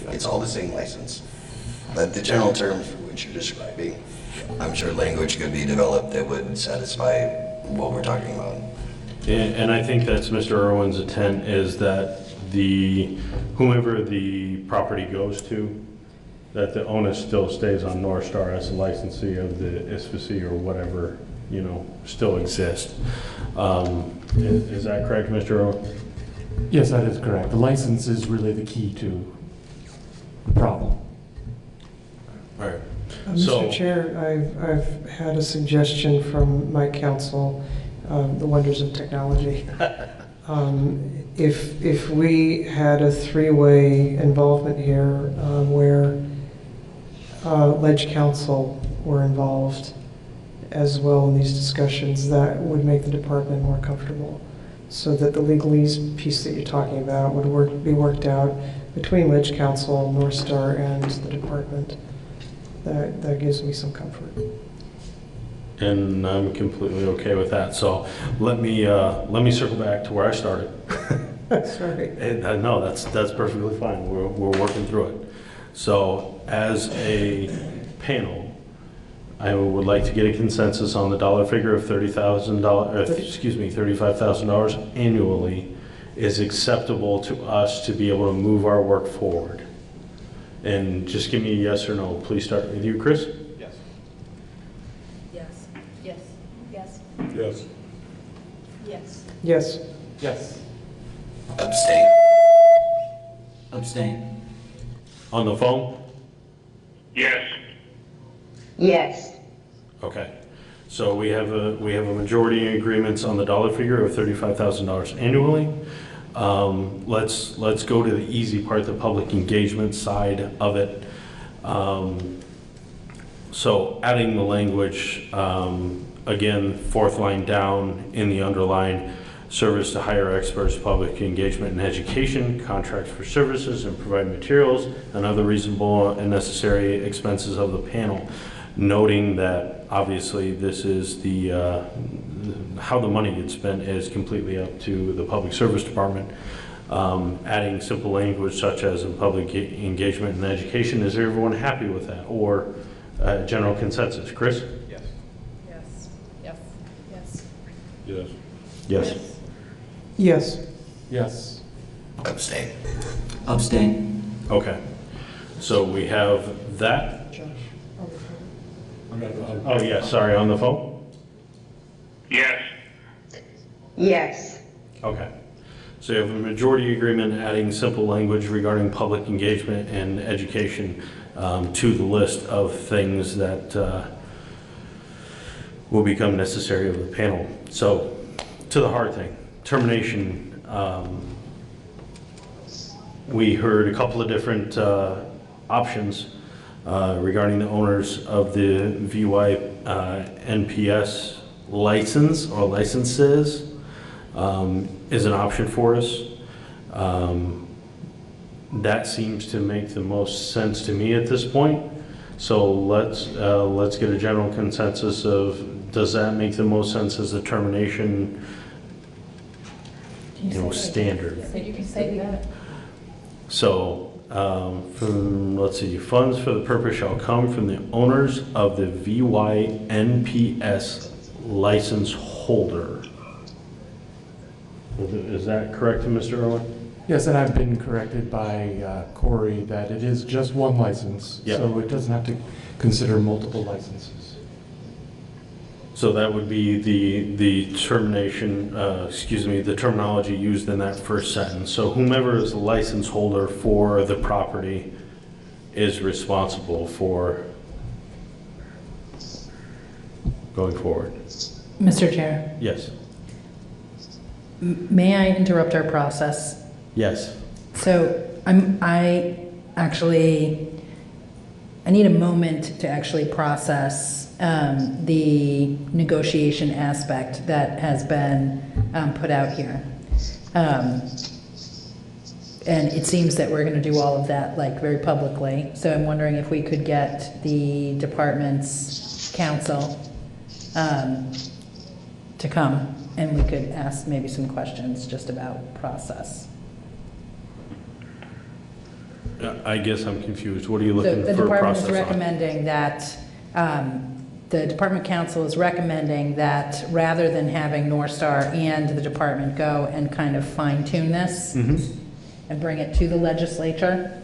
It's all the same license. But the general terms for which you're describing, I'm sure language could be developed that would satisfy what we're talking about. And I think that's Mr. Irwin's intent, is that whomever the property goes to, that the onus still stays on North Star as the licensee of the ISPC or whatever, still exists. Is that correct, Mr. Irwin? Yes, that is correct. The license is really the key to the problem. All right. Mr. Chair, I've had a suggestion from my council, the wonders of technology. If we had a three-way involvement here where Ledge Council were involved as well in these discussions, that would make the department more comfortable, so that the legalese piece that you're talking about would be worked out between Ledge Council, North Star, and the department. That gives me some comfort. And I'm completely okay with that. So let me circle back to where I started. Sorry. No, that's perfectly fine. We're working through it. So as a panel, I would like to get a consensus on the dollar figure of $35,000 annually is acceptable to us to be able to move our work forward. And just give me a yes or no. Please start with you, Chris. Yes. Yes. Yes. Yes. Yes. Yes. Yes. Yes. Abstain. Abstain. On the phone? Yes. Yes. Okay. So we have a majority in agreements on the dollar figure of $35,000 annually. Let's go to the easy part, the public engagement side of it. So adding the language, again, fourth line down in the underline, service to hire experts, public engagement and education, contracts for services and provide materials and other reasonable and necessary expenses of the panel. Noting that obviously this is how the money gets spent is completely up to the public service department. Adding simple language such as in public engagement and education. Is everyone happy with that, or general consensus? Chris? Yes. Yes. Yes. Yes. Yes. Yes. Yes. Yes. Abstain. Abstain. Okay. So we have that. Oh yeah, sorry, on the phone? Yes. Yes. Okay. So you have a majority agreement adding simple language regarding public engagement and education to the list of things that will become necessary of the panel. So to the hard thing, termination. We heard a couple of different options regarding the owners of the VY NPS license or licenses is an option for us. That seems to make the most sense to me at this point. So let's get a general consensus of, does that make the most sense as a termination standard? You can say that. So let's see, funds for the purpose shall come from the owners of the VYNPS license holder. Is that correct, Mr. Irwin? Yes, and I've been corrected by Corey that it is just one license, Yeah. so it doesn't have to consider multiple licenses. So that would be the termination, the terminology used in that first sentence. So whomever is the license holder for the property is responsible for going forward. Mr. Chair, Yes. may I interrupt our process? Yes. So I need a moment to actually process the negotiation aspect that has been put out here. And it seems that we're going to do all of that very publicly. So I'm wondering if we could get the department's counsel to come and we could ask maybe some questions just about process. I guess I'm confused. What are you looking The for a department is process on? recommending that, the department council is recommending that rather than having North Star and the department go and kind of fine tune this and bring it to the legislature,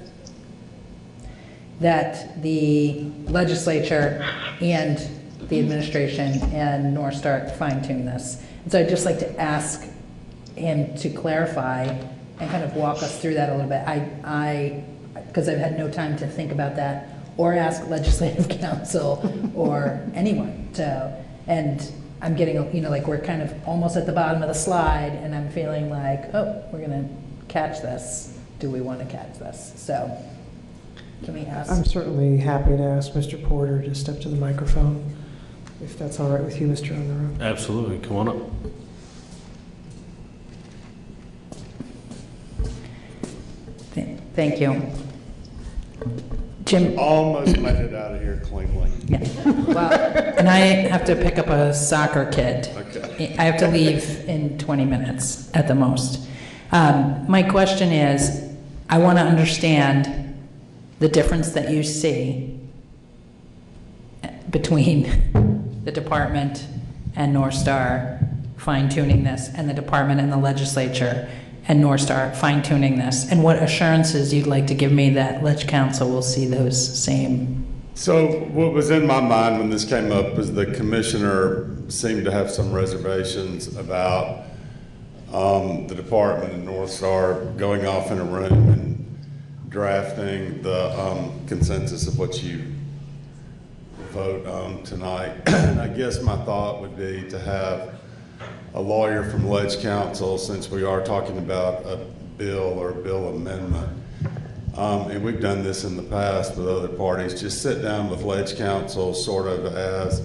that the legislature and the administration and North Star fine tune this. And so I'd just like to ask him to clarify and kind of walk us through that a little bit. Because I've had no time to think about that or ask legislative council or anyone. So, and I'm getting, like we're kind of almost at the bottom of the slide and I'm feeling like, oh, we're gonna catch this. Do we want to catch this? So, can we ask? I'm certainly happy to ask Mr. Porter to step to the microphone, if that's all right with you, Mr. Unruh. Absolutely, come on up. Thank you. Jim? Almost made it out of here cleanly. Yeah. Well, and I have to pick up a soccer kid. Okay. I have to leave in 20 minutes at the most. My question is, I want to understand the difference that you see between the department and North Star fine-tuning this, and the department and the legislature and North Star fine-tuning this, and what assurances you'd like to give me that Ledge Council will see those same. So what was in my mind when this came up was the commissioner seemed to have some reservations about the department and North Star going off in a room and drafting the consensus of what you vote on tonight. And I guess my thought would be to have a lawyer from Ledge Council, since we are talking about a bill or a bill amendment, and we've done this in the past with other parties, just sit down with Ledge Council sort of as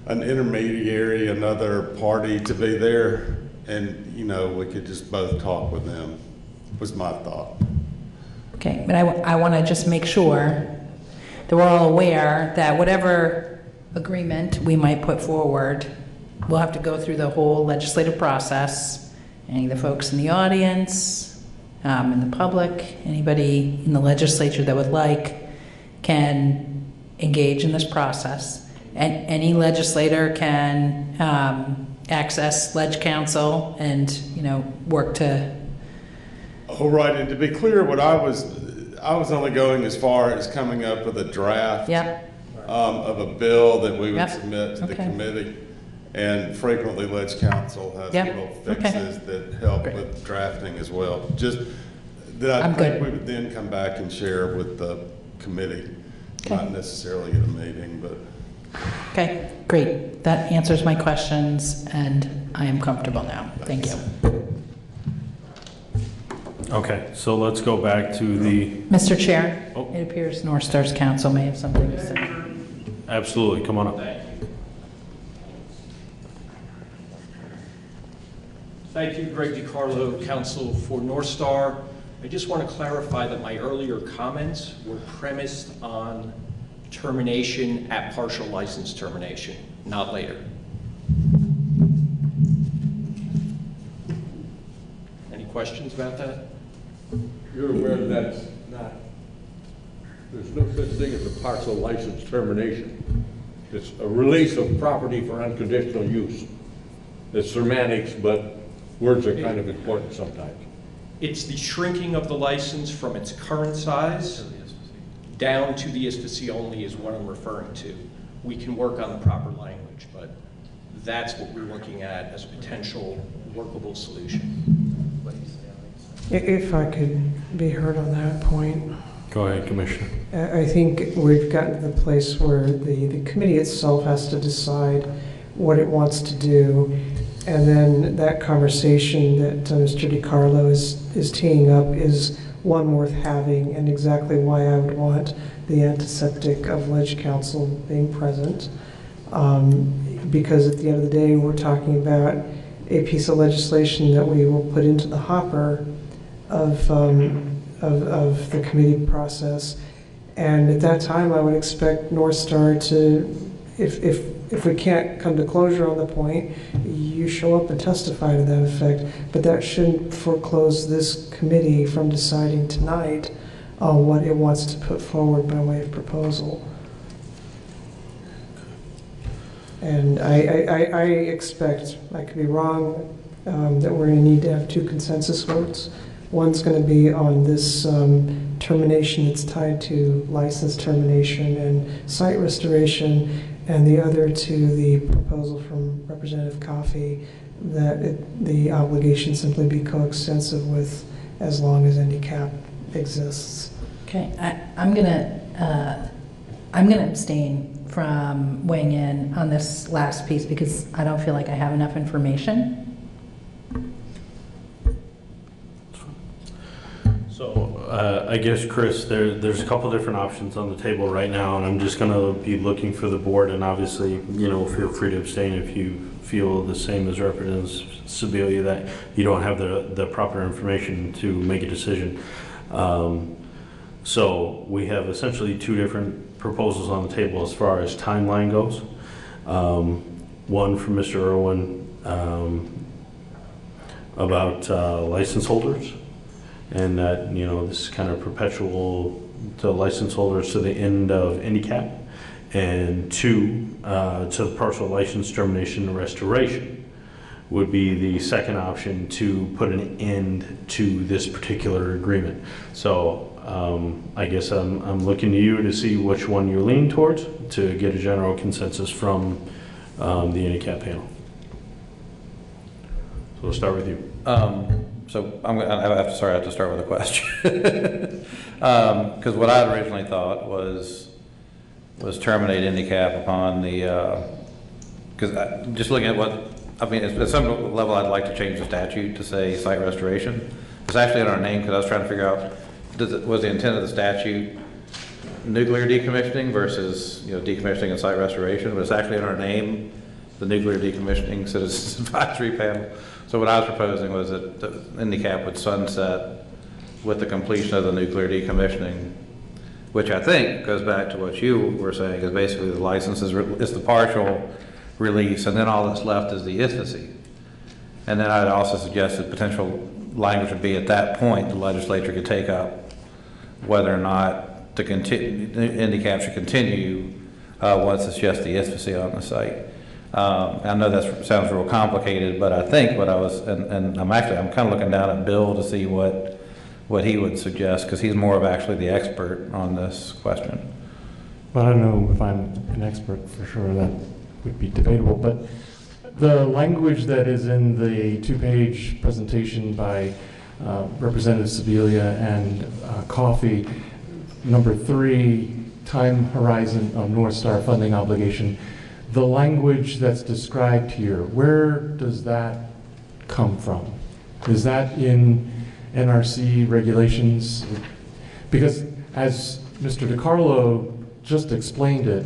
an intermediary, another party to be there, and we could just both talk with them, was my thought. Okay, but I want to just make sure that we're all aware that whatever agreement we might put forward, we'll have to go through the whole legislative process. Any of the folks in the audience, in the public, anybody in the legislature that would like can engage in this process. And any legislator can access Ledge Council and work to. Oh, right, and to be clear, what I was only going as far as coming up with a draft of a bill that we would submit to the committee. And frequently Ledge Council has little fixes that help with drafting as well. Just that I think we would then come back and share with the committee, not necessarily at a meeting, but. Okay, great. That answers my questions and I am comfortable now. Thank you. Okay, so let's go back to the... Mr. Chair, it appears North Star's council may have something to say. Absolutely, come on up. Thank you, Greg DiCarlo, Counsel for North Star. I just want to clarify that my earlier comments were premised on termination at partial license termination, not later. Any questions about that? You're aware that's not, there's no such thing as a partial license termination. It's a release of property for unconditional use. It's semantics, but words are kind of important sometimes. It's the shrinking of the license from its current size down to the ISPC only is what I'm referring to. We can work on the proper language, but that's what we're looking at as a potential workable solution. If I could be heard on that point. Go ahead, Commissioner. I think we've gotten to the place where the committee itself has to decide what it wants to do. And then that conversation that Mr. DiCarlo is teeing up is one worth having, and exactly why I would want the antiseptic of Ledge Council being present. Because at the end of the day, we're talking about a piece of legislation that we will put into the hopper of the committee process. And at that time, I would expect North Star to, if we can't come to closure on the point, you show up and testify to that effect. But that shouldn't foreclose this committee from deciding tonight on what it wants to put forward by way of proposal. And I expect, I could be wrong, that we're going to need to have 2 consensus votes. One's going to be on this termination that's tied to license termination and site restoration, and the other to the proposal from Representative Coffey that the obligation simply be coextensive with as long as handicap exists. Okay, I'm gonna abstain from weighing in on this last piece because I don't feel like I have enough information. So I guess, Chris, there's a couple different options on the table right now, and I'm just going to be looking for the board, and obviously, feel free to abstain if you feel the same as Representative Sibilia, that you don't have the proper information to make a decision. So we have essentially 2 different proposals on the table as far as timeline goes. One from Mr. Irwin about license holders, and that, this is kind of perpetual to license holders to the end of handicap, and 2, to the partial license termination and restoration would be the second option to put an end to this particular agreement. So I guess I'm looking to you to see which one you lean towards to get a general consensus from the handicap panel. So we'll start with you. So I have to start with a question. Because what I had originally thought was terminate handicap upon the, because just looking at at some level I'd like to change the statute to say site restoration. It's actually in our name because I was trying to figure out, was the intent of the statute nuclear decommissioning versus decommissioning and site restoration, but it's actually in our name, the nuclear decommissioning citizens advisory panel. So what I was proposing was that the handicap would sunset with the completion of the nuclear decommissioning, which I think goes back to what you were saying, is basically the license is the partial release, and then all that's left is the ISFSI. And then I'd also suggested potential language would be at that point the legislature could take up whether or not to continue, handicap should continue once it's just the ISFSI on the site. I know that sounds real complicated, but I think what I was, and I'm kind of looking down at Bill to see what he would suggest, because he's more of actually the expert on this question. Well, I don't know if I'm an expert for sure, that would be debatable, but the language that is in the 2-page presentation by Representative Sibilia and Coffey, number 3, time horizon of North Star funding obligation, the language that's described here, where does that come from? Is that in NRC regulations? Because as Mr. DiCarlo just explained it,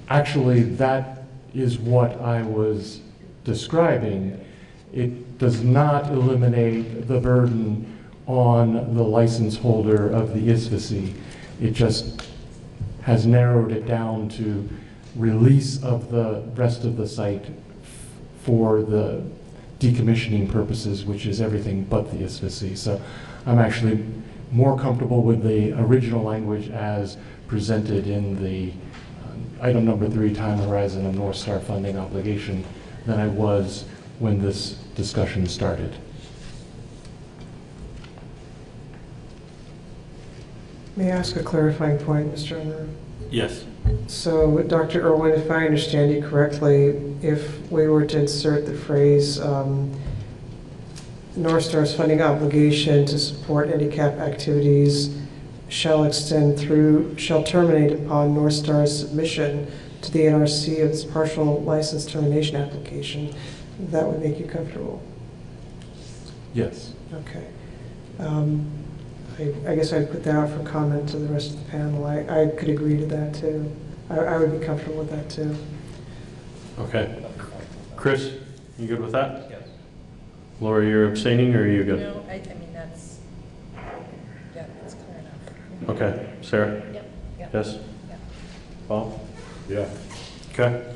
actually that is what I was describing. It does not eliminate the burden on the license holder of the ISFSI. It just has narrowed it down to release of the rest of the site for the decommissioning purposes, which is everything but the ISFSI. So I'm actually more comfortable with the original language as presented in the item number 3, time horizon of North Star funding obligation, than I was when this discussion started. May I ask a clarifying point, Mr. Unruh? Yes. So, Dr. Irwin, if I understand you correctly, if we were to insert the phrase North Star's funding obligation to support handicap activities shall terminate upon North Star's submission to the NRC of its partial license termination application, that would make you comfortable? Yes. Okay. I guess I'd put that out for comment to the rest of the panel. I could agree to that too. I would be comfortable with that too. Okay. Chris, you good with that? Yes. Laura, you're abstaining, or are you good? No, I mean, that's clear enough. Okay. Sarah? Yep. Yes? Yep. Paul? Yeah. Okay.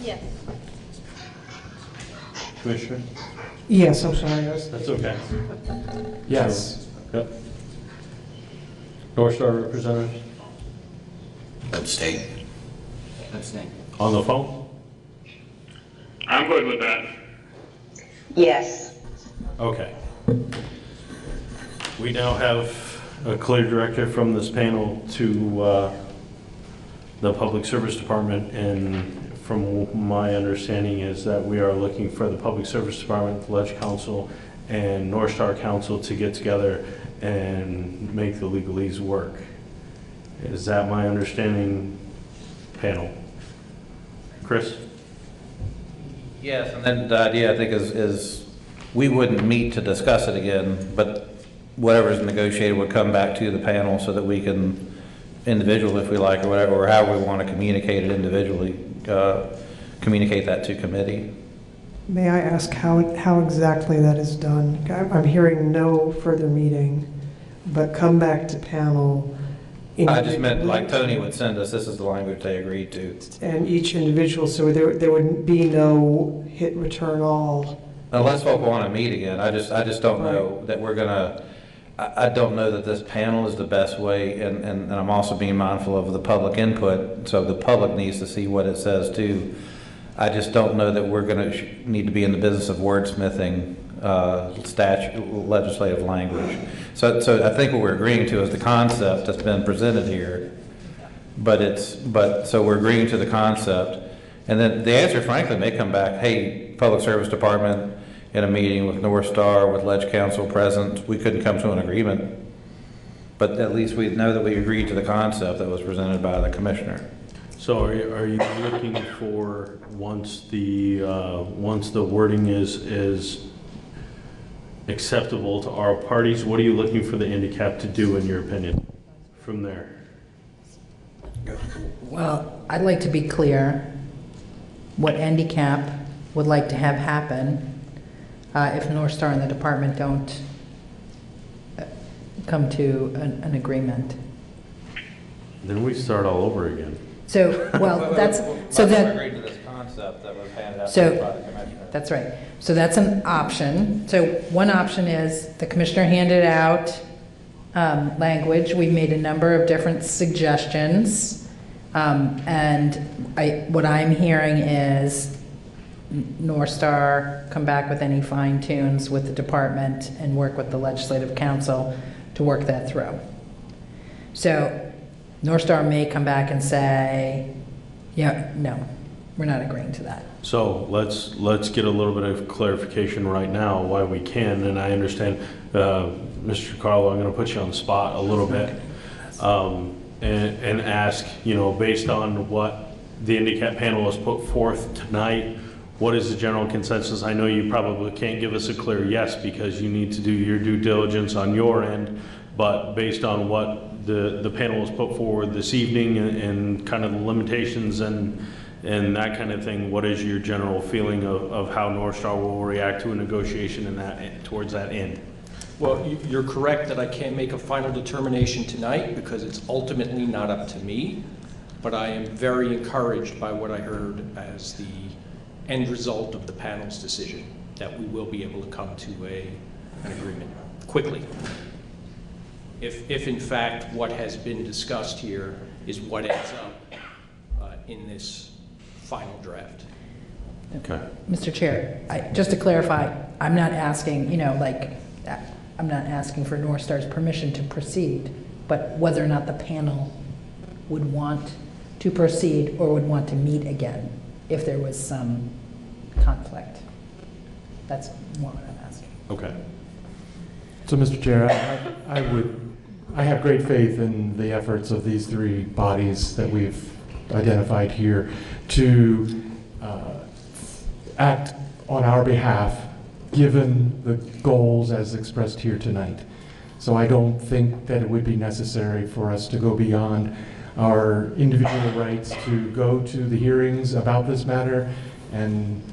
Yes. Commissioner? Yes, I'm sorry. That's okay. Yes. Yep. North Star representatives? Abstain. Abstain. On the phone? I'm good with that. Yes. Okay. We now have a clear directive from this panel to the Public Service Department, and from my understanding is that we are looking for the Public Service Department, the Ledge Council, and North Star Council to get together and make the legalese work. Is that my understanding, panel? Chris? Yes, and then the idea, I think, is we wouldn't meet to discuss it again, but whatever's negotiated would come back to the panel so that we can, individually if we like, or whatever, or however we want to communicate it individually, communicate that to committee. May I ask how exactly that is done? I'm hearing no further meeting, but come back to panel. I just meant like Tony would send us, this is the language they agreed to. And each individual, so there would be no hit return all. Unless folk want to meet again, I just don't know that we're gonna, I don't know that this panel is the best way, and I'm also being mindful of the public input, so the public needs to see what it says too. I just don't know that we're gonna need to be in the business of wordsmithing legislative language. So I think what we're agreeing to is the concept that's been presented here, so we're agreeing to the concept, and then the answer frankly may come back, hey, Public Service Department, in a meeting with North Star, with Ledge Council present, we couldn't come to an agreement, but at least we know that we agreed to the concept that was presented by the commissioner. So are you looking for, once the wording is acceptable to our parties, what are you looking for the handicap to do in your opinion from there? Well, I'd like to be clear what handicap would like to have happen if North Star and the department don't come to an agreement. Then we start all over again. So, well, that's, so We that, agreed to this concept that was handed out So- by the commissioner. that's right. So that's an option. So one option is the commissioner handed out language. We made a number of different suggestions. And what I'm hearing is North Star come back with any fine tunes with the department and work with the legislative council to work that through. So North Star may come back and say, yeah, no, we're not agreeing to that. So let's get a little bit of clarification right now why we can, and I understand, Mr. Carlo, I'm going to put you on the spot a little bit, and ask, based on what the handicap panel has put forth tonight, what is the general consensus? I know you probably can't give us a clear yes because you need to do your due diligence on your end, but based on what the panel has put forward this evening and kind of the limitations and that kind of thing, what is your general feeling of how North Star will react to a negotiation towards that end? Well, you're correct that I can't make a final determination tonight because it's ultimately not up to me, but I am very encouraged by what I heard as the end result of the panel's decision, that we will be able to come to an agreement quickly. If in fact what has been discussed here is what ends up in this final draft. Okay. Mr. Chair, just to clarify, I'm not asking, I'm not asking for North Star's permission to proceed, but whether or not the panel would want to proceed or would want to meet again if there was some conflict. That's what I'm asking. Okay. So, Mr. Chair, I have great faith in the efforts of these three bodies that we've identified here to act on our behalf, given the goals as expressed here tonight. So I don't think that it would be necessary for us to go beyond our individual rights to go to the hearings about this matter and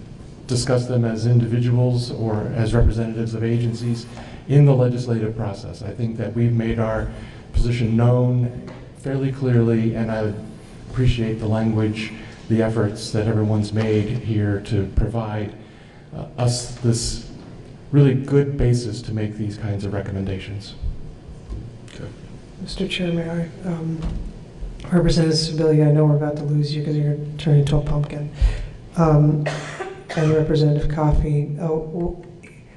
discuss them as individuals or as representatives of agencies in the legislative process. I think that we've made our position known fairly clearly, and I appreciate the language, the efforts that everyone's made here to provide us this really good basis to make these kinds of recommendations. Okay. Mr. Chair, may I? Representative Sibilia, I know we're about to lose you because you're turning into a pumpkin. And Representative Coffey,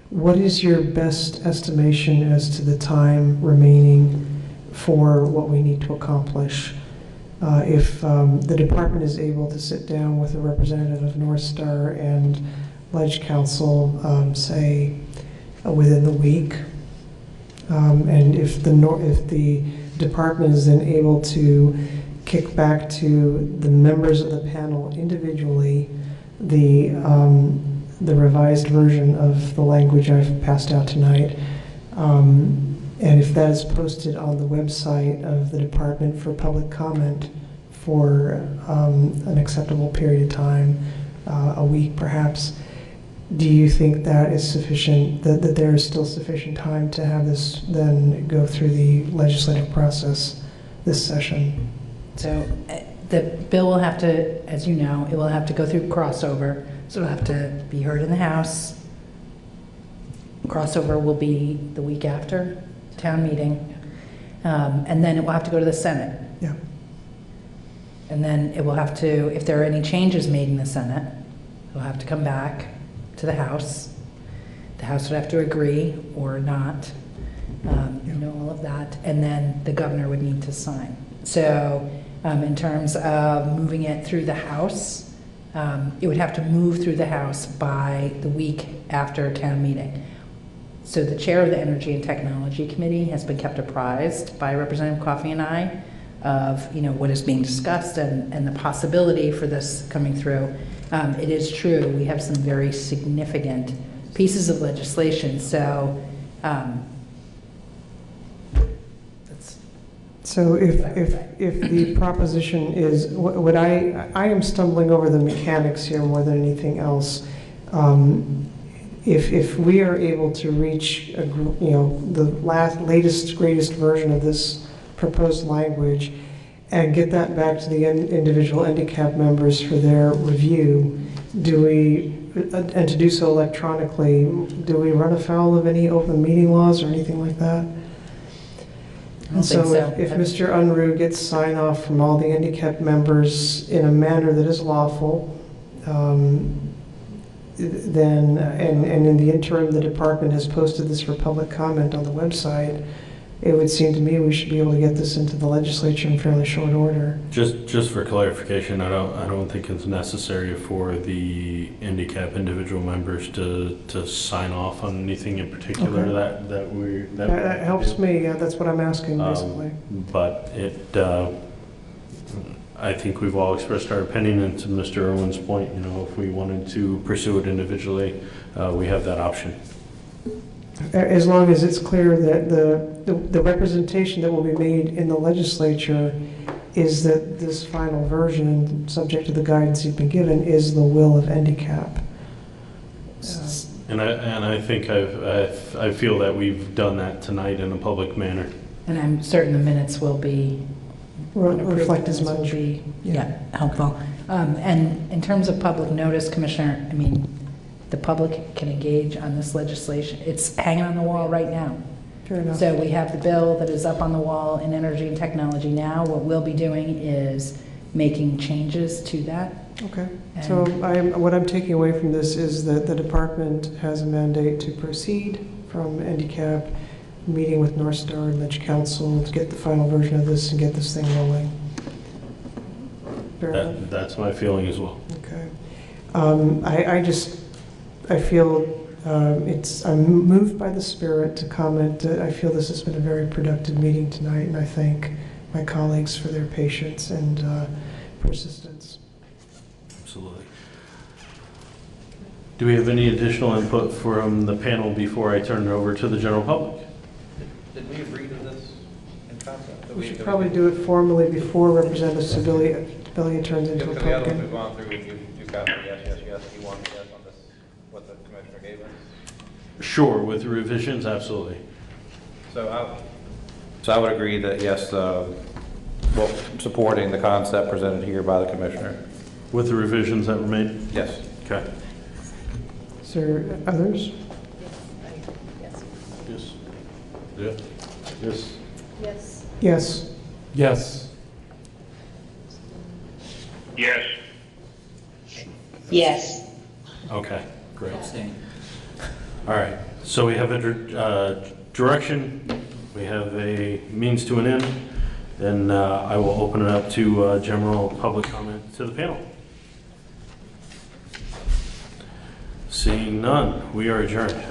what is your best estimation as to the time remaining for what we need to accomplish? If the department is able to sit down with a representative of North Star and Ledge Council, say within the week, and if the department is then able to kick back to the members of the panel individually the revised version of the language I've passed out tonight, and if that is posted on the website of the department for public comment for an acceptable period of time, a week perhaps, do you think that is sufficient, that there is still sufficient time to have this then go through the legislative process this session? So the bill will have to, as you know, it will have to go through crossover. So it'll have to be heard in the House. Crossover will be the week after town meeting. And then it will have to go to the Senate. Yeah. And then it will have to, if there are any changes made in the Senate, it will have to come back to the House. The House would have to agree or not, all of that. And then the governor would need to sign. So in terms of moving it through the House, it would have to move through the House by the week after town meeting. So the chair of the Energy and Technology Committee has been kept apprised by Representative Coffey and I of what is being discussed and the possibility for this coming through. It is true, we have some very significant pieces of legislation. So So if the proposition is, what I am stumbling over the mechanics here more than anything else. If we are able to reach the latest greatest version of this proposed language and get that back to the individual handicap members for their review, and to do so electronically, do we run afoul of any open meeting laws or anything like that? And so if Mr. Unruh gets sign off from all the handicapped members in a manner that is lawful, then, and in the interim, the department has posted this for public comment on the website, it would seem to me we should be able to get this into the legislature in fairly short order. Just for clarification, I don't think it's necessary for the handicap individual members to sign off on anything in particular. Okay. That helps me. Yeah, that's what I'm asking basically. But I think we've all expressed our opinion, and to Mr. Irwin's point, if we wanted to pursue it individually, we have that option. As long as it's clear that the representation that will be made in the legislature is that this final version, subject to the guidance you've been given, is the will of handicap. And I think I feel that we've done that tonight in a public manner. And I'm certain the minutes will be reflect as much. Will be, helpful. And in terms of public notice, Commissioner, the public can engage on this legislation. It's hanging on the wall right now. Fair enough. So we have the bill that is up on the wall in energy and technology now. What we'll be doing is making changes to that. Okay. So what I'm taking away from this is that the department has a mandate to proceed from handicap, meeting with North Star and Ledge Council to get the final version of this and get this thing rolling. That's my feeling as well. Okay. I feel I'm moved by the spirit to comment. I feel this has been a very productive meeting tonight, and I thank my colleagues for their patience and persistence. Absolutely. Do we have any additional input from the panel before I turn it over to the general public? Did we agree to this in concept? We should probably do it formally before Representative Sibilia turns into a Because the other ones pumpkin. we've gone through, you've got the yes, you want the yes on this, what the commissioner gave us? Sure, with revisions, absolutely. So I would agree that yes, supporting the concept presented here by the commissioner. With the revisions that were made? Yes. Okay. Is there others? Yes. Yeah. Yes. Yes. Yes. Yes. Yes. Yes. Okay, great. Abstain. All right, so we have a direction, we have a means to an end, and I will open it up to general public comment to the panel. Seeing none, we are adjourned.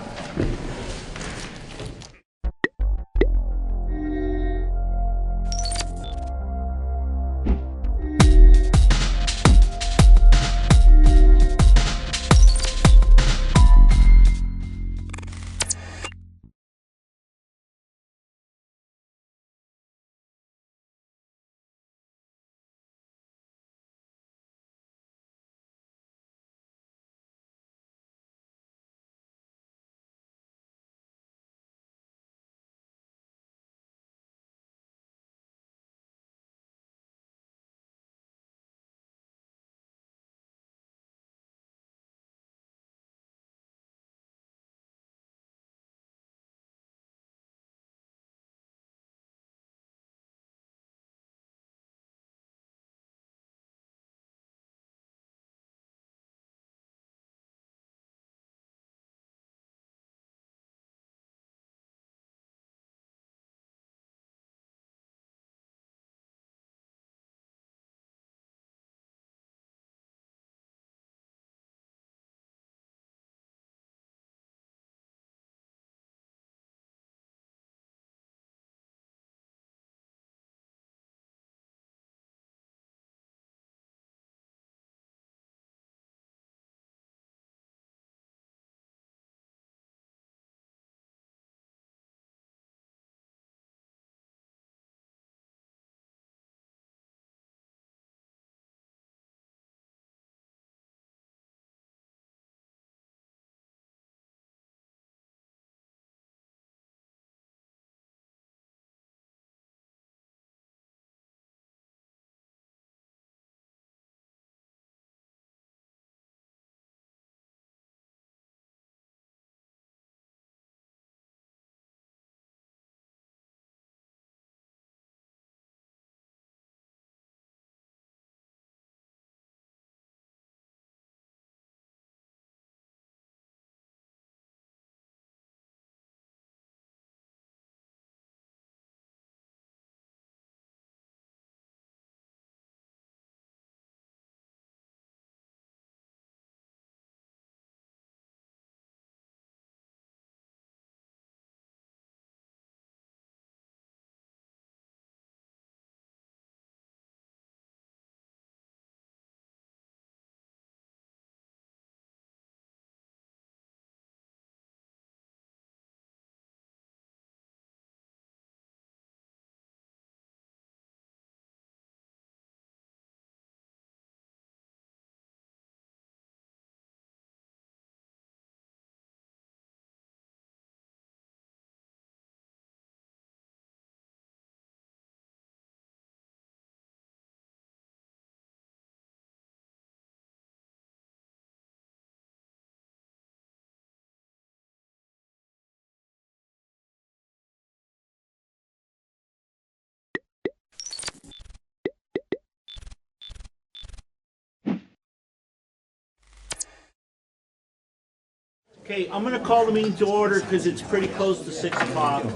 Okay, I'm going to call the meeting to order because it's pretty close to 6 o'clock,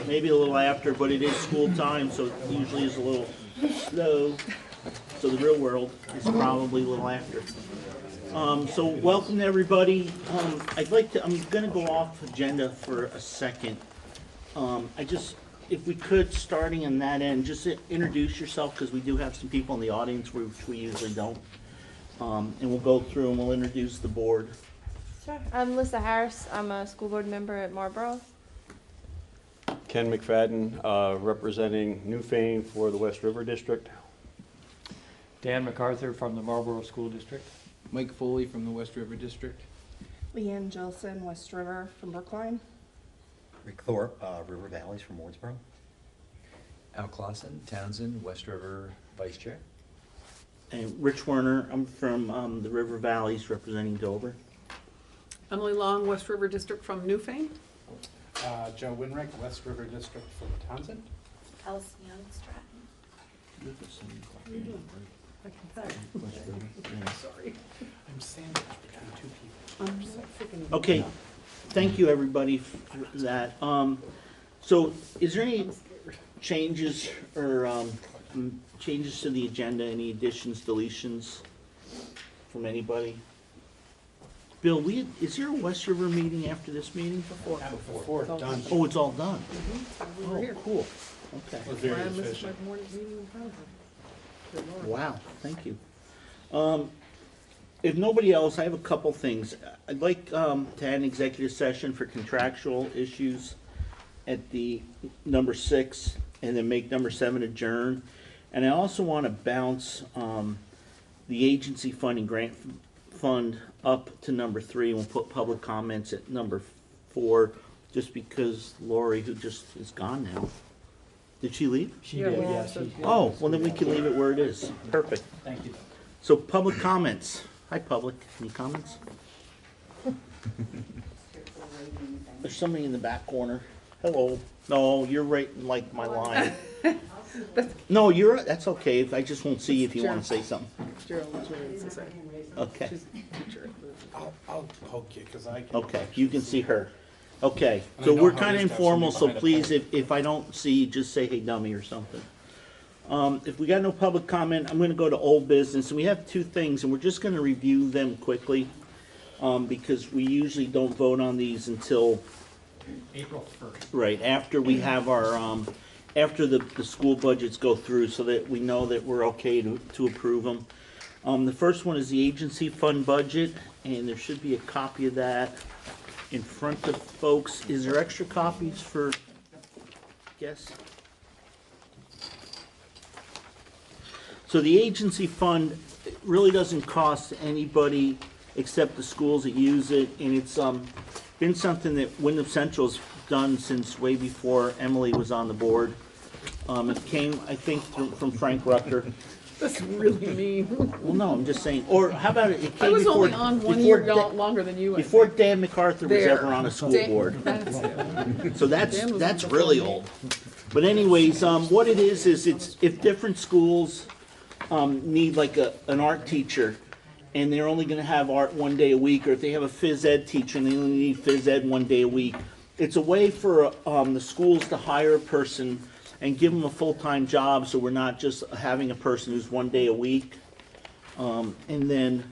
maybe a little after, but it is school time, so it usually is a little slow. So the real world is probably a little after. So welcome to everybody. I'm going to go off agenda for a second. If we could, starting in that end, just introduce yourself because we do have some people in the audience which we usually don't. And we'll go through and we'll introduce the board. Sure. I'm Lisa Harris. I'm a school board member at Marlboro. Ken McFadden, representing Newfane for the West River District. Dan MacArthur from the Marlboro School District. Mike Foley from the West River District. Leanne Jolson, West River from Brookline. Rick Thorpe, River Valleys from Wardsboro. Al Clausen, Townsend, West River Vice Chair. And Rich Werner, I'm from the River Valleys representing Dover. Emily Long, West River District from Newfane. Joe Winrick, West River District from Townsend. Kelsey Young Stratton. Sorry. I'm sandwiched between two people. Okay. Okay, thank you, everybody, for that. So is there any changes or changes to the agenda, any additions, deletions from anybody? Bill, is there a West River meeting after this meeting? Before it's done. Oh, it's all done? We were Oh, here. cool, okay. Sorry, I missed my morning meeting in Townsend. Wow, thank you. If nobody else, I have a couple things. I'd like to add an executive session for contractual issues at the number 6, and then make number 7 adjourn. And I also want to bounce the agency funding grant fund up to number 3, and we'll put public comments at number 4, just because Lori, who just is gone now. Did she leave? She did, Yeah, yes. so- Oh, well then we can leave it where it is. Perfect. Thank you. So public comments. Hi, public. Any comments? There's somebody in the back corner. Hello. No, you're right in like my line. No, that's okay. I just won't see you if you want to say something. Gerald was ready to say. Okay. She's a teacher. I'll poke you, because I can. Okay, you can see her. Okay, And so I know we're how kind it of is to have informal, so somebody behind a please, if I don't see you, just say, hey, dummy, or something. If we got no public comment, I'm gonna go to old business, and we have 2 things, and we're just gonna review them quickly, because we usually don't vote on these until, April 1st. right, after we have our, after the school budgets go through, so that we know that we're okay to approve them. The first one is the agency fund budget, and there should be a copy of that in front of folks. Is there extra copies for guests? So the agency fund really doesn't cost anybody except the schools that use it, and it's been something that Wyndham Central's done since way before Emily was on the board. It came, I think, from Frank Rucker. That's really mean. Well, no, I'm just saying, or how about it I came was before. only on one before year longer than you. I Before think. Dan MacArthur was There. ever on a school Dan- board. That's it. So Dan was on that's before really me. old. But anyways, what it is it's if different schools need like an art teacher, and they're only gonna have art 1 day a week, or if they have a phys ed teacher and they only need phys ed 1 day a week, it's a way for the schools to hire a person and give them a full-time job, so we're not just having a person who's 1 day a week. And then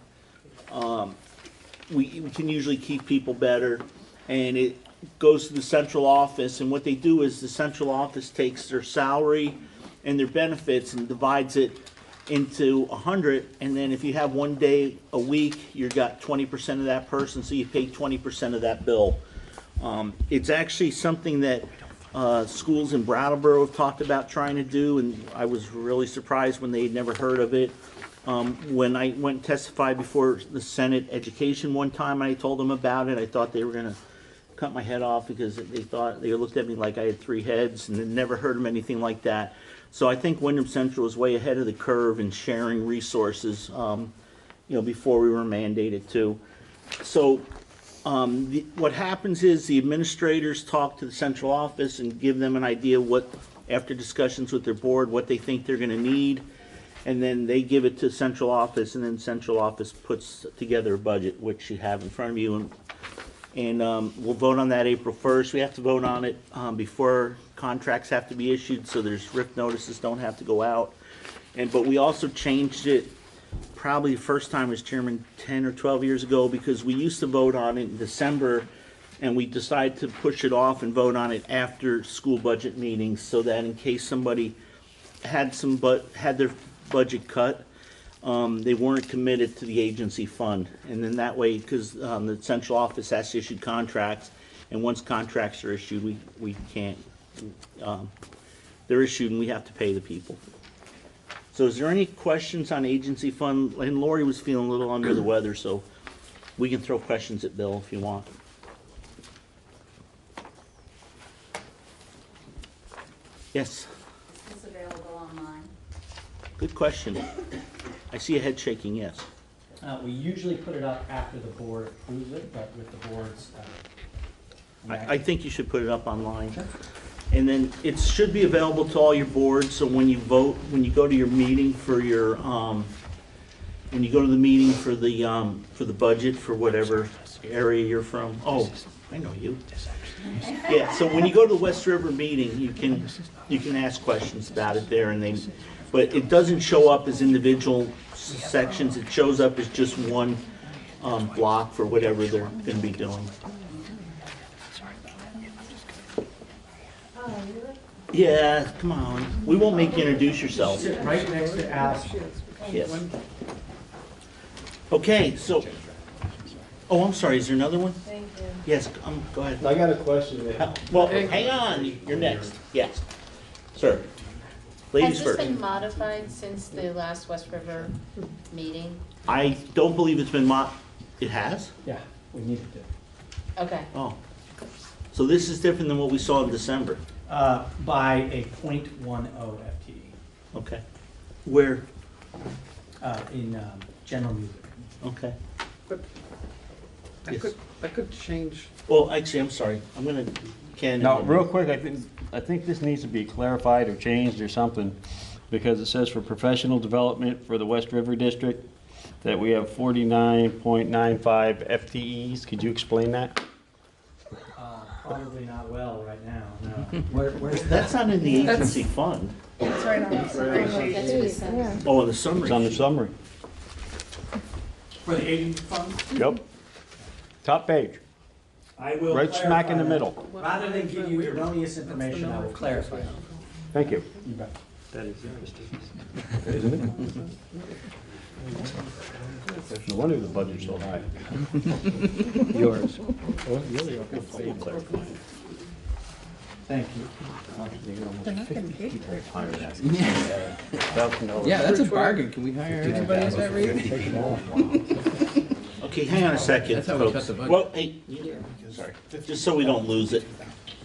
we can usually keep people better, and it goes to the central office, and what they do is the central office takes their salary and their benefits and divides it into 100, and then if you have 1 day a week, you got 20% of that person, so you pay 20% of that bill. It's actually something that schools in Brattleboro have talked about trying to do, and I was really surprised when they'd never heard of it. When I went and testified before the Senate Education one time, I told them about it. I thought they were gonna cut my head off because they looked at me like I had 3 heads, and they'd never heard of anything like that. So I think Wyndham Central is way ahead of the curve in sharing resources, before we were mandated to. So what happens is the administrators talk to the central office and give them an idea what, after discussions with their board, what they think they're gonna need. And then they give it to central office, and then central office puts together a budget, which you have in front of you. And we'll vote on that April 1st. We have to vote on it before contracts have to be issued, so there's RIF notices don't have to go out. But we also changed it probably the first time as chairman 10 or 12 years ago, because we used to vote on it in December, and we decided to push it off and vote on it after school budget meetings, so that in case somebody had their budget cut, they weren't committed to the agency fund. And then that way, because the central office has to issue contracts, and once contracts are issued, we can't, they're issued and we have to pay the people. So is there any questions on agency fund? And Lori was feeling a little under the weather, so we can throw questions at Bill if you want. Yes, Is this available online? good question. I see a head shaking, yes. We usually put it up after the board approves it, but with the board's. I think you should put it up online. And then it should be available to all your boards, so when you vote, when you go to your meeting for your, when you go to the meeting for the budget for whatever area you're from, oh, I know you. Yeah, so when you go to the West River meeting, you can ask questions about it there, and but it doesn't show up as individual sections, it shows up as just one block for whatever they're gonna be doing. Yeah, come on. We won't make you introduce yourself. Sit right next to Al. Yes. Okay, so, oh, I'm sorry, is there another one? Thank you. Yes, go ahead. I got a question. Well, hang on, you're next. Yes. Sir. Ladies Has this first. been modified since the last West River meeting? I don't believe it's been it has? Yeah, we needed to. Okay. Oh. So this is different than what we saw in December? By a .10 FTE. Okay. Where? In general music. Okay. That could change. Well, actually, I'm sorry. I'm gonna, Ken. Now, real quick, I think this needs to be clarified or changed or something, because it says for professional development for the West River District, that we have 49.95 FTEs. Could you explain that? Probably not well right now, no. Where's That's not in the agency fund. That's right on the summary. That's what it says. Oh, in the summary. It's on the summary. For the agency fund? Yep. Top page. I will Right smack in the clarify middle. that. Rather than give you erroneous information, I will clarify. Thank you. You bet. That is interesting. Isn't it? No wonder the budget's so high. Yours. Thank you. They're not getting paid for it. Yeah, that's a bargain. Can we hire anybody at that rate? Okay, hang on a second, That's how we cut folks. the budget. Well, hey, sorry, just so we don't lose it.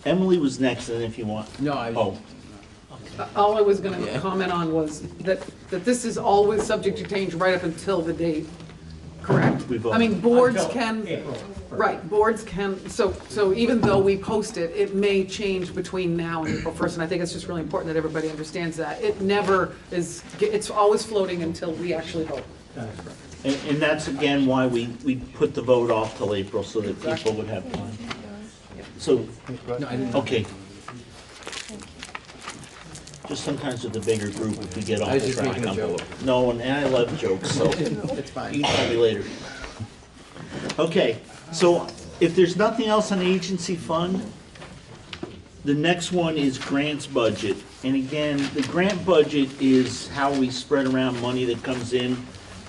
Emily was next, and if you want. No, I. Oh, All I was gonna comment on was that this is always subject to change right up until the date, correct? We vote. I mean, boards Until can, April 1st. right, boards can, so even though we post it, it may change between now and April 1st, and I think it's just really important that everybody understands that. It never is, it's always floating until we actually vote. That is correct. and that's again why we put the vote off till April, so that people would have time. So, No, I didn't. okay. Just sometimes with the bigger group, if we get off I was the just track. making a joke. No, and I love jokes, so. It's fine. You can tell me later. Okay, so if there's nothing else on the agency fund, the next one is grants budget. And again, the grant budget is how we spread around money that comes in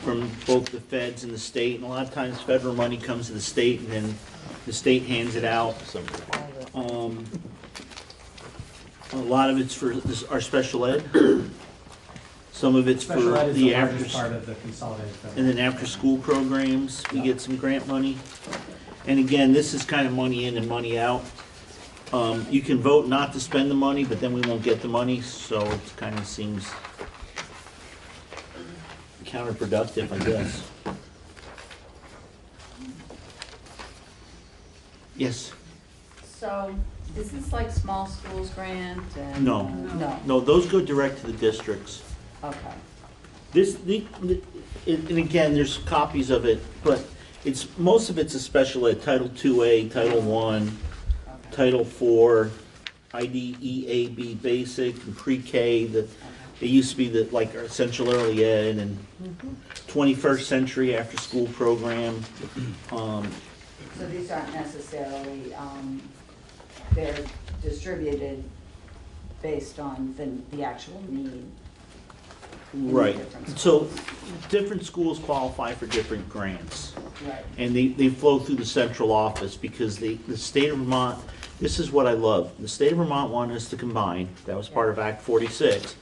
from both the feds and the state. And a lot of times federal money comes to the state and then the state hands it out. A lot of it's for our special ed. Some of it's for Special ed is the the after. largest part of the consolidated federal. And then after-school programs, we get some grant money. And again, this is kind of money in and money out. You can vote not to spend the money, but then we won't get the money, so it kind of seems counterproductive, I guess. Yes. So, is this like small schools grant and? No. No. No, those go direct to the districts. Okay. And again, there's copies of it, but most of it's a special ed, Title IIA, Title I, Title IV, IDEAB basic, and pre-K, they used to be like our essential early ed, and 21st century after-school program. So these aren't necessarily, they're distributed based on the actual need. Right, so different schools qualify for different grants. Right. And they flow through the central office because the state of Vermont, this is what I love, the state of Vermont wanted us to combine, that was part of Act 46,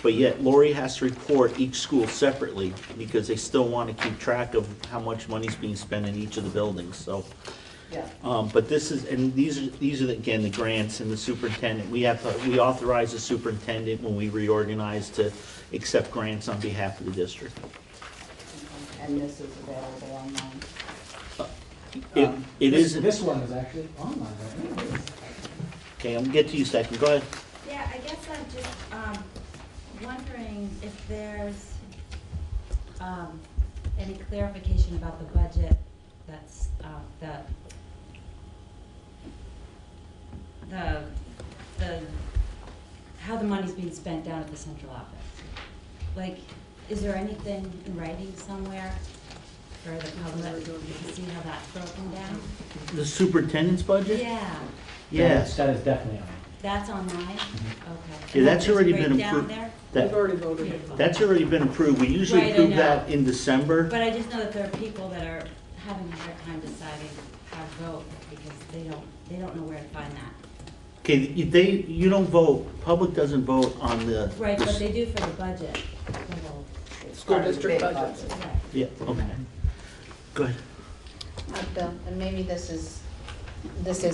but yet Lori has to report each school separately because they still want to keep track of how much money's being spent in each of the buildings, so. Yeah. But this is, and these are again, the grants and the superintendent, we authorize the superintendent when we reorganize to accept grants on behalf of the district. And this is available online. It is. This one is actually online, right? Okay, I'm gonna get to you second, go ahead. Yeah, I guess I'm just wondering if there's any clarification about the budget that's how the money's being spent down at the central office. Like, is there anything in writing somewhere for the public to see how that's broken down? The superintendent's budget? Yeah, Yes. That is definitely on. that's on mine? Okay. Yeah, that's There's a already been breakdown approved. there? That- We've already voted. That's already been approved. We usually Right, I approve know. that in December. But I just know that there are people that are having a hard time deciding how to vote because they don't know where to find that. Okay, you don't vote, public doesn't vote on the. Right, but they do for the budget, the whole. School district budgets. Right. Yeah, okay. Go ahead. Bill, and maybe this is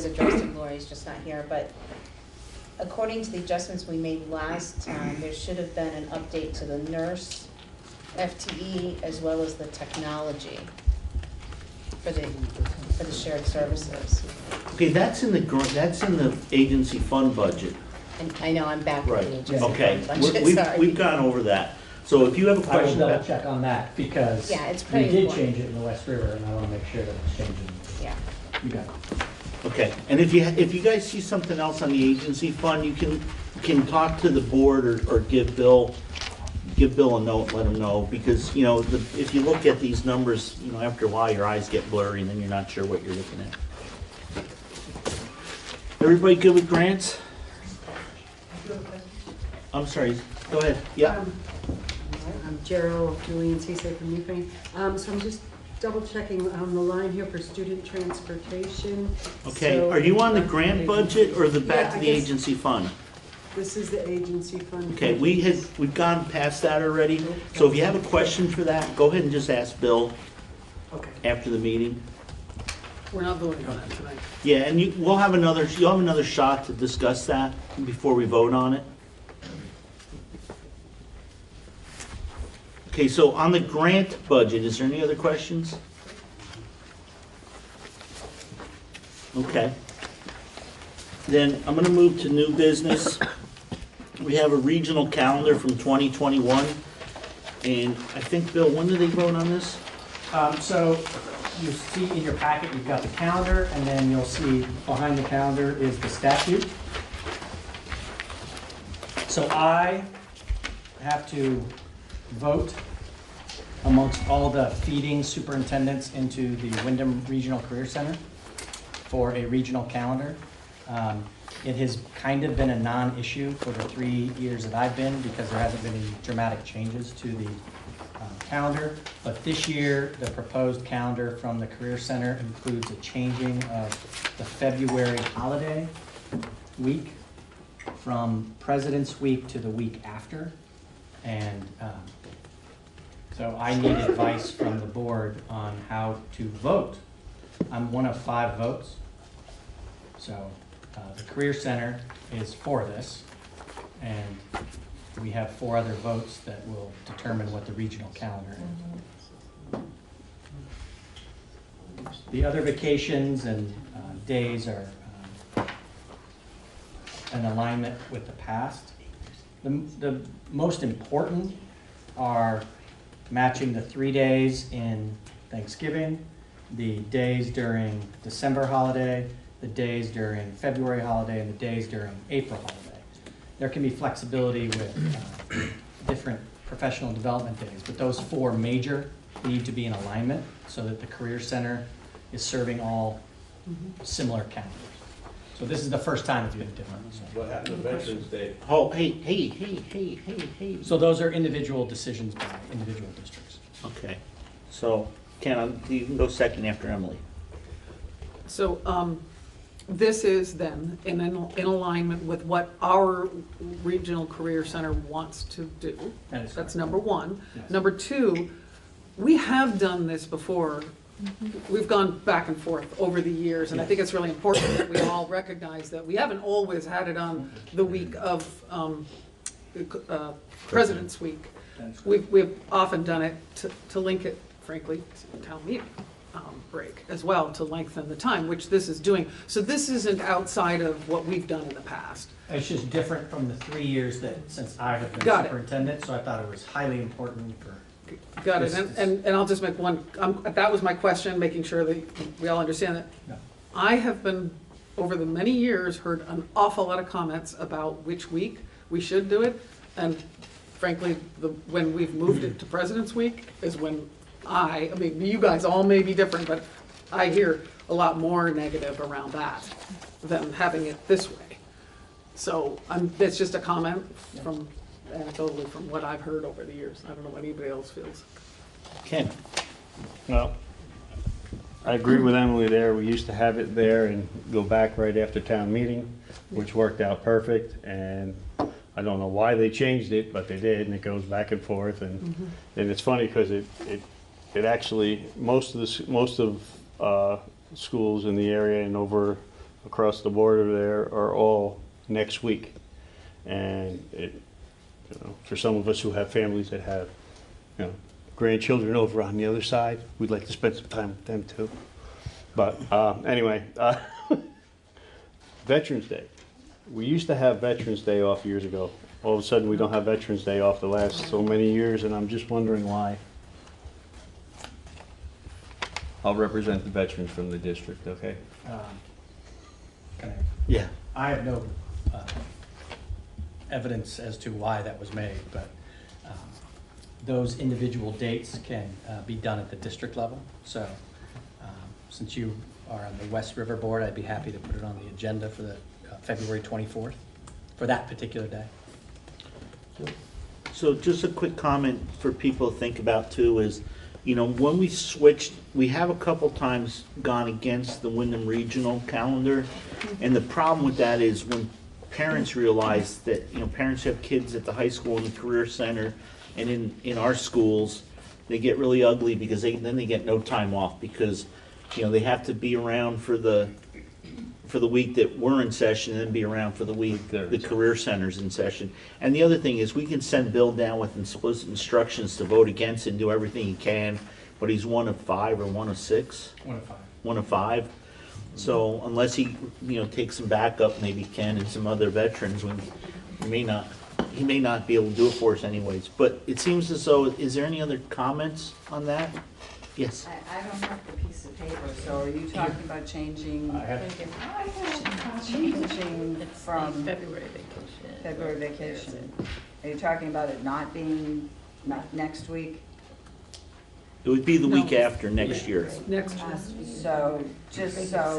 addressed to Lori, he's just not here, but according to the adjustments we made last time, there should have been an update to the nurse, FTE, as well as the technology for the shared services. Okay, that's in the agency fund budget. And I know, I'm back with Right, the agency okay. fund budget, We've sorry. gone over that. So if you have a I will question. double check on that because Yeah, it's we pretty did important. change it in the West River and I want to make sure that it's changing. Yeah. You got it. Okay, and if you guys see something else on the agency fund, you can talk to the board or give Bill a note, let him know, because, you know, if you look at these numbers, you know, after a while, your eyes get blurry and then you're not sure what you're looking at. Everybody good with grants? I'm sorry, go ahead, yeah. I'm Gerald Julian Cisse from Newfane. So I'm just double checking on the line here for student transportation. Okay, So- are you on the grant budget or the back Yeah, to I the guess agency fund? This is the agency fund. Okay, we've gone past that already, so if you have a question for that, go ahead and just ask Bill after the meeting. We're not voting on that tonight. Yeah, and you'll have another shot to discuss that before we vote on it. Okay, so on the grant budget, is there any other questions? Okay. Then I'm gonna move to new business. We have a regional calendar from 2021. And I think, Bill, when do they vote on this? So you see in your packet, you've got the calendar, and then you'll see behind the calendar is the statute. So I have to vote amongst all the feeding superintendents into the Wyndham Regional Career Center for a regional calendar. It has kind of been a non-issue for the 3 years that I've been because there hasn't been any dramatic changes to the calendar. But this year, the proposed calendar from the Career Center includes a changing of the February holiday week from President's Week to the week after. And so I need advice from the board on how to vote. I'm one of 5 votes. So the Career Center is for this, and we have 4 other votes that will determine what the regional calendar is. The other vacations and days are in alignment with the past. The most important are matching the 3 days in Thanksgiving, the days during December holiday, the days during February holiday, and the days during April holiday. There can be flexibility with different professional development days, but those 4 major need to be in alignment so that the Career Center is serving all similar calendars. So this is the first time it's been different. So. What happened to Veterans Day? Oh, hey. So those are individual decisions by individual districts. Okay, so Ken, you can go second after Emily. So this is then in alignment with what our Regional Career Center wants to do. That's number 1. Yes. Number 2, we have done this before. We've gone back and forth over the years, and I think it's really important that we all recognize that we haven't always had it on the week of President's Week. We've often done it to link it, frankly, to town meeting. break as well to lengthen the time, which this is doing. So this isn't outside of what we've done in the past. It's just different from the 3 years that, since I have been Got it. superintendent, so I thought it was highly important for. Got it, this- and I'll just make one, that was my question, making sure that we all understand that. No. I have been, over the many years, heard an awful lot of comments about which week we should do it, and frankly, when we've moved it to President's Week is when I mean, you guys all may be different, but I hear a lot more negative around that than having it this way. So, it's just a comment from, anecdotally, from what I've heard over the years. I don't know what anybody else feels. Ken? Well, I agree with Emily there. We used to have it there and go back right after town meeting, which worked out perfect. And I don't know why they changed it, but they did, and it goes back and forth. And it's funny because it actually, most of schools in the area and over across the border there are all next week. And for some of us who have families that have, grandchildren over on the other side, we'd like to spend some time with them too. But anyway, Veterans Day. We used to have Veterans Day off years ago. All of a sudden, we don't have Veterans Day off the last so many years, and I'm just wondering why. I'll represent the veterans from the district, okay? Can I? Yeah. I have no evidence as to why that was made, but those individual dates can be done at the district level. So since you are on the West River Board, I'd be happy to put it on the agenda for the February 24th for that particular day. So just a quick comment for people to think about too is, when we switched, we have a couple times gone against the Wyndham Regional calendar. And the problem with that is when parents realize that, parents have kids at the high school and the career center and in our schools, they get really ugly because then they get no time off because, they have to be around for the week that we're in session and then be around for the week the career center's in session. And the other thing is we can send Bill down with explicit instructions to vote against and do everything he can, but he's 1 of 5 or 1 of 6? 1 of 5. 1 of 5. So unless he, takes some backup, maybe Ken and some other veterans, he may not be able to do it for us anyways. But it seems as though, is there any other comments on that? Yes. I don't have the piece of paper, so are you talking about changing? Changing from February vacation. February vacation. Are you talking about it not being next week? It would be the week after next year. Next. So, just so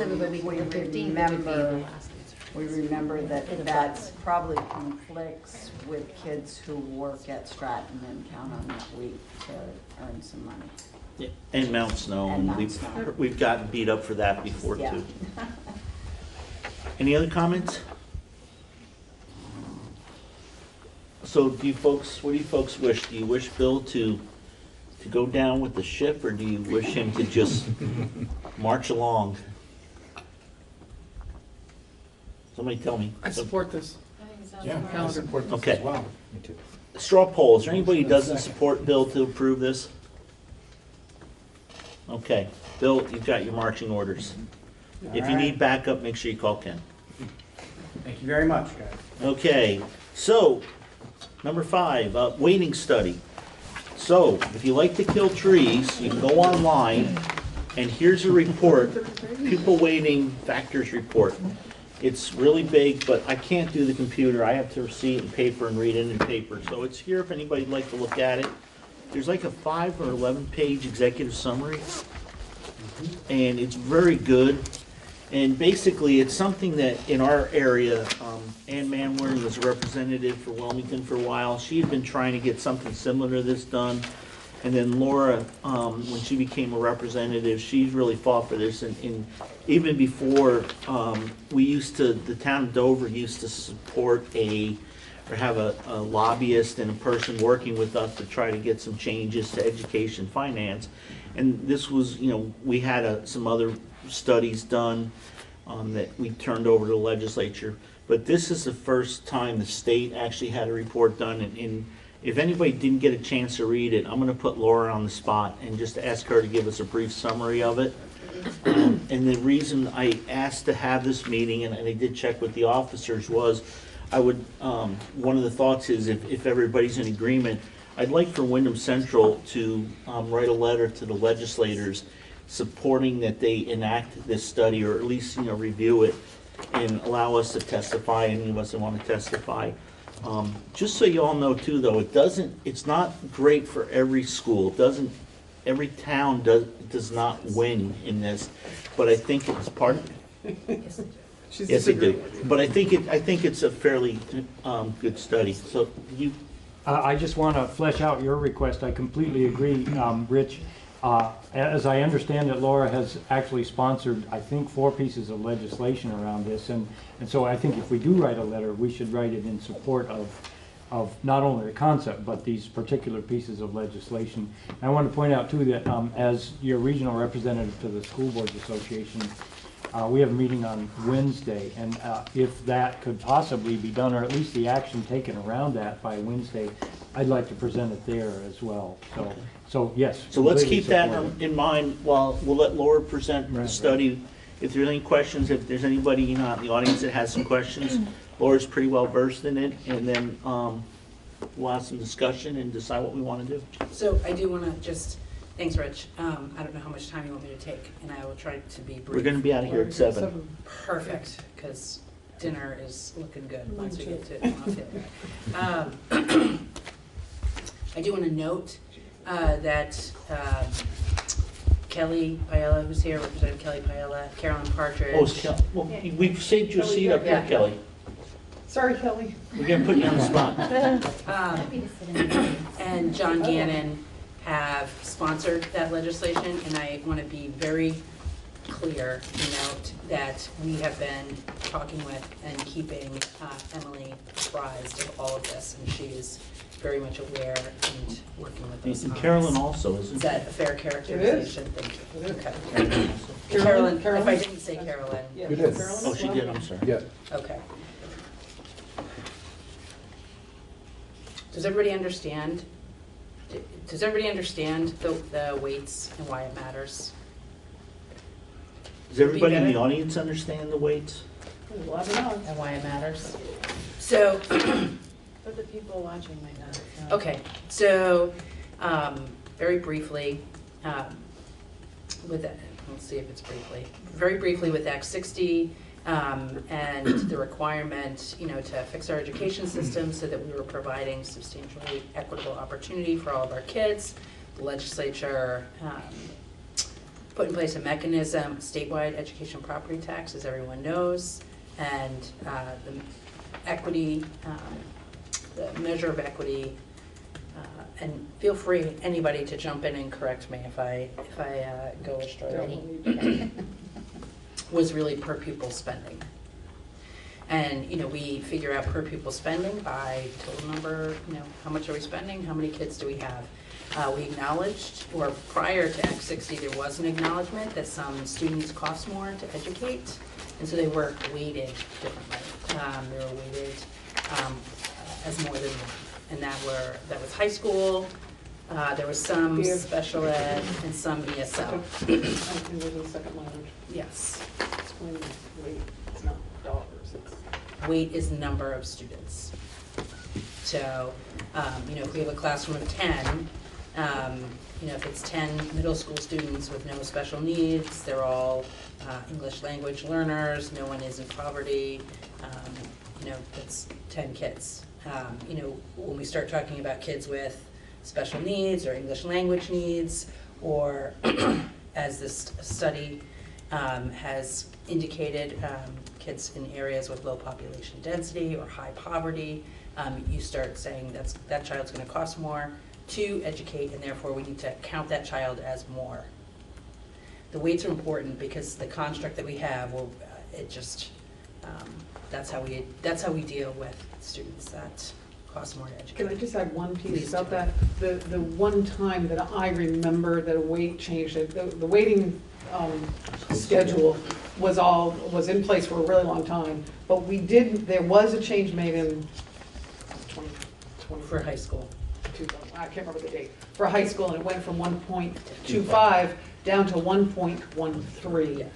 we remember that probably conflicts with kids who work at Stratton and count on that week to earn some money. Yeah. And Mount Snow. And Mount Snow. We've gotten beat up for that before Yeah. too. Any other comments? So what do you folks wish? Do you wish Bill to go down with the ship, or do you wish him to just march along? Somebody tell me. I support this. Yeah, I Calendar. support this Okay. as well. Me too. Straw poll, is there anybody who doesn't support Bill to approve this? Okay, Bill, you've got your marching orders. If you All right. need backup, make sure you call Ken. Thank you very much, guys. Okay, so, number 5, waiting study. So, if you like to kill trees, you can go online, and here's a report, pupil waiting factors report. It's really big, but I can't do the computer. I have to see it in paper and read it in paper. So it's here if anybody'd like to look at it. There's like a 5 or 11-page executive summary, and it's very good. And basically, it's something that in our area, Ann Manwaring was a representative for Wilmington for a while. She had been trying to get something similar to this done. And then Laura, when she became a representative, she really fought for this. And even before, the town of Dover used to support or have a lobbyist and a person working with us to try to get some changes to education finance. And this was, we had some other studies done that we turned over to the legislature. But this is the first time the state actually had a report done. And if anybody didn't get a chance to read it, I'm going to put Laura on the spot and just ask her to give us a brief summary of it. And the reason I asked to have this meeting, and I did check with the officers, was I would, one of the thoughts is if everybody's in agreement, I'd like for Wyndham Central to write a letter to the legislators supporting that they enact this study, or at least, review it and allow us to testify, any of us that want to testify. Just so you all know too, though, it's not great for every school. Every town does not win in this, but I think it's part. Yes, they do. But I think it's a fairly good study. So you. I just want to flesh out your request. I completely agree, Rich. As I understand it, Laura has actually sponsored, I think, 4 pieces of legislation around this, and so I think if we do write a letter, we should write it in support of not only the concept, but these particular pieces of legislation. And I want to point out, too, that as your regional representative to the School Boards Association, we have a meeting on Wednesday, and if that could possibly be done, or at least the action taken around that by Wednesday, I'd like to present it there as well. So yes. So let's completely keep that supportive. in mind while we'll let Laura present the study. If there's any questions, if there's anybody in the audience that has some questions, Laura's pretty well versed in it, and then we'll have some discussion and decide what we want to do. So I do want to just, thanks, Rich. I don't know how much time you want me to take, and I will try to be brief. We're going to be out of here at 7. Perfect, because dinner is looking good once we get to it. I do want to note that Kelly Paella, who's here, Representative Kelly Paella, Carolyn Partridge. Oh, it's Kelly. Well, we've saved your seat up here, Kelly. Sorry, Kelly. We're going to put you on the spot. And John Gannon have sponsored that legislation, and I want to be very clear to note that we have been talking with and keeping Emily apprised of all of this, and she is very much aware and working with us. And Carolyn also, isn't Is that a fair characterization? Thank you. Okay. Carolyn, if I didn't say Carolyn. It is. Oh, she did, I'm sorry. Yeah. Okay. Does everybody understand? Does everybody understand the weights and why it matters? Does everybody in the audience understand the weights? And why it matters. So, But the people watching might not know. okay, so very briefly, with let's see if it's briefly. Very briefly with Act 60 and the requirement, to fix our education system so that we were providing substantially equitable opportunity for all of our kids. The legislature put in place a mechanism, statewide education property tax, as everyone knows, and the equity, the measure of equity, and feel free, anybody, to jump in and correct me if I go astray. Was really per pupil spending. And, we figure out per pupil spending by total number, how much are we spending, how many kids do we have? We acknowledged, or prior to Act 60, there was an acknowledgement that some students cost more to educate, and so they were weighted differently. They were weighted as more than one, and that was high school. There was some special ed and some ESL. I think there's a second language. Yes. Explain weight. It's not dollars. It's Weight is number of students. So, if we have a classroom of 10, if it's 10 middle school students with no special needs, they're all English language learners, no one is in poverty, that's 10 kids. When we start talking about kids with special needs or English language needs, or as this study has indicated, kids in areas with low population density or high poverty, you start saying that child's going to cost more to educate, and therefore we need to count that child as more. The weights are important because the construct that we have, that's how we deal with students that cost more to educate. Can I just add one piece Please about do. that? The one time that I remember that a weight changed, the weighting schedule was in place for a really long time, but there was a change made in 2020. For high school. I can't remember the date, for high school, and it went from 1.25 down to 1.13.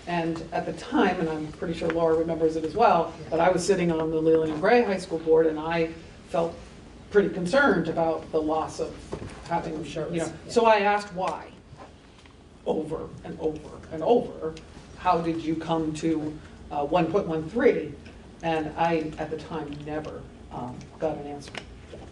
And at the time, and I'm pretty sure Laura remembers it as well, but I was sitting on the Leland and Gray High School board, and I felt pretty concerned about the loss of having, So I asked why, over and over and over. How did you come to 1.13? And I, at the time, never got an answer.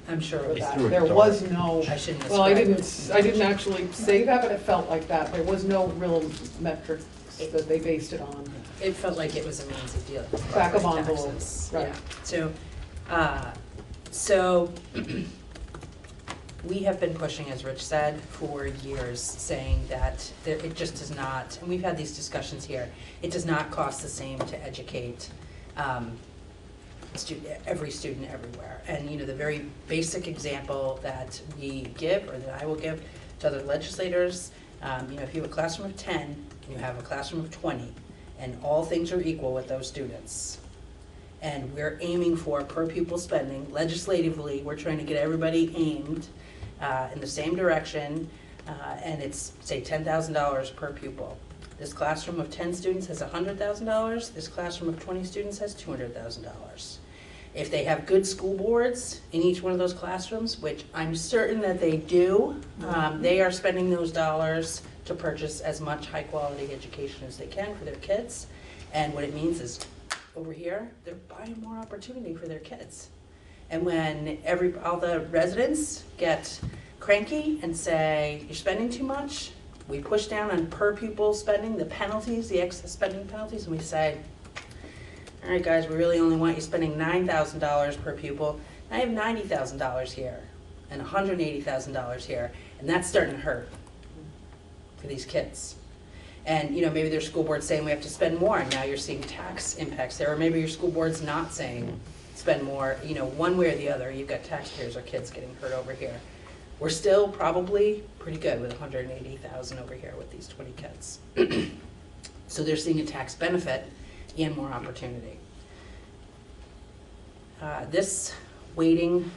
I'm sure For it was. that. There was no, I shouldn't have well, I described didn't actually say that, but it felt like that. There was no real metrics that they based it on. It felt like it was a means of dealing with Back of property envelope, taxes. right. Yeah. So we have been pushing, as Rich said, for years, saying that it just does not, and we've had these discussions here, it does not cost the same to educate every student everywhere. And the very basic example that we give, or that I will give to other legislators, if you have a classroom of 10, and you have a classroom of 20, and all things are equal with those students, and we're aiming for per pupil spending, legislatively, we're trying to get everybody aimed in the same direction, and it's, say, $10,000 per pupil. This classroom of 10 students has $100,000, this classroom of 20 students has $200,000. If they have good school boards in each one of those classrooms, which I'm certain that they do, they are spending those dollars to purchase as much high-quality education as they can for their kids. And what it means is, over here, they're buying more opportunity for their kids. And when all the residents get cranky and say, you're spending too much, we push down on per pupil spending, the penalties, the excess spending penalties, and we say, all right, guys, we really only want you spending $9,000 per pupil. I have $90,000 here and $180,000 here, and that's starting to hurt for these kids. And maybe their school board's saying we have to spend more, and now you're seeing tax impacts there, or maybe your school board's not saying spend more, one way or the other. You've got taxpayers or kids getting hurt over here. We're still probably pretty good with $180,000 over here with these 20 kids. So they're seeing a tax benefit and more opportunity. This weighting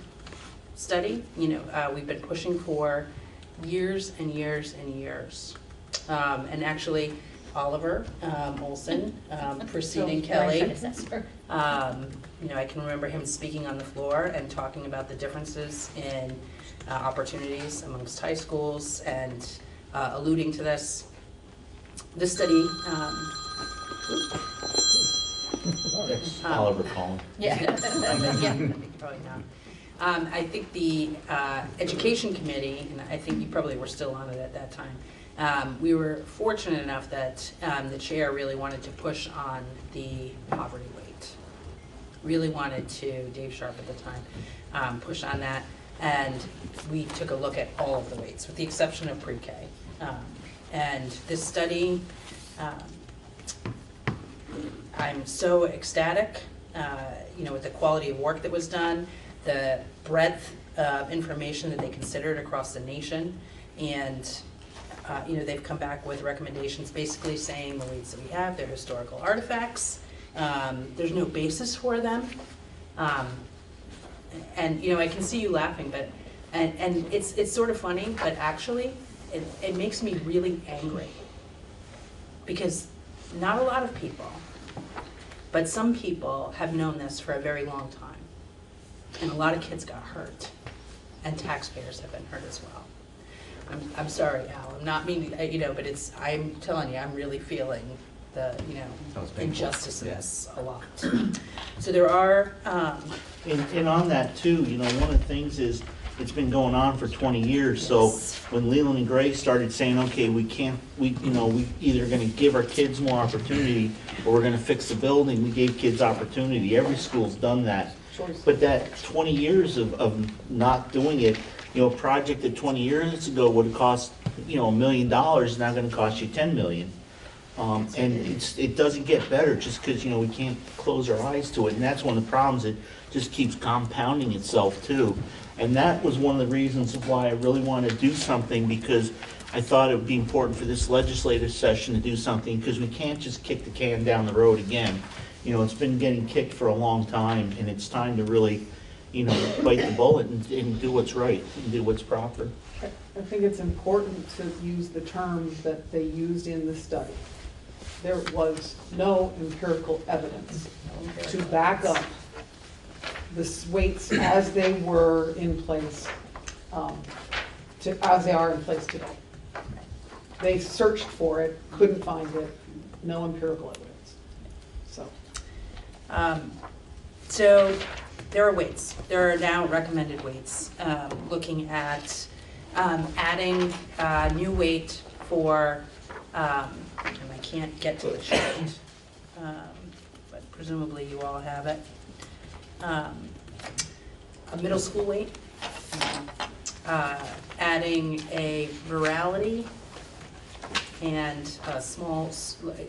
study, we've been pushing for years and years and years. And actually, Oliver Olson, preceding Kelly, I can remember him speaking on the floor and talking about the differences in opportunities amongst high schools and alluding to this. This study, Oliver calling. yeah, probably not. I think the Education Committee, and I think you probably were still on it at that time, we were fortunate enough that the chair really wanted to push on the poverty rate. Really wanted to, Dave Sharp at the time, push on that. And we took a look at all of the weights, with the exception of pre-K. And this study, I'm so ecstatic, with the quality of work that was done, the breadth of information that they considered across the nation, and they've come back with recommendations basically saying the weights that we have, they're historical artifacts, there's no basis for them, and I can see you laughing, but and it's sort of funny, but actually it makes me really angry, because not a lot of people, but some people have known this for a very long time. And a lot of kids got hurt, and taxpayers have been hurt as well. I'm sorry, Al, I'm not meaning, but I'm telling you, I'm really feeling the, injustice of this a lot. So there are... And on that too, one of the things is, it's been going on for 20 years, so when Leland and Gray started saying, okay, we either gonna give our kids more opportunity, or we're gonna fix the building, we gave kids opportunity. Every school's done that. But that 20 years of not doing it, a project that 20 years ago would have cost, $1 million, is now gonna cost you 10 million. And it doesn't get better just because, we can't close our eyes to it. And that's one of the problems. It just keeps compounding itself too. And that was one of the reasons of why I really wanted to do something, because I thought it would be important for this legislative session to do something, because we can't just kick the can down the road again. It's been getting kicked for a long time, and it's time to really, bite the bullet and do what's right, and do what's proper. I think it's important to use the term that they used in the study. There was no empirical evidence to back up the weights as they were in place, as they are in place today. They searched for it, couldn't find it, no empirical evidence. So there are weights. There are now recommended weights. Looking at adding new weight for, and I can't get to the chart, but presumably you all have it. A middle school weight, adding a rurality, and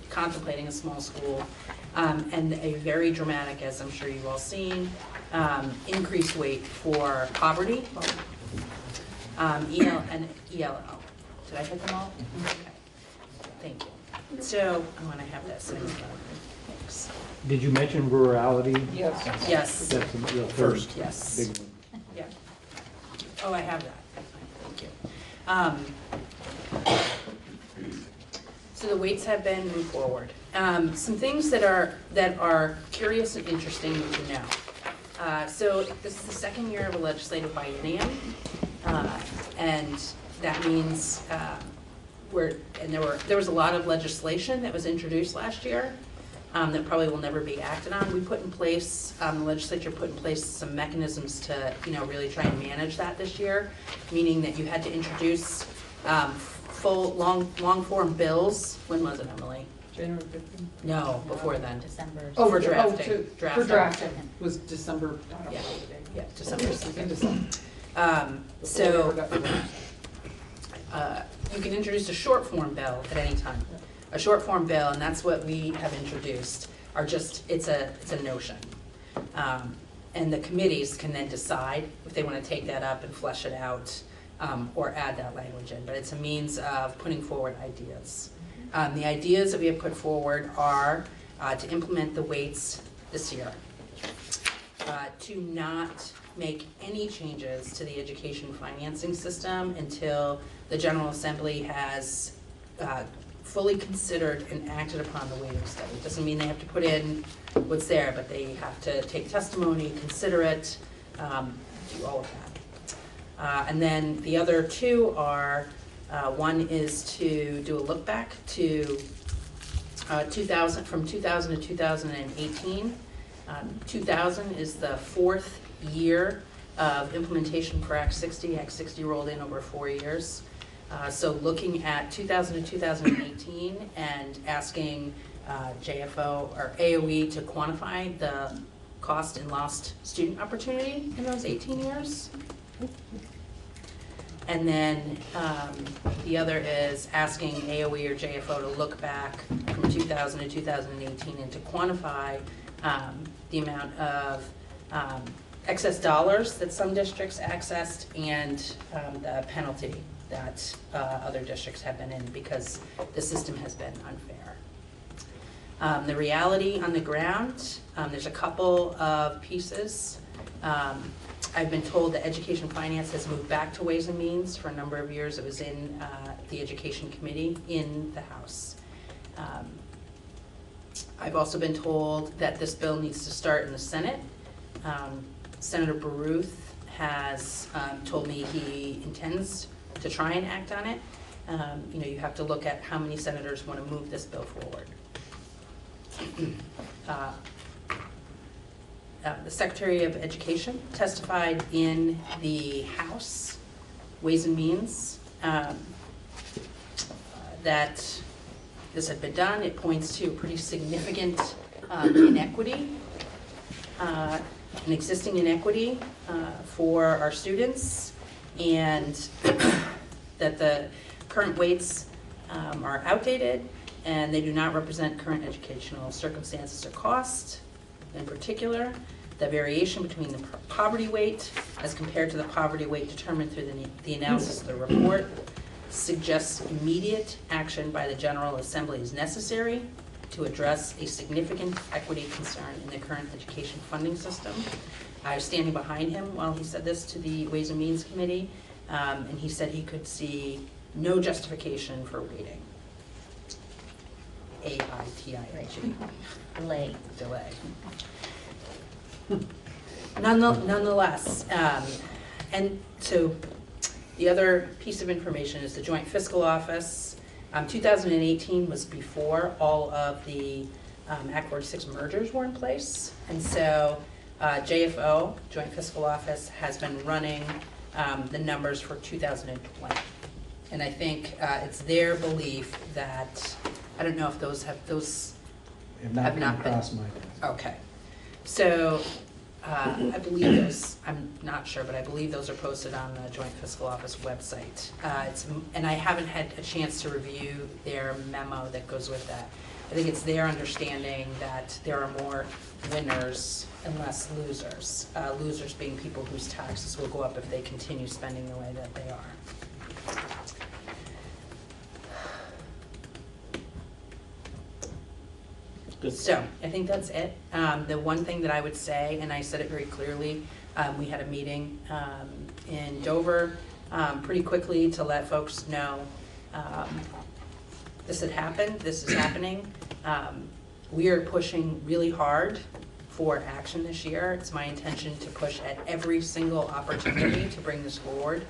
contemplating a small school, and a very dramatic, as I'm sure you've all seen, increased weight for poverty, EL and ELL. Did I hit them all? Okay. Thank you. So I'm going to have that sitting down. Thanks. Did you mention rurality? Yes. Yes. That's the first Yes. big one. Yeah. Oh, I have that. Thank you. So the weights have been moved forward. Some things that are curious and interesting to know. So this is the second year of a legislative biennium, and that means there was a lot of legislation that was introduced last year that probably will never be acted on. We put in place, the legislature put in place some mechanisms to really try and manage that this year, meaning that you had to introduce full long form bills. When was it, Emily? January 15th? No, before then. December. Oh, for drafting. For drafting was December. Yeah, December. In December. So you can introduce a short form bill at any time. A short form bill, and that's what we have introduced, it's a notion. And the committees can then decide if they want to take that up and flesh it out, or add that language in, but it's a means of putting forward ideas. The ideas that we have put forward are to implement the weights this year, to not make any changes to the education financing system until the General Assembly has fully considered and acted upon the weighting study. It doesn't mean they have to put in what's there, but they have to take testimony, consider it, do all of that. And then the other two are, one is to do a look back to 2000 to 2018. 2000 is the fourth year of implementation for Act 60. Act 60 rolled in over 4 years. So looking at 2000 to 2018 and asking JFO or AOE to quantify the cost and lost student opportunity in those 18 years. And then the other is asking AOE or JFO to look back from 2000 to 2018 and to quantify the amount of excess dollars that some districts accessed and the penalty that other districts have been in because the system has been unfair. The reality on the ground, there's a couple of pieces. I've been told that Education Finance has moved back to Ways and Means. For a number of years it was in the Education Committee in the House. I've also been told that this bill needs to start in the Senate. Senator Baruth has told me he intends to try and act on it. You have to look at how many senators want to move this bill forward. The Secretary of Education testified in the House Ways and Means that this had been done. It points to pretty significant inequity, an existing inequity for our students, and that the current weights are outdated and they do not represent current educational circumstances or cost. In particular, the variation between the poverty weight as compared to the poverty weight determined through the analysis of the report suggests immediate action by the General Assembly is necessary. to address a significant equity concern in the current education funding system. I was standing behind him while he said this to the Ways and Means Committee, and he said he could see no justification for waiting. AITING. Delay. Delay. Nonetheless, and so the other piece of information is the Joint Fiscal Office. 2018 was before all of the Act 46 mergers were in place. And so JFO, Joint Fiscal Office, has been running the numbers for 2020. And I think it's their belief that, I don't know if those have not been. Across my desk. Okay. So I believe those, I'm not sure, but I believe those are posted on the Joint Fiscal Office website. And I haven't had a chance to review their memo that goes with that. I think it's their understanding that there are more winners and less losers. Losers being people whose taxes will go up if they continue spending the way that they are. So I think that's it. The one thing that I would say, and I said it very clearly, we had a meeting in Dover pretty quickly to let folks know this had happened, this is happening. We are pushing really hard for action this year. It's my intention to push at every single opportunity to bring this forward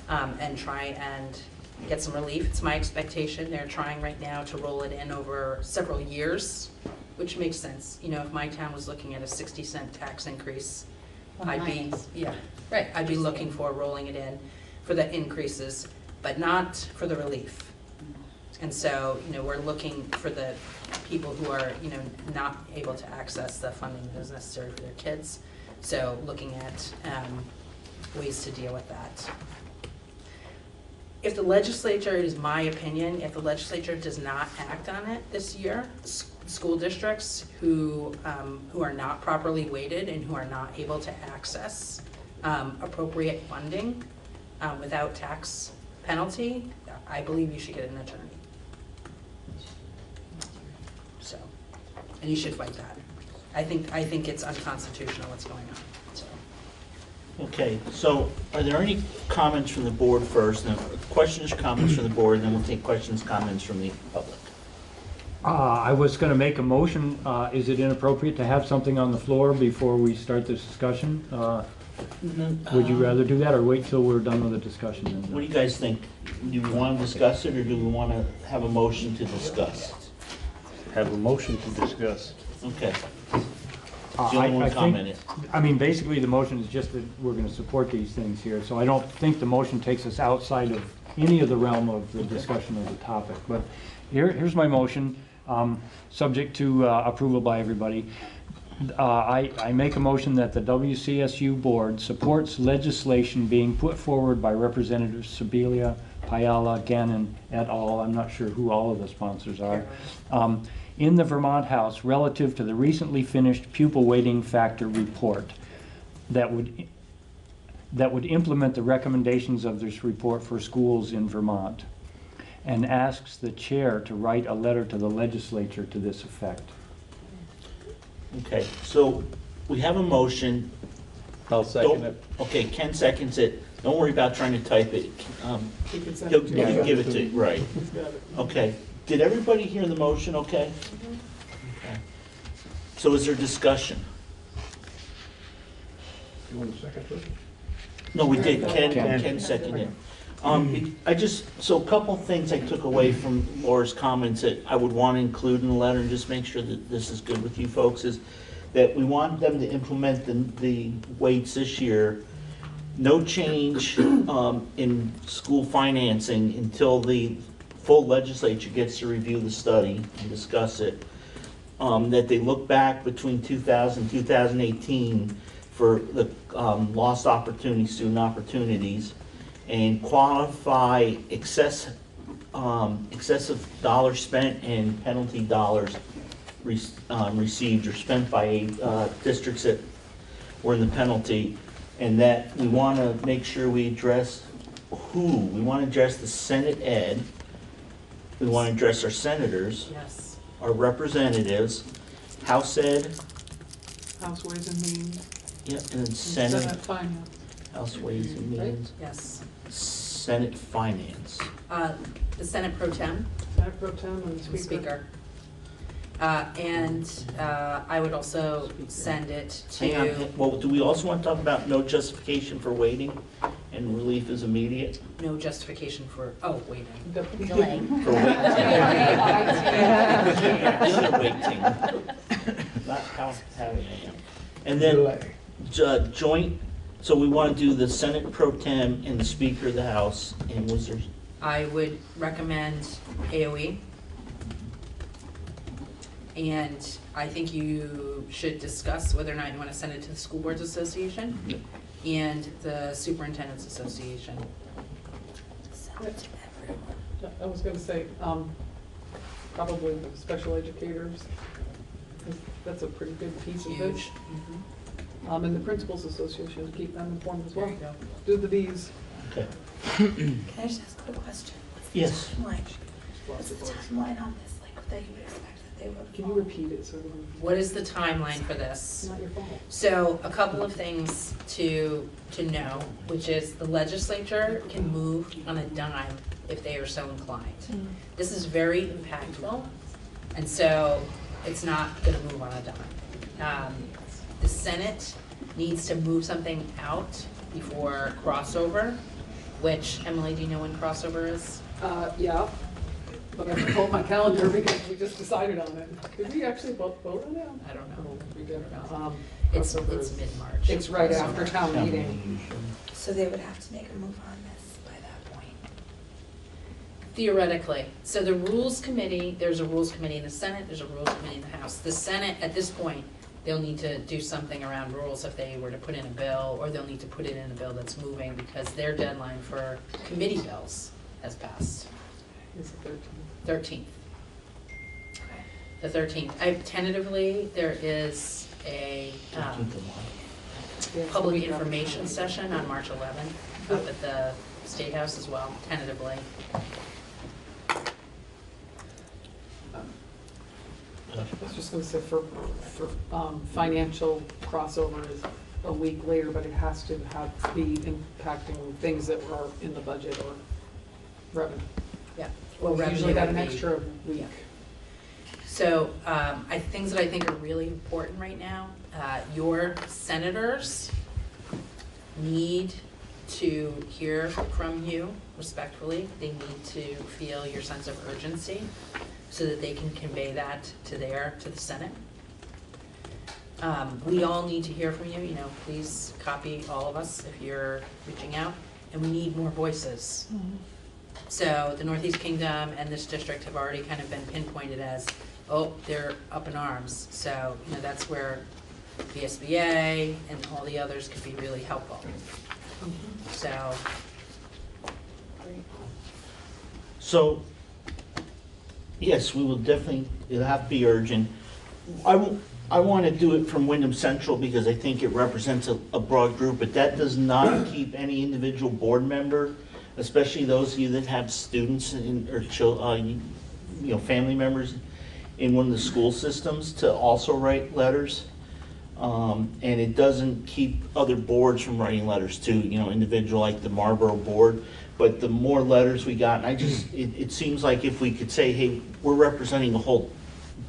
and try and get some relief. It's my expectation. They're trying right now to roll it in over several years, which makes sense. You know, if my town was looking at a 60-cent tax increase, I'd be looking for rolling it in for the increases, but not for the relief. And so, you know, we're looking for the people who are, you know, not able to access the funding that is necessary for their kids. So looking at ways to deal with that. If the legislature, it is my opinion, if the legislature does not act on it this year, school districts who are not properly weighted and who are not able to access appropriate funding without tax penalty, I believe you should get an attorney. So, and you should fight that. I think it's unconstitutional what's going on. So. Okay, so are there any comments from the board first? Now, questions, comments from the board, and then we'll take questions, comments from the public. I was going to make a motion. Is it inappropriate to have something on the floor before we start this discussion? Would you rather do that or wait till we're done with the discussion? What do you guys think? Do we want to discuss it or do we want to have a motion to discuss? Have a motion to discuss. Okay. I mean, basically the motion is just that we're going to support these things here. So I don't think the motion takes us outside of any of the realm of the discussion of the topic. But here's my motion, subject to approval by everybody. I make a motion that the WCSU board supports legislation being put forward by Representatives Sibilia, Payala, Gannon, et al. I'm not sure who all of the sponsors are. In the Vermont House relative to the recently finished pupil weighting factor report that would implement the recommendations of this report for schools in Vermont, and asks the chair to write a letter to the legislature to this effect. Okay, so we have a motion. I'll second it. Okay, Ken seconds it. Don't worry about trying to type it. He'll give it to you, right. Okay, did everybody hear the motion okay? Okay. So is there discussion? You want a second first? No, we did. Ken seconded. So a couple things I took away from Laura's comments that I would want to include in the letter and just make sure that this is good with you folks is that we want them to implement the weights this year. No change in school financing until the full legislature gets to review the study and discuss it. That they look back between 2000 and 2018 for the lost opportunities, student opportunities, and qualify excessive dollars spent and penalty dollars received or spent by districts that were in the penalty, and that we want to make sure we address who. We want to address the Senate Ed. We want to address our senators, yes, our representatives, House Ed, House Ways and Means. yeah, and then Senate Senate, Finance. House Ways and Means, Yes. Senate Finance. The Senate Pro Tem, Senate Pro Tem and the and Speaker. Speaker. And I would also send it Hang on, to well, do we also want to talk about no justification for waiting and relief is immediate? no justification for, oh, waiting. Delay. For waiting. Not how, having it. And then, joint, so we want to do the Senate Pro Tem and the Speaker of the House, and was there, I would recommend AOE. And I think you should discuss whether or not you want to send it to the School Boards Association and the Superintendent's Association. I was gonna say, probably the special educators. 'Cause that's a pretty big piece of it. Huge. And the Principals Association, keep them informed as well. There you go. Do the Bs. okay. Can I just ask a quick question? Yes. What's the timeline on this, like, that you would expect that they would? Can you repeat it so? What is the timeline for this? It's not your fault. So a couple of things to know, which is the legislature can move on a dime if they are so inclined. This is very impactful, and so it's not gonna move on a dime. The Senate needs to move something out before crossover, which, Emily, do you know when crossover is? Yeah, but I have to pull up my calendar because we just decided on it. Did we actually both vote on it? I don't know. We did. It's crossover is- mid-March. It's right after town meeting. So they would have to make a move on this by that point. Theoretically. So the Rules Committee, there's a Rules Committee in the Senate, there's a Rules Committee in the House. The Senate, at this point, they'll need to do something around rules if they were to put in a bill, or they'll need to put it in a bill that's moving because their deadline for committee bills has passed. It's the 13th. 13th. The 13th. Tentatively, there is a 13th of March. public information session on March 11th up at the State House as well, tentatively. I was just gonna say for financial crossover is a week later, but it has to be impacting things that are in the budget or revenue. Yeah. Well, we usually revenue got an would be- extra week. So, things that I think are really important right now, your senators need to hear from you respectfully. They need to feel your sense of urgency so that they can convey that to the Senate. We all need to hear from you, please copy all of us if you're reaching out, and we need more voices. So the Northeast Kingdom and this district have already kind of been pinpointed as, oh, they're up in arms. So, that's where the SBA and all the others could be really helpful. So. So, yes, we will definitely, it'll have to be urgent. I want to do it from Wyndham Central because I think it represents a broad group, but that does not keep any individual board member, especially those of you that have students or family members in one of the school systems, to also write letters. And it doesn't keep other boards from writing letters too, individual like the Marlboro board. But the more letters we got, and it seems like if we could say, hey, we're representing the whole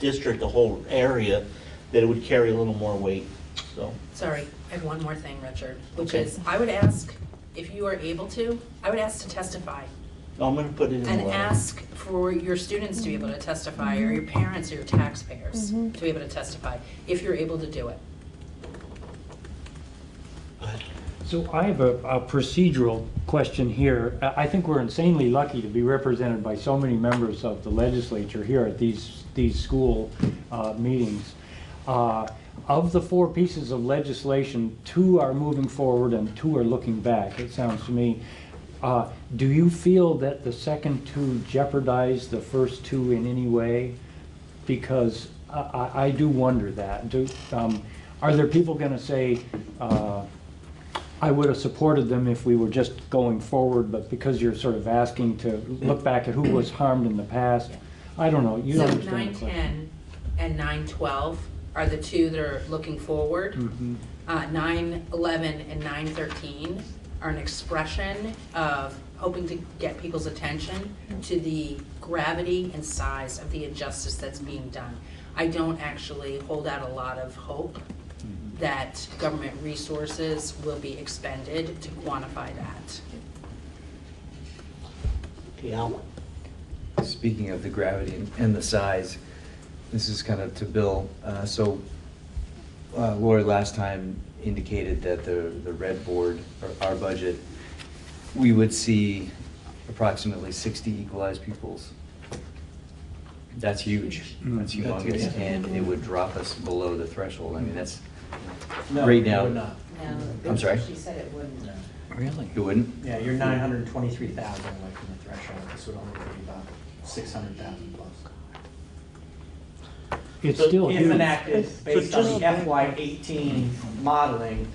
district, the whole area, that it would carry a little more weight, so. Sorry, I have one more thing, Richard, which Okay. is, I would ask, if you are able to, I would ask to testify. I'm gonna put it in the And letter. ask for your students to be able to testify, or your parents or your taxpayers to be able to testify, if you're able to do it. So I have a procedural question here. I think we're insanely lucky to be represented by so many members of the legislature here at these school meetings. Of the 4 pieces of legislation, 2 are moving forward and 2 are looking back, it sounds to me. Do you feel that the second 2 jeopardize the first 2 in any way? Because I do wonder that. Are there people going to say, I would have supported them if we were just going forward, but because you're sort of asking to look back at who was harmed in the past, I don't know, you So understand the question. 910 and 912 are the two that are looking forward. Mhm. 911 and 913 are an expression of hoping to get people's attention to the gravity and size of the injustice that's being done. I don't actually hold out a lot of hope that government resources will be expended to quantify that. Okay, Al? Speaking of the gravity and the size, this is kind of to Bill. Lori last time indicated that the red board, or our budget, we would see approximately 60 equalized pupils. That's huge. That's humongous, and it would drop us below the threshold. I mean, that's right now. No, it would not. No, I'm sorry? She said it wouldn't. Really? It wouldn't? Yeah, you're 923,000 away from the threshold. This would only be about 600,000 plus. It's still If huge. enacted based on the FY18 modeling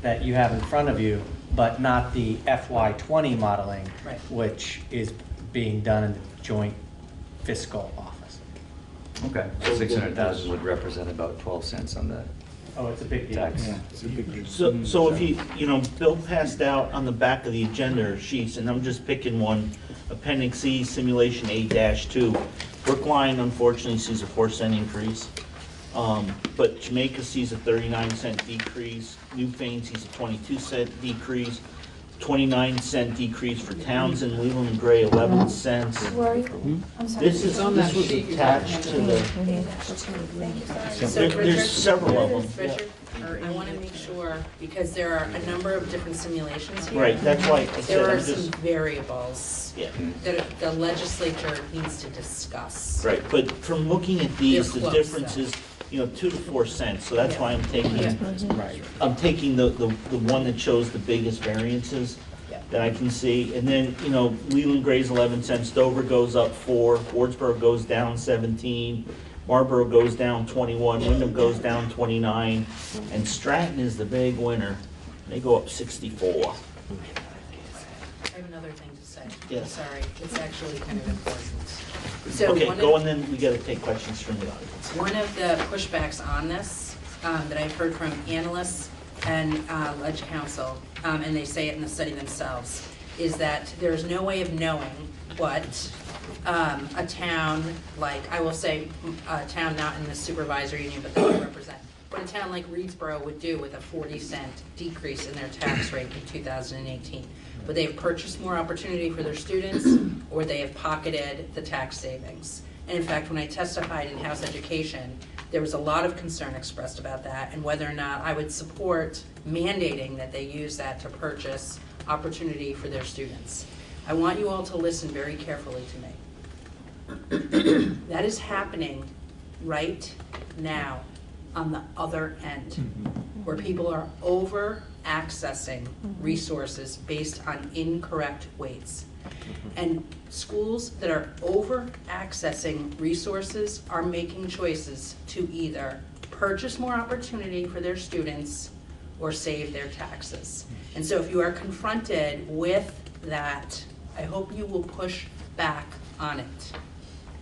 that you have in front of you, but not the FY20 modeling, Right. which is being done in the joint fiscal office. Okay. 600,000 would represent about 12 cents on the Oh, it's a big deal. tax. Yeah, it's a big deal. So if Bill passed out on the back of the agenda sheets, and I'm just picking one, Appendix E, Simulation A-2. Brookline unfortunately sees a 4-cent increase, but Jamaica sees a 39-cent decrease, Newfane sees a 22-cent decrease, 29-cent decrease for Townsend, Leland and Gray, 11 cents. I'm sorry. This was attached to the, So there's several of them. Richard, I want to make sure, because there are a number of different simulations here. Right, that's why I said There are I'm some just, variables yeah. that the legislature needs to discuss. Right, but from looking at these, They're the close, difference is, 2 to 4 cents, so that's why I'm taking, Yeah. I'm taking the one that shows the biggest variances Yeah. that I can see, and then, Leland Gray's 11 cents, Dover goes up 4, Wardsboro goes down 17, Marlboro goes down 21, Wyndham goes down 29, and Stratton is the big winner, they go up 64. I have another thing to say. Yes. Sorry, it's actually kind of important. So Okay, one go of- and then we gotta take questions from the audience. One of the pushbacks on this that I've heard from analysts and Ledge Council, and they say it in the study themselves, is that there's no way of knowing what a town like, I will say, a town not in the supervisory union, but that I represent, what a town like Reedsboro would do with a 40-cent decrease in their tax rate in 2018. Would they have purchased more opportunity for their students, or they have pocketed the tax savings? And in fact, when I testified in House Education, there was a lot of concern expressed about that and whether or not I would support mandating that they use that to purchase opportunity for their students. I want you all to listen very carefully to me. That is happening right now on the other end, where people are over accessing resources based on incorrect weights. And schools that are over accessing resources are making choices to either purchase more opportunity for their students or save their taxes. And so if you are confronted with that, I hope you will push back on it.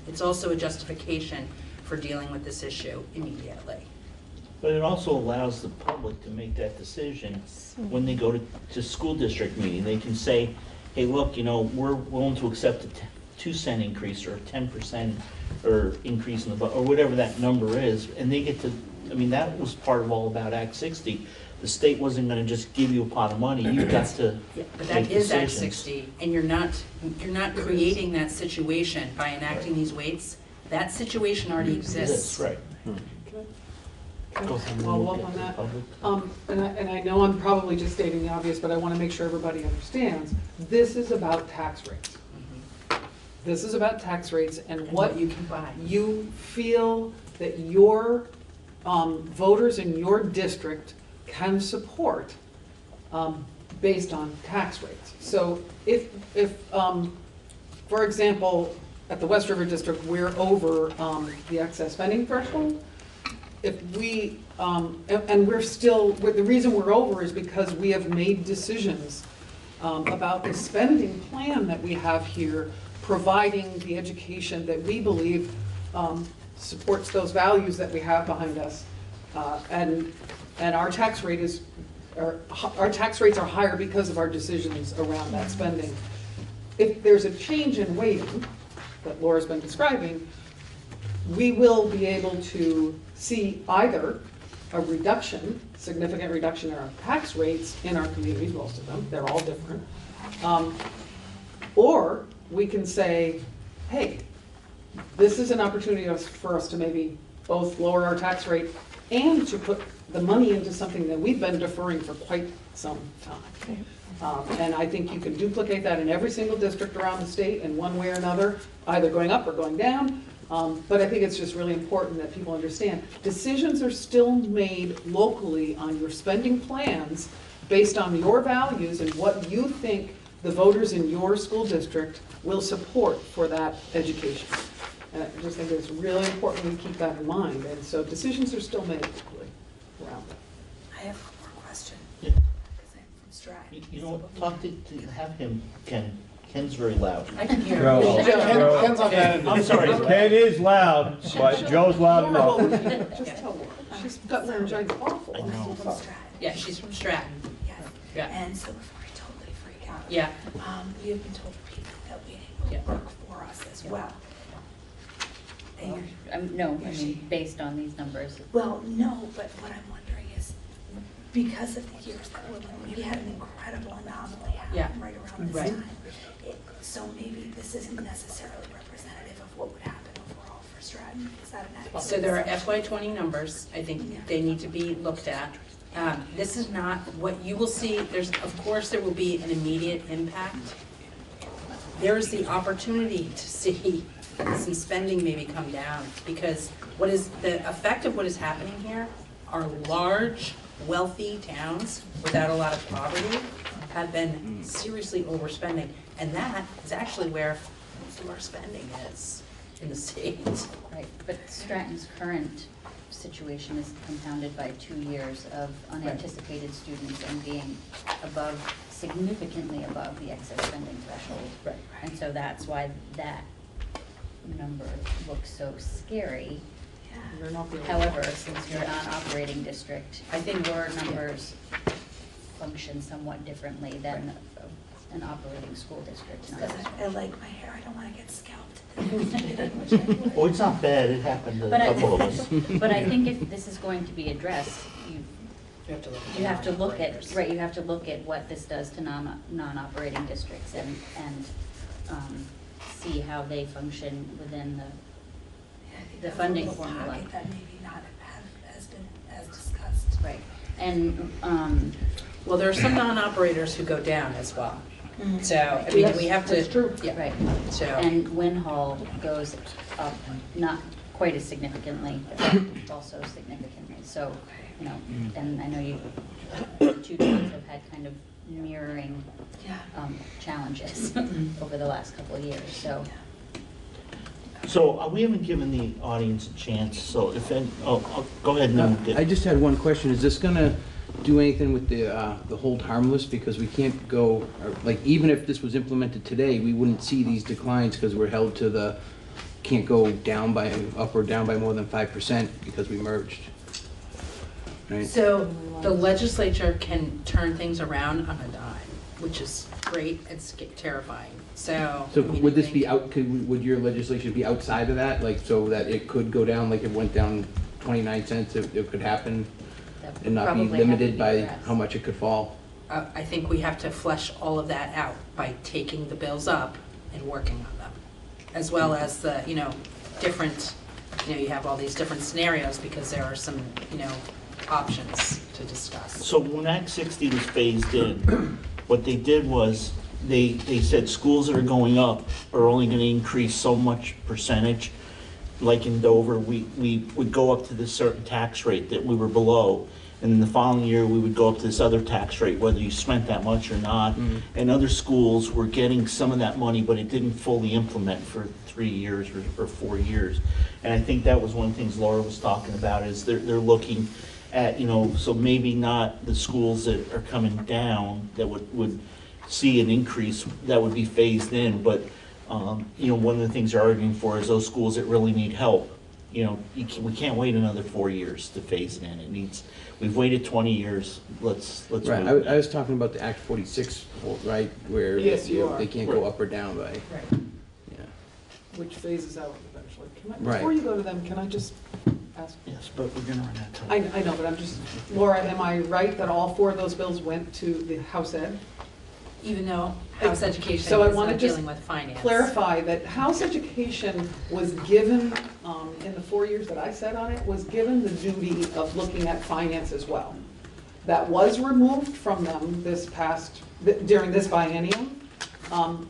It's also a justification for dealing with this issue immediately. But it also allows the public to make that decision when they go to school district meeting. They can say, hey, look, we're willing to accept a 2-cent increase or a 10% or increase in the, or whatever that number is, and they get to, that was part of all about Act 60. The state wasn't gonna just give you a pot of money, you got to But make that is Act decisions. 60, and you're not creating that situation by enacting these weights. That situation already exists. Right. Can I follow up on that? And I know I'm probably just stating the obvious, but I want to make sure everybody understands. This is about tax rates. This is about tax rates and what you can buy. You feel that your voters in your district can support based on tax rates. So if for example, at the West River District, we're over the excess spending threshold, if we, and we're still, the reason we're over is because we have made decisions about the spending plan that we have here providing the education that we believe supports those values that we have behind us. And our tax rate is, our tax rates are higher because of our decisions around that spending. If there's a change in weighting that Laura's been describing, we will be able to see either a reduction, significant reduction in our tax rates in our communities, most of them, they're all different. Or we can say, hey, this is an opportunity for us to maybe both lower our tax rate and to put the money into something that we've been deferring for quite some time. And I think you can duplicate that in every single district around the state in one way or another, either going up or going down. But I think it's just really important that people understand decisions are still made locally on your spending plans based on your values and what you think the voters in your school district will support for that education. And I just think it's really important we keep that in mind. And so decisions are still made locally around it. I have one more question. Yeah. Because I'm from Stratton. You know, talk to have him, Ken. Ken's very loud. I can hear Joe. him. Ken's on that. I'm sorry. Ken is loud, but Joe's loud enough. Just tell her. She's got laryngitis awful. I know. From Stratton. Yeah, she's from Stratton. Yes. Yeah. And so before I totally freak out. Yeah. We have been told repeatedly that waiting will work for us as well. And No, I mean, based on these numbers. well, no, but what I'm wondering is, because of the years that we had an incredible anomaly happen right around this time. So maybe this isn't necessarily representative of what would happen overall for Stratton. Is that an accurate? So there are FY20 numbers. I think they need to be looked at. This is not what you will see. Of course, there will be an immediate impact. There is the opportunity to see some spending maybe come down, because what is the effect of what is happening here are large, wealthy towns without a lot of poverty have been seriously overspending. And that is actually where most of our spending is in the state. Right, but Stratton's current situation is compounded by 2 years of unanticipated students and being significantly above the excess spending threshold. Right. And so that's why that number looks so scary. However, since you're a non-operating district, I think your numbers function somewhat differently than an operating school district. Because I like my hair, I don't want to get scalped. Oh, it's not bad. It happened to a couple of us. But I think if this is going to be addressed, you have to look at what this does to non-operating districts and see how they function within the funding formula. That maybe not has been as discussed. Right. And well, there are some non-operators who go down as well. So, I mean, we have to. That's true. Yeah. Right. So. And Winhall goes up, not quite as significantly, but also significantly. So, you know, and I know the two towns have had kind of mirroring challenges over the last couple of years. So we haven't given the audience a chance, so if any, go ahead and I just had one question. Is this gonna do anything with the hold harmless? Because we can't go, like, even if this was implemented today, we wouldn't see these declines because we're held to the, can't go up or down by more than 5% because we merged. Right? So the legislature can turn things around on a dime, which is great. It's terrifying. So would this be would your legislation be outside of that, like, so that it could go down, like it went down 29 cents, if it could happen, and not be limited by how much it could fall? I think we have to flesh all of that out by taking the bills up and working on them, as well as the, different, you have all these different scenarios because there are some, options to discuss. So when Act 60 was phased in, what they did was they said schools that are going up are only going to increase so much percentage. Like in Dover, we would go up to this certain tax rate that we were below, and then the following year we would go up to this other tax rate, whether you spent that much or not. And other schools were getting some of that money, but it didn't fully implement for 3 years or 4 years. And I think that was one of the things Laura was talking about, is they're looking at, so maybe not the schools that are coming down that would see an increase that would be phased in, but You know, one of the things they're arguing for is those schools that really need help. You know, we can't wait another 4 years to phase it in. It needs, we've waited 20 years, let's Right, move I was talking about the Act 46, right, where Yes, you are. they can't go up or down by, Right. yeah. Which phases out eventually. Right. Before you go to them, can I just ask? Yes, but we're gonna run out of time. I know, but I'm just, Laura, am I right that all 4 of those bills went to the House Ed? Even though House Education So I is wanna not just dealing with finance. clarify that House Education was given, in the 4 years that I sat on it, was given the duty of looking at finance as well. That was removed from them during this biennium.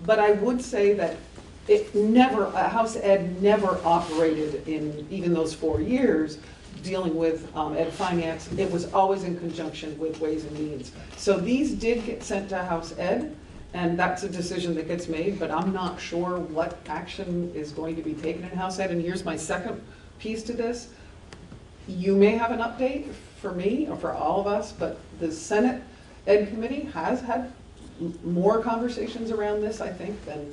But I would say that House Ed never operated in even those 4 years dealing with ed finance. It was always in conjunction with Ways and Means. So these did get sent to House Ed, and that's a decision that gets made, but I'm not sure what action is going to be taken in House Ed. And here's my second piece to this. You may have an update for me or for all of us, but the Senate Ed Committee has had more conversations around this, I think, than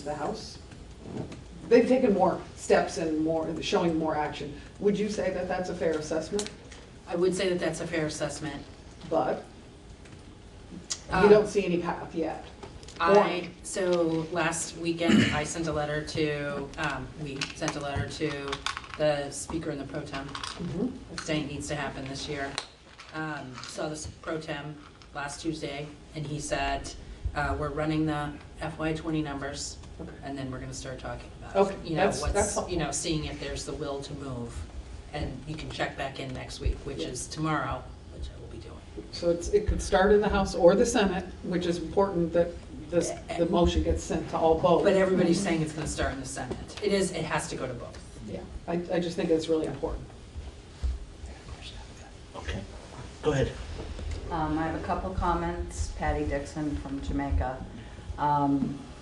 the House. They've taken more steps and showing more action. Would you say that that's a fair assessment? I would say that that's a fair assessment. But you don't see any path yet. So last weekend, I sent a letter to, we sent a letter to the speaker and the pro tem, saying it needs to happen this year. Saw this pro tem last Tuesday, and he said, we're running the FY20 numbers, and then we're gonna start talking about, seeing if there's the will to move. And you can check back in next week, which is tomorrow, which I will be doing. So it could start in the House or the Senate, which is important that the motion gets sent to all both. But everybody's saying it's gonna start in the Senate. It has to go to both. Yeah, I just think it's really important. Okay, go ahead. I have a couple comments. Patty Dixon from Jamaica.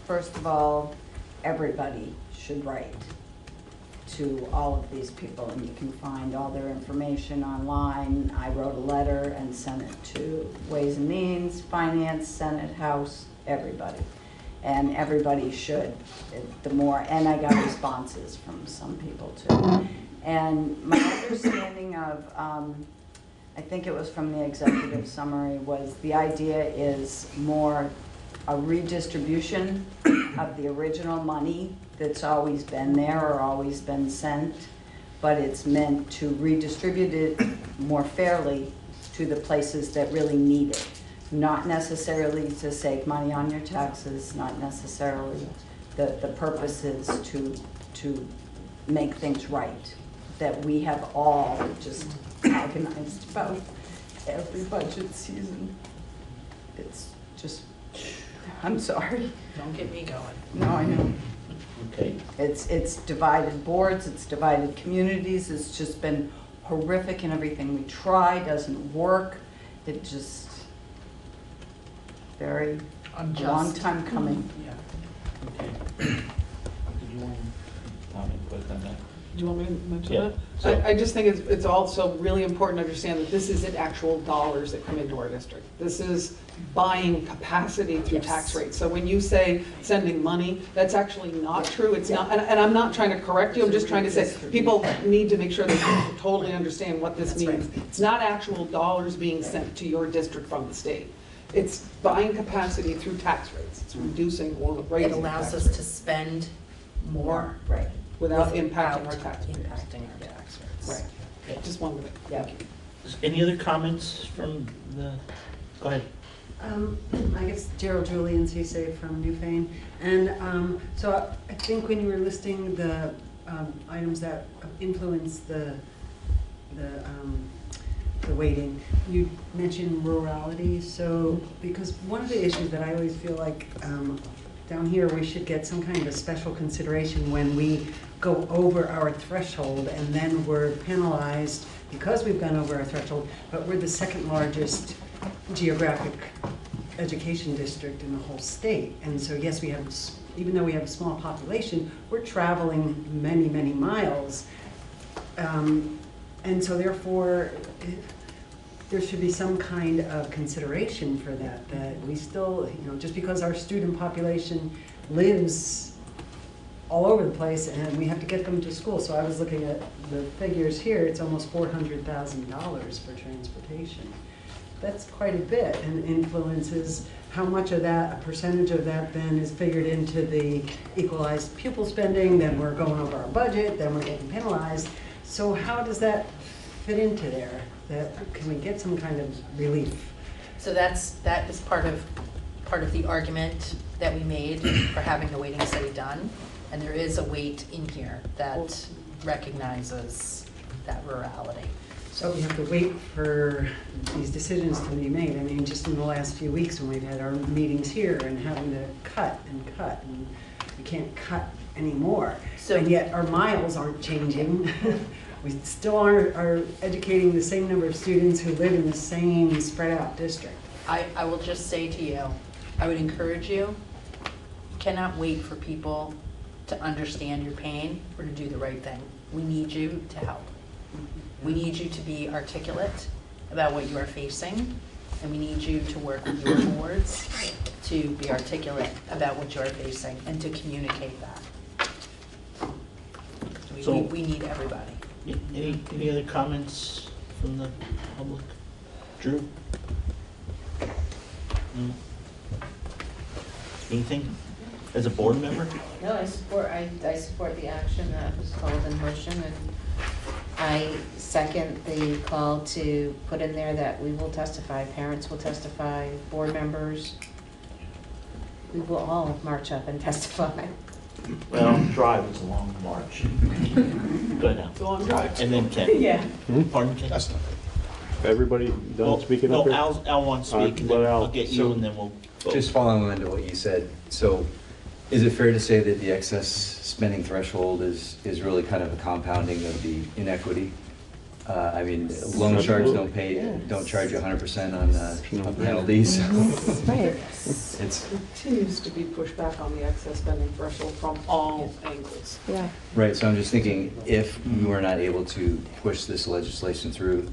First of all, everybody should write to all of these people, and you can find all their information online. I wrote a letter and sent it to Ways and Means, Finance, Senate, House, everybody. And everybody should, and I got responses from some people too. And my understanding of, I think it was from the executive summary, was the idea is more a redistribution of the original money that's always been there or always been sent, but it's meant to redistribute it more fairly to the places that really need it. Not necessarily to save money on your taxes, not necessarily. The purpose is to make things right, that we have all just agonized about every budget season. It's just, I'm sorry. Don't get me going. No, I know. Okay. It's divided boards, it's divided communities, it's just been horrific, and everything we try doesn't work. It just, very Unjust. long time coming. Yeah. Okay. Did you want to comment on that? Do you want me to mention Yeah. that? So- I just think it's also really important to understand that this isn't actual dollars that come into our district. This is buying capacity through tax rates. So when you say sending money, that's actually not true. It's not, and I'm not trying to correct you, I'm just trying to say, people need to make sure they totally understand what this means. It's not actual dollars being sent to your district from the state. It's buying capacity through tax rates. It's reducing or raising It allows tax us to spend more. Right. without impacting our tax rates. Impacting our tax rates. Right. Okay, just one minute. Yeah. Any other comments from the, go ahead. I guess Gerald Julian, CSA from Newfane. And so I think when you were listing the items that influence the weighting, you mentioned rurality. So, because one of the issues that I always feel like down here, we should get some kind of a special consideration when we go over our threshold, and then we're penalized because we've gone over our threshold, but we're the second largest geographic education district in the whole state. And so yes, we have, even though we have a small population, we're traveling many, many miles. And so therefore, there should be some kind of consideration for that, that we still, just because our student population lives all over the place, and we have to get them to school. So I was looking at the figures here, it's almost $400,000 for transportation. That's quite a bit, and influences how much of that, a percentage of that then is figured into the equalized pupil spending, then we're going over our budget, then we're getting penalized. So how does that fit into there? Can we get some kind of relief? So that is part of the argument that we made for having the weighting study done. And there is a weight in here that recognizes that rurality. So we have to wait for these decisions to be made. I mean, just in the last few weeks when we've had our meetings here and having to cut, and we can't cut anymore. And yet our miles aren't changing. We still are educating the same number of students who live in the same spread out district. I will just say to you, I would encourage you, cannot wait for people to understand your pain or to do the right thing. We need you to help. We need you to be articulate about what you are facing, and we need you to work with your boards to be articulate about what you are facing and to communicate that. We need everybody. Any other comments from the public? Drew? No? Anything as a board member? No, I support the action that was called in motion, and I second the call to put in there that we will testify, parents will testify, board members. We will all march up and testify. Well, drive is a long march. Go ahead now. It's a long drive. And then Ken. Yeah. Pardon, Ken? That's not. Everybody done speaking up No, here? Al wants to speak, and then I'll get you, and then we'll vote. Just following on to what you said, so is it fair to say that the excess spending threshold is really kind of a compounding of the inequity? I mean, loan sharks don't charge you 100% on penalties. Right. It's Continues to be pushed back on the excess spending threshold from all angles. Yeah. right. So I'm just thinking, if we were not able to push this legislation through,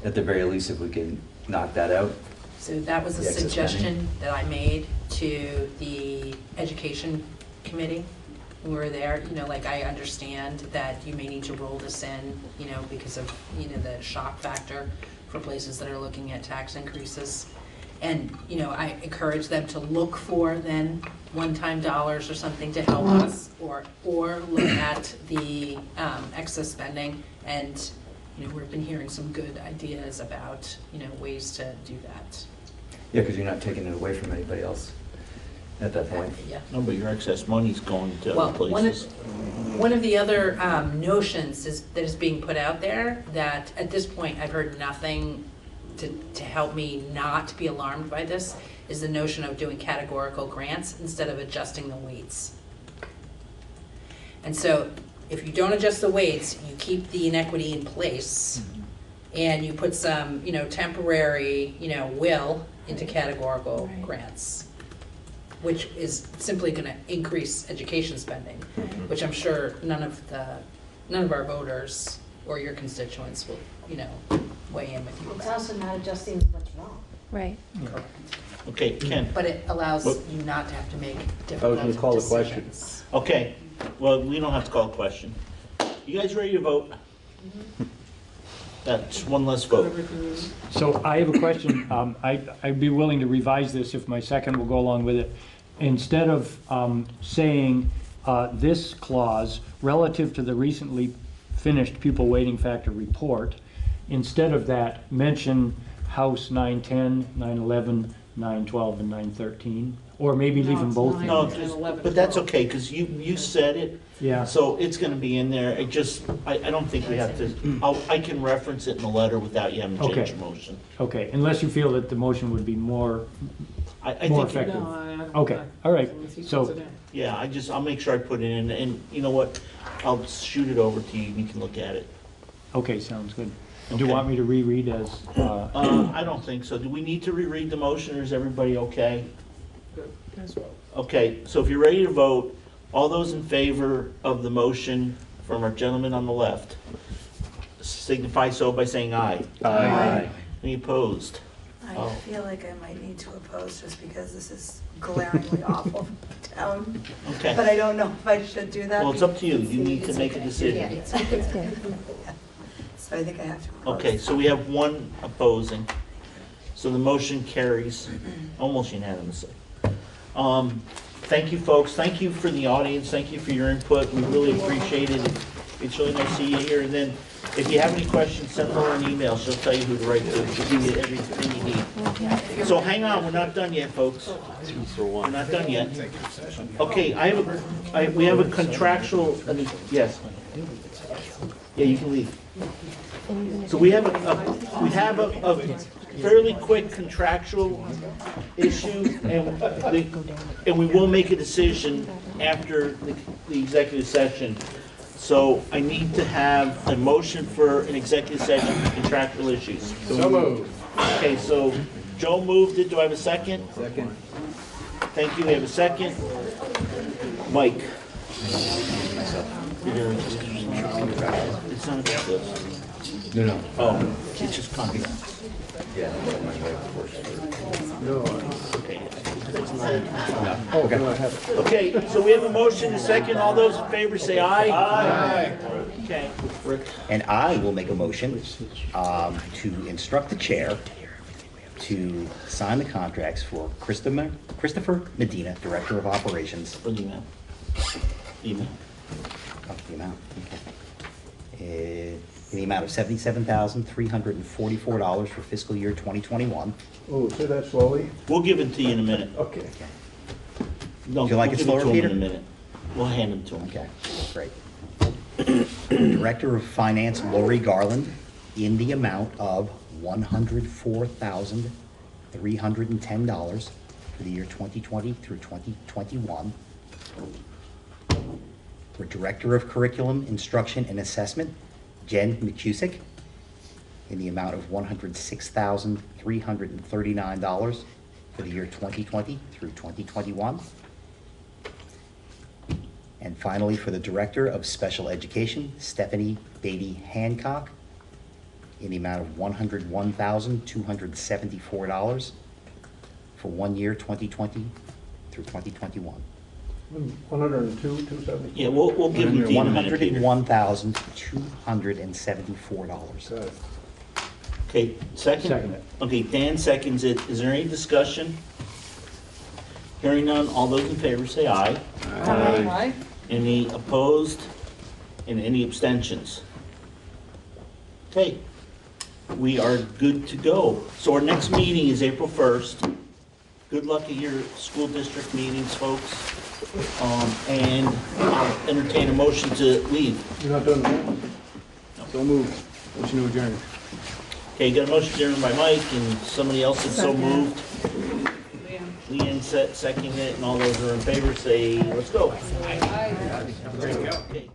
at the very least, if we can knock that out. So that was a The excess suggestion that I made to the education committee. We were there, like I understand that you may need to roll this in, because of, the shock factor for places that are looking at tax increases. And, I encourage them to look for then one-time dollars or something to help us, or look at the excess spending. And, we've been hearing some good ideas about, ways to do that. Yeah, because you're not taking it away from anybody else at that point. Yeah. No, but your excess money's going to Well, other places. one of the other notions that is being put out there, that at this point I've heard nothing to help me not be alarmed by this, is the notion of doing categorical grants instead of adjusting the weights. And so if you don't adjust the weights, you keep the inequity in place, and you put some, temporary, will into categorical grants, which is simply going to increase education spending, which I'm sure none of our voters or your constituents will, weigh in with you It's about. also not adjusting what's wrong. Right. Okay, Ken. But it allows Well- you not to have to make I was difficult gonna call the question. decisions. Okay, well, we don't have to call a question. You guys ready to vote? That's one less vote. So I have a question. I'd be willing to revise this if my second will go along with it. Instead of saying this clause relative to the recently finished pupil weighting factor report, instead of that, mention House 910, 911, 912, and 913, or maybe leave them both in. No, but that's okay, because you said it. Yeah. So it's gonna be in there. I don't think we have to, I can reference it in the letter without you having to change Okay. your motion. Okay, unless you feel that the motion would be more I more think, effective. Okay, all right. So, yeah, I'll make sure I put it in, and you know what? I'll shoot it over to you, and you can look at it. okay, sounds good. Do you Okay. want me to reread as? I don't think so. Do we need to reread the motion, or is everybody okay? Okay, so if you're ready to vote, all those in favor of the motion from our gentleman on the left, signify so by saying aye. Aye. Any opposed? I Oh. feel like I might need to oppose just because this is glaringly awful for the town. Okay. But I don't know if I should do that. Well, it's up to you. You need to make a okay. decision. Yeah, it's okay. So I think I have to oppose. Okay, so we have one opposing. So the motion carries almost unanimously. Thank you, folks. Thank you for the audience. Thank you for your input. We really appreciate it. It's really nice to see you here. And then if you have any questions, send Laura an email. She'll tell you who to write to. She'll give you everything you need. So hang on, we're not done yet, folks. We're not done yet. Okay, we have a contractual, yes. Yeah, you can leave. So we have a fairly quick contractual issue, and we will make a decision after the executive session. So I need to have a motion for an executive session for contractual issues. So moved. Okay, so Joe moved it. Do I have a second? Second. Thank you. We have a second. Mike. It's not about this. No. Oh, it's just contracts. Yeah. No. Okay. Okay. Okay, so we have a motion, and a second. All those in favor say aye. Aye. Okay. Rick. And I will make a motion to instruct the chair to sign the contracts for Christopher Medina, Director of Operations. For the amount. Email. Up to the amount, okay. In the amount of $77,344 for fiscal year 2021. Oh, say that slowly. We'll give it to you in a minute. Okay. No, Would you like we'll it give slower, to him Peter? in a minute. We'll hand them to him. Okay, great. Director of Finance Lori Garland in the amount of $104,310 for the year 2020 through 2021. For Director of Curriculum, Instruction, and Assessment, Jen McCusick, in the amount of $106,339 for the year 2020 through 2021. And finally, for the Director of Special Education, Stephanie Beatty Hancock, in the amount of $101,274 for 1 year, 2020 through 2021. 102, 270? Yeah, we'll give them to you in a minute, Peter. $101,274. Okay, second? Second it. Okay, Dan seconds it. Is there any discussion? Hearing none, all those in favor say aye. Aye. Any opposed? And any abstentions? Okay, we are good to go. So our next meeting is April 1st. Good luck at your school district meetings, folks. And I'll entertain a motion to leave. You're not done yet? So moved. Motion to adjourn. Okay, got a motion adjourned by Mike, and somebody else is so moved. Leanne seconded it, and all those who are in favor say, let's go. Okay.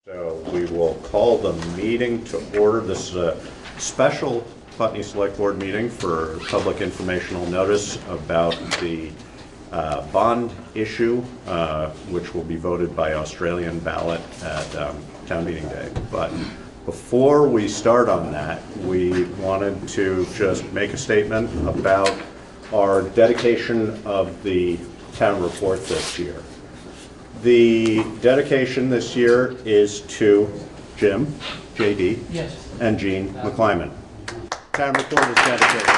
So we will call the meeting to order. This is a special Putney Select Board meeting for public informational notice about the bond issue, which will be voted by Australian ballot at town meeting day. But before we start on that, we wanted to just make a statement about our dedication of the town report this year. The dedication this year is to Jim, JD, yes, and Jean McClyman. Town report is dedicated to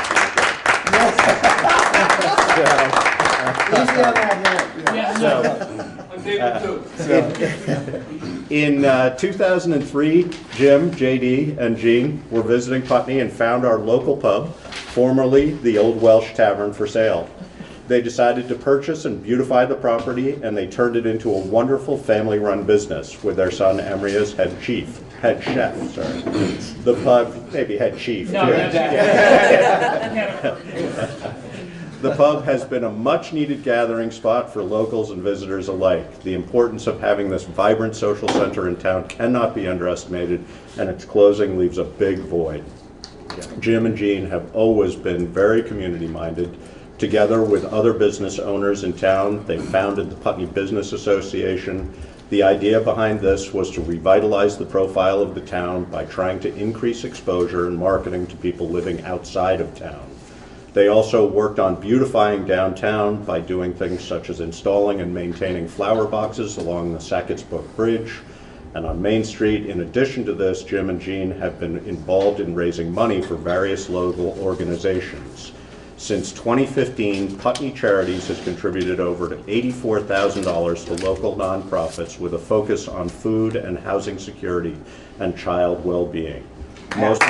you. In 2003, Jim, JD, and Jean were visiting Putney and found our local pub, formerly the Old Welsh Tavern, for sale. They decided to purchase and beautify the property, and they turned it into a wonderful family-run business with their son Emery as head chef. The pub, maybe head chief. no, The pub has been a much-needed gathering spot for locals and visitors alike. The importance of having this vibrant social center in town cannot be underestimated, and its closing leaves a big void. Jim and Jean have always been very community-minded. Together with other business owners in town, they founded the Putney Business Association. The idea behind this was to revitalize the profile of the town by trying to increase exposure and marketing to people living outside of town. They also worked on beautifying downtown by doing things such as installing and maintaining flower boxes along the Sackettsbrook Bridge. And on Main Street, in addition to this, Jim and Jean have been involved in raising money for various local organizations. Since 2015, Putney Charities has contributed over $84,000 to local nonprofits with a focus on food and housing security and child well-being. Most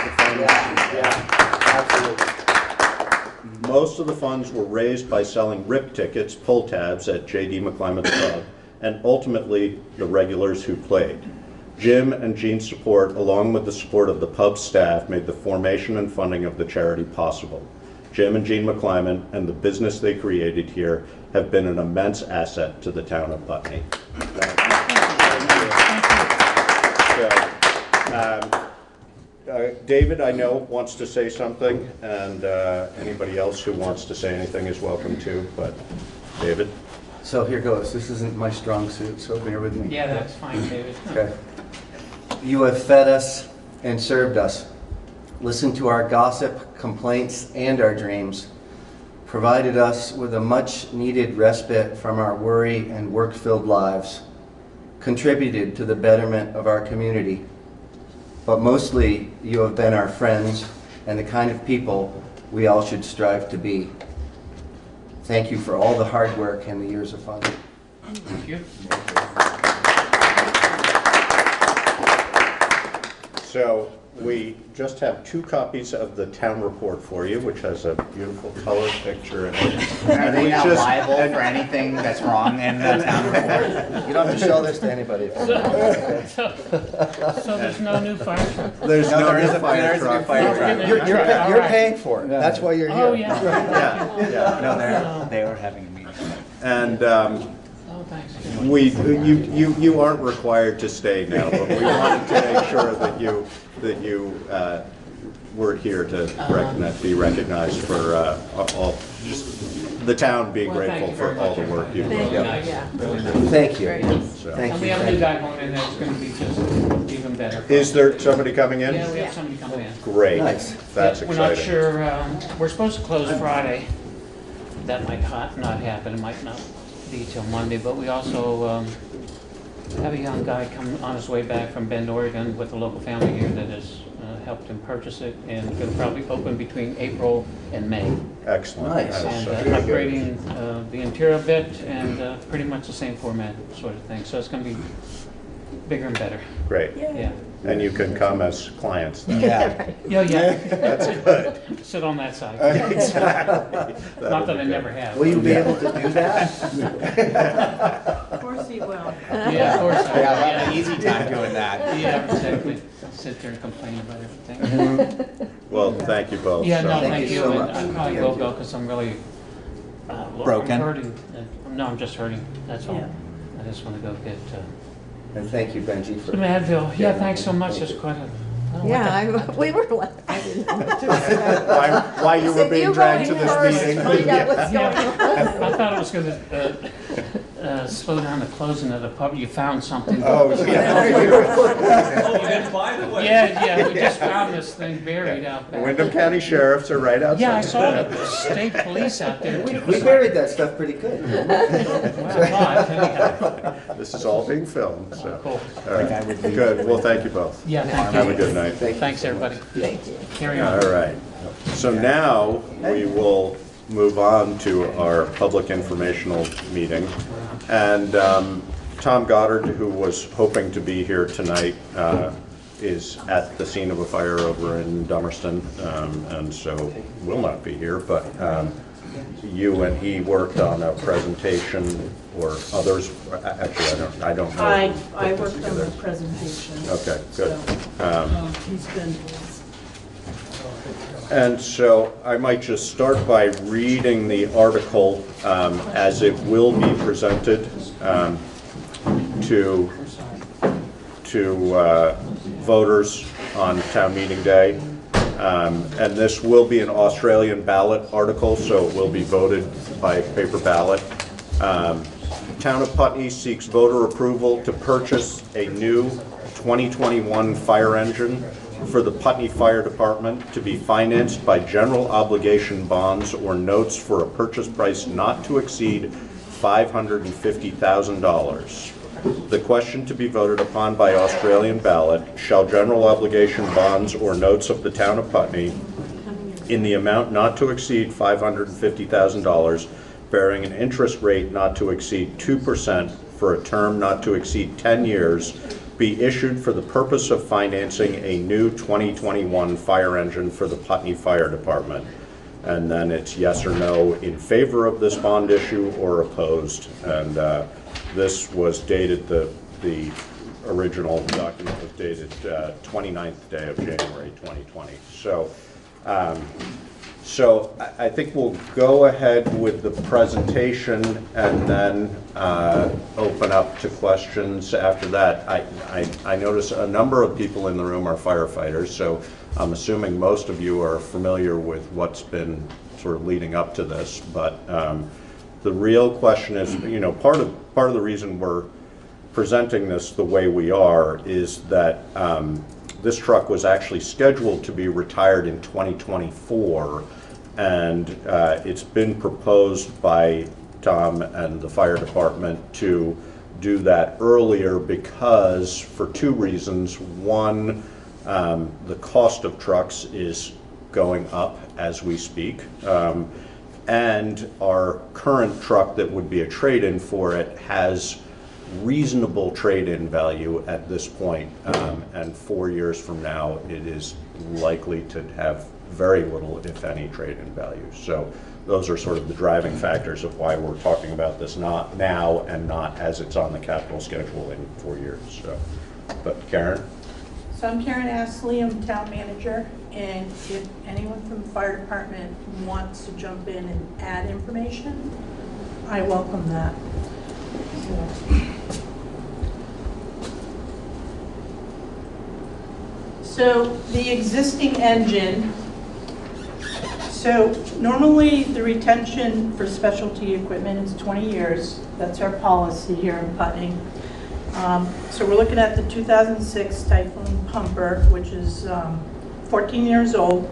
of the funds were raised by selling RIP tickets, pull tabs at J.D. McClymon's Pub, and ultimately the regulars who played. Jim and Jean's support, along with the support of the pub staff, made the formation and funding of the charity possible. Jim and Jean McClyman and the business they created here have been an immense asset to the town of Putney. David, I know, wants to say something, and anybody else who wants to say anything is welcome to, but David? So here goes. This isn't my strong suit, so bear with me. yeah, that's fine, David. Okay. You have fed us and served us. Listened to our gossip, complaints, and our dreams, provided us with a much-needed respite from our worry and work-filled lives, contributed to the betterment of our community. But mostly, you have been our friends and the kind of people we all should strive to be. Thank you for all the hard work and the years of fun. Thank you. So we just have 2 copies of the town report for you, which has a beautiful color picture in it. Are they not liable for anything that's wrong in the town report? You don't have to show this to anybody. So there's no new fire truck? There's there is no a fire truck. You're paying for it. That's why you're here. Oh, yeah. Yeah. No, they were having a meeting. And Oh, thanks. you aren't required to stay now, but we wanted to make sure that you were here to be recognized for all, just the town being Well, thank grateful you very for all much. the work you've Very done. nice. Yeah. Thank you. Very nice. So- Thank And you. we have a new guy going in that's going to be just even better. Is there somebody coming in? Yeah, we have somebody coming in. Great. Nice. That's We're not exciting. sure, we're supposed to close Friday. That might not happen, it might not be till Monday, but we also have a young guy come on his way back from Bend, Oregon with a local family here that has helped him purchase it, and it'll probably open between April and May. Excellent. Nice. That is And upgrading the interior a bit, and pretty much the same format sort of thing, so it's going to be bigger and better. Great. Yeah. And you can come as clients then. Yeah. Yeah. That's good. Sit on that side. Exactly. Not that I never have. Will you be able to do that? Of course he will. Yeah, of course. Yeah, I'll have an easy time doing that. Yeah, exactly. Sit there and complain about everything. Well, thank you both. Yeah, no, so. thank you. so And much. I probably will go because I'm really Broken? I'm hurting. No, I'm just hurting. That's all. Yeah. I just want to go get And thank you, Benji, for... Madville, yeah, thanks so much. It's quite a... We were like, I didn't know what to expect. Why you were being dragged to this meeting. Find out what's going on. I thought it was going to slow down the closing of the pub. You found something. Oh, yeah. Yeah, we just found this thing buried out back. Wyndham County Sheriffs are right outside. Yeah, I saw the state police out there. We buried that stuff pretty good. This is all being filmed, so. Cool. All right. Good, well, thank you both. Yeah, thank you. Have a good night. Thanks, everybody. Thank you. Carry on. All right. So now we will move on to our public informational meeting. And Tom Goddard, who was hoping to be here tonight, is at the scene of a fire over in Dummerston, and so will not be here. But you and he worked on a presentation, or others. Actually, I don't know. I worked on the presentation. Okay, good. He's been. And so I might just start by reading the article as it will be presented to voters on town meeting day. And this will be an Australian ballot article, so it will be voted by paper ballot. Town of Putney seeks voter approval to purchase a new 2021 fire engine for the Putney Fire Department to be financed by general obligation bonds or notes for a purchase price not to exceed $550,000. The question to be voted upon by Australian ballot: shall general obligation bonds or notes of the town of Putney in the amount not to exceed $550,000, bearing an interest rate not to exceed 2% for a term not to exceed 10 years, be issued for the purpose of financing a new 2021 fire engine for the Putney Fire Department? And then it's yes or no in favor of this bond issue or opposed. And this was dated, the original document was dated 29th day of January 2020. So I think we'll go ahead with the presentation and then open up to questions after that. I notice a number of people in the room are firefighters, so I'm assuming most of you are familiar with what's been sort of leading up to this. But the real question is, part of the reason we're presenting this the way we are is that this truck was actually scheduled to be retired in 2024, and it's been proposed by Tom and the fire department to do that earlier because, for two reasons. One, the cost of trucks is going up as we speak, and our current truck that would be a trade-in for it has reasonable trade-in value at this point, and 4 years from now it is likely to have very little, if any, trade-in value. So those are sort of the driving factors of why we're talking about this not now and not as it's on the capital schedule in 4 years. So, but Karen? So I'm Karen Astley, I'm town manager, and if anyone from the fire department wants to jump in and add information, I welcome that. So the existing engine, so normally the retention for specialty equipment is 20 years. That's our policy here in Putney. So we're looking at the 2006 Typhoon Pumper, which is 14 years old.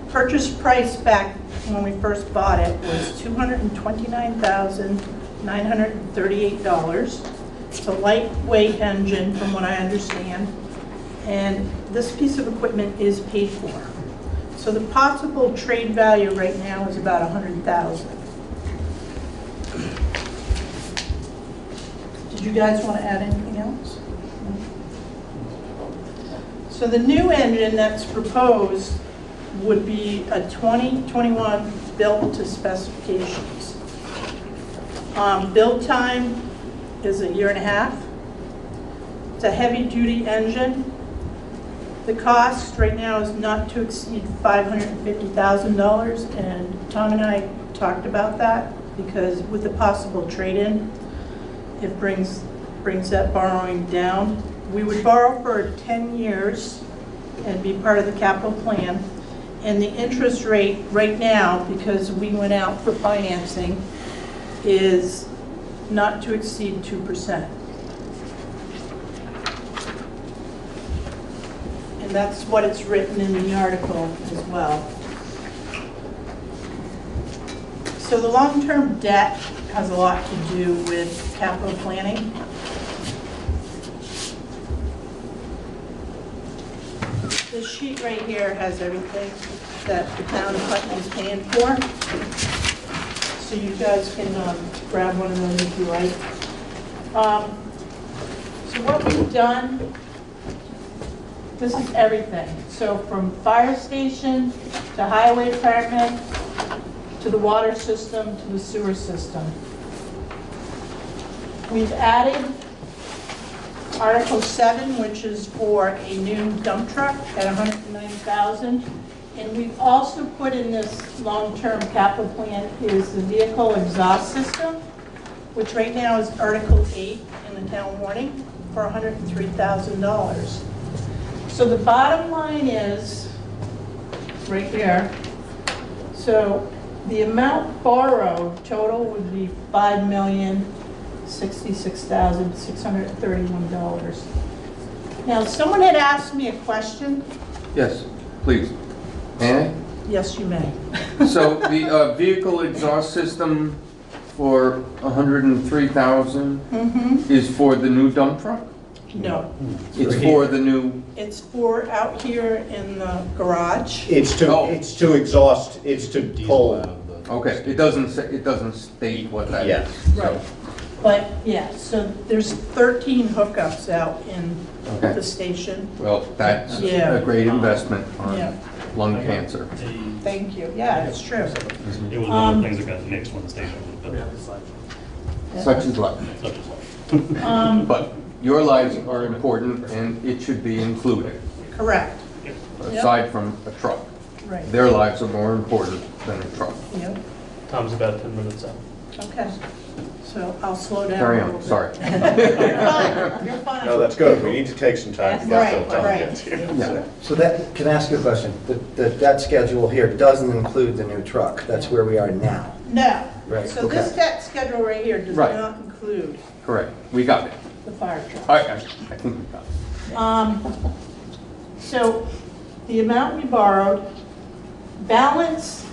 Purchase price back when we first bought it was $229,938. It's a lightweight engine from what I understand. And this piece of equipment is paid for. So the possible trade value right now is about $100,000. Did you guys want to add anything else? So the new engine that's proposed would be a 2021 built to specifications. Build time is 1.5 years. It's a heavy duty engine. The cost right now is not to exceed $550,000, and Tom and I talked about that because with the possible trade-in, it brings brings that borrowing down. We would borrow for 10 years and be part of the capital plan. And the interest rate right now, because we went out for financing, is not to exceed 2%. And that's what it's written in the article as well. So the long-term debt has a lot to do with capital planning. This sheet right here has everything that the town of Putney is paying for. So you guys can grab one of those if you like. So what we've done, this is everything. So from fire station to highway department to the water system to the sewer system. We've added Article 7, which is for a new dump truck at $190,000. And we've also put in this long-term capital plan is the vehicle exhaust system, which right now is Article 8 in the town warning for $103,000. So the bottom line is right here. So the amount borrowed total would be $5,066,631. Now, someone had asked me a question. Yes, please. May I? Yes, you may. So the vehicle exhaust system for $103,000 is for the new dump truck? No. It's for the new. It's for out here in the garage. It's to exhaust, it's to pull. Okay, it doesn't state what that is. Right. But yeah, so there's 13 hookups out in the station. Well, that's Yeah. a great investment Yeah. on lung cancer. Thank you. Yeah, it's true. It was one of the things that got nixed when the station was built. Such is life. Such is life. But your lives are important and it should be included, Correct. aside from a truck. Right. Their lives are more important than a truck. Yep. Tom's about 10 minutes out. Okay. So I'll slow down. Carry a on, little bit. sorry. You're fine. You're fine. No, that's good. We need to take some time to get Right, till Tom right. gets here. Yeah. So that, can I ask you a question? The debt schedule here doesn't include the new truck. That's where we are now. No. Right, So this okay. debt schedule right here does Right. not include Correct, we got it. the fire truck. I think we got it. So the amount we borrowed, balance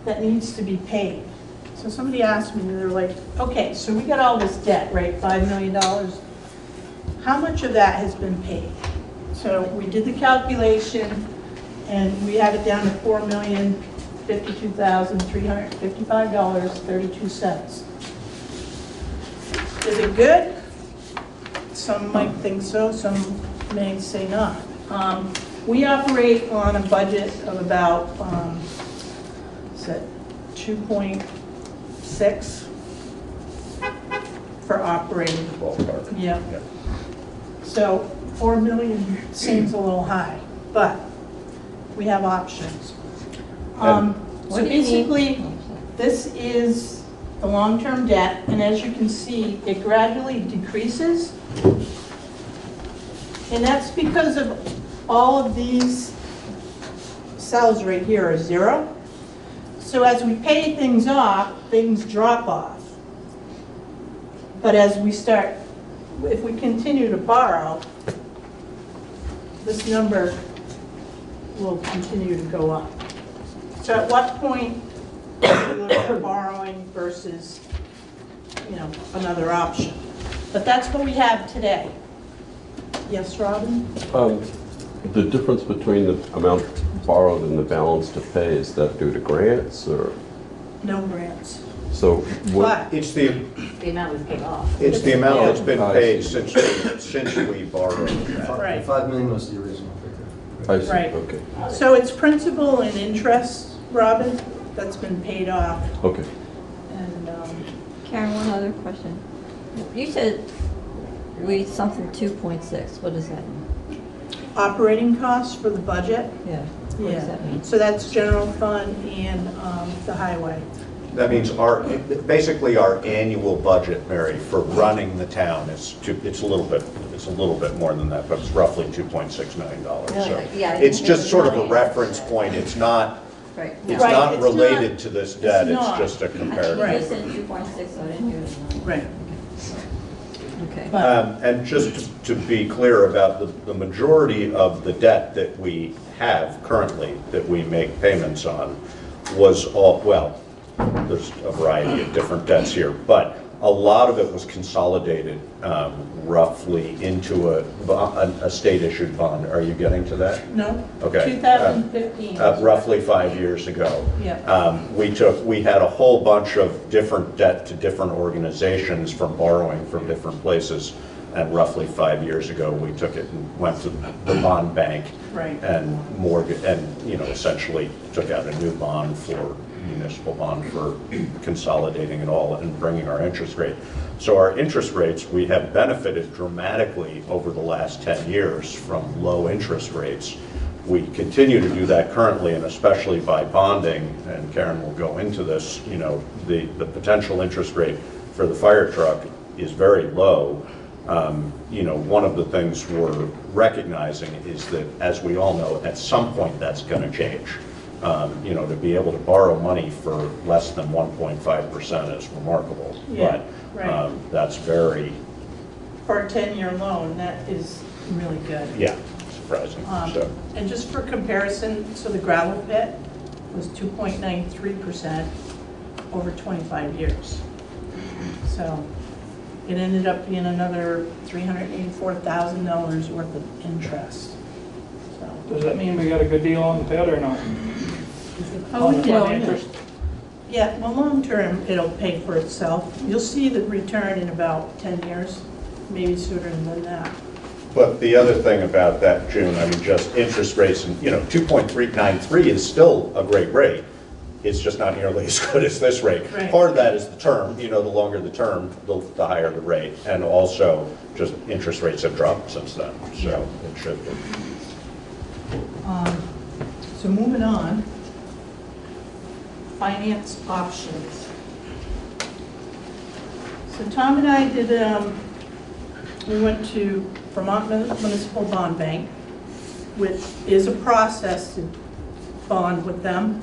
that needs to be paid. So somebody asked me, they're like, okay, so we got all this debt, right, $5 million. How much of that has been paid? So we did the calculation and we have it down to $4,052,355.32. Is it good? Some might think so, some may say not. We operate on a budget of about, is it 2.6 for operating. Ballpark. Yeah. So 4 million seems a little high, but we have options. So basically, this is the long-term debt, and as you can see, it gradually decreases. And that's because of all of these cells right here are zero. So as we pay things off, things drop off. But as we start, if we continue to borrow, this number will continue to go up. So at what point do we look at borrowing versus, another option? But that's what we have today. Yes, Robin? The difference between the amount borrowed and the balance to pay, is that due to grants or? No grants. So what? But It's the amount we paid off. It's the amount that's been paid since we borrowed. Right. 5 million was the original figure. I see, Right. okay. So it's principal and interest, Robin, that's been paid off. Okay. And Karen, one other question. You said something 2.6. What does that mean? operating costs for the budget. Yeah. What does that mean? So that's general fund and the highway. That means basically our annual budget, Mary, for running the town it's a little bit more than that, but it's roughly $2.6 million. So Yeah, it's just sort of a reference point. It's not, Right. it's Right, not it's related not- to this debt, it's not. just a I think comparative. you just said 2.6, so I didn't hear it. Right. Okay. And just to be clear about the majority of the debt that we have currently, that we make payments on, was all, well, there's a variety of different debts here, but a lot of it was consolidated roughly into a state-issued bond. Are you getting to that? No? Okay. 2015. Roughly 5 years ago. Yeah. We had a whole bunch of different debt to different organizations from borrowing from different places, and roughly 5 years ago, we took it and went to the bond bank Right. and essentially took out a new bond municipal bond for consolidating it all and bringing our interest rate. So our interest rates, we have benefited dramatically over the last 10 years from low interest rates. We continue to do that currently, and especially by bonding, and Karen will go into this, the potential interest rate for the fire truck is very low. One of the things we're recognizing is that, as we all know, at some point that's going to change. To be able to borrow money for less than 1.5% is remarkable. Yeah, but right. that's very, For a 10-year loan, that is really good. yeah, surprising. So, And just for comparison, so the gravel pit was 2.93% over 25 years. So it ended up being another $384,000 worth of interest. So, Does that mean we got a good deal on the pit or not? Oh, On the yeah. interest? Yeah, well, long term, it'll pay for itself. You'll see the return in about 10 years, maybe sooner than that. but the other thing about that, June, just interest rates, and 2.393 is still a great rate. It's just not nearly as good as this rate. Right. Part of that is the term. The longer the term, the higher the rate, and also just interest rates have dropped since then. So it should be. So moving on, finance options. So Tom and I we went to Vermont Municipal Bond Bank, which is a process to bond with them,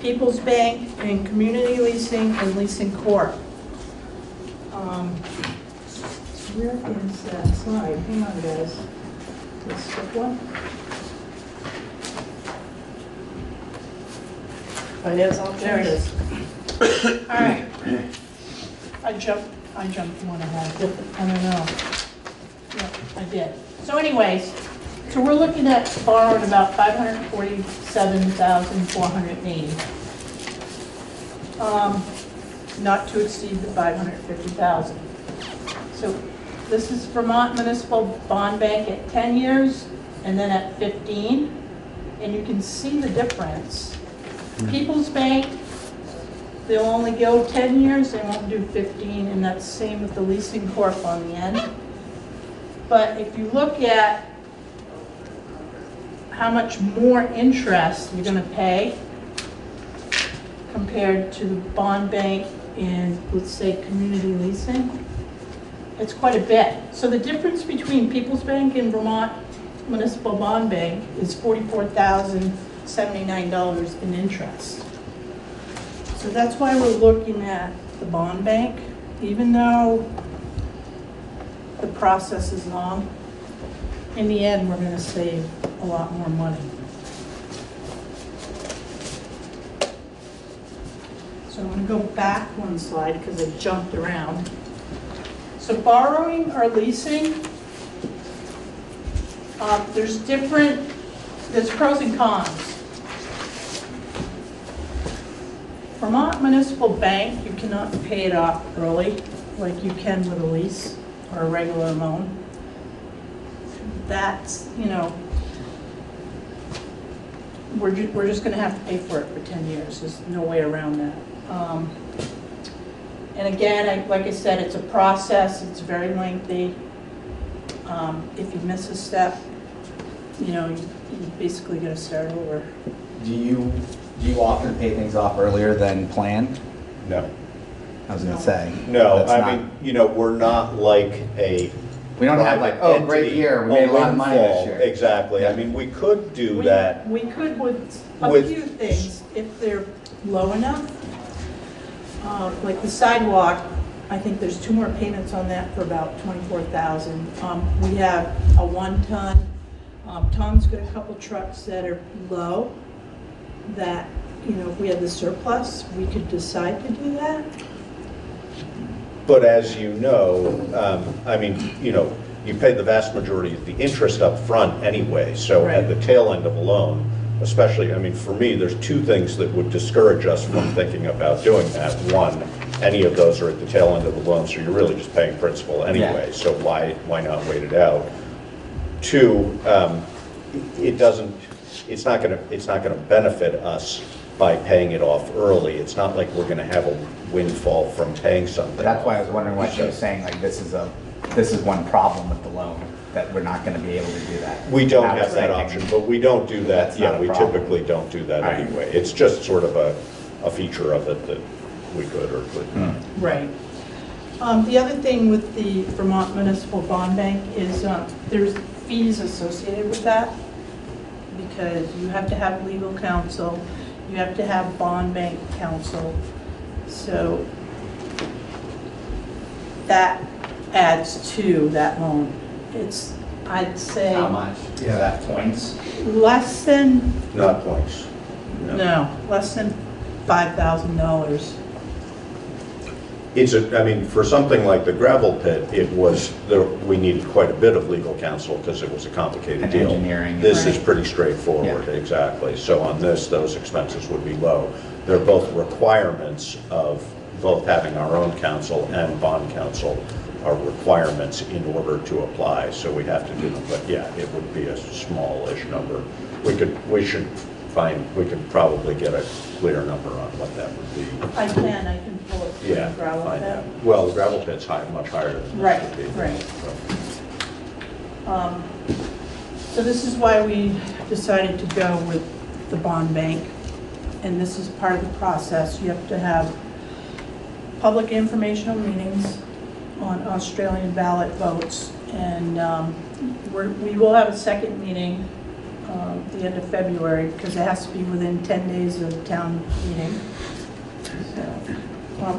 People's Bank, and Community Leasing and Leasing Corp. Where is that slide? Hang on, guys. Let's skip one. There it is. All right. I jumped one ahead. I don't know. Yep, I did. So anyways, so we're looking at borrowing about $547,480. Not to exceed the $550,000. So this is Vermont Municipal Bond Bank at 10 years and then at 15. And you can see the difference. People's Bank, they'll only go 10 years, they won't do 15, and that's the same with the Leasing Corp on the end. But if you look at how much more interest you're gonna pay compared to the bond bank in, let's say, community leasing, it's quite a bit. So the difference between People's Bank and Vermont Municipal Bond Bank is $44,079 in interest. So that's why we're looking at the bond bank, even though the process is long. In the end, we're going to save a lot more money. So I'm going to go back one slide because I jumped around. So borrowing or leasing, there's pros and cons. Vermont Municipal Bank, you cannot pay it off early like you can with a lease or a regular loan. That's, we're just going to have to pay for it for 10 years. There's no way around that. And again, like I said, it's a process. It's very lengthy. If you miss a step, you basically got to start over. Do you often pay things off earlier than planned No. I was gonna say. No, that's I not- mean, you know, we're not like a. We don't have like, private oh, great entity, year, we made a lot of money this windfall. year. Exactly. I mean, we could do that. We could with a With- few things, if they're low enough. Like the sidewalk, I think there's 2 more payments on that for about $24,000. We have a 1-ton. Tom's got a couple trucks that are low that, you know, if we had the surplus, we could decide to do that. But as you know, I mean, you know, you pay the vast majority of the interest up front anyway. So at the tail end of a loan, especially, I mean, for me, there's 2 things that would discourage us from thinking about doing that. One, any of those are at the tail end of the loan, so you're really just paying principal anyway. Yeah. So why not wait it out? 2, it's not gonna benefit us by paying it off early. It's not like we're gonna have a windfall from paying something. But that's why I was wondering what you were saying, like, this is one problem with the loan, that we're not gonna be able to do that. We don't I was have that thinking, option, but we don't do that, That's not a we problem. typically don't do that All right. anyway. It's just sort of a feature of it that we could or couldn't. Right. The other thing with the Vermont Municipal Bond Bank is there's fees associated with that because you have to have legal counsel, you have to have bond bank counsel. So that adds to that loan. It's, I'd say. How much? Is that points? Less than, Not points. no, less than $5,000. I mean, for something like the gravel pit, we needed quite a bit of legal counsel because it was a complicated And deal. engineering. This is Right. pretty straightforward, exactly. So on this, those expenses would be low. They're both requirements of both having our own counsel and bond counsel are requirements in order to apply, so we have to do them. But yeah, it would be a smallish number. We could probably get a clear number on what that would be. I can pull it from Yeah, the gravel find pit. out. Well, the gravel pit's much higher than this Right, would be. right. So this is why we decided to go with the bond bank, and this is part of the process. You have to have public informational meetings on Australian ballot votes, and we will have a second meeting at the end of February, because it has to be within 10 days of town meeting. So,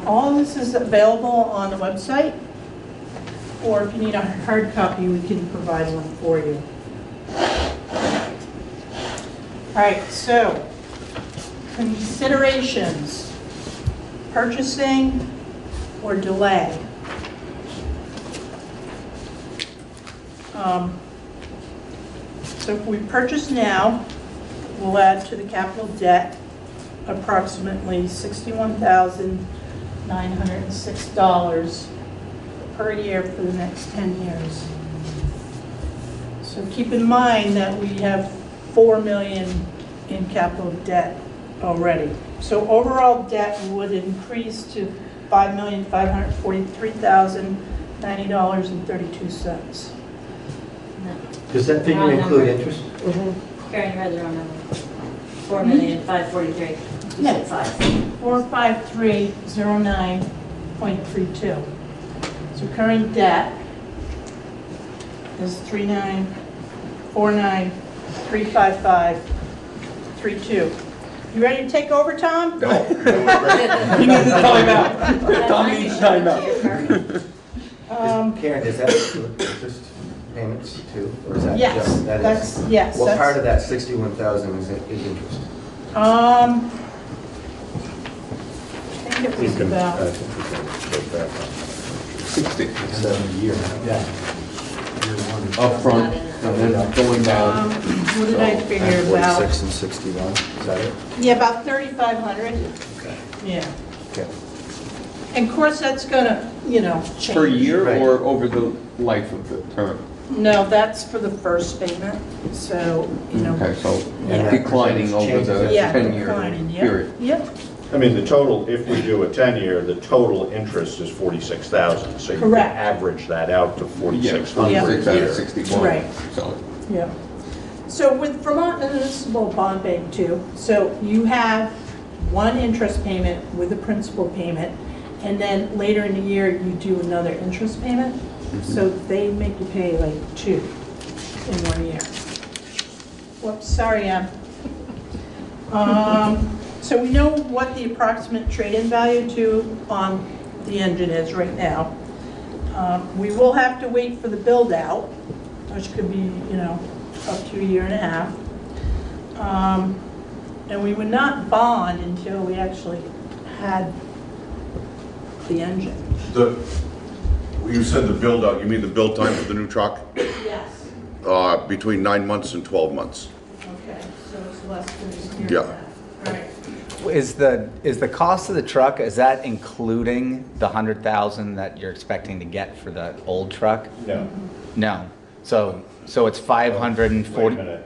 all of this is available on the website, or if you need a hard copy, we can provide one for you. All right, so considerations, purchasing or delay. So if we purchase now, we'll add to the capital debt approximately $61,906 per year for the next 10 years. So keep in mind that we have $4 million in capital debt already. So overall debt would increase to $5,543,090.32. Does that figure include interest? Karen, you read the wrong number. 4,543,000. You said 5. 45309.32. So current debt is 394935532. You ready to take over, Tom? No. He needs a timeout. Tom needs timeout. Karen, does that include interest payments too? Or is that Yes, just, that is? yes. What that's- part of that 61,000 is interest? I think it was about, I think we can go back on 60. It's a year now. Yeah. Up front, and then going down. what did I figure about? 46 and 61, is that it? Yeah, about 3,500. Okay. Yeah. Okay. And of course, that's gonna, change. Per year Right. or over the life of the term? No, that's for the first payment, so, Okay, so Yeah. declining over the Yeah, 10-year declining, yeah. period. Yep, I mean, the total, if we do a 10-year, the total interest is 46,000. So you can Correct. average that out to Yeah, 4,600 a 46 out year. of 61. Right. So yeah. So with Vermont Municipal Bond Bank too, so you have one interest payment with a principal payment, and then later in the year, you do another interest payment. So they make you pay like 2 in 1 year. Whoops, sorry, Em. So we know what the approximate trade-in value on the engine is right now. We will have to wait for the build-out, which could be, up to 1.5 years. And we would not bond until we actually had the engine. You said the build-out, you mean the build time for the new truck? Yes. Between 9 months and 12 months. Okay, so it's less than a year. Yeah. All right. Is the cost of the truck, is that including the 100,000 that you're expecting to get for the old truck? No. No. So it's 540. Wait a minute.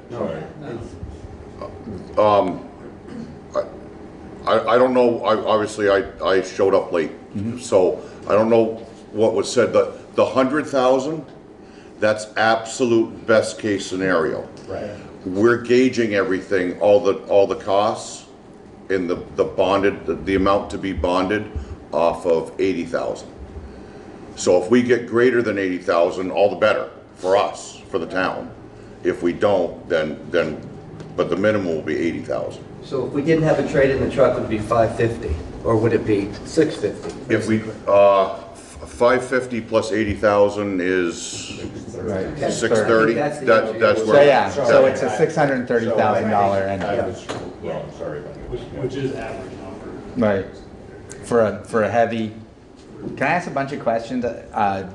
I don't know, obviously I showed up late, so I don't know what was said. The 100,000, that's absolute best case scenario. Right. We're gauging everything, all the costs in the bonded, the amount to be bonded off of 80,000. So if we get greater than 80,000, all the better for us, for the town. If we don't, then but the minimum will be 80,000. So if we didn't have a trade in the truck, would it be 550, or would it be 650? If we, 550 plus 80,000 is 630. That's That's So where. yeah, so it's a $630,000 engine. Sorry. Which is average number. Right. For a heavy. Can I ask a bunch of questions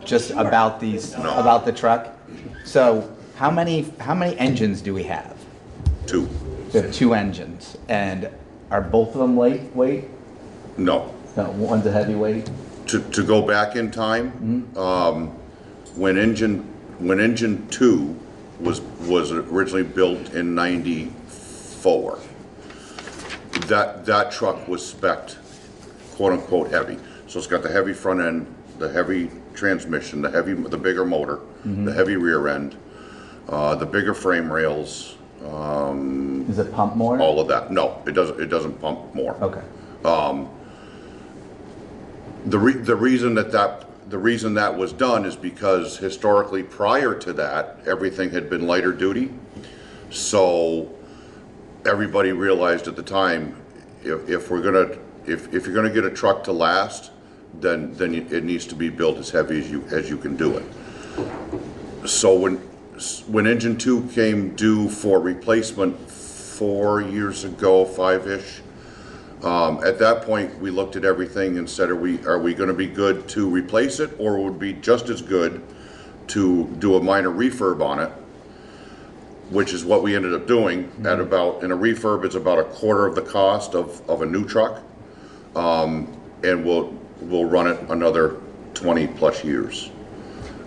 just about about the truck? So how many engines do we have? 2. We have 2 engines, and are both of them lightweight? No. No, one's a heavyweight. To go back in time, when engine 2 was originally built in '94, that truck was spec'd quote unquote heavy. So it's got the heavy front end, the heavy transmission, the bigger motor, the heavy rear end, the bigger frame rails. Does it pump more? All of that. No, it doesn't pump more. Okay. The reason that was done is because historically prior to that, everything had been lighter duty. So everybody realized at the time, if you're gonna get a truck to last, then it needs to be built as heavy as you can do it. So when engine 2 came due for replacement 4 years ago, 5-ish, at that point we looked at everything and said, are we going to be good to replace it, or would it be just as good to do a minor refurb on it, which is what we ended up doing. In a refurb, it's about a quarter of the cost of a new truck, and we'll run it another 20 plus years,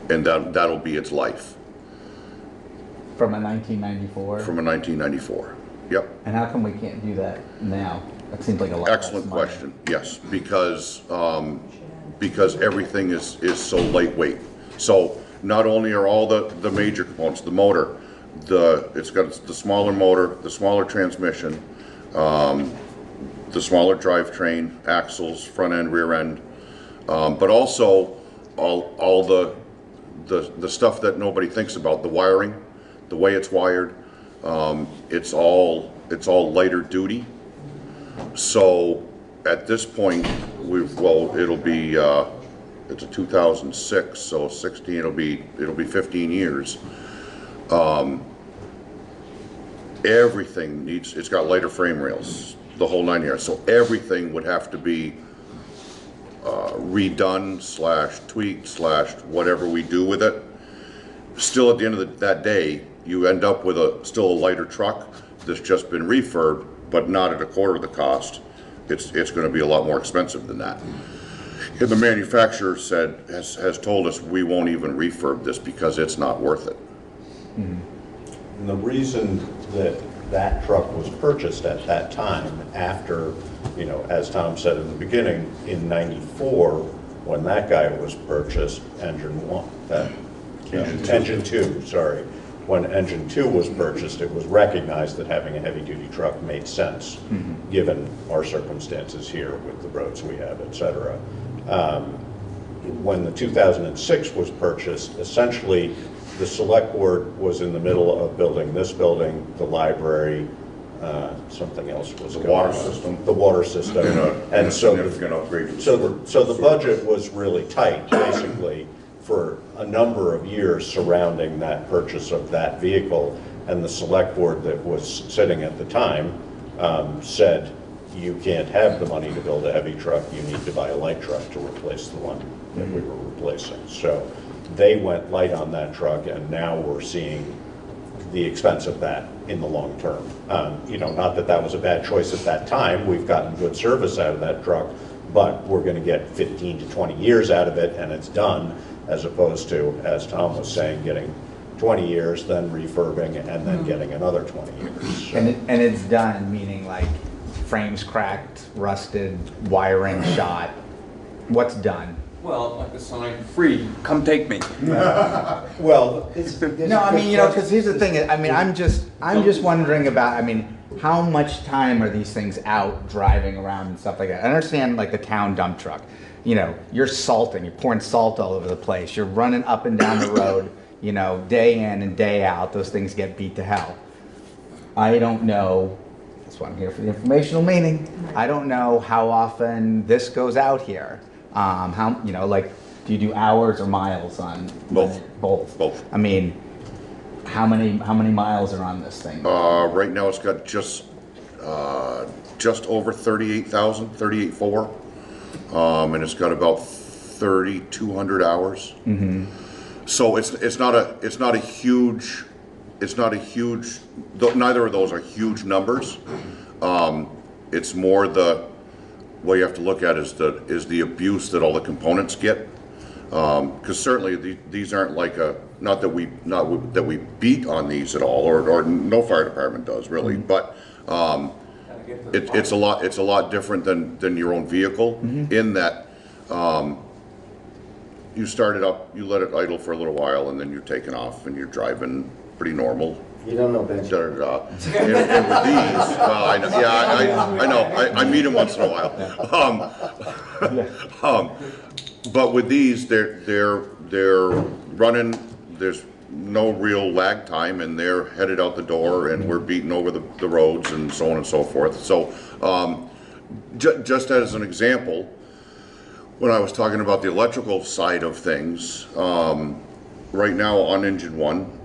and that'll be its life. From a 1994? From a 1994, yep. And how come we can't do that now? That seems like a lot. Excellent question. Yes, because everything is so lightweight. So not only are all the major components, the motor, it's got the smaller motor, the smaller transmission, the smaller drivetrain, axles, front end, rear end, but also all the stuff that nobody thinks about, the wiring, the way it's wired, it's all lighter duty. So at this point, it'll be it's a 2006, so 16 it'll be 15 years. Everything it's got lighter frame rails, the whole 9 yards. So everything would have to be redone / tweaked / whatever we do with it. Still, at the end of that day, you end up with still a lighter truck that's just been refurbed, but not at a quarter of the cost. It's going to be a lot more expensive than that. And the manufacturer has told us we won't even refurb this because it's not worth it. And the reason that truck was purchased at that time, after, as Tom said in the beginning, in '94, when that guy was purchased, engine 2, sorry, when engine 2 was purchased, it was recognized that having a heavy-duty truck made sense, given our circumstances here with the roads we have, et cetera. When the 2006 was purchased, essentially the select board was in the middle of building this building, the library, something else was The going water on. system. The water system. And so significant upgrade. so the budget was really tight, basically, for a number of years surrounding that purchase of that vehicle. And the select board that was sitting at the time said, you can't have the money to build a heavy truck, you need to buy a light truck to replace the one that we were replacing. So they went light on that truck, and now we're seeing the expense of that in the long term. You know, not that that was a bad choice at that time, we've gotten good service out of that truck, but we're gonna get 15 to 20 years out of it and it's done, as opposed to, as Tom was saying, getting 20 years, then refurbing, and then getting another 20 years. So. And it's done, meaning like frames cracked, rusted, wiring shot. What's done? Well, like the sign, free, come take me. Well, no, I mean, you know, because here's the thing. I mean, I'm just wondering about. I mean, how much time are these things out driving around and stuff like that? I understand, like the town dump truck. You know, you're salting, you're pouring salt all over the place. You're running up and down the road. You know, day in and day out, those things get beat to hell. I don't know. That's why I'm here for the informational meeting. I don't know how often this goes out here. How, you know, like, do you do hours or miles on Both? Both. I mean, how many miles are on this thing? Right now it's got just over 38,000, 38.4, and it's got about 3,200 hours. So it's not a huge. Neither of those are huge numbers. It's more what you have to look at is the abuse that all the components get, because certainly these aren't like not that we beat on these at all, or no fire department does really, but it's a lot different than your own vehicle in that you start it up, you let it idle for a little while, and then you're taking off and you're driving pretty normal. You don't know, Ben. And with these, well, I know, yeah, I know, I meet them once in a while. But with these, they're running. There's no real lag time, and they're headed out the door, and we're beating over the roads and so on and so forth. So, just as an example, when I was talking about the electrical side of things, right now on engine 1.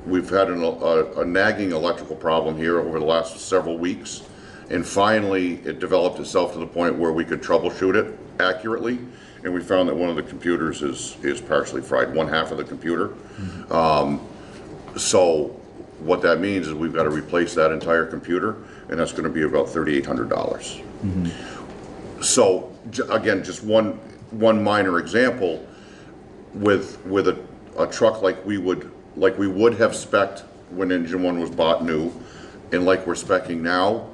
We've had a nagging electrical problem here over the last several weeks, and finally it developed itself to the point where we could troubleshoot it accurately, and we found that one of the computers is partially fried, one half of the computer. So what that means is we've got to replace that entire computer, and that's going to be about $3,800. So again, just one minor example with a truck like we would have spec'd when engine 1 was bought new, and like we're spec'ing now,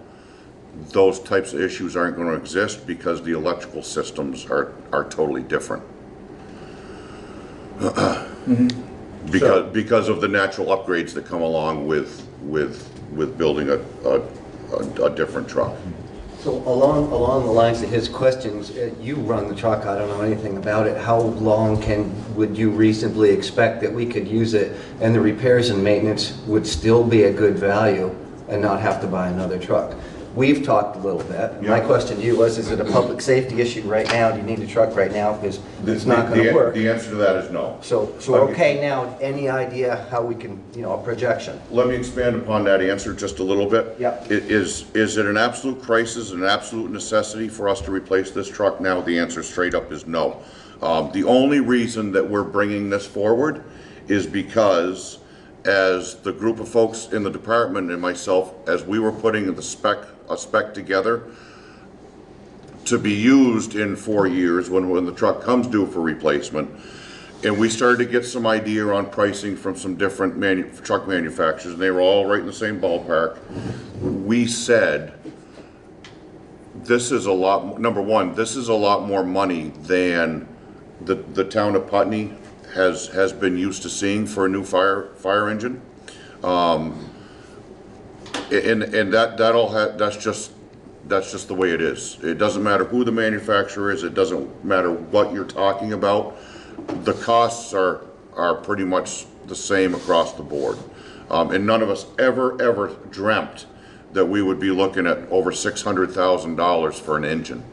those types of issues aren't going to exist because the electrical systems are totally different. Because of the natural upgrades that come along with building a different truck. So along the lines of his questions, you run the truck, I don't know anything about it. How long would you reasonably expect that we could use it and the repairs and maintenance would still be a good value and not have to buy another truck? We've talked a little bit. My question to you was, is it a public safety issue right now? Do you need a truck right now? Because it's not going to work. The answer to that is no. So okay, now, any idea how we can, a projection? Let me expand upon that answer just a little bit. Yep. Is it an absolute crisis, an absolute necessity for us to replace this truck now? The answer straight up is no. The only reason that we're bringing this forward is because as the group of folks in the department and myself, as we were putting a spec together to be used in 4 years when the truck comes due for replacement, and we started to get some idea on pricing from some different truck manufacturers, and they were all right in the same ballpark. We said, this is a lot, number one, this is a lot more money than the town of Putney has been used to seeing for a new fire engine. And that's just the way it is. It doesn't matter who the manufacturer is. It doesn't matter what you're talking about. The costs are pretty much the same across the board. And none of us ever dreamt that we would be looking at over $600,000 for an engine.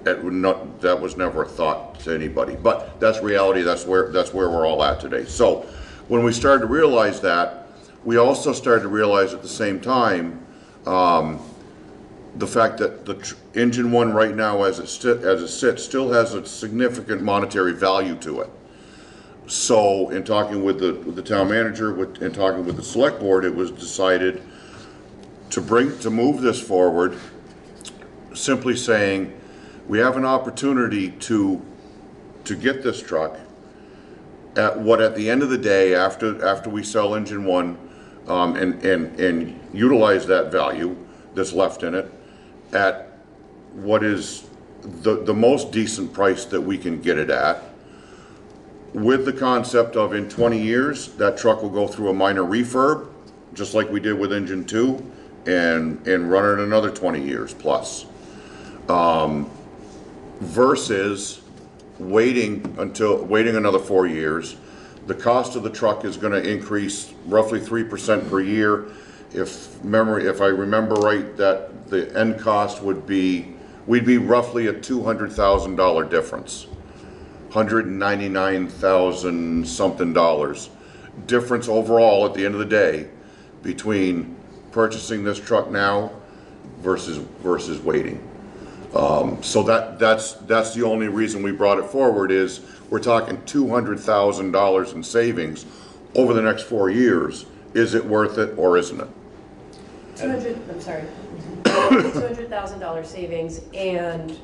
That was never a thought to anybody. But that's reality. That's where we're all at today. So when we started to realize that, we also started to realize at the same time the fact that the engine one right now, as it sits, still has a significant monetary value to it. So, in talking with the town manager and talking with the select board, it was decided to move this forward, simply saying we have an opportunity to get this truck at the end of the day, after we sell engine one, and utilize that value that's left in it at what is the most decent price that we can get it at, with the concept of in 20 years that truck will go through a minor refurb, just like we did with engine 2, and run it another 20 years plus, versus waiting another 4 years. The cost of the truck is going to increase roughly 3% per year. If I remember right, that the end cost we'd be roughly a $200,000 difference, $199,000 something difference overall at the end of the day between purchasing this truck now versus waiting. So that's the only reason we brought it forward. Is we're talking $200,000 in savings over the next 4 years. Is it worth it or isn't it? $200,000 savings and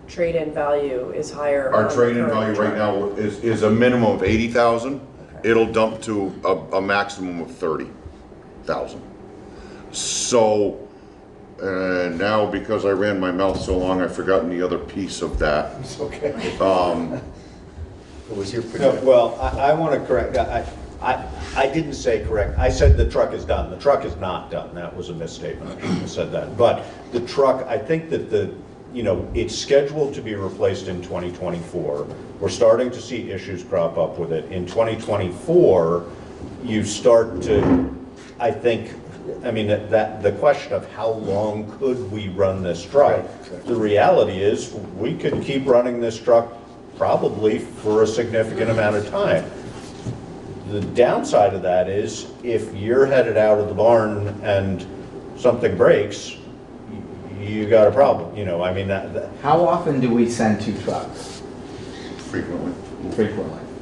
trade-in value is higher. Our trade-in value right now is a minimum of $80,000. Okay. It'll dump to a maximum of $30,000. So now, because I ran my mouth so long, I've forgotten the other piece of that. It's okay. What was your No, well, I want to correct. I didn't say correct. I said the truck is done. The truck is not done. That was a misstatement. I shouldn't have said that. But the truck, I think that it's scheduled to be replaced in 2024. We're starting to see issues crop up with it. In 2024, you start to, I think, that the question of how long could we run this truck? Right. The reality is we could keep running this truck probably for a significant amount of time. The downside of that is if you're headed out of the barn and something breaks, you got a problem. How often do we send 2 trucks? Frequently.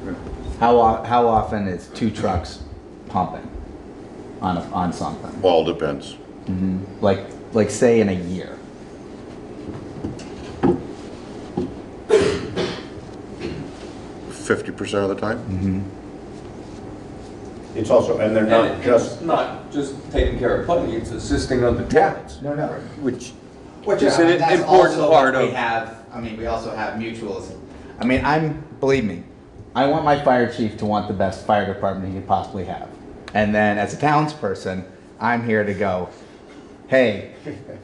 Yeah. How often is 2 trucks pumping on something? Well, it depends. Mm-hmm. Like say in a year. 50% of the time. Mm-hmm. It's also, and they're not it's not just taking care of Putney, it's assisting other towns. No. Which Which is an that's important also part what of. we have. We also have mutuals. Believe me, I want my fire chief to want the best fire department he could possibly have. And then as a townsperson, I'm here to go, hey,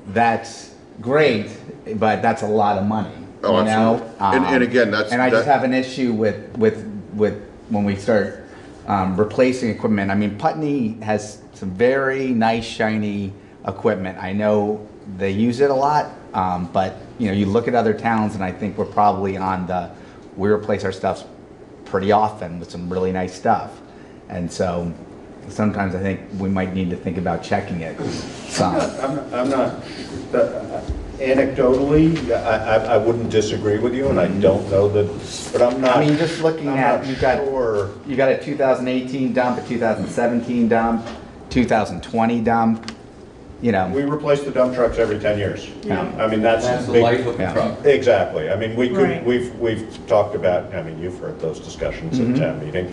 that's great, but that's a lot of money. Oh, absolutely. And again, just have an issue with when we start replacing equipment. Putney has some very nice, shiny equipment. I know they use it a lot, but you look at other towns, and I think we're probably we replace our stuff pretty often with some really nice stuff. And so sometimes I think we might need to think about checking it some. I'm not anecdotally, I wouldn't disagree with you, and I don't know that, but I'm not. Just looking at, you got a 2018 dump, a 2017 dump, 2020 dump. We replace the dump trucks every 10 years. Yeah. That's the big, life of the truck. Exactly. Right. We've talked about. You've heard those discussions Mm-hmm. at town meeting.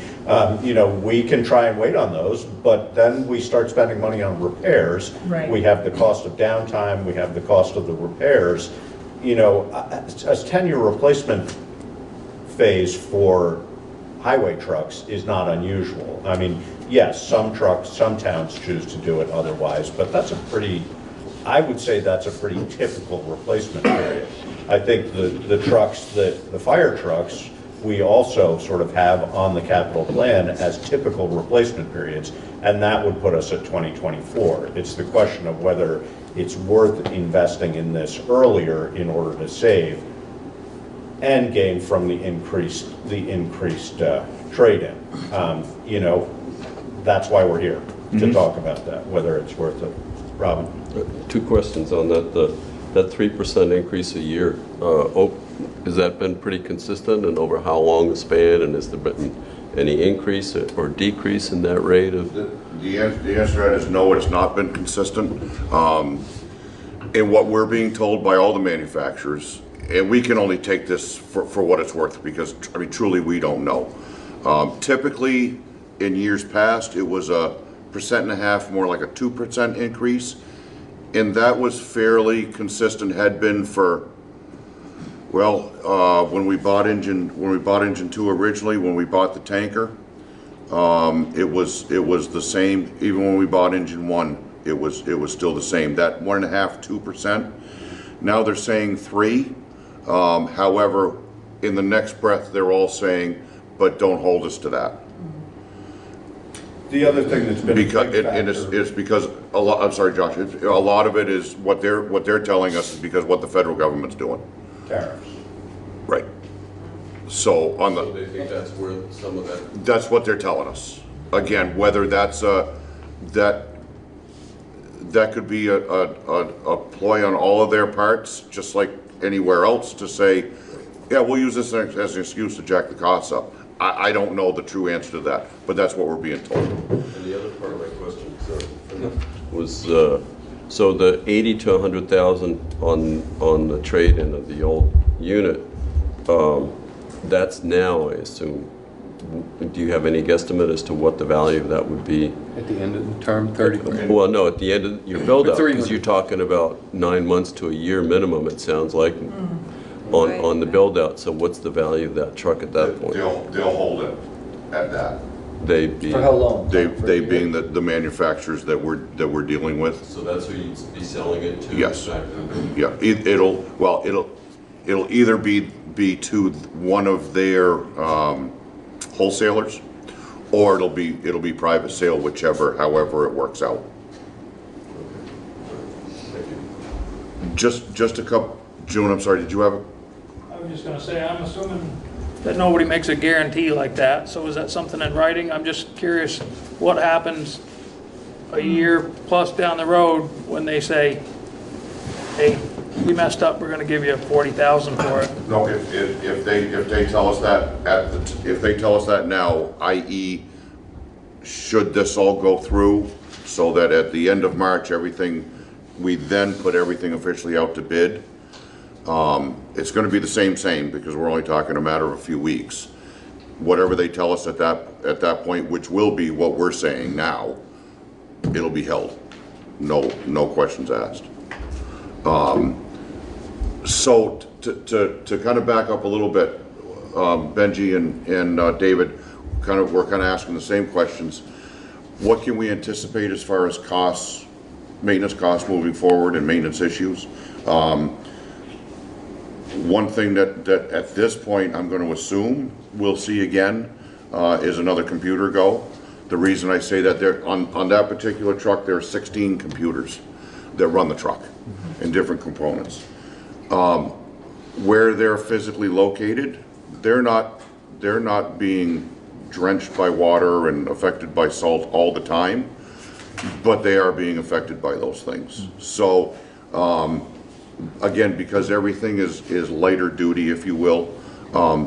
We can try and wait on those, but then we start spending money on repairs. Right. We have the cost of downtime. We have the cost of the repairs. A 10-year replacement phase for highway trucks is not unusual. I mean, yes, some trucks, some towns choose to do it otherwise, but that's a pretty, I would say that's a pretty typical replacement period. I think the trucks, the fire trucks, we also sort of have on the capital plan as typical replacement periods, and that would put us at 2024. It's the question of whether it's worth investing in this earlier in order to save and gain from the increased trade-in. You know, that's why we're here, to talk about that, whether it's worth it. Robin? Two questions on that. That 3% increase a year, has that been pretty consistent, and over how long a span, and has there been any increase or decrease in that rate of? The answer to that is no, it's not been consistent. And what we're being told by all the manufacturers, and we can only take this for what it's worth, because I mean truly we don't know. Typically in years past it was 1.5%, more like a 2% increase, and that was fairly consistent, had been for, well, when we bought engine 2 originally, when we bought the tanker, it was the same. Even when we bought engine 1, it was still the same, that 1.5–2%. Now they're saying 3%. However, in the next breath, they're all saying, but don't hold us to that. The other thing that's been it's because a lot. I'm sorry, Josh. A lot of it is what they're telling us is because what the federal government's doing. Tariffs. Right. So on the. So they think that's worth some of that. That's what they're telling us. Again, whether that's that could be a ploy on all of their parts, just like anywhere else, to say, yeah, we'll use this as an excuse to jack the costs up. I don't know the true answer to that, but that's what we're being told. And the other part of my question, was so the 80 to 100,000 on the trade-in of the old unit. That's now, I assume. Do you have any guesstimate as to what the value of that would be? At the end of the term, 30 grand. Well, no, at the end of your build-up, because 300. you're talking about 9 months to a year minimum, it sounds like, on the build-out. So what's the value of that truck at that point? They'll hold it at that. They be, For how long? They being the manufacturers that we're dealing with. So that's who you'd be selling it to? Yes. Yeah. It'll either be to one of their wholesalers, or it'll be private sale, however it works out. Thank you. Just a couple. June, I'm sorry. Did you have a? I was just gonna say, I'm assuming that nobody makes a guarantee like that, so is that something in writing? I'm just curious, what happens a year plus down the road when they say, hey, we messed up, we're gonna give you 40,000 for it? No, if they tell us that if they tell us that now, i.e., should this all go through, so that at the end of March we then put everything officially out to bid. It's going to be the same because we're only talking a matter of a few weeks. Whatever they tell us at that point, which will be what we're saying now, it'll be held. No questions asked. So to kind of back up a little bit, Benji and David, we're kind of asking the same questions. What can we anticipate as far as costs, maintenance costs moving forward, and maintenance issues? One thing that at this point I'm going to assume we'll see again is another computer go. The reason I say that, on that particular truck, there are 16 computers that run the truck in different components. Where they're physically located, they're not being drenched by water and affected by salt all the time, but they are being affected by those things. So again, because everything is lighter duty, if you will,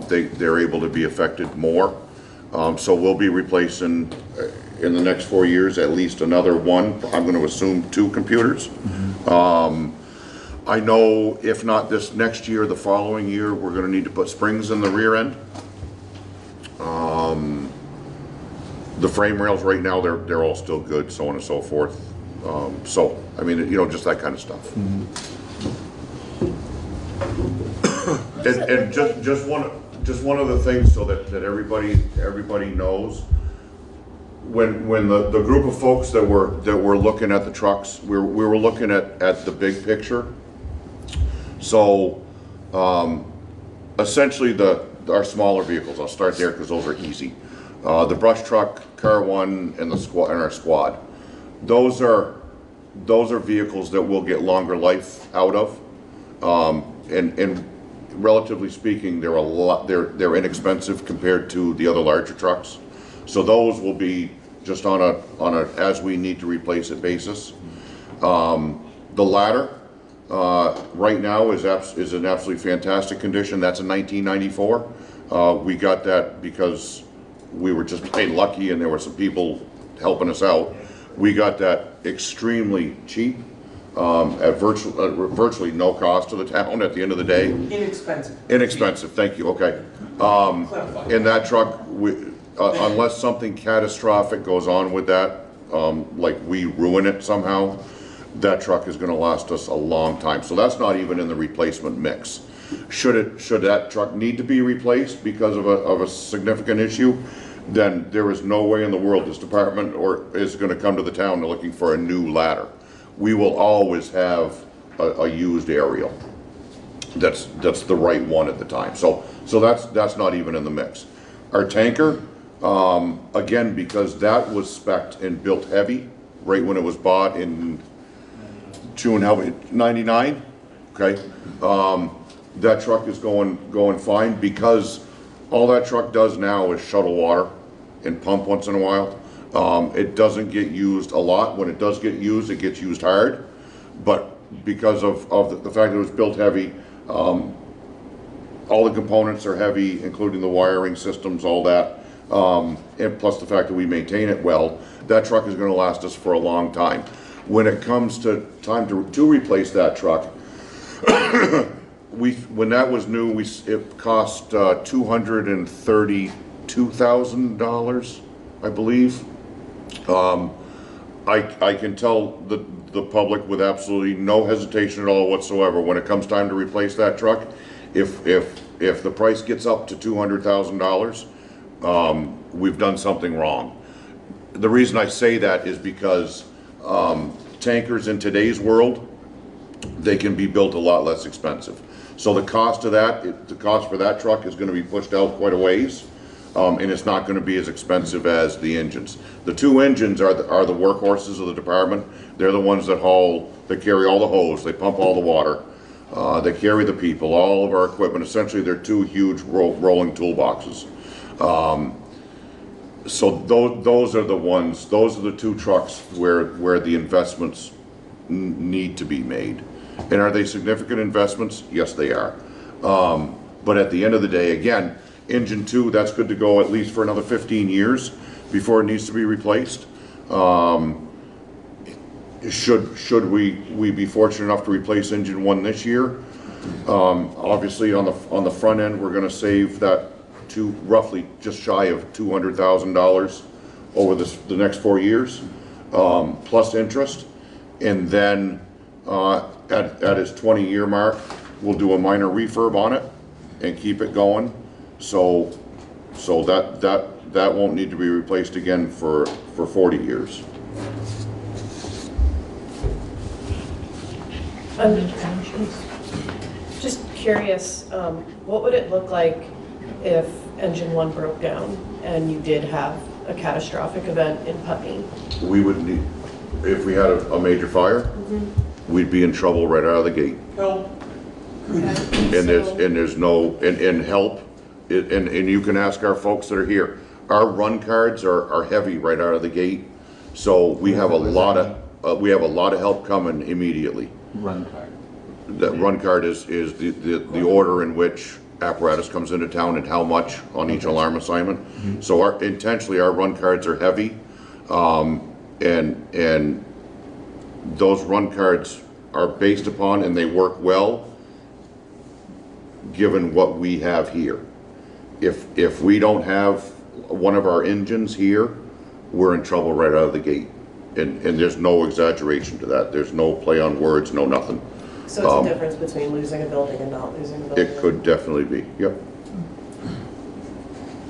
they're able to be affected more. So we'll be replacing in the next 4 years at least another one. I'm going to assume 2 computers. I know if not this next year, the following year, we're going to need to put springs in the rear end. The frame rails right now, they're all still good, so on and so forth. So I mean, just that kind of stuff. And just just one other thing so that everybody knows. When the group of folks that were looking at the trucks, we were looking at the big picture. So essentially our smaller vehicles, I'll start there because those are easy. The brush truck, car one, and our squad. Those are vehicles that will get longer life out of, and relatively speaking, they're inexpensive compared to the other larger trucks. So those will be just on a as we need to replace it basis. The ladder right now is in absolutely fantastic condition. That's a 1994. We got that because we were just plain lucky, and there were some people helping us out. We got that extremely cheap at virtually no cost to the town at the end of the day. Inexpensive. Inexpensive, thank you, okay. In that truck, unless something catastrophic goes on with that, like we ruin it somehow, that truck is gonna last us a long time. So that's not even in the replacement mix. Should that truck need to be replaced because of a significant issue, then there is no way in the world this department is gonna come to the town looking for a new ladder. We will always have a used aerial that's the right one at the time. So that's not even in the mix. Our tanker, again, because that was spec'd and built heavy right when it was bought in June 99, okay? That truck is going fine because all that truck does now is shuttle water and pump once in a while. It doesn't get used a lot. When it does get used, it gets used hard. But because of the fact that it was built heavy, all the components are heavy, including the wiring systems, all that. And plus the fact that we maintain it well, that truck is going to last us for a long time. When it comes to time to replace that truck, when that was new, it cost $232,000, I believe. I can tell the public with absolutely no hesitation at all whatsoever, when it comes time to replace that truck, if the price gets up to $200,000, we've done something wrong. The reason I say that is because tankers in today's world, they can be built a lot less expensive. So the cost for that truck is going to be pushed out quite a ways, and it's not going to be as expensive as the engines. The two engines are the workhorses of the department. They're the ones that carry all the hose, they pump all the water, they carry the people, all of our equipment. Essentially, they're two huge rolling toolboxes. So those are the two trucks where the investments need to be made. And are they significant investments? Yes, they are. But at the end of the day, again, engine 2, that's good to go at least for another 15 years before it needs to be replaced. Should we be fortunate enough to replace engine 1 this year? Obviously on the front end, we're going to save that to roughly just shy of $200,000 over the next 4 years, plus interest. And then at its 20-year mark, we'll do a minor refurb on it and keep it going. So that won't need to be replaced again for 40 years. I'm just curious, what would it look like if engine 1 broke down and you did have a catastrophic event in Putney? We would need, if we had a major fire, we'd be in trouble right out of the gate. Help. And there's no help. And you can ask our folks that are here. Our run cards are heavy right out of the gate, so we have a lot of help coming immediately. Run card. That run card is the order in which apparatus comes into town and how much on each alarm assignment. So intentionally our run cards are heavy, and those run cards are based upon, and they work well given what we have here. If we don't have one of our engines here, we're in trouble right out of the gate. And there's no exaggeration to that. There's no play on words, no nothing. So it's a difference between losing a building and not losing a building? It could definitely be, yep.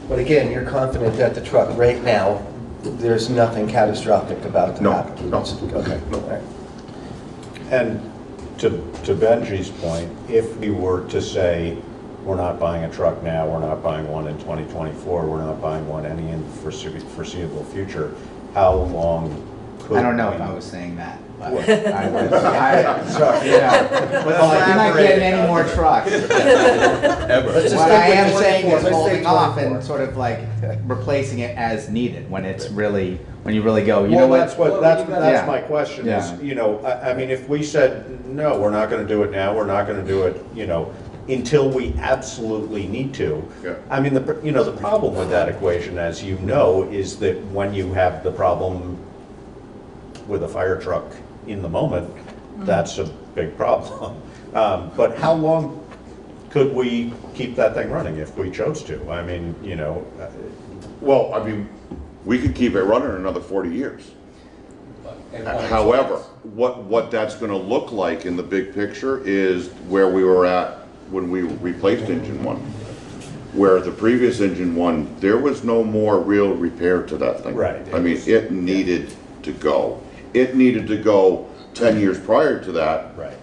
But again, you're confident that the truck right now, there's nothing catastrophic about the happen? No. Okay. All right. And to Benji's point, if we were to say, we're not buying a truck now, we're not buying one in 2024, we're not buying one any in the foreseeable future, how long could I don't know if we- I was saying that. But What? Sorry. Well, you're not getting any more trucks. Ever. What I am saying is holding off and sort of like replacing it as needed when it's really, when you really go, you know what? That's Yeah. my question Yeah. is, you know, I mean, if we said, no, we're not gonna do it now, we're not gonna do it, you know, until we absolutely need to. Yeah. I mean, the problem with that equation, as you know, is that when you have the problem with a fire truck in the moment, that's a big problem. But how long could we keep that thing running if we chose to? I mean, you know. Well, I mean, we could keep it running another 40 years. However, what that's gonna look like in the big picture is where we were at when we replaced engine one. Where the previous engine one, there was no more real repair to that thing. Right. I mean, it needed to go. It needed to go 10 years prior to that. Right.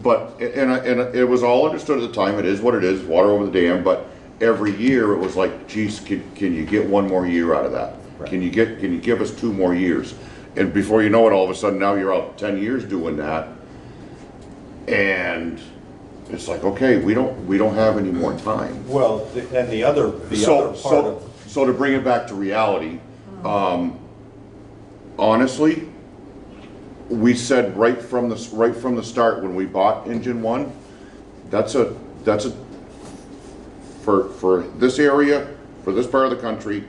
But, and it was all understood at the time, it is what it is, water over the dam, but every year it was like, geez, can you get one more year out of that? Right. Can you give us 2 more years? And before you know it, all of a sudden now you're out 10 years doing that. And it's like, okay, we don't have any more time. Well, and the other part of. So to bring it back to reality, honestly, we said right from the start when we bought engine one, that's a for this area, for this part of the country,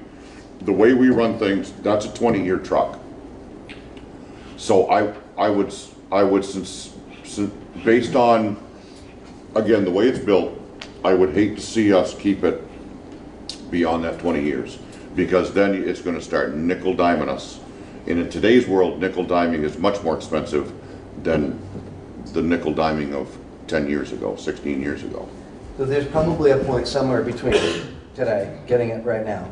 the way we run things, that's a 20-year truck. So I would based on, again, the way it's built, I would hate to see us keep it beyond that 20 years, because then it's going to start nickel diming us. And in today's world, nickel diming is much more expensive than the nickel diming of 10 years ago, 16 years ago. So there's probably a point somewhere between today, getting it right now,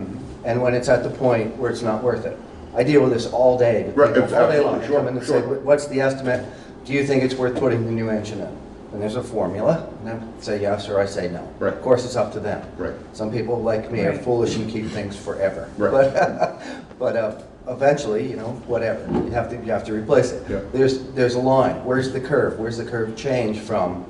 and when it's at the point where it's not worth it. I deal with this all day. With Right, people all day long. They sure, come in and sure. say, what's the estimate? Do you think it's worth putting the new engine in? And there's a formula, and I say yes or I say no. Right. Of course, it's up to them. Right. Some people like me are Right. foolish and keep things forever. Right. But eventually, you know, whatever, you have to replace it. Yeah. There's a line. Where's the curve? Where's the curve change from?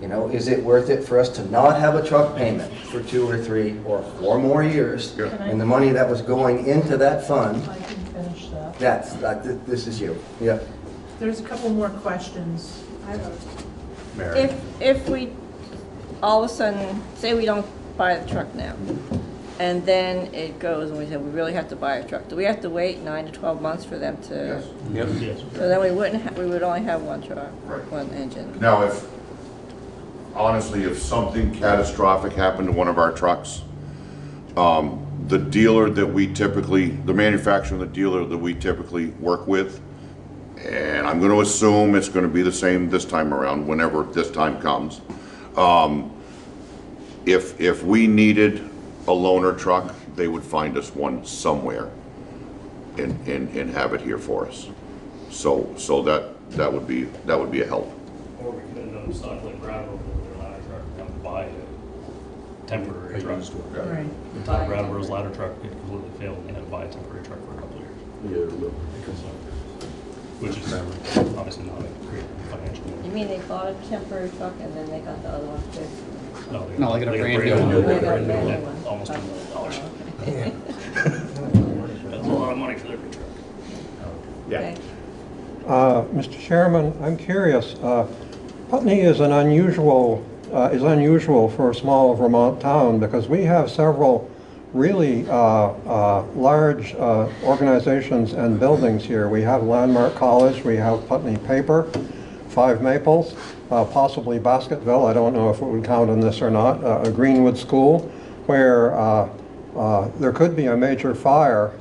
You know, is it worth it for us to not have a truck payment for 2 or 3 or 4 more years? Yeah. And the money that was going into that fund, I can finish that. this is you. Yeah. There's a couple more questions. Mary. If we, all of a sudden, say we don't buy the truck now, and then it goes and we say we really have to buy a truck, do we have to wait 9 to 12 months for them to? Yes. Yes. So then we would only have one truck, Right. one engine. Now, honestly, if something catastrophic happened to one of our trucks, the dealer that we typically, the manufacturer and the dealer that we typically work with, and I'm going to assume it's going to be the same this time around, whenever this time comes. If we needed a loaner truck, they would find us one somewhere and have it here for us. So that would be a help. Or we could have done stock like Bratt over their ladder truck and buy a temporary truck. Right. The top Brattleboro's ladder truck, it completely failed, and they had to buy a temporary truck for a couple of years. Yeah, Which is obviously not a great financial. You mean they bought a temporary truck and then they got the other one fixed? No, No, like a brand new one. They got a brand new brand new one, one. almost $1 million. Oh, That's a lot of money for every truck. Yeah. okay. Mr. Chairman, I'm curious. Putney is unusual for a small Vermont town because we have several really large organizations and buildings here. We have Landmark College, we have Putney Paper, 5 Maples, possibly Basketville, I don't know if it would count in this or not, a Greenwood School, where there could be a major fire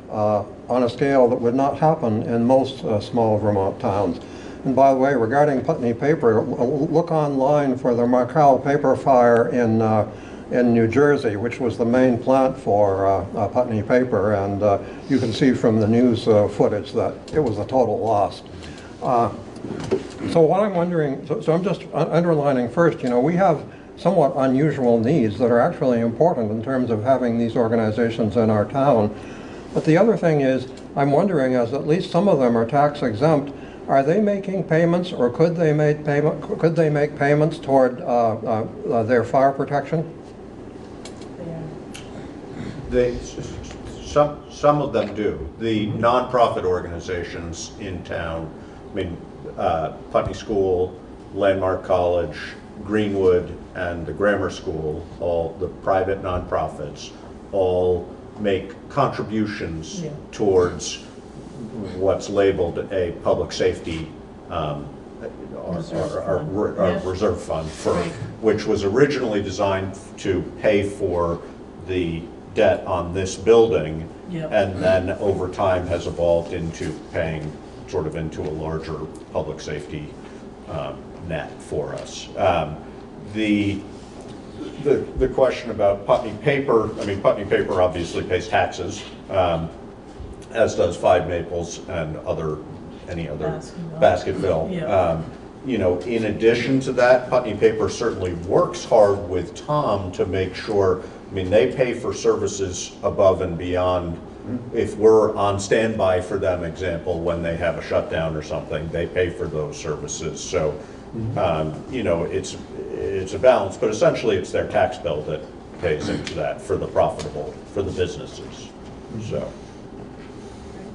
on a scale that would not happen in most small Vermont towns. And by the way, regarding Putney Paper, look online for the Markel paper fire in in New Jersey, which was the main plant for Putney Paper, and you can see from the news footage that it was a total loss. So what I'm wondering, so I'm just underlining first, you know, we have somewhat unusual needs that are actually important in terms of having these organizations in our town. But the other thing is, I'm wondering, as at least some of them are tax exempt, are they making payments, or could they make payments toward their fire protection? Some of them do. The nonprofit organizations in town, I mean, Putney School, Landmark College, Greenwood, and the Grammar School, all the private nonprofits, all make contributions towards what's labeled a public safety reserve fund, for which was originally designed to pay for the debt on this building, and then over time has evolved into paying sort of into a larger public safety net for us. The question about Putney Paper, I mean, Putney Paper obviously pays taxes, as does Five Maples and any other Basketville. You know, in addition to that, Putney Paper certainly works hard with Tom to make sure, I mean, they pay for services above and beyond. If we're on standby for them, example, when they have a shutdown or something, they pay for those services. So, you know, it's a balance, but essentially it's their tax bill that pays into that for the businesses. So.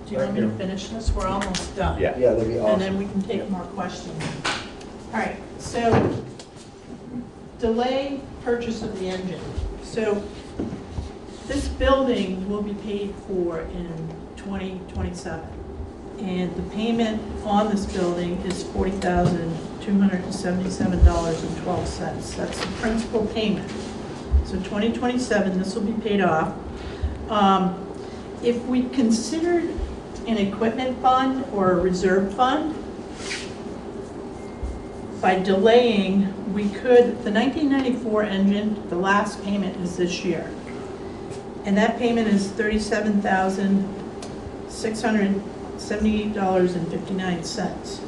Do you want me to finish this? We're almost done. Yeah, that'd be awesome. And then we can take more questions. All right, so delay purchase of the engine. So this building will be paid for in 2027. And the payment on this building is $40,277.12. That's the principal payment. So 2027, this will be paid off. If we considered an equipment fund or a reserve fund, by delaying, we could, the 1994 engine, the last payment is this year. And that payment is $37,678.59.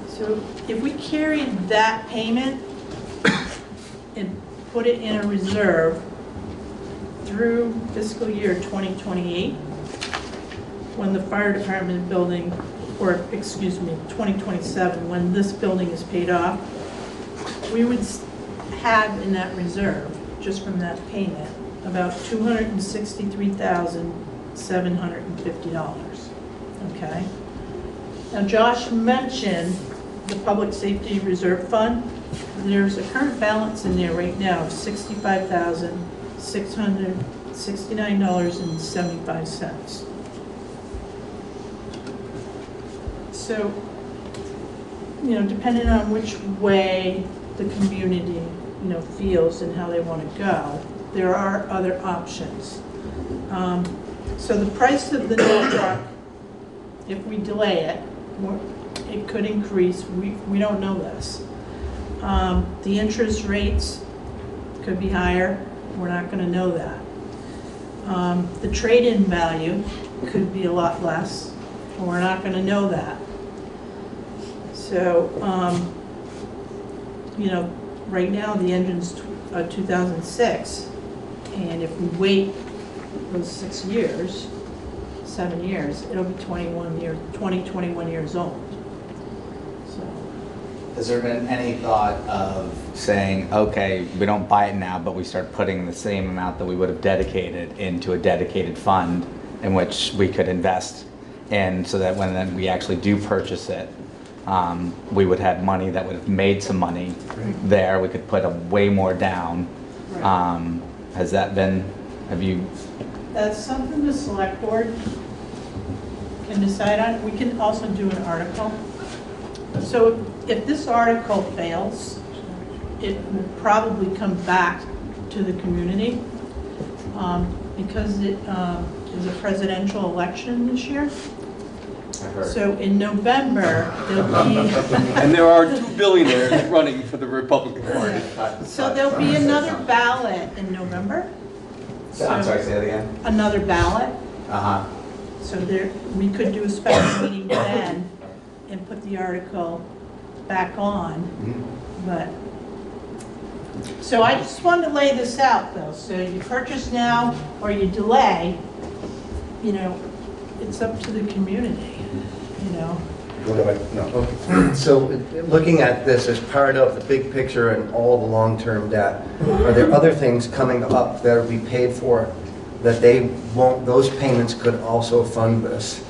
So if we carried that payment and put it in a reserve through fiscal year 2028, when the fire department building, or excuse me, 2027, when this building is paid off, we would have in that reserve, just from that payment, about $263,750, okay? Now Josh mentioned the Public Safety Reserve Fund. There's a current balance in there right now of $65,669.75. So, you know, depending on which way the community, you know, feels and how they want to go, there are other options. So the price of the new truck, if we delay it, it could increase. We don't know this. The interest rates could be higher. We're not going to know that. The trade-in value could be a lot less. We're not going to know that. So, you know, right now the engine's 2006, and if we wait those 7 years, it'll be 21 years old. So. Has there been any thought of saying, okay, we don't buy it now, but we start putting the same amount that we would have dedicated into a dedicated fund in which we could invest in, so that when then we actually do purchase it, we would have money that would have made some money there. We could put way more down. Has that been, have you? That's something the select board can decide on. We can also do an article. So if this article fails, it will probably come back to the community because it is a presidential election this year. So in November, there'll be, And there are 2 billionaires running for the Republican Party. so there'll be another ballot in November? I'm sorry, say that again? Another ballot? Uh-huh. So there, we could do a special meeting then and put the article back on, but, so I just wanted to lay this out though. So you purchase now or you delay, you know, it's up to the community, you know. So looking at this as part of the big picture and all the long-term debt, are there other things coming up that will be paid for that they won't, those payments could also fund this?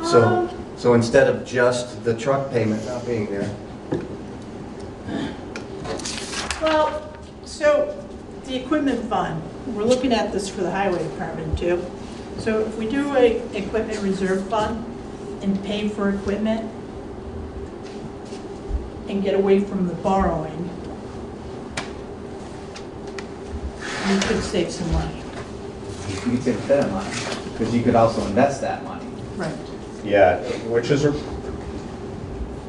So instead of just the truck payment not being there? Well, so the equipment fund, we're looking at this for the highway department too. So if we do a equipment reserve fund and pay for equipment and get away from the borrowing, we could save some money. You could save a bit of money, because you could also invest that money. Right. Yeah, which is a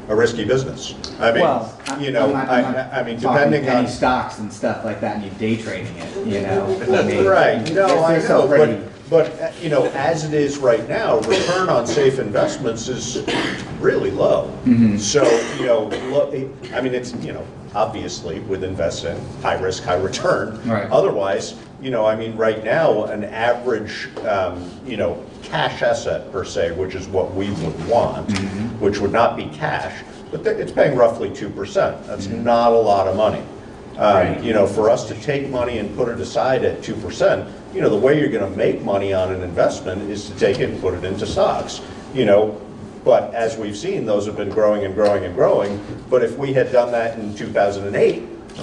risky business. I mean, Well, you know, I mean, depending penny on. stocks and stuff like that, and you're day trading it, you know? I mean, Right, no, I they're so know, pretty. but, you know, as it is right now, return on safe investments is really low. So, you know, I mean, it's, you know, obviously with investing, high risk, high return. Right. Otherwise, you know, I mean, right now, an average, you know, cash asset per se, which is what we would want, which would not be cash, but it's paying roughly 2%. That's not a lot of money. You know, for us to take money and put it aside at 2%, you know, the way you're going to make money on an investment is to take it and put it into stocks. You know, but as we've seen, those have been growing and growing and growing. But if we had done that in 2008,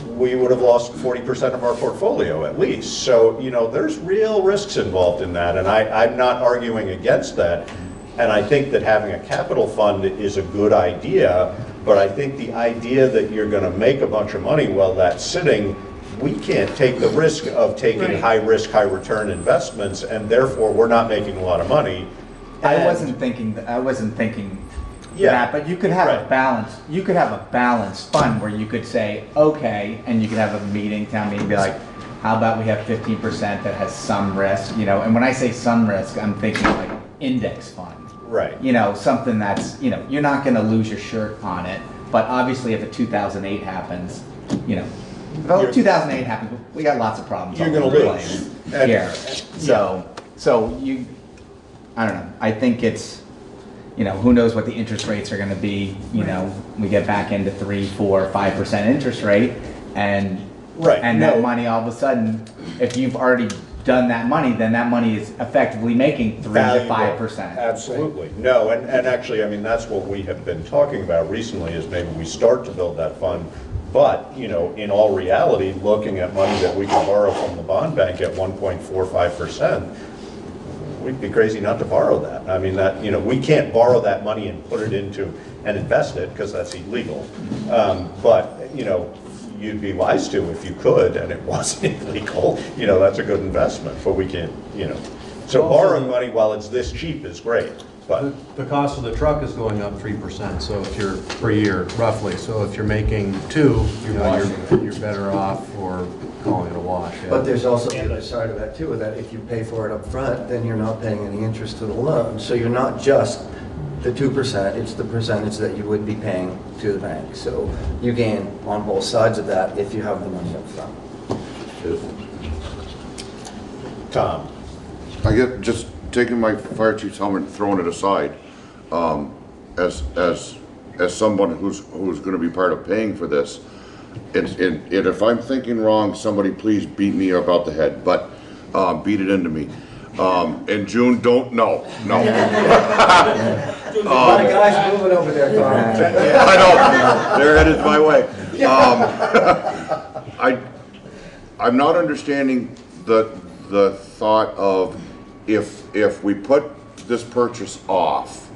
we would have lost 40% of our portfolio at least. So, you know, there's real risks involved in that, and I'm not arguing against that. And I think that having a capital fund is a good idea, but I think the idea that you're going to make a bunch of money while that's sitting, we can't take the risk of taking high risk, high return investments, and therefore we're not making a lot of money. I wasn't thinking that, but you could have a balance. You could have a balanced fund where you could say, okay, and you could have a meeting, town meeting, be like, how about we have 15% that has some risk, you know? And when I say some risk, I'm thinking like index fund. Right. You know, something that's, you know, you're not going to lose your shirt on it, but obviously if a 2008 happens, you know, if 2008 happens, we got lots of problems. You're going to lose. Here. So you, I don't know. I think it's, you know, who knows what the interest rates are going to be. You know, we get back into 3%, 4%, 5% interest rate, and that money all of a sudden, if you've already done that money, then that money is effectively making 3 to 5%. Absolutely. No, and actually, I mean, that's what we have been talking about recently is maybe we start to build that fund. But, you know, in all reality, looking at money that we can borrow from the bond bank at 1.45%, we'd be crazy not to borrow that. I mean, that, you know, we can't borrow that money and put it into and invest it because that's illegal. But, you know, you'd be wise to if you could, and it wasn't illegal. You know, that's a good investment, but we can't, you know. So borrowing money while it's this cheap is great. But the cost of the truck is going up 3%, so if you're per year, roughly. So if you're making 2, you know, you're better off for calling it a wash. Yeah. But there's also the other side of that too, that if you pay for it up front, then you're not paying any interest to the loan. So you're not just the 2%, it's the percentage that you would be paying to the bank. So you gain on both sides of that if you have the money up front. Tom. I get just taking my fire chief's helmet and throwing it aside, as someone who's going to be part of paying for this, and if I'm thinking wrong, somebody please beat me about the head, but beat it into me. In June, no. A lot of guys moving over there, Tom. I know, they're headed my way. I'm not understanding the thought of if we put this purchase off,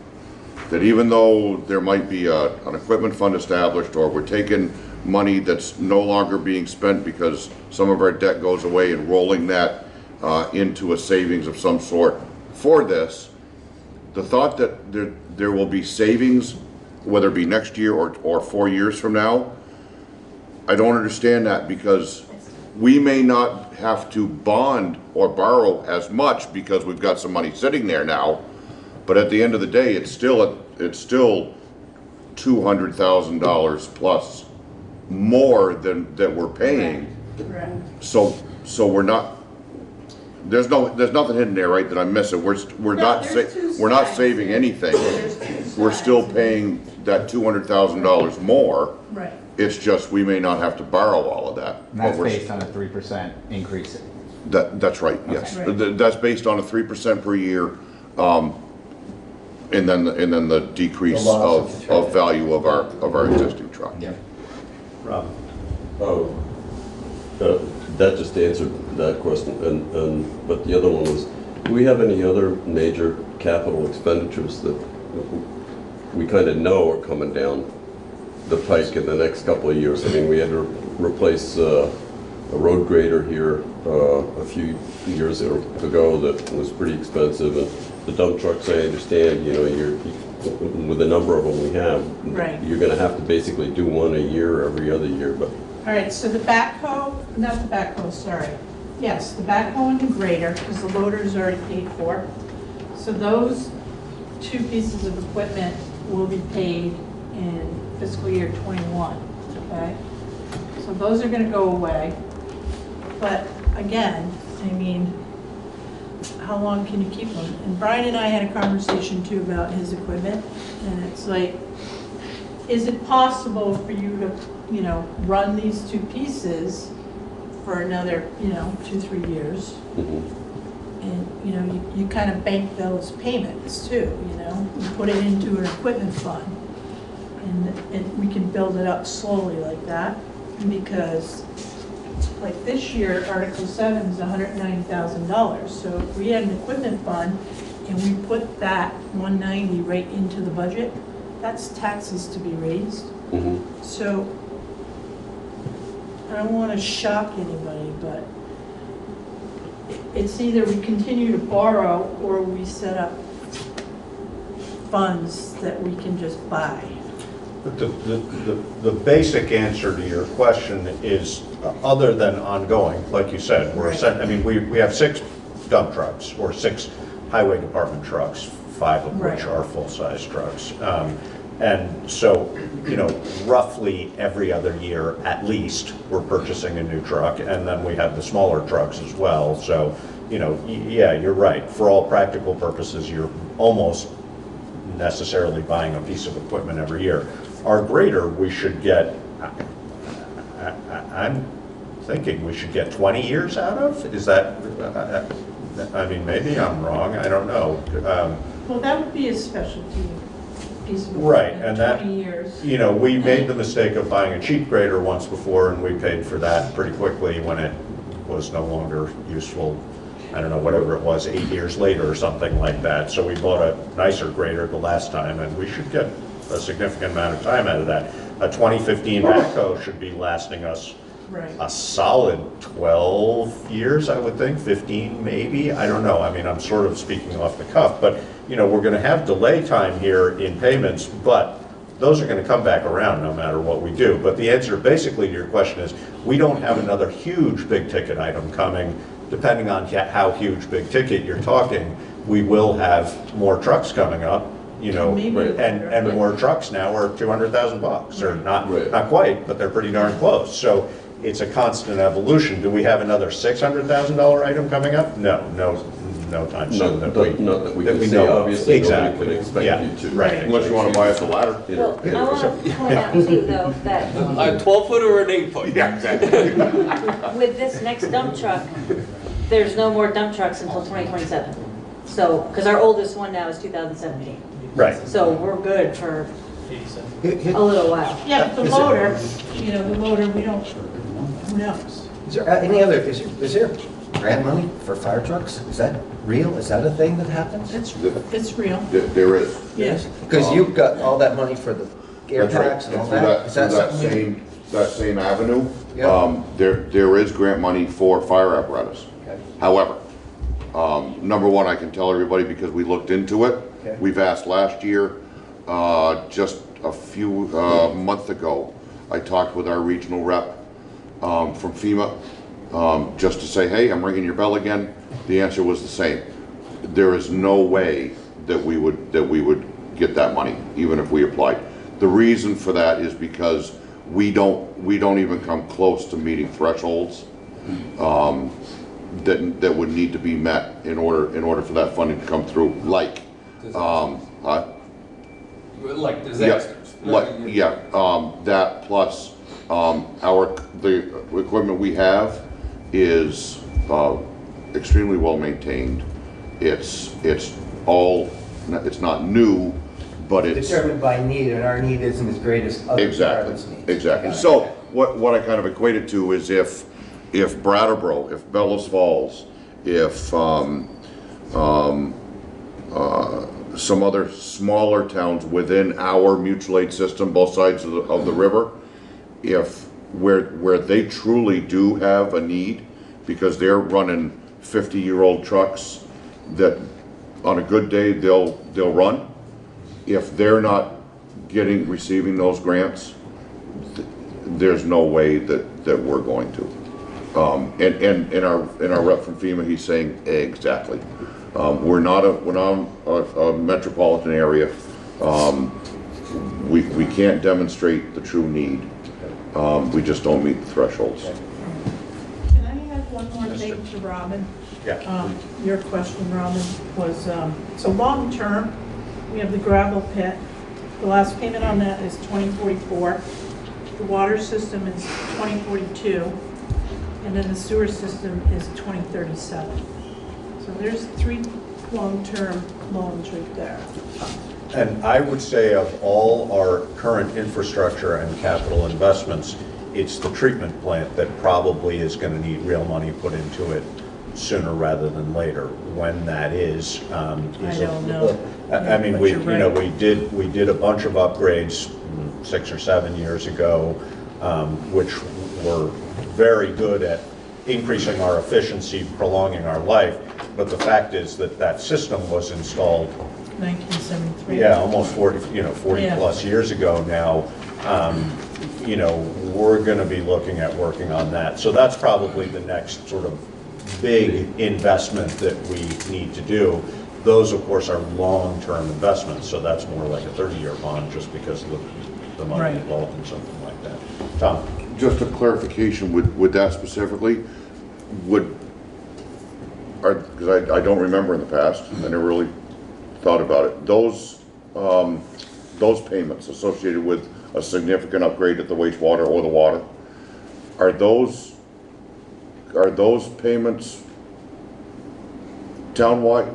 that even though there might be an equipment fund established, or we're taking money that's no longer being spent because some of our debt goes away and rolling that into a savings of some sort for this, the thought that there will be savings, whether it be next year or 4 years from now, I don't understand that, because we may not have to bond or borrow as much because we've got some money sitting there now, but at the end of the day, it's still $200,000 plus more than that we're paying. Right. So we're not. There's nothing hidden there, right? That I'm missing. We're not saving anything. We're still paying that $200,000 more. Right. It's just we may not have to borrow all of that. And that's based on a 3% increase. That's right. Yes, Right. That's based on a 3% per year, and then the decrease of value of our existing truck. Yeah. Rob. That just answered that question, but the other one was, do we have any other major capital expenditures that we kind of know are coming down the pike in the next couple of years? I mean, we had to replace a road grader here a few years ago that was pretty expensive, and the dump trucks, I understand, with the number of them we have, Right. you're going to have to basically do one a year, every other year, but All right, so the backhoe, not the backhoe, sorry. Yes, the backhoe and the grader, because the loader is already paid for. So those two pieces of equipment will be paid in fiscal year '21, okay? So those are gonna go away. But again, I mean, how long can you keep them? And Brian and I had a conversation too about his equipment, and it's like, is it possible for you to, run these two pieces for another, 2-3 years? And, you kind of bank those payments too, you put it into an equipment fund. And we can build it up slowly like that, because like this year, Article 7 is $190,000. So if we had an equipment fund and we put that 190 right into the budget, that's taxes to be raised. So I don't want to shock anybody, but it's either we continue to borrow or we set up funds that we can just buy. But the basic answer to your question is, other than ongoing, like you said, we have 6 dump trucks or 6 highway department trucks, 5 of which are full-size trucks. And so, roughly every other year, at least, we're purchasing a new truck, and then we have the smaller trucks as well. So, yeah, you're right. For all practical purposes, you're almost necessarily buying a piece of equipment every year. Our grader, we should get, I'm thinking we should get 20 years out of? Is that, maybe I'm wrong, I don't know. Well, that would be a specialty piece of Right, equipment, and that, 20 years. we made the mistake of buying a cheap grader once before, and we paid for that pretty quickly when it was no longer useful. I don't know, whatever it was, 8 years later or something like that. So we bought a nicer grader the last time, and we should get a significant amount of time out of that. A 2015 backhoe should be lasting us a solid 12 years, I would think, 15 maybe. I don't know. I mean, I'm sort of speaking off the cuff, but we're going to have delay time here in payments, but those are going to come back around no matter what we do. But the answer basically to your question is, we don't have another huge big ticket item coming. Depending on how huge big ticket you're talking, we will have more trucks coming up, and more trucks now are $200,000 or not quite, but they're pretty darn close. So it's a constant evolution. Do we have another $600,000 item coming up? No time soon. not that we can see, obviously. Exactly. Nobody can expect you to. Right. Unless you want to buy us a ladder. Well, I want to point out too, though, that A 12-foot or an 8-foot? Yeah, exactly. with this next dump truck, there's no more dump trucks until 2027. So, because our oldest one now is 2017. Right. So we're good for a little while. Yeah, but the loader, we don't, who knows? Is there grant money for fire trucks? Is that real? Is that a thing that happens? It's real. There is. Yes. Because you've got all that money for the air That's right. tracks and all Through that? Is that through something? that same avenue, Yeah. there is grant money for fire apparatus. Okay. However, Number one, I can tell everybody because we looked into it. Okay. We've asked last year, just a few month ago, I talked with our regional rep from FEMA, just to say, hey, I'm ringing your bell again. The answer was the same. There is no way that we would get that money, even if we applied. The reason for that is because we don't even come close to meeting thresholds that would need to be met in order for that funding to come through. Like disasters. That plus the equipment we have is extremely well maintained. It's not new, but it's Determined by need, and our need isn't as great as other departments' needs. Exactly. So what I kind of equated to is if Brattleboro, if Bellows Falls, if some other smaller towns within our mutual aid system, both sides of the river, if where they truly do have a need, because they're running 50-year-old trucks that on a good day they'll run. If they're not receiving those grants, there's no way that we're going to. And in our rep from FEMA, he's saying exactly. We're not a metropolitan area. We can't demonstrate the true need. We just don't meet the thresholds. Can I add one more thing to Robin? Yeah. Your question, Robin, was, so long term, we have the gravel pit. The last payment on that is 2044. The water system is 2042. And then the sewer system is 2037. So there's 3 long-term loans right there. And I would say of all our current infrastructure and capital investments, it's the treatment plant that probably is going to need real money put into it sooner rather than later. When that is, I don't know. I mean, But we you're right. we did a bunch of upgrades 6 or 7 years ago, which were very good at increasing our efficiency, prolonging our life. But the fact is that system was installed 1973. yeah, almost 40 Yeah. plus years ago now. We're going to be looking at working on that. So that's probably the next sort of big investment that we need to do. Those, of course, are long-term investments, so that's more like a 30-year bond just because of the money Right. involved in something like that. Tom? Just a clarification with that specifically, because I don't remember in the past, I never really thought about it. Those payments associated with a significant upgrade at the wastewater or the water, are those payments townwide?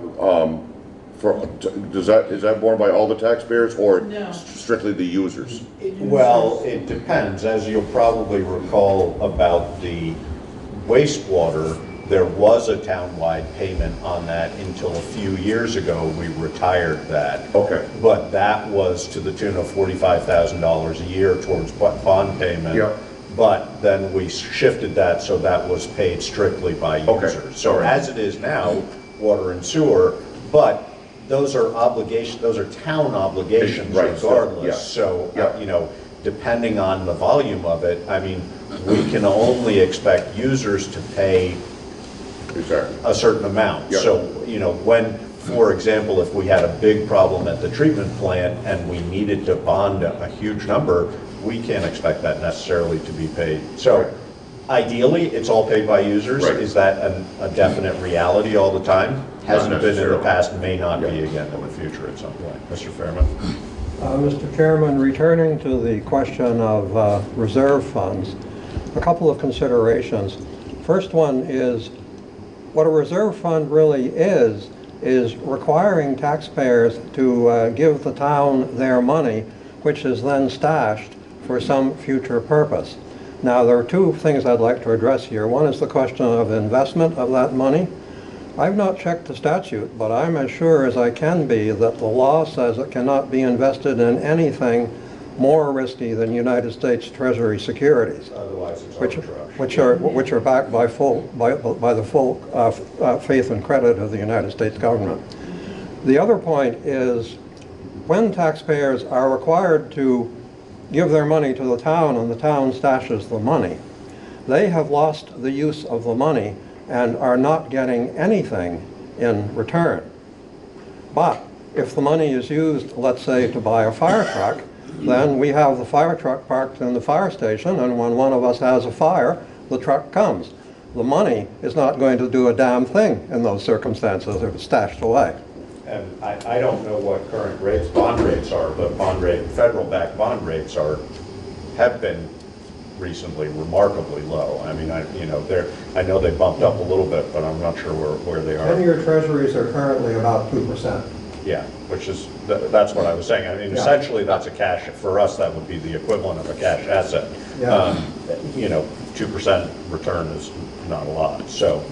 Is that borne by all the taxpayers or No. strictly the users? Well, it depends. As you'll probably recall about the wastewater, there was a townwide payment on that until a few years ago. We retired that. Okay. But that was to the tune of $45,000 a year towards bond payment. Yep. But then we shifted that so that was paid strictly by users. Okay. So All right. as it is now, water and sewer, but those are town obligations Right, regardless. yeah. So, Yeah. depending on the volume of it, I mean, we can only expect users to pay Exactly. a certain amount. Yeah. So, when, for example, if we had a big problem at the treatment plant and we needed to bond a huge number, we can't expect that necessarily to be paid. So Right. ideally, it's all paid by users. Right. Is that a definite reality all the time? Hasn't been in the necessarily. past, may not be again in the future at some point. Mr. Fairman? Mr. Chairman, returning to the question of reserve funds, a couple of considerations. First one is what a reserve fund really is requiring taxpayers to give the town their money, which is then stashed for some future purpose. Now, there are 2 things I'd like to address here. One is the question of investment of that money. I've not checked the statute, but I'm as sure as I can be that the law says it cannot be invested in anything more risky than United States Treasury securities, Otherwise, it's which are backed by the full faith and credit of the United States government. The other point is, when taxpayers are required to give their money to the town and the town stashes the money, they have lost the use of the money and are not getting anything in return. But if the money is used, let's say, to buy a fire truck, then we have the fire truck parked in the fire station, and when one of us has a fire, the truck comes. The money is not going to do a damn thing in those circumstances if it's stashed away. And I don't know what current rates, bond rates are, but federal-backed bond rates have been recently remarkably low. I mean, I know they bumped up a little bit, but I'm not sure where they are. 10-year treasuries are currently about 2%. Yeah, which is, that's what I was saying. I mean, Yeah. essentially, that's a cash, for us, that would be the equivalent of a cash asset. Yeah. 2% return is not a lot, so,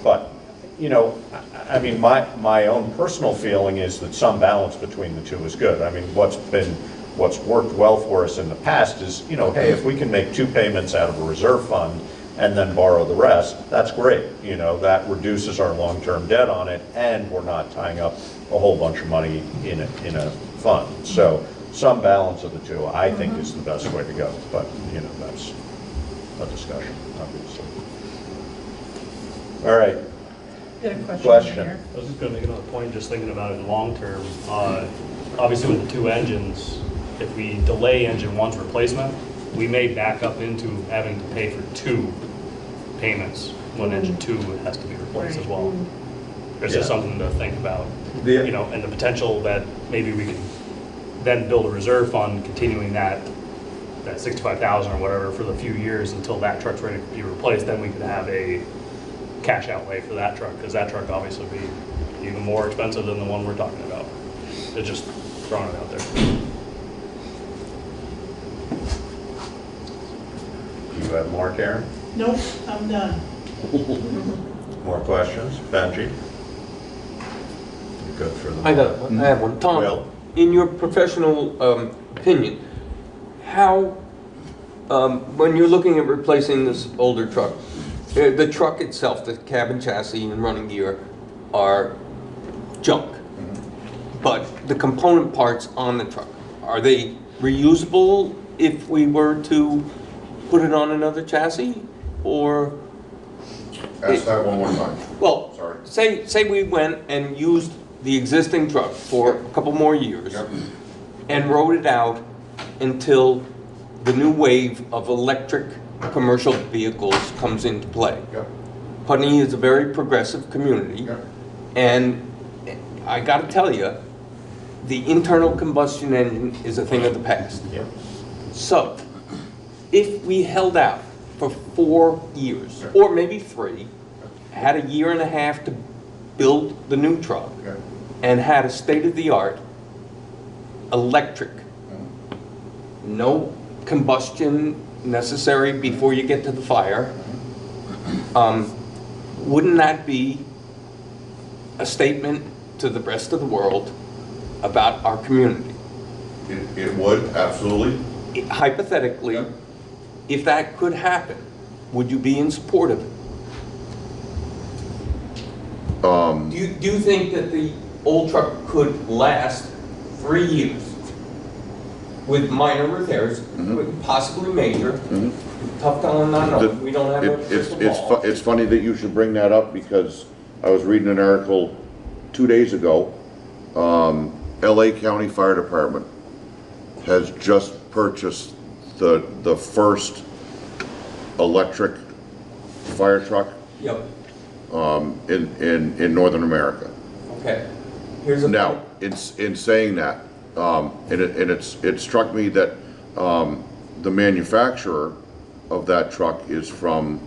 but, I mean, my own personal feeling is that some balance between the two is good. I mean, what's worked well for us in the past is, hey, if we can make 2 payments out of a reserve fund and then borrow the rest, that's great. That reduces our long-term debt on it, and we're not tying up a whole bunch of money in a fund. So some balance of the two, I think, is the best way to go. But, that's a discussion, obviously. All right. Question. I was just going to make another point, just thinking about it long term. Obviously, with the 2 engines, if we delay engine 1's replacement, we may back up into having to pay for 2 payments when engine 2 has to be replaced as well. There's just something to think about, and the potential that maybe we could then build a reserve fund, continuing that 65,000 or whatever for the few years until that truck's ready to be replaced. Then we could have a cash outlay for that truck, because that truck obviously would be even more expensive than the one we're talking about. It's just throwing it out there. You have more, Karen? Nope, I'm done. More questions? Benji? You good for them? I have one. Tom, Will? in your professional opinion, how, when you're looking at replacing this older truck, the truck itself, the cabin chassis and running gear are junk, but the component parts on the truck, are they reusable if we were to put it on another chassis, or? Ask that one more time. Well, sorry. Say we went and used the existing truck for a couple more years and rode it out until the new wave of electric commercial vehicles comes into play. Putney is a very progressive community, and I got to tell you, the internal combustion engine is a thing of the past. So, if we held out for 4 years, or maybe 3, had a year and a half to build the new truck, and had a state-of-the-art electric, no combustion necessary before you get to the fire, wouldn't that be a statement to the rest of the world about our community? It would, absolutely. Hypothetically, if that could happen, would you be in support of it? Do you think that the old truck could last 3 years with minor repairs, possibly major? Tough telling, not knowing. We don't have a crystal ball. It's funny that you should bring that up, because I was reading an article 2 days ago. LA County Fire Department has just purchased the first electric fire truck in Northern America. Okay. Here's a now, in saying that, it struck me that the manufacturer of that truck is from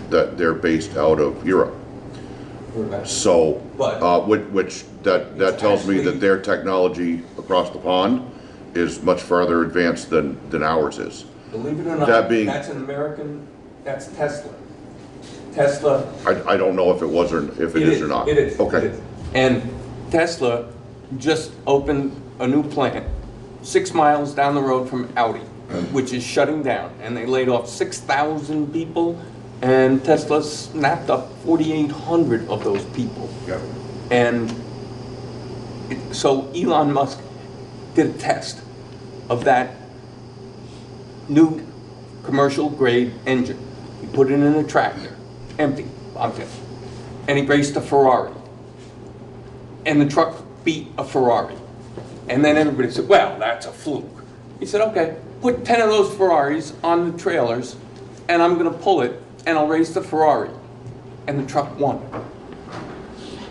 that they're based out of Europe. So, which tells me that their technology across the pond is much farther advanced than ours is. Believe it or not, that's an American, that's Tesla. Tesla. I don't know if it was or if it is or not. It is. Okay. It is. And Tesla just opened a new plant 6 miles down the road from Audi, which is shutting down, and they laid off 6,000 people, and Tesla snapped up 4,800 of those people. Yep. And so Elon Musk did a test of that new commercial grade engine. He put it in a tractor, empty, object, and he raced a Ferrari. And the truck beat a Ferrari. And then everybody said, well, that's a fluke. He said, okay, put 10 of those Ferraris on the trailers, and I'm gonna pull it, and I'll race the Ferrari. And the truck won.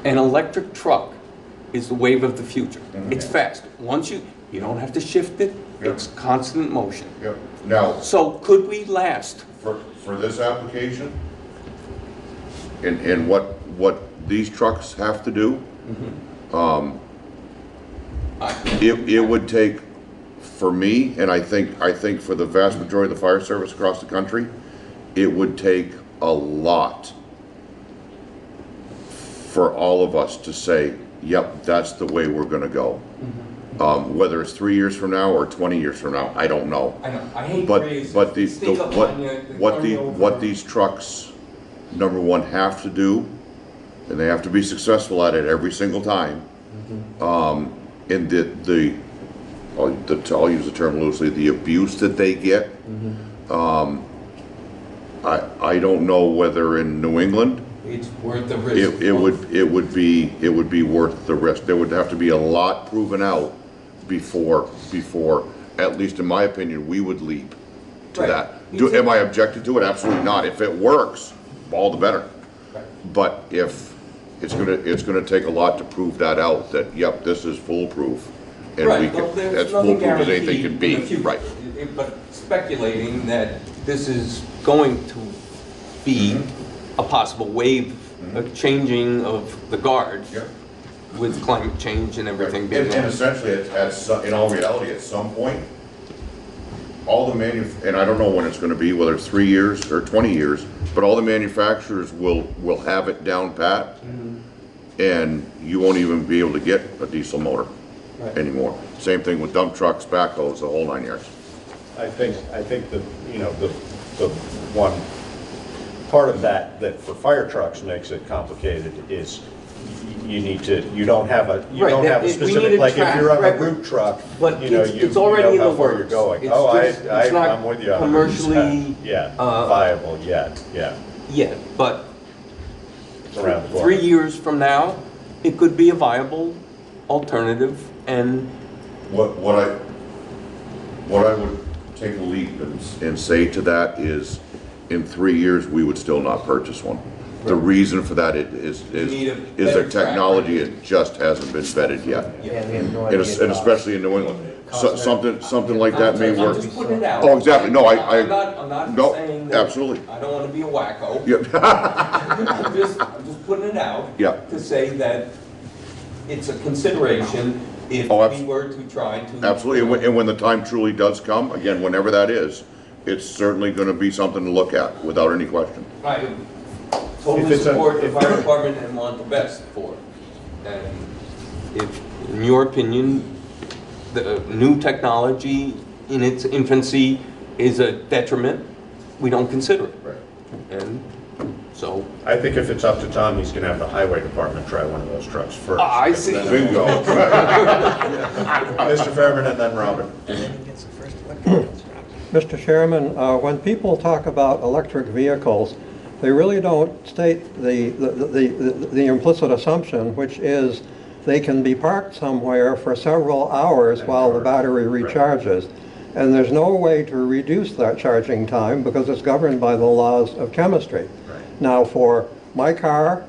An electric truck is the wave of the future. It's fast. Once you don't have to shift it, it's constant motion. Yep. Now, so could we last? For this application, and what these trucks have to do, it would take, for me, and I think for the vast majority of the fire service across the country, it would take a lot for all of us to say, yep, that's the way we're gonna go. Whether it's 3 years from now or 20 years from now, I don't know. I know. I hate But phrases. what What these trucks, number one, have to do, and they have to be successful at it every single time. And I'll use the term loosely, the abuse that they get. I don't know whether in New England it's worth the risk. it would be worth the risk. There would have to be a lot proven out before, at least in my opinion, we would leap to that. Am I objected to it? Absolutely not. If it works, all the better. But if it's gonna take a lot to prove that out, that yep, this is foolproof, and we can, as foolproof as anything can be. Right. But speculating that this is going to be a possible wave, a changing of the guard with climate change and everything being And essentially, in all reality, at some point, all the and I don't know when it's going to be, whether it's 3 years or 20 years, but all the manufacturers will have it down pat, and you won't even be able to get a diesel motor anymore. Same thing with dump trucks, backhoes, the whole 9 yards. I think that, the one part of that for fire trucks makes it complicated is you don't have a specific, like if you're on a root truck, but you it's know already how in the far works. you're going. It's not I'm with you. commercially viable yet. Yeah, but It's around the corner. 3 years from now, it could be a viable alternative. And what I would take a leap and say to that is, in 3 years we would still not purchase one. The reason for that is the technology, it just hasn't been vetted yet. And especially in New England. Something like that may work. I'm just putting it out. Oh, exactly. No, I'm not no, saying that. absolutely. I don't want to be a wacko. Yep. I'm just putting it out to say that it's a consideration if we were to try to. Absolutely, and when the time truly does come, again, whenever that is, it's certainly going to be something to look at, without any question. I totally support the fire department and want the best for it. And if, in your opinion, the new technology in its infancy is a detriment, we don't consider it. Right. And so. I think if it's up to Tom, he's going to have the highway department try one of those trucks first. I see. Bingo. Mr. Fairman and then Robin. Mr. Chairman, when people talk about electric vehicles, they really don't state the implicit assumption, which is they can be parked somewhere for several hours while the battery recharges. And there's no way to reduce that charging time because it's governed by the laws of chemistry. Now, for my car,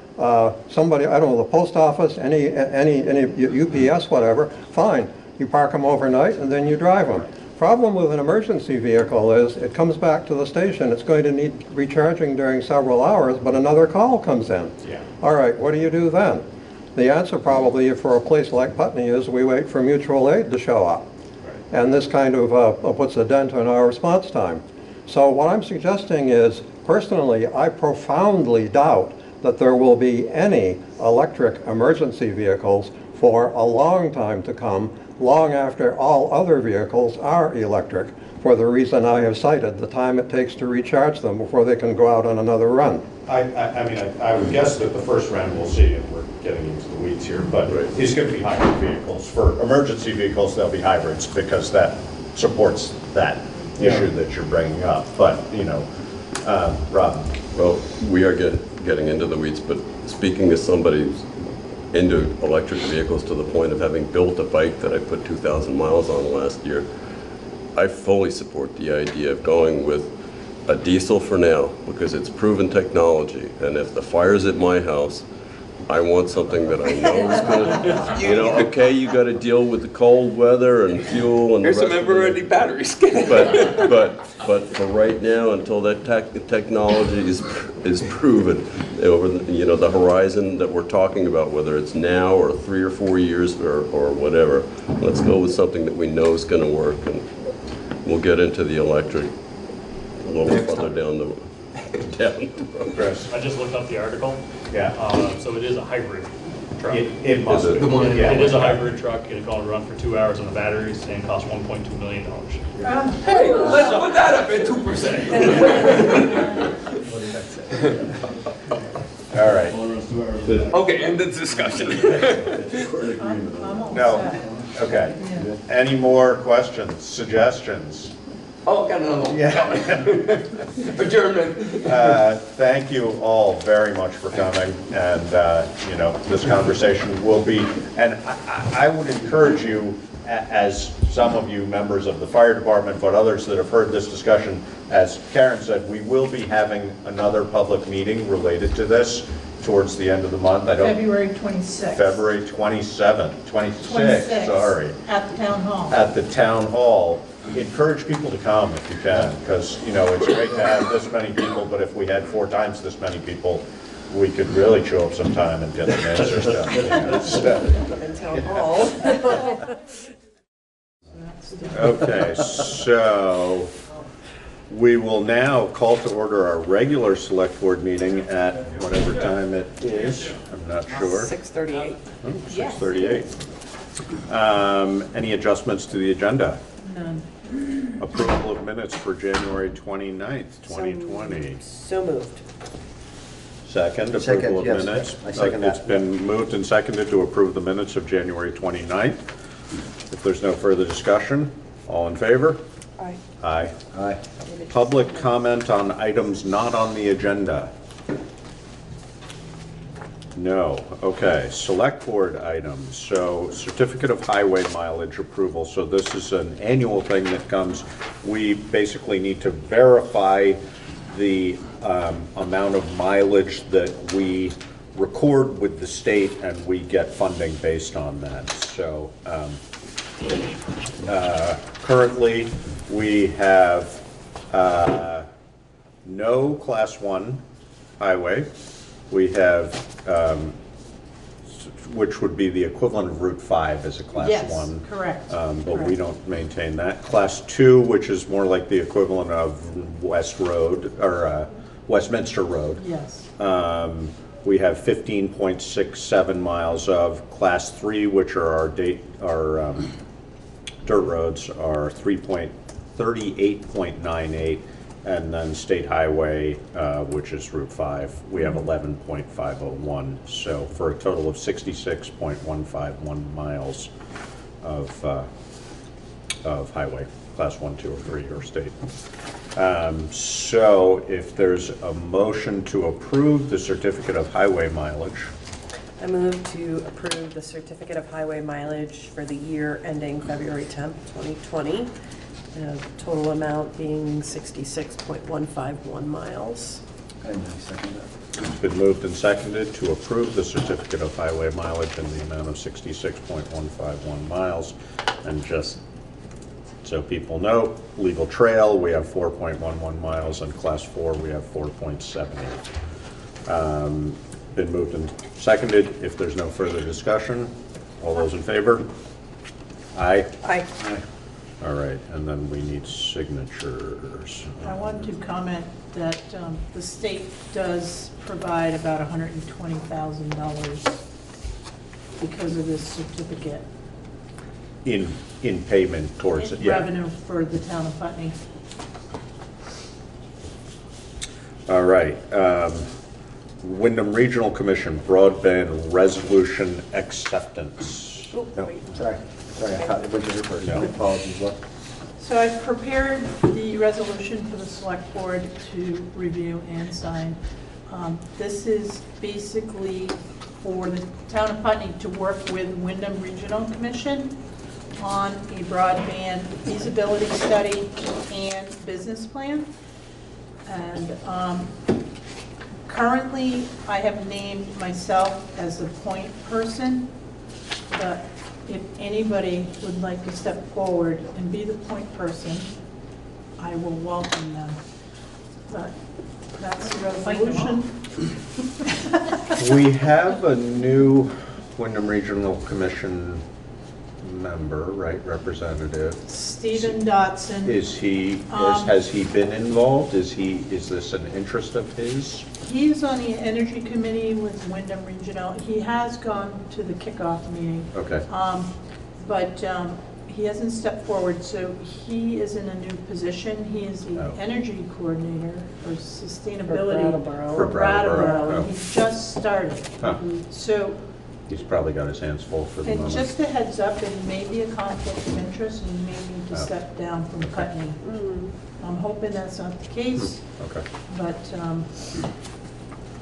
somebody, I don't know, the post office, any UPS, whatever, fine. You park them overnight and then you drive them. Problem with an emergency vehicle is it comes back to the station. It's going to need recharging during several hours, but another call comes in. All right, what do you do then? The answer probably for a place like Putney is we wait for mutual aid to show up. And this kind of puts a dent in our response time. So what I'm suggesting is, personally, I profoundly doubt that there will be any electric emergency vehicles for a long time to come, long after all other vehicles are electric, for the reason I have cited, the time it takes to recharge them before they can go out on another run. I mean, I would guess that the first round we'll see, and we're getting into the weeds here, but these could be hybrid vehicles. For emergency vehicles, they'll be hybrids because that supports that issue that you're bringing up. But, you know, Rob. Well, we are getting into the weeds, but speaking as somebody who's into electric vehicles to the point of having built a bike that I put 2,000 miles on last year, I fully support the idea of going with a diesel for now because it's proven technology. And if the fire's at my house, I want something that I know is going to, you know, okay, you got to deal with the cold weather and fuel and Here's the some rest of it. Eveready batteries. But for right now, until that technology is proven over the horizon that we're talking about, whether it's now or 3 or 4 years or whatever, let's go with something that we know is going to work, and we'll get into the electric a little further down the road. Chris. I just looked up the article. Yeah. So it is a hybrid truck. It must be. It is a hybrid truck. It can only run for 2 hours on the batteries and costs $1.2 million. Hey, let's put that up at 2%. All right. Okay, end the discussion. No. Okay. Any more questions, suggestions? Oh, got another one. Yeah. Adjournment. Thank you all very much for coming, and you know, this conversation will be, and I would encourage you, as some of you members of the fire department, but others that have heard this discussion, as Karen said, we will be having another public meeting related to this towards the end of the month. February 26th. February 27th, 26th, sorry. At the town hall. At the town hall. Encourage people to come if you can, because, you know, it's great to have this many people, but if we had 4 times this many people, we could really chew up some time and get the answers done. In town hall. Okay, so we will now call to order our regular select board meeting at whatever time it is. I'm not sure. 6:38. 6:38. Any adjustments to the agenda? None. Approval of minutes for January 29th, 2020. So moved. Second, Second, approval of yes, minutes. I second that. It's been moved and seconded to approve the minutes of January 29th. If there's no further discussion, all in favor? Aye. Aye. Aye. Public comment on items not on the agenda? No. Okay. Select board items. So certificate of highway mileage approval. So this is an annual thing that comes. We basically need to verify the amount of mileage that we record with the state, and we get funding based on that. So currently we have no class 1 highway. We have, which would be the equivalent of Route 5 as a class 1. Yes, correct. But we don't maintain that. Class 2, which is more like the equivalent of West Road, or Westminster Road. Yes. We have 15.67 miles of. Class 3, which are our dirt roads, are 38.98. And then State Highway, which is Route 5, we have 11.501. So for a total of 66.151 miles of highway, class 1, 2, or 3, or state. So if there's a motion to approve the certificate of highway mileage. I move to approve the certificate of highway mileage for the year ending February 10th, 2020. Total amount being 66.151 miles. And I second that. It's been moved and seconded to approve the certificate of highway mileage in the amount of 66.151 miles. And just so people know, legal trail, we have 4.11 miles, and class 4, we have 4.78. Been moved and seconded. If there's no further discussion, all those in favor? Aye. Aye. Aye. All right, and then we need signatures. I want to comment that the state does provide about $120,000 because of this certificate. in payment towards it, yeah. Revenue for the town of Putney. All right. Wyndham Regional Commission broadband resolution acceptance. No, sorry, I thought it was your first. No. Apologies, what? So I've prepared the resolution for the select board to review and sign. This is basically for the town of Putney to work with Wyndham Regional Commission on a broadband feasibility study and business plan. And currently, I have named myself as the point person, but if anybody would like to step forward and be the point person, I will welcome them. But that's the resolution. We have a new Wyndham Regional Commission member, right, representative. Stephen Dotson. Is he, has he been involved? Is this an interest of his? He's on the energy committee with Wyndham Regional. He has gone to the kickoff meeting. Okay. But he hasn't stepped forward, so he is in a new position. He is the energy coordinator for sustainability for Brattleboro. Oh. He just started. Huh. So, He's probably got his hands full for the and moment. just a heads up, it may be a conflict of interest, and you may need to step down from Putney. I'm hoping that's not the case. Okay. But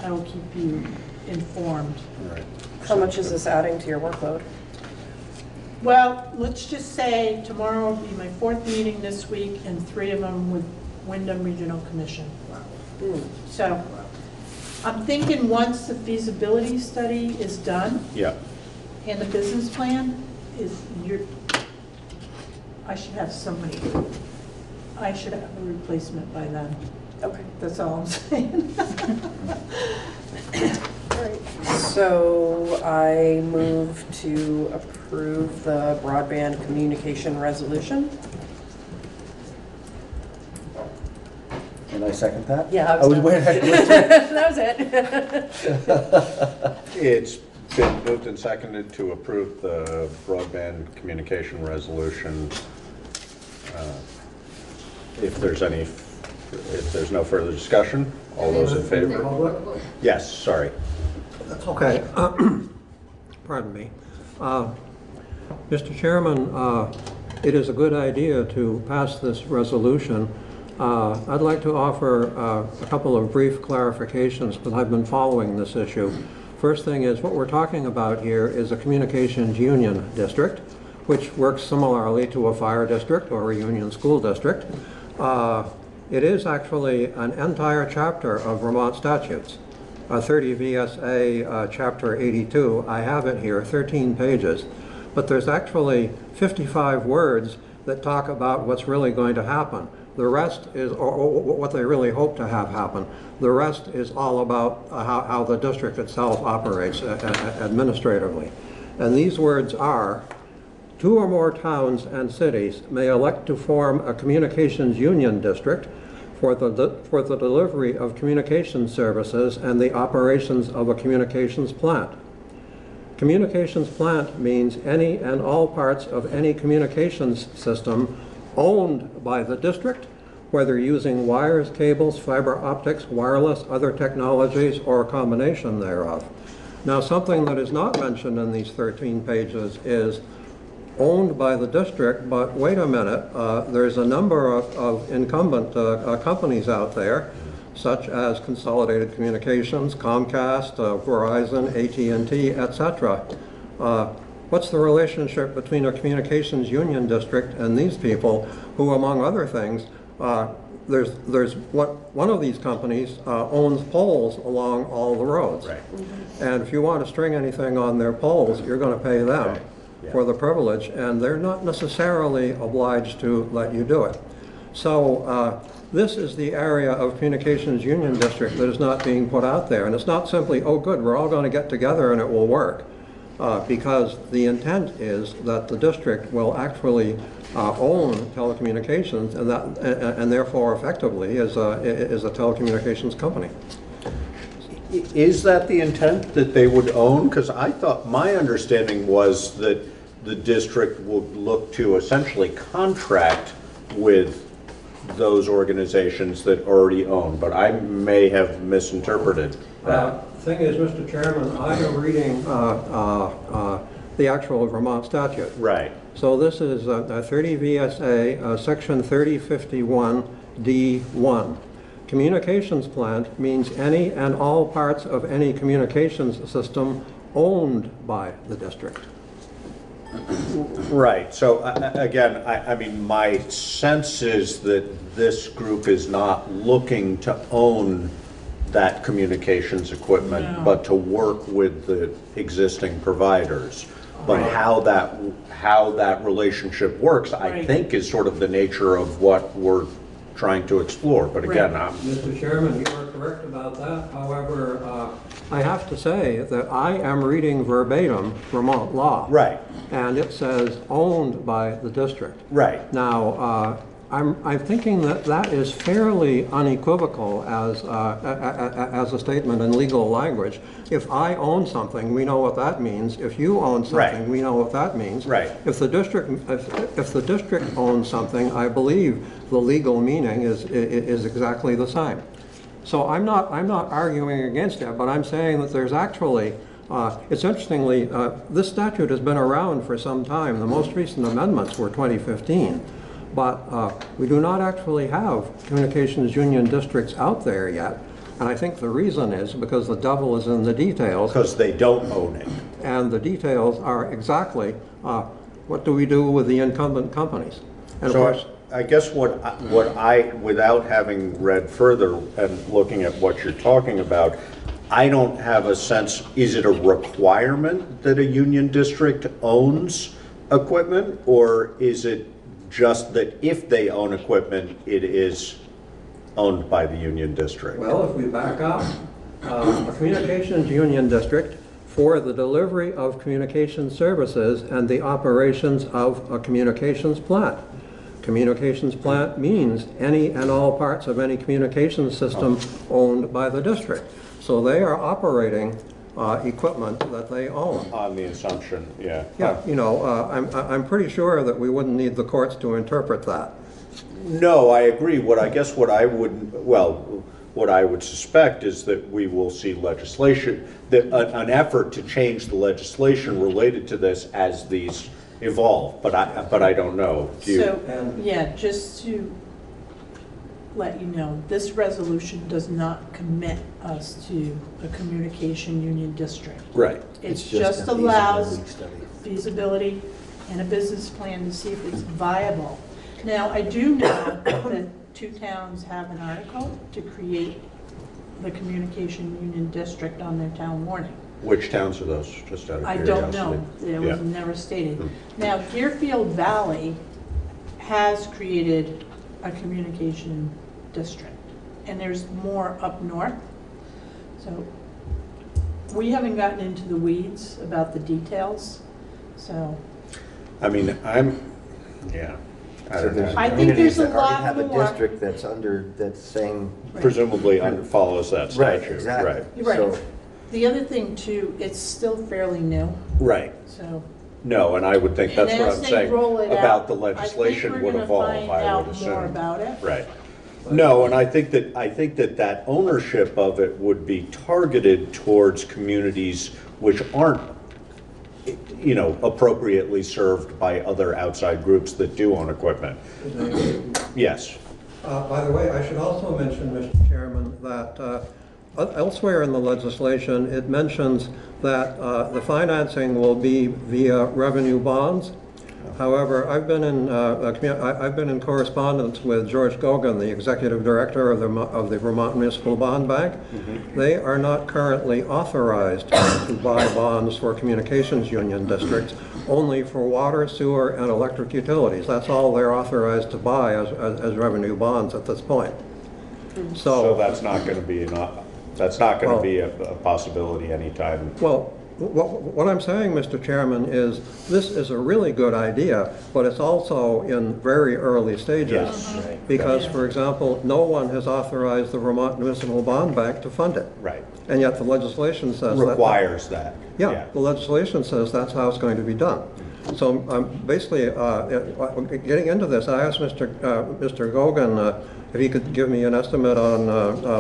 I will keep you informed. All right. How much is this adding to your workload? Well, let's just say tomorrow will be my 4th meeting this week, and 3 of them with Wyndham Regional Commission. So I'm thinking once the feasibility study is done, yeah, and the business plan is, I should have somebody, I should have a replacement by then. Okay. That's all I'm saying. So I move to approve the broadband communication resolution. And I second that? Yeah, I was waiting. that was it. It's been moved and seconded to approve the broadband communication resolution. If there's no further discussion, all those in favor? Yes, sorry. That's okay. Pardon me. Mr. Chairman, it is a good idea to pass this resolution. I'd like to offer a couple of brief clarifications because I've been following this issue. First thing is what we're talking about here is a communications union district, which works similarly to a fire district or a union school district. It is actually an entire chapter of Vermont statutes. 30 VSA Chapter 82, I have it here, 13 pages. But there's actually 55 words that talk about what's really going to happen. The rest is, or what they really hope to have happen. The rest is all about how the district itself operates administratively. And these words are, 2 or more towns and cities may elect to form a communications union district for the delivery of communications services and the operations of a communications plant. Communications plant means any and all parts of any communications system owned by the district, whether using wires, cables, fiber optics, wireless, other technologies, or a combination thereof. Now, something that is not mentioned in these 13 pages is owned by the district, but wait a minute, there's a number of incumbent companies out there, such as Consolidated Communications, Comcast, Verizon, AT&T, etc. What's the relationship between a communications union district and these people who, among other things, one of these companies owns poles along all the roads. Right. And if you want to string anything on their poles, you're going to pay them for the privilege, and they're not necessarily obliged to let you do it. So this is the area of communications union district that is not being put out there. And it's not simply, oh good, we're all going to get together and it will work. Because the intent is that the district will actually own telecommunications, and therefore effectively is a telecommunications company. Is that the intent, that they would own? Because I thought, my understanding was that the district would look to essentially contract with those organizations that already own, but I may have misinterpreted that. Thing is, Mr. Chairman, I am reading the actual Vermont statute. Right. So this is 30 VSA, section 3051D1. Communications plant means any and all parts of any communications system owned by the district. Right. So again, I mean, my sense is that this group is not looking to own that communications equipment, No. but to work with the existing providers. But how that relationship works, I Right. think, is sort of the nature of what we're trying to explore. But again, Mr. Chairman, you are correct about that. However, I have to say that I am reading verbatim Vermont law. Right. And it says owned by the district. Right. Now, I'm thinking that that is fairly unequivocal as a statement in legal language. If I own something, we know what that means. If you own something, we know what that means. Right. If the district owns something, I believe the legal meaning is exactly the same. So I'm not arguing against it, but I'm saying that there's actually, it's interestingly, this statute has been around for some time. The most recent amendments were 2015. But we do not actually have communications union districts out there yet. And I think the reason is because the devil is in the details. Because they don't own it. And the details are exactly what do we do with the incumbent companies? And So of course, I guess what I, without having read further and looking at what you're talking about, I don't have a sense, is it a requirement that a union district owns equipment, or is it just that if they own equipment, it is owned by the union district? well, if we back up, a communications union district for the delivery of communication services and the operations of a communications plant. Communications plant means any and all parts of any communications system owned by the district. So they are operating equipment that they own. On the assumption, yeah. Yeah, you know, I'm pretty sure that we wouldn't need the courts to interpret that. No, I agree. What I would suspect is that we will see legislation, an effort to change the legislation related to this as these evolve. But I don't know. Do you? So, yeah, just to let you know, this resolution does not commit us to a communication union district. Right. It just allows feasibility and a business plan to see if it's viable. Now, I do know that 2 towns have an article to create the communication union district on their town warning. Which towns are those, just out of I curiosity? don't know. It was Yeah. never stated. Now, Deerfield Valley has created a communication district, and there's more up north. So we haven't gotten into the weeds about the details, so. I mean, I don't know. I think there's a that already lot have more. a district that's saying. Presumably follows that Right, statute. exactly. Right. You're right. So- The other thing too, it's still fairly new, Right. so. No, and I would think that's And what as I'm they saying roll it about out, the legislation I think would we're evolve, gonna find I would out assume. more about it. Right. No, and I think that ownership of it would be targeted towards communities which aren't, you know, appropriately served by other outside groups that do own equipment. Yes. By the way, I should also mention, Mr. Chairman, that elsewhere in the legislation, it mentions that the financing will be via revenue bonds. However, I've been in correspondence with George Gogan, the executive director of the Vermont Municipal Bond Bank. They are not currently authorized to buy bonds for communications union districts, only for water, sewer, and electric utilities. That's all they're authorized to buy as revenue bonds at this point. So that's not going to be a possibility anytime. Well, what I'm saying, Mr. Chairman, is this is a really good idea, but it's also in very early stages. Yes. Right. Because, for example, no one has authorized the Vermont Municipal Bond Bank to fund it. Right. And yet the legislation says Requires that. Yeah, the legislation says that's how it's going to be done. So basically, getting into this, I asked Mr. Gogan if he could give me an estimate on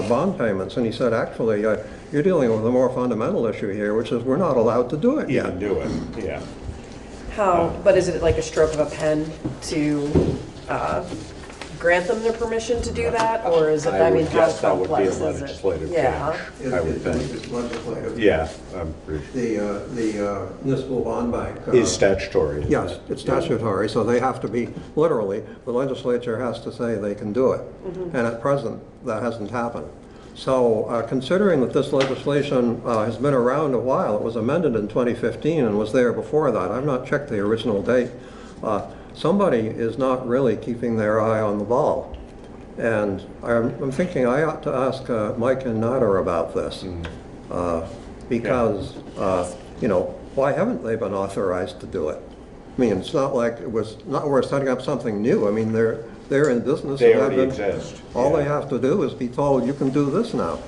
bond payments, and he said, actually, you're dealing with a more fundamental issue here, which is we're not allowed to do it yet. Even do it, yeah. How, but is it like a stroke of a pen to grant them their permission to do that? Or is it, I mean, how that would be a complex is it? legislative Yeah. change, I would think. It's legislative. Yeah. The municipal bond bank. Is statutory. Isn't Yes, it? it's statutory, so they have to be, literally, the legislature has to say they can do it. And at present, that hasn't happened. So considering that this legislation has been around a while, it was amended in 2015 and was there before that. I've not checked the original date. Somebody is not really keeping their eye on the ball. And I'm thinking I ought to ask Mike and Nader about this. Because, you know, why haven't they been authorized to do it? I mean, it's not like we're setting up something new. I mean, they're in business. They already exist. All they have to do is be told, you can do this now.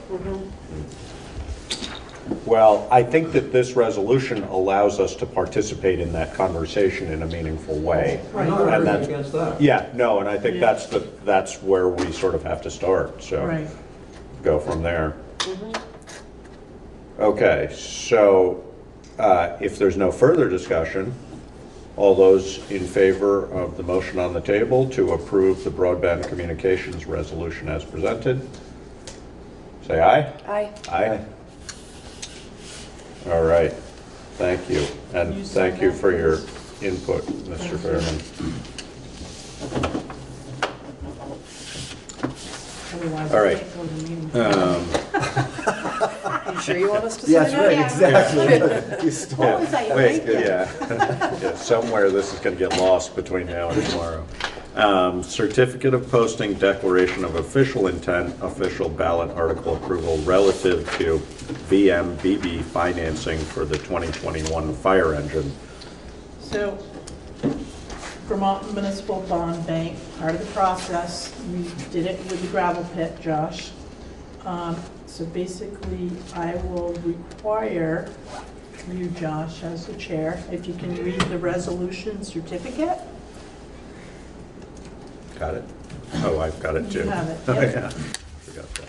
Well, I think that this resolution allows us to participate in that conversation in a meaningful way. I'm not arguing against that. Yeah, no, and I think that's where we sort of have to start, so go from there. Okay, so if there's no further discussion, all those in favor of the motion on the table to approve the broadband communications resolution as presented, say aye. Aye. Aye. All right, thank you. And thank you for your input, Mr. Fairman. Otherwise, All I right. can't go to the meeting. You sure you want us to sign Yes, that? right, exactly. You stole What was I Wait, thinking? yeah. Somewhere this is going to get lost between now and tomorrow. Certificate of posting, declaration of official intent, official ballot article approval relative to VMBB financing for the 2021 fire engine. So, Vermont Municipal Bond Bank, part of the process, we did it with the gravel pit, Josh. So basically, I will require you, Josh, as the chair, if you can read the resolution certificate. Got it? Oh, I've got it too. You have it, Oh, yep. yeah. Forgot that.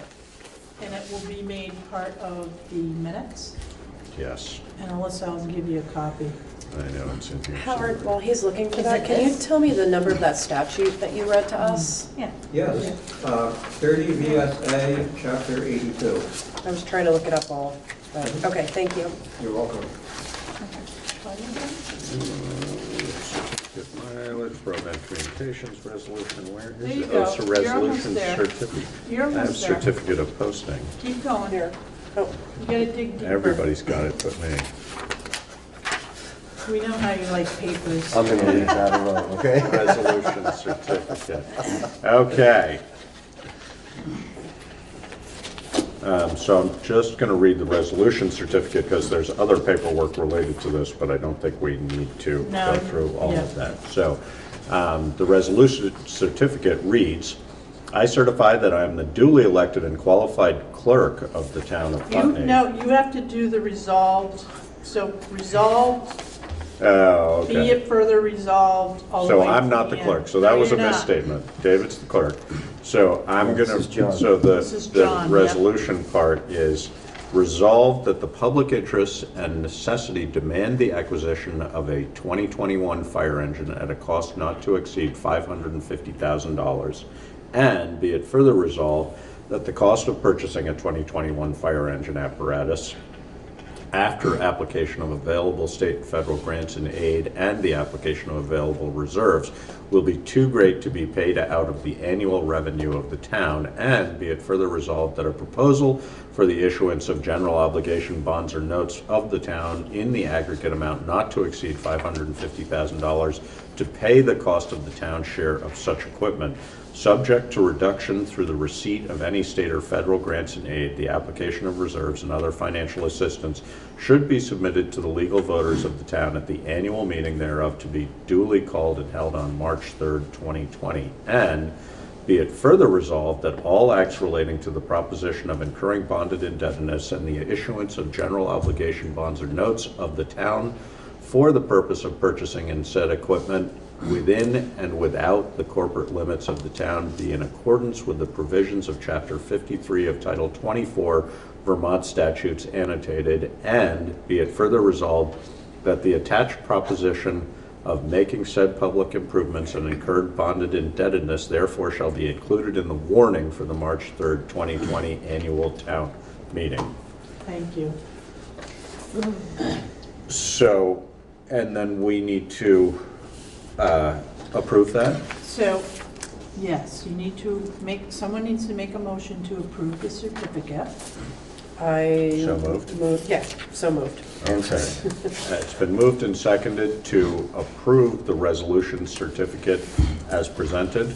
And it will be made part of the minutes. Yes, And Alyssa, I'll give you a copy. I know, it's in here. Howard, while he's looking for Is that, it can you this? tell me the number of that statute that you read to us? Yeah. Yes, 30 VSA, Chapter 82. I was trying to look it up all, but, okay, thank you. You're welcome. Mileage, broadband communications resolution, where There is you it? go. Oh, it's a You're almost resolution there. certificate. You're I have almost there. certificate of posting. Keep going. Here. Oh, you gotta dig deeper. Everybody's got it but me. We know how you like papers. I'm gonna leave that alone, okay? Resolution certificate. Okay. So I'm just going to read the resolution certificate because there's other paperwork related to this, but I don't think we need to No, go through all yeah. of that. So the resolution certificate reads, I certify that I am the duly elected and qualified clerk of the town of Putney. You have to do the resolved, so resolved, Oh, be okay. it further resolved, all the So way I'm to not the end. clerk, so that No, was a you're not. misstatement. David's the clerk. So I'm This gonna, is John. so This is the John, yeah. resolution part is resolved that the public interest and necessity demand the acquisition of a 2021 fire engine at a cost not to exceed $550,000. And be it further resolved that the cost of purchasing a 2021 fire engine apparatus after application of available state and federal grants and aid and the application of available reserves will be too great to be paid out of the annual revenue of the town, and be it further resolved that a proposal for the issuance of general obligation bonds or notes of the town in the aggregate amount not to exceed $550,000 to pay the cost of the town's share of such equipment, subject to reduction through the receipt of any state or federal grants and aid, the application of reserves and other financial assistance should be submitted to the legal voters of the town at the annual meeting thereof to be duly called and held on March 3rd, 2020. And be it further resolved that all acts relating to the proposition of incurring bonded indebtedness and the issuance of general obligation bonds or notes of the town for the purpose of purchasing and said equipment within and without the corporate limits of the town, be in accordance with the provisions of Chapter 53 of Title 24 Vermont statutes annotated, and be it further resolved that the attached proposition of making said public improvements and incurred bonded indebtedness therefore shall be included in the warning for the March 3rd, 2020 annual town meeting. Thank you. So, and then we need to approve that? So, yes, you need to someone needs to make a motion to approve the certificate. So moved? Yes, so moved. Okay. It's been moved and seconded to approve the resolution certificate as presented,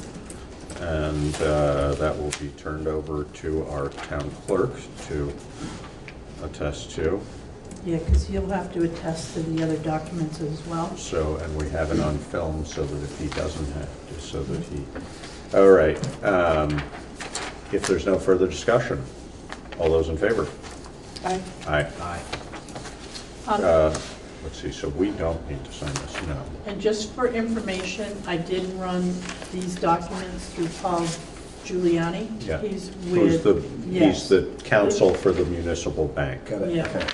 and that will be turned over to our town clerk to attest to. Yeah, because he'll have to attest to the other documents as well. So, and we have it on film so that if he doesn't have to, so that he, all right. If there's no further discussion, all those in favor? Aye. Aye. Aye. Let's see, so we don't need to sign this, no. And just for information, I did run these documents through Paul Giuliani. Yeah. He's Who's with, he's the counsel for the municipal bank. Yeah.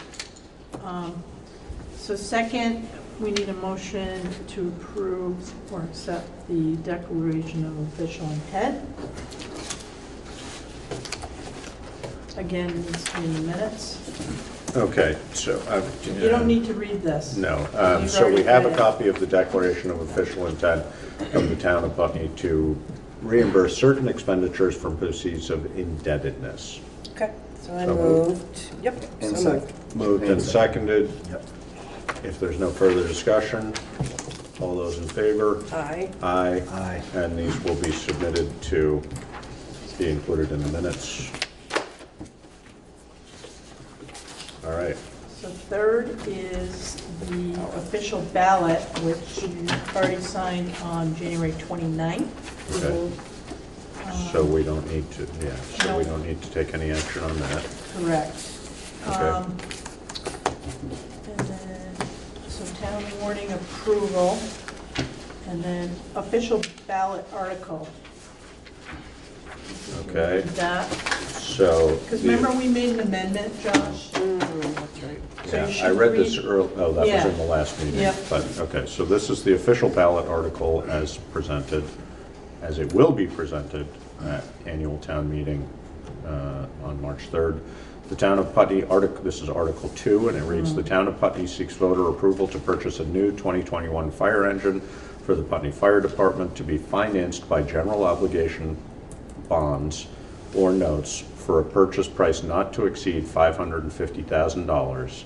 So second, we need a motion to approve or accept the declaration of official intent. Again, needs to be in the minutes. Okay, so. You don't need to read this. No, You've so we already have read a it. copy of the declaration of official intent of the town of Putney to reimburse certain expenditures from proceeds of indebtedness. Okay, so I So moved. Yep, And so moved. Moved and seconded. Yep. If there's no further discussion, all those in favor? Aye. Aye. Aye. And these will be submitted to be included in the minutes. All right. So third is the official ballot, which you already signed on January 29th. Okay. So we don't need to, yeah, so we don't need to take any action on that. Correct. Okay. And then, so town warning approval, and then official ballot article. Okay. That, So. because remember we made an amendment, Josh? That's right. So you Yeah, should I read this read- early, oh, that was Yeah. in the last meeting. Yep. But, okay, so this is the official ballot article as presented, as it will be presented at annual town meeting on March 3rd. The town of Putney, this is Article 2, and it reads, "The town of Putney seeks voter approval to purchase a new 2021 fire engine for the Putney Fire Department to be financed by general obligation bonds or notes for a purchase price not to exceed $550,000.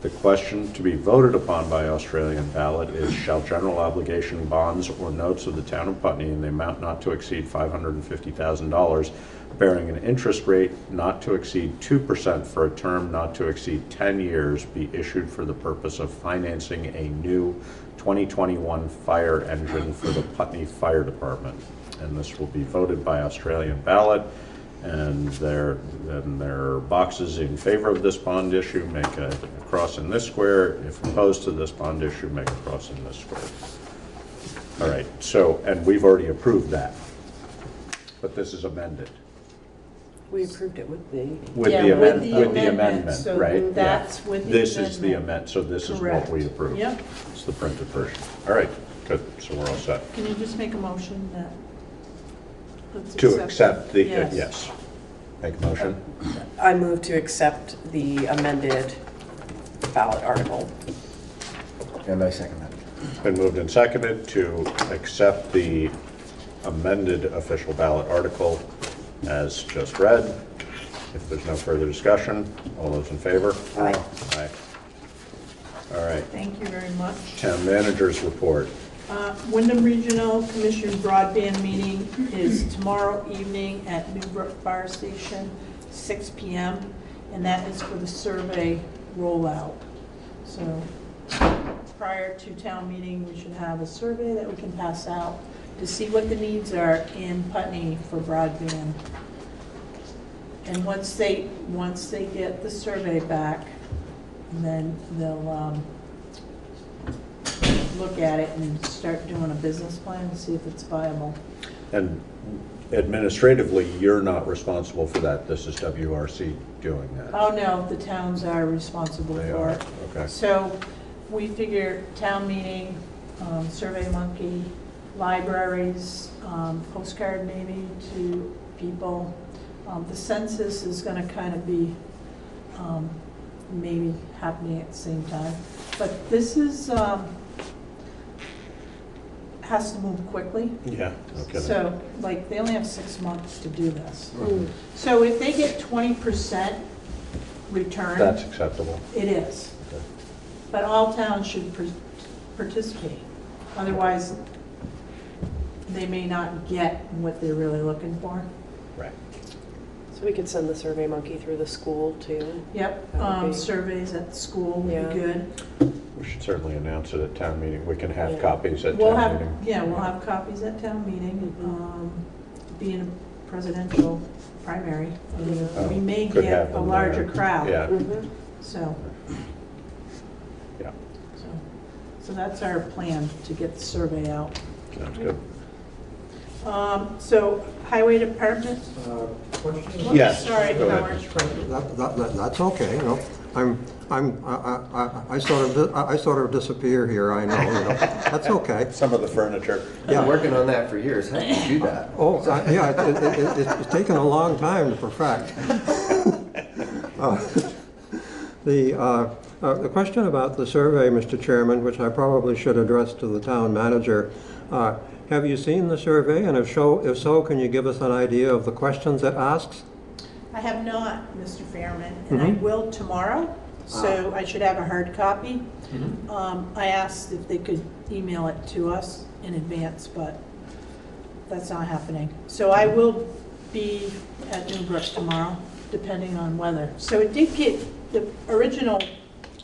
The question to be voted upon by Australian ballot is, shall general obligation bonds or notes of the town of Putney in the amount not to exceed $550,000, bearing an interest rate not to exceed 2% for a term not to exceed 10 years, be issued for the purpose of financing a new 2021 fire engine for the Putney Fire Department?" And this will be voted by Australian ballot. And there are boxes in favor of this bond issue, make a cross in this square. If opposed to this bond issue, make a cross in this square. All right, so, and we've already approved that, but this is amended. We approved it with the. With Yeah, the with the amendment, amendment. So right? Yeah. that's with the This is the amendment. so this is what we Correct. approved. Yep. It's the printed version. All right, good, so we're all set. Can you just make a motion that? let's To accept the, Yes. yes. Make a motion. I move to accept the amended ballot article. And I second that. Been moved and seconded to accept the amended official ballot article as just read. If there's no further discussion, all those in favor? Aye. Aye. All right, Thank you very much. town managers report. Wyndham Regional Commission broadband meeting is tomorrow evening at Newbrook Fire Station, 6 p.m., and that is for the survey rollout. So prior to town meeting, we should have a survey that we can pass out to see what the needs are in Putney for broadband. And once they get the survey back, then they'll look at it and start doing a business plan and see if it's viable. And administratively, you're not responsible for that. This is WRC doing that. Oh, no, the towns are responsible They for are, it. okay. So we figure town meeting, Survey Monkey, libraries, postcard maybe to people. The census is gonna kind of be maybe happening at the same time. But this is, has to move quickly. Yeah, okay. So, like, they only have 6 months to do this. Mhm. So if they get 20% return. That's acceptable. It is. Okay. But all towns should participate. Otherwise, they may not get what they're really looking for. Right. So we could send the Survey Monkey through the school too. Yep, That would be- surveys at the school would Yeah. be good. We should certainly announce it at town meeting. We can have Yeah. copies at We'll town have, meeting. yeah, we'll have copies at town meeting, being a presidential primary. I mean, Oh, we may could get have a them larger there. crowd. Yeah. So. Yeah. So that's our plan, to get the survey out. Sounds good. So Highway Department? Question? Yes, Sorry, go ahead. Howard. That's okay, you know. I sort of disappear here, I know, you know. That's okay. Some of the furniture. I've been working on that for years. How do you do that? Oh, yeah, it's taken a long time to perfect. The question about the survey, Mr. Chairman, which I probably should address to the town manager, have you seen the survey, and if so, can you give us an idea of the questions it asks? I have not, Mr. Fairman, and I will tomorrow, so I should have a hard copy. I asked if they could email it to us in advance, but that's not happening. So I will be at Newbrook tomorrow, depending on weather. So it did get, the original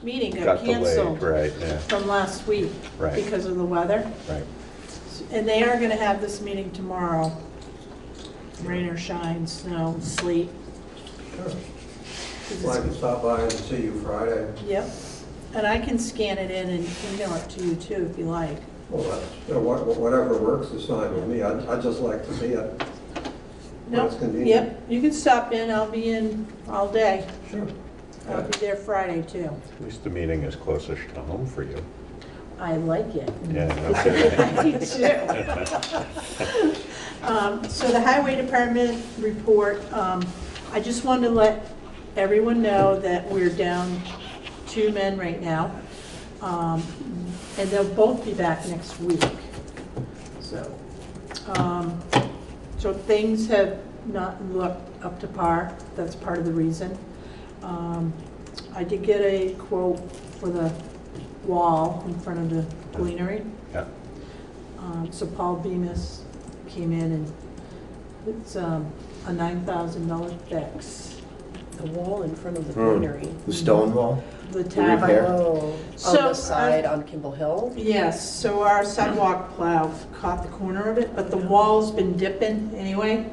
meeting got Delayed, canceled right, yeah. from last week Right. because of the weather. Right. And they are gonna have this meeting tomorrow, rain or shine, snow, sleet. Well, I can stop by and see you Friday. Yep, and I can scan it in and email it to you too, if you like. Well, you know, whatever works is fine with me. I'd just like to see it. No, That's convenient. yep, you can stop in, I'll be in all day. Sure. I'll be there Friday too. At least the meeting is closest to home for you. I like it. Yeah, no kidding. I do too. So the Highway Department report, I just wanted to let everyone know that we're down 2 men right now. And they'll both be back next week. So, so things have not looked up to par. That's part of the reason. I did get a quote for the wall in front of the greenery. Yeah. So Paul Bemis came in and it's a $9,000 fix. The wall in front of the greenery. The stone wall? The The tab. repair? Oh, So, on the side on Kimball Hill? Yes, so our sidewalk plow caught the corner of it, but the wall's been dipping anyway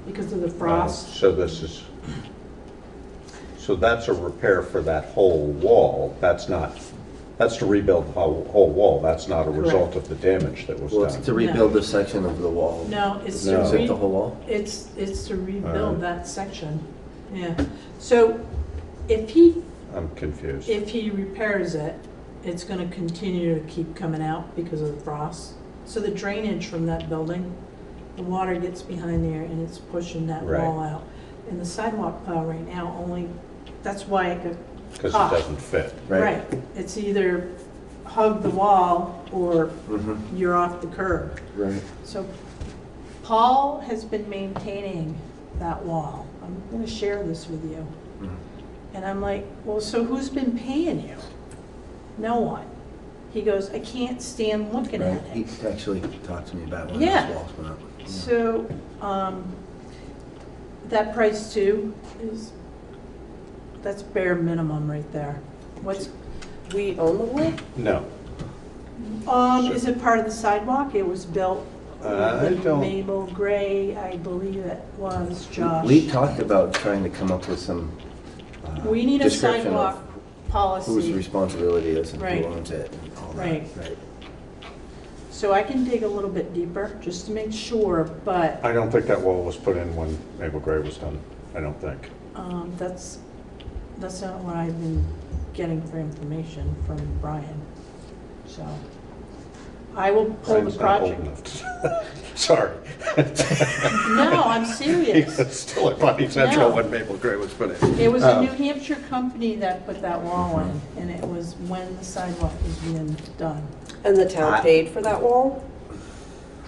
because of the frost. So this is, so that's a repair for that whole wall. That's not, that's to rebuild the whole wall. That's not a result of the damage that was Well, it's done. to rebuild the section of the wall. No, it's No. to Is it the whole wall? It's to rebuild that section, yeah. So if he I'm confused. If he repairs it, it's gonna continue to keep coming out because of the frost. So the drainage from that building, the water gets behind there and it's pushing that Right. wall out. And the sidewalk plow right now only, that's why it got Because caught. it doesn't fit. Right, it's either hug the wall or you're off the curb. Right. So Paul has been maintaining that wall. I'm gonna share this with you. And I'm like, well, so who's been paying you? No one. He goes, I can't stand looking at He it. actually talked to me about when Yeah. those walls went up. Yeah. So, that price too is, that's bare minimum right there. What's, We own the wall? No. is it part of the sidewalk? It was built I with don't- Mabel Gray, I believe it was, Josh. We talked about trying to come up with some We need a description sidewalk of policy. whose responsibility is and Right. who owns it and all that. Right. So I can dig a little bit deeper just to make sure, but I don't think that wall was put in when Maple Gray was done. I don't think. that's not what I've been getting for information from Brian. So I will pull the Brian's not old project. enough to- Sorry. No, I'm serious. He was still at Putney Central No. when Maple Gray was put in. It was a New Hampshire company that put that wall in, and it was when the sidewalk was being done. And the town paid for that wall?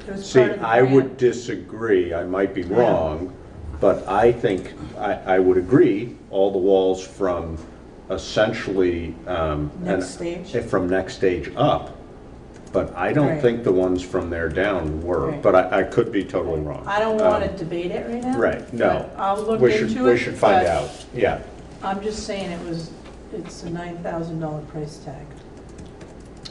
It was See, part of the I grant. would disagree, I might be wrong, but I think, I would agree, all the walls from essentially. Next stage? From next stage up, but I don't Right. think the ones from there down were, Right. but I could be totally wrong. I don't want to debate it right now. Right, no. but I'll look We should- into it. We should find but out, yeah. I'm just saying it's a $9,000 price tag.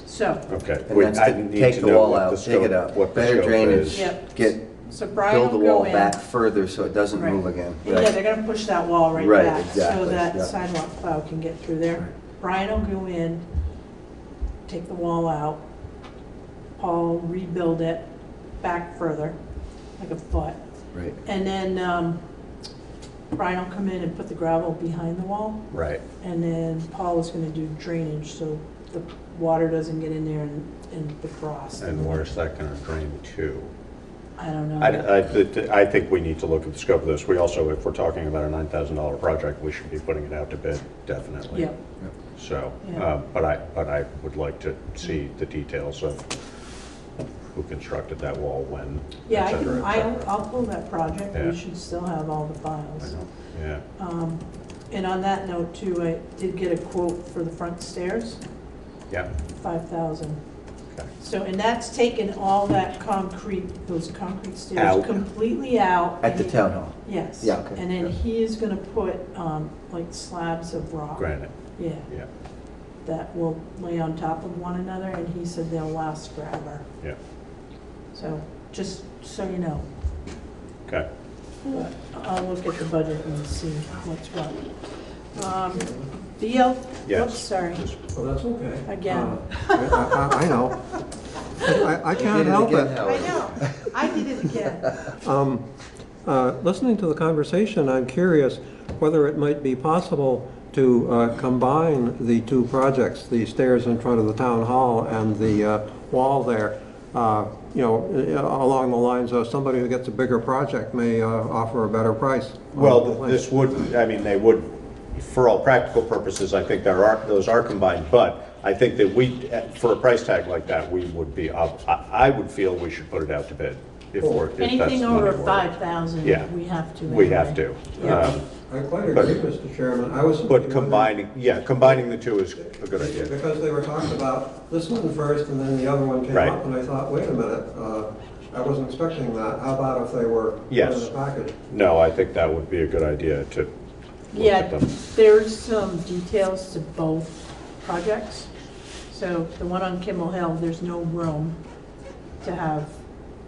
So. Okay. And that's I to need take to the know wall what out, the dig it scope- up, what the better scope drainage, is. Yep. get, So Brian build the will go wall in. back further so it doesn't Right. move again. Yeah, they're gonna push that wall right Right, back, so exactly, that yeah. sidewalk plow can get through there. Brian will go in, take the wall out, Paul rebuild it back further, like a foot. Right. And then, Brian will come in and put the gravel behind the wall, Right. and then Paul is gonna do drainage, so the water doesn't get in there and the frost. And where's that gonna drain to? I don't know. I think we need to look at the scope of this. We also, if we're talking about a $9,000 project, we should be putting it out to bid, definitely. Yep. So, Yeah. but I would like to see the details of who constructed that wall, when, Yeah, et cetera, et cetera. I'll pull that project, Yeah. we should still have all the files. Yeah, And on that note too, I did get a quote for the front stairs, yeah, 5,000. okay. So, and that's taken all that concrete, those concrete stairs Out. completely out. At the and- town hall? Yes. Yeah, okay. And then he is gonna put, like slabs of rock. Granite, Yeah, yeah, that will lay on top of one another, and he said they'll last forever. yeah, So, just so you know. okay. But I'll look at the budget and see what's what. BL, Yes. oops, sorry, Well, that's okay. again. I know. I You can't did it help again, it. Howard. I know, I did it again. Listening to the conversation, I'm curious whether it might be possible to combine the two projects, the stairs in front of the town hall and the wall there, along the lines of somebody who gets a bigger project may offer a better price. Well, this would, I mean, they would, for all practical purposes, I think those are combined, but I think that for a price tag like that, we would be up, I would feel we should put it out to bid. If that's Anything the over money we're- 5,000, Yeah. we have to. We have anyway. to. Yeah. I quite but- agree, Mr. Chairman. I was. But combining the two is a good idea. Because they were talking about this one first and then the other one came Right. up, and I thought, wait a minute, I wasn't expecting that. How about if they were put Yes. in a package? No, I think that would be a good idea to look Yeah, at them. there's some details to both projects. So the one on Kimmel Hill, there's no room to have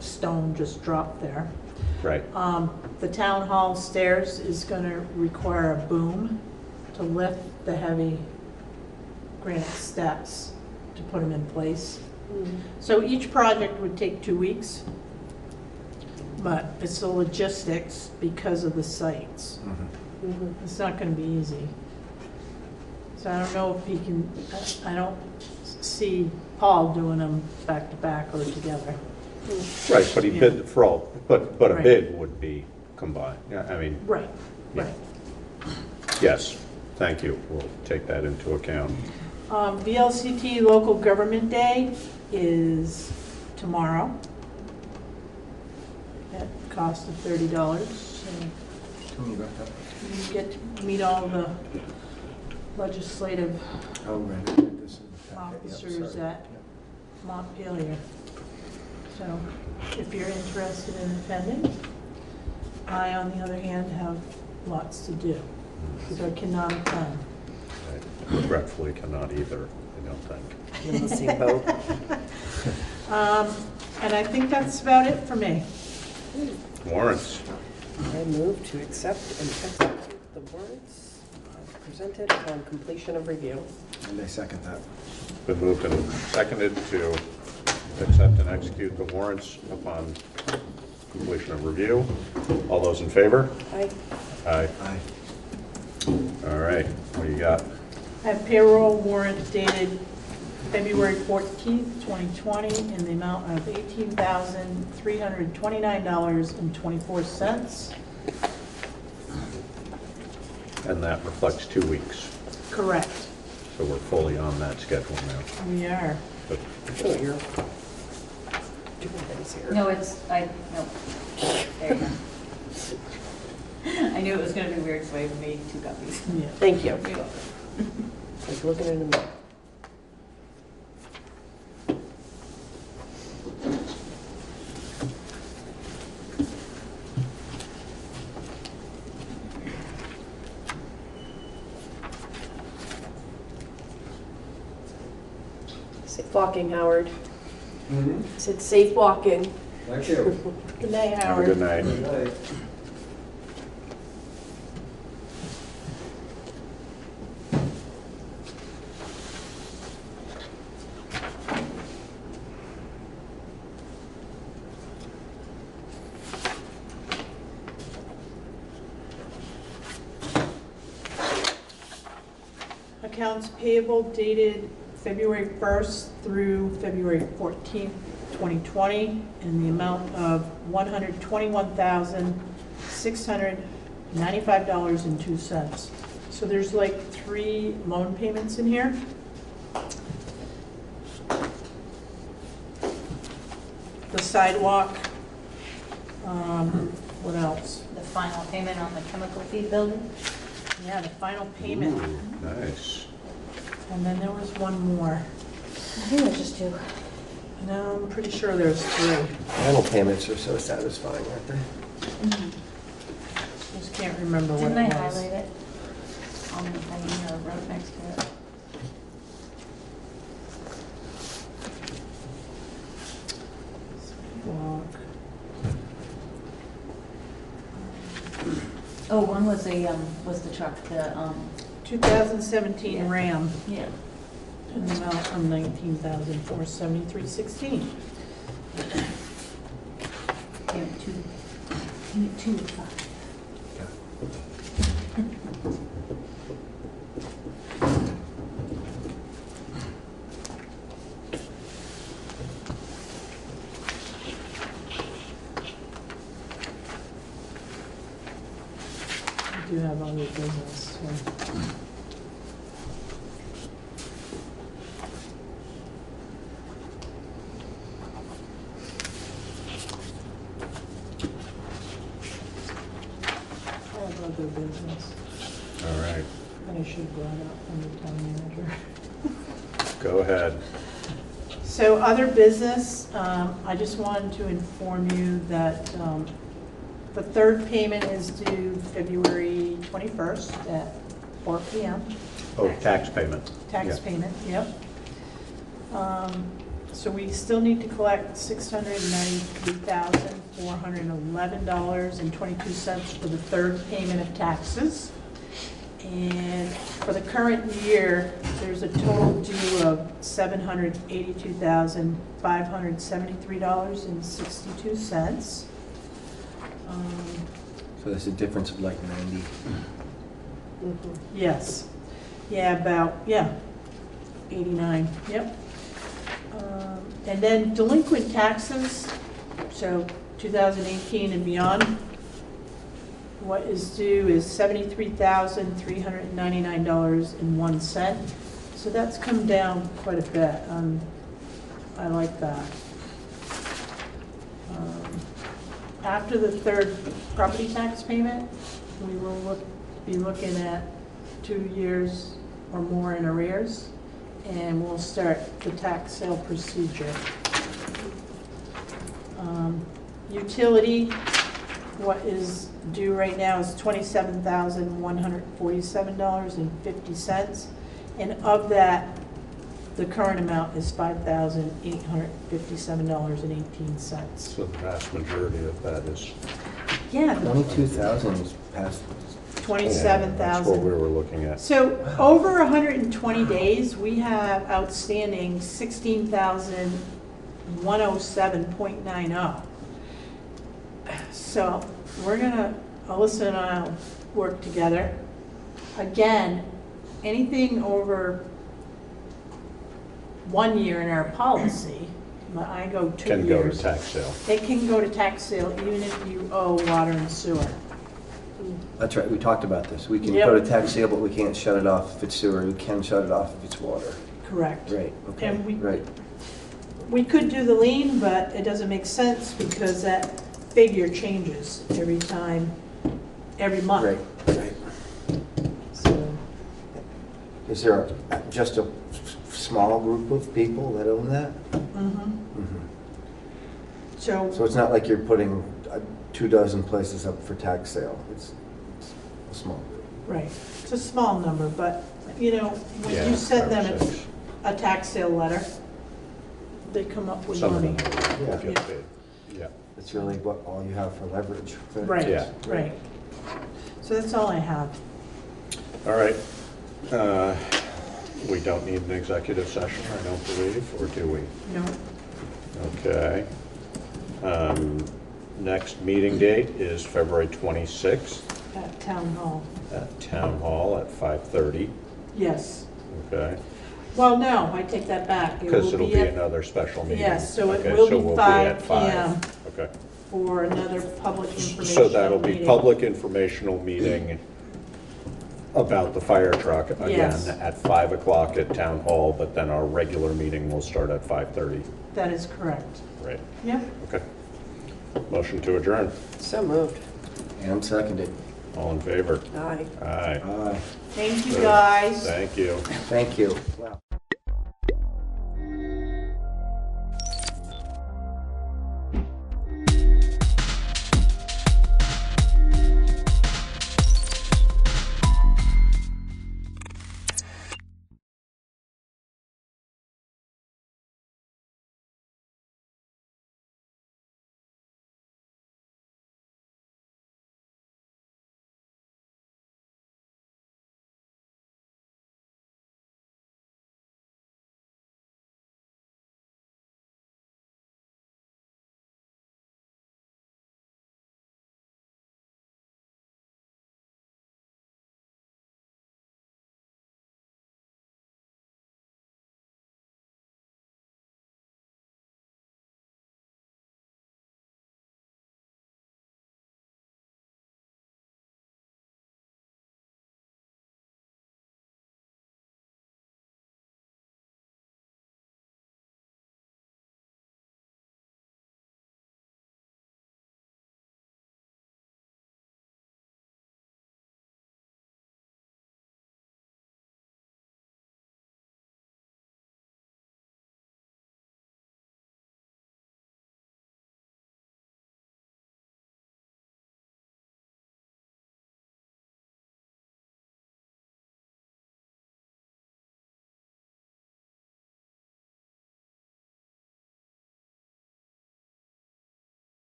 stone just drop there. Right, The town hall stairs is gonna require a boom to lift the heavy granite steps to put them in place. So each project would take 2 weeks, but it's the logistics because of the sites. It's not gonna be easy. So I don't know if he can, I don't see Paul doing them back to back or together. right, but he bid for all, but a Right. bid would be combined. Yeah, I mean, Right, Yeah. right. yes, thank you, we'll take that into account. VLCT Local Government Day is tomorrow at cost of $30. So you get to meet all the legislative Oh, right. This is the packet. Yep, officers sorry. at Montpelier. So if you're interested in attending, I, on the other hand, have lots to do, because I cannot attend. I regretfully cannot either, I don't think. In the same boat. And I think that's about it for me. Warrants, I move to accept and execute the warrants as presented upon completion of review. And I second that. been moved and seconded to accept and execute the warrants upon completion of review. All those in favor? Aye. Aye. All right, what do you got? I have payroll warrant dated February 14th, 2020, in the amount of $18,329.24. And that reflects 2 weeks. Correct. So we're fully on that schedule now. We are. But Oh, you're doing things here. No, no. There you go. I knew it was gonna be weird, so I made 2 copies. Yeah, thank you. You're welcome. Like looking in a minute. Safe walking, Howard. I said safe walking. Thank you. Good night, have a Howard. good night. Good night. Accounts payable dated February 1st through February 14th, 2020, in the amount of $121,695.02. So there's like 3 loan payments in here. The sidewalk, what else? The final payment on the chemical feed building? Yeah, the final payment. Ooh, nice. And then there was one more. I think there's just 2. No, I'm pretty sure there's 3. Final payments are so satisfying, aren't they? Just can't remember what Didn't it I was. highlight it? On the thing or wrote next to it? Walk. Oh, one was the truck, the, 2017 Ram. yeah. In the amount of $19,473.16. Payment 205. I do have other business, so. I have other business, All right, and I should have brought up from the town manager. go ahead. So other business, I just wanted to inform you that the 3rd payment is due February 21st at 4 p.m. Oh, tax payment. Tax Yeah. payment, yep. So we still need to collect $693,411.22 for the 3rd payment of taxes. And for the current year, there's a total due of $782,573.62. So there's a difference of like 90. Yes. Yeah, about, 89, yep. And then delinquent taxes, so 2018 and beyond, what is due is $73,399.01. So that's come down quite a bit. I like that. After the 3rd property tax payment, we will be looking at 2 years or more in arrears, and we'll start the tax sale procedure. Utility, what is due right now is $27,147.50, and of that, the current amount is $5,857.18. So the vast majority of that is. Yeah. 22,000 is past. 27,000. That's what we were looking at. So over 120 days, we have outstanding 107.90. So we're gonna, Alyssa and I'll work together. Again, anything over 1 year in our policy, but I go 2 years. Can go to tax sale. It can go to tax sale even if you owe water and sewer. That's right, we talked about this. We can Yep. go to tax sale, but we can't shut it off if it's sewer. We can shut it off if it's water. Correct. Right, okay, And right. we could do the lien, but it doesn't make sense because that figure changes every time, every month. Right, right. So, Is there just a small group of people that own that? So So it's not like you're putting 24 places up for tax sale. It's a small group. right, it's a small number, but, you know, when Yeah, you send 5 or them 6. a tax sale letter, they come up with Some of money. them Yeah. will get paid. Yeah. It's really what all you have for leverage. Right, Yeah. right. So that's all I have. All right. We don't need an executive session, I don't believe, or do we? No, Okay. Next meeting date is February 26th at town hall, at Town Hall at 5:30. yes. Okay. Well, no, I take that back. It Because will it'll be at- another special meeting. Yes, so it Okay, will so be we'll 5 at 5. PM Okay. for another public information. So that'll be meeting. public informational meeting about the fire truck again Yes. at 5 o'clock at Town Hall, but then our regular meeting will start at 5:30. That is correct. Right. Yep. Okay. Motion to adjourn. So moved. And seconded. All in favor? Aye. Aye. Aye. Thank you, Good. guys. Thank you. Thank you. Wow.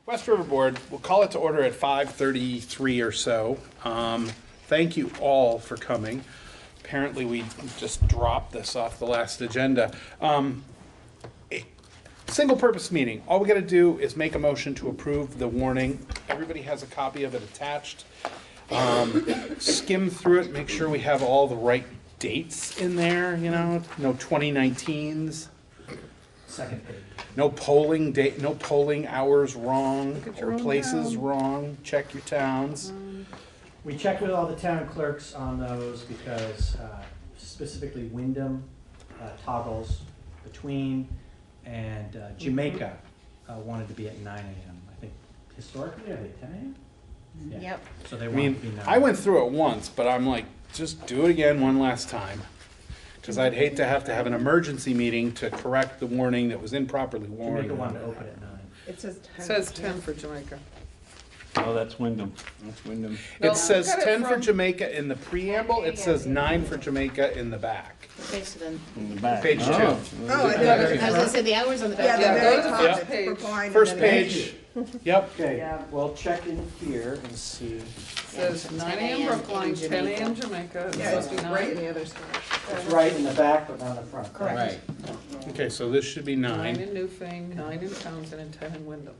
West River Board, we'll call it to order at 5:33 or so. Thank you all for coming. Apparently, we just dropped this off the last agenda. Single purpose meeting. All we got to do is make a motion to approve the warning. Everybody has a copy of it attached. Skim through it, make sure we have all the right dates in there, you know, no 2019s. Second page. No polling date, no polling hours wrong, your or own places town. wrong. Check your towns. We checked with all the town clerks on those because specifically Wyndham toggles between, and Jamaica wanted to be at 9 a.m. I think historically, are they 10 a.m.? Yeah. Yep. So they I want mean, to be 9. I went through it once, but I'm like, just do it again one last time. Because I'd hate to have an emergency meeting to correct the warning that was improperly warned. Jamaica wanted to open at 9. It says It says 10 for Jamaica. Oh, that's Wyndham. That's Wyndham. No, It says look at it 10 for from- Jamaica in the preamble, it says 9 for Jamaica in the back. In the back. Page 2. Oh, I was gonna say the hours on the back. Yeah, very go to the top, first it's page. Brookline, and First then- page. Yep. Okay, Yeah. well, check in here and see. Says 9 a.m. Brookline, 10 a.m. Jamaica. It's Yeah, supposed it's to be right in 9. the other spot. It's right in the back, but not in the front. Correct. Okay, so this should be 9 9. in Newfane, 9 in Townsend, and 10 in Wyndham.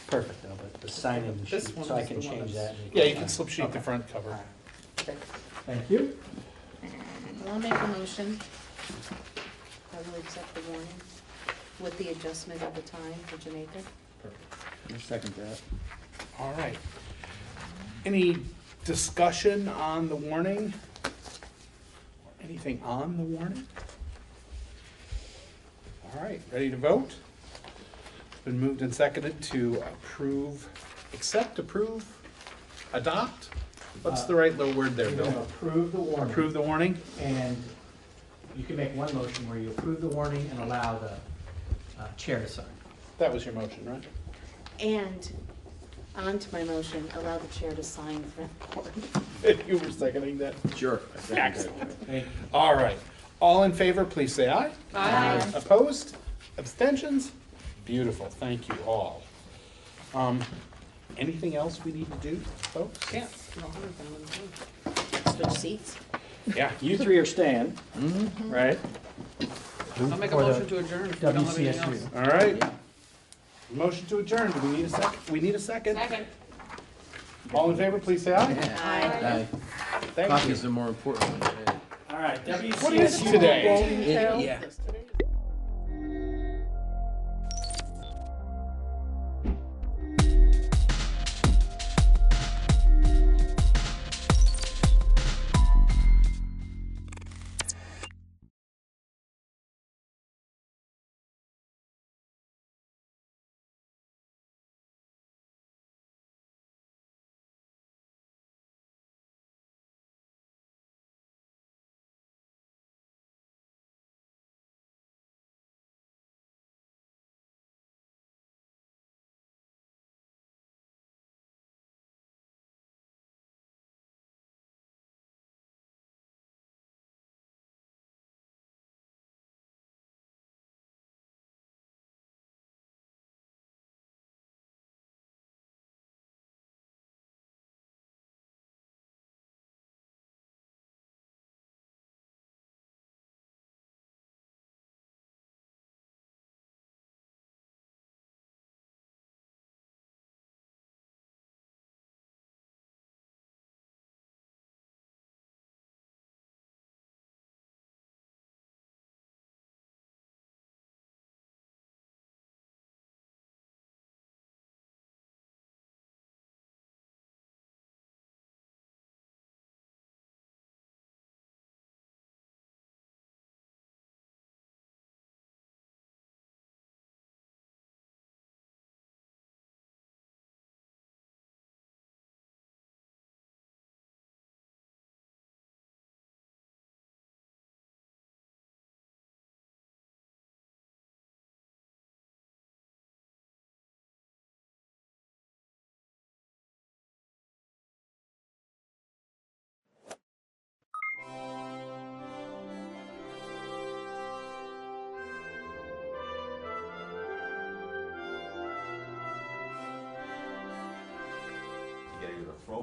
Perfect, though, but the sign-in This sheet, one so I is can the one change that's- that. Yeah, you can slip sheet the front cover. Thank you. I'll make a motion that will accept the warning with the adjustment of the time for Jamaica. I second that. All right. Any discussion on the warning? Anything on the warning? All right, ready to vote? It's been moved and seconded to approve, accept, approve, adopt? What's the right little word there, You're going to Bill? approve the warning. Approve the warning? And you can make one motion where you approve the warning and allow the chair to sign. That was your motion, right? And on to my motion, allow the chair to sign for the board. You were seconding that? Sure. Excellent. All right. All in favor, please say aye. Aye. Opposed? Abstentions? Beautiful. Thank you all. Anything else we need to do, folks? Can't. Switch seats. Yeah. You three are staying. Right? I'll make a motion to adjourn if we don't have anything else. All right. Motion to adjourn. Do we need a second? We need a second. Second. All in favor, please say aye. Aye. Thank Coffee you. is the more important one today. All right, WCSU. What is today? Yeah.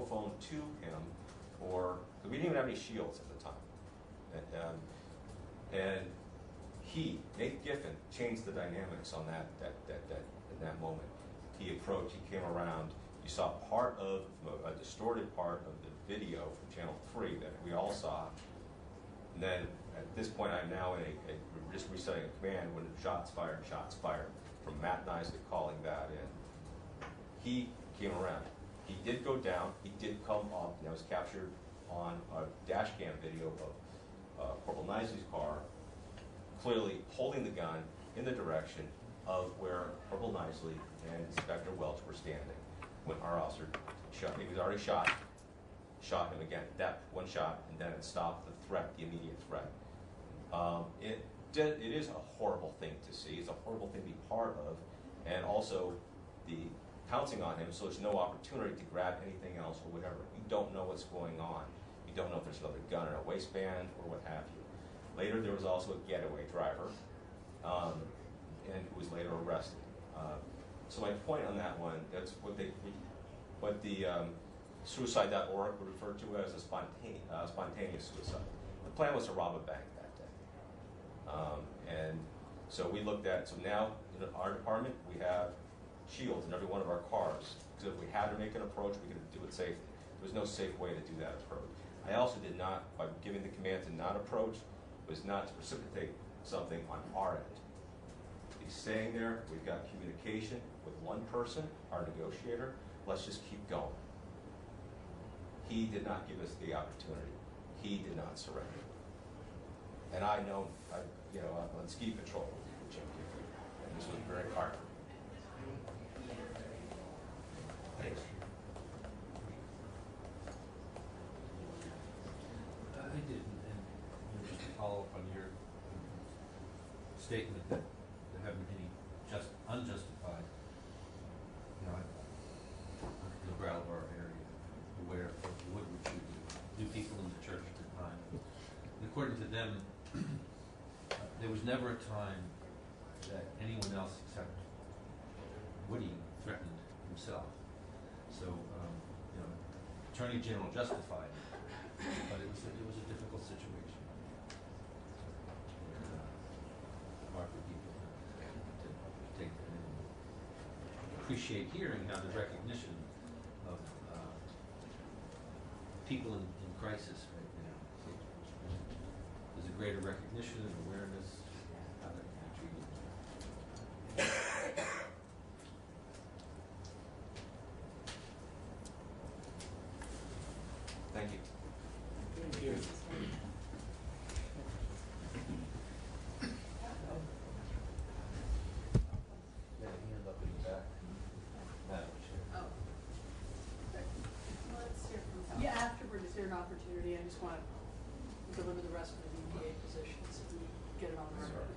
phone to him, or we didn't even have any shields at the time. And Nate Giffen, changed the dynamics on in that moment. He approached, he came around. You saw part of a distorted part of the video from Channel 3 that we all saw. And then at this point, I'm now we're just resetting a command when shots fired, from Matt Nisley calling that in. He came around. He did go down. He did come up, and that was captured on a dash cam video of Corporal Nisley's car, clearly holding the gun in the direction of where Corporal Nisley and Inspector Welch were standing when our officer shot. He was already shot him again. That one shot, and then it stopped the threat, the immediate threat. It is a horrible thing to see. It's a horrible thing to be part of, and also the pouncing on him, so there's no opportunity to grab anything else or whatever. You don't know what's going on. You don't know if there's another gun in a waistband or what have you. Later, there was also a getaway driver, and who was later arrested. So my point on that one, that's what the suicide.org would refer to as a spontaneous suicide. The plan was to rob a bank that day. And so we looked at, so now in our department, we have shields in every one of our cars. Because if we had to make an approach, we could do it safely. There was no safe way to do that approach. I also did not, by giving the command to not approach, was not to precipitate something on our end. He's staying there. We've got communication with one person, our negotiator. Let's just keep going. He did not give us the opportunity. He did not surrender. And I know, I'm on ski patrol with Jim Gifford, and this was very hard. Thanks. I did, and just to follow up on your statement that there haven't been any unjustified, I'm the Brattleboro area, aware of what Woodward should do people in the church at the time. And according to them, there was never a time that anyone else except Woody threatened himself. So, Attorney General justified it, but it was a difficult situation. Hard for people to take that in. Appreciate hearing how the recognition of people in crisis right now. There's a greater recognition and awareness of how they're treated. Thank you. Thank you. Got a hand up in the back. Madam Chair. Yeah, afterward, is there an opportunity? I just want to deliver the rest of the EPA positions if we get it on the record.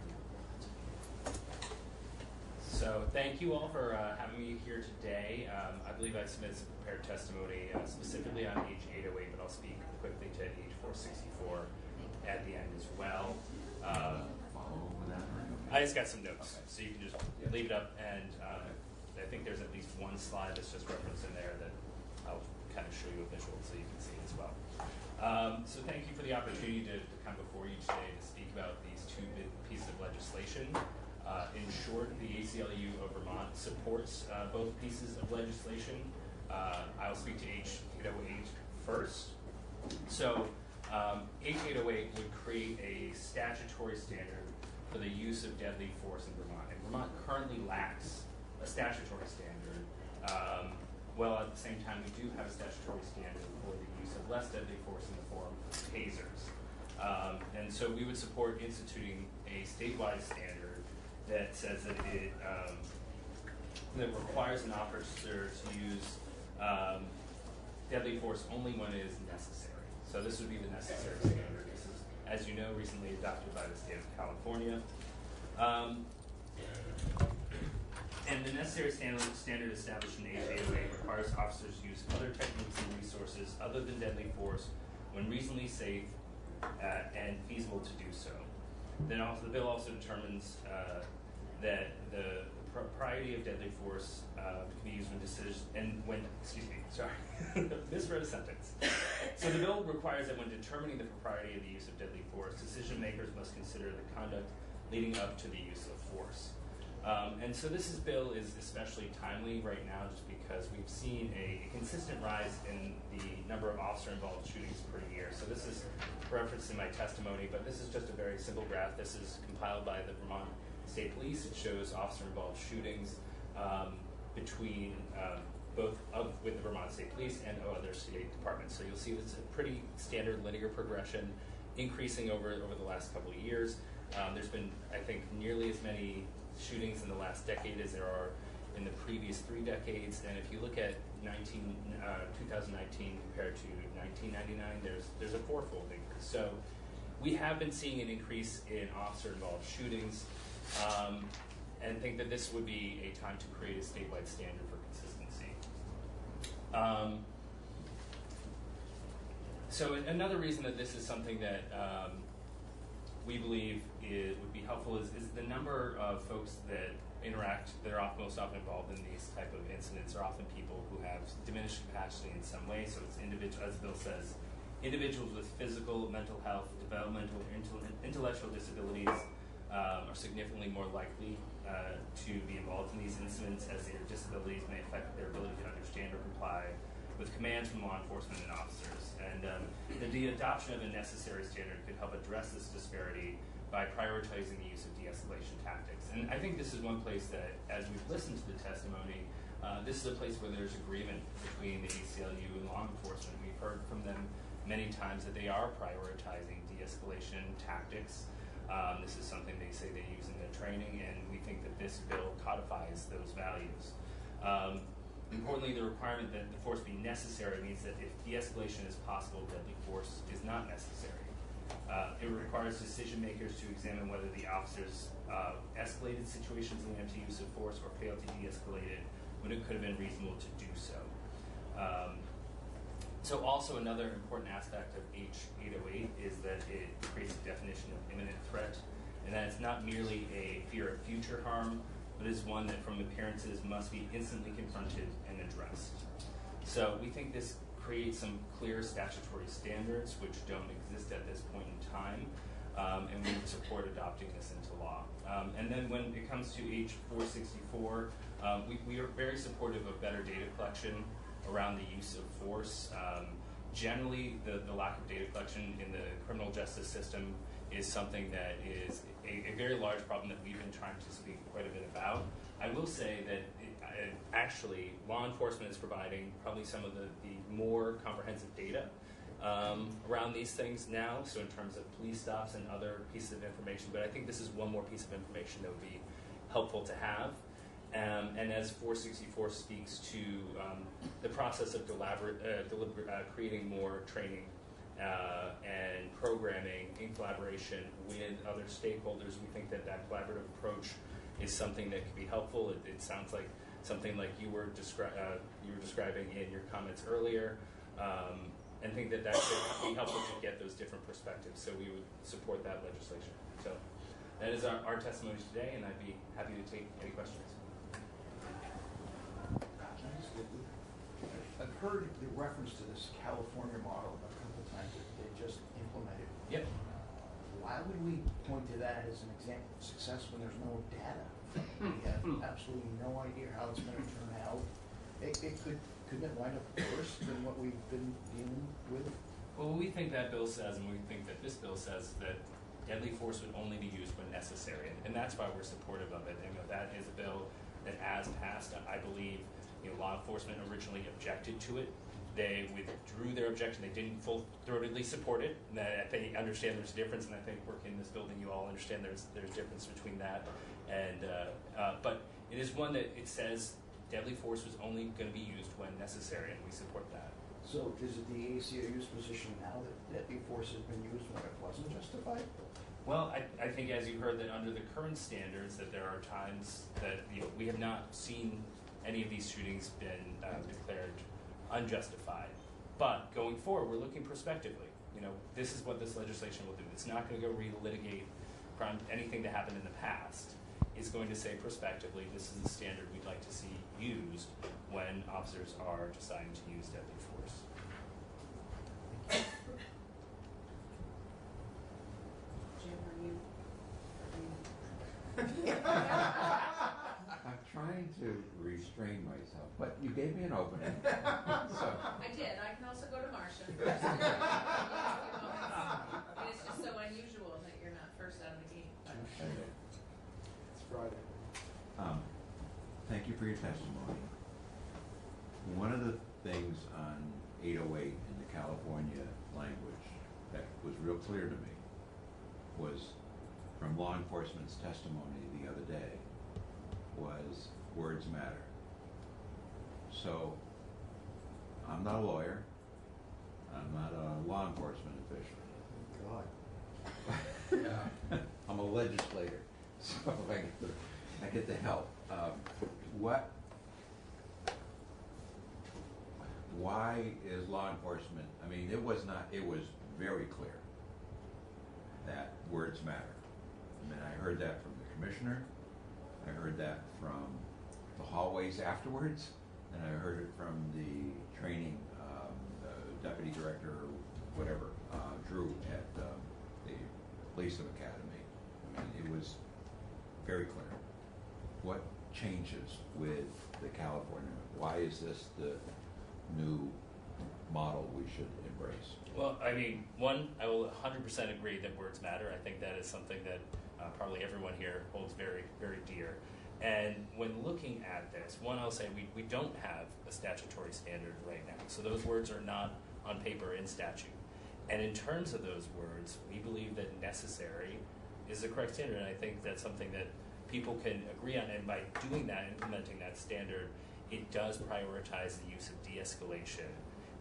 So thank you all for having me here today. I believe I submitted some prepared testimony specifically on H808, but I'll speak quickly to H464 at the end as well. I just got some notes, so you can just leave it up, and I think there's at least one slide that's just referenced in there that I'll kind of show you a visual so you can see it as well. So thank you for the opportunity to come before you today to speak about these two big pieces of legislation. In short, the ACLU of Vermont supports both pieces of legislation. I'll speak to H808 first. So H808 would create a statutory standard for the use of deadly force in Vermont. And Vermont currently lacks a statutory standard. While at the same time, we do have a statutory standard for the use of less deadly force in the form of tasers. And so we would support instituting a statewide standard that says that it that requires an officer to use deadly force only when it is necessary. So this would be the necessary standard. This is, as you know, recently adopted by the state of California. And the necessary standard established in H808 requires officers to use other techniques and resources other than deadly force when reasonably safe and feasible to do so. Then also, the bill also determines that the propriety of deadly force can be used when misread a sentence. So the bill requires that when determining the propriety of the use of deadly force, decision makers must consider the conduct leading up to the use of force. And so this bill is especially timely right now just because we've seen a consistent rise in the number of officer-involved shootings per year. So this is referenced in my testimony, but this is just a very simple graph. This is compiled by the Vermont State Police. It shows officer-involved shootings between with the Vermont State Police and other state departments. So you'll see it's a pretty standard linear progression, increasing over the last couple of years. There's been, I think, nearly as many shootings in the last decade as there are in the previous 3 decades. And if you look at 2019 compared to 1999, there's a 4-fold increase. So we have been seeing an increase in officer-involved shootings, and think that this would be a time to create a statewide standard for consistency. So another reason that this is something that we believe would be helpful is the number of folks that are most often involved in these type of incidents are often people who have diminished capacity in some way. So it's as Bill says, individuals with physical, mental health, developmental, intellectual disabilities are significantly more likely to be involved in these incidents, as their disabilities may affect their ability to understand or comply with commands from law enforcement and officers. And the adoption of a necessary standard could help address this disparity by prioritizing the use of de-escalation tactics. And I think this is one place that, as we've listened to the testimony, this is a place where there's agreement between the ACLU and law enforcement. We've heard from them many times that they are prioritizing de-escalation tactics. This is something they say they use in their training, and we think that this bill codifies those values. Importantly, the requirement that the force be necessary means that if de-escalation is possible, deadly force is not necessary. It requires decision makers to examine whether the officers escalated situations leading to use of force or failed to de-escalate it when it could have been reasonable to do so. So also another important aspect of H808 is that it creates a definition of imminent threat, and that it's not merely a fear of future harm, but is one that from appearances must be instantly confronted and addressed. So we think this creates some clear statutory standards which don't exist at this point in time, and we would support adopting this into law. And then when it comes to H464, we are very supportive of better data collection around the use of force. Generally, the lack of data collection in the criminal justice system is something that is a very large problem that we've been trying to speak quite a bit about. I will say that actually law enforcement is providing probably some of the more comprehensive data around these things now, so in terms of police stops and other pieces of information, but I think this is one more piece of information that would be helpful to have. And as 464 speaks to the process of creating more training and programming in collaboration with other stakeholders, we think that that collaborative approach is something that could be helpful. It sounds like something like you were describing in your comments earlier, and think that that could be helpful to get those different perspectives. So we would support that legislation. So that is our testimony today, and I'd be happy to take any questions. I've heard the reference to this California model a couple of times that they just implemented. Yep. Why would we point to that as an example of success when there's no data? We have absolutely no idea how it's going to turn out. Couldn't it wind up worse than what we've been dealing with? Well, we think that bill says, and we think that this bill says, that deadly force would only be used when necessary, and that's why we're supportive of it. And that is a bill that, as passed, I believe, law enforcement originally objected to it. They withdrew their objection. They didn't full-throatedly support it. And I think understand there's a difference, and I think working in this building, you all understand there's a difference between that. And but it is one that it says deadly force was only going to be used when necessary, and we support that. So is it the ACLU's position now that deadly force has been used when it wasn't justified? Well, I think, as you heard, that under the current standards, that there are times that we have not seen any of these shootings been declared unjustified. But going forward, we're looking prospectively. This is what this legislation will do. It's not going to go relitigate anything that happened in the past. is going to say prospectively, this is the standard we'd like to see used when officers are deciding to use deadly force. Jim, I'm trying to restrain myself, but you gave me an opening. So. I did. I can also go to Marcia. And it's just so unusual that you're not first out of the gate. It's Friday. Thank you for your testimony. One of the things on 808 in the California language that was real clear to me was from law enforcement's testimony the other day was words matter. So I'm not a lawyer. I'm not a law enforcement official. God. Yeah. I'm a legislator, so I get the help. Why is law enforcement, I mean, it was very clear that words matter. I mean, I heard that from the commissioner, I heard that from the hallways afterwards, and I heard it from the training deputy director or whatever, Drew at the Police Academy. I mean, it was very clear. What changes with the California? Why is this the new model we should embrace? Well, I mean, one, I will 100% agree that words matter. I think that is something that probably everyone here holds very, very dear. And when looking at this, one, I'll say we don't have a statutory standard right now. So those words are not on paper in statute. And in terms of those words, we believe that necessary is the correct standard. And I think that's something that people can agree on. And by doing that, implementing that standard, it does prioritize the use of de-escalation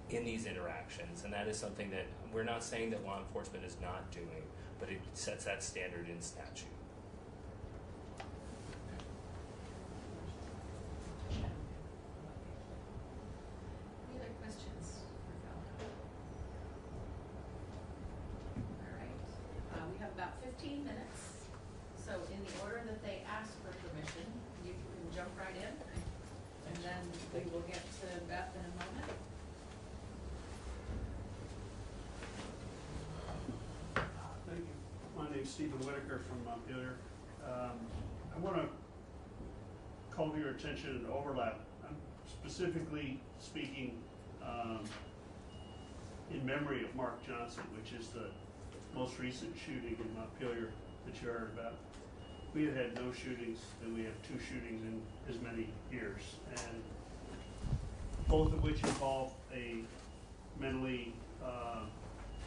in these interactions. And that is something that we're not saying that law enforcement is not doing, but it sets that standard in statute. Any other questions for Phil? All right. We have about 15 minutes. So in the order that they ask for permission, you can jump right in. And then we will get to Beth in a moment. Thank you. My name's Stephen Whitaker from Montpelier. I want to call to your attention an overlap. I'm specifically speaking in memory of Mark Johnson, which is the most recent shooting in Montpelier that you heard about. We had had no shootings, and we have 2 shootings in as many years, and both of which involve a mentally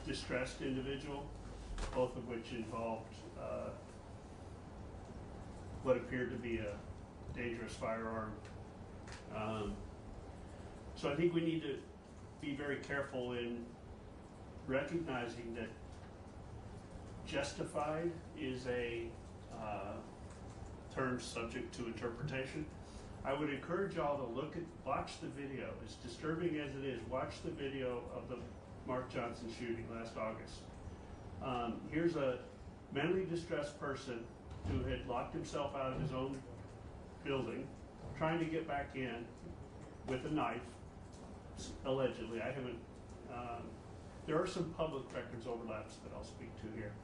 distressed individual, both of which involved what appeared to be a dangerous firearm. So I think we need to be very careful in recognizing that justified is a term subject to interpretation. I would encourage y'all to watch the video. As disturbing as it is, watch the video of the Mark Johnson shooting last August. Here's a mentally distressed person who had locked himself out of his own building, trying to get back in with a knife, allegedly. I haven't, there are some public records overlaps that I'll speak to here.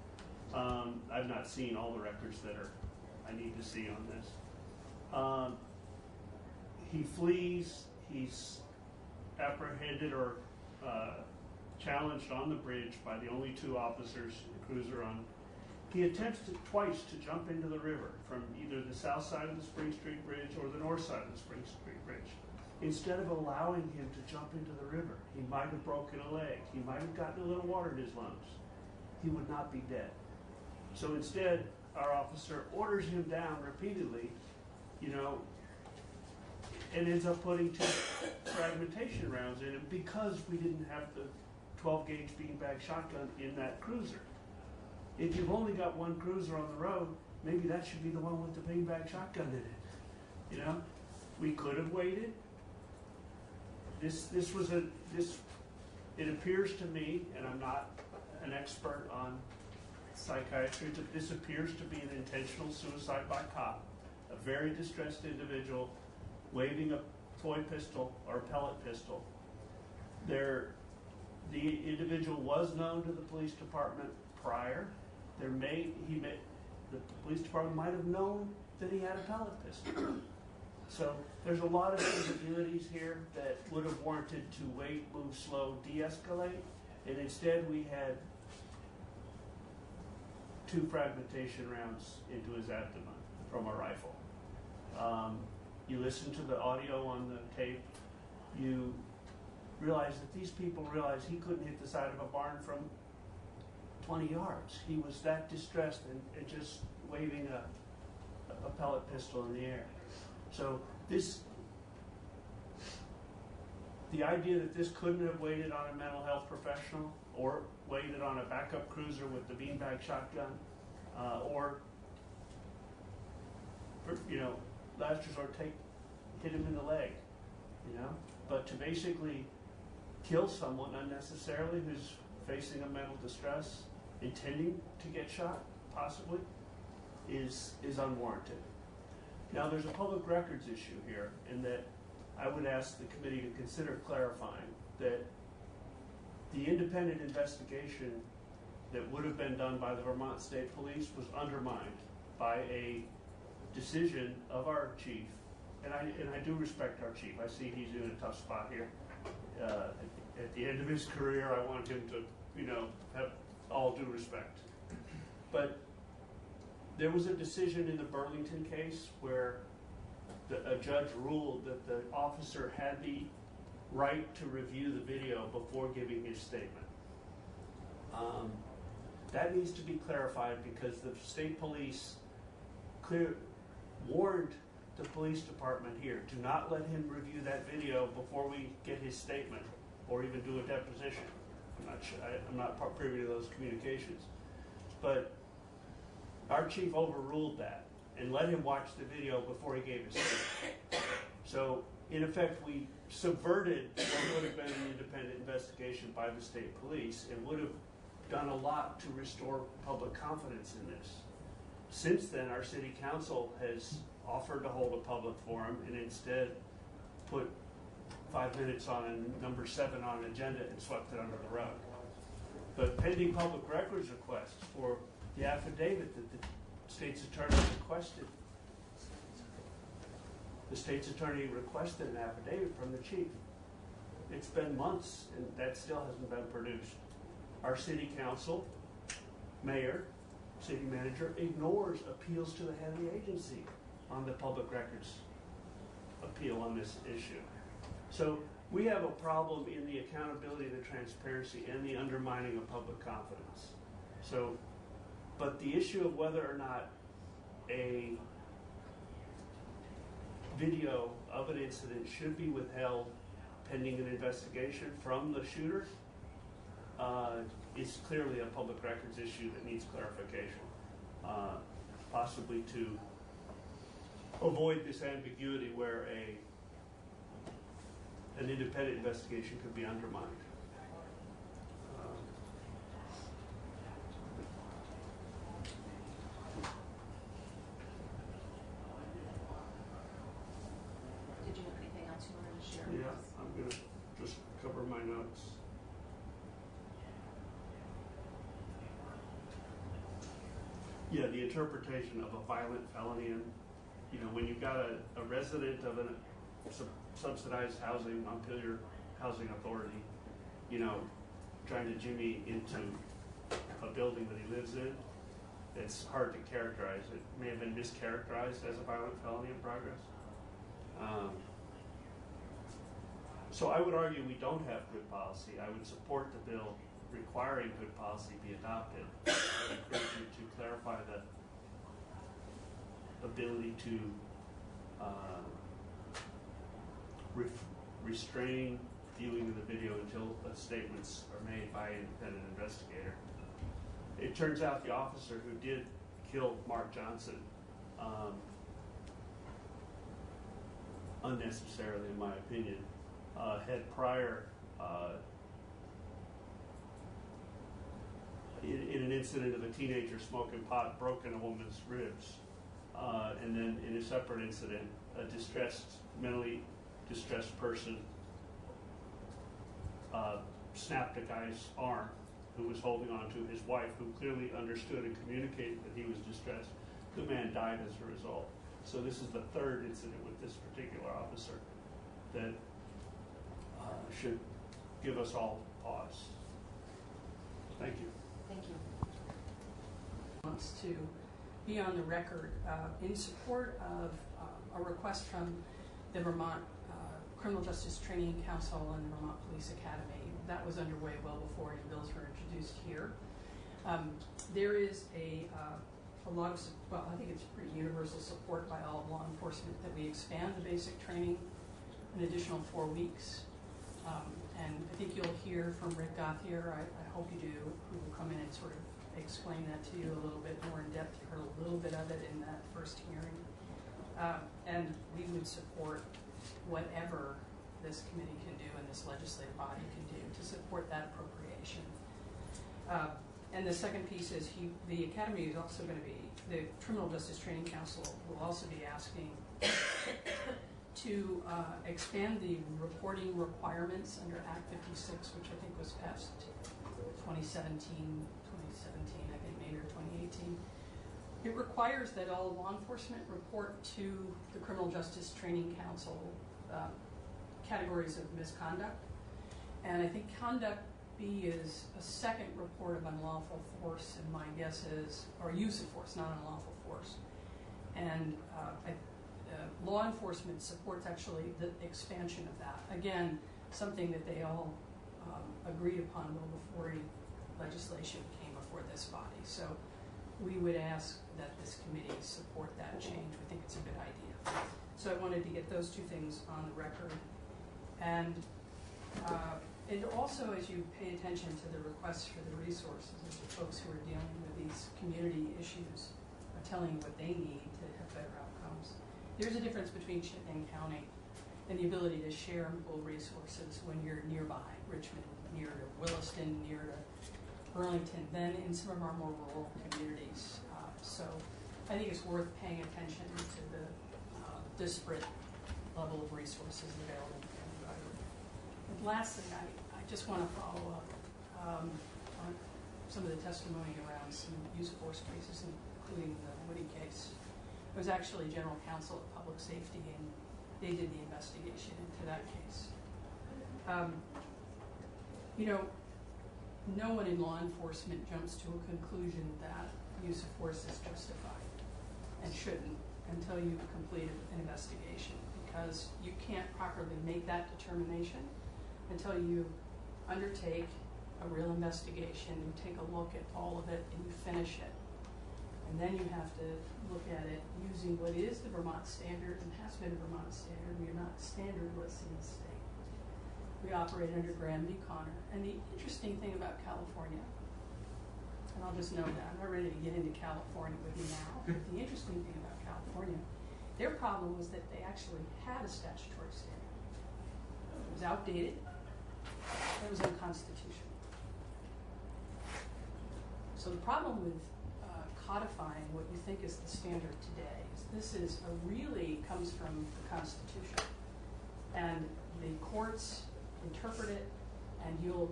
I've not seen all the records that I need to see on this. He flees, he's apprehended or challenged on the bridge by the only 2 officers, the cruiser on. He attempts twice to jump into the river from either the south side of the Spring Street Bridge or the north side of the Spring Street Bridge. Instead of allowing him to jump into the river, he might have broken a leg, he might have gotten a little water in his lungs. He would not be dead. So instead, our officer orders him down repeatedly, and ends up putting 2 fragmentation rounds in him because we didn't have the 12-gauge beanbag shotgun in that cruiser. If you've only got 1 cruiser on the road, maybe that should be the one with the beanbag shotgun in it. We could have waited. It appears to me, and I'm not an expert on psychiatry, but this appears to be an intentional suicide by cop. a very distressed individual waving a toy pistol or pellet pistol. The individual was known to the police department prior. The police department might have known that he had a pellet pistol. So there's a lot of ambiguities here that would have warranted to wait, move slow, de-escalate, and instead we had 2 fragmentation rounds into his abdomen from a rifle. You listen to the audio on the tape, you realize that these people realized he couldn't hit the side of a barn from 20 yards. He was that distressed and just waving a pellet pistol in the air. So the idea that this couldn't have waited on a mental health professional or waited on a backup cruiser with the beanbag shotgun or, last resort, hit him in the leg, but to basically kill someone unnecessarily who's facing a mental distress, intending to get shot, possibly, is unwarranted. Now, there's a public records issue here, in that I would ask the committee to consider clarifying that the independent investigation that would have been done by the Vermont State Police was undermined by a decision of our chief, and I do respect our chief. I see he's in a tough spot here. At the end of his career, I want him to, have all due respect. But there was a decision in the Burlington case where a judge ruled that the officer had the right to review the video before giving his statement. That needs to be clarified because the state police warned the police department here, do not let him review that video before we get his statement or even do a deposition. I'm not privy to those communications. But our chief overruled that and let him watch the video before he gave his statement. So, in effect, we subverted what would have been an independent investigation by the state police and would have done a lot to restore public confidence in this. Since then, our city council has offered to hold a public forum and instead put 5 minutes on number 7 on an agenda and swept it under the rug. But pending public records requests for the affidavit that the state's attorney requested, the state's attorney requested an affidavit from the chief. It's been months and that still hasn't been produced. Our city council, mayor, city manager ignores appeals to the head of the agency on the public records appeal on this issue. So we have a problem in the accountability, the transparency, and the undermining of public confidence. So, but the issue of whether or not a video of an incident should be withheld pending an investigation from the shooter is clearly a public records issue that needs clarification, possibly to avoid this ambiguity where an independent investigation could be undermined. Did you have anything else you wanted to share? Yeah, I'm going to just cover my notes. Yeah, the interpretation of a violent felony, and when you've got a resident of a subsidized housing, Montpelier Housing Authority, trying to jimmy into a building that he lives in, it's hard to characterize. It may have been mischaracterized as a violent felony in progress. So I would argue we don't have good policy. I would support the bill requiring good policy be adopted. I would encourage you to clarify the ability to restrain viewing of the video until statements are made by an independent investigator. It turns out the officer who did kill Mark Johnson, unnecessarily in my opinion, had prior, in an incident of a teenager smoking pot, broken a woman's ribs. And then in a separate incident, a mentally distressed person snapped a guy's arm who was holding on to his wife, who clearly understood and communicated that he was distressed. The man died as a result. So this is the third incident with this particular officer that should give us all pause. Thank you. Thank you. Wants to be on the record in support of a request from the Vermont Criminal Justice Training Council and the Vermont Police Academy. That was underway well before any bills were introduced here. There is a lot of, well, I think it's pretty universal support by all law enforcement that we expand the basic training an additional 4 weeks. And I think you'll hear from Rick Gauthier, I hope you do, who will come in and sort of explain that to you a little bit more in depth. You heard a little bit of it in that first hearing. And we would support whatever this committee can do and this legislative body can do to support that appropriation. And the second piece is the Academy is also going to be, the Criminal Justice Training Council will also be asking to expand the reporting requirements under Act 56, which I think was passed 2017, I think maybe, or 2018. It requires that all law enforcement report to the Criminal Justice Training Council categories of misconduct. And I think Conduct B is a second report of unlawful force, and my guess is, or use of force, not unlawful force. And law enforcement supports actually the expansion of that. Again, something that they all agreed upon well before any legislation came before this body. So we would ask that this committee support that change. We think it's a good idea. So I wanted to get those two things on the record. And also, as you pay attention to the requests for the resources of the folks who are dealing with these community issues, are telling you what they need to have better outcomes. There's a difference between Chittenden County and the ability to share and pool resources when you're nearby, Richmond, near to Williston, near to Burlington, than in some of our more rural communities. So I think it's worth paying attention to the disparate level of resources available to everybody. And lastly, I just want to follow up on some of the testimony around some use of force cases, including the Woody case. I was actually general counsel at Public Safety, and they did the investigation into that case. You know, no one in law enforcement jumps to a conclusion that use of force is justified and shouldn't until you've completed an investigation, because you can't properly make that determination until you undertake a real investigation, you take a look at all of it, and you finish it. And then you have to look at it using what is the Vermont standard and has been a Vermont standard. We are not standardless in the state. We operate under Graham v. Connor. And the interesting thing about California, and I'll just note that, I'm not ready to get into California with you now, but the interesting thing about California, their problem was that they actually had a statutory standard. It was outdated. It was unconstitutional. So the problem with codifying what you think is the standard today is this is really comes from the Constitution. And the courts interpret it, and you'll,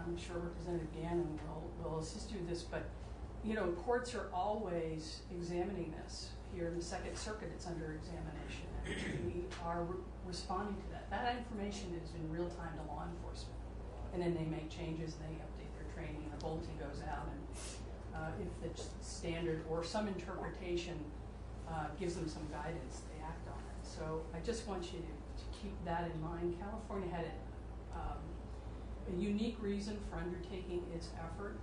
I'm sure Representative Gannon will assist you with this, but you know, courts are always examining this. Here in the Second Circuit, it's under examination, and we are responding to that. That information is in real time to law enforcement, and then they make changes, and they update their training, and a bulletin goes out, and if the standard or some interpretation gives them some guidance, they act on it. So I just want you to keep that in mind. California had a unique reason for undertaking its effort.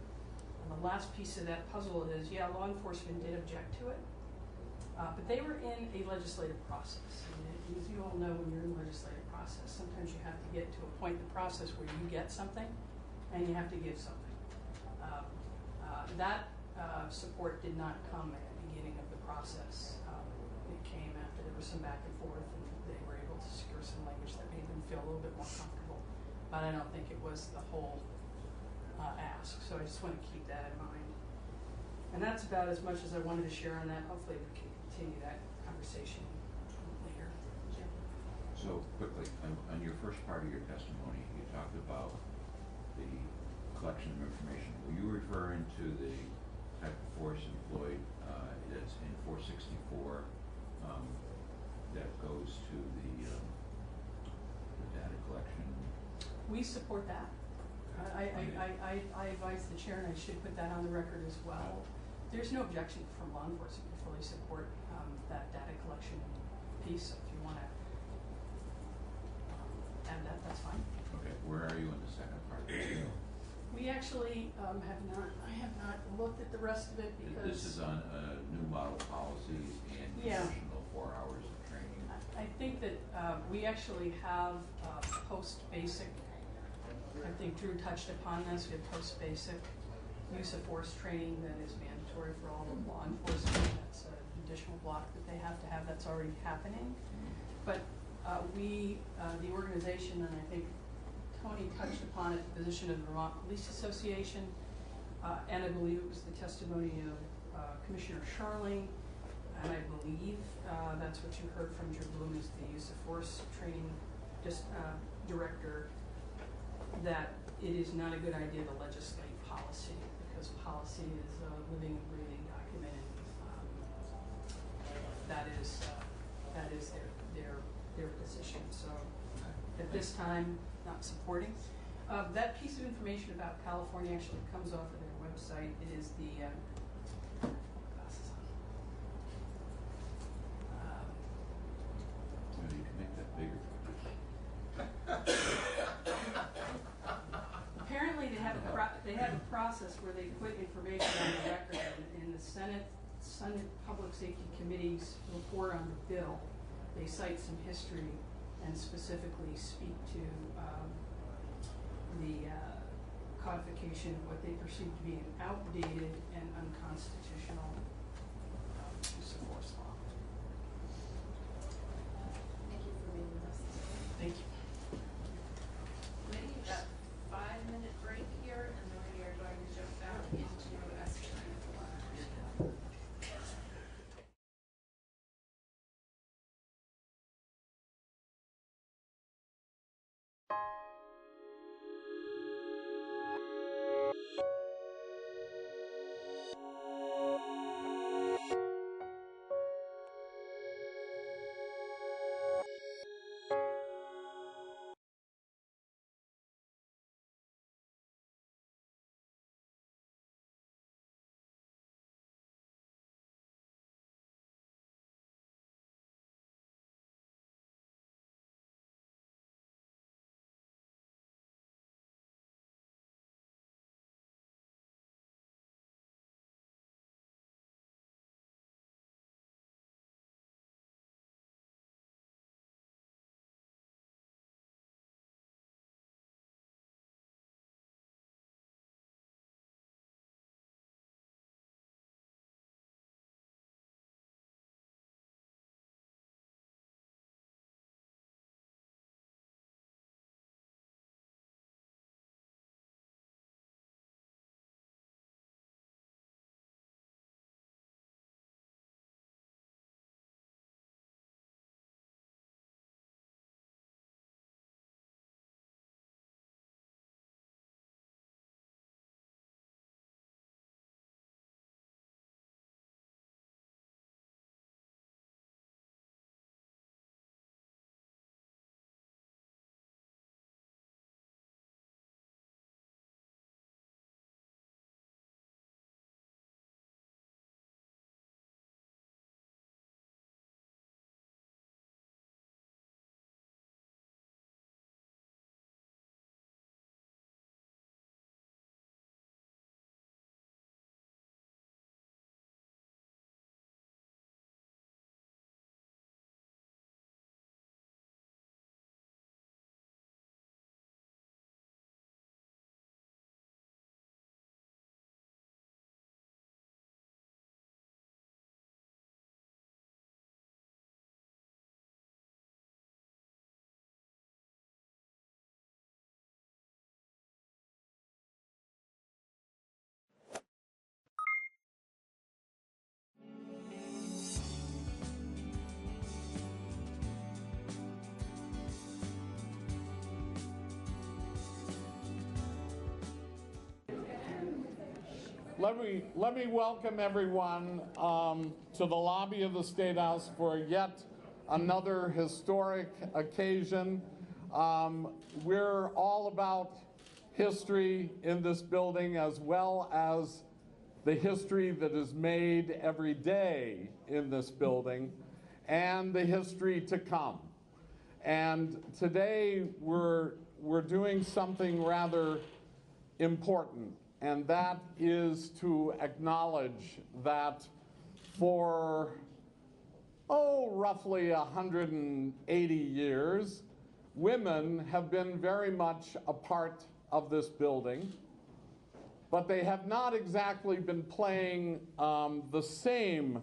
And the last piece of that puzzle is, yeah, law enforcement did object to it, but they were in a legislative process. And as you all know, when you're in a legislative process, sometimes you have to get to a point in the process where you get something and you have to give something. That support did not come at the beginning of the process. It came after there was some back and forth, and they were able to secure some language that made them feel a little bit more comfortable. But I don't think it was the whole ask. So I just want to keep that in mind. And that's about as much as I wanted to share on that. Hopefully we can continue that conversation later. Jim? So quickly, on your first part of your testimony, you talked about the collection of information. Were you referring to the type of force employed that's in 464 that goes to the data collection? We support that. I advise the chair, and I should put that on the record as well. There's no objection from law enforcement. We fully support that data collection piece. So if you want to add that, that's fine. Okay, where are you in the second part? We actually I have not looked at the rest of it because... This is on new model policies and additional 4 hours of training. I think that we actually have post-basic, I think Drew touched upon this, we have post-basic use of force training that is mandatory for all of law enforcement. That's an additional block that they have to have. That's already happening. But the organization, and I think Tony touched upon it, the position of the Vermont Police Association, and I believe it was the testimony of Commissioner Sharling, and I believe that's what you heard from Drew Bloom, is the use of force training director, that it is not a good idea to legislate policy, because policy is a living and breathing document. That is their position. So at this time, not supporting. That piece of information about California actually comes off of their website. It is the glasses on. You can make that bigger. Apparently, they have a process where they put information on the record, in the Senate Public Safety Committee's report on the bill. They cite some history and specifically speak to the codification of what they perceive to be an outdated and unconstitutional use of force law. Thank you for being with us. Thank you. We've got a 5-minute break here, and then we are going to jump back into S9. Let me welcome everyone to the lobby of the State House for yet another historic occasion. We're all about history in this building, as well as the history that is made every day in this building and the history to come. And today we're doing something rather important, and that is to acknowledge that for, roughly 180 years, women have been very much a part of this building, but they have not exactly been playing the same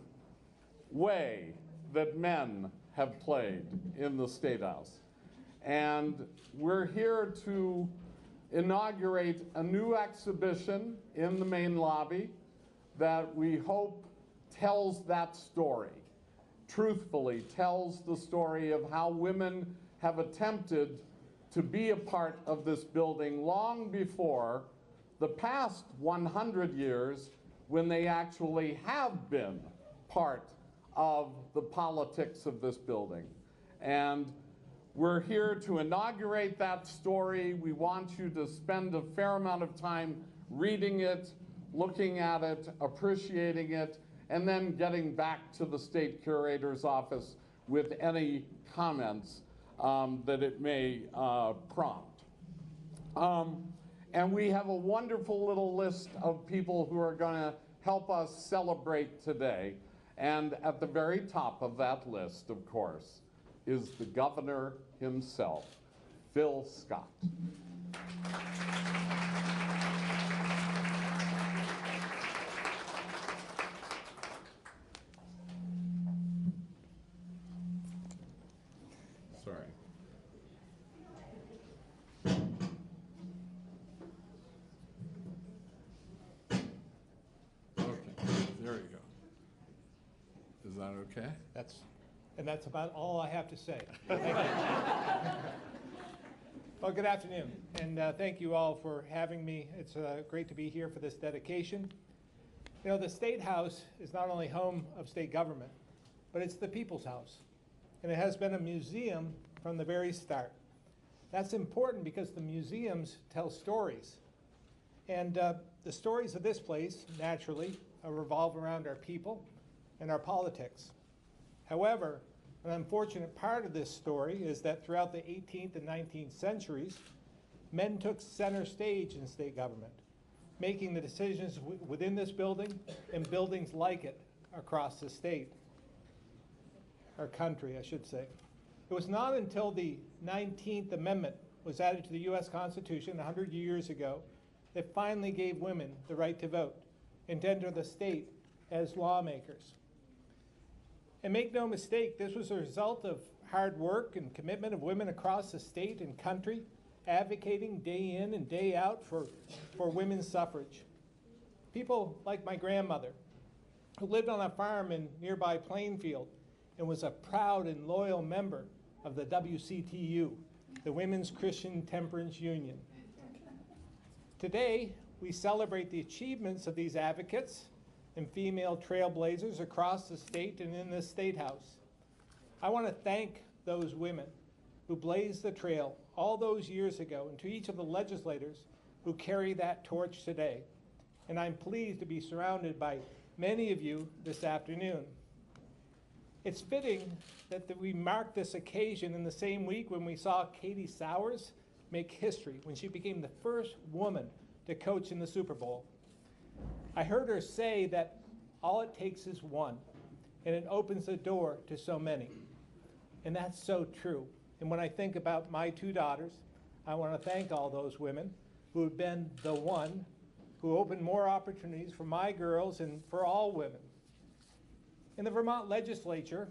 way that men have played in the State House. And we're here to inaugurate a new exhibition in the main lobby that we hope tells that story, truthfully tells the story of how women have attempted to be a part of this building long before the past 100 years, when they actually have been part of the politics of this building. And we're here to inaugurate that story. We want you to spend a fair amount of time reading it, looking at it, appreciating it, and then getting back to the State Curator's office with any comments that it may prompt. And we have a wonderful little list of people who are going to help us celebrate today. And at the very top of that list, of course, is the governor himself, Phil Scott. Sorry. Okay, there you go. Is that okay? And that's about all I have to say. Thank you. Well, good afternoon, and thank you all for having me. It's great to be here for this dedication. You know, the State House is not only home of state government, but it's the people's house. And it has been a museum from the very start. That's important because the museums tell stories. And the stories of this place, naturally, revolve around our people and our politics. However, an unfortunate part of this story is that throughout the 18th and 19th centuries, men took center stage in state government, making the decisions within this building and buildings like it across the state, or country, I should say. It was not until the 19th Amendment was added to the U.S. Constitution 100 years ago that finally gave women the right to vote and to enter the state as lawmakers. And make no mistake, this was a result of hard work and commitment of women across the state and country, advocating day in and day out for women's suffrage. People like my grandmother, who lived on a farm in nearby Plainfield and was a proud and loyal member of the WCTU, the Women's Christian Temperance Union. Today, we celebrate the achievements of these advocates and female trailblazers across the state and in this State House. I want to thank those women who blazed the trail all those years ago, and to each of the legislators who carry that torch today. And I'm pleased to be surrounded by many of you this afternoon. It's fitting that we mark this occasion in the same week when we saw Katie Sowers make history when she became the first woman to coach in the Super Bowl. I heard her say that all it takes is one, and it opens the door to so many. And that's so true. And when I think about my two daughters, I want to thank all those women who have been the one who opened more opportunities for my girls and for all women. In the Vermont legislature,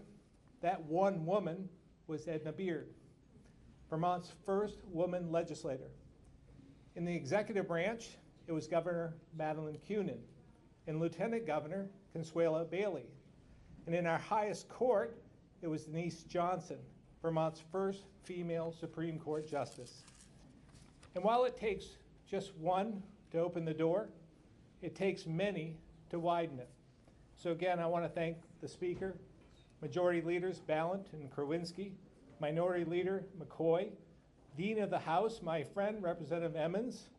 that one woman was Edna Beard, Vermont's first woman legislator. In the executive branch, it was Governor Madeline Kunin and Lieutenant Governor Consuela Bailey. And in our highest court, it was Denise Johnson, Vermont's first female Supreme Court justice. And while it takes just one to open the door, It takes many to widen it. So again, I want to thank the Speaker, Majority Leaders Ballant and Krawinski, Minority Leader McCoy, Dean of the House, my friend Representative Emmons,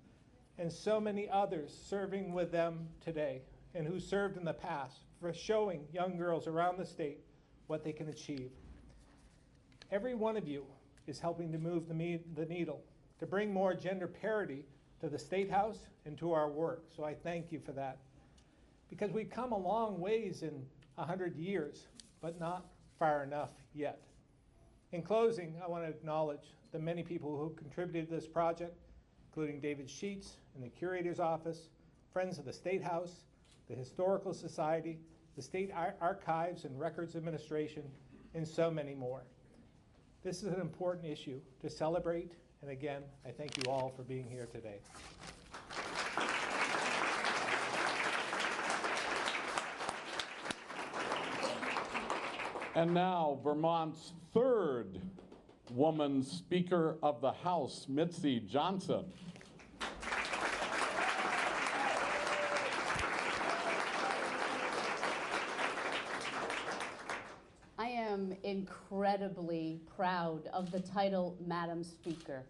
and so many others serving with them today and who served in the past for showing young girls around the state what they can achieve. Every one of you is helping to move the needle, to bring more gender parity to the State House and to our work. So I thank you for that. Because we've come a long ways in 100 years, but not far enough yet. In closing, I want to acknowledge the many people who contributed to this project, including David Sheets in the Curator's Office, Friends of the State House, the Historical Society, the State Archives and Records Administration, and so many more. This is an important issue to celebrate, and again, I thank you all for being here today. And now, Vermont's third woman Speaker of the House, Mitzi Johnson. I am incredibly proud of the title, Madam Speaker.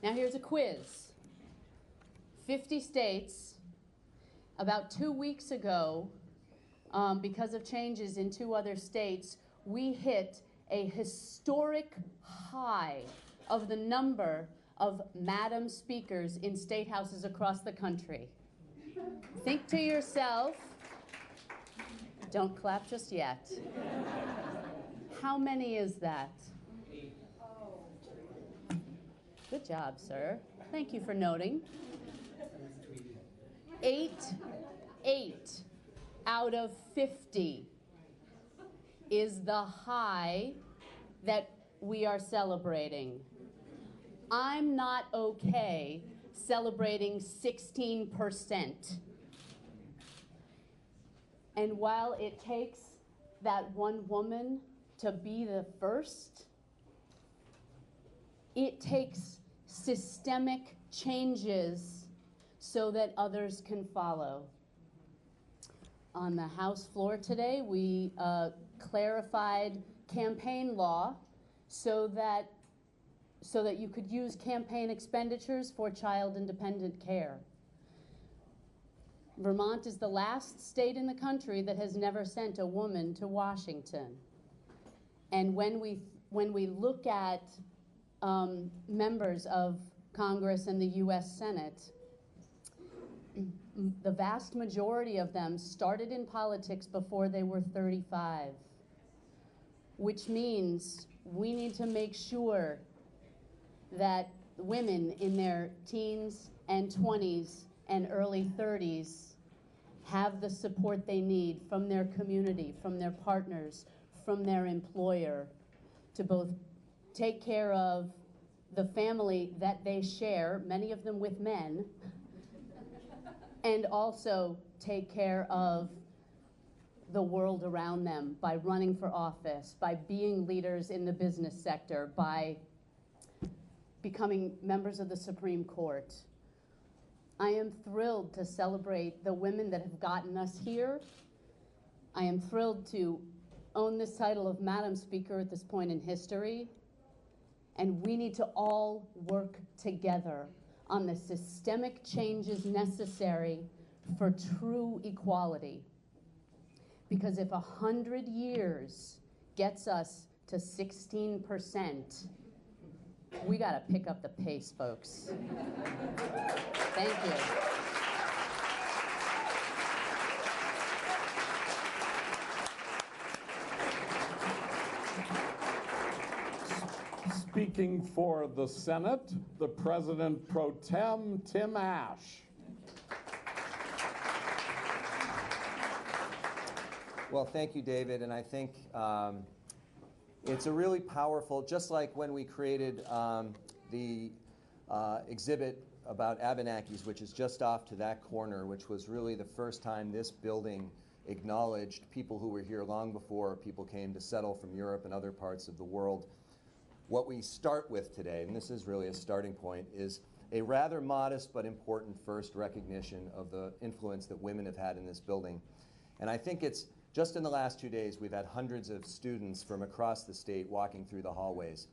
Now here's a quiz. 50 states, about 2 weeks ago, because of changes in 2 other states, we hit a historic high of the number of Madam Speakers in state houses across the country. Think to yourself, don't clap just yet. How many is that? Good job, sir. Thank you for noting. 8 out of 50 is the high that we are celebrating. I'm not okay celebrating 16%. And while it takes that one woman to be the first, it takes systemic changes so that others can follow. On the House floor today, we clarified campaign law so that you could use campaign expenditures for child-independent care. Vermont is the last state in the country that has never sent a woman to Washington. And when we look at members of Congress and the US Senate, the vast majority of them started in politics before they were 35, which means we need to make sure that women in their teens and 20s and early 30s have the support they need from their community, from their partners, from their employer, to both take care of the family that they share, many of them with men, and also take care of the world around them by running for office, by being leaders in the business sector, by becoming members of the Supreme Court. I am thrilled to celebrate the women that have gotten us here. I am thrilled to own this title of Madam Speaker at this point in history. And we need to all work together on the systemic changes necessary for true equality. Because if 100 years gets us to 16%, we got to pick up the pace, folks. Thank you. Speaking for the Senate, the President Pro Tem, Tim Ash. Well, thank you, David, and I think it's a really powerful, just like when we created the exhibit about Abenakis, which is just off to that corner, which was really the first time this building acknowledged people who were here long before people came to settle from Europe and other parts of the world. what we start with today, and this is really a starting point, is a rather modest but important first recognition of the influence that women have had in this building. And I think it's just in the last 2 days we've had hundreds of students from across the state walking through the hallways.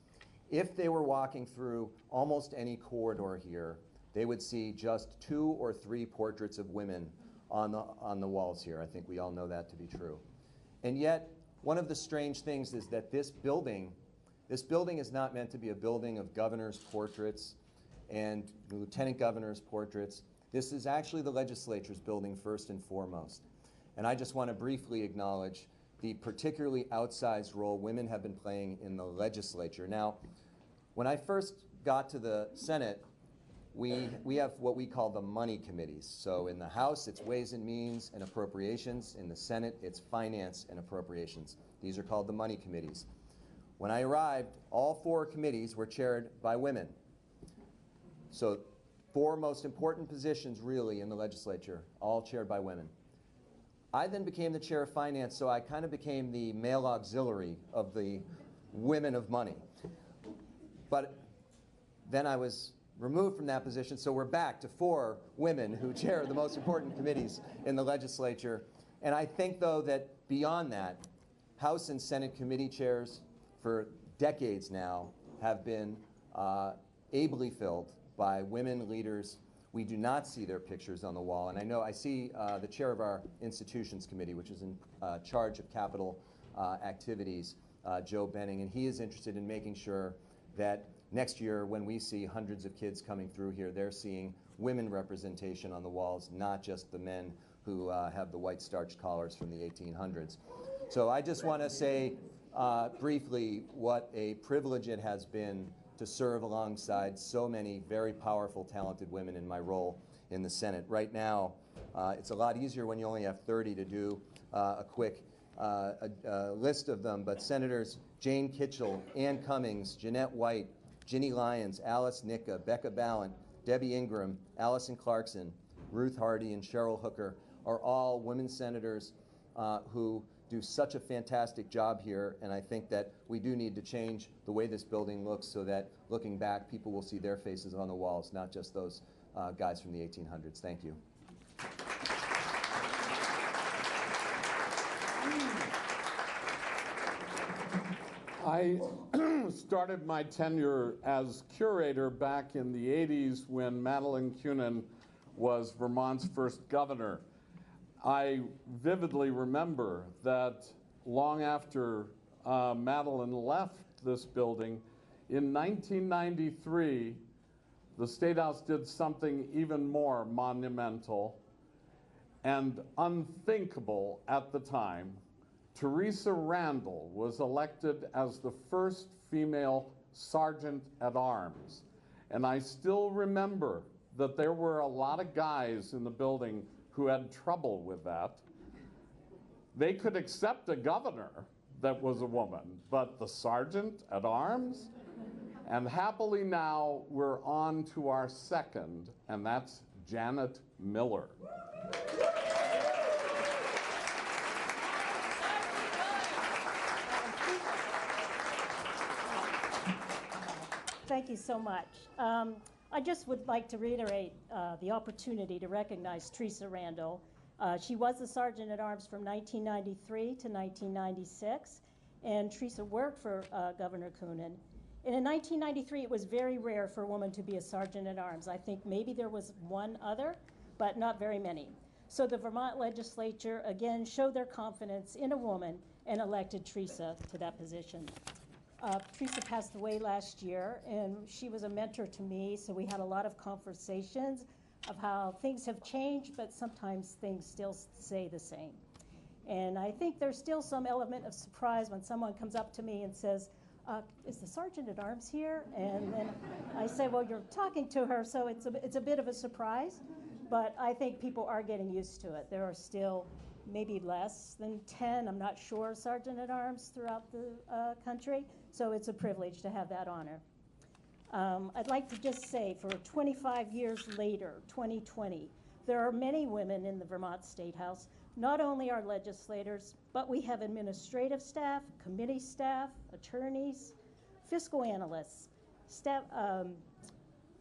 If they were walking through almost any corridor here, they would see just 2 or 3 portraits of women on the walls here. I think we all know that to be true. And yet, one of the strange things is that this building is not meant to be a building of governors' portraits and lieutenant governors' portraits. This is actually the legislature's building first and foremost. And I just want to briefly acknowledge the particularly outsized role women have been playing in the legislature. Now, when I first got to the Senate, we have what we call the money committees. So in the House, it's Ways and Means and Appropriations. In the Senate, it's Finance and Appropriations. These are called the money committees. When I arrived, all 4 committees were chaired by women. So 4 most important positions really in the legislature, all chaired by women. I then became the chair of finance, so I kind of became the male auxiliary of the women of money. But then I was removed from that position, so we're back to 4 women who chair the most important committees in the legislature. And I think, though, that beyond that, House and Senate committee chairs for decades now have been ably filled by women leaders. We do not see their pictures on the wall. And I know I see the chair of our institutions committee, which is in charge of capital activities, Joe Benning, and he is interested in making sure that next year when we see hundreds of kids coming through here, they're seeing women representation on the walls, not just the men who have the white starched collars from the 1800s. So I just want to say briefly what a privilege it has been to serve alongside so many very powerful, talented women in my role in the Senate. Right now, it's a lot easier when you only have 30 to do a quick list of them, but Senators Jane Kitchell, Ann Cummings, Jeanette White, Ginny Lyons, Alice Nicka, Becca Ballant, Debbie Ingram, Allison Clarkson, Ruth Hardy, and Cheryl Hooker are all women senators who do such a fantastic job here, and I think that we do need to change the way this building looks so that looking back, people will see their faces on the walls, not just those guys from the 1800s. Thank you. I started my tenure as curator back in the 80s when Madeline Kunin was Vermont's first governor. I vividly remember that long after Madeline left this building, in 1993, the State House did something even more monumental and unthinkable at the time. Teresa Randall was elected as the first female sergeant at arms. And I still remember that there were a lot of guys in the building who had trouble with that. They could accept a governor that was a woman, but the sergeant at arms? And happily now we're on to our second, and that's Janet Miller. Thank you so much. I just would like to reiterate the opportunity to recognize Teresa Randall. She was the Sergeant at Arms from 1993 to 1996, and Teresa worked for Governor Kunin. And in 1993, it was very rare for a woman to be a Sergeant at Arms. I think maybe there was one other, but not very many. So the Vermont legislature, again, showed their confidence in a woman and elected Teresa to that position. Teresa passed away last year, and she was a mentor to me, so we had a lot of conversations of how things have changed, but sometimes things still stay the same. And I think there's still some element of surprise when someone comes up to me and says, is the Sergeant at Arms here? And then I say, well, you're talking to her, so it's a bit of a surprise, but I think people are getting used to it. There are still maybe less than 10, I'm not sure, Sergeant at Arms throughout the country, so it's a privilege to have that honor. I'd like to just say, for 25 years later, 2020, there are many women in the Vermont State House, not only our legislators, but we have administrative staff, committee staff, attorneys, fiscal analysts, staff,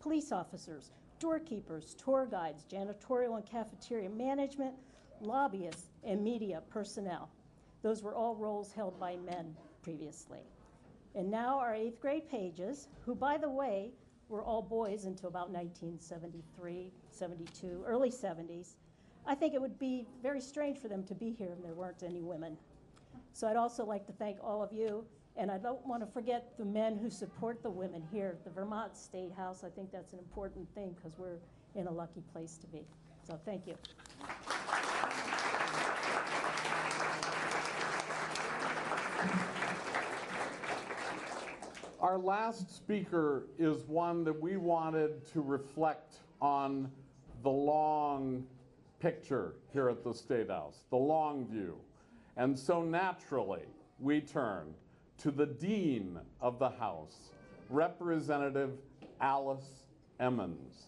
police officers, doorkeepers, tour guides, janitorial and cafeteria management, lobbyists, and media personnel. Those were all roles held by men previously. And now our 8th grade pages, who, by the way, were all boys until about 1973, 72, early 70s, I think it would be very strange for them to be here if there weren't any women. So I'd also like to thank all of you, and I don't want to forget the men who support the women here at the Vermont State House. I think that's an important thing because we're in a lucky place to be. So thank you. Our last speaker is one that we wanted to reflect on the long picture here at the State House, the long view. And so naturally, we turn to the Dean of the House, Representative Alice Emmons.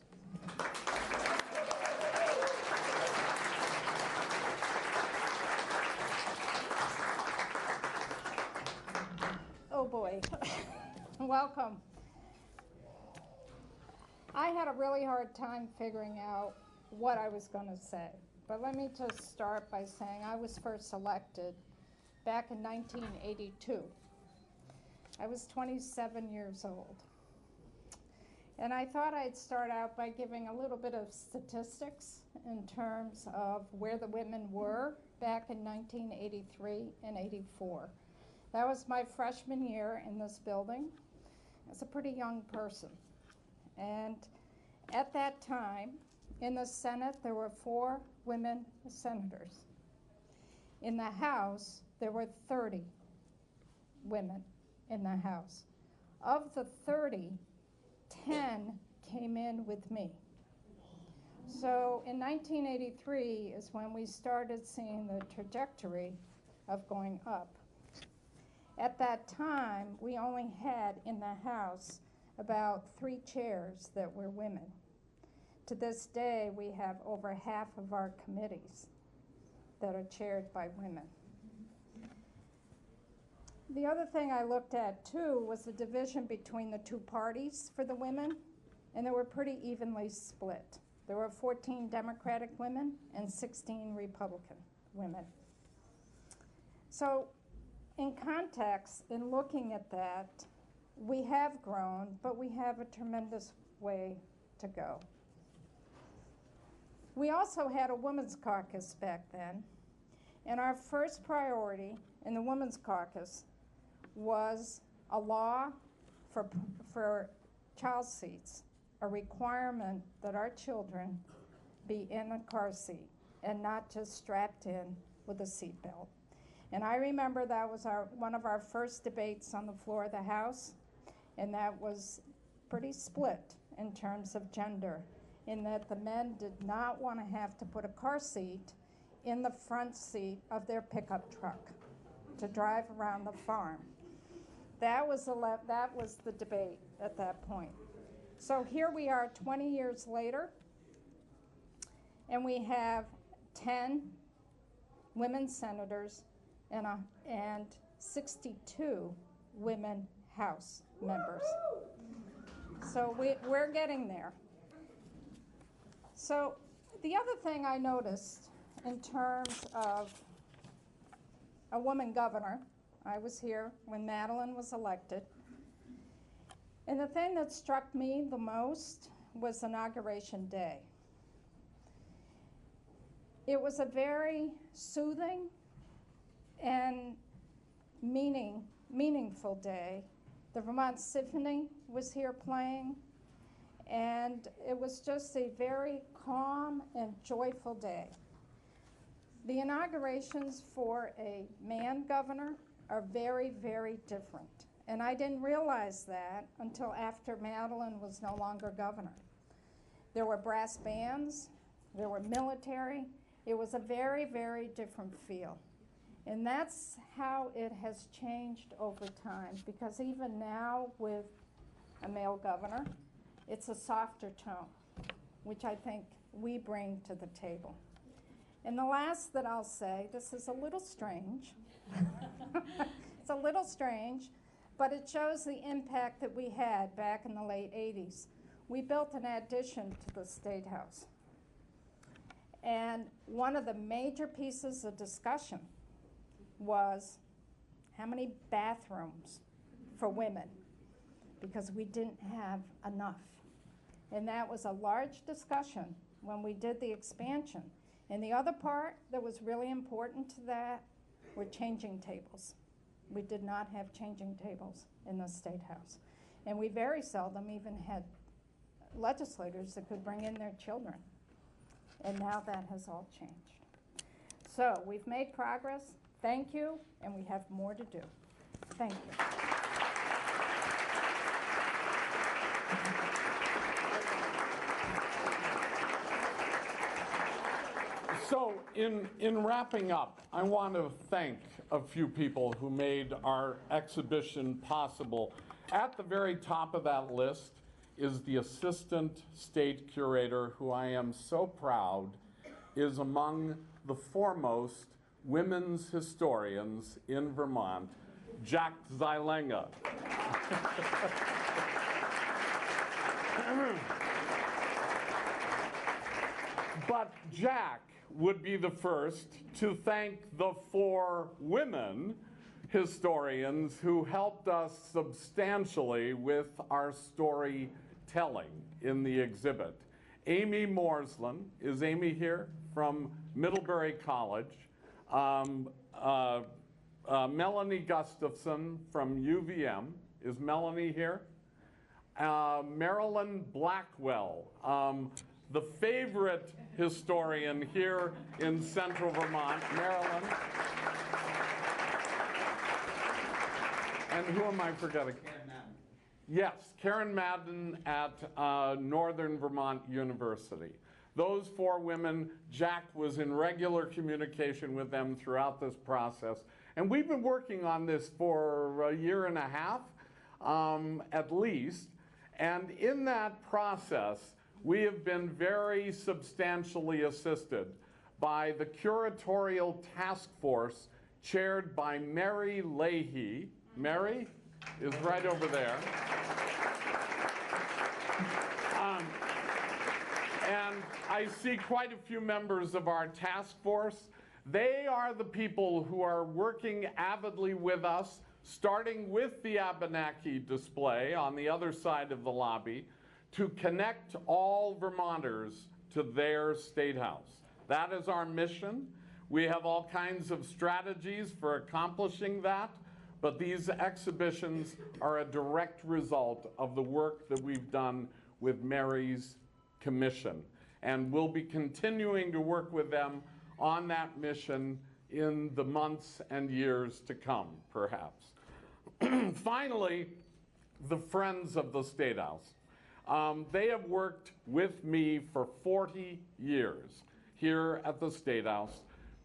Oh boy. Welcome. I had a really hard time figuring out what I was going to say. But let me just start by saying I was first elected back in 1982. I was 27 years old. And I thought I'd start out by giving a little bit of statistics in terms of where the women were back in 1983 and 84. That was my freshman year in this building. I was a pretty young person. And at that time, in the Senate, there were 4 women senators. In the House, there were 30 women in the House. Of the 30, 10 came in with me. So in 1983 is when we started seeing the trajectory of going up. At that time, we only had in the House about 3 chairs that were women. To this day, we have over half of our committees that are chaired by women. The other thing I looked at, too, was the division between the 2 parties for the women, and they were pretty evenly split. There were 14 Democratic women and 16 Republican women. So in context, in looking at that, we have grown, but we have a tremendous way to go. We also had a women's caucus back then, and our first priority in the women's caucus was a law for child seats, a requirement that our children be in a car seat and not just strapped in with a seatbelt. And I remember that was one of our first debates on the floor of the House, and that was pretty split in terms of gender, in that the men did not want to have to put a car seat in the front seat of their pickup truck to drive around the farm. That was the debate at that point. So here we are 20 years later, and we have 10 women senators and 62 women House members. So we're getting there. So the other thing I noticed in terms of a woman governor, I was here when Madeline was elected, and the thing that struck me the most was Inauguration Day. It was a very soothing and meaningful day. The Vermont Symphony was here playing, and it was just a very calm and joyful day. The inaugurations for a man governor are very, very different. And I didn't realize that until after Madeline was no longer governor. There were brass bands, there were military. It was a very, very different feel. And that's how it has changed over time, because even now with a male governor, it's a softer tone, which I think we bring to the table. And the last that I'll say, this is a little strange. It's a little strange, but it shows the impact that we had back in the late 80s. We built an addition to the State House. And one of the major pieces of discussion was how many bathrooms for women, because we didn't have enough. And that was a large discussion when we did the expansion. And the other part that was really important to that were changing tables. We did not have changing tables in the State House. And we very seldom even had legislators that could bring in their children. And now that has all changed. So we've made progress. Thank you, and we have more to do. Thank you. So in wrapping up, I want to thank a few people who made our exhibition possible. At the very top of that list is the Assistant State Curator, who I am so proud is among the foremost women's historians in Vermont, Jack Zylenga. But Jack would be the first to thank the 4 women historians who helped us substantially with our storytelling in the exhibit. Amy Morslin, is Amy here? From Middlebury College. Melanie Gustafson from UVM. Is Melanie here? Marilyn Blackwell, the favorite historian here in central Vermont, Marilyn. And who am I forgetting? Karen Madden. Yes, Karen Madden at Northern Vermont University. Those 4 women, Jack was in regular communication with them throughout this process. And we've been working on this for a year and a half, at least. And in that process, we have been very substantially assisted by the curatorial task force chaired by Mary Leahy. Mary is right over there. And I see quite a few members of our task force. They are the people who are working avidly with us, starting with the Abenaki display on the other side of the lobby, to connect all Vermonters to their State House. That is our mission. We have all kinds of strategies for accomplishing that, but these exhibitions are a direct result of the work that we've done with Mary's commission. And we'll be continuing to work with them on that mission in the months and years to come, perhaps. Finally, the Friends of the State House. They have worked with me for 40 years here at the State House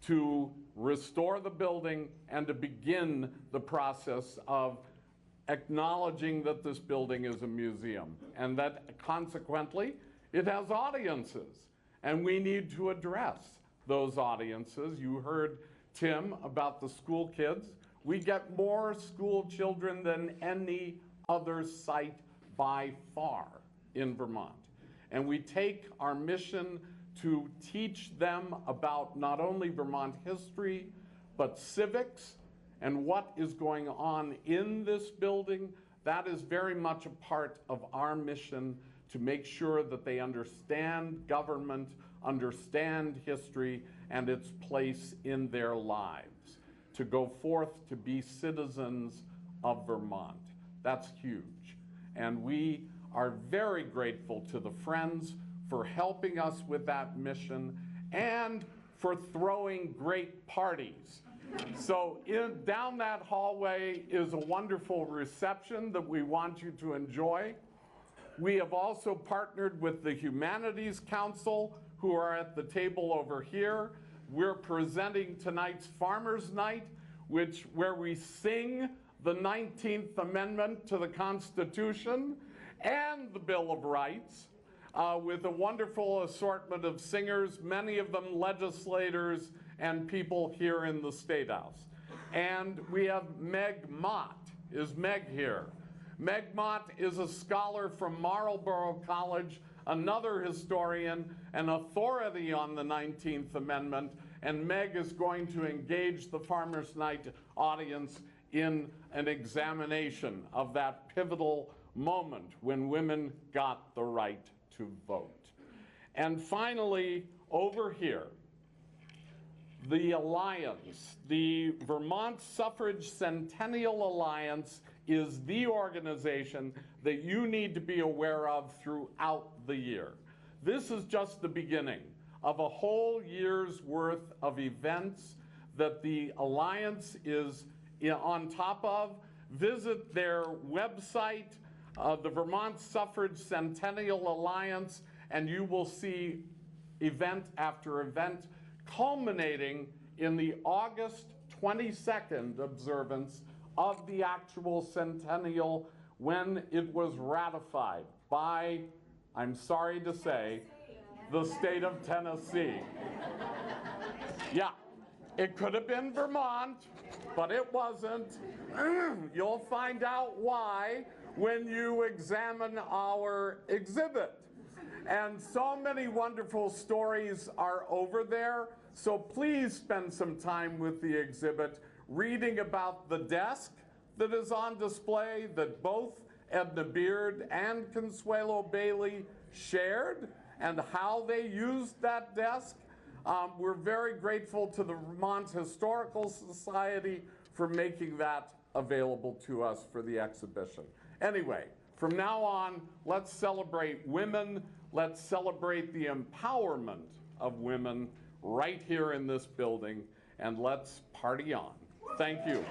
to restore the building and to begin the process of acknowledging that this building is a museum and that consequently it has audiences, and we need to address those audiences. You heard Tim about the school kids. We get more school children than any other site by far in Vermont. And we take our mission to teach them about not only Vermont history, but civics and what is going on in this building. That is very much a part of our mission, to make sure that they understand government, understand history and its place in their lives, to go forth to be citizens of Vermont. That's huge. And we are very grateful to the Friends for helping us with that mission and for throwing great parties. So down that hallway is a wonderful reception that we want you to enjoy. We have also partnered with the Humanities Council, who are at the table over here. We're presenting tonight's Farmers' Night, where we sing the 19th Amendment to the Constitution and the Bill of Rights, with a wonderful assortment of singers, many of them legislators and people here in the State House. And we have Meg Mott is Meg here. Meg Mott is a scholar from Marlborough College, another historian, an authority on the 19th Amendment, and Meg is going to engage the Farmers' Night audience in an examination of that pivotal moment when women got the right to vote. And finally, over here, the Alliance, the Vermont Suffrage Centennial Alliance, is the organization that you need to be aware of throughout the year. This is just the beginning of a whole year's worth of events that the Alliance is on top of. Visit their website, the Vermont Suffrage Centennial Alliance, and you will see event after event culminating in the August 22nd observance of the actual centennial when it was ratified by, I'm sorry to say, the state of Tennessee. Yeah, it could have been Vermont, but it wasn't. You'll find out why when you examine our exhibit. And so many wonderful stories are over there, so please spend some time with the exhibit, reading about the desk that is on display that both Edna Beard and Consuelo Bailey shared and how they used that desk. We're very grateful to the Vermont Historical Society for making that available to us for the exhibition. Anyway, from now on, let's celebrate women. Let's celebrate the empowerment of women right here in this building, and let's party on. Thank you.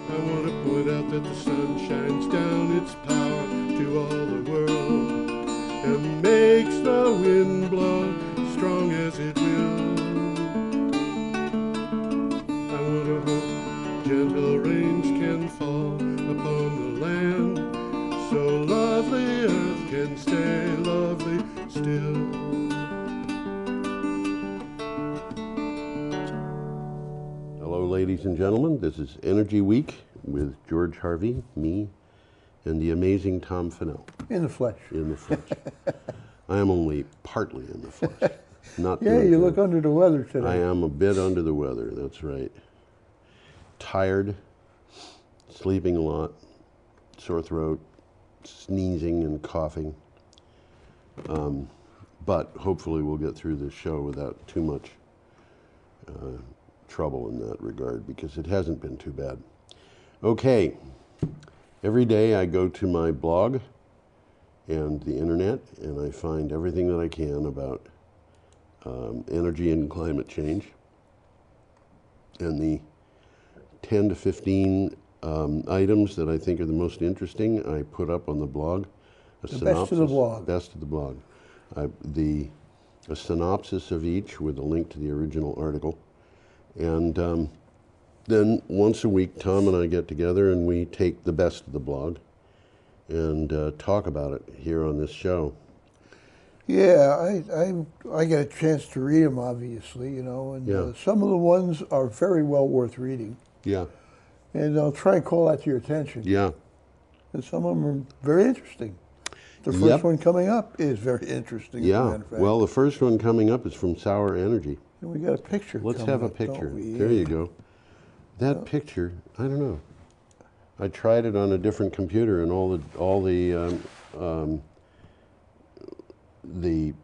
I want to point out that the sun shines down its power to all the world and makes the wind blow strong and gentlemen. This is Energy Week with George Harvey, me, and the amazing Tom Fennell. In the flesh. In the flesh. I am only partly in the flesh. Not Yeah, doing you good. look under the weather today. I am a bit under the weather, that's right. Tired, sleeping a lot, sore throat, sneezing and coughing. But hopefully we'll get through this show without too much trouble in that regard, because it hasn't been too bad. Okay, every day I go to my blog and the internet, and I find everything that I can about energy and climate change. And the 10 to 15 items that I think are the most interesting, I put up on the blog. The best of the blog. Best of the blog. A synopsis of each with a link to the original article. And then once a week, Tom and I get together and we take the best of the blog and talk about it here on this show. Yeah, I get a chance to read them, obviously, you know, and Yeah. some of the ones are very well worth reading. Yeah. And I'll try and call that to your attention. Yeah. And some of them are very interesting. The first Yep. one coming up is very interesting. as a Yeah. matter of fact. Well, the first one coming up is from Sour Energy. And we got a picture. Let's coming have a up, don't picture. we? There Yeah. you go. That picture, I don't know. I tried it on a different computer, and all the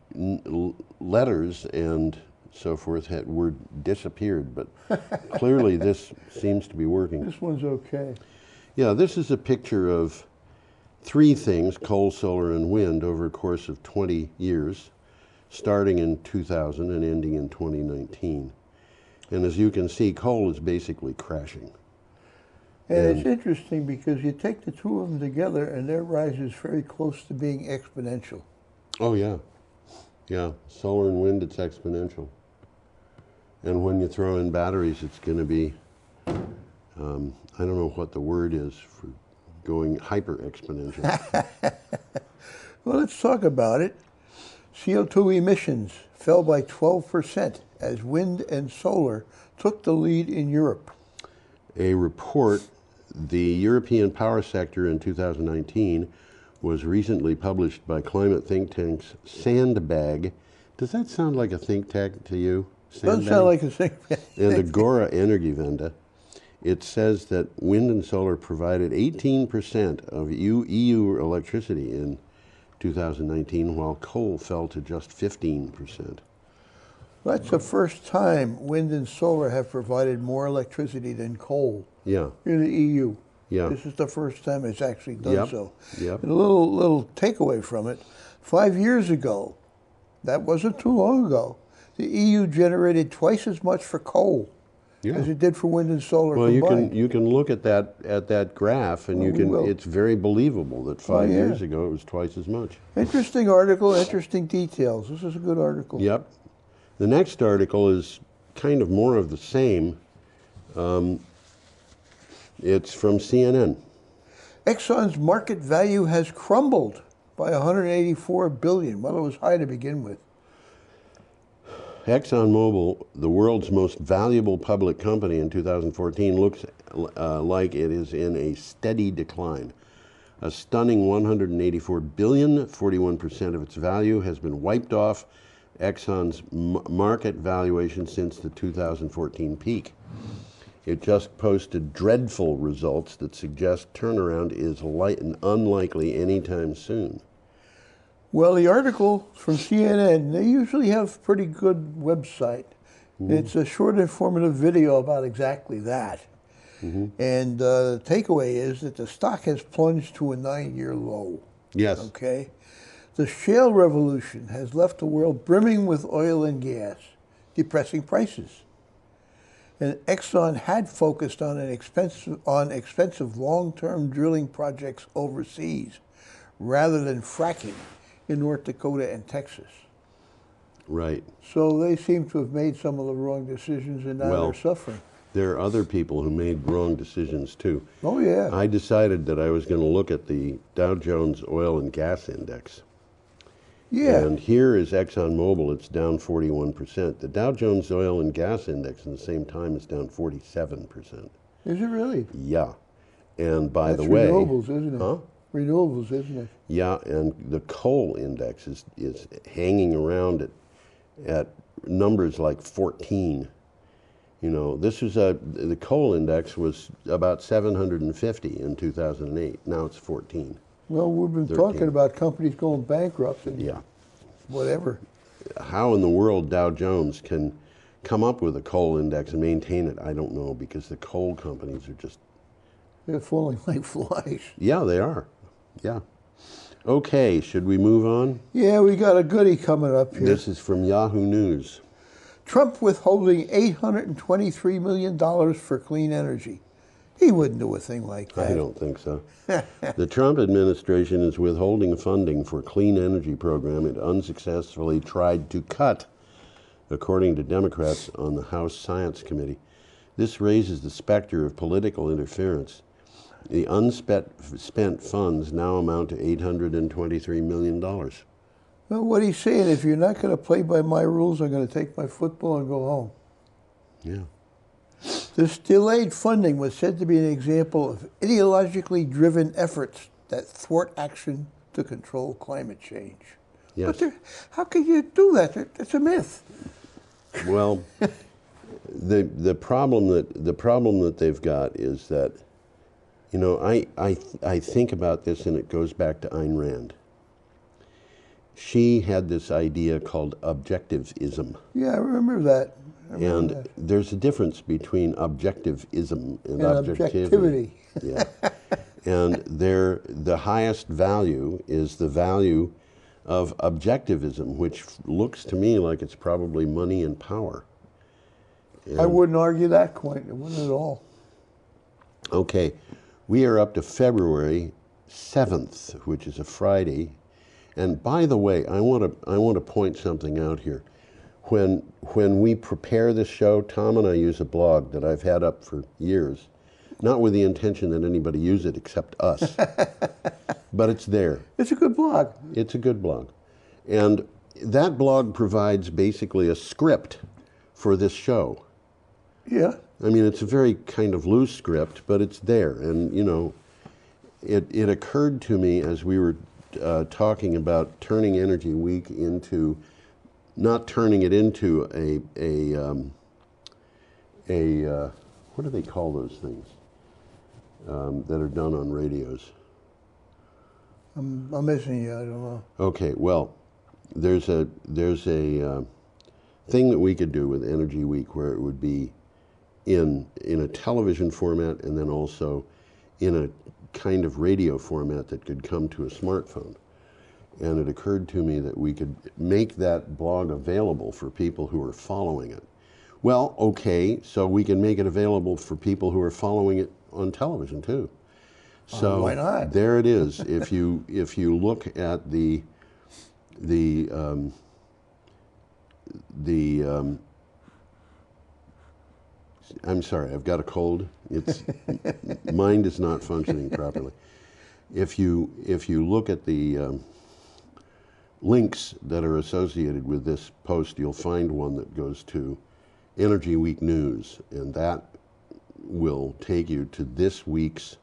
letters and so forth were disappeared. But clearly, this seems to be working. This one's okay. Yeah, this is a picture of three things: coal, solar, and wind, over a course of 20 years, starting in 2000 and ending in 2019. And as you can see, coal is basically crashing. And it's interesting because you take the two of them together and their rise is very close to being exponential. Oh, yeah. Yeah, solar and wind, it's exponential. And when you throw in batteries, it's going to be, I don't know what the word is for going hyper-exponential. Well, let's talk about it. CO2 emissions fell by 12% as wind and solar took the lead in Europe. A report, the European power sector in 2019, was recently published by climate think tanks Sandbag. Does that sound like a think tank to you? Doesn't sound like a think tank. And Agora Energiewende. It says that wind and solar provided 18% of EU electricity in 2019, while coal fell to just 15%. That's the first time wind and solar have provided more electricity than coal Yeah. in the EU. Yeah. This is the first time it's actually done Yep. so. Yep. And a little takeaway from it, 5 years ago, that wasn't too long ago, the EU generated twice as much for coal Yeah. as it did for wind and solar Well, combined. you can look at that graph, and Well, you we can. will. It's very believable that 5 yeah. years ago it was twice as much. Interesting article, interesting details. This is a good article. Yep. The next article is kind of more of the same. It's from CNN. Exxon's market value has crumbled by $184 billion. Well, it was high to begin with. ExxonMobil, the world's most valuable public company in 2014, looks like it is in a steady decline. A stunning $184 billion, 41% of its value, has been wiped off Exxon's market valuation since the 2014 peak. It just posted dreadful results that suggest turnaround is unlikely anytime soon. Well, the article from CNN, they usually have a pretty good website. It's a short, informative video about exactly that. And the takeaway is that the stock has plunged to a 9-year low. Yes. Okay? The shale revolution has left the world brimming with oil and gas, depressing prices. And Exxon had focused on expensive long-term drilling projects overseas rather than fracking in North Dakota and Texas. Right. So they seem to have made some of the wrong decisions, and now they're suffering. There are other people who made wrong decisions too. Oh, yeah. I decided that I was going to look at the Dow Jones Oil and Gas Index. Yeah. And here is ExxonMobil, it's down 41%. The Dow Jones Oil and Gas Index in the same time is down 47%. Is it really? Yeah. And by That's the way... renewables, isn't it? Huh? Renewables, isn't it? Yeah, and the coal index is hanging around at numbers like 14. You know, the coal index was about 750 in 2008. Now it's 14. Well, we've been 13. talking about companies going bankrupt and Yeah. whatever. How in the world Dow Jones can come up with a coal index and maintain it, I don't know, because the coal companies are just... They're falling like flies. Yeah, they are. Yeah. Okay, should we move on? Yeah, we got a goodie coming up here. This is from Yahoo News. Trump withholding $823 million for clean energy. He wouldn't do a thing like that. I don't think so. The Trump administration is withholding funding for clean energy program it unsuccessfully tried to cut, according to Democrats on the House Science Committee. This raises the specter of political interference. The unspent funds now amount to $823 million. Well, what he's saying, if you're not going to play by my rules, I'm going to take my football and go home. Yeah. This delayed funding was said to be an example of ideologically driven efforts that thwart action to control climate change. Yes. But how can you do that? That's a myth. Well, the problem that they've got is that, you know, I think about this, and it goes back to Ayn Rand. She had this idea called objectivism. Yeah, I remember that. And there's a difference between objectivism and objectivity. Yeah. And the highest value is the value of objectivism, which looks to me like it's probably money and power. And I wouldn't argue that point. It wouldn't at all. okay, we are up to February 7th, which is a Friday. And by the way, I want to point something out here. When we prepare this show, Tom and I use a blog that I've had up for years, not with the intention that anybody use it except us, but it's there. It's a good blog. It's a good blog. And that blog provides basically a script for this show. Yeah. I mean, it's a very kind of loose script, but it's there. And, you know, it occurred to me as we were talking about turning Energy Week into, not turning it into what do they call those things that are done on radios? I'm missing you. I don't know. Okay, well, there's a thing that we could do with Energy Week where it would be in a television format and then also in a kind of radio format that could come to a smartphone. And it occurred to me that we could make that blog available for people who are following it. Well, okay, so we can make it available for people who are following it on television too. So why not? There it is. If you look at the I'm sorry, I've got a cold. It's mind is not functioning properly. If you look at the links that are associated with this post, you'll find one that goes to Energy Week News, and that will take you to this week's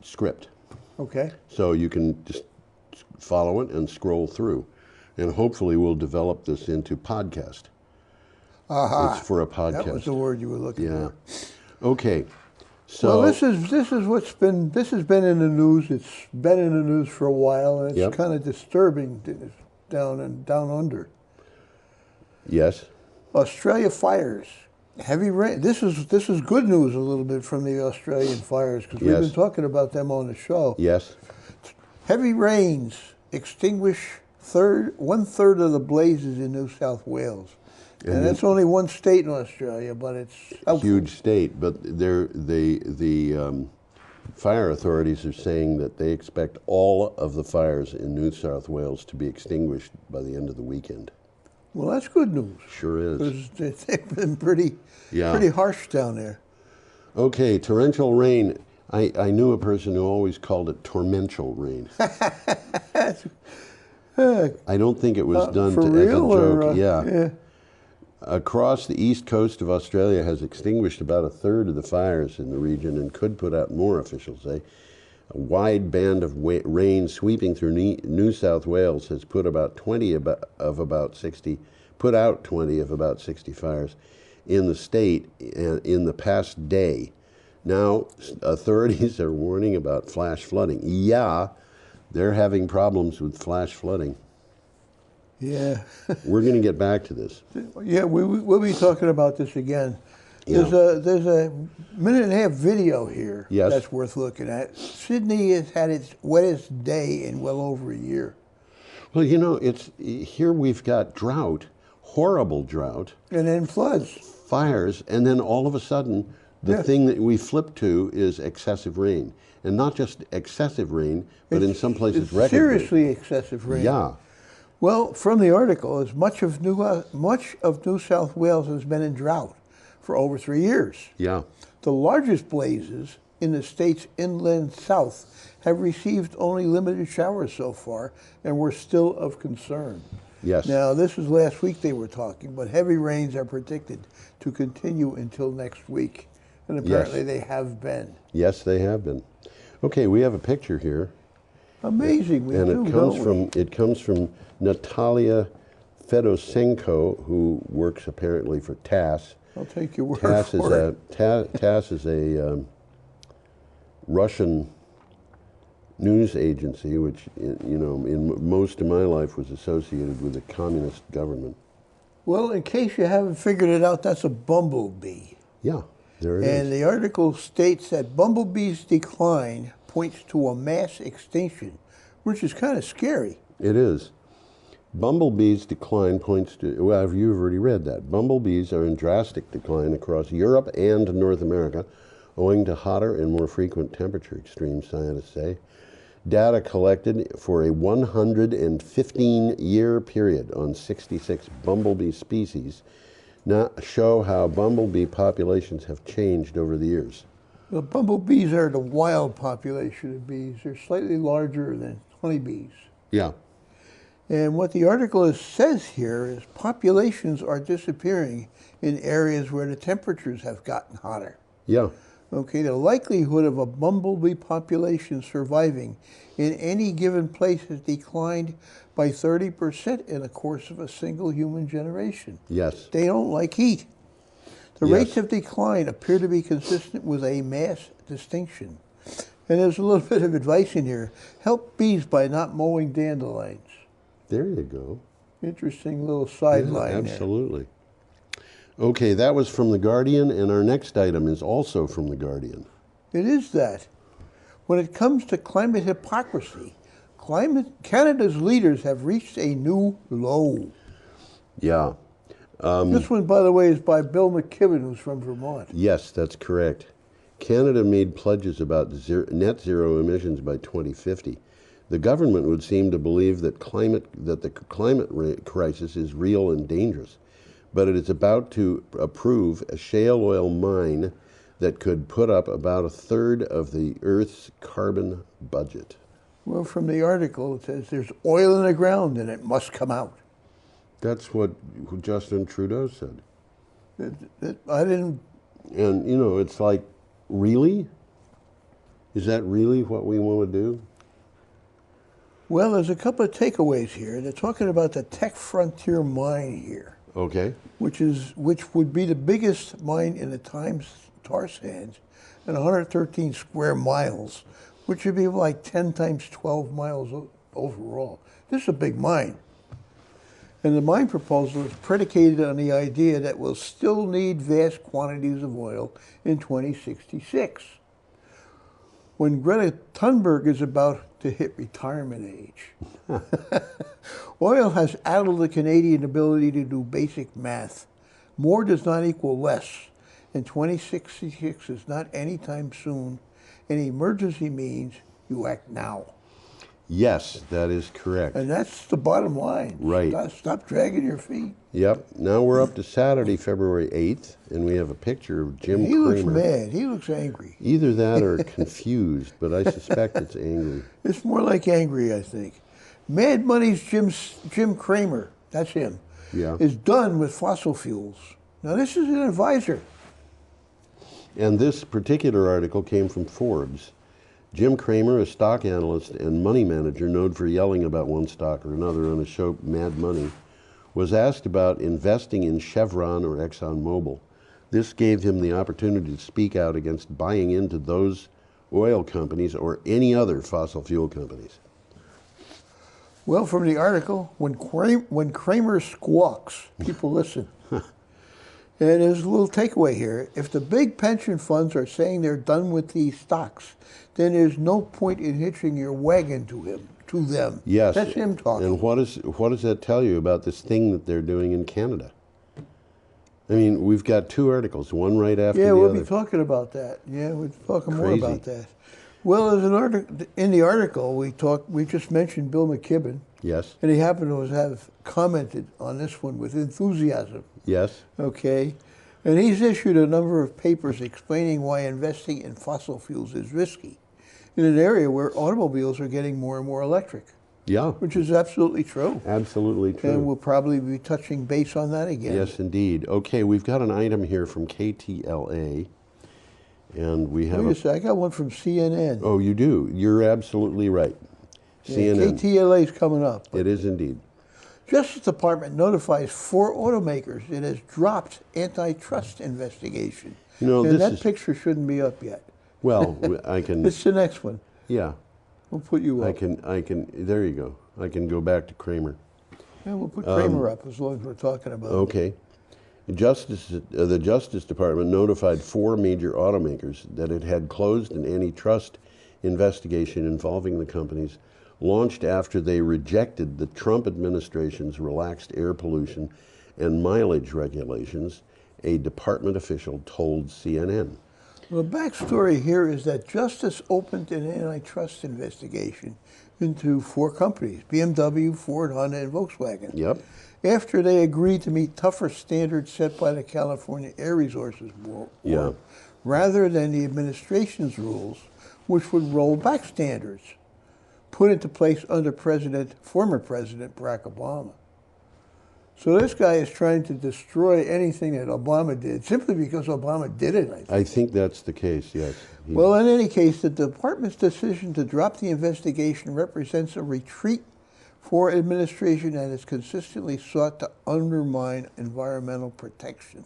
script. Okay. So you can just follow it and scroll through, and hopefully we'll develop this into podcast. Aha. It's for a podcast. That was the word you were looking for. Okay. So well, this has been in the news. It's been in the news for a while, and it's kind of disturbing down under. Yes. Australia fires. Heavy rain. This is good news a little bit from the Australian fires because we've been talking about them on the show. Yes. Heavy rains extinguish 1/3 of the blazes in New South Wales. And that's only one state in Australia, but it's a huge state. But the fire authorities are saying that they expect all of the fires in New South Wales to be extinguished by the end of the weekend. Well, that's good news. Sure is. Because they've been pretty harsh down there. Okay, torrential rain. I knew a person who always called it torrential rain. I don't think it was done for as a real, joke. or, yeah. Across the east coast of Australia has extinguished about a third of the fires in the region and could put out more, officials say. A wide band of rain sweeping through New South Wales has put out 20 of about 60 fires in the state in the past day. Now, authorities are warning about flash flooding. Yeah, they're having problems with flash flooding. Yeah. We're going to get back to this. Yeah, we'll be talking about this again. Yeah. There's a minute and a half video here Yes. that's worth looking at. Sydney has had its wettest day in well over a year. Well, you know, here we've got drought, horrible drought. And then floods. Fires, and then all of a sudden, the thing that we flip to is excessive rain. And not just excessive rain, but in some places record seriously excessive rain. Yeah. Well, from the article, as much of New South Wales has been in drought for over 3 years. Yeah. The largest blazes in the state's inland south have received only limited showers so far and were still of concern. Yes. Now, this was last week they were talking, but heavy rains are predicted to continue until next week. And apparently they have been. Yes, they have been. Okay, we have a picture here. Amazing, we and do, it comes from Natalia Fedosenko, who works apparently for TASS. I'll take your word TASS for it. TASS is a Russian news agency, which you know, in most of my life was associated with the communist government. Well, in case you haven't figured it out, that's a bumblebee. Yeah, there it is. And the article states that bumblebees' decline points to a mass extinction, which is kind of scary. It is. Bumblebees' decline points to, well, you've already read that. Bumblebees are in drastic decline across Europe and North America, owing to hotter and more frequent temperature extremes, scientists say. Data collected for a 115-year period on 66 bumblebee species now show how bumblebee populations have changed over the years. The bumblebees are the wild population of bees. They're slightly larger than honeybees. Yeah. And what the article says here is populations are disappearing in areas where the temperatures have gotten hotter. Yeah. Okay, the likelihood of a bumblebee population surviving in any given place has declined by 30% in the course of a single human generation. Yes. They don't like heat. The rates of decline appear to be consistent with a mass distinction. And there's a little bit of advice in here. Help bees by not mowing dandelions. There you go. Interesting little sideline there. Absolutely. Okay, that was from The Guardian, and our next item is also from The Guardian. It is that. When it comes to climate hypocrisy, Canada's leaders have reached a new low. Yeah. This one, by the way, is by Bill McKibben, who's from Vermont. Yes, that's correct. Canada made pledges about net zero emissions by 2050. The government would seem to believe that the climate crisis is real and dangerous, but it is about to approve a shale oil mine that could put up about a third of the Earth's carbon budget. Well, from the article, it says there's oil in the ground and it must come out. That's what Justin Trudeau said. I didn't... And, you know, it's like, really? Is that really what we want to do? Well, there's a couple of takeaways here. They're talking about the Tech Frontier mine here. Okay. Which would be the biggest mine in the tar sands, and 113 square miles, which would be like 10 times 12 miles overall. This is a big mine. And the mine proposal is predicated on the idea that we'll still need vast quantities of oil in 2066, when Greta Thunberg is about to hit retirement age. Oil has addled the Canadian ability to do basic math. More does not equal less, and 2066 is not anytime soon. An emergency means you act now. Yes, that is correct. And that's the bottom line. Right. Stop dragging your feet. Yep. Now we're up to Saturday, February 8th, and we have a picture of Jim He Cramer. looks mad. He looks angry. Either that or confused, but I suspect it's angry. It's more like angry, I think. Mad Money's Jim Cramer, that's him, Yeah. is done with fossil fuels. Now, this is an advisor. And this particular article came from Forbes. Jim Cramer, a stock analyst and money manager known for yelling about one stock or another on his show Mad Money, was asked about investing in Chevron or ExxonMobil. This gave him the opportunity to speak out against buying into those oil companies or any other fossil fuel companies. Well, from the article, when Cramer squawks, people listen. And there's a little takeaway here. If the big pension funds are saying they're done with these stocks, then there's no point in hitching your wagon to them. Yes. That's him talking. And what does that tell you about this thing that they're doing in Canada? I mean, we've got two articles, one right after the we'll other. be talking about that. Yeah, we'll be talking more Crazy. about that. Well, in the article, we just mentioned Bill McKibben. Yes. And he happened to have commented on this one with enthusiasm. Yes. Okay. And he's issued a number of papers explaining why investing in fossil fuels is risky in an area where automobiles are getting more and more electric. Yeah. Which is absolutely true. Absolutely true. And we'll probably be touching base on that again. Yes, indeed. Okay, we've got an item here from KTLA, and we have. Wait a second, I got one from CNN. Oh, you do? You're absolutely right. Yeah, CNN. KTLA is coming up. It is indeed. Justice Department notifies 4 automakers it has dropped antitrust investigation. You know, and this that picture shouldn't be up yet. Well, I can. It's the next one. Yeah. We'll put you up. I can. There you go. I can go back to Cramer. Yeah, we'll put Cramer up as long as we're talking about it. Okay. The Justice Department notified 4 major automakers that it had closed an antitrust investigation involving the companies launched after they rejected the Trump administration's relaxed air pollution and mileage regulations, a department official told CNN. Well, the backstory here is that Justice opened an antitrust investigation into 4 companies, BMW, Ford, Honda, and Volkswagen. Yep. After they agreed to meet tougher standards set by the California Air Resources Board, Yeah. rather than the administration's rules, which would roll back standards put into place under former President Barack Obama. So this guy is trying to destroy anything that Obama did simply because Obama did it, I think. I think that's the case, yes. Well, in any case, the department's decision to drop the investigation represents a retreat for administration that has consistently sought to undermine environmental protections.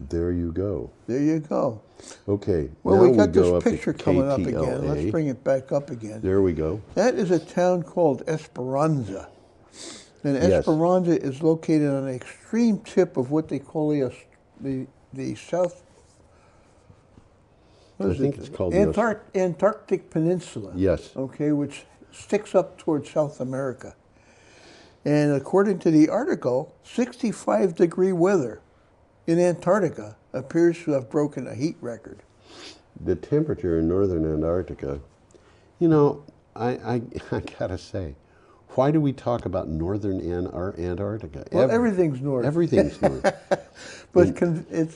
There you go. There you go. Okay. Well, now we got go this up to picture coming up again. KTLA. Let's bring it back up again. There we go. That is a town called Esperanza. And Yes. Esperanza is located on the extreme tip of what they call the South. What I is think it? it's called the Antarctic Peninsula. Yes. Okay, which sticks up towards South America. And according to the article, 65-degree weather in Antarctica appears to have broken a heat record. The temperature in northern Antarctica, you know, I gotta say, why do we talk about northern Antarctica? Well, everything's north. Everything's north. But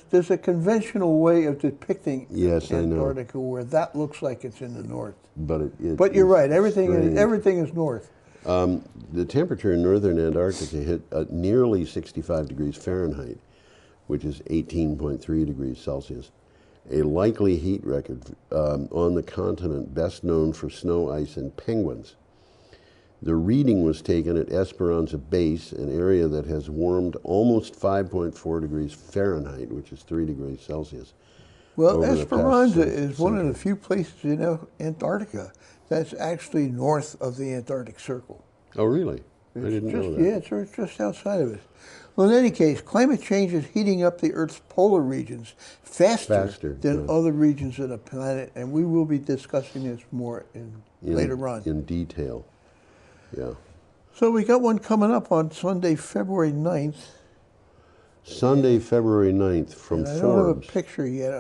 there's a conventional way of depicting Yes, I know. Antarctica where that looks like it's in the north. But But you're is right. Everything strange. is north. The temperature in northern Antarctica hit nearly 65 degrees Fahrenheit, which is 18.3 degrees Celsius. A likely heat record on the continent best known for snow, ice, and penguins. The reading was taken at Esperanza Base, an area that has warmed almost 5.4 degrees Fahrenheit, which is 3 degrees Celsius. Well, over the past Esperanza is one of century. the few places in Antarctica that's actually north of the Antarctic Circle. Oh, really? I didn't know that. Yeah, it's just outside of it. Well, in any case, climate change is heating up the Earth's polar regions faster than other regions of the planet, and we will be discussing this more later on. In detail, yeah. So we got one coming up on Sunday, February 9th. Sunday, February 9th from And I don't have a Forbes. picture yet.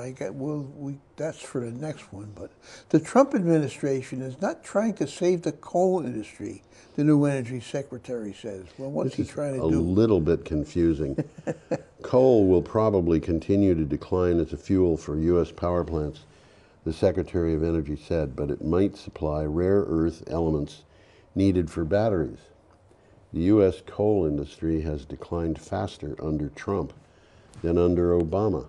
That's for the next one. But the Trump administration is not trying to save the coal industry, the new energy secretary says. Well, what's he trying to A do? little bit confusing. Coal will probably continue to decline as a fuel for U.S. power plants, the Secretary of Energy said, but it might supply rare earth elements needed for batteries. The U.S. coal industry has declined faster under Trump than under Obama.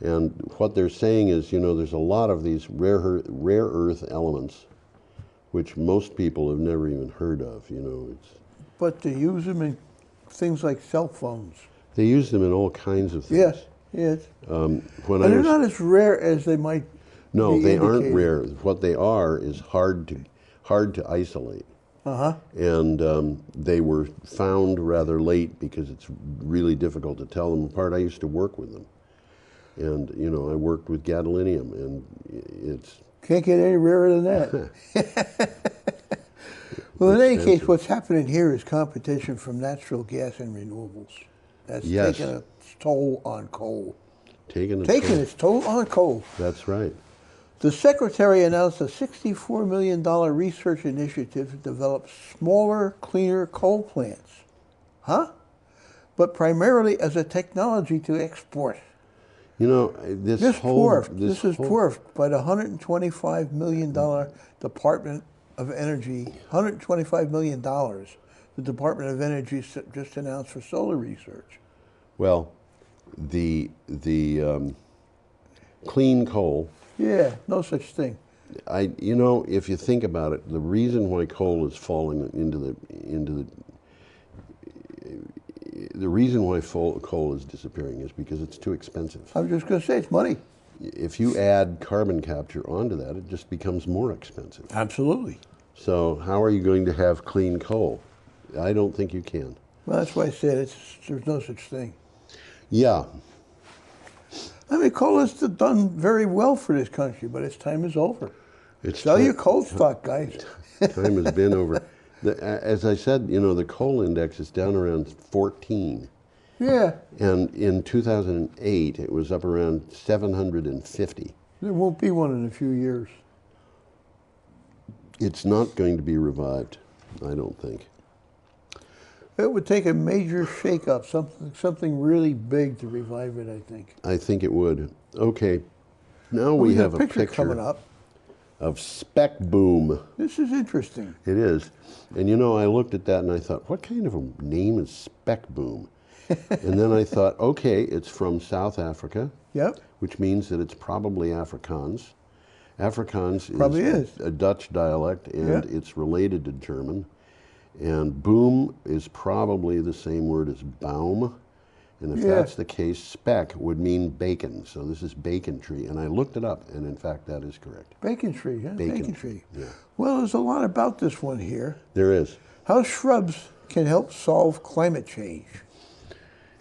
And what they're saying is, there's a lot of these rare earth elements which most people have never even heard of, But they use them in things like cell phones. They use them in all kinds of things. Yes, yes. When and I they're was, not as rare as they might No, be they aren't indicated. rare. What they are is hard to isolate. Uh-huh. And they were found rather late because it's really difficult to tell them apart. I used to work with them. And, I worked with gadolinium, and it's... Can't get any rarer than that. Well, in any case, what's happening here is competition from natural gas and renewables. That's Yes. taking a toll on coal. Taking its toll on coal. That's right. The Secretary announced a $64 million research initiative to develop smaller, cleaner coal plants. Huh? But primarily as a technology to export. This is whole... dwarfed by the $125 million Department of Energy, $125 million the Department of Energy just announced for solar research. Well, the clean coal... Yeah, no such thing. If you think about it, the reason why coal is falling the reason why coal is disappearing is because it's too expensive. I was just going to say, it's money. If you add carbon capture onto that, it just becomes more expensive. Absolutely. So how are you going to have clean coal? I don't think you can. Well, that's why I said there's no such thing. Yeah. I mean, coal has done very well for this country, but its time is over. Sell your coal stock, guys. Time has been over. As I said, the coal index is down around 14. Yeah. And in 2008, it was up around 750. There won't be one in a few years. It's not going to be revived, I don't think. It would take a major shake-up, something really big to revive it, I think. I think it would. Okay, now we have a picture coming up of Spec Boom. This is interesting. It is. And I looked at that and I thought, what kind of a name is Spec Boom? And then I thought, okay, it's from South Africa. Yep. Which means that it's probably Afrikaans. Afrikaans is a Dutch dialect, and it's related to German. And boom is probably the same word as baum. And if that's the case, speck would mean bacon. So this is bacon tree. And I looked it up, and in fact, that is correct. Bacon tree, huh? Bacon tree. Yeah. Well, there's a lot about this one here. There is. How shrubs can help solve climate change.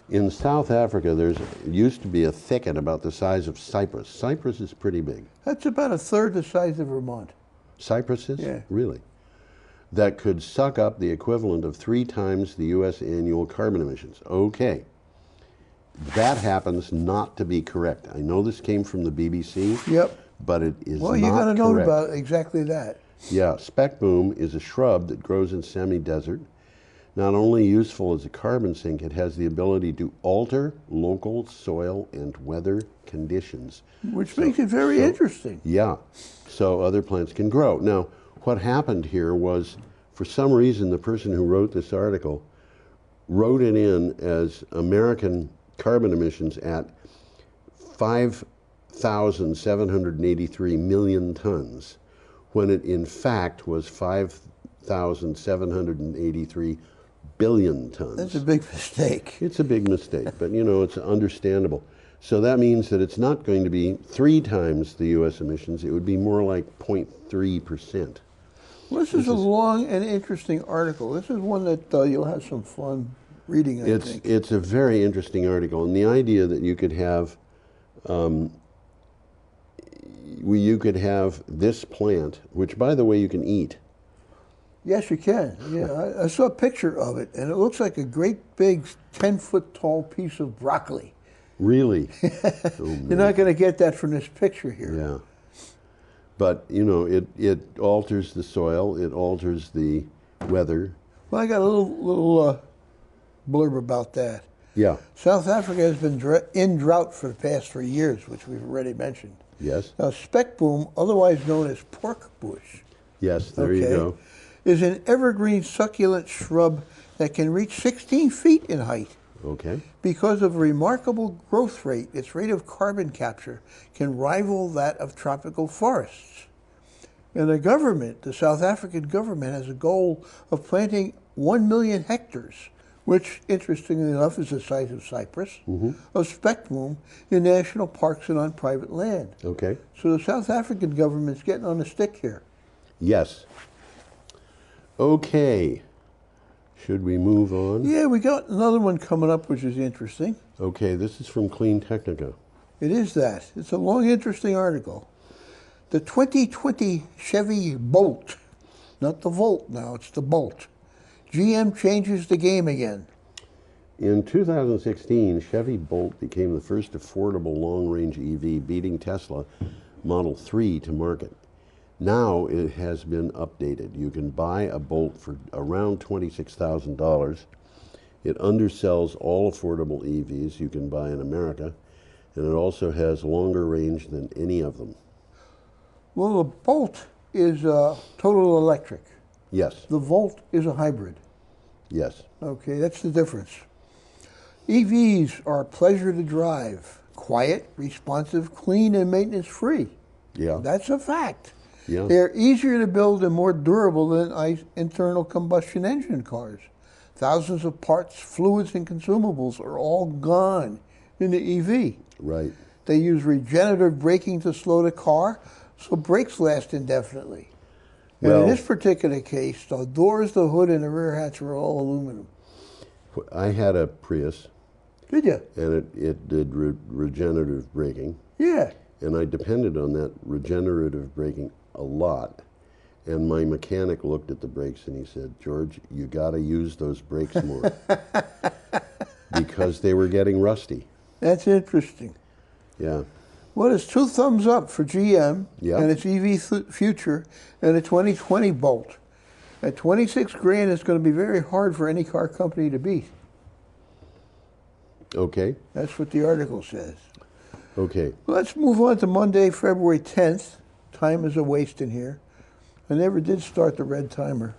In South Africa, there used to be a thicket about the size of Cyprus. Cyprus is pretty big. That's about a third the size of Vermont. Cypresses? Yeah. Really? That could suck up the equivalent of 3 times the U.S. annual carbon emissions. Okay. That happens not to be correct. I know this came from the BBC. Yep. But it is well, not you got to know correct. about exactly that. Yeah, speck boom is a shrub that grows in semi-desert. Not only useful as a carbon sink, it has the ability to alter local soil and weather conditions. Which makes it very interesting. Yeah, so other plants can grow. Now, what happened here was, for some reason, the person who wrote this article wrote it in as American carbon emissions at 5,783 million tons, when it in fact was 5,783 billion tons. That's a big mistake. It's a big mistake, but it's understandable. So that means that it's not going to be 3 times the U.S. emissions. It would be more like 0.3%. Well, this is a long and interesting article. This is one that you'll have some fun reading, I think. It's a very interesting article, and the idea that you could have this plant, which, by the way, you can eat. Yes, you can. Yeah, I saw a picture of it, and it looks like a great big 10-foot tall piece of broccoli. Really? You're not going to get that from this picture here. Yeah. But, you know, it alters the soil, it alters the weather. Well, I got a little blurb about that. Yeah. South Africa has been in drought for the past 3 years, which we've already mentioned. Yes. Now, speckboom, otherwise known as pork bush, Yes, there you go. is an evergreen succulent shrub that can reach 16 feet in height. Okay. Because of remarkable growth rate, its rate of carbon capture can rival that of tropical forests. And the government, the South African government, has a goal of planting 1 million hectares, which, interestingly enough, is the size of Cyprus, of speckboom in national parks and on private land. Okay. So the South African government's getting on the stick here. Yes. Okay. Should we move on? Yeah, we got another one coming up, which is interesting. Okay, this is from Clean Technica. It is that. It's a long, interesting article. The 2020 Chevy Bolt, not the Volt now, it's the Bolt. GM changes the game again. In 2016, Chevy Bolt became the first affordable long-range EV, beating Tesla Model 3 to market. Now it has been updated. You can buy a Bolt for around $26,000. It undersells all affordable EVs you can buy in America, and it also has longer range than any of them. Well, the Bolt is total electric. Yes. The Volt is a hybrid. Yes. Okay, that's the difference. EVs are a pleasure to drive. Quiet, responsive, clean, and maintenance-free. Yeah. That's a fact. Yeah. They're easier to build and more durable than internal combustion engine cars. Thousands of parts, fluids, and consumables are all gone in the EV. Right. They use regenerative braking to slow the car, so brakes last indefinitely. And in this particular case, the doors, the hood, and the rear hatch are all aluminum. I had a Prius. Did you? And it did regenerative braking. Yeah. And I depended on that regenerative braking a lot. And my mechanic looked at the brakes and he said, George, you got to use those brakes more. Because they were getting rusty. That's interesting. Yeah. Well, it's 2 thumbs up for GM Yeah. and its EV future and the 2020 Bolt. At 26 grand, it's going to be very hard for any car company to beat. Okay. That's what the article says. Okay. Let's move on to Monday, February 10th. Time is a waste in here. I never did start the red timer.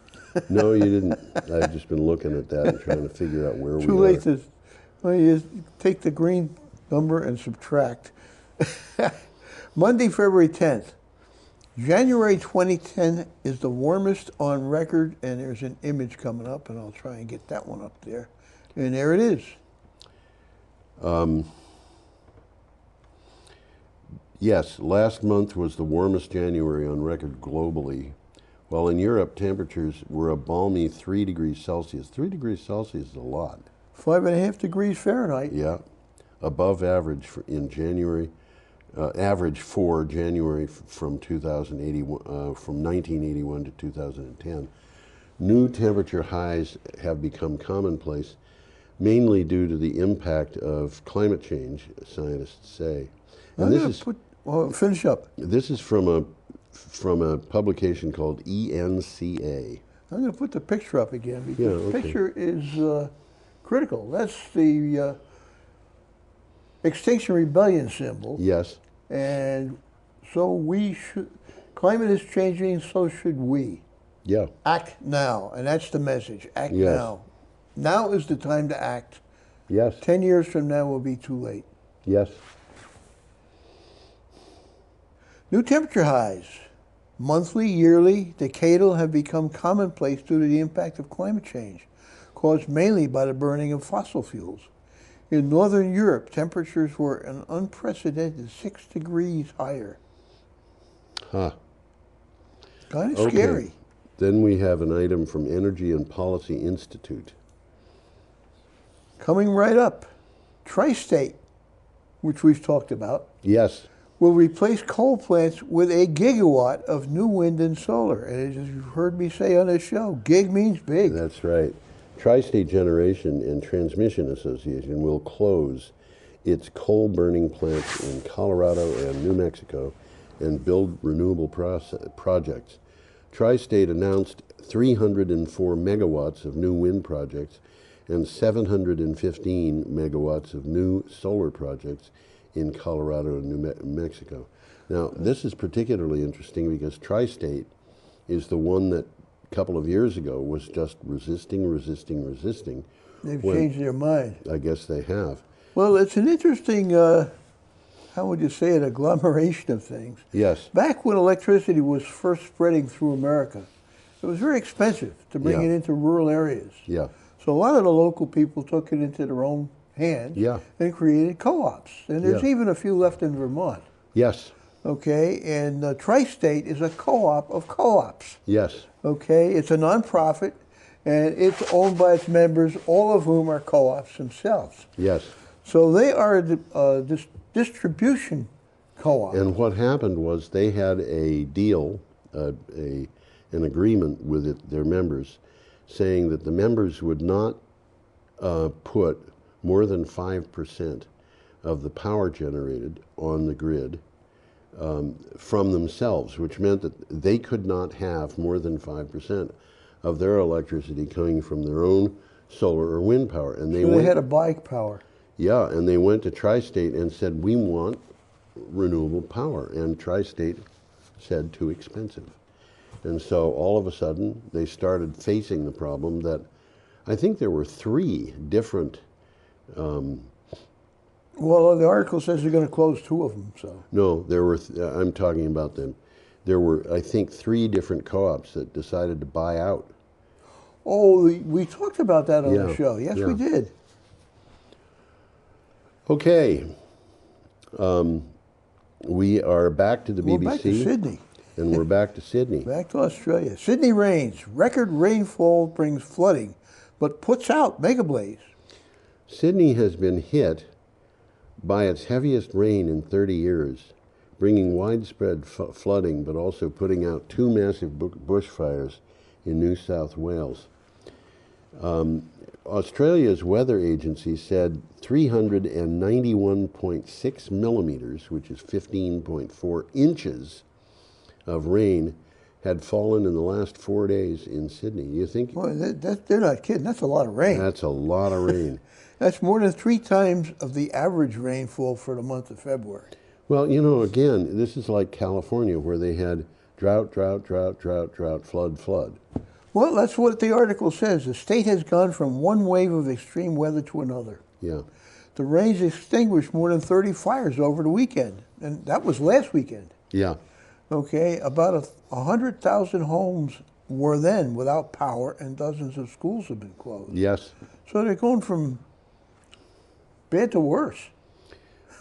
No, you didn't. I've just been looking at that and trying to figure out where we are. Too late to, well, you take the green number and subtract. Monday, February 10th. January 2010 is the warmest on record, and there's an image coming up, and I'll try and get that one up there. And there it is. Yes, last month was the warmest January on record globally, while in Europe temperatures were a balmy 3 degrees Celsius. 3 degrees Celsius is a lot. 5.5 degrees Fahrenheit. Yeah, above average in January. Average for January from 1981 to 2010. New temperature highs have become commonplace, mainly due to the impact of climate change, scientists say. And this is finish up. This is from a publication called ENCA. I'm going to put the picture up again because Yeah, the okay. picture is critical. That's the Extinction Rebellion symbol. Yes. And so we should, climate is changing, so should we. Yeah. Act now, and that's the message. Act Yes. now. Now is the time to act. Yes. 10 years from now will be too late. Yes. New temperature highs, monthly, yearly, decadal, have become commonplace due to the impact of climate change, caused mainly by the burning of fossil fuels. In Northern Europe, temperatures were an unprecedented 6 degrees higher. Huh. Kind of scary. Then we have an item from Energy and Policy Institute. Coming right up, Tri-State, which we've talked about, Yes. will replace coal plants with a gigawatt of new wind and solar. And as you've heard me say on this show, gig means big. That's right. Tri-State Generation and Transmission Association will close its coal-burning plants in Colorado and New Mexico and build renewable projects. Tri-State announced 304 megawatts of new wind projects and 715 megawatts of new solar projects in Colorado and New Mexico. Now, this is particularly interesting because Tri-State is the one that a couple of years ago was just resisting. They've changed their mind. I guess they have. Well, it's an interesting, how would you say it, agglomeration of things. Yes. Back when electricity was first spreading through America, it was very expensive to bring it into rural areas. Yeah. So a lot of the local people took it into their own hands and created co-ops. And there's even a few left in Vermont. Yes. Okay, and Tri-State is a co-op of co-ops. Yes. Okay, it's a nonprofit, and it's owned by its members, all of whom are co-ops themselves. Yes. So they are a distribution co-op. And what happened was they had a deal, an agreement with their members, saying that the members would not put more than 5% of the power generated on the grid from themselves, which meant that they could not have more than 5% of their electricity coming from their own solar or wind power. And they had to buy power. Yeah, and they went to Tri-State and said, we want renewable power. And Tri-State said, too expensive. And so all of a sudden, they started facing the problem that I think there were 3 different... well, the article says they're going to close 2 of them, so... No, there were, I'm talking about them. There were, I think, 3 different co-ops that decided to buy out. Oh, we talked about that on the show. Yes, we did. Okay. We are back to the BBC. We're back to Sydney. And we're back to Sydney. Back to Australia. Sydney rains. Record rainfall brings flooding, but puts out mega blaze. Sydney has been hit by its heaviest rain in 30 years, bringing widespread flooding, but also putting out 2 massive bushfires in New South Wales. Australia's weather agency said 391.6 millimeters, which is 15.4 inches of rain, had fallen in the last 4 days in Sydney. You think? Boy, they're not kidding. That's a lot of rain. That's a lot of rain. That's more than 3 times of the average rainfall for the month of February. Well, you know, again, this is like California, where they had drought, flood. Well, that's what the article says. The state has gone from one wave of extreme weather to another. Yeah. The rains extinguished more than 30 fires over the weekend, and that was last weekend. Yeah. Okay, about 100,000 homes were then without power, and dozens of schools have been closed. Yes. So they're going from bad to worse.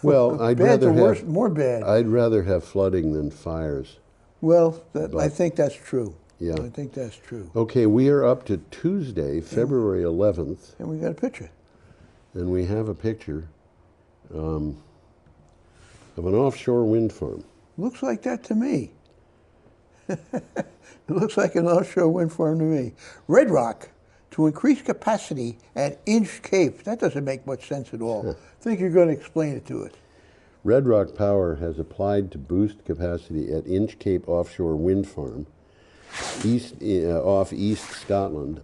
Well, I'd bad rather to have worse, more bad. I'd rather have flooding than fires. Well, I think that's true. Yeah. I think that's true. Okay, we are up to Tuesday, February 11th. And we got a picture. And we have a picture of an offshore wind farm. Looks like that to me. It looks like an offshore wind farm to me. Red Rock, to increase capacity at Inch Cape. That doesn't make much sense at all. I think you're going to explain it to it. Red Rock Power has applied to boost capacity at Inch Cape Offshore Wind Farm, off East Scotland,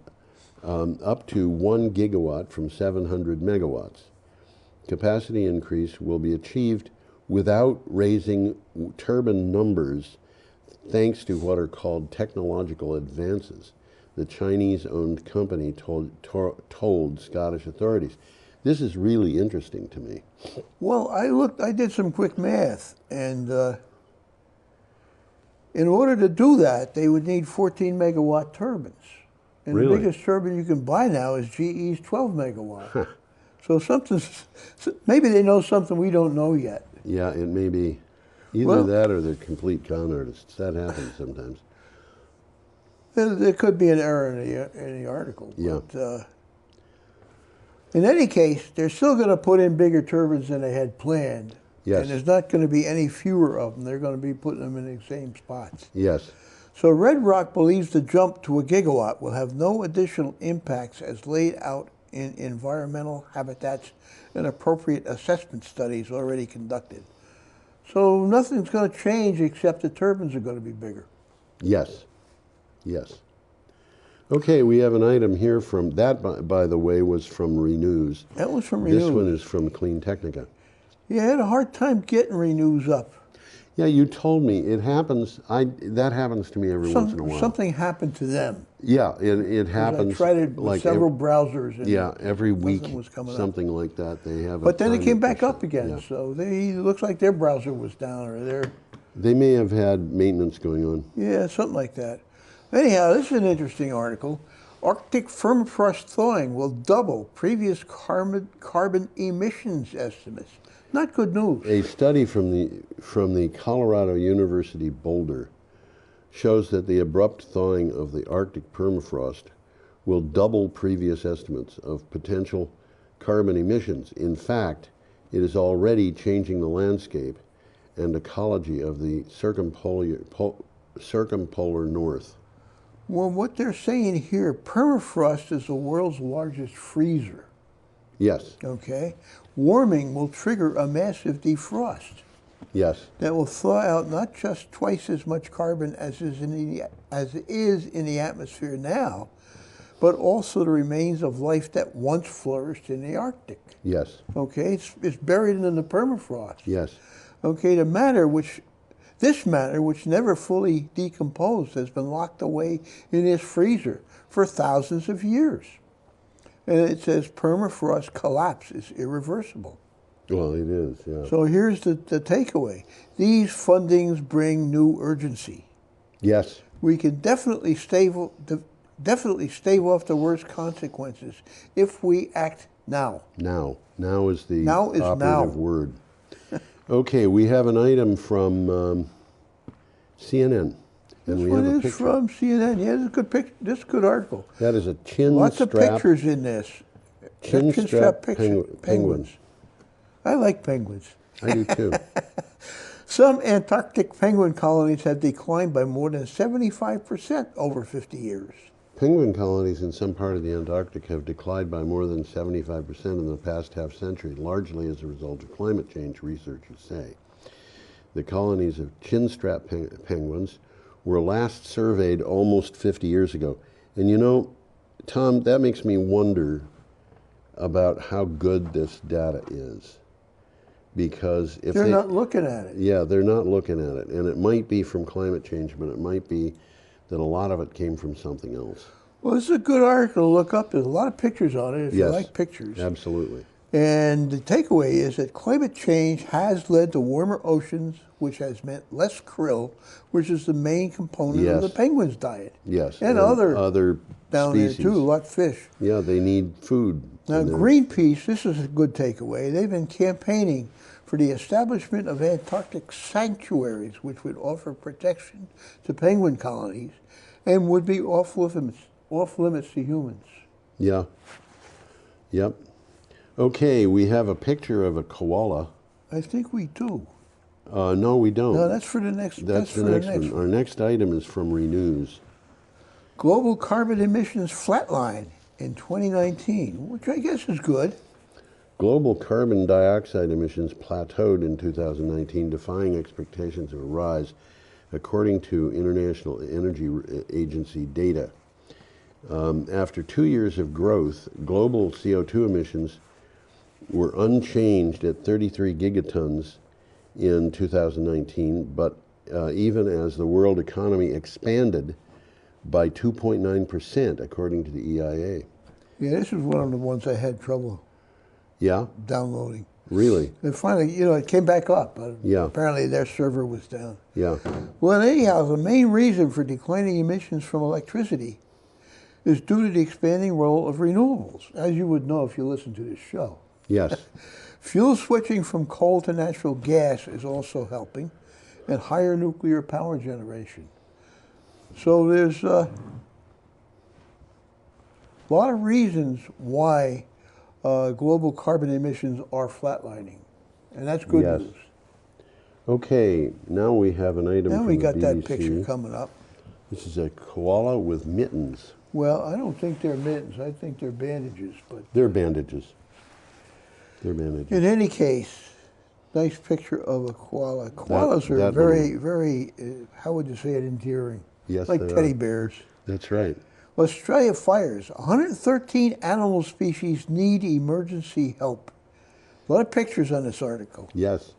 up to 1 gigawatt from 700 megawatts. Capacity increase will be achieved without raising turbine numbers, thanks to what are called technological advances. The Chinese-owned company told Scottish authorities. This is really interesting to me. Well, I did some quick math, and in order to do that, they would need 14 megawatt turbines. And Really? the biggest turbine you can buy now is GE's 12 megawatt. So maybe they know something we don't know yet. Yeah, it may be either that or they're complete con artists. That happens sometimes. There could be an error in the article. Yeah. But, in any case, they're still going to put in bigger turbines than they had planned. Yes. And there's not going to be any fewer of them. They're going to be putting them in the same spots. Yes. So Red Rock believes the jump to a gigawatt will have no additional impacts as laid out in environmental habitats and appropriate assessment studies already conducted. So nothing's going to change except the turbines are going to be bigger. Yes. Yes. Okay, we have an item here from, that by the way was from Renews. That was from This Renews. one is from Clean Technica. Yeah, I had a hard time getting Renews up. Yeah, you told me. It happens, that happens to me every once in a while. Something happened to them. Yeah, it happens. I tried it with like several browsers. And yeah, every week, was coming something like that. They have. But then it came back back up again, Yeah. so it looks like their browser was down, or They may have had maintenance going on. yeah, something like that. Anyhow, this is an interesting article. Arctic permafrost thawing will double previous carbon emissions estimates. Not good news. A study from the Colorado University Boulder shows that the abrupt thawing of the Arctic permafrost will double previous estimates of potential carbon emissions. In fact, it is already changing the landscape and ecology of the circumpolar north. Well, what they're saying here, permafrost is the world's largest freezer. Yes. Okay? Warming will trigger a massive defrost. Yes. That will thaw out not just twice as much carbon as is in the atmosphere now, but also the remains of life that once flourished in the Arctic. Yes. Okay? It's buried in the permafrost. Yes. Okay, this matter, which never fully decomposed, has been locked away in this freezer for thousands of years. And it says permafrost collapse is irreversible. Well, it is, yeah. So here's the takeaway. These fundings bring new urgency. Yes. We can definitely stave off the worst consequences if we act now. Now. Now is the Now is operative now. word. Okay, we have an item from CNN. And This we one have a is picture. from CNN. Yeah, this is a good picture. This is a good article. That is a chin Lots strap. of pictures in this. Chin strap picture- penguin. I like penguins. I do too. Some Antarctic penguin colonies have declined by more than 75% over 50 years. Penguin colonies in some part of the Antarctic have declined by more than 75% in the past half century, largely as a result of climate change, researchers say. The colonies of chinstrap penguins were last surveyed almost 50 years ago. And you know, Tom, that makes me wonder about how good this data is. Because if They're not looking at it. Yeah, they're not looking at it. And it might be from climate change, but it might be that a lot of it came from something else. Well, this is a good article to look up. There's a lot of pictures on it if you Yes, like pictures. absolutely. And the takeaway is that climate change has led to warmer oceans, which has meant less krill, which is the main component of Yes. the penguin's diet. Yes. And other down species. there too, a lot of fish. Yeah, they need food. Now, and they're- Greenpeace, this is a good takeaway. They've been campaigning for the establishment of Antarctic sanctuaries, which would offer protection to penguin colonies and would be off limits to humans. Yeah. Yep. Okay, we have a picture of a koala. I think we do. No, we don't. No, that's for the next. That's the next one. Our next item is from Renews. Global carbon emissions flatline in 2019, which I guess is good. Global carbon dioxide emissions plateaued in 2019, defying expectations of a rise, according to International Energy Agency data. After 2 years of growth, global CO2 emissions were unchanged at 33 gigatons in 2019, but even as the world economy expanded by 2.9%, according to the EIA. Yeah, this is one of the ones I had trouble Yeah? downloading. Really? And finally, it came back up, but Yeah. apparently their server was down. Yeah. Well, anyhow, the main reason for declining emissions from electricity is due to the expanding role of renewables, as you would know if you listen to this show. Yes. Fuel switching from coal to natural gas is also helping, and higher nuclear power generation. So there's a lot of reasons why global carbon emissions are flatlining, and that's good Yes. news. Okay, now we have an item Now from we the got that BBC. picture coming up. This is a koala with mittens. Well, I don't think they're mittens. I think they're bandages. But They're bandages. They're bandages. in any case, nice picture of a koala. Koalas are that very, very, how would you say it, endearing. Yes, like they teddy are. bears. That's right. Australia fires. 113 animal species need emergency help. A lot of pictures on this article. Yes.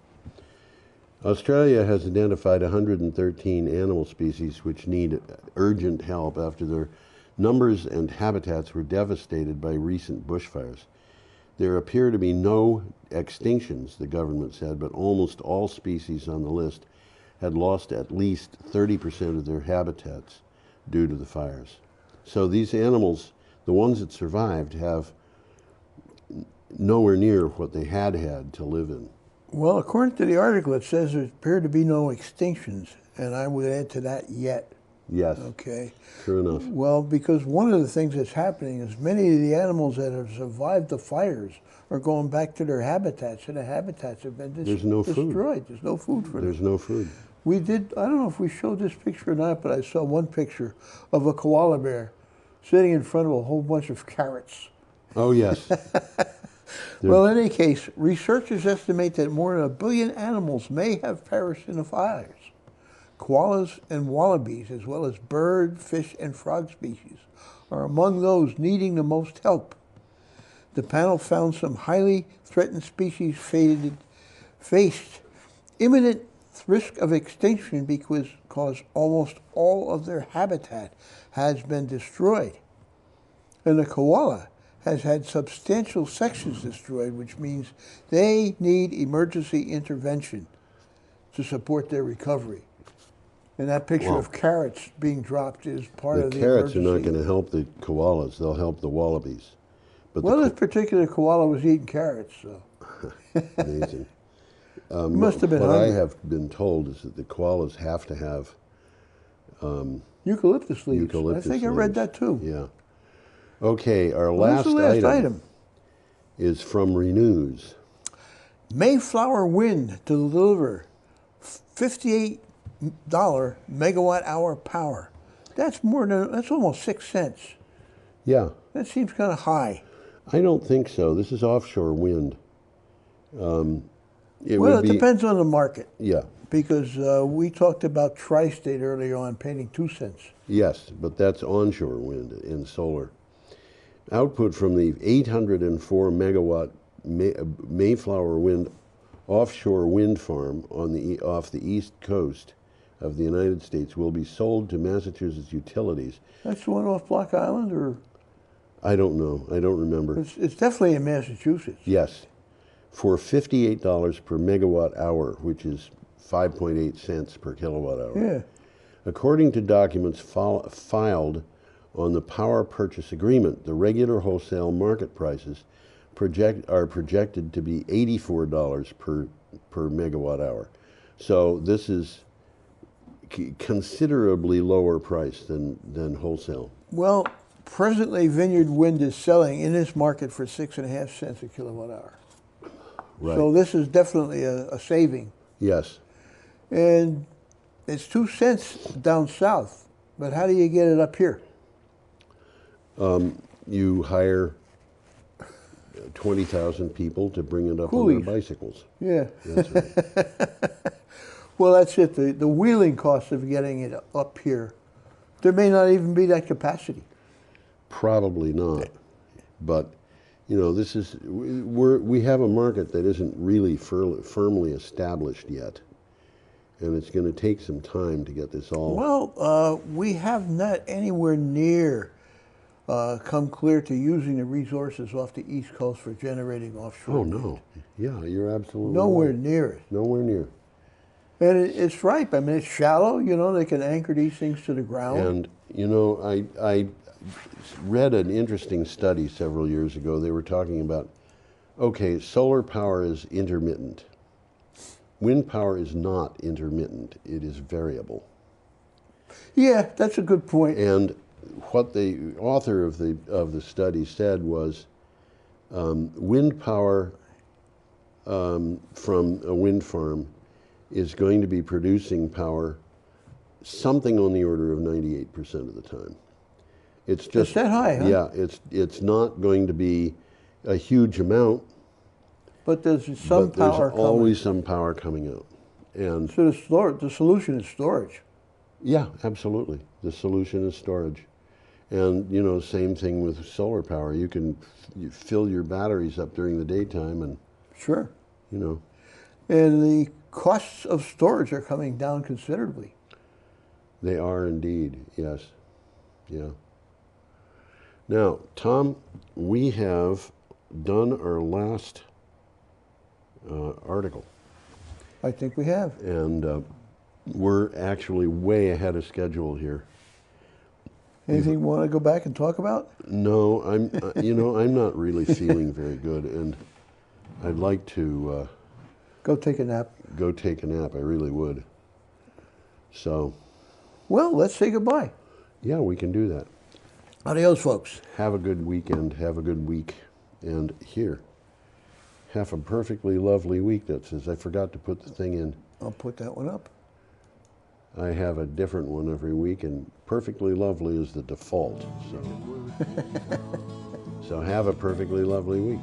Australia has identified 113 animal species which need urgent help after their numbers and habitats were devastated by recent bushfires. There appear to be no extinctions, the government said, but almost all species on the list had lost at least 30% of their habitats due to the fires. So these animals, the ones that survived, have nowhere near what they had to live in. Well, according to the article, it says there appear to be no extinctions, and I would add to that yet. Yes. Okay. True enough. Well, because one of the things that's happening is many of the animals that have survived the fires are going back to their habitats, and the habitats have been There's no food. destroyed. There's no food for them. There's no food. We did, I don't know if we showed this picture or not, but I saw one picture of a koala bear sitting in front of a whole bunch of carrots. Oh, yes. Well, in any case, researchers estimate that more than 1 billion animals may have perished in the fires. Koalas and wallabies, as well as bird, fish, and frog species, are among those needing the most help. The panel found some highly threatened species faced imminent risk of extinction because almost all of their habitat has been destroyed. And the koala has had substantial sections destroyed, which means they need emergency intervention to support their recovery. And that picture of carrots being dropped is part of the carrots emergency. are not going to help the koalas. They'll help the wallabies. But Well, this particular koala was eating carrots, so. amazing. Must have been What hungry. I have been told is that the koalas have to have eucalyptus leaves. Eucalyptus I think I read leaves. that too. Yeah. Okay, our Well, last, that's the last item. is from Renews. Mayflower wind to deliver $58 megawatt hour power. That's that's almost 6 cents. Yeah. That seems kind of high. I don't think so. This is offshore wind. It depends on the market. Yeah. Because we talked about Tri-State earlier on paying 2 cents. Yes, but that's onshore wind in solar. Output from the 804 megawatt Mayflower wind offshore wind farm off the east coast of the United States will be sold to Massachusetts utilities. That's the one off Block Island, or? I don't know. I don't remember. It's definitely in Massachusetts. Yes, for $58 per megawatt hour, which is 5.8 cents per kilowatt hour. Yeah. According to documents filed on the power purchase agreement, the regular wholesale market prices are projected to be $84 per megawatt hour. So this is considerably lower price than wholesale. Well, presently Vineyard Wind is selling in this market for 6.5 cents a kilowatt hour. Right. So this is definitely a saving. Yes. And it's 2 cents down south, but how do you get it up here? You hire 20,000 people to bring it up Coolies. on their bicycles. Yeah. That's right. Well, that's it. The wheeling cost of getting it up here, there may not even be that capacity. Probably not. But, you know, this is, we have a market that isn't really firmly established yet. And it's going to take some time to get this all. Well, we have not anywhere near come clear to using the resources off the East Coast for generating offshore. Oh, no. Yeah, you're absolutely Nowhere right. near it. Nowhere near. And it's ripe. I mean, it's shallow. You know, they can anchor these things to the ground. And, you know, I read an interesting study several years ago. They were talking about, okay, solar power is intermittent. Wind power is not intermittent. It is variable. Yeah, that's a good point. And what the author of the study said was wind power from a wind farm is going to be producing power something on the order of 98% of the time. It's just that high, huh? Yeah, it's not going to be a huge amount. But there's some but there's power always some power coming out. And so the solution is storage. yeah, absolutely. The solution is storage. And, you know, same thing with solar power. You can fill your batteries up during the daytime and, Sure. you know. And the costs of storage are coming down considerably. They are indeed, yes. Yeah. Now, Tom, we have done our last article. I think we have. And we're actually way ahead of schedule here. Anything you want to go back and talk about? No, I'm, you know, I'm not really feeling very good, and I'd like to go take a nap. Go take a nap. I really would. So. Well, let's say goodbye. Yeah, we can do that. Adios, folks. Have a good weekend. Have a good week. And here, have a perfectly lovely week. That says, I forgot to put the thing in. I'll put that one up. I have a different one every week, and perfectly lovely is the default. So have a perfectly lovely week.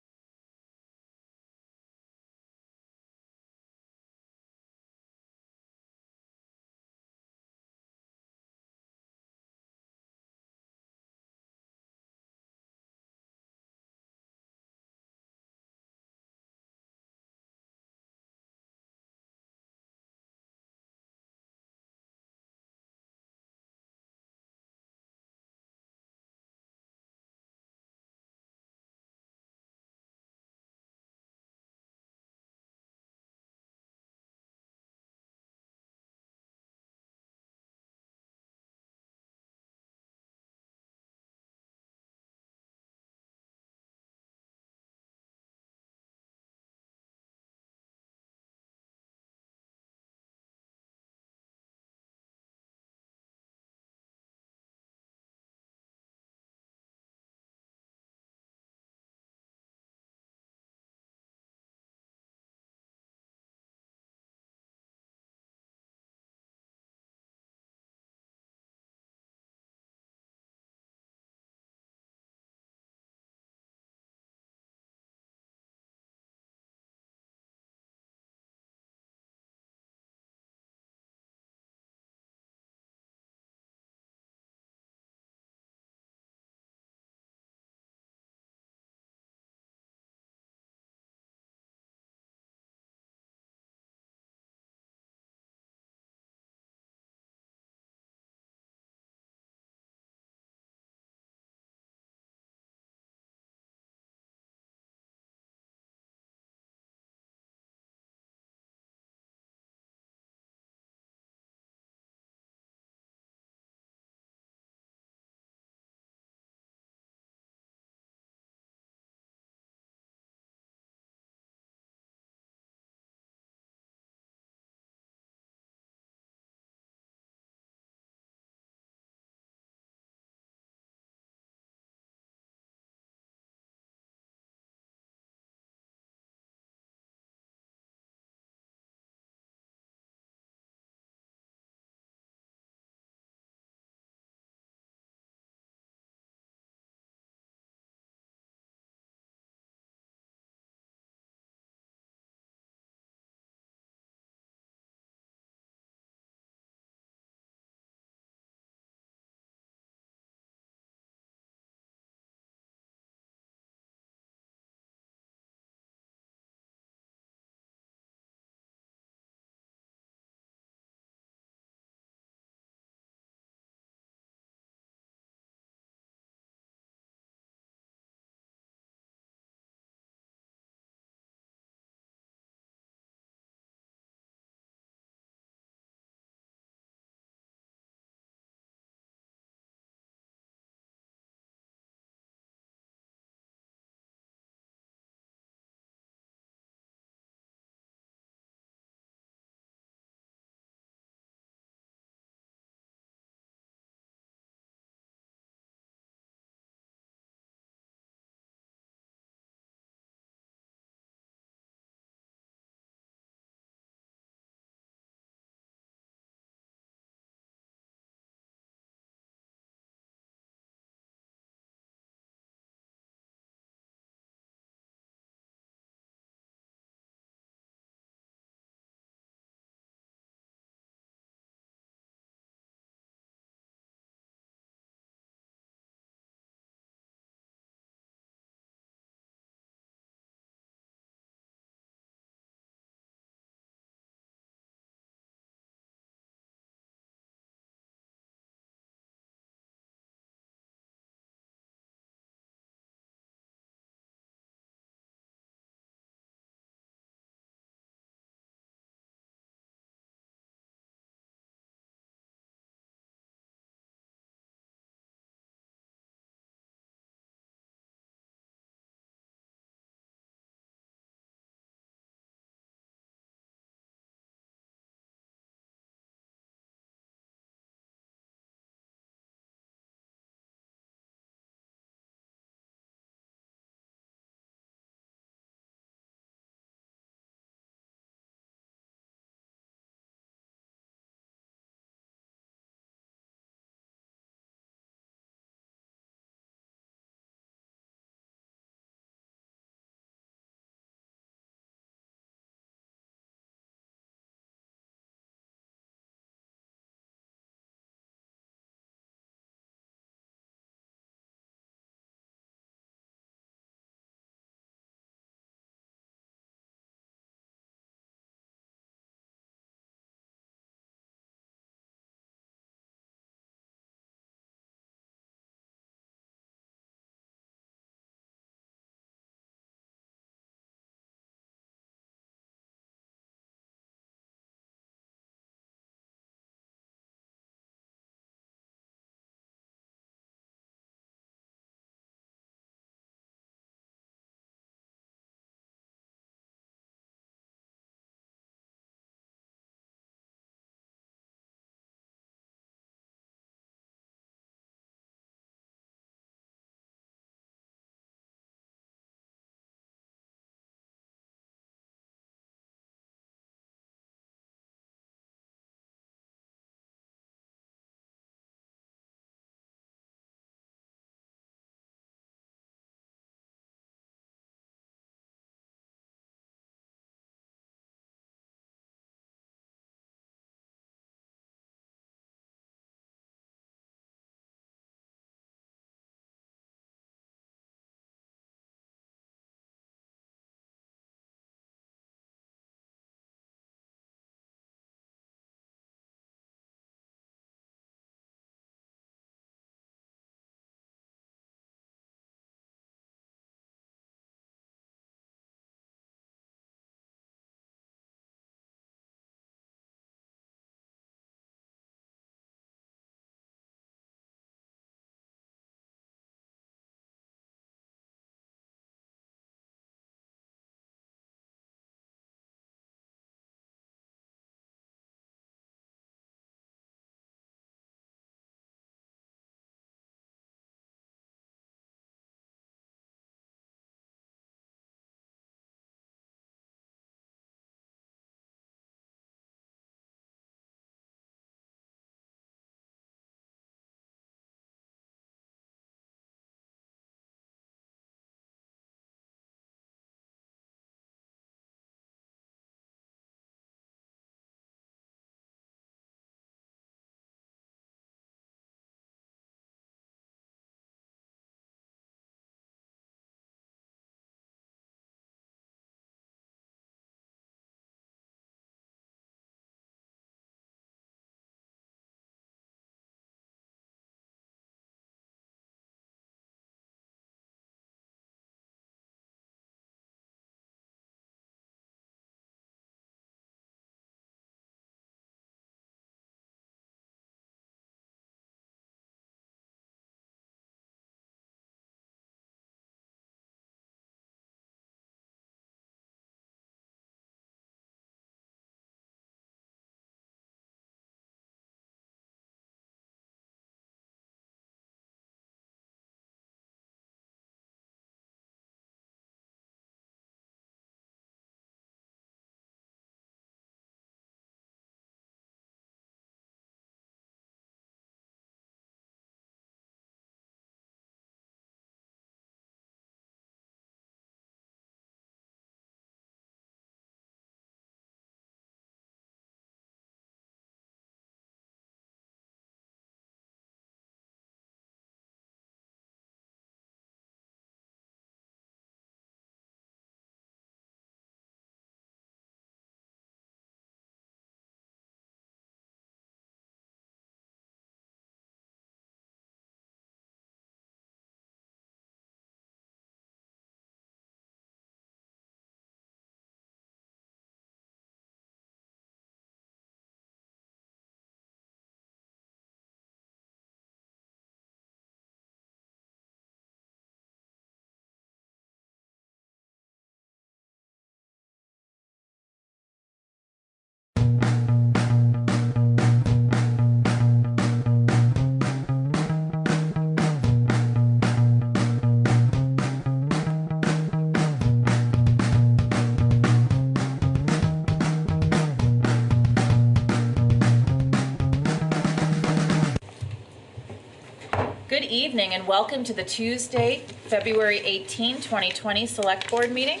evening and welcome to the Tuesday, February 18, 2020 Select Board meeting.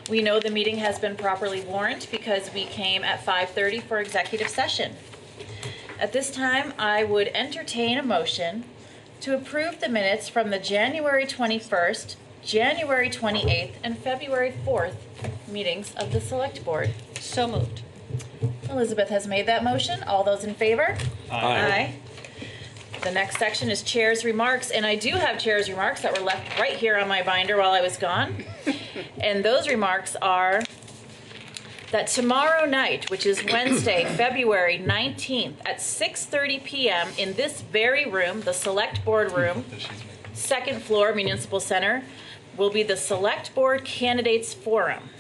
We know the meeting has been properly warned because we came at 5:30 for executive session. At this time, I would entertain a motion to approve the minutes from the January 21st, January 28th, and February 4th meetings of the Select Board. So moved. Elizabeth has made that motion. All those in favor? Aye. The next section is Chair's Remarks, and I do have Chair's Remarks that were left right here on my binder while I was gone. And those remarks are that tomorrow night, which is Wednesday, February 19th at 6:30 p.m. in this very room, the Select Board room, second floor, Municipal Center, will be the Select Board Candidates Forum.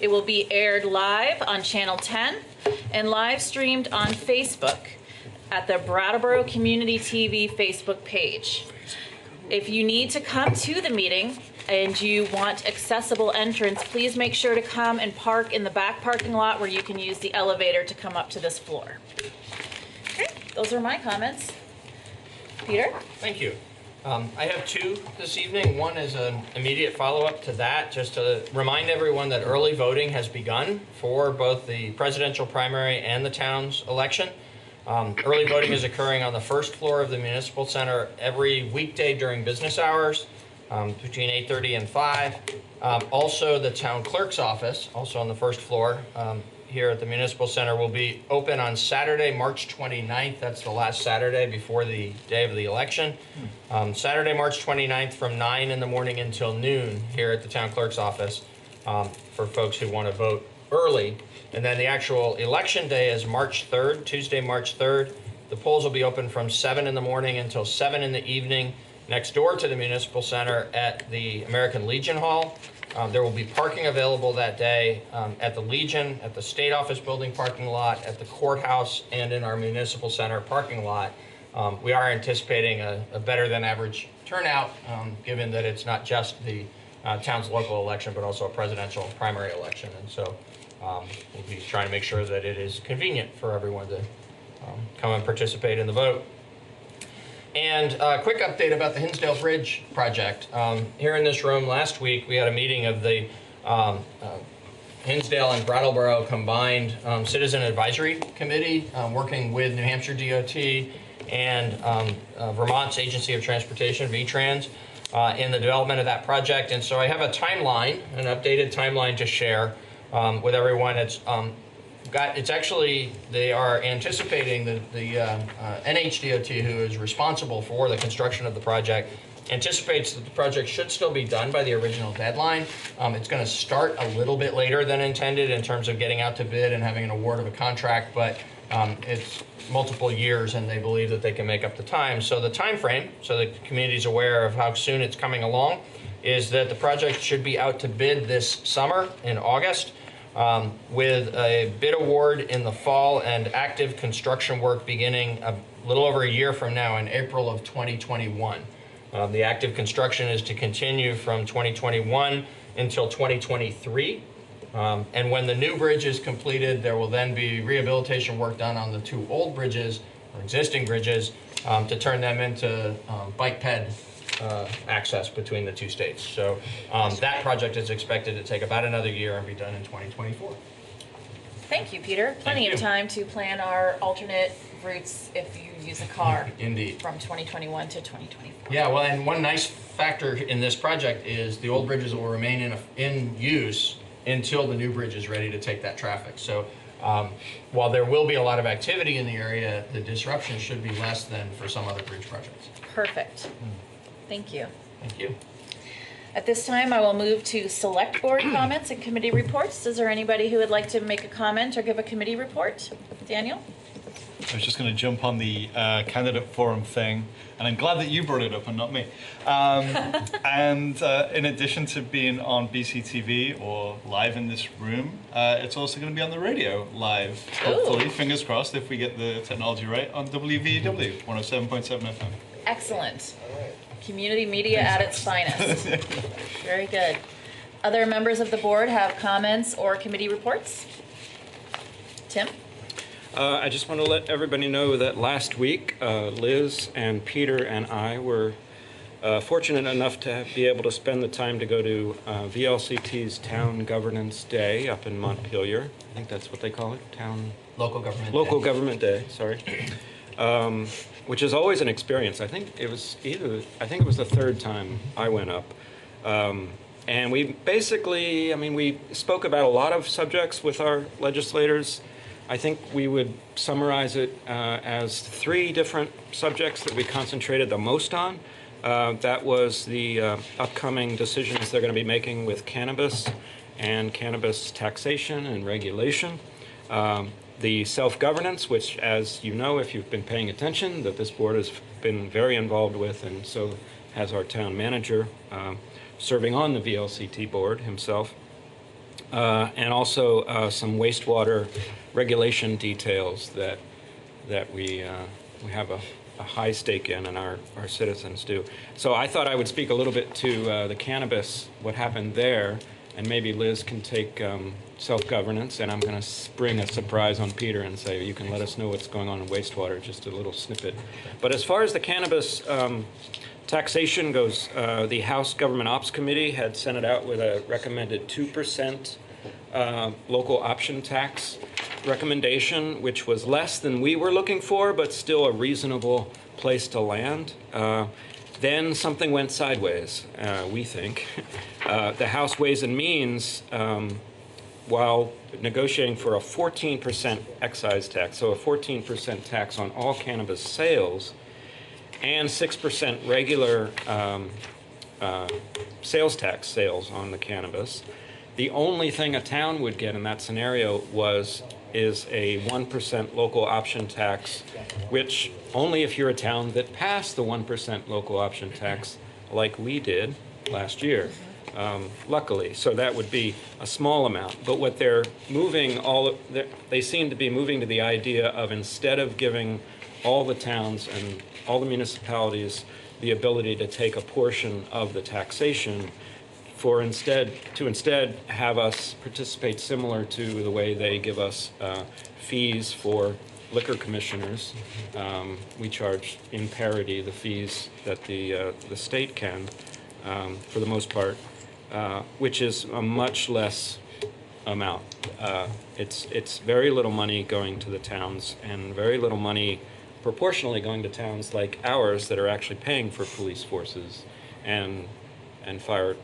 It will be aired live on Channel 10 and live streamed on Facebook at the Brattleboro Community TV Facebook page. If you need to come to the meeting and you want accessible entrance, please make sure to come and park in the back parking lot where you can use the elevator to come up to this floor. Okay, those are my comments. Peter? Thank you. I have two this evening. One is an immediate follow-up to that, just to remind everyone that early voting has begun for both the presidential primary and the town's election. Early voting is occurring on the first floor of the Municipal Center every weekday during business hours, between 8:30 and 5. Also, the town clerk's office, also on the first floor, here at the Municipal Center, will be open on Saturday, March 29th. That's the last Saturday before the day of the election. Saturday, March 29th from 9 in the morning until noon here at the town clerk's office for folks who want to vote early. And then the actual election day is March 3rd, Tuesday, March 3rd. The polls will be open from 7 in the morning until 7 in the evening next door to the Municipal Center at the American Legion Hall. There will be parking available that day at the Legion, at the State Office Building parking lot, at the courthouse, and in our Municipal Center parking lot. We are anticipating a better than average turnout, given that it's not just the town's local election, but also a presidential primary election. And so we'll be trying to make sure that it is convenient for everyone to come and participate in the vote. And a quick update about the Hinsdale Bridge project. Here in this room last week, we had a meeting of the Hinsdale and Brattleboro Combined Citizen Advisory Committee, working with New Hampshire DOT and Vermont's Agency of Transportation, VTrans, in the development of that project. And so I have a timeline, an updated timeline to share with everyone. It's actually, they are anticipating the NHDOT, who is responsible for the construction of the project, anticipates that the project should still be done by the original deadline. It's going to start a little bit later than intended in terms of getting out to bid and having an award of a contract, but it's multiple years and they believe that they can make up the time. So the time frame, so the community's aware of how soon it's coming along, is that the project should be out to bid this summer in August. With a bid award in the fall and active construction work beginning a little over a year from now in April of 2021. The active construction is to continue from 2021 until 2023. And when the new bridge is completed, there will then be rehabilitation work done on the two old bridges, or existing bridges, to turn them into bike ped access between the two states. So that project is expected to take about another year and be done in 2024. Thank you, Peter. Plenty of time to plan our alternate routes if you use a car. Indeed. From 2021 to 2024. Yeah, well, and one nice factor in this project is the old bridges will remain in use until the new bridge is ready to take that traffic. So while there will be a lot of activity in the area, the disruption should be less than for some other bridge projects. Perfect. Thank you. Thank you. At this time, I will move to select board comments and committee reports. Is there anybody who would like to make a comment or give a committee report? Daniel? I was just going to jump on the candidate forum thing, and I'm glad that you brought it up and not me. And in addition to being on BCTV or live in this room, it's also going to be on the radio live, hopefully, fingers crossed, if we get the technology right, on WVW 107.7 FM. Excellent. Community media at its finest. Very good. Other members of the board have comments or committee reports? Tim? I just want to let everybody know that last week, Liz and Peter and I were fortunate enough to be able to spend the time to go to VLCT's Town Governance Day up in Montpelier. I think that's what they call it, Local Government Local Day. Government Day, sorry. Which is always an experience. I think it was the third time I went up. And we basically, we spoke about a lot of subjects with our legislators. I think we would summarize it as 3 different subjects that we concentrated the most on. That was the upcoming decisions they're going to be making with cannabis and cannabis taxation and regulation. The self-governance, which, as you know, if you've been paying attention, that this board has been very involved with, and so has our town manager, serving on the VLCT board himself. And also some wastewater regulation details that we have a high stake in, and our citizens do. So I thought I would speak a little bit to the cannabis, what happened there, and maybe Liz can take self-governance, and I'm going to spring a surprise on Peter and say, you can let us know what's going on in wastewater, just a little snippet. But as far as the cannabis taxation goes, the House Government Ops Committee had sent it out with a recommended 2% local option tax recommendation, which was less than we were looking for, but still a reasonable place to land. Then something went sideways, we think. The House Ways and Means, while negotiating for a 14% excise tax, so a 14% tax on all cannabis sales, and 6% regular sales tax sales on the cannabis, the only thing a town would get in that scenario is a 1% local option tax, which only if you're a town that passed the 1% local option tax like we did last year, luckily. So that would be a small amount. But what they're moving, they seem to be moving to the idea of, instead of giving all the towns and all the municipalities the ability to take a portion of the taxation, to instead have us participate similar to the way they give us fees for liquor commissioners. We charge in parity the fees that the state can, for the most part, which is a much less amount. It's very little money going to the towns, and very little money proportionally going to towns like ours that are actually paying for police forces and fire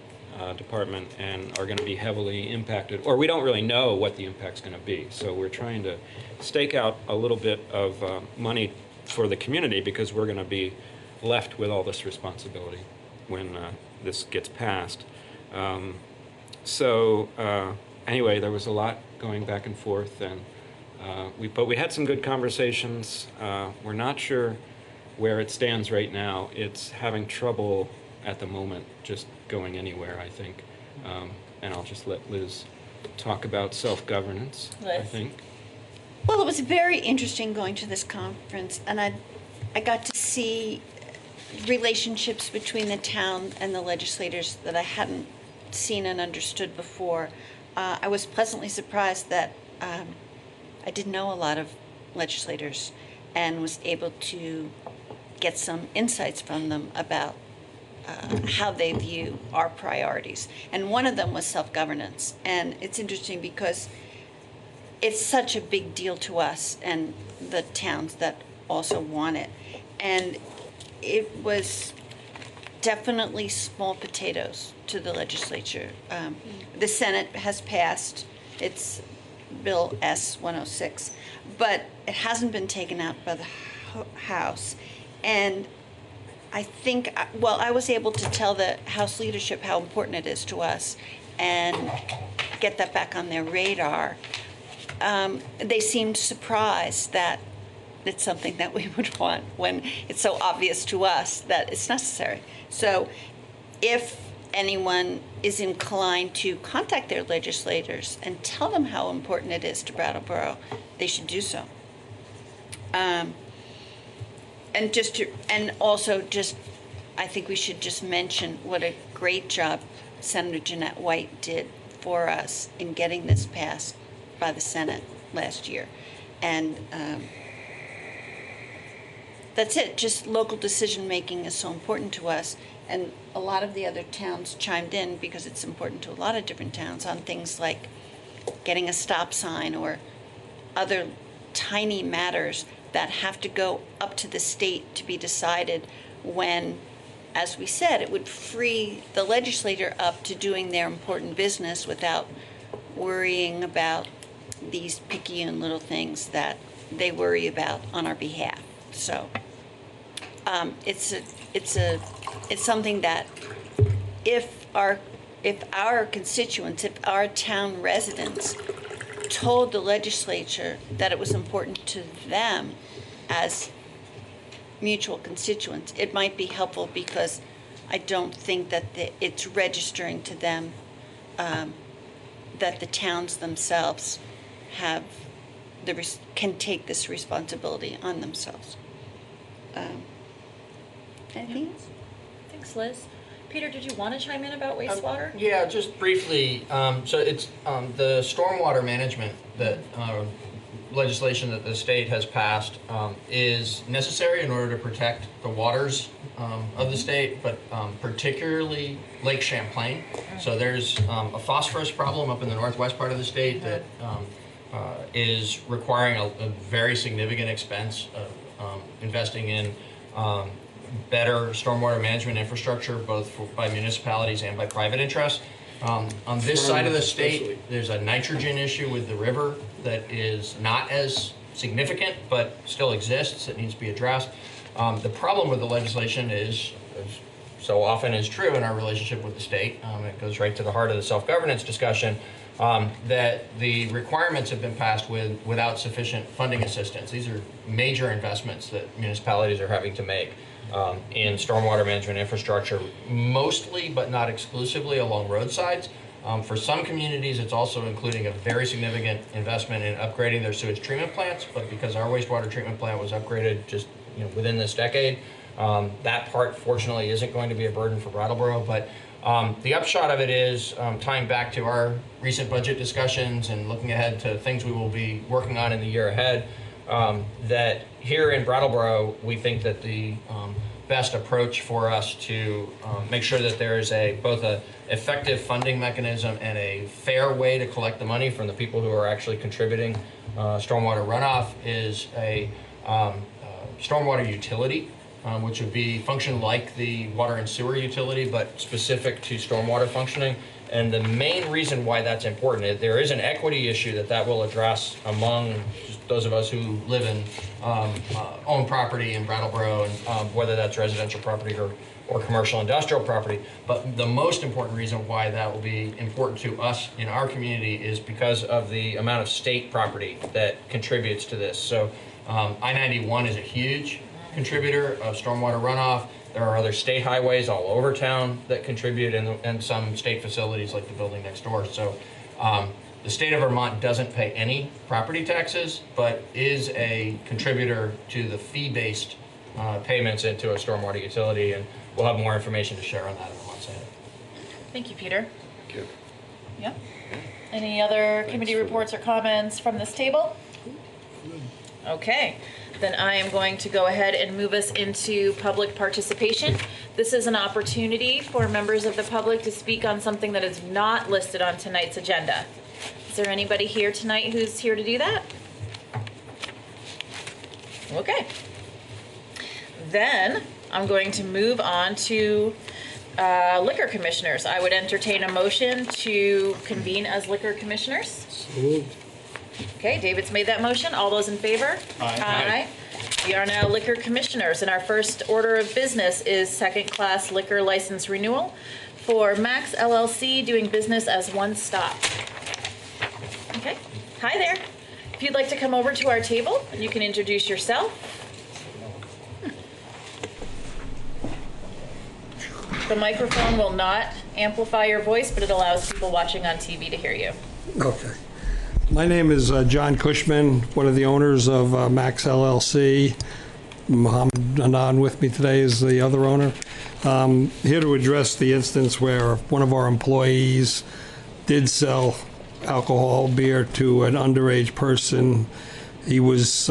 department, and are going to be heavily impacted, or we don't really know what the impact's going to be. So we're trying to stake out a little bit of money for the community, because we're going to be left with all this responsibility when this gets passed. Anyway, there was a lot going back and forth, and but we had some good conversations. We're not sure where it stands right now. It's having trouble at the moment just going anywhere, I think. And I'll just let Liz talk about self-governance, I think. Well, it was very interesting going to this conference, and I got to see relationships between the town and the legislators that I hadn't seen and understood before. I was pleasantly surprised that I didn't know a lot of legislators, and was able to get some insights from them about how they view our priorities. And one of them was self-governance. And it's interesting because it's such a big deal to us and the towns that also want it. And it was definitely small potatoes to the legislature. The Senate has passed its Bill S-106, but it hasn't been taken out by the House. And I think, well, I was able to tell the House leadership how important it is to us and get that back on their radar. They seemed surprised that it's something that we would want when it's so obvious to us that it's necessary. So if anyone is inclined to contact their legislators and tell them how important it is to Brattleboro, they should do so. I think we should just mention what a great job Senator Jeanette White did for us in getting this passed by the Senate last year. And that's it. Just local decision making is so important to us. and a lot of the other towns chimed in because it's important to a lot of different towns on things like getting a stop sign or other tiny matters that have to go up to the state to be decided when, as we said, it would free the legislator up to doing their important business without worrying about these picky and little things that they worry about on our behalf. So it's something that if our constituents, if our town residents told the legislature that it was important to them as mutual constituents, it might be helpful, because I don't think that it's registering to them that the towns themselves can take this responsibility on themselves. Anything else? Thanks, Liz. Peter, did you want to chime in about wastewater? Yeah, just briefly. So it's the stormwater management that legislation that the state has passed is necessary in order to protect the waters of the state, but particularly Lake Champlain. So there's a phosphorus problem up in the northwest part of the state that is requiring a very significant expense of investing in better stormwater management infrastructure, both by municipalities and by private interests. On this side of the state, there's a nitrogen issue with the river that is not as significant, but still exists. It needs to be addressed. The problem with the legislation is, as so often is true in our relationship with the state, it goes right to the heart of the self-governance discussion, that the requirements have been passed without sufficient funding assistance. These are major investments that municipalities are having to make in stormwater management infrastructure, mostly but not exclusively along roadsides. For some communities, it's also including a very significant investment in upgrading their sewage treatment plants, but because our wastewater treatment plant was upgraded just within this decade, that part fortunately isn't going to be a burden for Brattleboro. But the upshot of it is, tying back to our recent budget discussions and looking ahead to things we will be working on in the year ahead, that here in Brattleboro, we think that the best approach for us to make sure that there is both a effective funding mechanism and a fair way to collect the money from the people who are actually contributing stormwater runoff is a stormwater utility, which would function like the water and sewer utility, but specific to stormwater functioning. And the main reason why that's important, there is an equity issue that will address among those of us who live in own property in Brattleboro, and whether that's residential property or commercial industrial property. But the most important reason why that will be important to us in our community is because of the amount of state property that contributes to this. So I-91 is a huge contributor of stormwater runoff. There are other state highways all over town that contribute, and some state facilities like the building next door. So the state of Vermont doesn't pay any property taxes, but is a contributor to the fee-based payments into a stormwater utility, and we'll have more information to share on that in the months ahead. Thank you, Peter. Thank you. Yeah. Any other committee reports or comments from this table? Okay. Then I am going to go ahead and move us into public participation. This is an opportunity for members of the public to speak on something that is not listed on tonight's agenda. Is there anybody here tonight who's here to do that? Okay. Then I'm going to move on to liquor commissioners. I would entertain a motion to convene as liquor commissioners. Okay, David's made that motion. All those in favor? Aye. Aye. We are now liquor commissioners, and our first order of business is second-class liquor license renewal for Max LLC, doing business as One Stop. Okay, hi there. If you'd like to come over to our table, you can introduce yourself. The microphone will not amplify your voice, but it allows people watching on TV to hear you. Okay. My name is John Cushman, one of the owners of Max LLC. Mohammed Anand with me today is the other owner. Here to address the instance where one of our employees did sell alcohol, beer, to an underage person. He was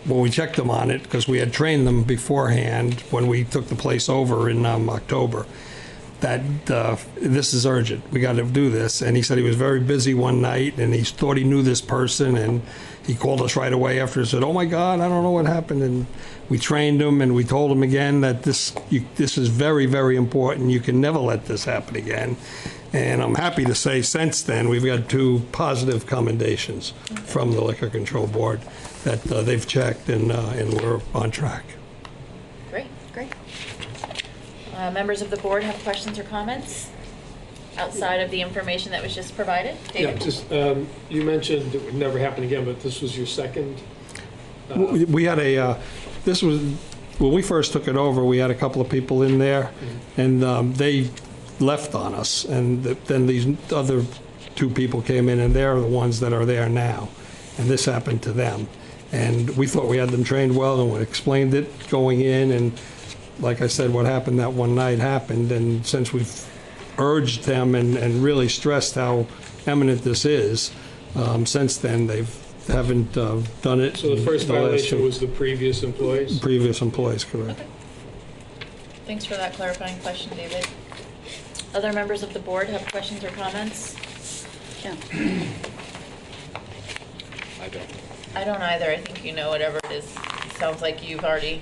when we checked them on it, because we had trained them beforehand when we took the place over in October, that this is urgent. We got to do this. And he said he was very busy one night, and he thought he knew this person, and he called us right away after and said, "Oh my God, I don't know what happened." And we trained him, and we told him again that this is very, very important. You can never let this happen again. And I'm happy to say since then, we've got 2 positive commendations from the Liquor Control Board that they've checked, and we're on track. Great, great. Members of the board have questions or comments outside of the information that was just provided? David? Yeah, just, you mentioned it would never happen again, but this was your second? We had this was, when we first took it over, we had a couple of people in there, and they left on us, and then these other 2 people came in, and they're the ones that are there now, and this happened to them. And we thought we had them trained well, and we explained it going in, and like I said, what happened that one night happened, and since we've urged them and really stressed how eminent this is, since then they haven't done it. So the first violation was the previous employees? Previous employees, correct. Okay. Thanks for that clarifying question, David. Other members of the board have questions or comments? Yeah. I don't either. I think you know whatever it is. It sounds like you've already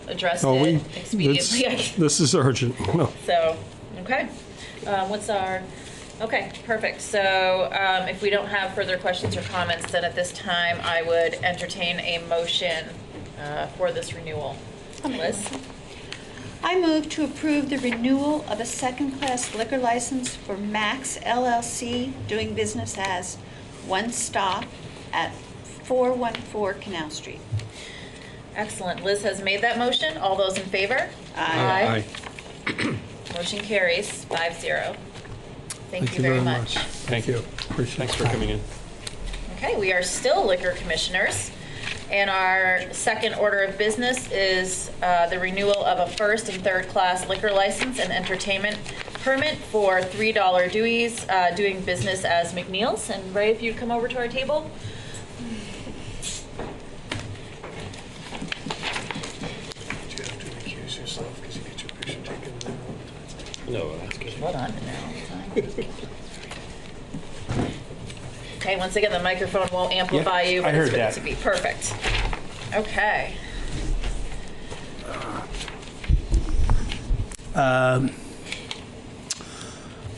addressed Oh, it expediently. This is urgent. No. So, okay. Okay, perfect. So if we don't have further questions or comments, then at this time, I would entertain a motion for this renewal. Liz? I move to approve the renewal of a second-class liquor license for Max LLC, doing business as One Stop at 414 Canal Street. Excellent. Liz has made that motion. All those in favor? Aye. Motion carries 5-0. Thank you very much. Thank you. Thanks for coming in. Okay, we are still liquor commissioners. And our second order of business is the renewal of a first and third class liquor license and entertainment permit for $3 Dewey's, doing business as McNeil's. And Ray, if you'd come over to our table. Do you have to recuse yourself because you get your picture taken there all the time? No, that's good. Hold on now. Okay, once again, the microphone won't amplify you, but I it's heard going that. to be perfect. Okay.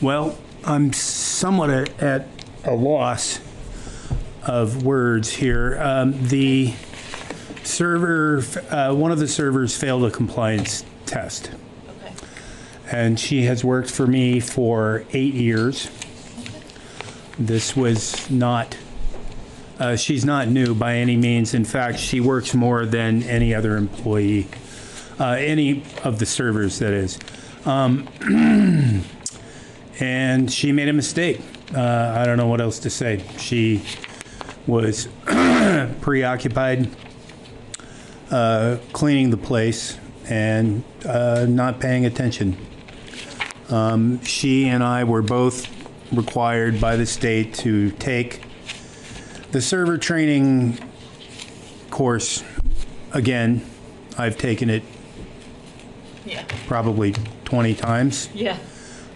Well, I'm somewhat at a loss of words here. The server, one of the servers failed a compliance test. Okay. And she has worked for me for 8 years. This was not, she's not new by any means. In fact, she works more than any other employee, any of the servers, that is. And she made a mistake. I don't know what else to say. She was preoccupied cleaning the place and not paying attention. She and I were both required by the state to take the server training course again. I've taken it probably 20 times. Yeah.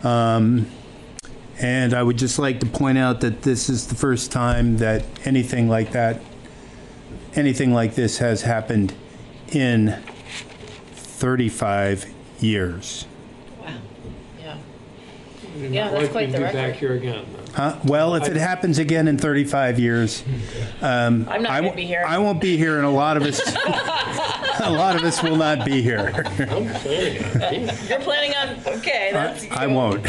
And I would just like to point out that this is the first time that anything like this has happened in 35 years. Wow. Yeah. You're Yeah, not that's likely quite to the be record. back here again. Well, if it happens again in 35 years, I'm not going to be here. I won't be here, and a lot of us, will not be here. I'm planning on it. You're planning on, okay, that's I won't.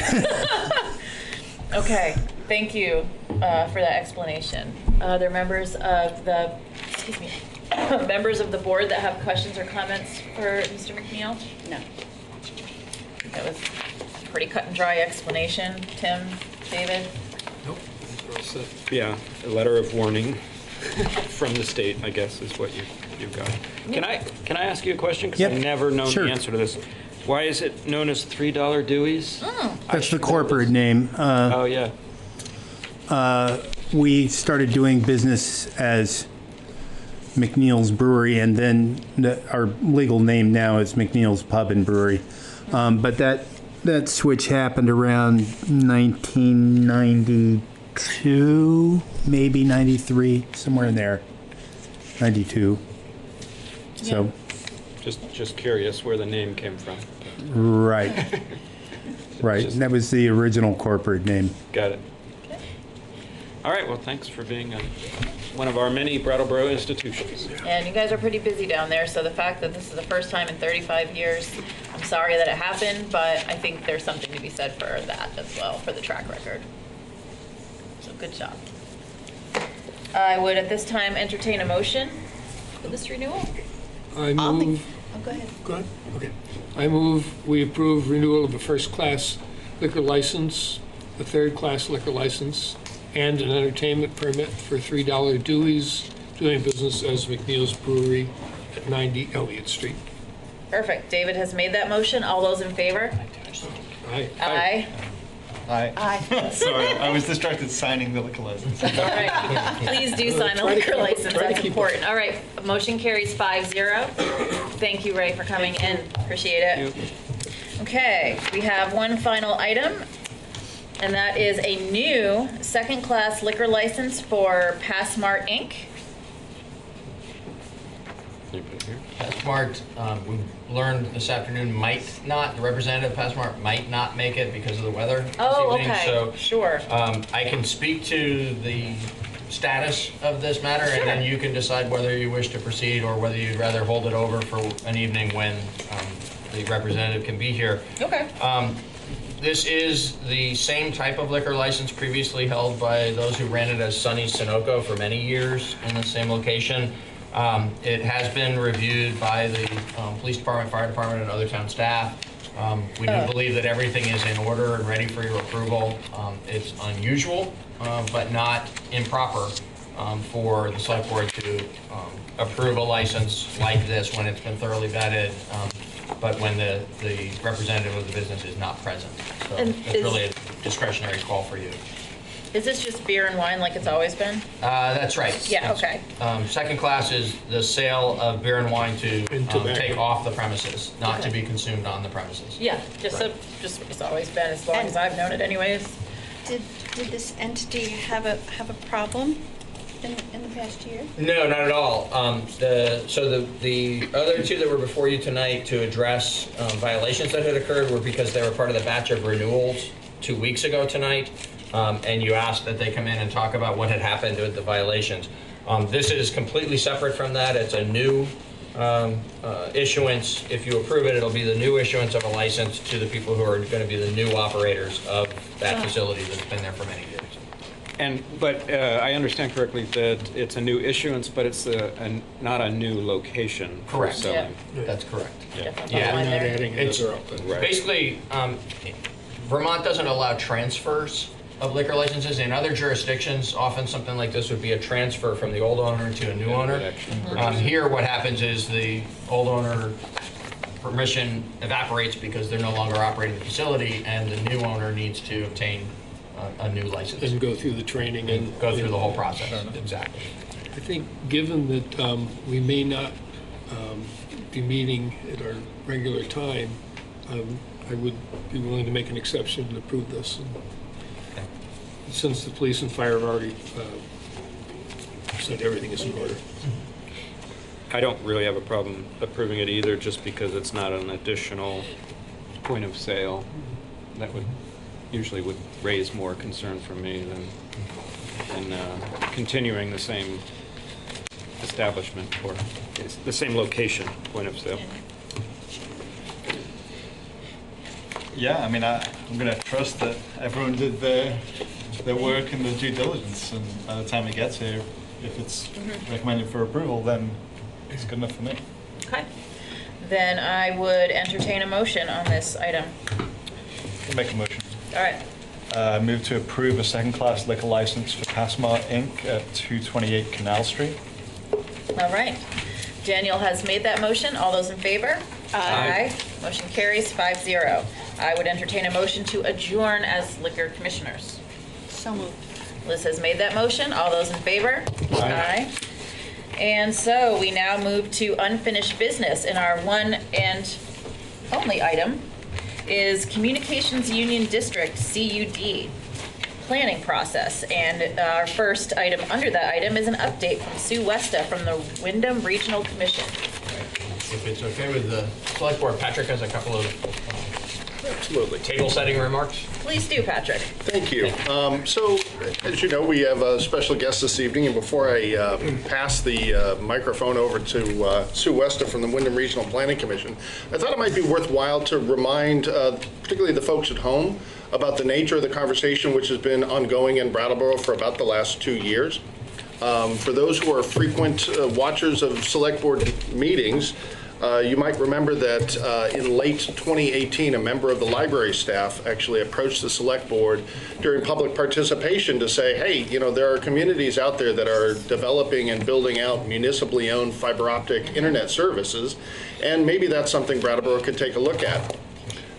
Okay, thank you for that explanation. Are there members of the, members of the board that have questions or comments for Mr. McNeil? No. That was a pretty cut and dry explanation. Tim, David? Nope. We're all set. Yeah, a letter of warning from the state, I guess, is what you've got. Can I ask you a question? Because I've never known Sure. the answer to this. Why is it known as $3 Dewey's? That's the corporate name. Oh, yeah. We started doing business as McNeil's Brewery, and then our legal name now is McNeil's Pub and Brewery. But that switch happened around 1992, maybe 93, somewhere in there. 92. So. Just curious where the name came from. Right. Right. That was the original corporate name. Got it. All right. Well, thanks for being one of our many Brattleboro institutions. And you guys are pretty busy down there, so the fact that this is the first time in 35 years, I'm sorry that it happened, but I think there's something to be said for that as well, for the track record. So good job. I would at this time entertain a motion for this renewal. I move. Go ahead. Go ahead. Okay. I move we approve renewal of a first-class liquor license, a third-class liquor license, and an entertainment permit for $3 Dewey's, doing business as McNeil's Brewery at 90 Elliott Street. Perfect. David has made that motion. All those in favor? Aye. Aye. Aye. Sorry, I was distracted signing the liquor license. All right. Please do sign the liquor license. That's important. All right. Motion carries 5-0. Thank you, Ray, for coming in. Appreciate it. Okay. We have one final item, and that is a new second-class liquor license for Passmart Inc. Passmart, we learned this afternoon, the representative of Passmart might not make it because of the weather this evening. Okay. So, sure. I can speak to the status of this matter, and then you can decide whether you wish to proceed or whether you'd rather hold it over for an evening when the representative can be here. Okay. This is the same type of liquor license previously held by those who ran it as Sonny's Sunoco for many years in the same location. It has been reviewed by the police department, fire department, and other town staff. We do believe that everything is in order and ready for your approval. It's unusual, but not improper for the select board to approve a license like this when it's been thoroughly vetted, but when the representative of the business is not present. So it's really a discretionary call for you. Is this just beer and wine like it's always been? That's right. Yeah, okay. Second class is the sale of beer and wine to take off the premises, not to be consumed on the premises. Yeah, just it's always been, as long as I've known it anyways. Did this entity have a problem in the past year? No, not at all. So the other two that were before you tonight to address violations that had occurred were because they were part of the batch of renewals 2 weeks ago tonight. And you asked that they come in and talk about what had happened with the violations. This is completely separate from that. It's a new issuance. If you approve it, it'll be the new issuance of a license to the people who are going to be the new operators of that facility that's been there for many years. But I understand correctly that it's a new issuance, but it's not a new location for selling. Yeah. That's correct. Yeah. We're not adding It's another outlet. basically Vermont doesn't allow transfers of liquor licenses. In other jurisdictions, often something like this would be a transfer from the old owner to a new owner. Here, what happens is the old owner permission evaporates because they're no longer operating the facility, and the new owner needs to obtain a new license. And go through the training and go through the whole process. Exactly. I think given that we may not be meeting at our regular time, I would be willing to make an exception and approve this. And since the police and fire have already said everything is in order. I don't really have a problem approving it either, just because it's not an additional point of sale. That would usually raise more concern for me than continuing the same establishment or the same location point of sale. Yeah, I mean, I'm going to trust that everyone did their work and their due diligence, and by the time it gets here, if it's recommended for approval, then it's good enough for me. Okay. Then I would entertain a motion on this item. I'll make a motion. All right. Move to approve a second-class liquor license for Passmart Inc. at 228 Canal Street. All right. Daniel has made that motion. All those in favor? Aye. Motion carries 5-0. I would entertain a motion to adjourn as liquor commissioners. So moved. Liz has made that motion. All those in favor? Aye. And so we now move to unfinished business, and our one and only item is Communications Union District, CUD, planning process. And our first item under that item is an update from Sue Westa from the Wyndham Regional Commission. If it's okay with the select board, Patrick has a couple of Absolutely. table setting remarks. Please do, Patrick. Thank you. So, as you know, we have a special guest this evening, and before I pass the microphone over to Sue Westa from the Wyndham Regional Planning Commission, I thought it might be worthwhile to remind particularly the folks at home about the nature of the conversation which has been ongoing in Brattleboro for about the last 2 years. For those who are frequent watchers of select board meetings, you might remember that in late 2018, a member of the library staff actually approached the select board during public participation to say, hey, you know, there are communities out there that are developing and building out municipally owned fiber optic internet services, and maybe that's something Brattleboro could take a look at.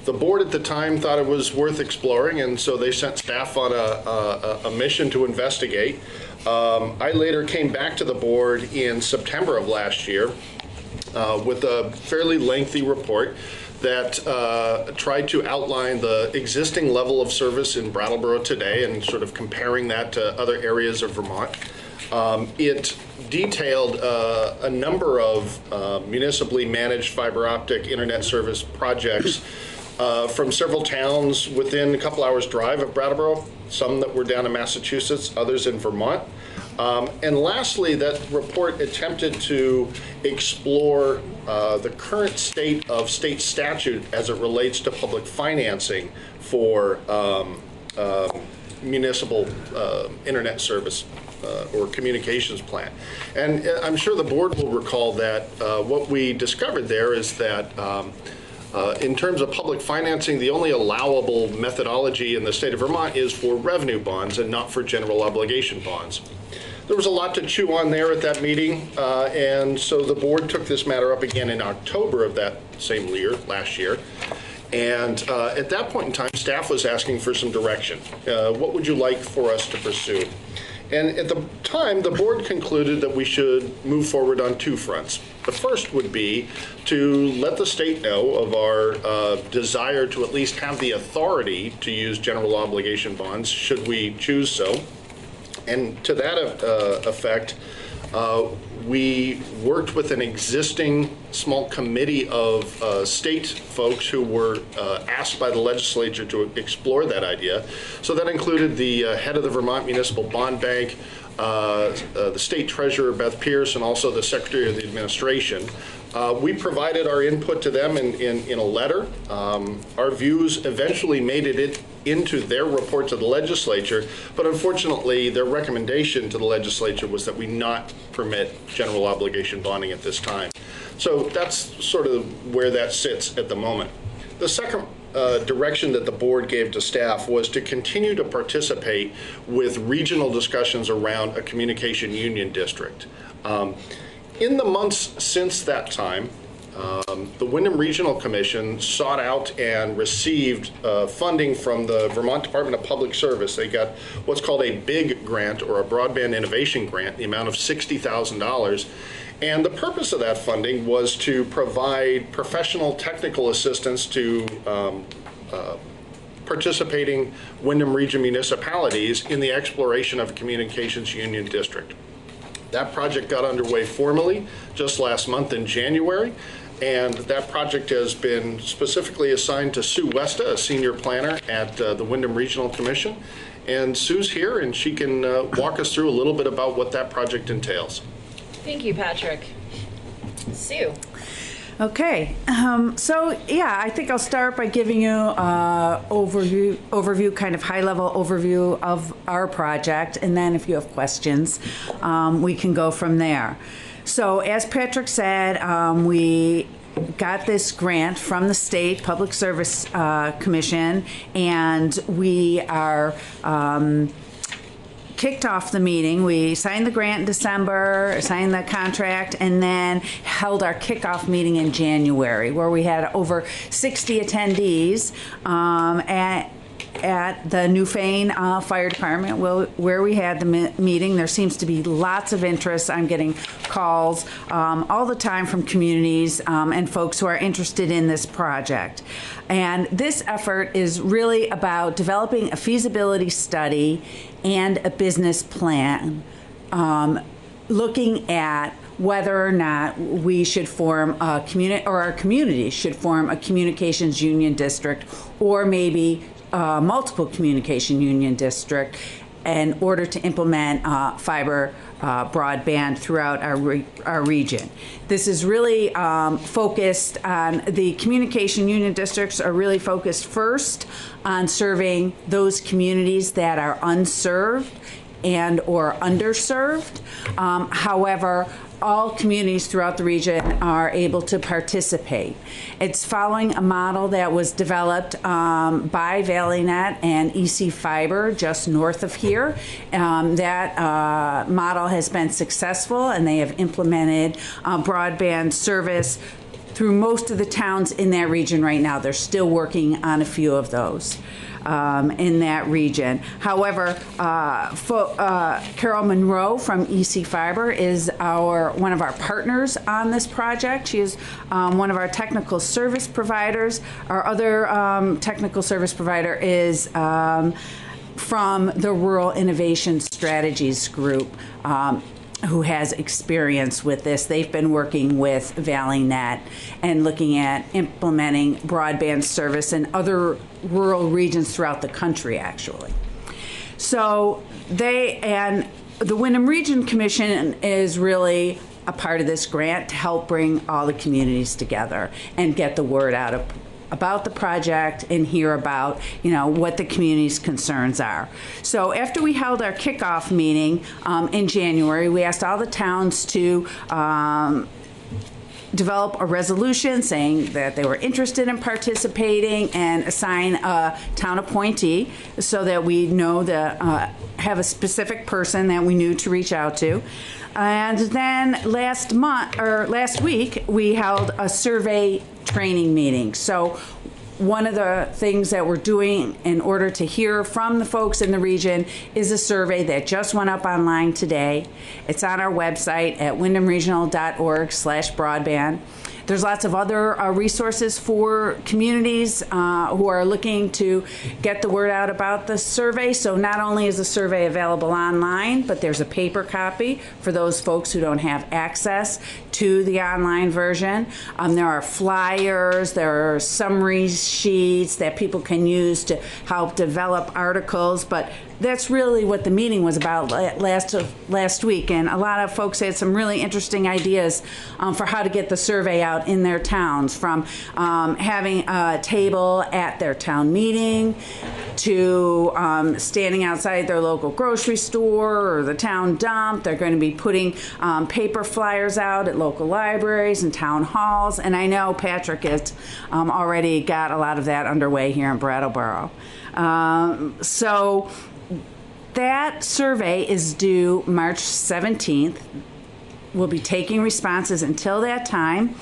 The board at the time thought it was worth exploring, and so they sent staff on a mission to investigate. I later came back to the board in September of last year with a fairly lengthy report that tried to outline the existing level of service in Brattleboro today and sort of comparing that to other areas of Vermont. It detailed a number of municipally managed fiber optic internet service projects from several towns within a couple hours drive of Brattleboro, some that were down in Massachusetts, others in Vermont. And lastly, that report attempted to explore the current state of state statute as it relates to public financing for municipal internet service or communications plan. And I'm sure the board will recall that what we discovered there is that in terms of public financing, the only allowable methodology in the state of Vermont is for revenue bonds and not for general obligation bonds. There was a lot to chew on there at that meeting, and so the board took this matter up again in October of that same year, last year. And at that point in time, staff was asking for some direction. What would you like for us to pursue? And at the time, the board concluded that we should move forward on two fronts. The first would be to let the state know of our desire to at least have the authority to use general obligation bonds, should we choose so. And to that effect, we worked with an existing small committee of state folks who were asked by the legislature to explore that idea. So that included the head of the Vermont Municipal Bond Bank, the state treasurer, Beth Pierce, and also the secretary of the administration. We provided our input to them in a letter. Our views eventually made it into their report to the legislature, but unfortunately their recommendation to the legislature was that we not permit general obligation bonding at this time. So that's sort of where that sits at the moment. The second direction that the board gave to staff was to continue to participate with regional discussions around a communication union district. In the months since that time, the Wyndham Regional Commission sought out and received funding from the Vermont Department of Public Service. They got what's called a BIG grant, or a Broadband Innovation Grant, the amount of $60,000. And the purpose of that funding was to provide professional technical assistance to participating Wyndham Region municipalities in the exploration of a communications union district. That project got underway formally just last month in January, and that project has been specifically assigned to Sue Westa, a senior planner at the Wyndham Regional Commission. And Sue's here, and she can walk us through a little bit about what that project entails. Thank you, Patrick. Sue. Okay, so yeah, I think I'll start by giving you an overview, kind of high-level overview of our project, and then if you have questions, we can go from there. So as Patrick said, we got this grant from the State Public Service Commission, and we are kicked off the meeting. We signed the grant in December, signed the contract, and then held our kickoff meeting in January, where we had over 60 attendees. at the Newfane Fire Department where we had the meeting. There seems to be lots of interest. I'm getting calls all the time from communities and folks who are interested in this project. And this effort is really about developing a feasibility study and a business plan, looking at whether or not we should form a community, or our community should form a communications union district, or maybe multiple communication union district in order to implement fiber broadband throughout our region. This is really focused on, the communication union districts are really focused first on serving those communities that are unserved and or underserved. However, all communities throughout the region are able to participate. It's following a model that was developed by ValleyNet and EC Fiber just north of here. That model has been successful, and they have implemented broadband service through most of the towns in that region right now. They're still working on a few of those in that region. However, Carol Monroe from EC Fiber is one of our partners on this project. She is one of our technical service providers. Our other technical service provider is from the Rural Innovation Strategies Group, who has experience with this. They've been working with ValleyNet and looking at implementing broadband service in other rural regions throughout the country, actually. So the Wyndham Region Commission is really a part of this grant to help bring all the communities together and get the word out about the project and hear about, what the community's concerns are. So after we held our kickoff meeting in January, we asked all the towns to develop a resolution saying that they were interested in participating and assign a town appointee so that we know have a specific person that we knew to reach out to. And then last week, we held a survey training meeting. So one of the things that we're doing in order to hear from the folks in the region is a survey that just went up online today. It's on our website at wyndhamregional.org/broadband. There's lots of other resources for communities who are looking to get the word out about the survey. So not only is the survey available online, but there's a paper copy for those folks who don't have access to the online version. There are flyers, there are summary sheets that people can use to help develop articles, but that's really what the meeting was about last week, and a lot of folks had some really interesting ideas for how to get the survey out in their towns, from having a table at their town meeting to standing outside their local grocery store or the town dump. They're going to be putting paper flyers out at local libraries and town halls, and I know Patrick has already got a lot of that underway here in Brattleboro. So that survey is due March 17th. We'll be taking responses until that time.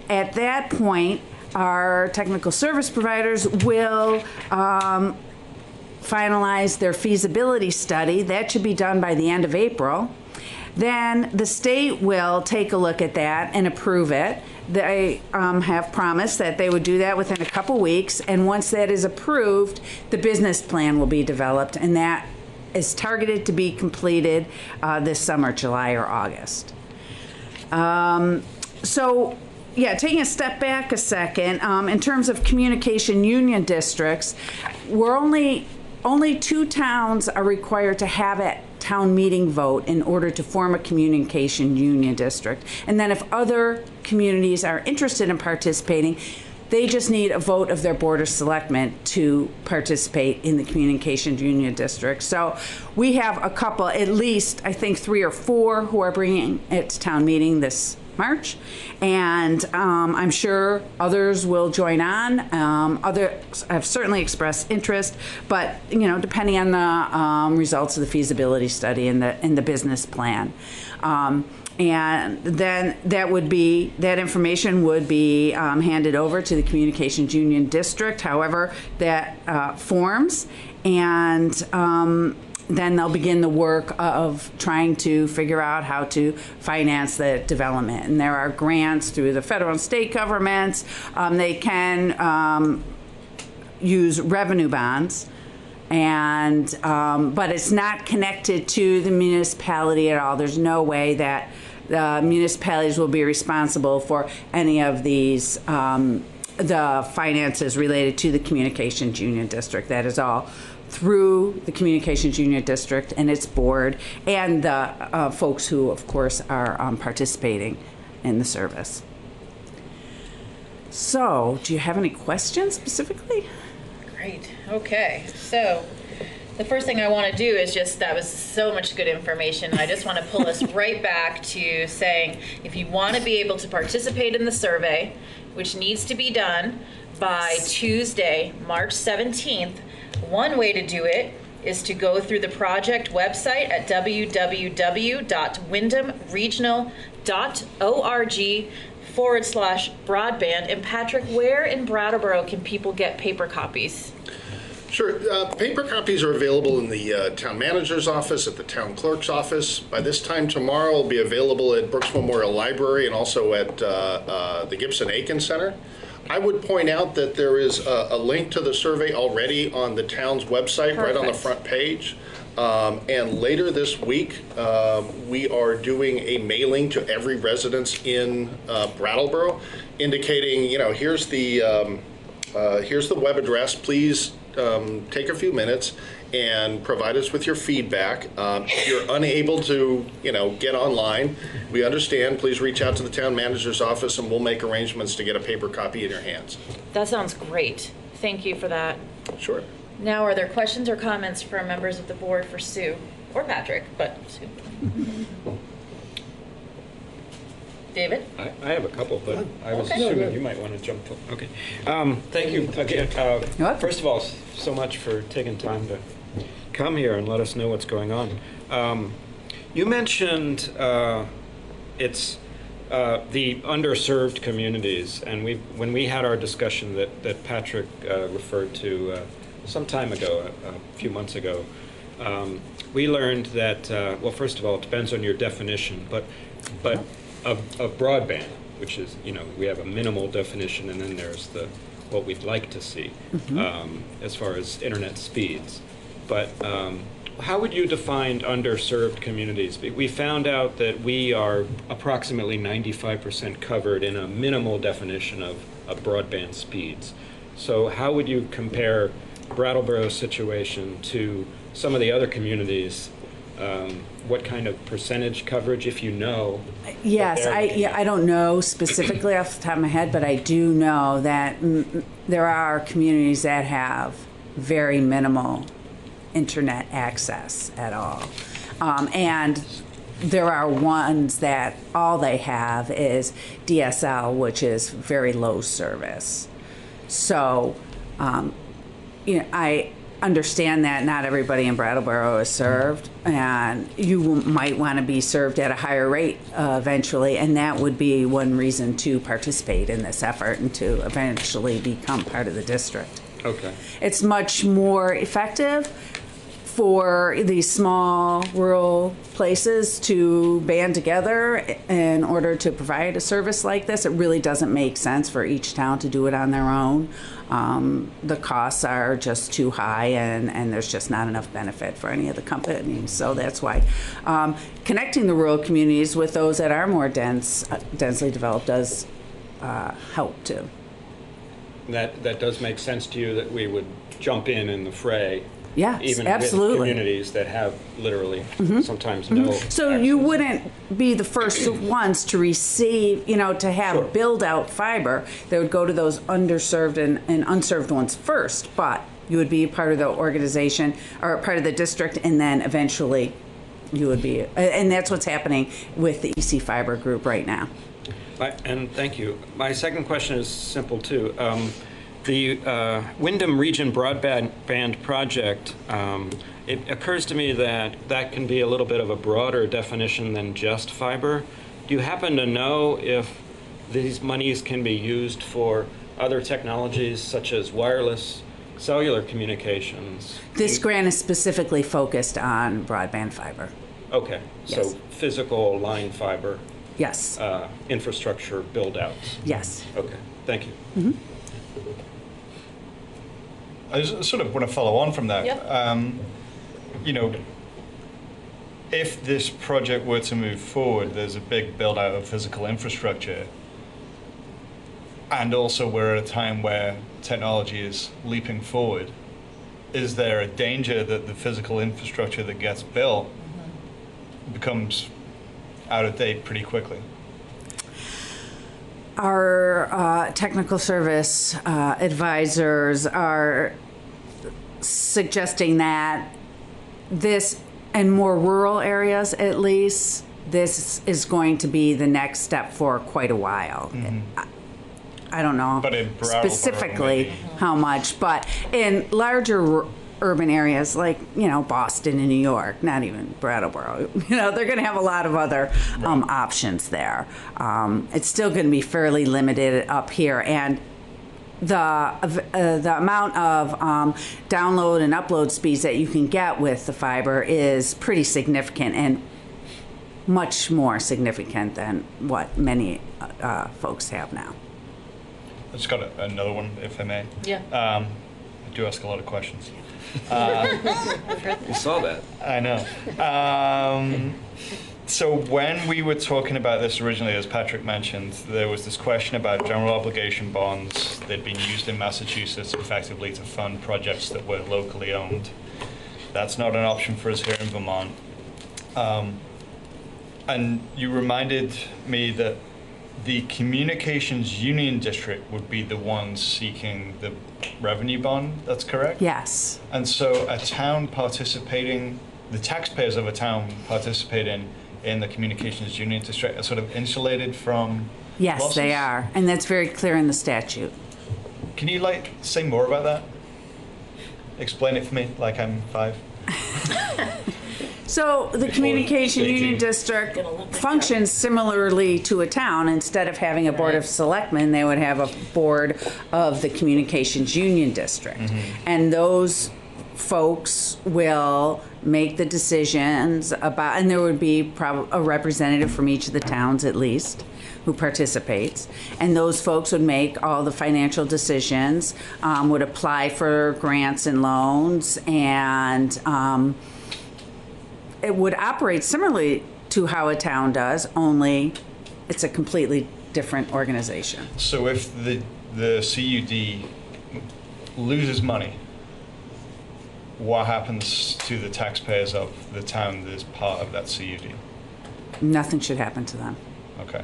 At that point, our technical service providers will finalize their feasibility study. That should be done by the end of April. Then the state will take a look at that and approve it. They have promised that they would do that within a couple weeks, and once that is approved, the business plan will be developed, and that is targeted to be completed this summer, July or August. So, taking a step back a second, in terms of communication union districts, we're only 2 towns are required to have a town meeting vote in order to form a communication union district. And then if other communities are interested in participating, they just need a vote of their Board of Selectmen to participate in the communications union district. So we have a couple, at least I think 3 or 4, who are bringing it to town meeting this March, and I'm sure others will join on. Others have certainly expressed interest, but depending on the results of the feasibility study and the business plan. And then that information would be handed over to the Communications Union District, however that forms, and then they'll begin the work of trying to figure out how to finance the development. And there are grants through the federal and state governments. They can use revenue bonds, and but it's not connected to the municipality at all. There's no way that the municipalities will be responsible for any of these the finances related to the Communications Union District. That is all through the Communications Union District and its board, and the folks who, of course, are participating in the service. So, do you have any questions specifically? Great. Okay. So, the first thing I want to do is that was so much good information. I just want to pull us right back to saying, if you want to be able to participate in the survey, which needs to be done by Tuesday, March 17th, one way to do it is to go through the project website at www.wyndhamregional.org/broadband. And Patrick, where in Brattleboro can people get paper copies? Sure. Paper copies are available in the town manager's office, at the town clerk's office. By this time tomorrow, it'll be available at Brooks Memorial Library and also at the Gibson Aiken Center. I would point out that there is a link to the survey already on the town's website, right on the front page. And later this week, we are doing a mailing to every residence in Brattleboro, indicating, here's the web address. Please take a few minutes and provide us with your feedback. If you're unable to, get online, we understand. Please reach out to the town manager's office, and we'll make arrangements to get a paper copy in your hands. That sounds great. Thank you for that. Sure. Now, are there questions or comments from members of the board for Sue or Patrick? But Sue. David? I have a couple, but I was assuming you might want to jump. Okay. Thank you again. First of all, so much for taking time to come here and let us know what's going on. You mentioned it's the underserved communities, and when we had our discussion that Patrick referred to some time ago, a few months ago, we learned that, well, first of all, it depends on your definition, but of broadband, which is, we have a minimal definition, and then there's what we'd like to see as far as internet speeds. But how would you define underserved communities? We found out that we are approximately 95% covered in a minimal definition of broadband speeds. So how would you compare Brattleboro's situation to some of the other communities? What kind of percentage coverage, if you know? Yes, I don't know specifically off the top of my head, but I do know that there are communities that have very minimal internet access at all. And there are ones that all they have is DSL, which is very low service. So, I understand that not everybody in Brattleboro is served, and you might want to be served at a higher rate eventually, and that would be one reason to participate in this effort and to eventually become part of the district. Okay. It's much more effective for these small rural places to band together in order to provide a service like this. It really doesn't make sense for each town to do it on their own. The costs are just too high, and there's just not enough benefit for any of the companies. So that's why connecting the rural communities with those that are more densely developed does help too. That does make sense to you, that we would jump in the fray. Yes, even absolutely. With communities that have literally sometimes no. So you wouldn't be the first ones to receive, to have build out fiber. They would go to those underserved and unserved ones first, but you would be part of the organization or part of the district, and then eventually you would be, and that's what's happening with the EC Fiber group right now. And thank you. My second question is simple too. The Wyndham Region Broadband Project, it occurs to me that can be a little bit of a broader definition than just fiber. Do you happen to know if these monies can be used for other technologies such as wireless, cellular communications? This grant is specifically focused on broadband fiber. Okay, Yes. so physical line fiber. Yes. Infrastructure build-outs. Yes. Okay, thank you. Mm-hmm. I just sort of want to follow on from that. Yep. You know, if this project were to move forward, there's a big build out of physical infrastructure. And also we're at a time where technology is leaping forward. Is there a danger that the physical infrastructure that gets built becomes out of date pretty quickly? Our technical service advisors are suggesting that this, in more rural areas at least, this is going to be the next step for quite a while. I don't know But in Brattleboro, specifically maybe. how much, but in larger urban areas like, you know, Boston and New York, not even Brattleboro, you know, they're going to have a lot of other options there. It's still going to be fairly limited up here, and the amount of download and upload speeds that you can get with the fiber is pretty significant, and much more significant than what many folks have now. I just got another one, if I may. Yeah. I do ask a lot of questions. You saw that. I know. So when we were talking about this originally, as Patrick mentioned, there was this question about general obligation bonds. They'd been used in Massachusetts effectively to fund projects that were locally owned. That's not an option for us here in Vermont. And you reminded me that the Communications Union District would be the ones seeking the revenue bond, that's correct? Yes. And so a town participating, the taxpayers of a town participating in the Communications Union District are sort of insulated from Yes, losses? they are, and that's very clear in the statute. Can you say more about that? Explain it for me like I'm 5. So the Communication Union District functions similarly to a town. Instead of having a board of selectmen, they would have a board of the Communications Union District. And those folks will make the decisions about, and there would be a representative from each of the towns at least who participates, and those folks would make all the financial decisions, would apply for grants and loans, and it would operate similarly to how a town does, only it's a completely different organization. So if the CUD loses money, what happens to the taxpayers of the town that is part of that CUD? Nothing should happen to them. Okay.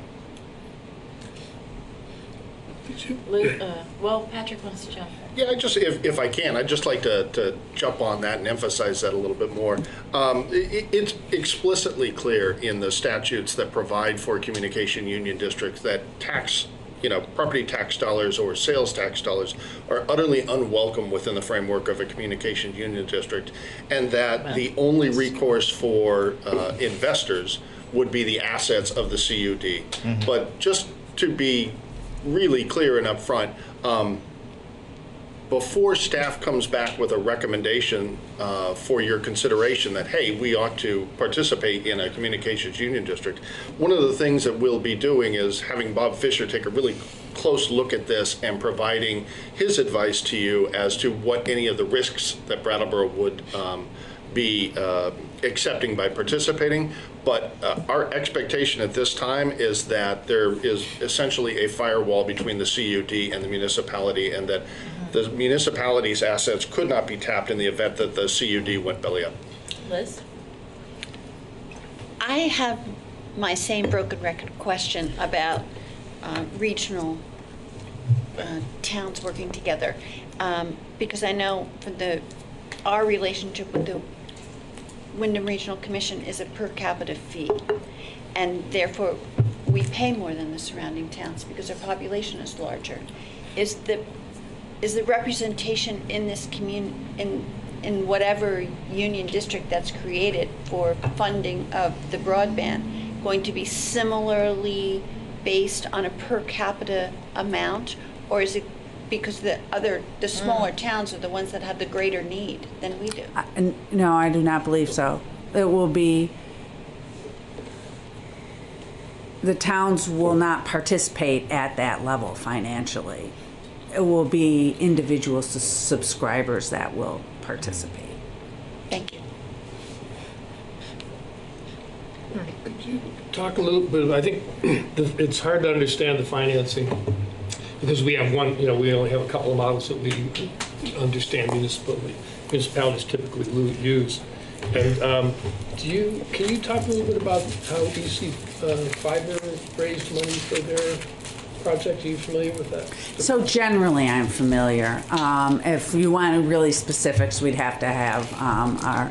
Well, Patrick wants to jump. Yeah, if I can, I'd just like to jump on that and emphasize that a little bit more. It's explicitly clear in the statutes that provide for communication union districts that property tax dollars or sales tax dollars are utterly unwelcome within the framework of a communication union district, and that the only recourse for investors would be the assets of the CUD. But just to be really clear and upfront, before staff comes back with a recommendation for your consideration that, hey, we ought to participate in a communications union district, one of the things that we'll be doing is having Bob Fisher take a really close look at this and providing his advice to you as to what any of the risks that Brattleboro would be accepting by participating. But our expectation at this time is that there is essentially a firewall between the CUD and the municipality, and that the municipality's assets could not be tapped in the event that the CUD went belly up. Liz? I have my same broken record question about regional towns working together, because I know for our relationship with the Wyndham Regional Commission is a per capita fee, and therefore we pay more than the surrounding towns because our population is larger. Is the representation in this in whatever union district that's created for funding of the broadband, going to be similarly based on a per capita amount? Or is it because the smaller towns are the ones that have the greater need than we do? No, I do not believe so. It will be, the towns will not participate at that level financially. It will be individual subscribers that will participate. Thank you. Could you talk a little bit, I think it's hard to understand the financing because we have one, we only have a couple of models that we understand municipalities typically use. And can you talk a little bit about how BC Fiber raised money for their project? Are you familiar with that? So generally, I'm familiar. If you want really specifics, we'd have to have our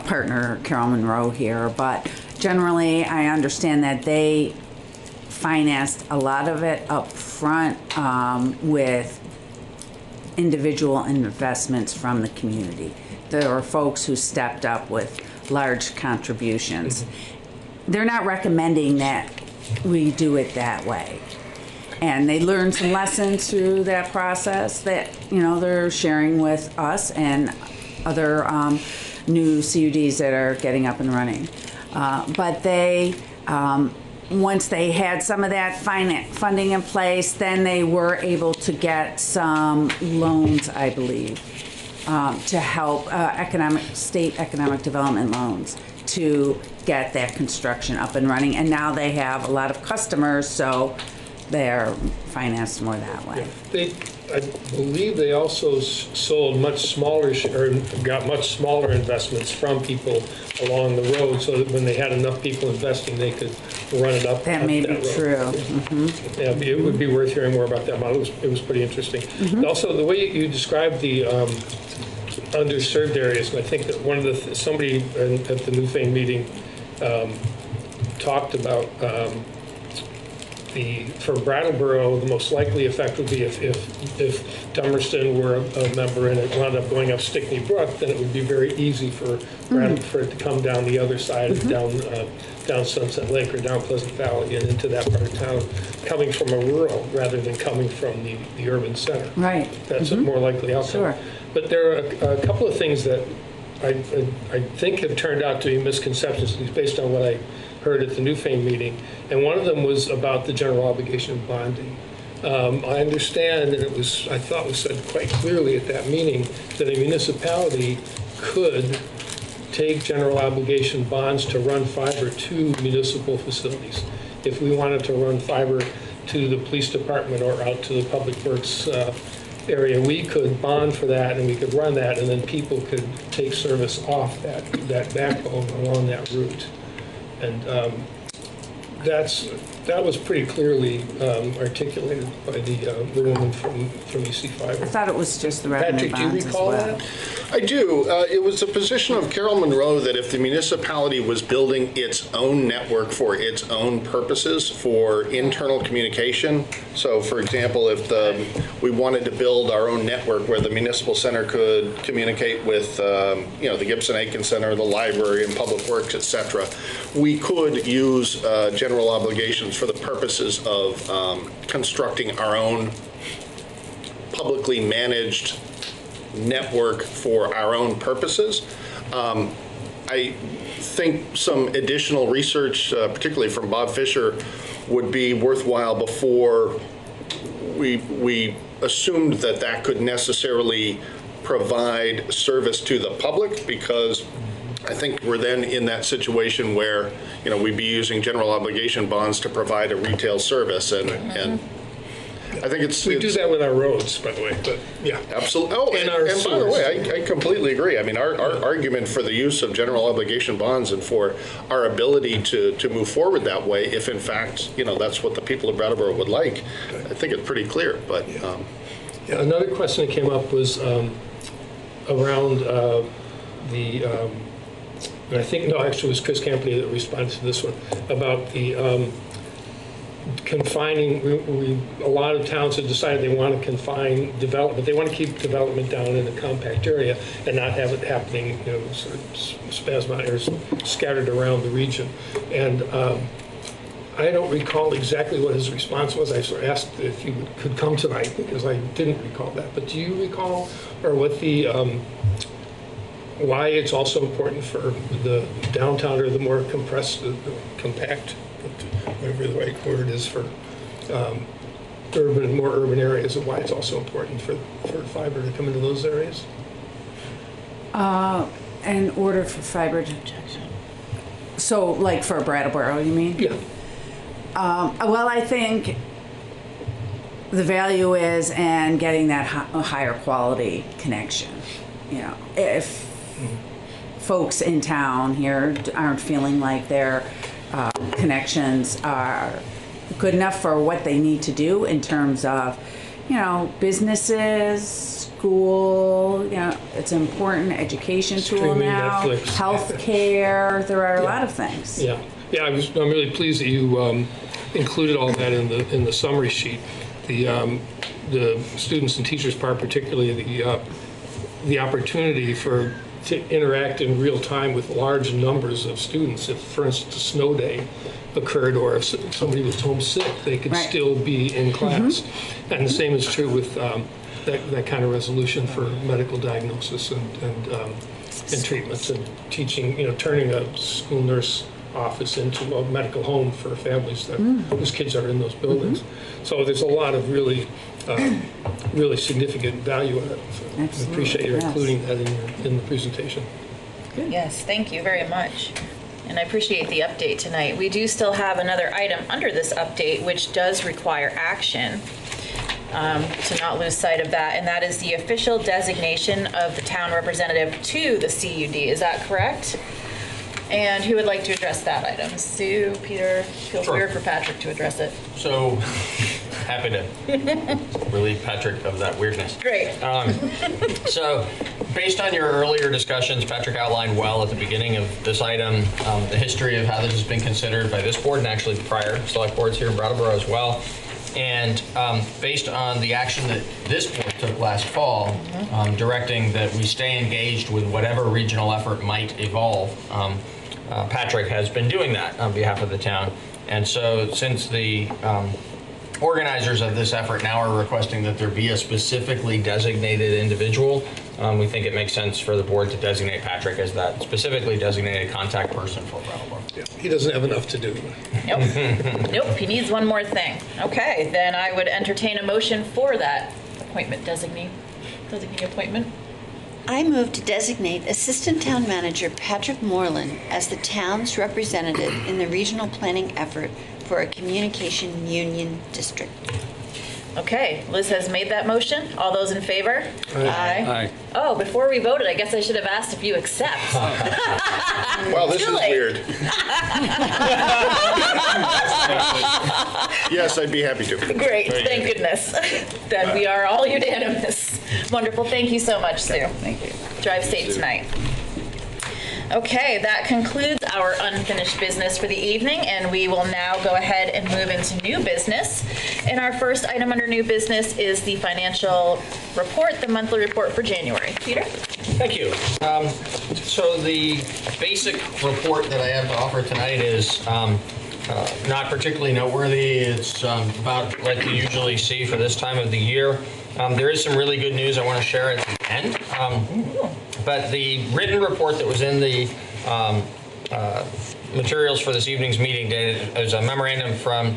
partner Carol Monroe here. But generally, I understand that they financed a lot of it up front with individual investments from the community. There were folks who stepped up with large contributions. They're not recommending that we do it that way. And they learned some lessons through that process that, they're sharing with us and other new CUDs that are getting up and running. But they, once they had some of that funding in place, then they were able to get some loans, I believe, to help state economic development loans to get that construction up and running. And now they have a lot of customers, so they're financed more that way. I believe they also sold much smaller, or got much smaller investments from people along the road, so that when they had enough people investing, they could run it up. That may be true. Yeah, it would be worth hearing more about that model. It was pretty interesting. Also, the way you described the underserved areas, and I think that one of the somebody at the Newfane meeting talked about. For Brattleboro, the most likely effect would be if Dummerston were a member and it wound up going up Stickney Brook, then it would be very easy for for it to come down the other side, down Sunset Lake or down Pleasant Valley and into that part of town, coming from a rural rather than coming from the urban center. Right. That's a more likely outcome. Sure. But there are a couple of things that I think have turned out to be misconceptions, at least based on what I heard at the Newfane meeting, and one of them was about the general obligation bonding. I understand, and I thought was said quite clearly at that meeting, that a municipality could take general obligation bonds to run fiber to municipal facilities. If we wanted to run fiber to the police department or out to the public works area, we could bond for that and we could run that, and then people could take service off that backbone along that route. And that was pretty clearly articulated by the woman from EC Fiber. I thought it was just the revenue Patrick, do you bonds recall as well. that? I do. It was the position of Carol Monroe that if the municipality was building its own network for its own purposes, for internal communication, so for example, if we wanted to build our own network where the municipal center could communicate with the Gibson-Aiken Center, the library, and public works, etc., we could use general obligations for the purposes of constructing our own publicly managed network for our own purposes. I think some additional research, particularly from Bob Fisher, would be worthwhile before we assumed that could necessarily provide service to the public, because I think we're then in that situation where we'd be using general obligation bonds to provide a retail service, and I think we do that with our roads, by the way. But yeah, absolutely. Oh, and by the way, I completely agree. I mean, our argument for the use of general obligation bonds and for our ability to move forward that way, if in fact that's what the people of Brattleboro would like, I think it's pretty clear. But another question that came up was around and I think actually it was Chris Campany that responded to this one about confining, a lot of towns have decided they want to confine development. They want to keep development down in a compact area and not have it happening, sort of spasmodic or scattered around the region. And I don't recall exactly what his response was. I sort of asked if he could come tonight because I didn't recall that. But do you recall, or what the why it's also important for the downtown or the more compressed, compact, whatever the right word is for more urban areas, and why it's also important for fiber to come into those areas? In order for fiber to, so like for Brattleboro, you mean? Yeah. Well, I think the value is in getting that higher quality connection. If folks in town here aren't feeling like their connections are good enough for what they need to do in terms of, businesses, school, it's an important education tool Streaming, now, Netflix. healthcare, there are a lot of things. Yeah, I'm really pleased that you included all that in the summary sheet. The students and teachers part, particularly the opportunity to interact in real time with large numbers of students. If, for instance, a snow day occurred or if somebody was home sick, they could still be in class. And the same is true with that kind of resolution for medical diagnosis and treatments and teaching, turning a school nurse office into a medical home for families whose kids are in those buildings. So there's a lot of really significant value in it. So I appreciate you including that in the presentation. Good. Yes, thank you very much. And I appreciate the update tonight. We do still have another item under this update which does require action, to not lose sight of that, and that is the official designation of the town representative to the CUD. Is that correct? And who would like to address that item? Sue, Peter? Feels weird for Patrick to address it. So, happy to relieve Patrick of that weirdness. Great. So, based on your earlier discussions, Patrick outlined well at the beginning of this item the history of how this has been considered by this board and actually the prior select boards here in Brattleboro as well. And based on the action that this board took last fall, directing that we stay engaged with whatever regional effort might evolve, Patrick has been doing that on behalf of the town. And so since the organizers of this effort now are requesting that there be a specifically designated individual, we think it makes sense for the board to designate Patrick as that specifically designated contact person for Brattleboro. Yeah, he doesn't have enough to do. Nope. Nope, he needs one more thing. Okay, then I would entertain a motion for that appointment, designee appointment. I move to designate Assistant Town Manager Patrick Moreland as the town's representative in the regional planning effort for a communication union district. Okay, Liz has made that motion. All those in favor? Aye. Aye. Oh, before we voted, I guess I should have asked if you accept. Well, this Too is late. weird. Yes, I'd be happy to. Great, thank goodness. Then we are all unanimous. Wonderful, thank you so much, Sue. Thank you. Drive safe tonight. Okay, that concludes our unfinished business for the evening, and we will now go ahead and move into new business. And our first item under new business is the financial report, the monthly report for January. Peter? Thank you. So the basic report that I have to offer tonight is not particularly noteworthy. It's about like you usually see for this time of the year. There is some really good news I want to share at the end. But the written report that was in the materials for this evening's meeting is a memorandum from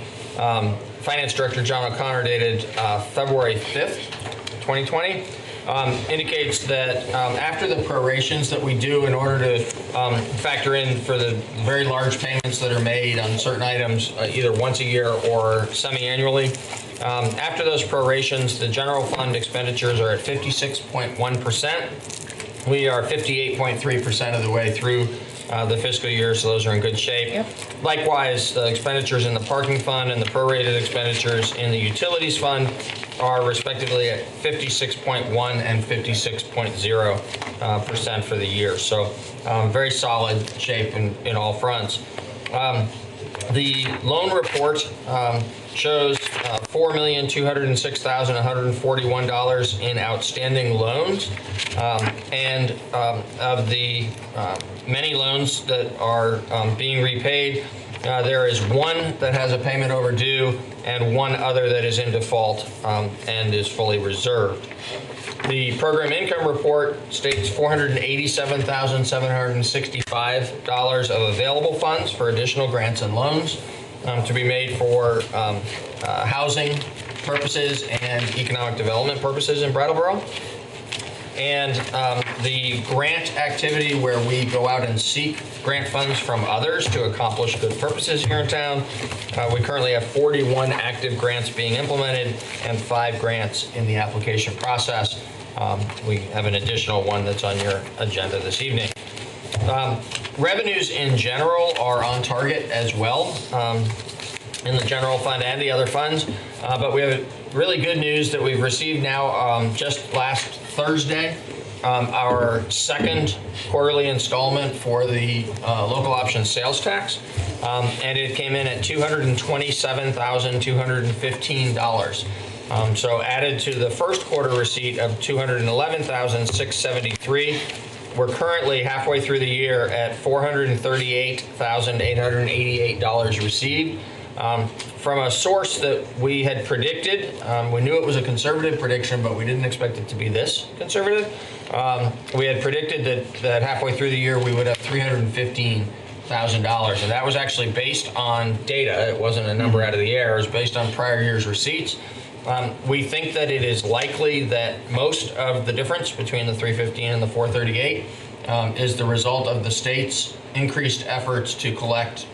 Finance Director John O'Connor dated February 5th, 2020. Indicates that after the prorations that we do in order to factor in for the very large payments that are made on certain items either once a year or semi-annually, after those prorations, the general fund expenditures are at 56.1%. We are 58.3% of the way through the fiscal year, so those are in good shape. Yep. Likewise, the expenditures in the parking fund and the prorated expenditures in the utilities fund are respectively at 56.1 and 56.0% for the year. So very solid shape in all fronts. The loan report shows $4,206,141 in outstanding loans. And of the many loans that are being repaid, there is one that has a payment overdue and one other that is in default and is fully reserved. The program income report states $487,765 of available funds for additional grants and loans to be made for housing purposes and economic development purposes in Brattleboro. And the grant activity where we go out and seek grant funds from others to accomplish good purposes here in town. We currently have 41 active grants being implemented and 5 grants in the application process. We have an additional one that's on your agenda this evening. Revenues in general are on target as well in the general fund and the other funds, but we have really good news that we've received now just last Thursday, our second quarterly installment for the local option sales tax, and it came in at $227,215. So added to the first quarter receipt of $211,673, we're currently halfway through the year at $438,888 received. From a source that we had predicted, we knew it was a conservative prediction, but we didn't expect it to be this conservative. We had predicted that halfway through the year we would have $315,000, and that was actually based on data. It wasn't a number out of the air. It was based on prior year's receipts. We think that it is likely that most of the difference between the 315 and the 438 is the result of the state's increased efforts to collect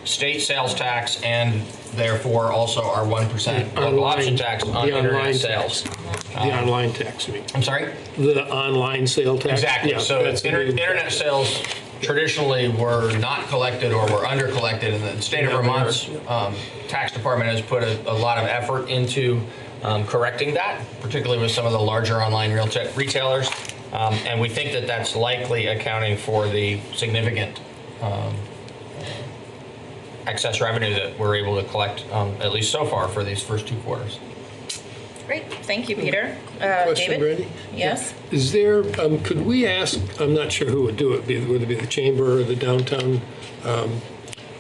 state sales tax and therefore also our 1% local option tax on internet sales. The online tax, you mean? I'm sorry? The online sale tax? Exactly. Yeah, so that's internet sales traditionally were not collected or were under collected, and the state of Vermont's tax department has put a lot of effort into correcting that, particularly with some of the larger online retailers. And we think that that's likely accounting for the significant excess revenue that we're able to collect, at least so far, for these first 2 quarters. Great, thank you, Peter. Question, David? Brandy? Yes? Is there, could we ask, I'm not sure who would do it, whether it be the chamber or the downtown, the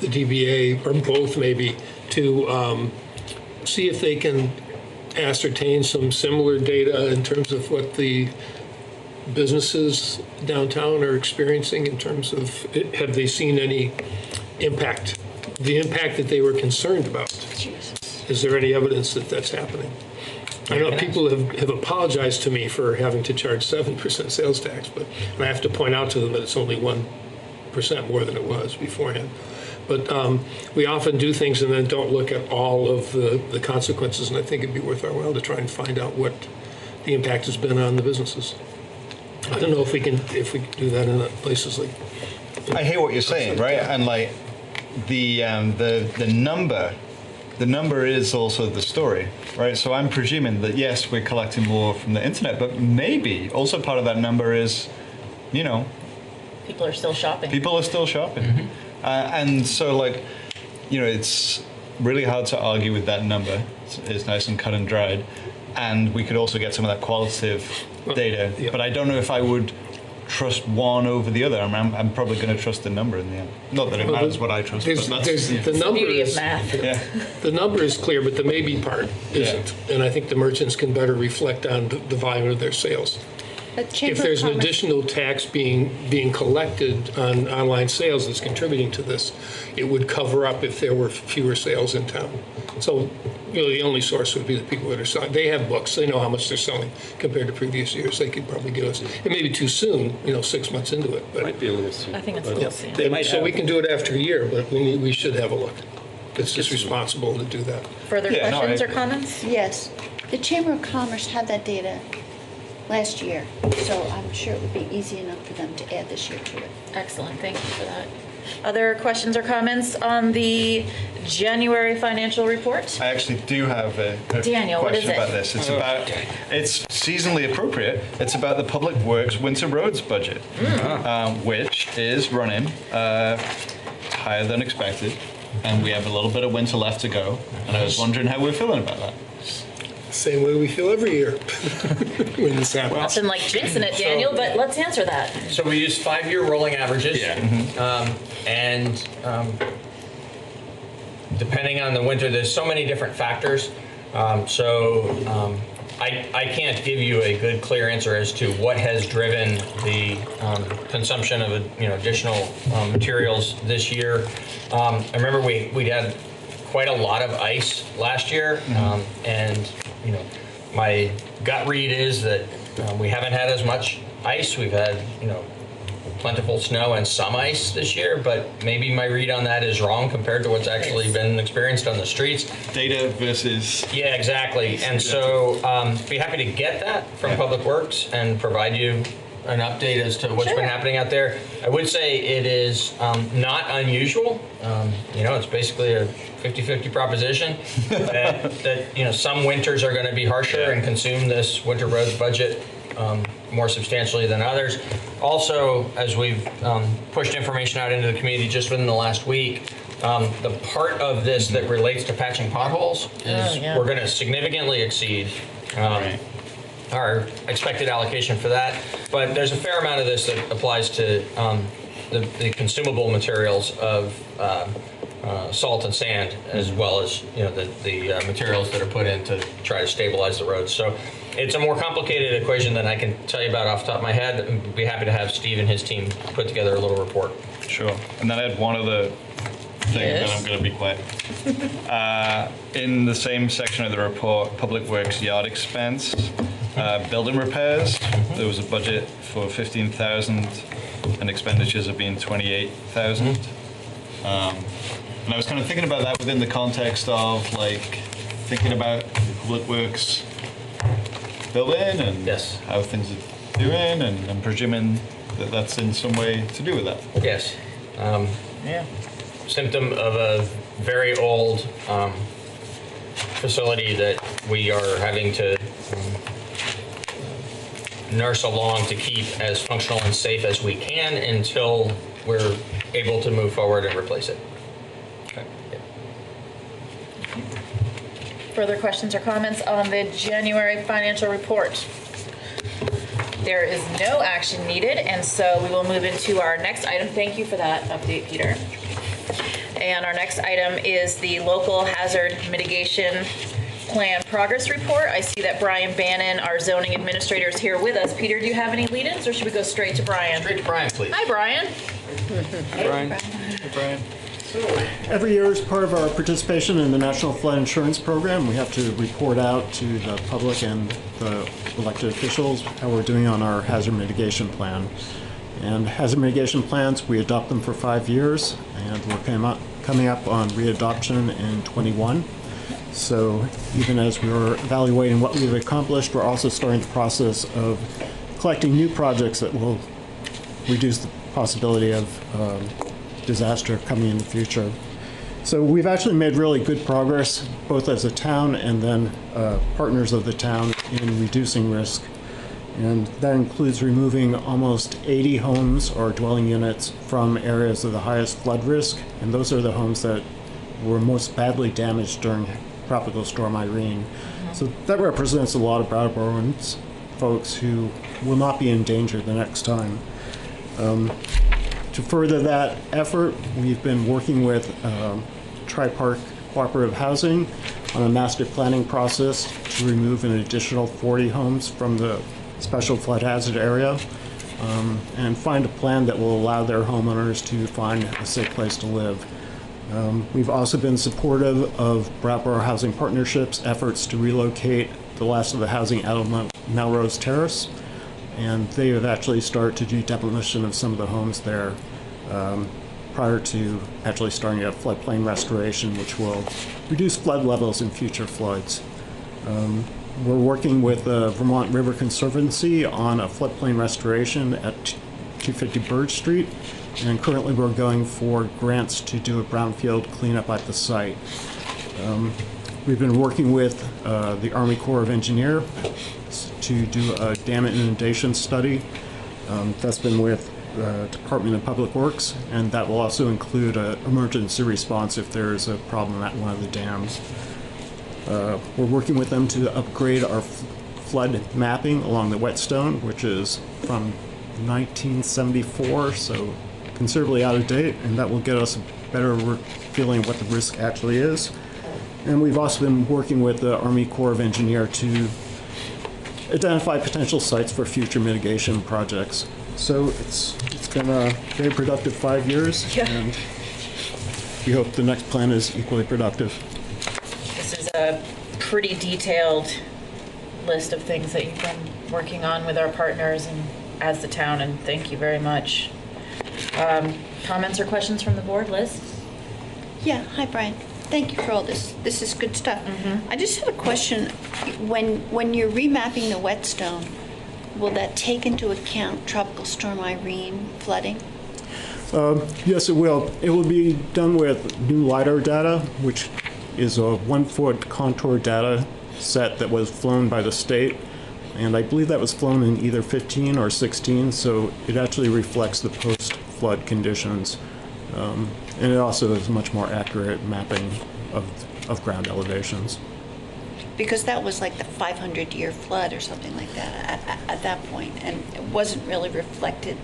DBA, or both maybe, to see if they can ascertain some similar data in terms of what the businesses downtown are experiencing in terms of, have they seen any impact? The impact that they were concerned about. Is there any evidence that that's happening? I know people have apologized to me for having to charge 7% sales tax, but and I have to point out to them that it's only 1% more than it was beforehand. But we often do things and then don't look at all of the consequences, and I think it'd be worth our while to try and find out what the impact has been on the businesses. I don't know if we can do that in places like. I hear what you're saying, right? And like the number is also the story, right? So I'm presuming that yes, we're collecting more from the internet, but maybe also part of that number is, you know, People are still shopping. People are still shopping. Mm-hmm. And so, like, you know, it's really hard to argue with that number. It's nice and cut and dried. And we could also get some of that qualitative data. Yeah. But I don't know if I would trust one over the other. I'm probably going to trust the number in the end. Not that it matters what I trust. But that's, the number beauty is, of math. Yeah. The number is clear, but the maybe part isn't. Yeah. And I think the merchants can better reflect on the volume of their sales. If there's an additional tax being collected on online sales that's contributing to this, it would cover up if there were fewer sales in town. So really the only source would be the people that are selling. They have books. They know how much they're selling compared to previous years. They could probably give us. It may be too soon, 6 months into it. But might be a little soon. I think it's a little soon. So we can do it after a year, but we should have a look. It's just responsible to do that. Further questions or comments? Yes. The Chamber of Commerce had that data last year, so I'm sure it would be easy enough for them to add this year to it. Excellent, thank you for that. Other questions or comments on the January financial report? I actually do have a Daniel, question about this. It's seasonally appropriate. It's about the Public Works Winter Roads budget, which is running higher than expected, and we have a little bit of winter left to go. And I was wondering how we're feeling about that. Same way we feel every year when this happens. Nothing like jinxing it, Daniel, but let's answer that. So we use 5-year rolling averages. Yeah. Depending on the winter, there's so many different factors. I can't give you a good, clear answer as to what has driven the consumption of additional materials this year. I remember we had quite a lot of ice last year, and my gut read is that we haven't had as much ice. We've had plentiful snow and some ice this year, but maybe my read on that is wrong compared to what's actually been experienced on the streets. Data versus... Yeah, exactly. And so be happy to get that from Public Works and provide you an update as to what's been happening out there. I would say it is not unusual. It's basically a 50-50 proposition that some winters are going to be harsher and consume this winter roads budget more substantially than others. Also, as we've pushed information out into the community just within the last week, the part of this that relates to patching potholes is we're going to significantly exceed our expected allocation for that. But there's a fair amount of this that applies to the consumable materials of salt and sand, as well as the materials that are put in to try to stabilize the roads. So it's a more complicated equation than I can tell you about off the top of my head. I'd be happy to have Steve and his team put together a little report. Sure. And then I had one other thing, and I'm going to be quiet. In the same section of the report, Public Works yard expense, building repairs, there was a budget for 15,000 and expenditures have been 28,000. And I was kind of thinking about that within the context of thinking about Public Works building and how things are doing, and I'm presuming that that's in some way to do with that. Yes. Symptom of a very old facility that we are having to nurse along to keep as functional and safe as we can until we're able to move forward and replace it. Further questions or comments on the January financial report? There is no action needed, and so we will move into our next item. Thank you for that update, Peter. And our next item is the local hazard mitigation plan progress report. I see that Brian Bannon, our zoning administrator, is here with us. Peter, do you have any lead-ins, or should we go straight to Brian? Straight to Brian, please. Hi, Brian. Hey, Brian. Hey, Brian. Every year, as part of our participation in the National Flood Insurance Program, we have to report out to the public and the elected officials how we're doing on our hazard mitigation plan. And hazard mitigation plans, we adopt them for 5 years, and we're coming up on readoption in 21. So even as we're evaluating what we've accomplished, we're also starting the process of collecting new projects that will reduce the possibility of disaster coming in the future. So we've actually made really good progress, both as a town and then partners of the town, in reducing risk. And that includes removing almost 80 homes or dwelling units from areas of the highest flood risk. And those are the homes that were most badly damaged during Tropical Storm Irene. So that represents a lot of Brattleboroans folks who will not be in danger the next time. To further that effort, we've been working with Tri-Park Cooperative Housing on a master planning process to remove an additional 40 homes from the special flood hazard area and find a plan that will allow their homeowners to find a safe place to live. We've also been supportive of Brattleboro Housing Partnership's efforts to relocate the last of the housing out of Melrose Terrace, and they have actually started to do demolition of some of the homes there prior to actually starting a floodplain restoration, which will reduce flood levels in future floods. We're working with the Vermont River Conservancy on a floodplain restoration at 250 Bird Street, and currently we're going for grants to do a brownfield cleanup at the site. We've been working with the Army Corps of Engineers to do a dam inundation study. That's been with the Department of Public Works, and that will also include an emergency response if there is a problem at one of the dams. We're working with them to upgrade our flood mapping along the whetstone, which is from 1974, so considerably out of date, and that will get us a better feeling of what the risk actually is. And we've also been working with the Army Corps of Engineers to identify potential sites for future mitigation projects. So it's been a very productive 5 years, and we hope the next plan is equally productive. This is a pretty detailed list of things that you've been working on with our partners and as the town, and thank you very much. Comments or questions from the board? Liz? Yeah, hi Brian. Thank you for all this. This is good stuff. I just have a question. When you're remapping the whetstone, will that take into account Tropical Storm Irene flooding? Yes, it will. It will be done with new LiDAR data, which is a 1-foot contour data set that was flown by the state. And I believe that was flown in either 15 or 16, so it actually reflects the post-flood conditions. And it also is much more accurate mapping of ground elevations. Because that was like the 500-year flood or something like that at that point, and it wasn't really reflected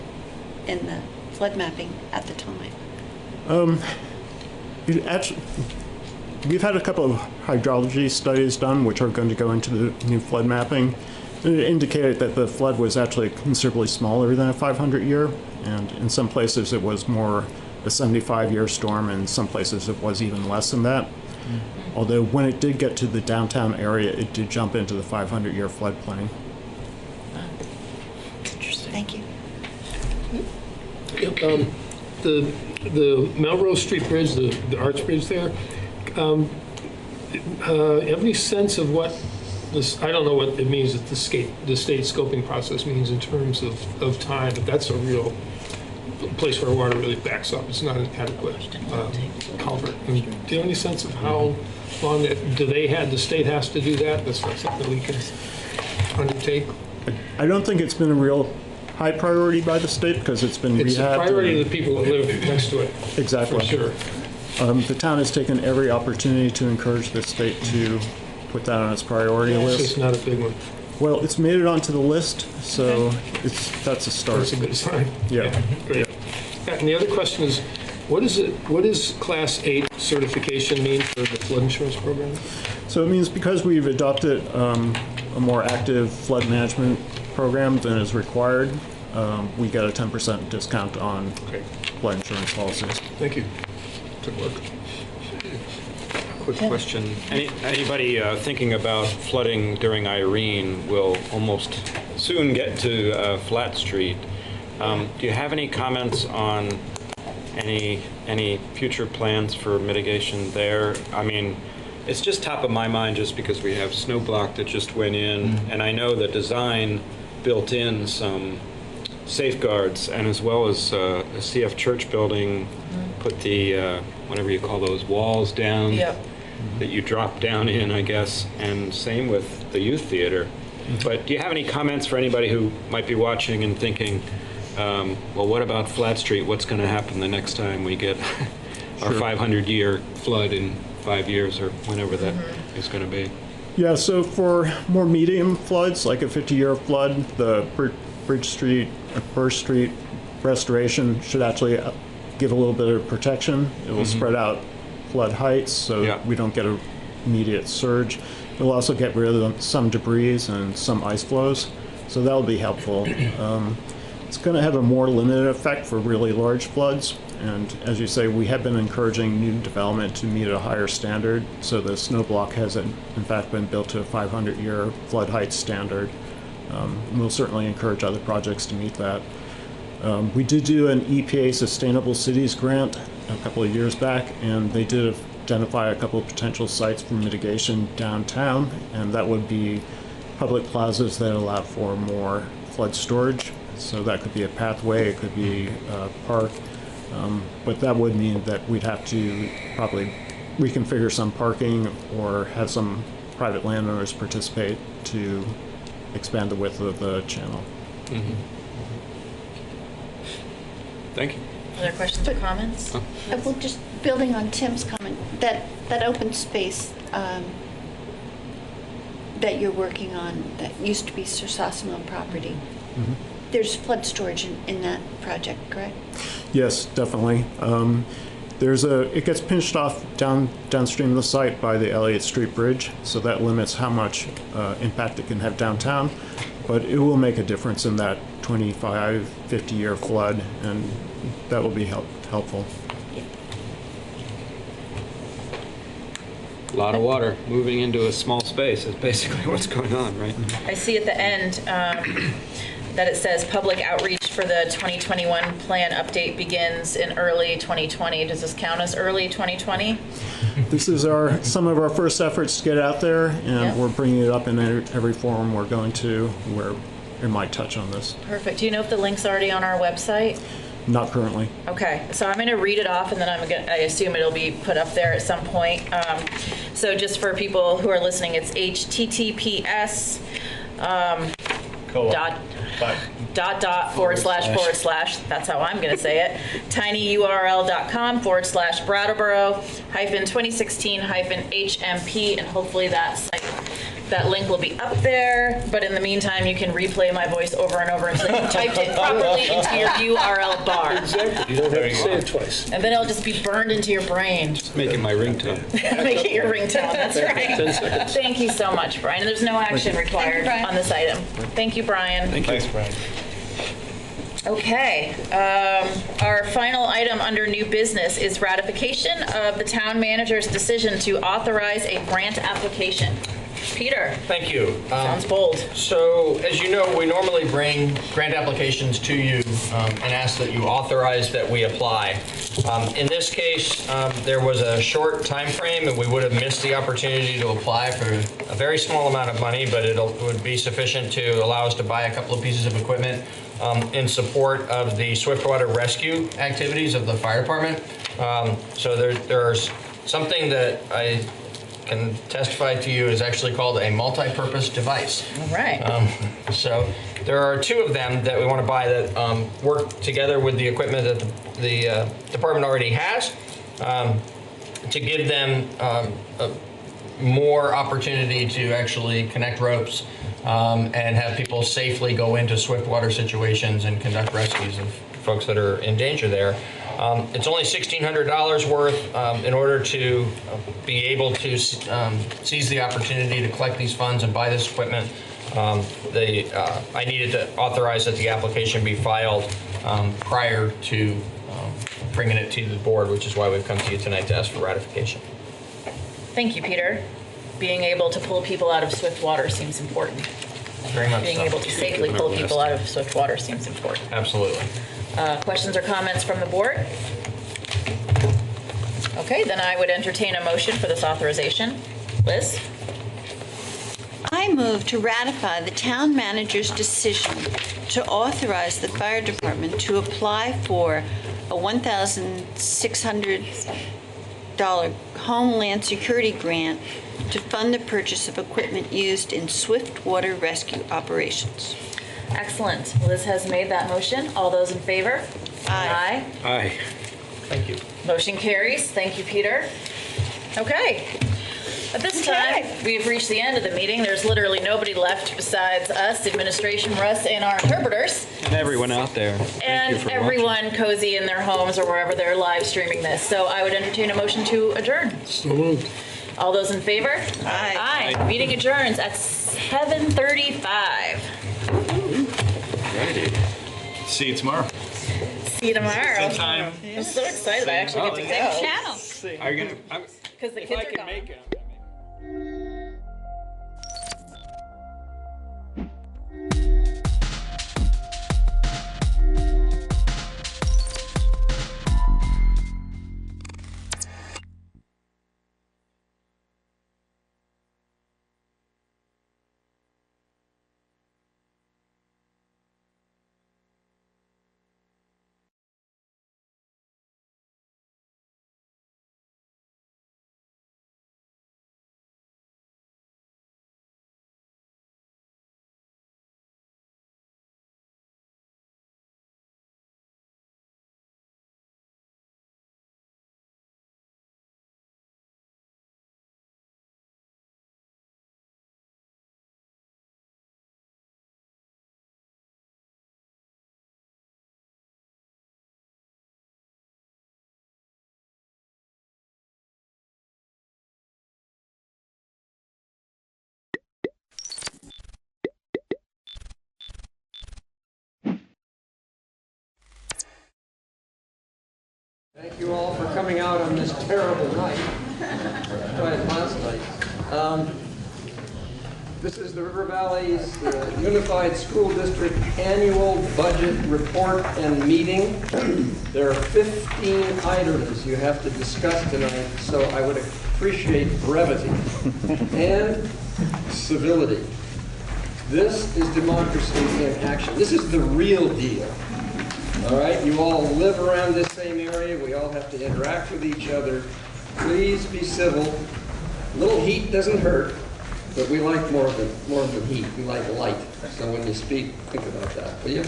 in the flood mapping at the time. We've had a couple of hydrology studies done, which are going to go into the new flood mapping. And it indicated that the flood was actually considerably smaller than a 500-year, and in some places it was more a 75-year storm, and in some places it was even less than that. Although when it did get to the downtown area, it did jump into the 500-year floodplain. Interesting. Thank you. The Melrose Street Bridge, the arch bridge there, have any sense of what this, I don't know what it means that the state scoping process means in terms of time, but that's a real place where water really backs up. It's not an adequate culvert. I mean, do you have any sense of how long the state has to do that? That's not something we can undertake. I don't think it's been a real high priority by the state because it's been rehabbed. It's a priority to the people that live next to it. Exactly. For sure. The town has taken every opportunity to encourage the state to put that on its priority list. It's not a big one. Well, it's made it onto the list, so that's a start. That's a good sign. Yeah. Great. And the other question is, what does Class 8 certification mean for the flood insurance program? So it means because we've adopted a more active flood management program than is required, we get a 10% discount on flood insurance policies. Thank you. Good work. Quick question. Anybody thinking about flooding during Irene will almost soon get to Flat Street. Do you have any comments on any future plans for mitigation there? I mean, it's just top of my mind just because we have snow block that just went in, and I know the design built in some safeguards, and as well as the CF Church building put the whatever you call those walls down that you drop down in, I guess, and same with the youth theater. But do you have any comments for anybody who might be watching and thinking, well, what about Flat Street? What's going to happen the next time we get our 500-year flood in 5 years or whenever that is going to be? Yeah, so for more medium floods, like a 50-year flood, the Bridge Street or First Street restoration should actually give a little bit of protection. It will spread out flood heights so we don't get an immediate surge. It will also get rid of some debris and some ice flows, so that will be helpful. It's going to have a more limited effect for really large floods, and as you say, we have been encouraging new development to meet a higher standard, so the snow block has in fact been built to a 500-year flood height standard. We'll certainly encourage other projects to meet that. We did do an EPA Sustainable Cities grant a couple of years back, and they did identify a couple of potential sites for mitigation downtown, and that would be public plazas that allow for more flood storage. So that could be a pathway, it could be a park, but that would mean that we'd have to probably reconfigure some parking or have some private landowners participate to expand the width of the channel. Thank you. Other questions or comments? Well, just building on Tim's comment, that open space that you're working on that used to be Sir Sossamon property, there's flood storage in that project, correct? Yes, definitely. It gets pinched off downstream of the site by the Elliott Street Bridge, so that limits how much impact it can have downtown. But it will make a difference in that 25, 50-year flood, and that will be helpful. A lot of water moving into a small space is basically what's going on, right? I see at the end that it says public outreach for the 2021 plan update begins in early 2020. Does this count as early 2020? This is some of our first efforts to get out there, and we're bringing it up in every forum we're going to where it might touch on this. Perfect. Do you know if the link's already on our website? Not currently. Okay, so I'm going to read it off, and then I assume it'll be put up there at some point. So just for people who are listening, it's https // that's how I'm going to say it, tinyurl.com/Brattleboro-2016-HMP, and hopefully that link will be up there. But in the meantime, you can replay my voice over and over until you typed it properly into your URL bar. Exactly. You don't have to say it twice. And then it'll just be burned into your brain. Just make it my ringtone. Make it your ringtone, that's right. 10 seconds. Thank you so much, Brian. And there's no action required on this item. Thank you, Brian. Thanks, Brian. Okay, our final item under new business is ratification of the town manager's decision to authorize a grant application. Peter. Thank you. Sounds bold. So, as you know, we normally bring grant applications to you and ask that you authorize that we apply. In this case, there was a short time frame, and we would have missed the opportunity to apply for a very small amount of money, but it would be sufficient to allow us to buy a couple of pieces of equipment in support of the swiftwater rescue activities of the fire department. So there's something that I can testify to you is actually called a multi-purpose device. All right. So there are two of them that we want to buy that work together with the equipment that the department already has to give them more opportunity to actually connect ropes and have people safely go into swiftwater situations and conduct rescues of folks that are in danger there. It's only $1,600 worth in order to be able to seize the opportunity to collect these funds and buy this equipment. I needed to authorize that the application be filed prior to bringing it to the board, which is why we've come to you tonight to ask for ratification. Thank you, Peter. Being able to pull people out of swift water seems important. Very much Being so. able to safely pull people out of swift water seems important. Absolutely. Questions or comments from the board? Okay, then I would entertain a motion for this authorization. Liz? I move to ratify the town manager's decision to authorize the fire department to apply for a $1,600 Homeland Security grant to fund the purchase of equipment used in swiftwater rescue operations. Excellent. Liz has made that motion. All those in favor? Aye. Aye. Thank you. Motion carries. Thank you, Peter. Okay. At this time, we've reached the end of the meeting. There's literally nobody left besides us, administration, Russ, and our interpreters. And everyone out there. Thank you And for everyone cozy in their homes or wherever they're live streaming this. So I would entertain a motion to adjourn. So moved. All those in favor? Aye. Aye. Meeting adjourns at 7:35. Ready. See you tomorrow. See you tomorrow. Same time. I'm so excited I actually get to go. Channel. Are you gonna? Because the If kids I are can gone. make it. Thank you all for coming out on this terrible night. Right, last night. This is the River Valley's Unified School District Annual Budget Report and Meeting. There are 15 items you have to discuss tonight, so I would appreciate brevity and civility. This is democracy in action. This is the real deal. All right, you all live around this same area. We all have to interact with each other. Please be civil. A little heat doesn't hurt, but we like more than heat. We like light. So when you speak, think about that, will you?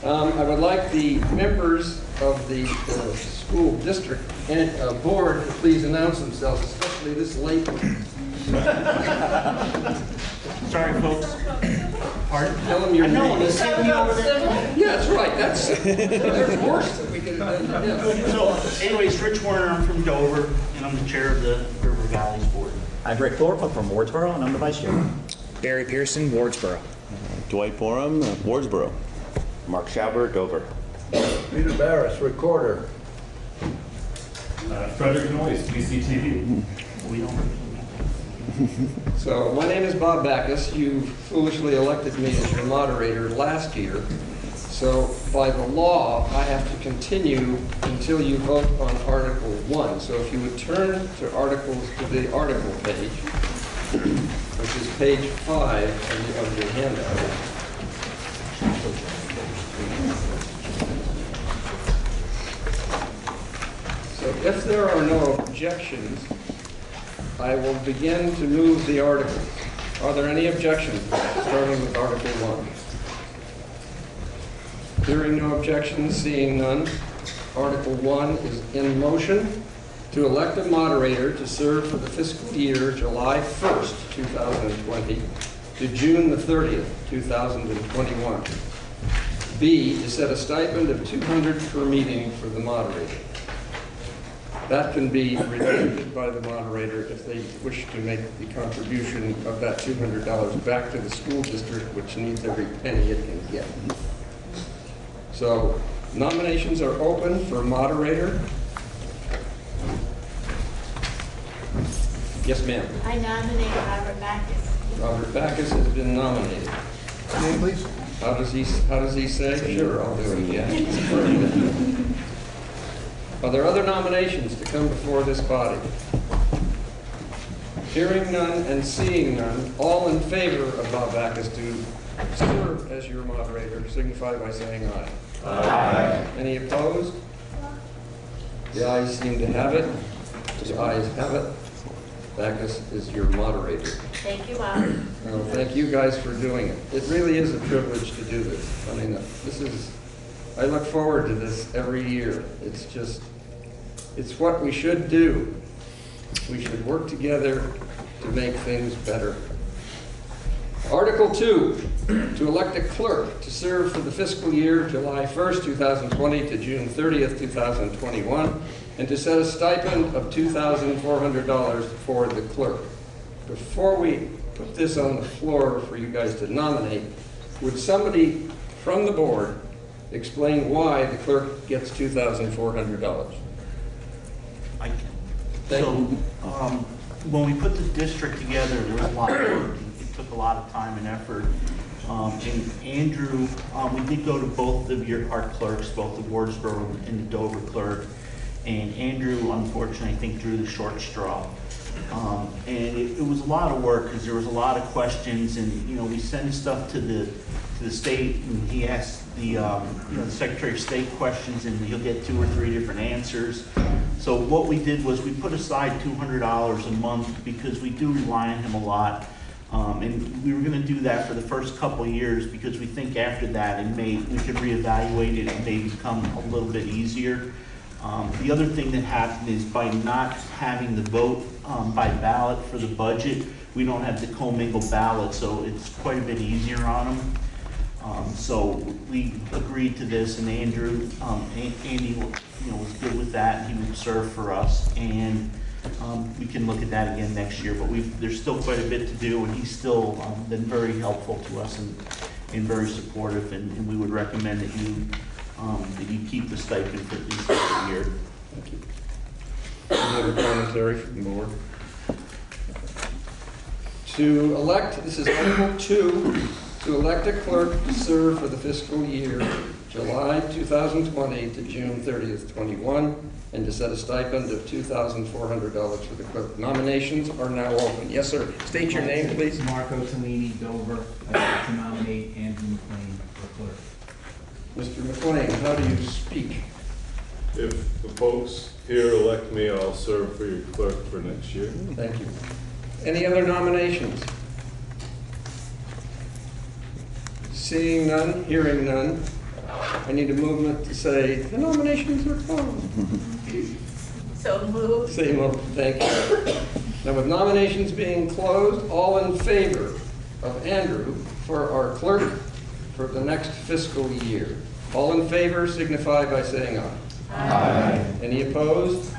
I would like the members of the school district and board to please announce themselves, especially this late. Sorry, folks. Pardon? Tell them your name. Yeah, that's right. There's worse that we could have done. Yeah. So, anyways, Rich Warner, I'm from Dover, and I'm the chair of the River Valleys Board. I'm Rick Thorpe, I'm from Wardsboro, and I'm the vice chair. Barry Pearson, Wardsboro. Dwight Borum, Wardsboro. Mark Schauber, Dover. Peter Barris, recorder. Frederick Noyes, BCTV. We don't. So my name is Bob Backus. You foolishly elected me as your moderator last year. So by the law, I have to continue until you vote on Article 1. So if you would turn to the article page, which is page 5 of your handout. So if there are no objections, I will begin to move the article. Are there any objections, starting with Article 1? Hearing no objections, seeing none, Article 1 is in motion to elect a moderator to serve for the fiscal year July 1st, 2020 to June the 30th, 2021. B, to set a stipend of $200 per meeting for the moderator. That can be rejected by the moderator if they wish to make the contribution of that $200 back to the school district, which needs every penny it can get. So nominations are open for moderator. Yes, ma'am. I nominate Robert Backus. Robert Backus has been nominated. Name, please. How does he say? Sure, I'll do it. Yeah. Are there other nominations to come before this body? Hearing none and seeing none, all in favor of Bob Backus to serve as your moderator, signify by saying aye. Aye. Any opposed? The ayes seem to have it. The ayes have it. Backus is your moderator. Thank you, Bob. Well, thank you guys for doing it. It really is a privilege to do this. I mean, I look forward to this every year. It's what we should do. We should work together to make things better. Article 2, to elect a clerk to serve for the fiscal year July 1st, 2020 to June 30th, 2021, and to set a stipend of $2,400 for the clerk. Before we put this on the floor for you guys to nominate, would somebody from the board explain why the clerk gets $2,400? I can. When we put the district together, there was a lot of work. It took a lot of time and effort. And Andrew, we did go to both of our clerks, both the Wardsboro and the Dover clerk. And Andrew, unfortunately, I think drew the short straw. And it was a lot of work because there was a lot of questions, and we send stuff to the state, and he asked the Secretary of State questions, and he'll get 2 or 3 different answers. So what we did was we put aside $200 a month because we do rely on him a lot, and we were going to do that for the first couple of years because we think after that we could reevaluate it and may become a little bit easier. The other thing that happened is by not having the vote by ballot for the budget, we don't have the commingled ballot, so it's quite a bit easier on them. So we agreed to this, and Andrew, Andy, was good with that. He would serve for us, and we can look at that again next year. But there's still quite a bit to do, and he's still been very helpful to us and very supportive. And we would recommend that you that you keep the stipend for at least a year. Thank you. Any other commentary from the board? To elect, this is Article 2, to elect a clerk to serve for the fiscal year July 2020 to June 30th, 21, and to set a stipend of $2,400 for the clerk. Nominations are now open. Yes, sir. State your name, please. Marco Tellini, Dover. I'd like to nominate Andrew McLean for clerk. Mr. McLean, how do you speak? If the folks here elect me, I'll serve for your clerk for next year. Thank you. Any other nominations? Seeing none, hearing none, I need a movement to say the nominations are closed. So moved. Say moved. Thank you. Now, with nominations being closed, all in favor of Andrew for our clerk for the next fiscal year? All in favor signify by saying aye. Aye. Any opposed?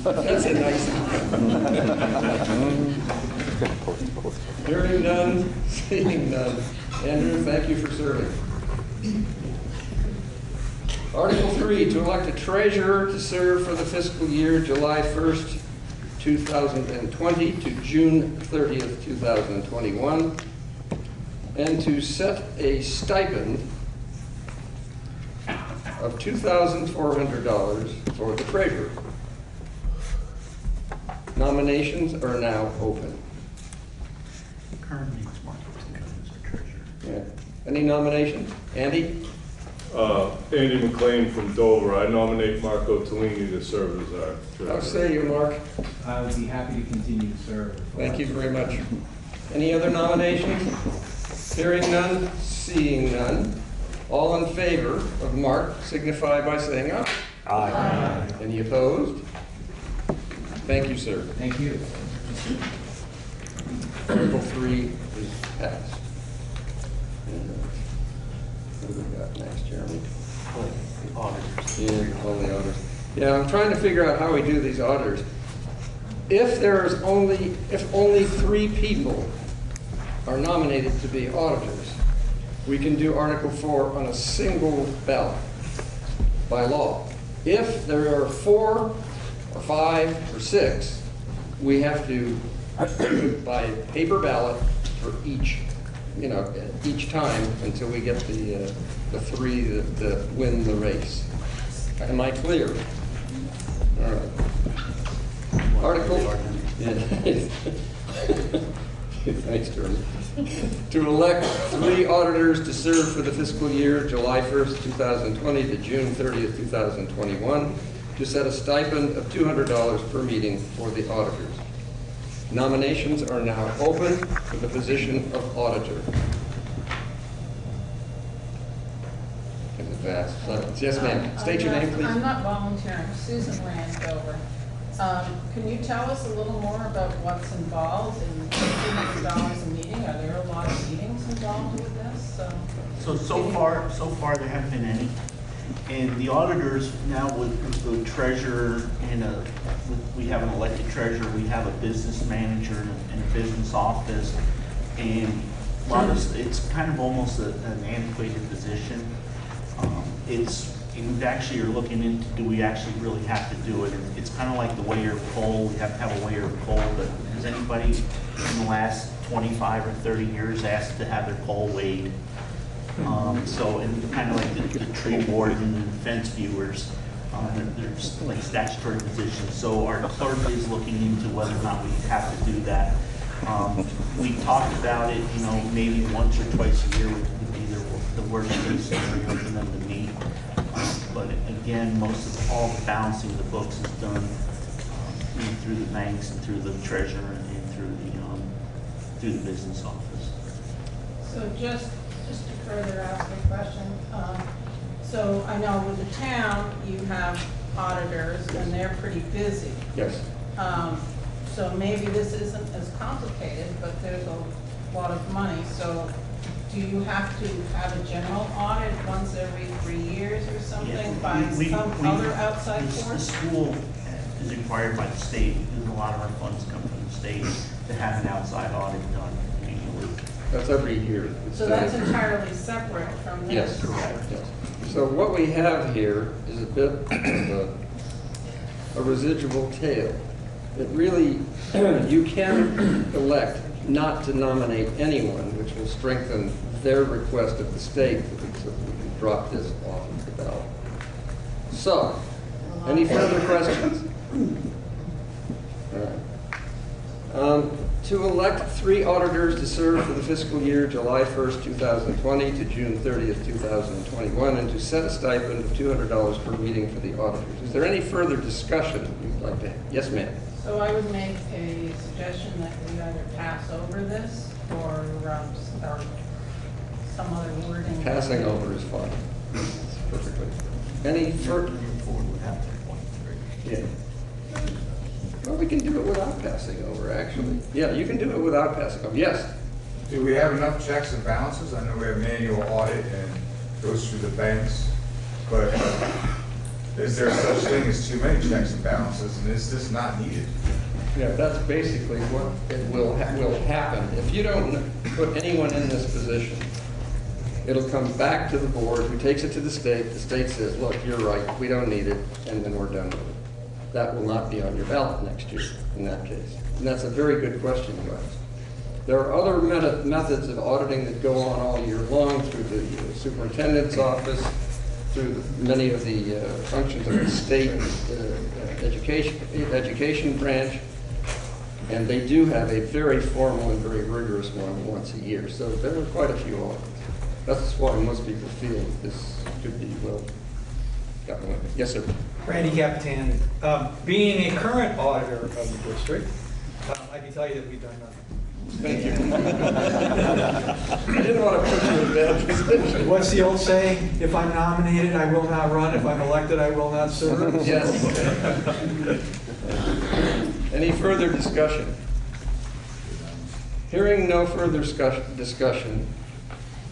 That's a nice Hearing none, seeing none. Andrew, thank you for serving. Article 3, to elect a treasurer to serve for the fiscal year July 1st, 2020 to June 30th, 2021, and to set a stipend of $2,400 for the treasurer. Nominations are now open. Currently, it's Mark as our treasurer. Yeah. Any nominations? Andy? Andy McLean from Dover. I nominate Marco Tellini to serve as our treasurer. How say you, Mark? I would be happy to continue to serve. Thank you very much. Any other nominations? Hearing none, seeing none. All in favor of Mark signify by saying aye. Aye. Any opposed? Thank you, sir. Thank you. Article 3 is passed. And, what do we got next, Jeremy? The auditors. Yeah, all the auditors. Yeah, I'm trying to figure out how we do these auditors. If only 3 people are nominated to be auditors, we can do Article 4 on a single ballot by law. If there are 4 or 5 or 6, we have to do by paper ballot for each, each time until we get the 3 that win the race. Am I clear? All right. Article. Thanks, Jeremy. To elect 3 auditors to serve for the fiscal year July 1st, 2020 to June 30th, 2021, to set a stipend of $200 per meeting for the auditors. Nominations are now open for the position of auditor. Yes, ma'am. State your name, please. I'm not volunteering. Susan Landover. Can you tell us a little more about what's involved in $200 a meeting? Are there a lot of meetings involved with this? So far there haven't been any. And the auditors now with the treasurer and we have an elected treasurer, we have a business manager and a business office, and a lot of it's kind of almost an antiquated position. We actually are looking into, do we actually really have to do it? And it's kind of like the weigher of coal. We have to have a weigher of coal, but has anybody in the last 25 or 30 years asked to have their coal weighed? And kind of like the tree warden and fence viewers, there's like statutory positions. So our clerk is looking into whether or not we have to do that. We talked about it, maybe once or twice a year would be the worst case scenario for them to meet. But again, all the balancing of the books is done through the banks and through the treasurer and through the business office. So just to further ask a question, so I know with the town, you have auditors and they're pretty busy. Yes. So maybe this isn't as complicated, but there's a lot of money. So do you have to have a general audit once every 3 years or something by some other outside force? The school is required by the state, because a lot of our funds come from the state, to have an outside audit done annually. That's every year. So that's entirely separate from this? Yes, correct, yes. So what we have here is a bit of a residual tail. It really, you can elect not to nominate anyone, which will strengthen their request of the state that we can drop this off of the ballot. So, any further questions? All right. To elect 3 auditors to serve for the fiscal year July 1st, 2020 to June 30th, 2021, and to set a stipend of $200 per meeting for the auditors. Is there any further discussion you'd like to have? Yes, ma'am. So I would make a suggestion that we either pass over this or some other wording. Passing over is fine. Perfectly. Any further? Yeah. Well, we can do it without passing over, actually. Yeah, you can do it without passing over. Yes? Do we have enough checks and balances? I know we have an annual audit and goes through the banks, but is there such thing as too many checks and balances, and is this not needed? Yeah, that's basically what it will happen. If you don't put anyone in this position, it'll come back to the board, who takes it to the state says, look, you're right, we don't need it, and then we're done with it. That will not be on your ballot next year in that case. And that's a very good question you asked. There are other methods of auditing that go on all year long through the superintendent's office, through many of the functions of the state education branch, and they do have a very formal and very rigorous one once a year. So there are quite a few audits. That's why most people feel that this could be well gotten. Yes, sir. Randy Capitan, being a current auditor of the district, I can tell you that we've done nothing. Thank you. I didn't want to put you in a bad position. What's the old saying? If I'm nominated, I will not run. If I'm elected, I will not serve. Yes. Any further discussion? Hearing no further discussion,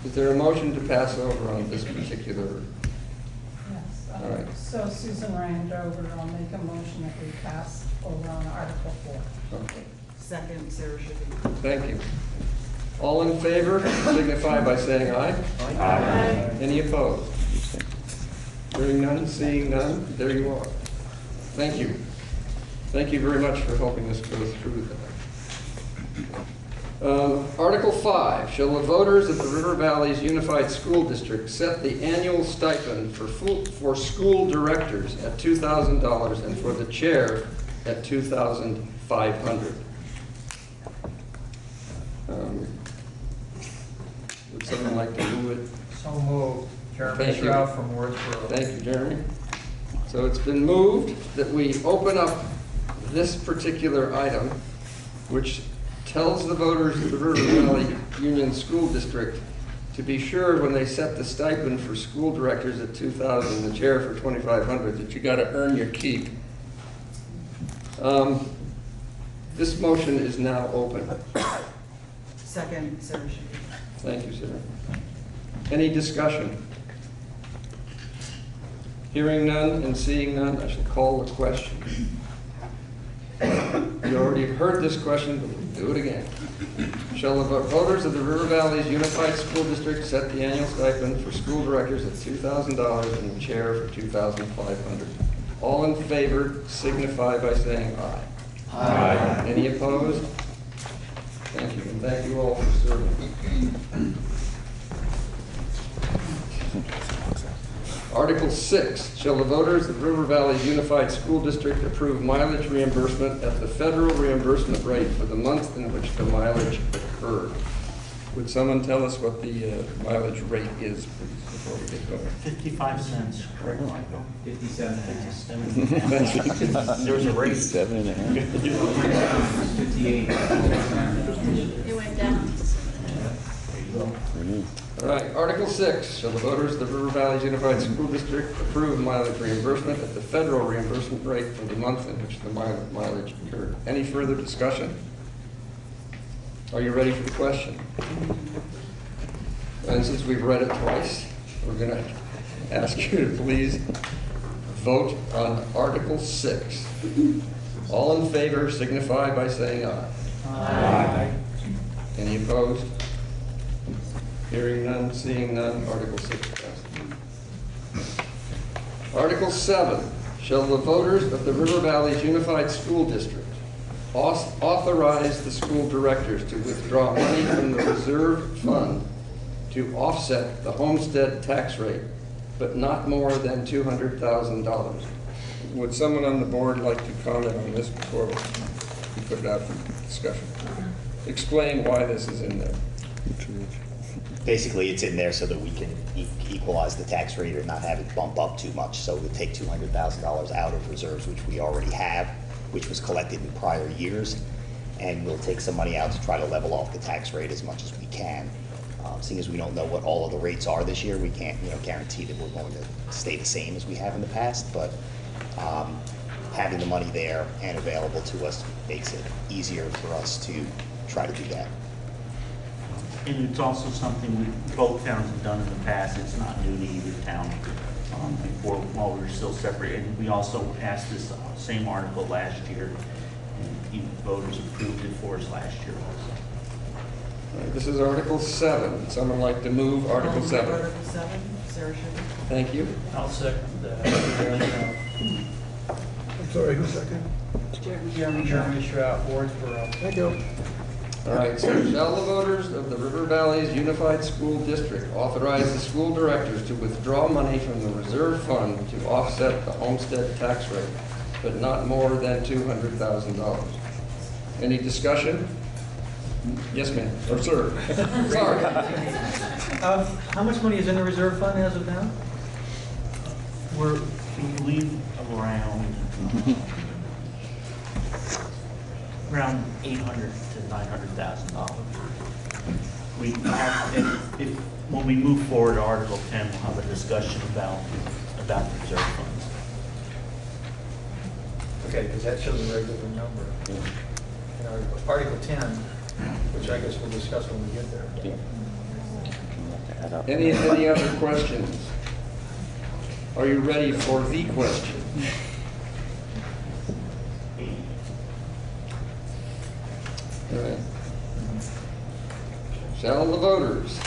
is there a motion to pass over on this particular? Yes. All right. So Susan Randover, I'll make a motion that we pass over on Article 4. Okay. Second, Sarah Shippey. Thank you. All in favor, signify by saying aye. Aye. Any opposed? Hearing none, seeing none, there you are. Thank you. Thank you very much for helping us go through that. Article 5, shall the voters of the River Valley's Unified School District set the annual stipend for school directors at $2,000 and for the chair at $2,500? Would someone like to move it? So moved. Jeremy Thank you. Stroud from Wardsboro. Thank you, Jeremy. So it's been moved that we open up this particular item, which tells the voters of the River Valley Union School District to be sure when they set the stipend for school directors at $2,000, the chair for $2,500, that you got to earn your keep. This motion is now open. Second, Sarah Shippey. Thank you, Sarah. Any discussion? Hearing none and seeing none, I shall call the question. You already heard this question, but we'll do it again. Shall the voters of the River Valley's Unified School District set the annual stipend for school directors at $2,000 and the chair for $2,500? All in favor signify by saying aye. Aye. Any opposed? Thank you, and thank you all for serving. Article 6, shall the voters of River Valley Unified School District approve mileage reimbursement at the federal reimbursement rate for the month in which the mileage occurred? Would someone tell us what the mileage rate is, please, before we get going? 55 cents. Correct, Michael. 57.5. There's a rate. 7.5. 58. It went down. All right, Article 6, shall the voters of the River Valley Unified School District approve mileage reimbursement at the federal reimbursement rate for the month in which the mileage occurred? Any further discussion? Are you ready for the question? And since we've read it twice, we're going to ask you to please vote on Article 6. All in favor signify by saying aye. Aye. Any opposed? Hearing none, seeing none, Article 6 passes. Article 7, shall the voters of the River Valley's Unified School District authorize the school directors to withdraw money from the reserve fund to offset the homestead tax rate, but not more than $200,000. Would someone on the board like to comment on this before we put it out for discussion? Explain why this is in there. Basically, it's in there so that we can equalize the tax rate or not have it bump up too much. So we'll take $200,000 out of reserves, which we already have, which was collected in prior years, and we'll take some money out to try to level off the tax rate as much as we can. Seeing as we don't know what all of the rates are this year, we can't guarantee that we're going to stay the same as we have in the past, but having the money there and available to us makes it easier for us to try to do that. And it's also something both towns have done in the past. It's not new to either town before, while we were still separate. And we also asked this same article last year, and even voters approved it for us last year also. All right, this is Article 7. Would someone like to move Article 7? Article 7, Sarah Schuman. Thank you. I'll second that. I'm sorry, who seconded? Jeremy Shrout, Wardsboro. Thank you. All right, so shall the voters of the River Valley's Unified School District authorize the school directors to withdraw money from the reserve fund to offset the homestead tax rate, but not more than $200,000? Any discussion? Yes, ma'am, or sir. Sorry. How much money is in the reserve fund as of now? We believe around $800,000 to $900,000. We have, when we move forward to Article 10, we'll have a discussion about the reserve funds. Okay, because that shows a regular number. In Article 10, which I guess we'll discuss when we get there. Any other questions? Are you ready for the question? All right. Shall the voters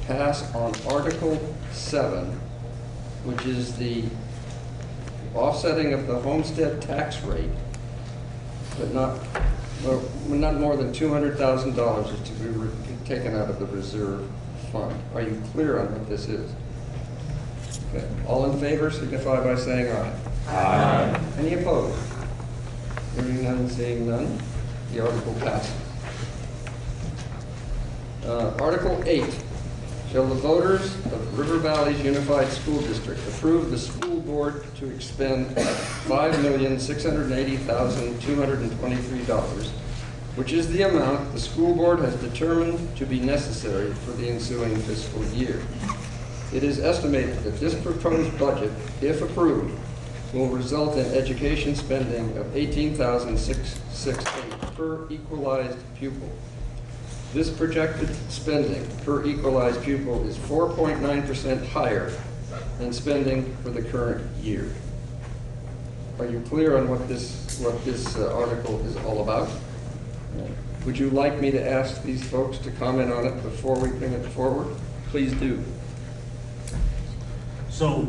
pass on Article 7, which is the offsetting of the homestead tax rate, but not more than $200,000 is to be taken out of the reserve fund? Are you clear on what this is? Okay. All in favor signify by saying aye. Aye. Any opposed? Hearing none, seeing none, the article passes. Article 8, shall the voters of River Valley's Unified School District approve the school board to expend $5,680,223, which is the amount the school board has determined to be necessary for the ensuing fiscal year. It is estimated that this proposed budget, if approved, will result in education spending of $18,668 per equalized pupil. This projected spending per equalized pupil is 4.9% higher than spending for the current year. Are you clear on what this article is all about? Would you like me to ask these folks to comment on it before we bring it forward? Please do. So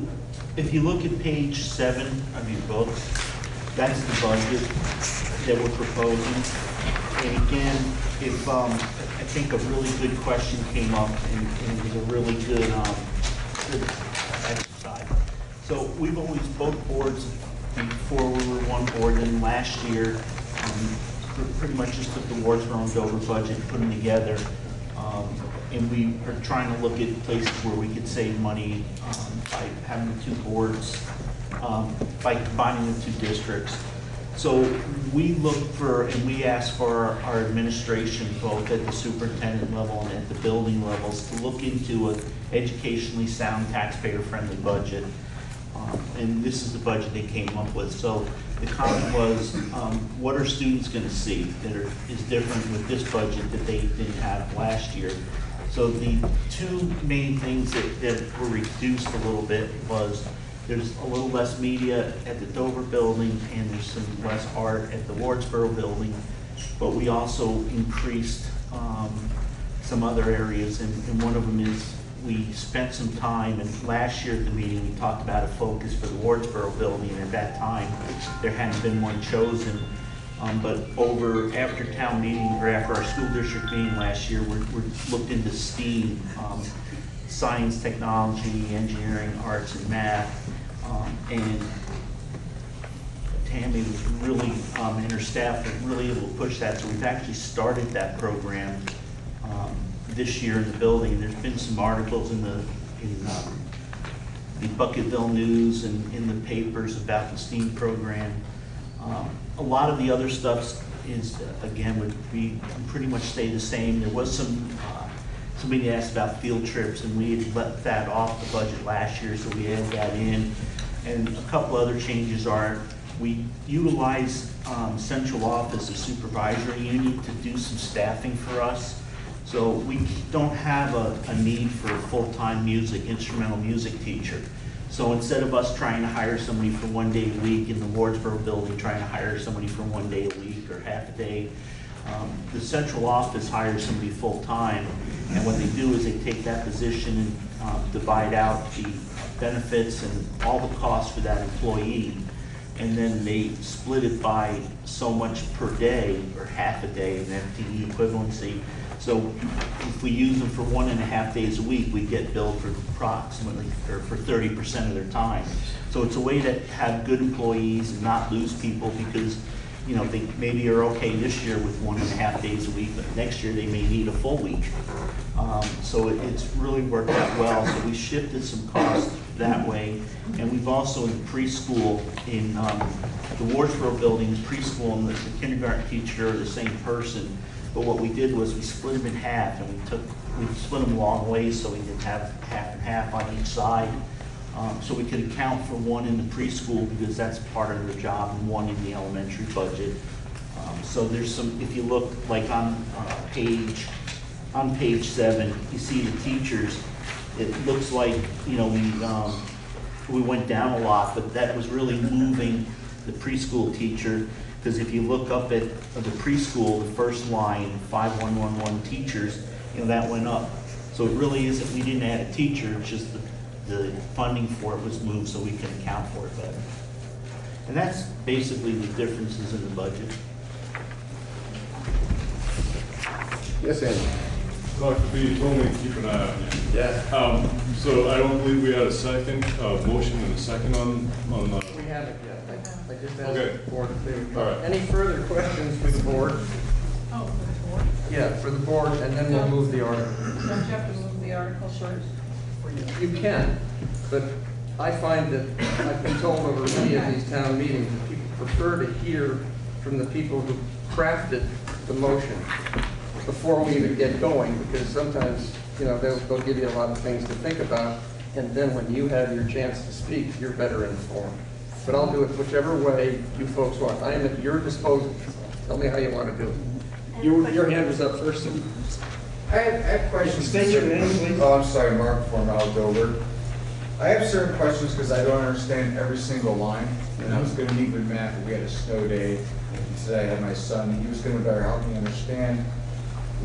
if you look at page 7 of your book, that's the budget that we're proposing. And again, if I think a really good question came up, and it was a really good exercise. So we've always, both boards, before we were one board, and last year, pretty much just took the Wardsboro and Dover budget and put them together. And we are trying to look at places where we could save money by having the two boards, by combining the two districts. So we look for, and we ask for our administration, both at the superintendent level and at the building levels, to look into an educationally sound, taxpayer-friendly budget. And this is the budget they came up with. So the comment was, what are students going to see that is different with this budget that they didn't have last year? So the two main things that were reduced a little bit was there's a little less media at the Dover building and there's some less art at the Wardsboro building. But we also increased some other areas, and one of them is we spent some time, and last year at the meeting, we talked about a focus for the Wardsboro building, and at that time, there hadn't been one chosen. But after town meeting, or after our school district meeting last year, we're looked into STEAM, science, technology, engineering, arts, and math. And Tammy was really, and her staff were really able to push that. So we've actually started that program this year in the building. There's been some articles in the Bucketville News and in the papers about the STEAM program. A lot of the other stuff is, again, would be pretty much stay the same. There was somebody asked about field trips, and we had let that off the budget last year, so we added that in. And a couple other changes are, we utilize central office, a supervisory unit, to do some staffing for us. So we don't have a need for a full-time instrumental music teacher. So instead of us trying to hire somebody for 1 day a week in the Wardsboro building, trying to hire somebody for 1 day a week or half a day, the central office hires somebody full-time, and what they do is they take that position and divide out the benefits and all the costs for that employee, and then they split it by so much per day, or half a day, an FTE equivalency. So if we use them for 1.5 days a week, we get billed for approximately, or for 30% of their time. So it's a way to have good employees and not lose people, because they maybe are okay this year with 1.5 days a week, but next year they may need a full week. So it's really worked out well. So we shifted some costs that way. And we've also in preschool, in the Wardsboro building, preschool and the kindergarten teacher are the same person. But what we did was we split them in half, and we split them long ways so we could have half and half on each side. So we could account for one in the preschool, because that's part of their job, and one in the elementary budget. So there's some, if you look like on page 7, you see the teachers. It looks like, we went down a lot, but that was really moving the preschool teacher. Because if you look up at the preschool, the first line, 5111 teachers, that went up. So it really isn't, we didn't add a teacher, it's just the funding for it was moved so we can account for it better. And that's basically the differences in the budget. Yes, Andy. Dr. B told me to keep an eye on you. Yeah. So I don't believe we had a second, motion and a second on We haven't yet. I just asked Okay. the board if they would. All right. Any further questions for the board? Oh, for the board? Yeah, for the board, and then we'll move the article. Don't you have to move the article first? You can, but I find that I've been told over many of these town meetings that people prefer to hear from the people who crafted the motion before we even get going, because sometimes, they'll give you a lot of things to think about, and then when you have your chance to speak, you're better informed. But I'll do it whichever way you folks want. I am at your disposal. Tell me how you want to do it. Your hand was up first. I have questions. State your name, please. Oh, I'm sorry, Mark Formal-Dover. I have certain questions because I don't understand every single line. And I was going to meet with Matt, but we had a snow day. He said I had my son. He was going to better help me understand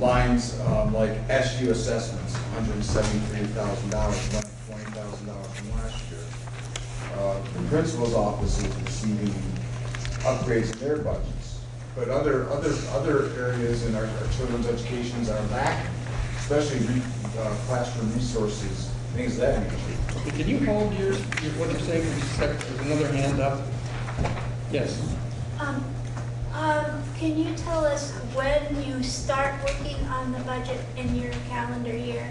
lines like SU assessments, $173,000, $20,000 from last year. The principal's office is receiving upgrades in their budgets. But other areas in our children's educations are lacking, especially classroom resources, things of that nature. Can you hold what you're saying for just a second? There's another hand up. Yes. Can you tell us when you start working on the budget in your calendar year?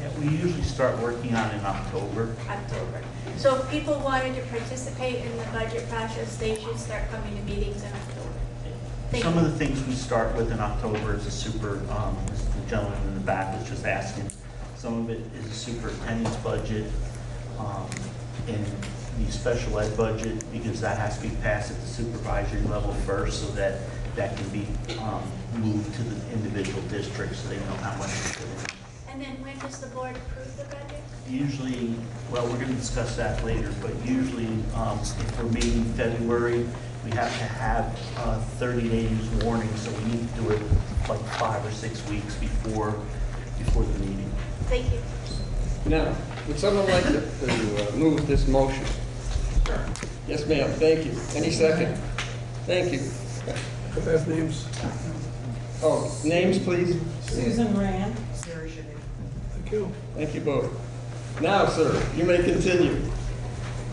Yeah, we usually start working on in October. October. So if people wanted to participate in the budget process, they should start coming to meetings in October. Some of the things we start with in October is the gentleman in the back was just asking. Some of it is the superintendent's budget and the special ed budget, because that has to be passed at the supervisory level first, so that can be moved to the individual districts so they know how much to put in. And then when does the board approve the budget? Usually, well, we're going to discuss that later, but usually, if we're meeting in February, we have to have 30 days warning, so we need to do it like 5 or 6 weeks before the meeting. Thank you. Now, would someone like to move this motion? Sure. Yes, ma'am, thank you. Any second? Thank you. Could I have names? Oh, names, please? Susan Rand. Thank you. Thank you both. Now, sir, you may continue.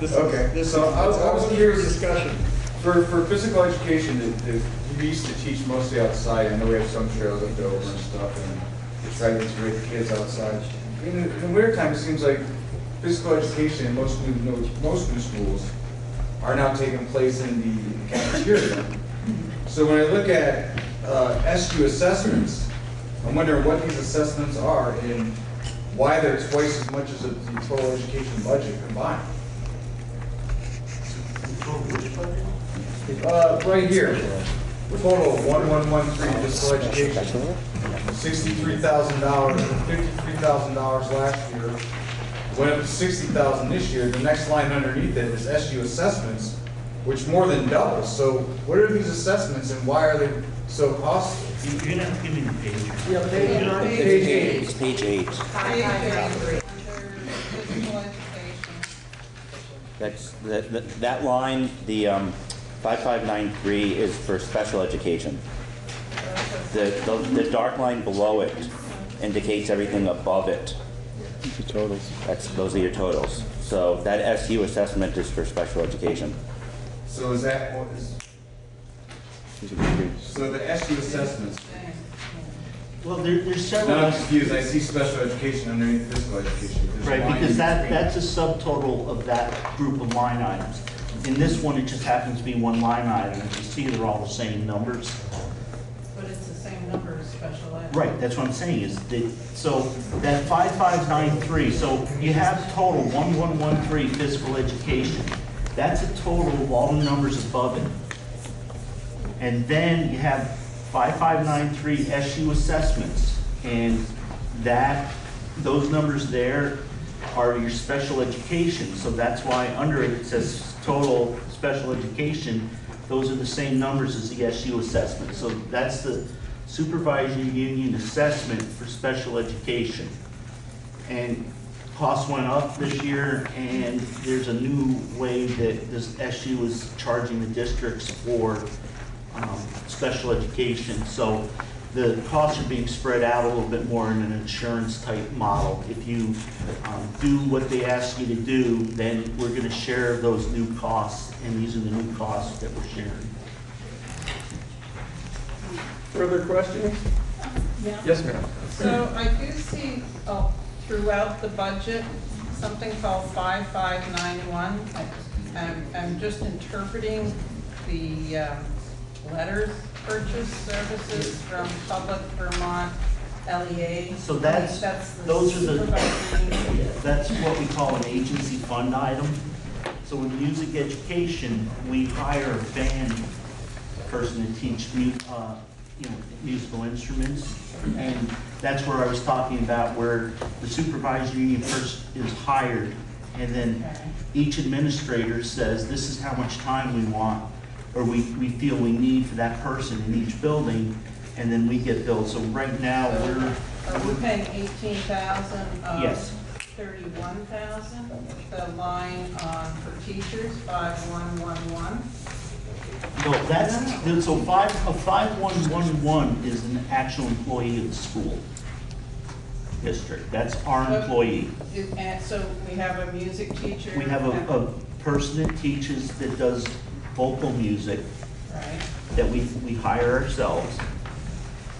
So I was curious, discussion. For physical education, we used to teach mostly outside. I know we have some trails left over and stuff, and we try to integrate the kids outside. In the winter time, it seems like physical education in most new schools are now taking place in the cafeteria. So when I look at SU assessments, I'm wondering what these assessments are and why they're twice as much as the total education budget combined. Right here, total of 1113 physical education, $63,000, $53,000 last year, went up to $60,000 this year. The next line underneath it is SU assessments, which more than doubles. So what are these assessments and why are they so costly? You're going to have to give me the page. Yeah, Page 8. It's page 8. That's, that line, the 5593 is for special education. The dark line below it indicates everything above it. The totals. Those are your totals. So that SU assessment is for special education. So is that what is? So the SU assessments. Well, there's several. Now I'm confused. I see special education underneath physical education. Right, because that's a subtotal of that group of line items. In this one, it just happens to be one line item. As you see, they're all the same numbers. But it's the same number as special ed. Right, that's what I'm saying is that, so that 5593, so you have total 1113 physical education. That's a total of all the numbers above it. And then you have 5593 SU assessments, and those numbers there are your special education. So that's why under it says total special education. Those are the same numbers as the SU assessment. So that's the supervisory union assessment for special education. And costs went up this year, and there's a new way that this SU is charging the districts for special education. So the costs are being spread out a little bit more in an insurance type model. If you do what they ask you to do, then we're going to share those new costs, and these are the new costs that we're sharing. Further questions? Yeah. Yes, ma'am. So I do see throughout the budget, something called 5591. I'm just interpreting the letters purchase services from Public Vermont LEA. So that's what we call an agency fund item. So in music education, we hire a band person to teach musical instruments, and that's where I was talking about where the supervisory union first is hired, and then each administrator says this is how much time we want, or we feel we need for that person in each building, and then we get billed. So right now Are we paying 18,000 of Yes. 31,000? The line for teachers, 5111. No, so 5111 is an actual employee of the school district. That's our employee. And so we have a music teacher. We have a person that teaches, that does vocal music, Right. that we hire ourselves.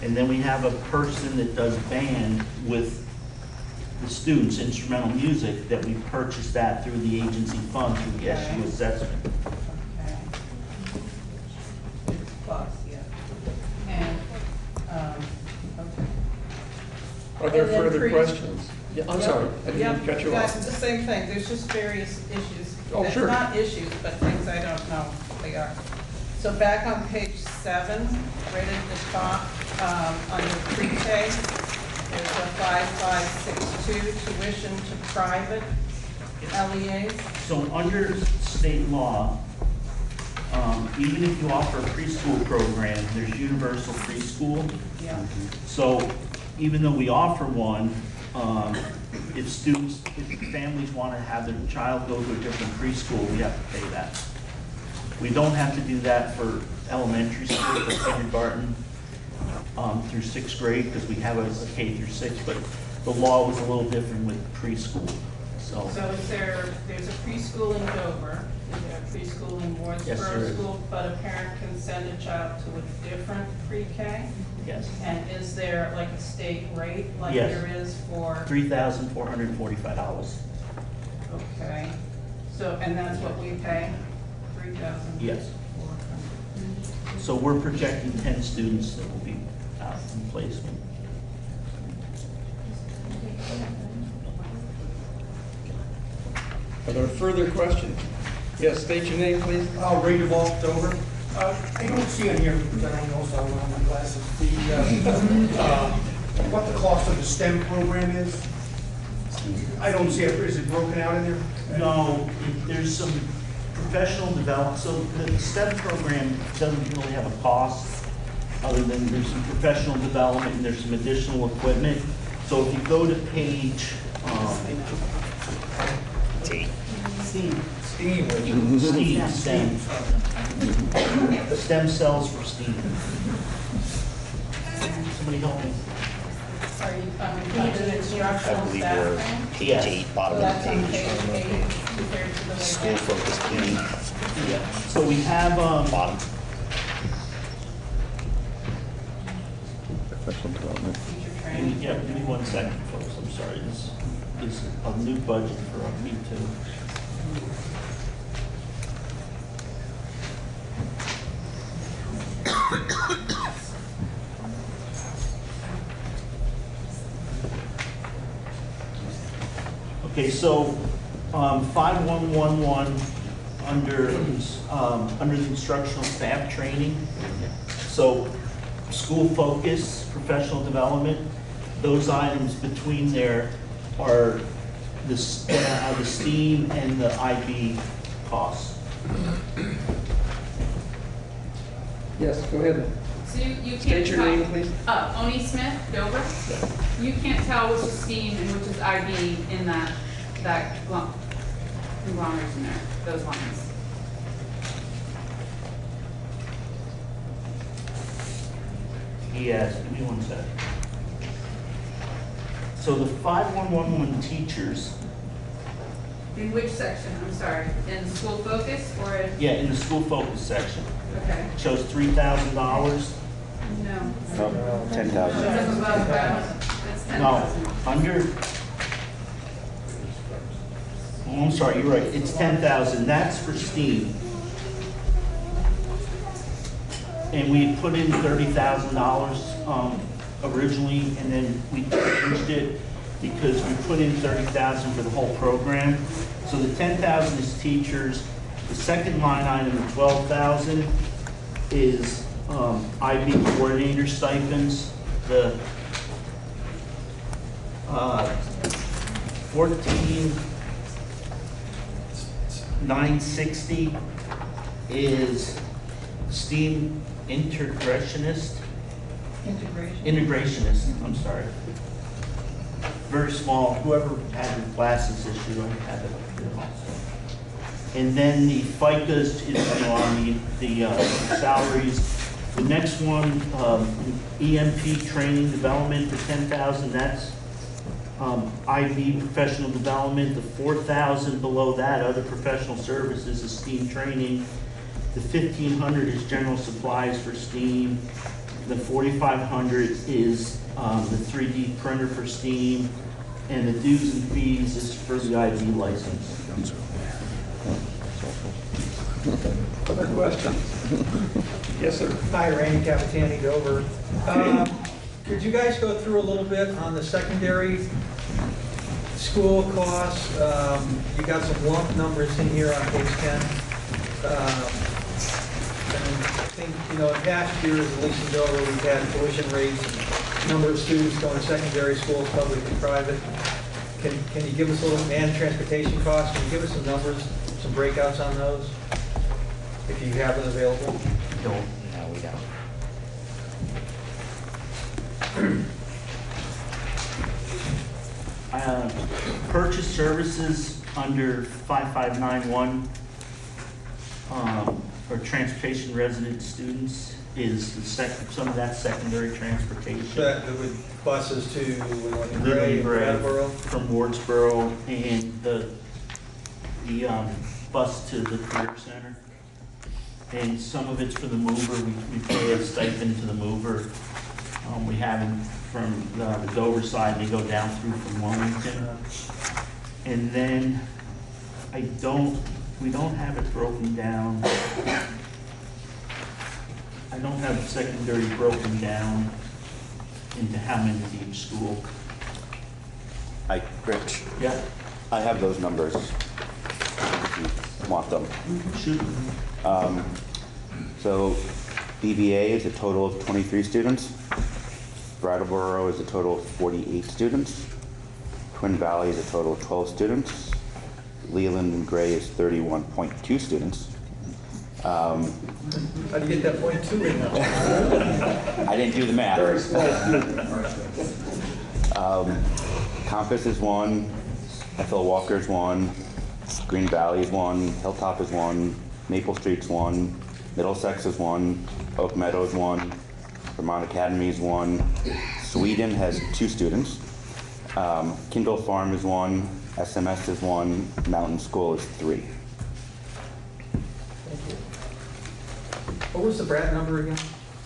And then we have a person that does band with the students, instrumental music, that we purchase that through the agency fund through the SU assessment. Plus, yeah. And, okay. Are there And then further questions? Yeah, I'm sorry, I didn't cut you That's off. the same thing, there's just various issues. Oh, sure. Not issues, but things I don't know what they are. So back on page 7, right at the top, under pre-K, there's a 5562 tuition to private LEAs. So under state law, even if you offer a preschool program, there's universal preschool. Yeah. So even though we offer one, if families want to have their child go to a different preschool, we have to pay that. We don't have to do that for elementary school, for kindergarten through 6th grade, because we have a K through 6, but the law was a little different with preschool. So is there's a preschool in Dover, is there a preschool in Yes, there Wardsboro is. School, but a parent can send a child to a different pre-K? yes, And is there like a state rate like Yes. there is for? $3,445. Okay, so, and that's what we pay, 3,000? Yes. So we're projecting 10 students that will be out in placement. Are there further questions? Yes, state your name, please. Ray DeVault, Dover. I don't see on here, because I don't know, so I don't have my glasses, what the cost of the STEM program is. I don't see it, is it broken out in there? No, there's some professional development, so the STEM program doesn't really have a cost, other than there's some professional development and there's some additional equipment. So if you go to page, STEM. Stem cells for STEAM. Somebody help me. Are you, the instructional I believe staffing? we're page 8, bottom of So the that's on page. page 8 compared to the way School that- focused Yeah, so we have, bottom. Professional development. teacher training. yeah, give me 1 second, folks, I'm sorry, this is a new budget for me too. Okay, so 5111 under the instructional staff training. So school focus, professional development, those items between there are the STEAM and the IB costs. Yes, go ahead. So you can't State your tell. name, please. Oni Smith, Dover. You can't tell which is STEAM and which is IB in that conglomeration there, those lines. Yes, give me 1 second. So the 5111 teachers, In which section? I'm sorry. In school focus or in? yeah, in the school focus section, Okay. shows $3,000. No. 10,000. That's above that. That's 10,000. No, under, oh, I'm sorry, you're right, it's 10,000, that's for STEAM. And we had put in $30,000 originally, and then we changed it because we put in $30,000 for the whole program. So the 10,000 is teachers, the second line item, the 12,000, is IB coordinator stipends, the 14,960 is STEAM integrationist. Integrationist, I'm sorry. Very small, whoever had the glasses issue, I have it up here also. And then the FICAs is on the salaries. The next one, EMP training development for 10,000, that's IB professional development. The 4,000 below that, other professional services is STEAM training. The 1,500 is general supplies for STEAM. The 4,500 is the 3D printer for STEAM. And the dues and fees is for the IB license. Other questions? Yes, sir. Hi, Randy Capitani, Dover. Could you guys go through a little bit on the secondary school costs? You got some lump numbers in here on page 10. And I think, in past years, at least in Dover, we've had tuition rates number of students going to secondary schools, public and private. Can you give us a little, and transportation costs, can you give us some numbers, some breakouts on those? If you have them available? No, we don't. Purchase services under 5591 for transportation resident students is some of that secondary transportation. That would buses to William Gray, Brattleboro? From Wardsboro, and the bus to the Career Center. And some of it's for the mover. We pay a stipend to the mover. We have them from the Dover side, they go down through from Wilmington. And then we don't have it broken down. I don't have secondary broken down into how many at each school. Rich? Yeah. I have those numbers, if you want them. Shoot. So BBA is a total of 23 students. Brattleboro is a total of 48 students. Twin Valley is a total of 12 students. Leland and Gray is 31.2 students. How do you get that .2 in now? I didn't do the math. Very small. Compass is 1, Ethel Walker is 1, Green Valley is 1, Hilltop is 1, Maple Street's 1, Middlesex is 1, Oak Meadow is 1, Vermont Academy is 1, Sweden has 2 students, Kindle Farm is 1, SMS is 1, Mountain School is 3. What was the Bratt number again?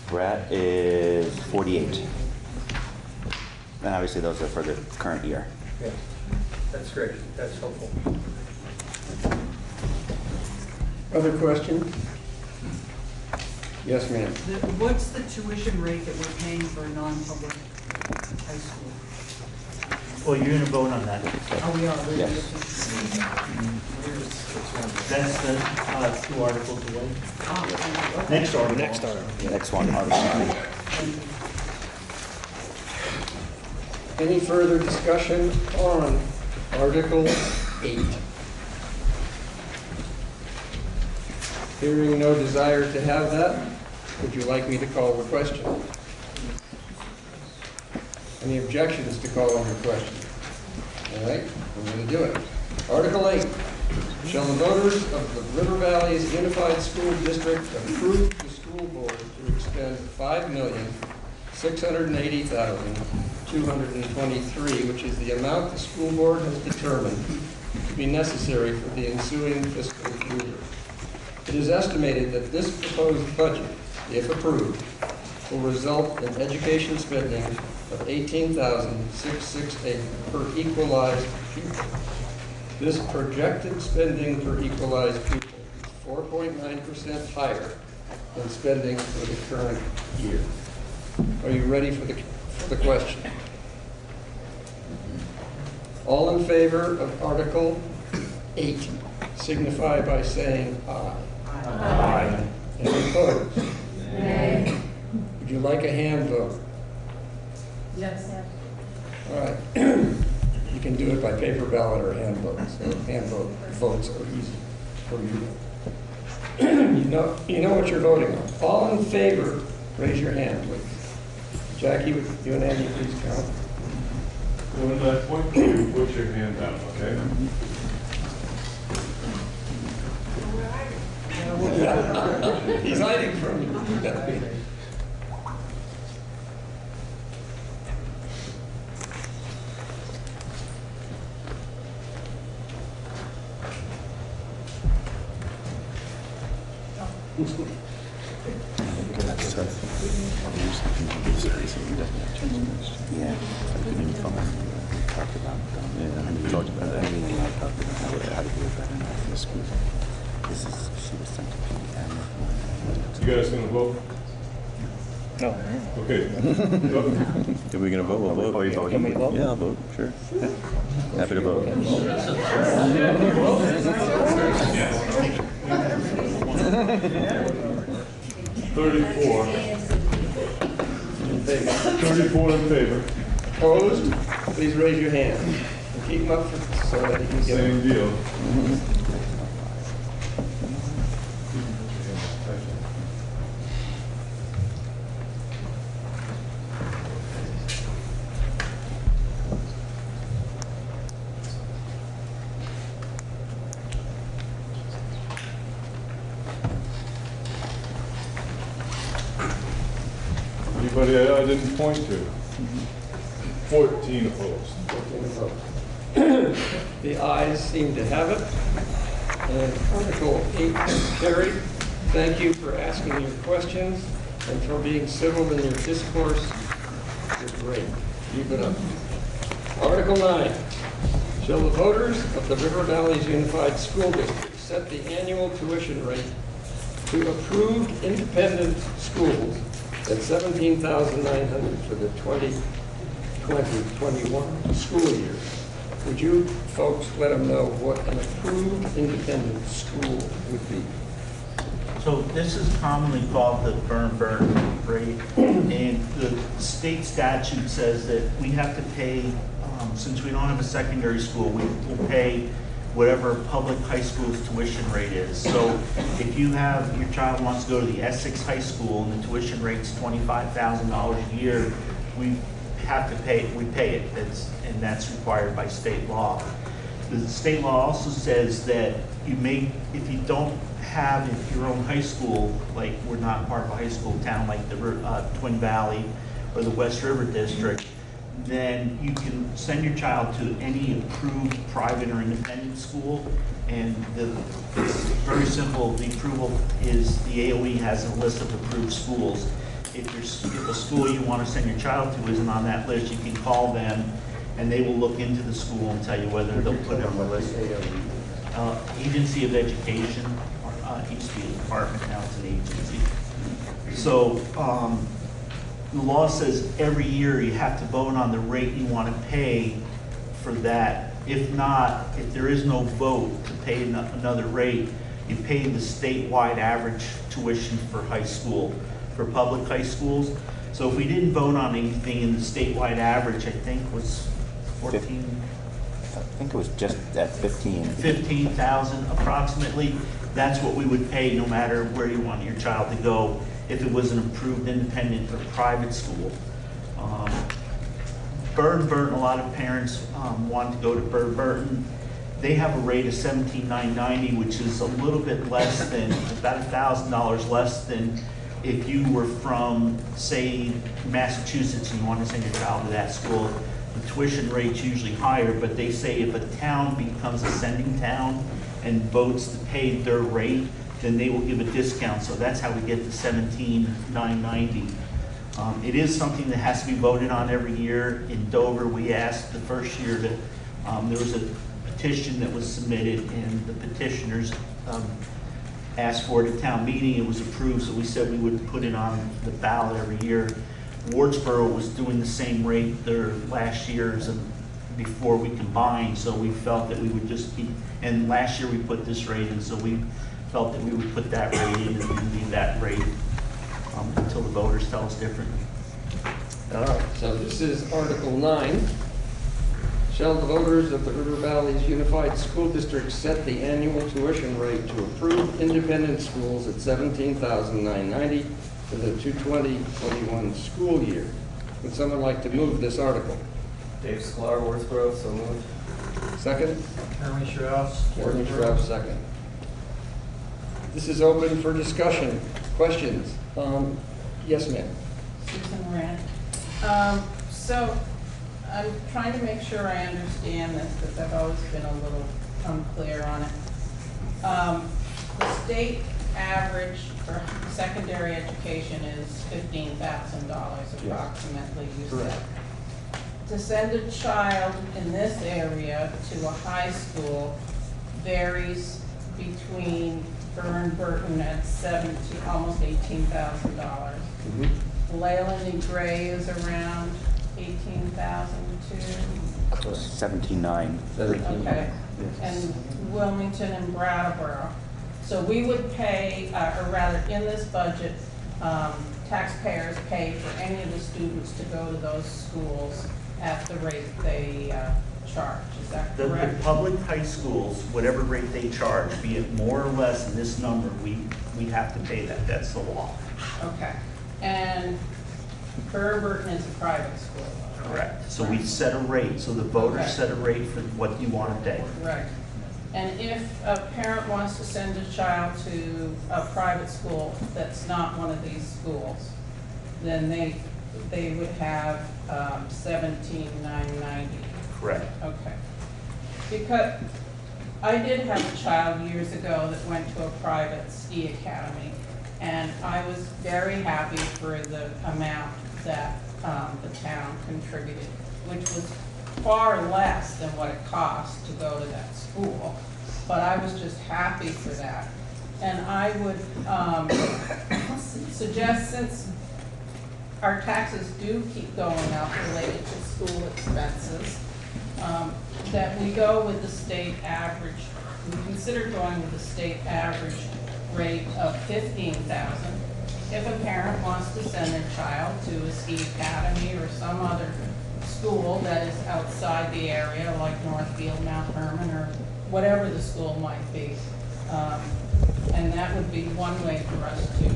Bratt is 48. And obviously those are for the current year. Yeah, that's great. That's helpful. Other questions? Yes, ma'am. What's the tuition rate that we're paying for a non-public high school? Well, you're going to vote on that. Oh, we are. Yes. That's the 2 articles away. Oh, Next article. Next one, Article 9. Any further discussion on Article 8? Hearing no desire to have that, would you like me to call the question? Any objections to calling the question? All right, we're going to do it. Article 8. Shall the voters of the River Valley's Unified School District approve the school board to expend $5,680,223, which is the amount the school board has determined to be necessary for the ensuing fiscal year? It is estimated that this proposed budget, if approved, will result in education spending of $18,668 per equalized pupil. This projected spending per equalized pupil is 4.9% higher than spending for the current year. Are you ready for the question? All in favor of Article 8 signify by saying aye. Aye. Any opposed? Nay. Would you like a hand vote? Yes. All right. You can do it by paper ballot or hand vote. So hand votes are easy for you. You know what you're voting on. All in favor, raise your hand, please. Jackie, would you and Andy please count? When I point to you, put your hand down, okay? He's hiding from you. That's tough. Yeah, I couldn't even find it. Talked about it. We talked about it. I talked about how to do it better in the school. This is, she was sent to PM. You guys gonna vote? No. Okay. If we're gonna vote, we'll vote. Are you voting? Can we vote? Yeah, I'll vote, sure. Yeah. Happy to vote. 34. favor? 34 in favor. Opposed? Please raise your hand. And keep them up so that you can get Same deal. Anybody I didn't point to? 14 opposed. The ayes seem to have it. And Article 8 is carried. Thank you for asking your questions and for being civil in your discourse. You're great. Keep it up. Article 9. Shall the voters of the River Valleys Unified School District set the annual tuition rate to approved independent schools at $17,900 for the 2020-21 school year? Would you folks let them know what an approved independent school would be? So this is commonly called the burn rate, and the state statute says that we have to pay, since we don't have a secondary school, we will pay whatever public high school's tuition rate is. So if you have, your child wants to go to the Essex High School and the tuition rate's $25,000 a year, we have to pay, we pay it, and that's required by state law. The state law also says that you may, if you don't have your own high school, like we're not part of a high school town like the Twin Valley or the West River District, then you can send your child to any approved private or independent school, and it's very simple. The approval is the AOE has a list of approved schools. If a school you want to send your child to isn't on that list, you can call them and they will look into the school and tell you whether they'll put it on the list. Agency of Education, used to be a department, now it's an agency. So the law says every year you have to vote on the rate you want to pay for that. If not, if there is no vote to pay another rate, you pay the statewide average tuition for high school, for public high schools. So if we didn't vote on anything, in the statewide average, I think was 14. I think it was just at 15. 15,000 approximately. That's what we would pay no matter where you want your child to go if it was an approved independent or private school. Burton, a lot of parents want to go to Burton. They have a rate of $17,990, which is a little bit less than, about $1,000 less than if you were from, say, Massachusetts and you want to send your child to that school. The tuition rate's usually higher, but they say if a town becomes a sending town and votes to pay their rate, then they will give a discount. So that's how we get the $17,990. It is something that has to be voted on every year. In Dover, we asked the first year to, there was a petition that was submitted, and the petitioners asked for it at town meeting. It was approved, so we said we would put it on the ballot every year. Wardsboro was doing the same rate their last year's and before we combined, so we felt that we would just keep, and last year we put this rate in, so we felt that we would put that rate in and leave that rate until the voters tell us differently. All right, so this is Article 9. Shall the voters of the River Valleys Unified School District set the annual tuition rate to approved independent schools at $17,990 for the 2020-21 school year? Would someone like to move this article? Dave Sklar, Wardsboro, so moved. Second? Jeremy Strauss. Jeremy Strauss, second. This is open for discussion. Questions? Yes, ma'am. Susan Moran. So I'm trying to make sure I understand this because I've always been a little unclear on it. The state average for secondary education is $15,000 approximately, you said. To send a child in this area to a high school varies between Burton at almost $18,000. Leyland and Gray is around 18,000 too. 17,900. Okay. And Wilmington and Brattleboro. So we would pay, or rather in this budget, taxpayers pay for any of the students to go to those schools at the rate they charge. Is that The correct? public high schools, whatever rate they charge, be it more or less than this number, we have to pay that. That's the law. Okay. And Burton is a private school. Correct. So we set a rate, so the voters Okay. set a rate for what you want to pay. Right. And if a parent wants to send a child to a private school that's not one of these schools, then they would have $17,990. Correct. Okay. Because I did have a child years ago that went to a private ski academy, and I was very happy for the amount that the town contributed, which was far less than what it cost to go to that school. But I was just happy for that. And I would suggest, since our taxes do keep going up related to school expenses, that we go with the state average. We consider going with the state average rate of $15,000. If a parent wants to send their child to a ski academy or some other school that is outside the area, like Northfield, Mount Herman, or whatever the school might be. And that would be one way for us to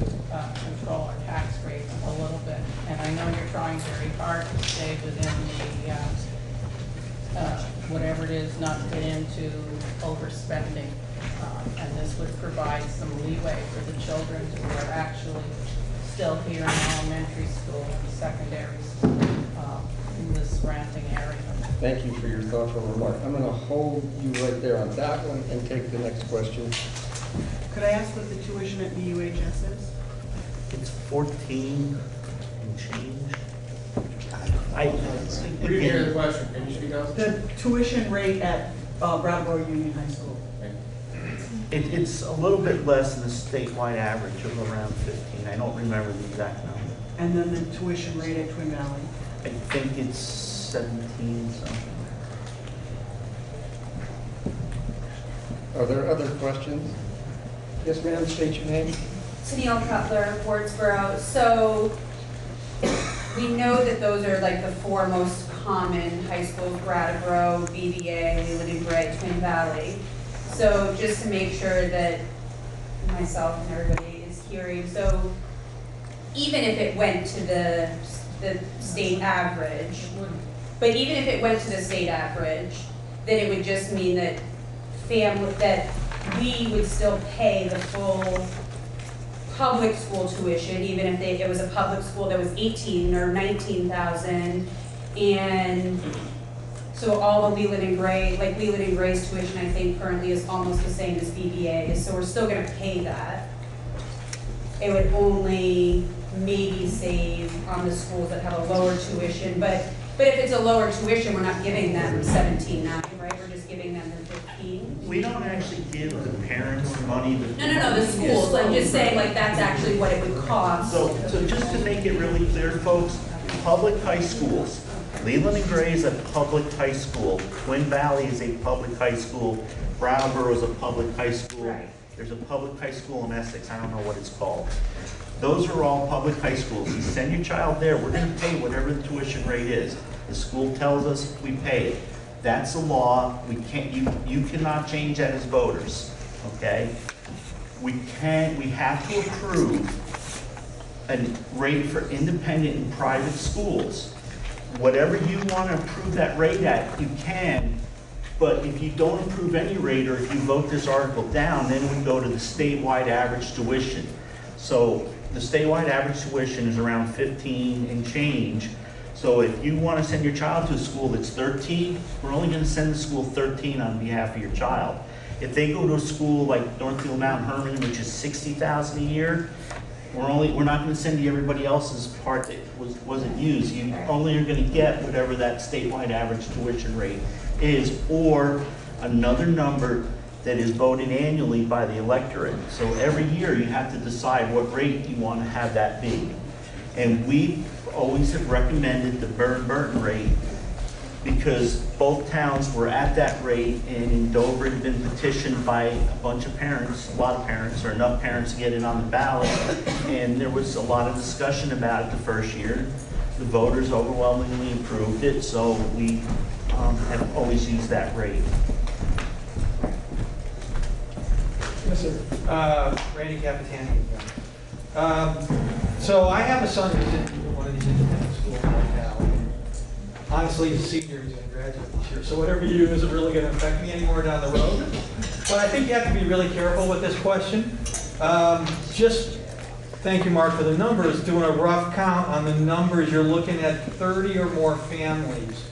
control our tax rates a little bit. And I know you're trying very hard to stay within the, whatever it is, not to get into overspending. And this would provide some leeway for the children who are actually still here in elementary school and secondary school in this surrounding area. Thank you for your thoughtful remark. I'm going to hold you right there on that one and take the next question. Could I ask what the tuition at BUHS is? It's 14 and change. I We didn't hear the question. Can you speak out? The tuition rate at Brattleboro Union High School. It's a little bit less than the statewide average of around 15. I don't remember the exact number. And then the tuition rate at Twin Valley? I think it's 17 something. Are there other questions? Yes, ma'am, state your name. Tennille Cutler, Wardsboro. So we know that those are like the four most common high schools: Brattleboro, BVA, Leland and Gray, Twin Valley. So just to make sure that myself and everybody is hearing, so even if it went to the state average, but even if it went to the state average, then it would just mean that that we would still pay the full public school tuition, even if it was a public school that was 18 or 19,000, and so all the Leland and Gray, like Leland and Gray's tuition, I think currently is almost the same as BBA, so we're still going to pay that. It would only maybe save on the schools that have a lower tuition, but if it's a lower tuition, we're not giving them 17.9, right? We're just giving them the 15. We don't actually give the parents money. No, the schools. I'm just saying, like, that's actually what it would cost. So just to make it really clear, folks, public high schools, Leland and Gray is a public high school, Twin Valley is a public high school, Brattleboro is a public high school. Right. There's a public high school in Essex, I don't know what it's called. Those are all public high schools. You send your child there, we're going to pay whatever the tuition rate is. The school tells us we pay it. That's the law. We can't. You cannot change that as voters. Okay. We have to approve a rate for independent and private schools. Whatever you want to approve that rate at, you can. But if you don't approve any rate, or if you vote this article down, then we go to the statewide average tuition. So the statewide average tuition is around 15 and change. So if you want to send your child to a school that's 13, we're only going to send the school 13 on behalf of your child. If they go to a school like Northfield Mount Herman, which is $60,000 a year, we're not going to send you everybody else's part that wasn't used. You only are going to get whatever that statewide average tuition rate is, or another number that is voted annually by the electorate. So every year you have to decide what rate you want to have that be. And we always have recommended the Burton rate because both towns were at that rate, and in Dover it had been petitioned by a bunch of parents, a lot of parents, or enough parents to get it on the ballot, and there was a lot of discussion about it the first year. The voters overwhelmingly approved it, so we have always used that rate. Yes, sir. Randy Capitani again. So I have a son who's in one of these independent schools right now. Honestly, he's a senior, he's going to graduate this year, so whatever you do isn't really going to affect me anymore down the road. But I think you have to be really careful with this question. Just, thank you, Mark, for the numbers. Doing a rough count on the numbers, you're looking at 30 or more families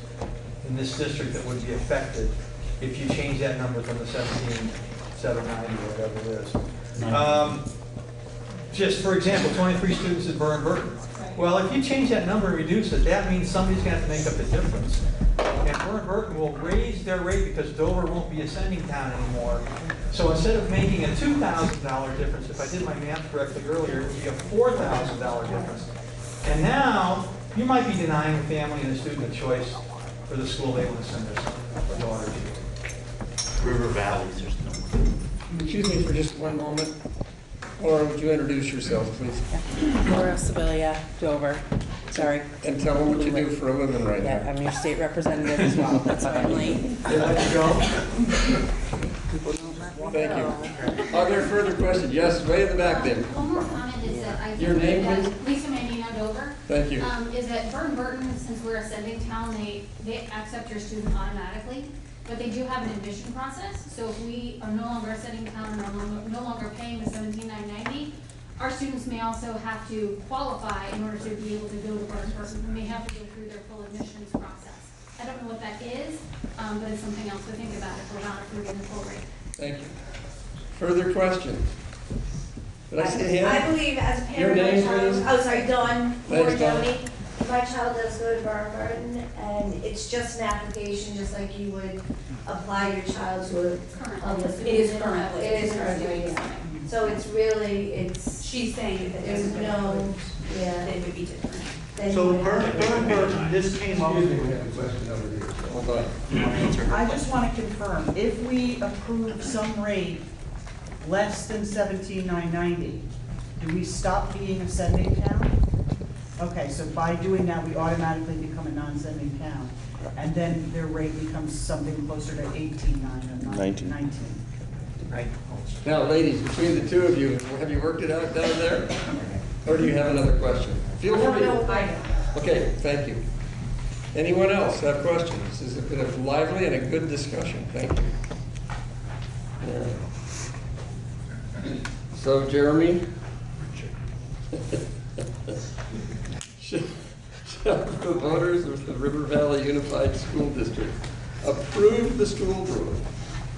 in this district that would be affected if you change that number from the 17,790 or whatever it is. Just for example, 23 students at Burton. Well, if you change that number and reduce it, that means somebody's going to have to make up the difference. And Burton will raise their rate because Dover won't be a sending town anymore. So instead of making a $2,000 difference, if I did my math correctly earlier, it would be a $4,000 difference. And now, you might be denying the family and the student a choice for the school they want to send their son or daughter to. River Valleys, there's no one. Excuse me for just one moment. Laura, would you introduce yourself, please? Laura Sibilia, Dover. Sorry. And tell them what you do for a living right Yeah, now. I'm your state representative as well. That's why I'm late. They let you go? Thank you. Are there further questions? Yes, way in the back there. One more comment is that I think Your name, that please? Lisa Mandino Dover. Thank you. Is that Burton, since we're a sending town, they accept your student automatically, but they do have an admission process. So if we are no longer a sending town and are no longer paying the $17,990, our students may also have to qualify in order to be able to go to Burton. We may have to go through their full admissions process. I don't know what that is, but it's something else to think about if we're not approving the full rate. Thank you. Further questions? Did I see a hand? I believe as a Your parent, name, my child, please? oh, sorry, Dawn Thanks, Dawn. Borgioni. My child does go to Burton, and it's just an application, just like you would apply your child to a public. It is currently, yeah. So it's really, She's saying that there's there's no, yeah. they would be different. So Burton, this came up. Excuse me, we have a question over here. Hold on. I just want to confirm, if we approve some rate less than 17,990, do we stop being a sending town? Okay, so by doing that, we automatically become a non-sending town. And then their rate becomes something closer to 18,900 or 19. Right. Now, ladies, between the two of you, have you worked it out down there? Or do you have another question? Feel free. Okay, thank you. Anyone else have questions? This has been a lively and a good discussion. Thank you. Yeah. So, Jeremy? Shall the voters of the River Valley Unified School District approve the school board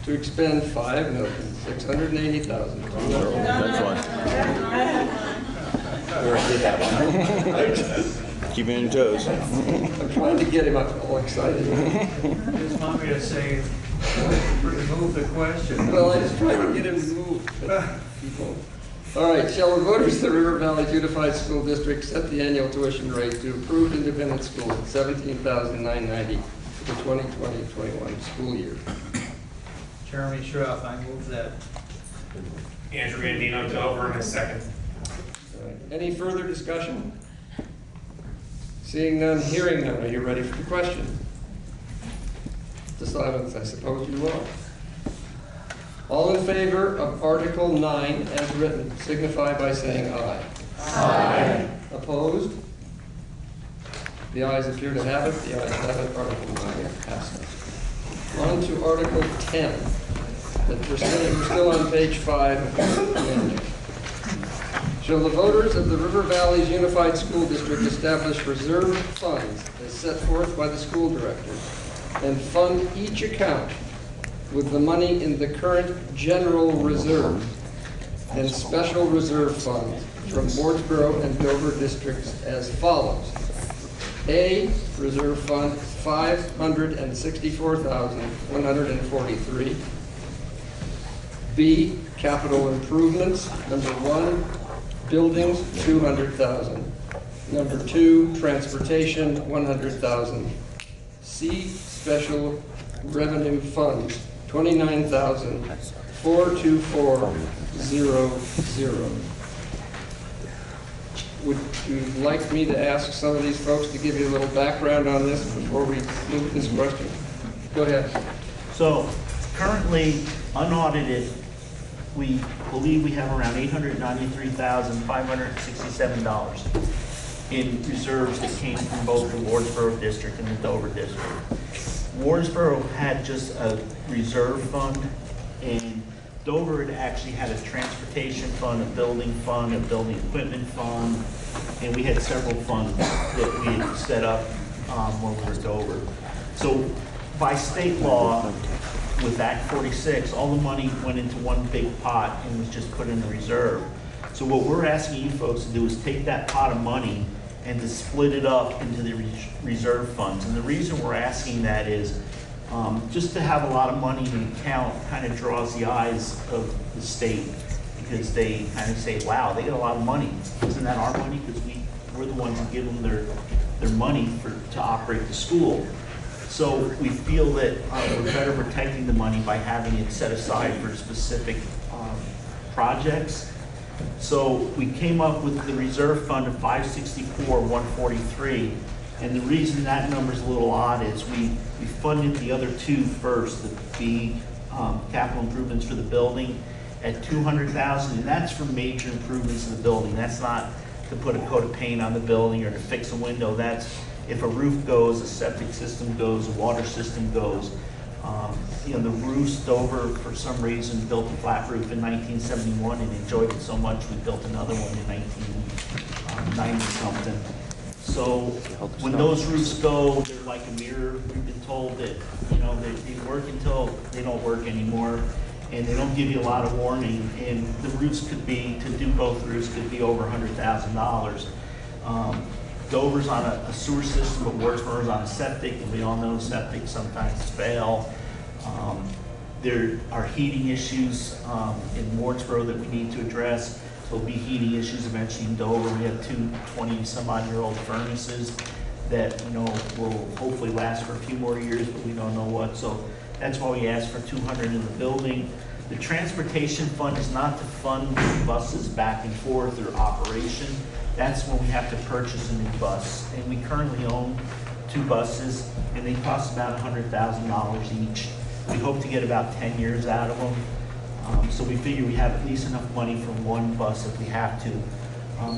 to expend $5,680,000? Keep it in toes. I'm trying to get him all excited. Just want me to say, remove the question. Well, I just tried to get him to move. People. All right, shall the voters of the River Valley Unified School District set the annual tuition rate to approved independent schools at $17,990 for the 2020-21 school year? Jeremy Schroff, I move that. Andrew Andino, Dover, in a second. All right. Any further discussion? Seeing none, hearing none, are you ready for the question? The silence, I suppose you are. All in favor of Article 9 as written, signify by saying aye. Aye. Opposed? The ayes appear to have it. The ayes have it. Article 9 passes. On to Article 10. We're still on page 5 of the agenda. Shall the voters of the River Valley's Unified School District establish reserve funds as set forth by the school director and fund each account with the money in the current general reserve and special reserve funds from Wardsboro and Dover districts as follows. A, reserve fund $564,143. B, capital improvements. Number 1, buildings, $200,000. Number 2, transportation, $100,000. C, special revenue funds, 29,42400. Would you like me to ask some of these folks to give you a little background on this before we move this question? Go ahead. So currently, unaudited, we believe we have around $893,567 in reserves that came from both the Wardsboro District and the Dover District. Wardsboro had just a reserve fund, and Dover had actually had a transportation fund, a building equipment fund, and we had several funds that we had set up when we were Dover. So by state law, with Act 46, all the money went into one big pot and was just put in the reserve. So what we're asking you folks to do is take that pot of money and to split it up into the reserve funds. And the reason we're asking that is just to have a lot of money in the account kind of draws the eyes of the state, because they kind of say, wow, they got a lot of money. Isn't that our money? Because we're the ones who give them their money to operate the school. So we feel that we're better protecting the money by having it set aside for specific projects. So we came up with the reserve fund of $564,143, and the reason that number's a little odd is we funded the other two first, the capital improvements for the building at $200,000, and that's for major improvements in the building. That's not to put a coat of paint on the building or to fix a window. That's if a roof goes, a septic system goes, a water system goes. The roofs, Dover, for some reason, built a flat roof in 1971 and enjoyed it so much we built another one in 1990-something. So when those roofs go, they're like a mirror. We've been told that they work until they don't work anymore, and they don't give you a lot of warning. And the roofs to do both roofs could be over $100,000. Dover's on a sewer system, but Wardsboro's on a septic, and we all know septic sometimes fail. There are heating issues in Wardsboro that we need to address. There'll be heating issues eventually in Dover. We have two 20-some-odd-year-old furnaces that will hopefully last for a few more years, but we don't know what. So that's why we asked for $200 in the building. The transportation fund is not to fund buses back and forth or operation. That's when we have to purchase a new bus. And we currently own two buses, and they cost about $100,000 each. We hope to get about 10 years out of them. So we figure we have at least enough money for one bus if we have to.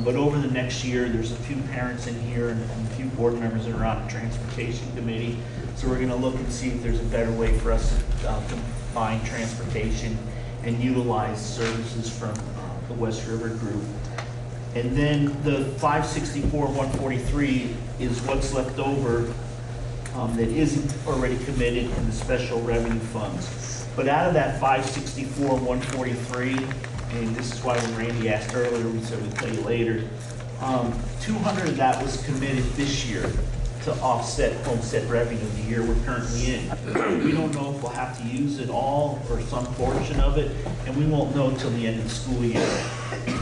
But over the next year, there's a few parents in here and a few board members that are on the transportation committee. So we're going to look and see if there's a better way for us to combine transportation and utilize services from the West River Group. And then the $564,143 is what's left over that isn't already committed in the special revenue funds. But out of that $564,143, and this is why when Randy asked earlier, we said we'd tell you later, 200 of that was committed this year to offset homestead revenue the year we're currently in. We don't know if we'll have to use it all or some portion of it, and we won't know until the end of the school year. You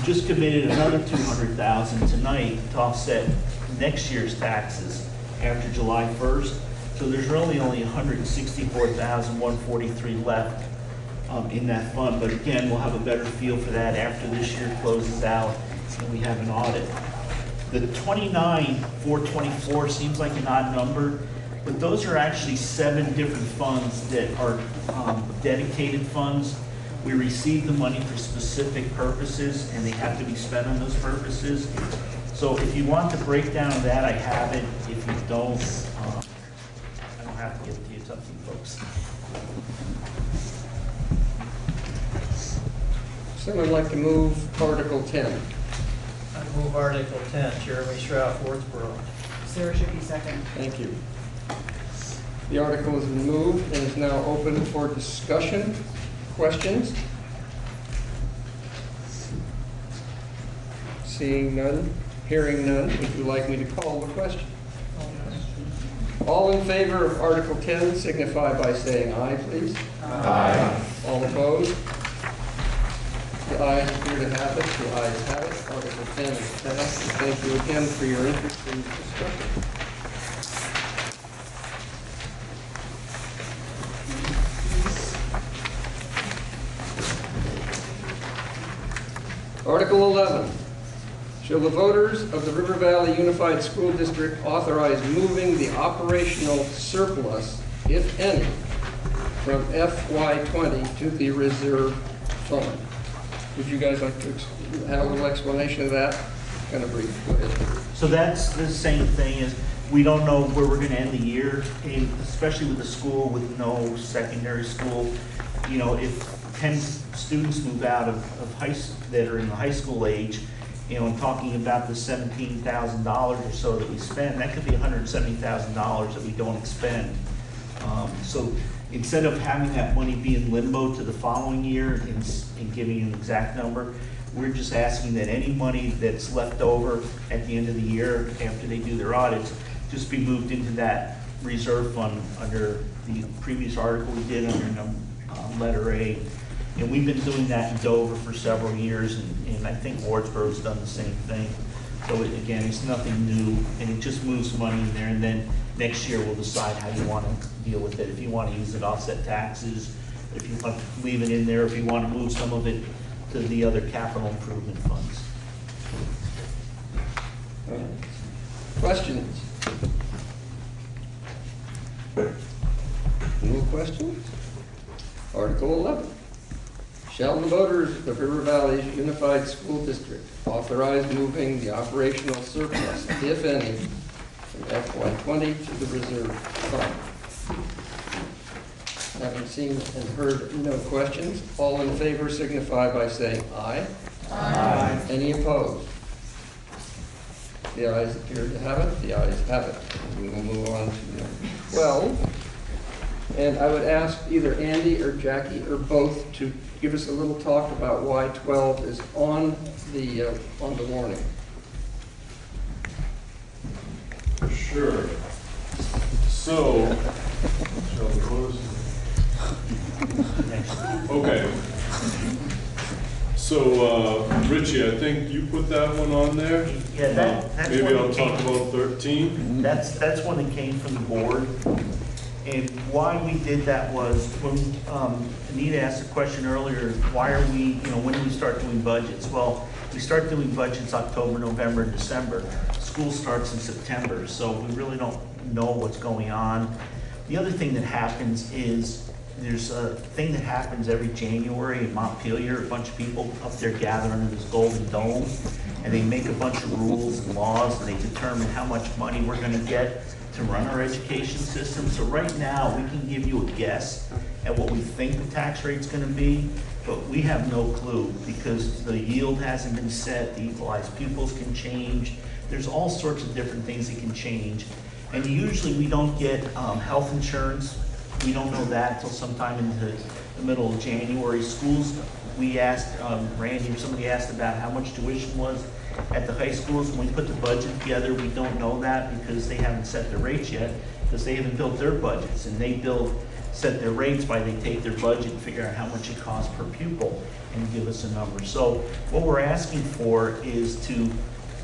just committed another $200,000 tonight to offset next year's taxes after July 1st. So there's really only $164,143 left in that fund. But again, we'll have a better feel for that after this year closes out and we have an audit. The $29,424 seems like an odd number, but those are actually 7 different funds that are dedicated funds. We receive the money for specific purposes, and they have to be spent on those purposes. So if you want the breakdown of that, I have it. If you don't, I don't have to give it to you. It's up to you folks. Someone like to move Article 10. I move Article 10, Jeremy Stroud, Wardsboro. Sarah Shippey, second. Thank you. The article has been moved and is now open for discussion. Questions? Seeing none, hearing none, would you like me to call the question? All in favor of Article 10 signify by saying aye, please. Aye. All opposed? The ayes appear to have it. The ayes have it. Article 10 is passed. And thank you again for your interest in the discussion. Article 11, shall the voters of the River Valley Unified School District authorize moving the operational surplus, if any, from FY20 to the reserve fund? Would you guys like to have a little explanation of that? Kind of brief, go ahead. So that's the same thing as, we don't know where we're gonna end the year, and especially with the school with no secondary school. You know, if 10 students move out of that are in the high school age, you know, and talking about the $17,000 or so that we spend, that could be $170,000 that we don't expend. So instead of having that money be in limbo to the following year and giving you an exact number, we're just asking that any money that's left over at the end of the year after they do their audits just be moved into that reserve fund under the previous article we did under letter A. And we've been doing that in Dover for several years, and I think Wardsboro's done the same thing. So again, it's nothing new, and it just moves money in there, and then next year we'll decide how you want to deal with it. If you want to use it to offset taxes, if you want to leave it in there, if you want to move some of it to the other capital improvement funds. Questions? No questions? Article 11. Shall the voters of River Valley Unified School District authorize moving the operational surplus, if any, from FY20 to the reserve fund? Having seen and heard no questions, all in favor signify by saying aye. Aye. Any opposed? The ayes appear to have it. The ayes have it. We will move on to number 12. And I would ask either Andy or Jackie or both to give us a little talk about why 12 is on the warning. Sure. So, shall we close? Okay. So, Richie, I think you put that one on there. Yeah, that's maybe one I'll that talk came- about 13. That's one that came from the board. And why we did that was when Anita asked a question earlier, why are we, when do we start doing budgets? Well, we start doing budgets October, November, and December. School starts in September, so we really don't know what's going on. The other thing that happens is there's a thing that happens every January in Montpelier. A bunch of people up there gather under this golden dome, and they make a bunch of rules and laws, and they determine how much money we're going to get to run our education system. So right now, we can give you a guess at what we think the tax rate's going to be, but we have no clue because the yield hasn't been set, the equalized pupils can change. There's all sorts of different things that can change. And usually we don't get health insurance. We don't know that until sometime into the middle of January. Schools, we asked, Randy or somebody asked about how much tuition was at the high schools. When we put the budget together, we don't know that because they haven't set their rates yet, because they haven't built their budgets, and they set their rates by they take their budget and figure out how much it costs per pupil and give us a number. So what we're asking for is to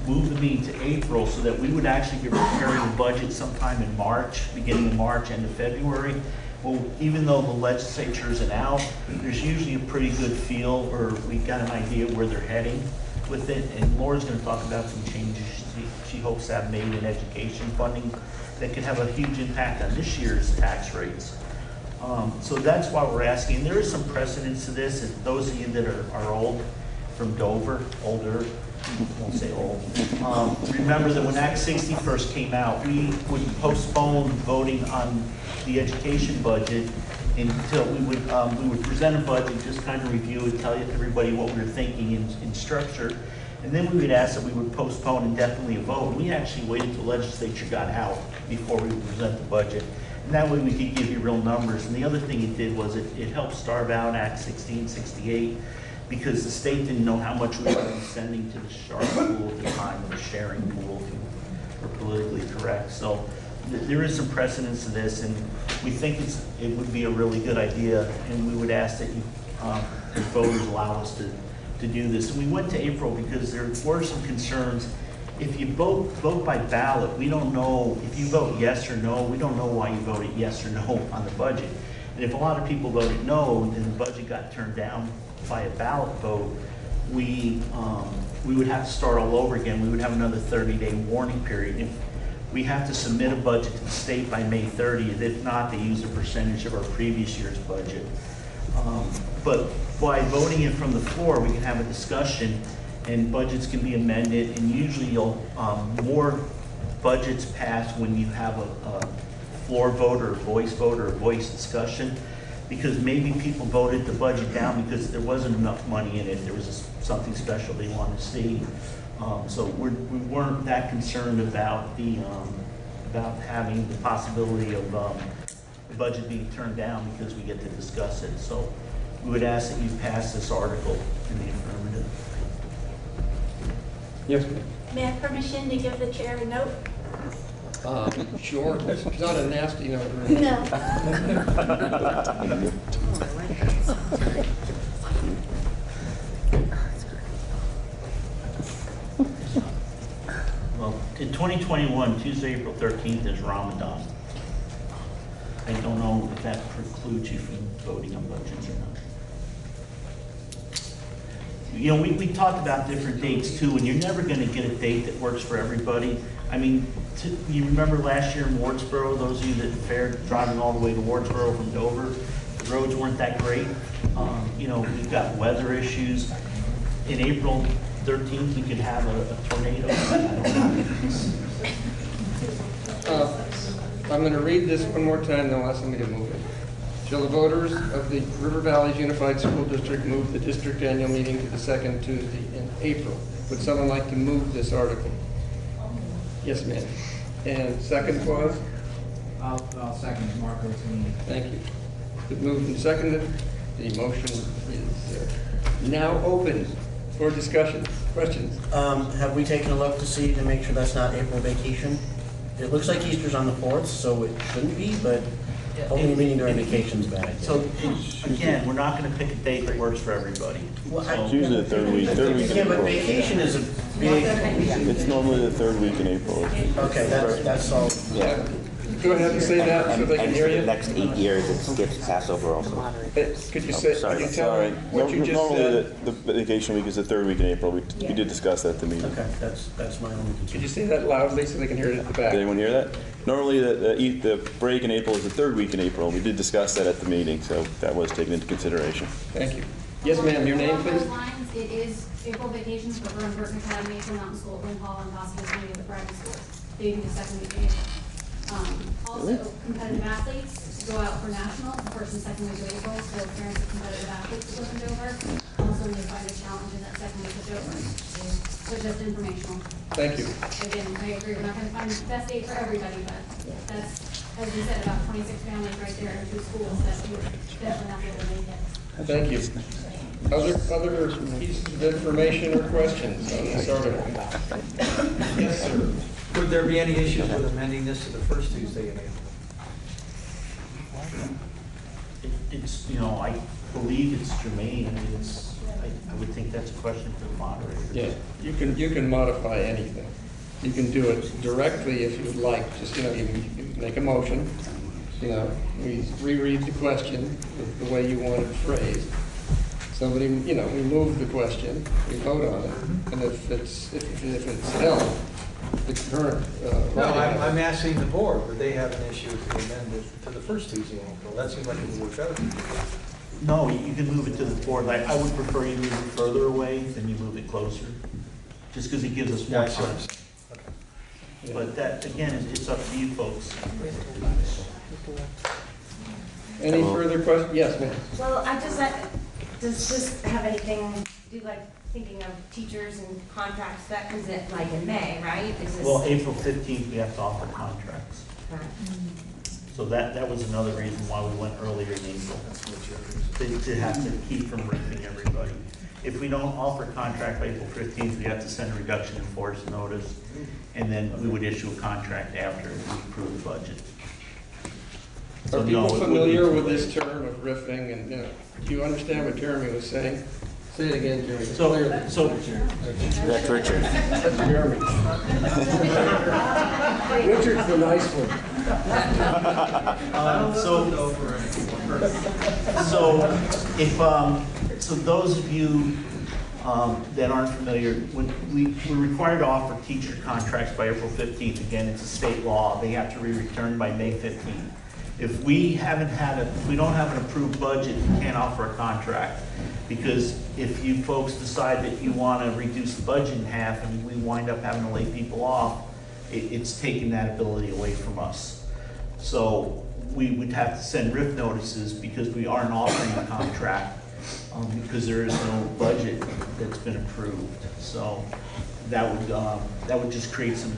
move the meeting to April so that we would actually be preparing the budget sometime in March, beginning of March, end of February. Well, even though the legislature isn't out, there's usually a pretty good feel, or we got an idea where they're heading with it. And Laura's going to talk about some changes she hopes to have made in education funding that could have a huge impact on this year's tax rates. So that's why we're asking. There is some precedence to this. And those of you that are old from Dover, older, I won't say old, remember that when Act 60 first came out, we would postpone voting on the education budget until we would present a budget, just kind of review it, tell everybody what we were thinking in structure, and then we would ask that we would postpone indefinitely a vote. We actually waited until the legislature got out before we would present the budget. And that way we could give you real numbers. And the other thing it did was it helped starve out Act 1668 because the state didn't know how much we were going to be sending to the Sharp pool at the time, or the sharing pool, if you were politically correct. So there is some precedence to this, and we think it would be a really good idea, and we would ask that you, the voters allow us to do this. And we went to April because there were some concerns. If you vote by ballot, we don't know, if you vote yes or no, we don't know why you voted yes or no on the budget. And if a lot of people voted no, and the budget got turned down by a ballot vote, we would have to start all over again. We would have another 30-day warning period. If we have to submit a budget to the state by May 30th, if not, they use a percentage of our previous year's budget. But by voting it from the floor, we can have a discussion and budgets can be amended, and usually more budgets pass when you have a floor vote or a voice discussion, because maybe people voted the budget down because there wasn't enough money in it. There was something special they wanted to see. So we weren't that concerned about about having the possibility of the budget being turned down because we get to discuss it. So we would ask that you pass this article in the affirmative. Yes, ma'am. May I have permission to give the chair a note? Sure, it's not a nasty note. No. Well, in 2021, Tuesday, April 13th is Ramadan. I don't know if that precludes you from voting on budgets or not. You know, we talked about different dates too, and you're never going to get a date that works for everybody. I mean, you remember last year in Wardsboro, those of you that fared driving all the way to Wardsboro from Dover, the roads weren't that great. You know, we've got weather issues. In April 13th, we could have a tornado. I'm going to read this one more time, then I'll ask somebody to move it. Shall the voters of the River Valleys Unified School District move the district annual meeting to the second Tuesday in April? Would someone like to move this article? Yes, ma'am. And second was? I'll second Marco Tonini. Thank you. Been moved and seconded. The motion is now open for discussion. Questions? Have we taken a look to make sure that's not April vacation? It looks like Easter's on the 4th, so it shouldn't be, but only meeting during vacation's bad. So again, we're not going to pick a date that works for everybody. It's usually the third week in Yeah, but April. vacation is a big. It's normally the third week in April. Okay, that's all. Yeah. Go ahead and say that so they can hear you. The next 8 years, it skips Passover also. Could you say, could you tell me what you just Normally, said? the vacation week is the third week in April. We did discuss that at the meeting. Okay, that's my only concern. Could you say that loudly so they can hear it at the back? Did anyone hear that? Normally, the break in April is the third week in April. We did discuss that at the meeting, so that was taken into consideration. Thank you. Yes, ma'am, your name, Along please? those lines, it is April vacations for Burton Academy, for Mountain School, Lynn Hall, and possibly some of the private schools. They do the second week in April. Also, competitive athletes go out for national, the first and second week of April, so parents of competitive athletes that live in Dover also may find a challenge in that second week of Dover. So just informational. Thank you. Again, I agree, we're not gonna find the best date for everybody, but that's, as you said, about 26 families right there in 2 schools that would definitely not be able to make it. Thank you. Other pieces of information or questions on this article? Yes, sir. Would there be any issues with amending this to the first Tuesday in April? It's, you know, I believe it's germane. I mean, I would think that's a question for the moderator. Yeah, you can modify anything. You can do it directly if you'd like. Just, you know, you make a motion. You know, we reread the question the way you want it phrased. Somebody, you know, we move the question, we vote on it, and if it's held, the current. No, I'm asking the board, would they have an issue if we amend it to the first Tuesday in April? That seems like it would work better. No, you can move it to the fourth. I would prefer you move it further away than you move it closer, just because it gives us more time. But that, again, it's up to you folks. Any further questions? Yes, ma'am. Well, does this have anything to do, like, thinking of teachers and contracts, that is it like in May, right? Is this? Well, April 15th, we have to offer contracts. Right. So that was another reason why we went earlier in April, to have to keep from ripping everybody. If we don't offer a contract by April 15th, we have to send a reduction in force notice, and then we would issue a contract after we approve the budget. Are people familiar with this term of riffing, and, you know, do you understand what Jeremy was saying? Say it again, Jeremy. So That's Richard. That's Jeremy. Richard's the nice one. So those of you that aren't familiar, when we're required to offer teacher contracts by April 15th. Again, it's a state law. They have to be returned by May 15th. If we don't have an approved budget, we can't offer a contract. Because if you folks decide that you want to reduce the budget in half and we wind up having to lay people off, it's taking that ability away from us. So we would have to send RIF notices because we aren't offering a contract because there is no budget that's been approved. So that would just create some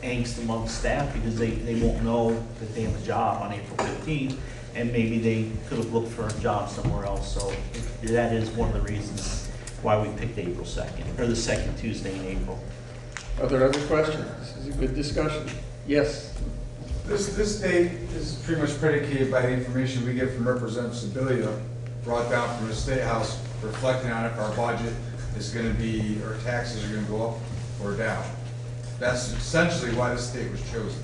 angst among staff because they won't know that they have a job on April 15th, and maybe they could have looked for a job somewhere else. So that is one of the reasons why we picked April 2nd, or the second Tuesday in April. Are there other questions? This is a good discussion. Yes? This date is pretty much predicated by the information we get from Representative Sibilia, brought down from the State House, reflecting on if our budget is going to be, or taxes are going to go up or down. That's essentially why this date was chosen.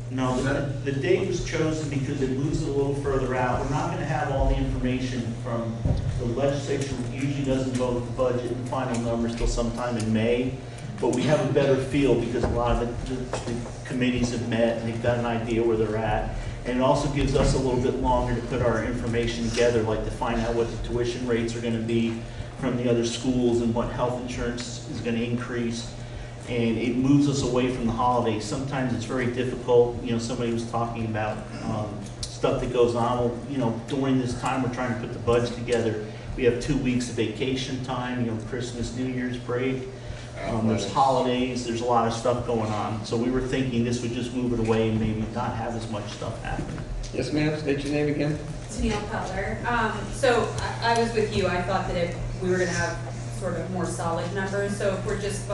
No, the date was chosen because it moves it a little further out. We're not going to have all the information from the legislature. Usually doesn't vote the budget and final numbers till sometime in May, but we have a better feel because a lot of the committees have met and they've got an idea where they're at. And it also gives us a little bit longer to put our information together, like to find out what the tuition rates are going to be from the other schools and what health insurance is going to increase. And it moves us away from the holidays. Sometimes it's very difficult. You know, somebody was talking about stuff that goes on. Well, you know, during this time we're trying to put the budget together. We have 2 weeks of vacation time, you know, Christmas, New Year's break. There's holidays, there's a lot of stuff going on. So we were thinking this would just move it away and maybe not have as much stuff happen. Yes, ma'am. State your name again. Neil Cutler. So I was with you. I thought that we were going to have sort of more solid numbers. So if we're just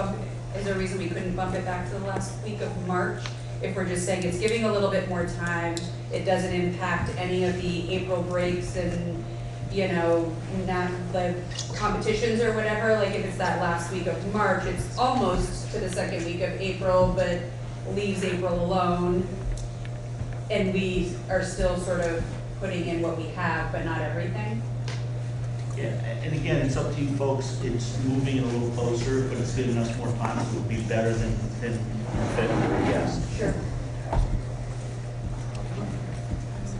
is there a reason we couldn't bump it back to the last week of March? If we're just saying it's giving a little bit more time, it doesn't impact any of the April breaks and, you know, not the competitions or whatever. Like if it's that last week of March, it's almost to the second week of April, but leaves April alone. And we are still sort of putting in what we have, but not everything. Yeah, and again, it's up to you folks. It's moving it a little closer, but it's giving us more time, so it will be better than February, yes. Sure.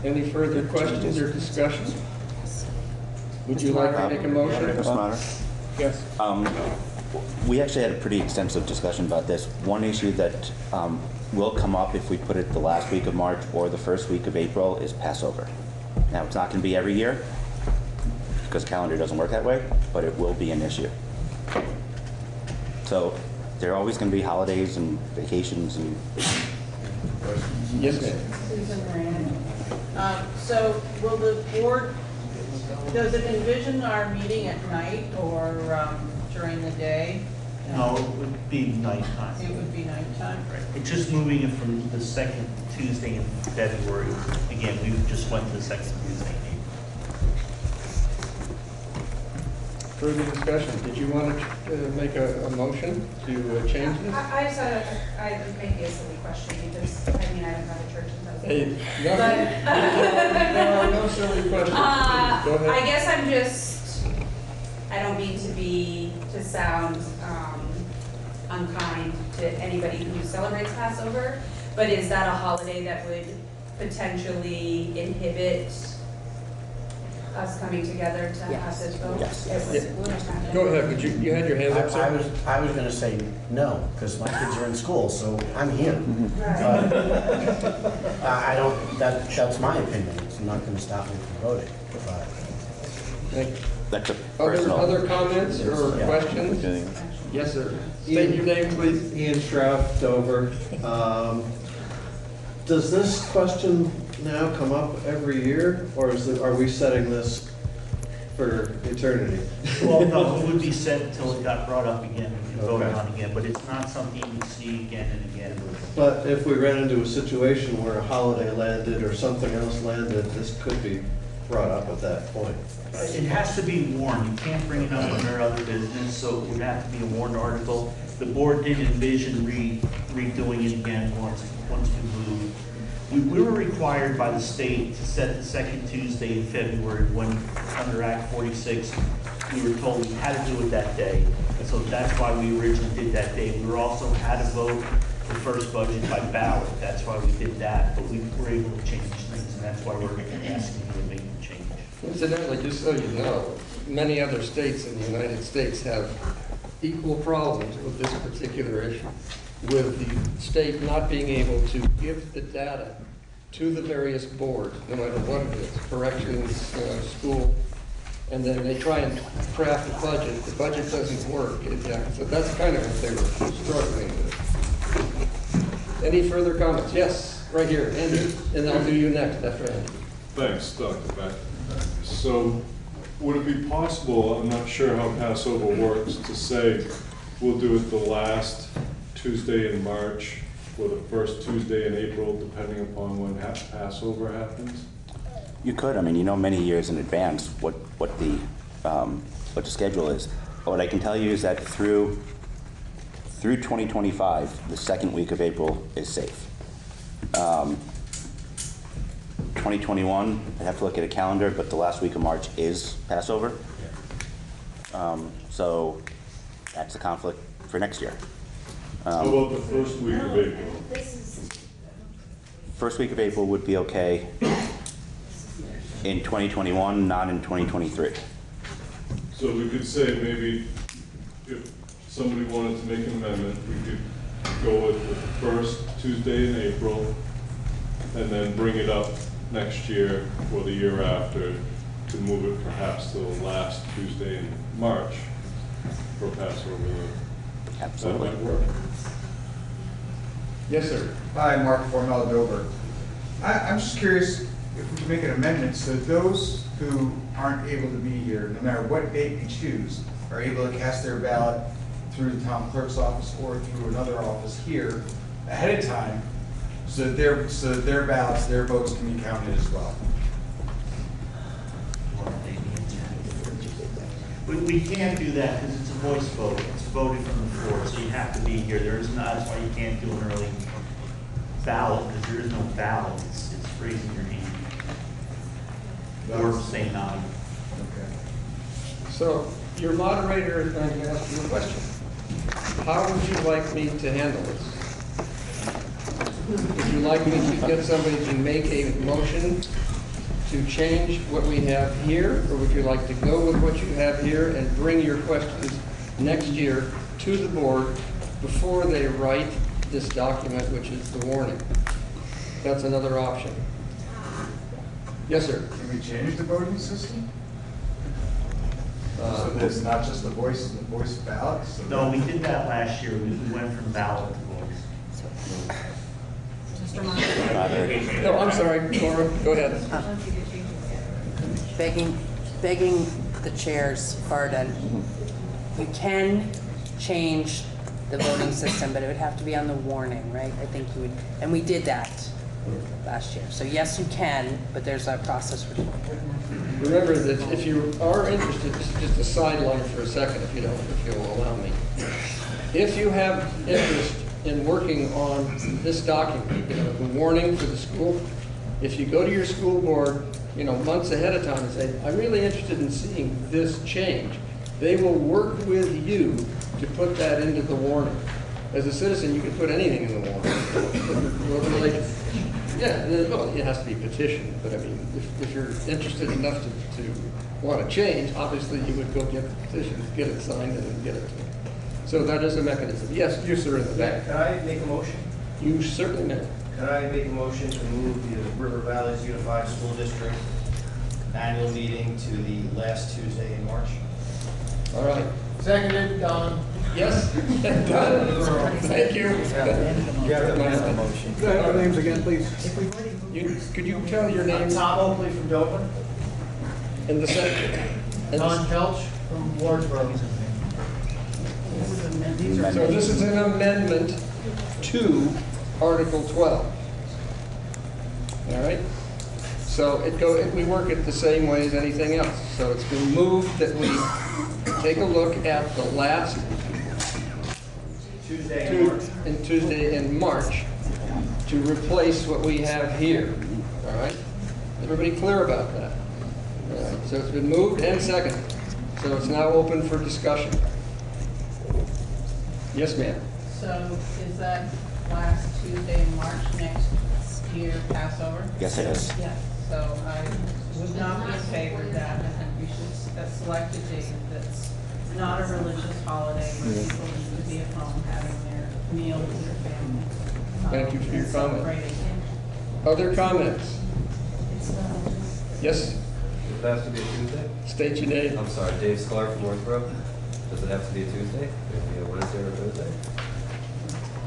Any further questions or discussion? Would you like to make a motion? Mr. Monitor? Yes. We actually had a pretty extensive discussion about this. One issue that will come up if we put it the last week of March or the first week of April is Passover. Now, it's not going to be every year because calendar doesn't work that way, but it will be an issue. So there are always going to be holidays and vacations and... Yes, ma'am. Susan Moran. So will the board, does it envision our meeting at night or during the day? No, it would be nighttime. It would be nighttime? Right. It's just moving it from the second Tuesday in February. Again, we just went to the second Tuesday in April. Further discussion. Did you want to make a motion to change this? I just had it may be a silly question because, I mean, I haven't gone to church since I was Hey, little. there are no silly questions. Go ahead. I guess I don't mean to sound unkind to anybody who celebrates Passover, but is that a holiday that would potentially inhibit us coming together to have this vote? Yes. Go ahead, but you had your hand up, sir. I was going to say no, because my kids are in school, so I'm here. I don't, that's my opinion. It's not going to stop me from voting. That's a personal... Other comments or questions? Yes, sir. State your name, please. Ian Shroff, Dover. Does this question now come up every year, or are we setting this for eternity? Well, no, it would be set until it got brought up again and voted on again, but it's not something you can see again and again. But if we ran into a situation where a holiday landed or something else landed, this could be brought up at that point. It has to be warned. You can't bring it up under other business, so it would have to be a warned article. The board did envision redoing it again once we moved. We were required by the state to set the second Tuesday in February when, under Act 46, we were told we had to do it that day. And so that's why we originally did that day. We were also had to vote the first budget by ballot. That's why we did that, but we were able to change things, and that's why we're asking you to make the change. Incidentally, just so you know, many other states in the United States have equal problems with this particular issue, with the state not being able to give the data to the various boards, no matter what it is, corrections, school, and then they try and craft a budget. The budget doesn't work. So that's kind of what they were struggling with. Any further comments? Yes, right here, Andrew, and I'll do you next after Andrew. Thanks, Dr. Beck. So would it be possible, I'm not sure how Passover works, to say we'll do it the last Tuesday in March or the first Tuesday in April, depending upon when Passover happens? You could. I mean, you know many years in advance what the schedule is. What I can tell you is that through 2025, the second week of April is safe. 2021, I'd have to look at a calendar, but the last week of March is Passover. So that's a conflict for next year. How about the first week of April? First week of April would be okay in 2021, not in 2023. So we could say maybe if somebody wanted to make an amendment, we could go with the first Tuesday in April and then bring it up next year or the year after to move it perhaps to the last Tuesday in March for Passover. Absolutely. That might work. Yes, sir. Hi, Mark Formel Dover. I'm just curious if we can make an amendment so those who aren't able to be here, no matter what date we choose, are able to cast their ballot through the town clerk's office or through another office here ahead of time, so that their ballots, their votes can be counted as well. We can't do that because it's a voice vote. It's voted from the floor, so you have to be here. There is not, that's why you can't do an early ballot, because there is no ballot. It's raising your hand. Or saying aye. Okay. So your moderator is going to ask you a question. How would you like me to handle this? Would you like me to get somebody to make a motion to change what we have here, or would you like to go with what you have here and bring your questions next year to the board before they write this document, which is the warning? That's another option. Yes, sir. Can we change the voting system? So that it's not just the voice ballot? So No, we did that last year. We went from ballot to voice. No, I'm sorry, Laura, go ahead. Begging the chair's pardon, you can change the voting system, but it would have to be on the warning, right? I think you would, and we did that last year. So yes, you can, but there's a process for it. Remember that if you are interested, just a sideline for a second, if you'll allow me. If you have interest in working on this document, the warning for the school, if you go to your school board, months ahead of time and say, I'm really interested in seeing this change, they will work with you to put that into the warning. As a citizen, you can put anything in the warning. It has to be petitioned, but I mean, if you're interested enough to want to change, obviously you would go get the petition, get it signed, and then get it to them. So that is a mechanism. Yes, you, sir, in the back. Can I make a motion? You certainly may. Can I make a motion to move the River Valleys Unified School District annual meeting to the last Tuesday in March? All right. Seconded, Don. Yes? Done? Thank you. You have to amend the motion. Could I have your names again, please? Could you tell your name? Tom Oakley from Dover. In the second. Don Kelch from Wardsboro. So this is an amendment to Article 12. All right? So we work it the same way as anything else. So it's been moved that we take a look at the last Tuesday in March to replace what we have here. All right? Everybody clear about that? All right. So it's been moved and seconded. So it's now open for discussion. Yes, ma'am. So is that last Tuesday in March next year Passover? Yes, it is. Yeah. So I would not be in favor of that. I think we should select a date that's not a religious holiday where people need to be at home having their meal with their family. Thank you for your comment. Celebrating. Other comments? Yes, Does it have to be a Tuesday? state your name. I'm sorry, Dave Sklar from Northborough. Does it have to be a Tuesday? Maybe a Wednesday or a Thursday?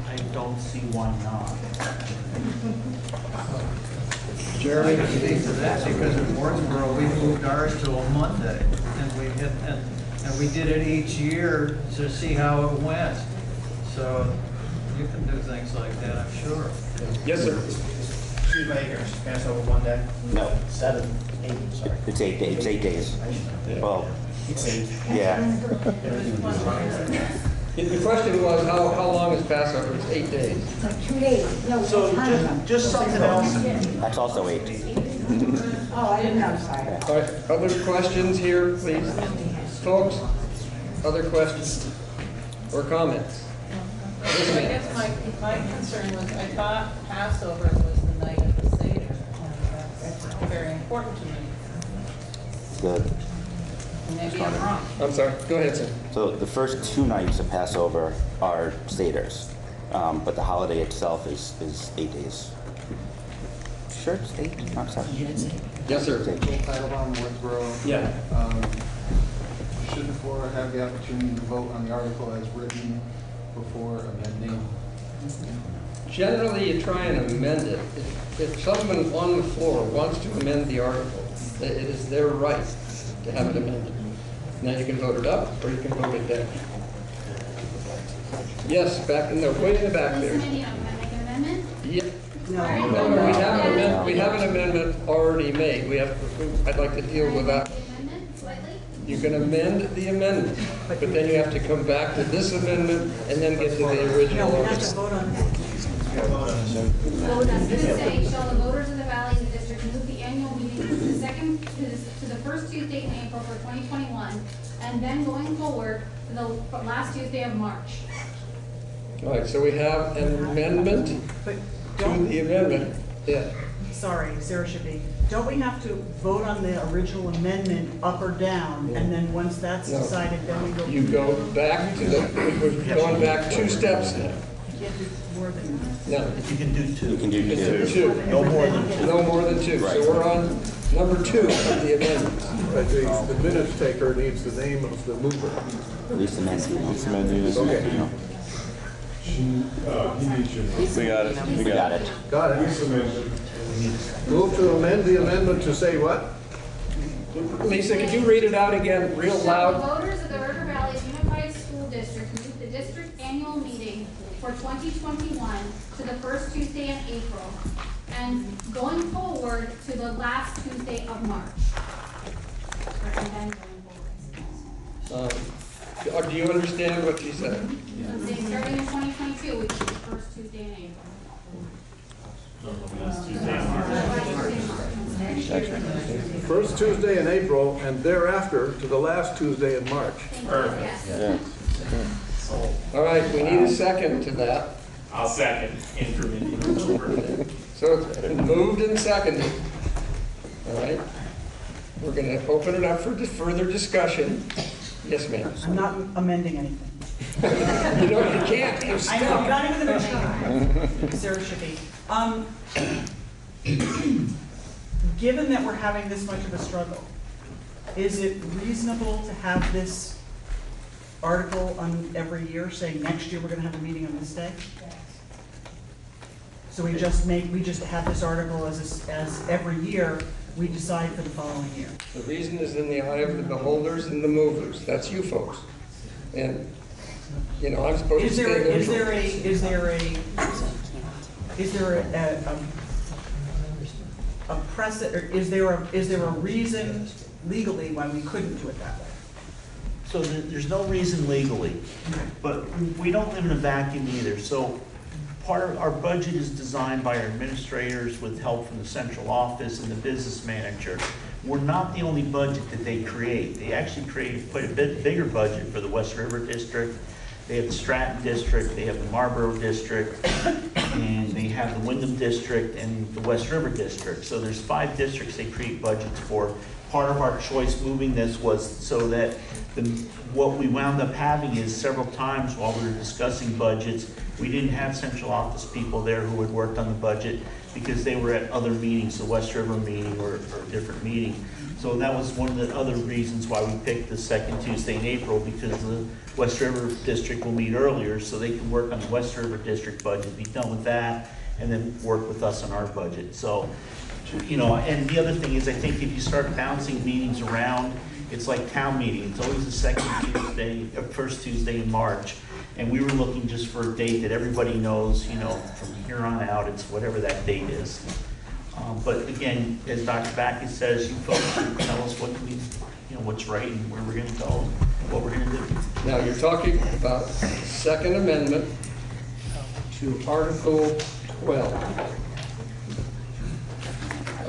I don't see why not. Jeremy? I can speak to that because in Wardsboro, we moved ours to a Monday. And we did it each year to see how it went. So you can do things like that, I'm sure. Yes, sir. Excuse my ignorance, Passover one day? No, 7, 8, sorry. it's 8 days. It's 8 days. Well, It's 8. yeah. The question was, how long is Passover? It's 8 days. Like 2 days. No, So just something else. That's also 8. Oh, I didn't know, sorry. All right, other questions here, please? Folks, other questions or comments? I guess my concern was, I thought Passover was the night of the Seder, and that's very important to me. Good. Maybe I'm wrong. I'm sorry, go ahead, sir. So the first 2 nights of Passover are Seders, but the holiday itself is 8 days. Sure, it's 8? I'm sorry. Yes, sir. Titlebomb, Woodsboro. Yeah. Should the floor have the opportunity to vote on the article as written before amending? Generally, you try and amend it. If someone on the floor wants to amend the article, it is their right to have it amended. Now you can vote it up or you can vote it down. Yes, back in the, way in the back there. Make an amendment? Yeah. No. No, we have an amendment already made. I'd like to deal with that. You can amend the amendment, but then you have to come back to this amendment and then get to the original. No, we have to vote on that. Vote on Tuesday, shall the voters of the Valley and the district move the annual meeting to the first Tuesday in April for 2021, and then going forward to the last Tuesday of March. All right, so we have an amendment to the amendment. Yeah. Sorry, Sarah should be. Don't we have to vote on the original amendment up or down, and then once that's No. decided, then we go? You go back to we've gone back 2 steps now. You can't do more than that. No. You can do 2. You can do 2. No more than 2. No more than 2. So we're on number 2 of the amendment. The minutes taker needs the name of the mover. Lisa Manzi. Okay. We got it. We got it. Got it. Move to amend the amendment to say what? Lisa, could you read it out again real Shall loud? the voters of the River Valley Unified School District move the district annual meeting for 2021 to the first Tuesday in April, and going forward to the last Tuesday of March? And then going forward. Do you understand what she said? I'm saying starting in 2022, which is the first Tuesday in April. First Tuesday in April and thereafter to the last Tuesday in March. Yeah. All right, we need a second to that. I'll second intermittent. So it's been moved and seconded. All right. We're going to open it up for further discussion. Yes, ma'am. I'm not amending anything. You know, you can't. You're I know, stuck. not even gonna try. Sarah should be. Given that we're having this much of a struggle, is it reasonable to have this article on every year, saying next year we're gonna have a meeting on this day? So we just have this article as every year, we decide for the following year. The reason is in the eye of the beholders and the movers. That's you folks. And, you know, I'm supposed to stay neutral. Is there a reason legally why we couldn't do it that way? So there's no reason legally, but we don't live in a vacuum either. So part of our budget is designed by our administrators with help from the central office and the business manager. we're not the only budget that they create. They actually create quite a bit bigger budget for the West River District. They have the Stratton District, they have the Marlboro District, and they have the Wyndham District and the West River District. So there's 5 districts they create budgets for. Part of our choice moving this was so that what we wound up having is several times while we were discussing budgets, we didn't have central office people there who had worked on the budget because they were at other meetings, the West River meeting or a different meeting. So that was one of the other reasons why we picked the second Tuesday in April, because the West River District will meet earlier, so they can work on the West River District budget, be done with that, and then work with us on our budget. So, you know, and the other thing is, I think if you start bouncing meetings around, it's like town meeting. It's always the second Tuesday, or first Tuesday in March. And we were looking just for a date that everybody knows, you know, from here on out, it's whatever that date is. But again, as Dr. Backes says, you folks should tell us what we, you know, what's right and where we're gonna go, what we're gonna do. Now, you're talking about Second Amendment to Article 12.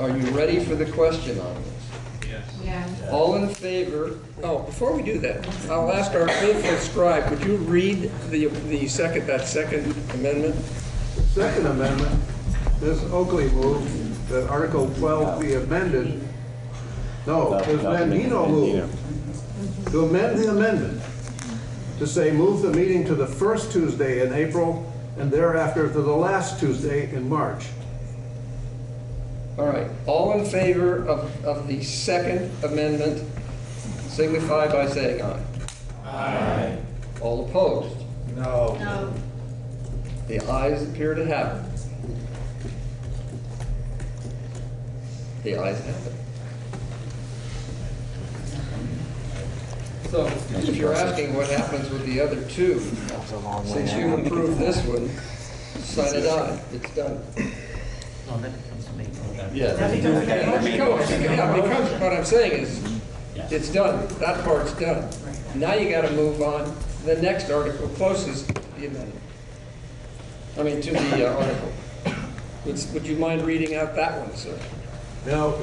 Are you ready for the question on this? Yeah. All in favor, oh, before we do that, I'll ask our faithful scribe, would you read that second amendment? Second Amendment, Ms. Oakley moved that Article 12 be amended. No, Ms. Mandino moved to amend the amendment to say move the meeting to the first Tuesday in April and thereafter to the last Tuesday in March. All right, all in favor of the Second Amendment signify by saying aye. Aye. All opposed? No. No. The ayes appear to have it. The ayes have it. So, if you're asking what happens with the other two, since you approved this one, sign it on, it's done. No, that becomes me. Yeah, because what I'm saying is, it's done, that part's done. Now you gotta move on to the next article closest to the amendment. I mean, to the article. Would you mind reading out that one, sir? Now,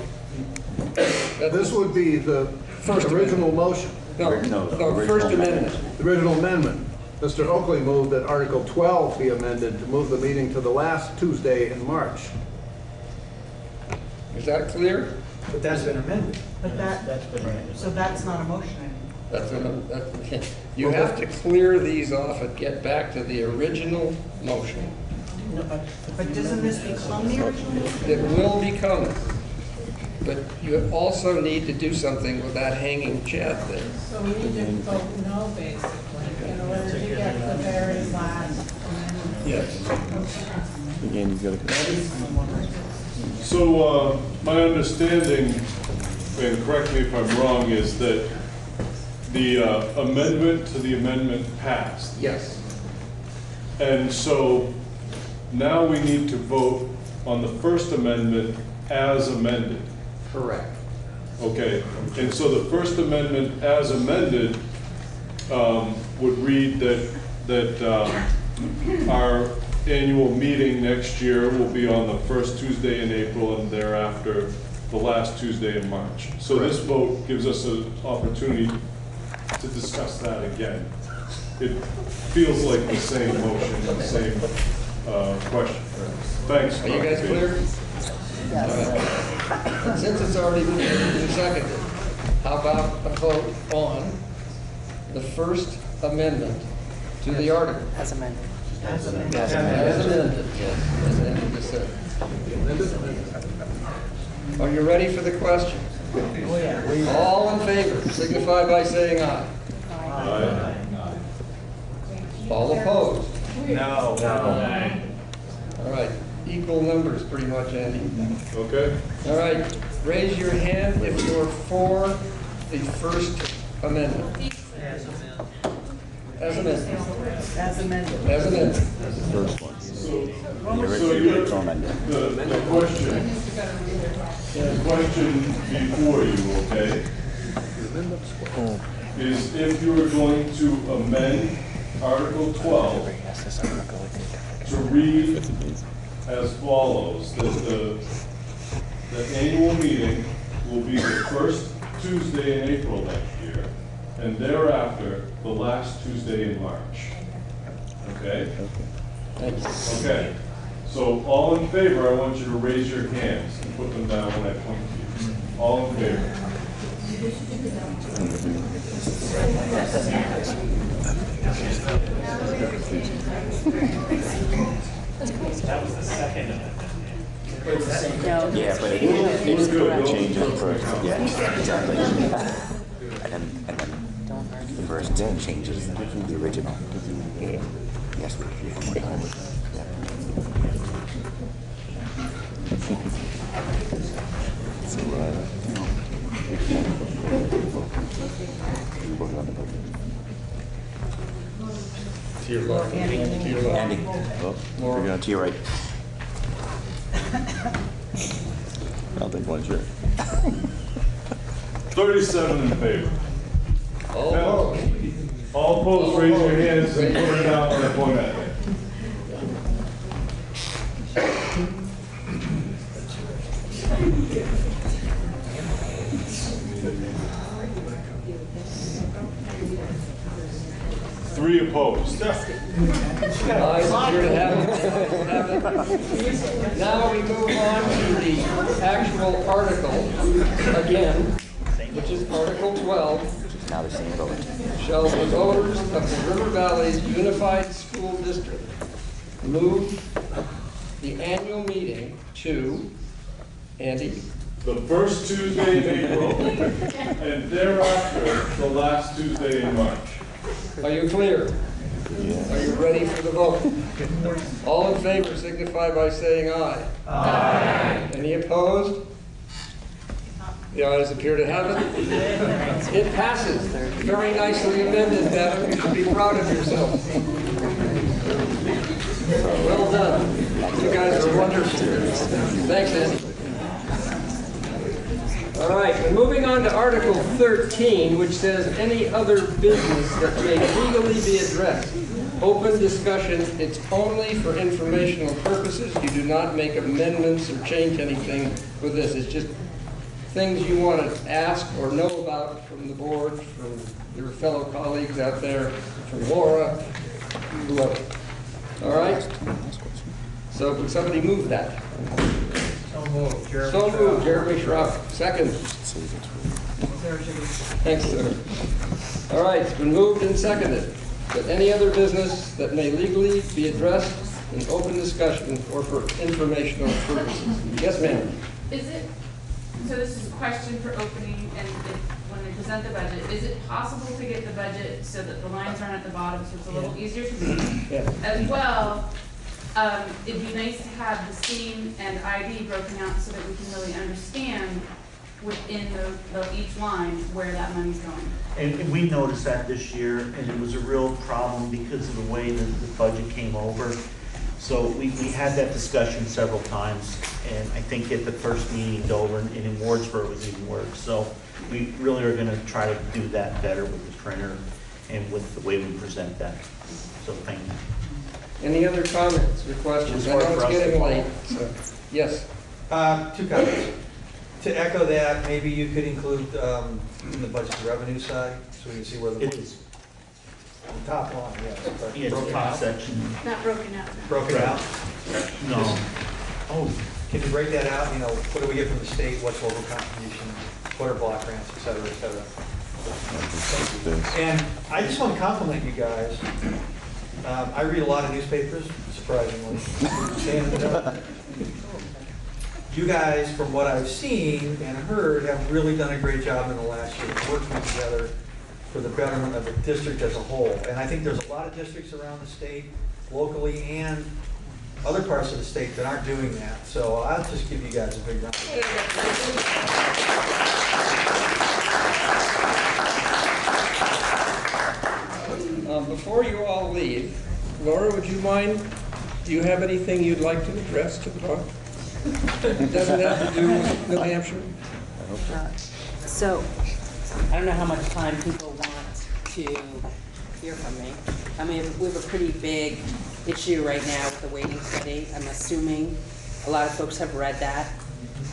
this would be the original motion. No, the First Amendment. The original amendment. Mr. Oakley moved that Article 12 be amended to move the meeting to the last Tuesday in March. Is that clear? But that's been amended. But That's been right. so that's not a motion. You have to clear these off and get back to the original motion. But doesn't this become the original motion? It will become it. But you also need to do something with that hanging chat thing. So we need to vote no, basically, in order to get the very last amendment. Yes. Again, you've got to. So, my understanding, and correct me if I'm wrong, is that the amendment to the amendment passed. Yes. And so now we need to vote on the First Amendment as amended. Correct. Okay, and so the First Amendment as amended would read that our annual meeting next year will be on the first Tuesday in April and thereafter the last Tuesday in March. So this vote gives us an opportunity to discuss that again. It feels like the same motion, the same question. Thanks. Are you guys clear? Yes. Since it's already been seconded, how about a vote on the First Amendment to the article? As amended. As amended. As amended, yes, as Andy just said. Are you ready for the question? Oh, yeah. All in favor, signify by saying aye. Aye. All opposed? No. All right, equal numbers pretty much, Andy. Okay. All right, raise your hand if you're for the First Amendment. As amended. As amended. As amended. That's the first one. So The question before you, okay, is if you were going to amend Article 12 to read as follows, that the annual meeting will be the first Tuesday in April next year, and thereafter, the last Tuesday in March. Okay? Okay. So all in favor, I want you to raise your hands and put them down when I point to you. All in favor? That was the second amendment. Yeah, but it needs to change it first. Yeah, exactly. And then the first changes the original. Yes, we have one more time. To your left. To your left. Andy. More. To your right. I'll take one chair. 37 in favor. All opposed? All opposed, raise your hands and put it down when I point at you. Three opposed. Ayes appear to have it. Now we move on to the actual article again, which is Article 12. Now they're saying vote. Shall the voters of the River Valley's Unified School District move the annual meeting to, Andy? The first Tuesday in April, and thereafter, the last Tuesday in March. Are you clear? Are you ready for the vote? All in favor signify by saying aye. Aye. Any opposed? The ayes appear to have it. It passes. Very nicely amended, Madam. You should be proud of yourself. Well done. You guys are wonderful. Thanks, Andy. All right, and moving on to Article 13, which says any other business that may legally be addressed. Open discussion, it's only for informational purposes. You do not make amendments or change anything with this. It's just things you want to ask or know about from the board, from your fellow colleagues out there, from Laura, whoever. All right? So would somebody move that? So moved, Jeremy. So moved, Jeremy Schropp. Second. Thanks, sir. All right, it's been moved and seconded. But any other business that may legally be addressed in open discussion or for informational purposes? Yes, ma'am. Is it, so this is a question for opening and when they present the budget, is it possible to get the budget so that the lines aren't at the bottom so it's a little easier to read? Yeah. As well, it'd be nice to have the STEAM and IB broken out so that we can really understand within each line where that money's going. And we noticed that this year, and it was a real problem because of the way that the budget came over. So we had that discussion several times, and I think at the first meeting Dover and in Wardsboro was even worse. So we really are gonna try to do that better with the printer and with the way we present that. So thank you. Any other comments or questions? I know it's getting late, so, yes. Two comments. To echo that, maybe you could include in the budget revenue side, so we can see where the. It is. The top line, yes. but Yeah, it's broken top out. section. Not broken out. Broken out? No. Oh, can you break that out? You know, what do we get from the state, what's local contribution, what are block grants, et cetera, et cetera. And I just want to compliment you guys. I read a lot of newspapers, surprisingly. You guys, from what I've seen and heard, have really done a great job in the last year working together for the betterment of the district as a whole. And I think there's a lot of districts around the state, locally and other parts of the state that aren't doing that. So I'll just give you guys a big round. Before you all leave, Laura, would you mind, do you have anything you'd like to address to the board? It doesn't have to do with New Hampshire? So, I don't know how much time people want to hear from me. I mean, we have a pretty big issue right now with the waiting study. I'm assuming a lot of folks have read that.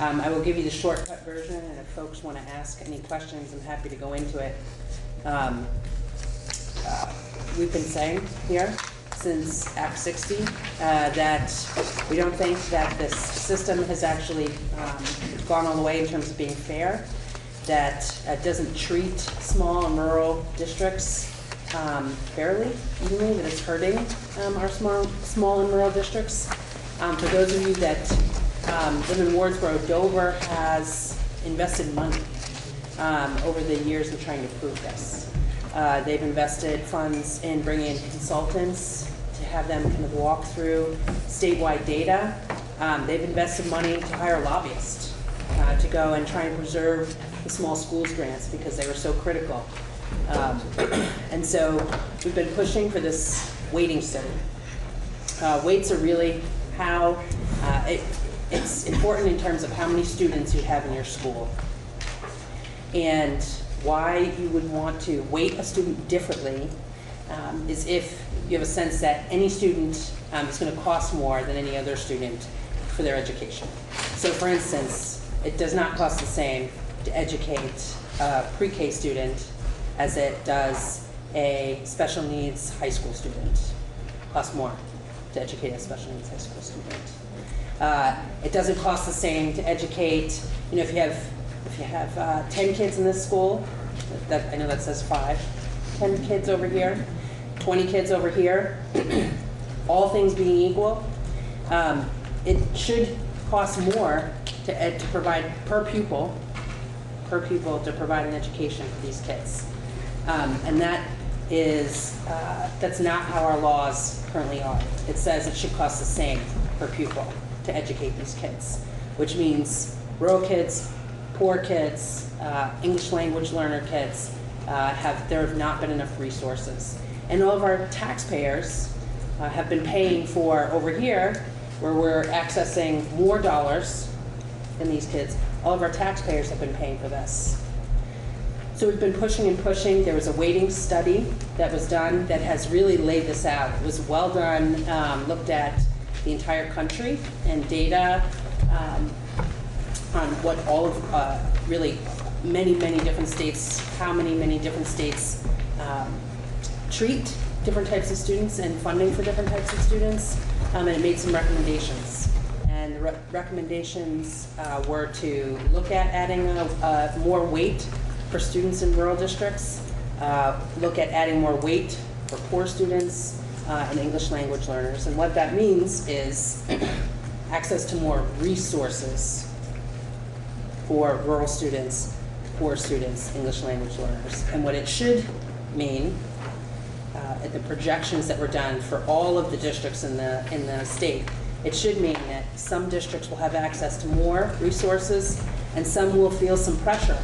I will give you the shortcut version, and if folks want to ask any questions, I'm happy to go into it. We've been saying here since Act 60 that we don't think that this system has actually gone all the way in terms of being fair, that it doesn't treat small and rural districts fairly, evenly, that it's hurting our small and rural districts. For those of you that live in Wardsboro, Dover has invested money over the years in trying to prove this. They've invested funds in bringing in consultants to have them kind of walk through statewide data. They've invested money to hire lobbyists to go and try and preserve the small schools grants because they were so critical. And so we've been pushing for this weighting study. Weights are really how, it's important in terms of how many students you have in your school and why you would want to weight a student differently is if you have a sense that any student is going to cost more than any other student for their education. So for instance, it does not cost the same to educate a pre-K student as it does a special needs high school student. It costs more to educate a special needs high school student. It doesn't cost the same to educate, you know, if you have 10 kids in this school, I know that says 5, 10 kids over here, 20 kids over here, all things being equal, it should cost more to provide per pupil to provide an education for these kids. And that is, that's not how our laws currently are. It says it should cost the same per pupil to educate these kids, which means rural kids, poor kids, English language learner kids, there have not been enough resources. And all of our taxpayers have been paying for over here, where we're accessing more dollars than these kids, all of our taxpayers have been paying for this. So we've been pushing and pushing. There was a weighting study that was done that has really laid this out. It was well done, looked at the entire country and data on what all of, really many different states, how many different states treat different types of students and funding for different types of students, and it made some recommendations. And the recommendations were to look at adding more weight for students in rural districts, look at adding more weight for poor students and English language learners. And what that means is access to more resources for rural students, poor students, English language learners. And what it should mean, the projections that were done for all of the districts in the state, it should mean that some districts will have access to more resources and some will feel some pressure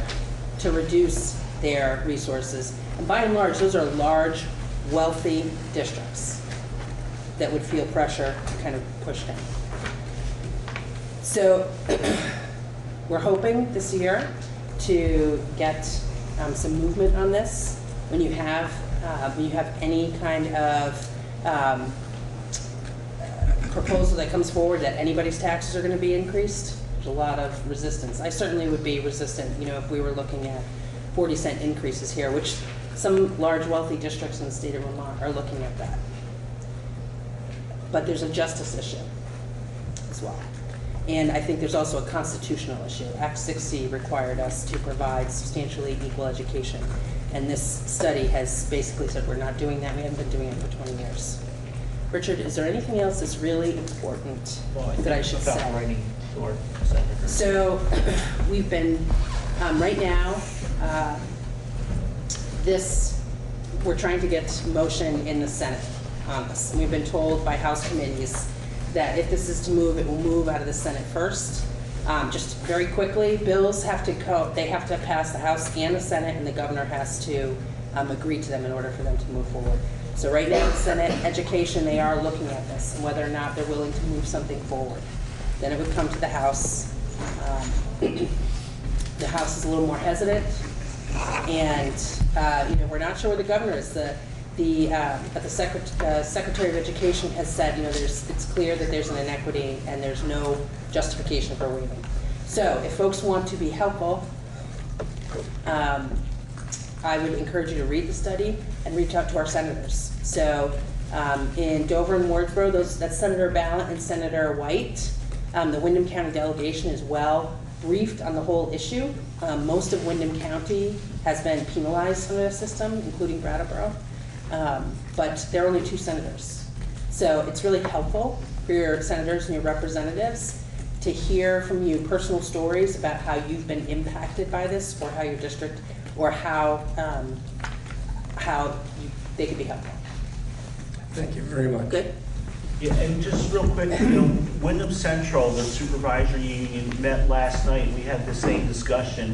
to reduce their resources. And by and large, those are large, wealthy districts that would feel pressure to kind of push down. So we're hoping this year to get some movement on this. When you have any kind of proposal that comes forward that anybody's taxes are going to be increased, there's a lot of resistance. I certainly would be resistant, you know, if we were looking at 40-cent increases here, which some large wealthy districts in the state of Vermont are looking at that. But there's a justice issue as well. And I think there's also a constitutional issue. Act 60 required us to provide substantially equal education. And this study has basically said we're not doing that. We haven't been doing it for 20 years. Richard, is there anything else that's really important that I should say? So we've been, right now, we're trying to get motion in the Senate on this. We've been told by House committees that if this is to move, it will move out of the Senate first. Just very quickly, bills have to go, they have to pass the House and the Senate, and the governor has to agree to them in order for them to move forward. So right now, the Senate Education, they are looking at this and whether or not they're willing to move something forward. Then it would come to the House. The House is a little more hesitant, and you know, we're not sure where the governor is. The Secretary of Education has said, you know, it's clear that there's an inequity and there's no justification for waiving. So if folks want to be helpful, I would encourage you to read the study and reach out to our senators. So in Dover and Wardsboro, that's Senator Ballant and Senator White. The Windham County delegation is well briefed on the whole issue. Most of Windham County has been penalized under the system, including Brattleboro. But there are only 2 senators. So it's really helpful for your senators and your representatives to hear from you personal stories about how you've been impacted by this, or how your district, or how they could be helpful. Thank you very much. Good. Yeah, and just real quick, Wyndham Central, the supervisory union, met last night. We had the same discussion,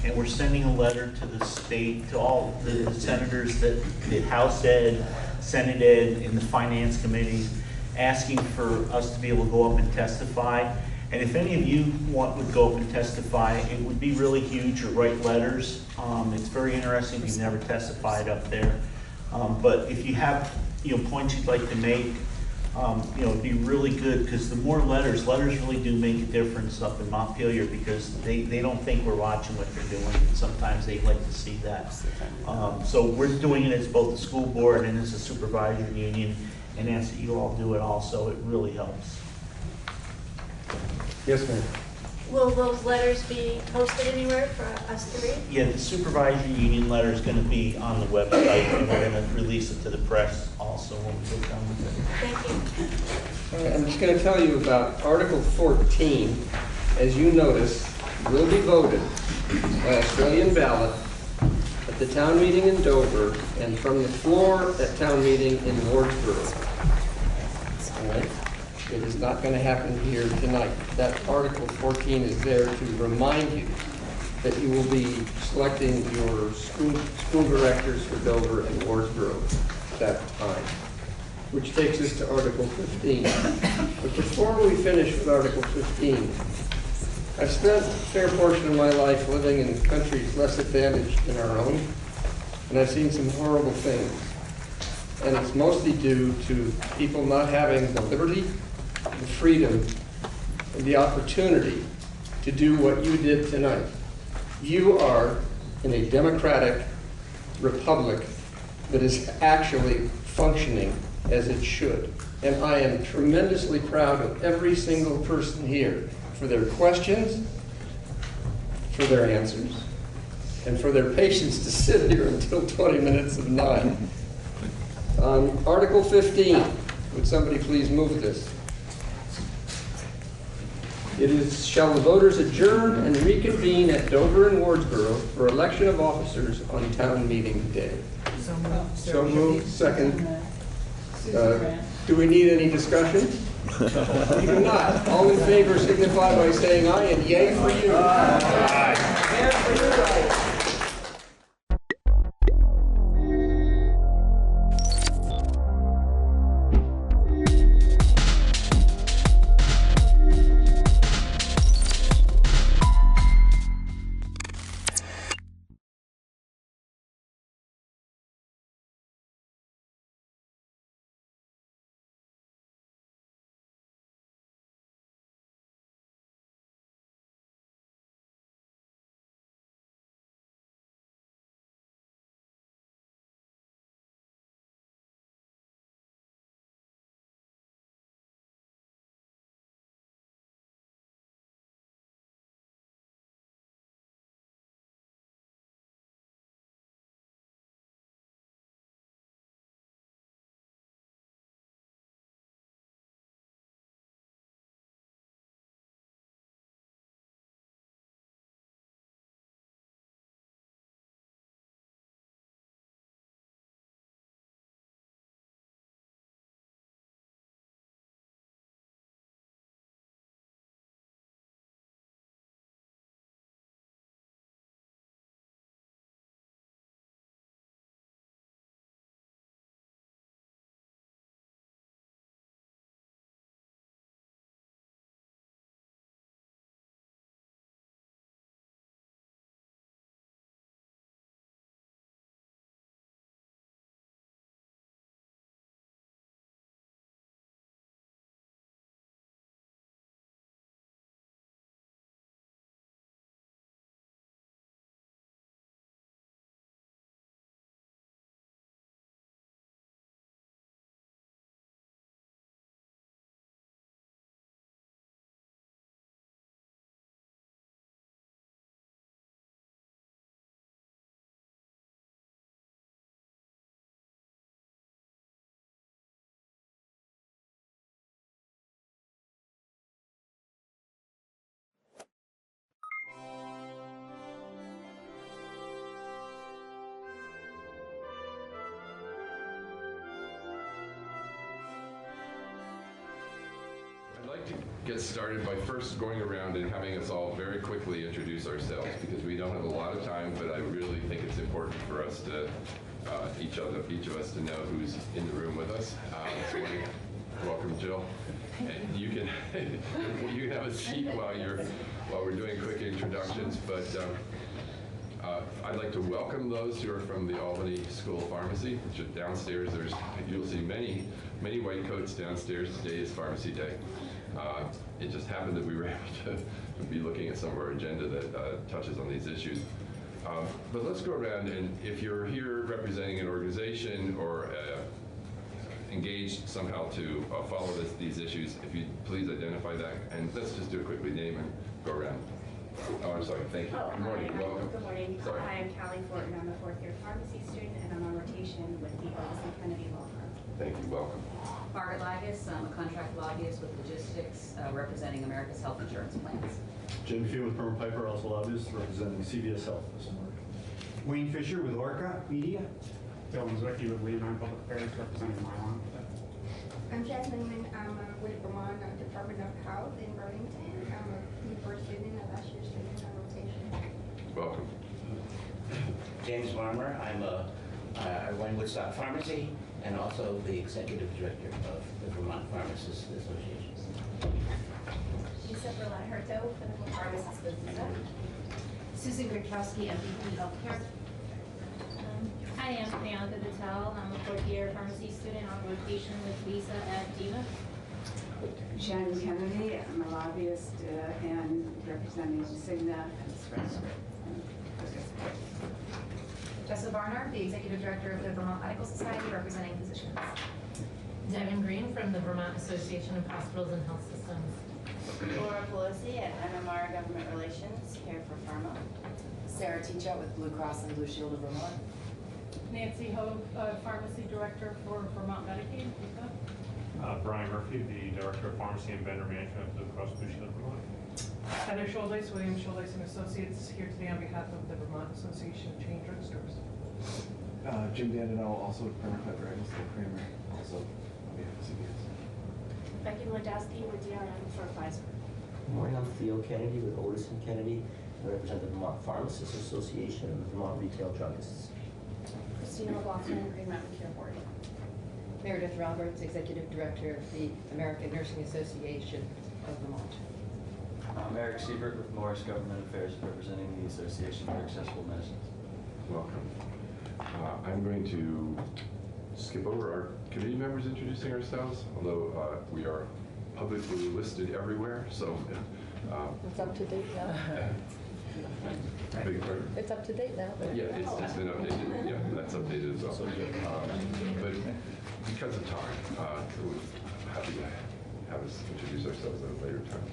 and we're sending a letter to the state, to all the senators that did House Ed, Senate Ed, and the Finance Committee, asking for us to be able to go up and testify. And if any of you would go up and testify, it would be really huge, or write letters. It's very interesting if you've never testified up there. But if you have, points you'd like to make, it'd be really good, because the more letters really do make a difference up in Montpelier, because they don't think we're watching what they're doing. And sometimes they like to see that. So we're doing it as both the school board and as a supervisory union, and ask that you all do it also. It really helps. Yes, ma'am. Will those letters be posted anywhere for us to read? Yeah, the supervisory union letter is going to be on the website, and we're going to release it to the press also when we get done with it. Thank you. I'm just going to tell you about Article 14. As you notice, will be voted by Australian ballot at the town meeting in Dover and from the floor at town meeting in Wardsboro. All right? It is not going to happen here tonight. That Article 14 is there to remind you that you will be selecting your school directors for Dover and Wardsboro at that time. Which takes us to Article 15. But before we finish with Article 15, I've spent a fair portion of my life living in countries less advantaged than our own, and I've seen some horrible things. And it's mostly due to people not having the liberty, the freedom, and the opportunity to do what you did tonight. You are in a democratic republic that is actually functioning as it should. And I am tremendously proud of every single person here for their questions, for their answers, and for their patience to sit here until 20 minutes of 9. Article 15, would somebody please move this? It is, shall the voters adjourn and reconvene at Dover and Wardsboro for election of officers on town meeting day? So moved. Second. Do we need any discussion? We do not. All in favor signify by saying aye, and yay for you. Aye. And for you, right. get started by first going around and having us all very quickly introduce ourselves, because we don't have a lot of time, but I really think it's important for us to, each of us to know who's in the room with us this morning. Welcome, Jill. And you can you can have a seat while we're doing quick introductions, but I'd like to welcome those who are from the Albany School of Pharmacy, which is downstairs. You'll see many white coats downstairs. Today is Pharmacy Day. It just happened that we were able to be looking at some of our agenda that touches on these issues. But let's go around, and if you're here representing an organization or engaged somehow to follow these issues, if you please identify that, and let's just do it quickly, name and go around. Oh, I'm sorry, thank you. Good morning, welcome. Good morning. Sorry. Hi, I'm Callie Fortin. I'm a fourth-year pharmacy student, and I'm on rotation with the Otis and Kennedy Law Firm. Thank you, welcome. Margaret Lagus, I'm a contract lobbyist with Logistics, representing America's health insurance plans. Jim Few with Perma Piper, also lobbyist, representing CVS Health this morning. Wayne Fisher with Orca Media. Dylan Zwicky with Leonine Public Affairs, representing Milan. I'm Jasmine Nguyen. I'm with Vermont Department of Health in Burlington. I'm a P4 student, a last year student on rotation. Welcome. James Farmer. I run Woodstock Pharmacy and also the executive director of the Vermont Pharmacists Association. Lisa Berlant-Herto, clinical pharmacist with Visa. Susan Gurkowski, MVP Healthcare. Hi, I'm Priyanka Patel. I'm a fourth-year pharmacy student on rotation with Lisa at DIVA. Shannon Kennedy, I'm a lobbyist and representing Cigna and Express Scripts. Jessica Barnard, the executive director of the Vermont Medical Society, representing physicians. Devin Green from the Vermont Association of Hospitals and Health Systems. Laura Pelosi at MMR Government Relations, here for Pharma. Sarah Teachout with Blue Cross and Blue Shield of Vermont. Nancy Hogue, pharmacy director for Vermont Medicaid. Brian Murphy, the director of pharmacy and vendor management of Blue Cross Blue Shield of Vermont. Heather Schuldeis, William Schuldeis and Associates, here today on behalf of the Vermont Association of Chain Drugstores. Jim Dandino, also with Perma Piper, and Mr. Kramer, also on behalf of CBS. Becky Lewandowski with DRM for Pfizer. Good morning, I'm Theo Kennedy with Otis and Kennedy. I represent the Vermont Pharmacists Association and the Vermont Retail Druggists. Christina McLaughlin, Green Mountain Care Board. Meredith Roberts, executive director of the American Nursing Association of Vermont. I'm Eric Siebert with Morris Government Affairs, representing the Association for Accessible Medicines. Welcome. I'm going to skip over our committee members introducing ourselves, although we are publicly listed everywhere, so. It's up to date now. Big pardon? It's up to date now. Yeah, it's been updated. Yeah, that's updated as well. But because of time, we're happy to have us introduce ourselves at a later time.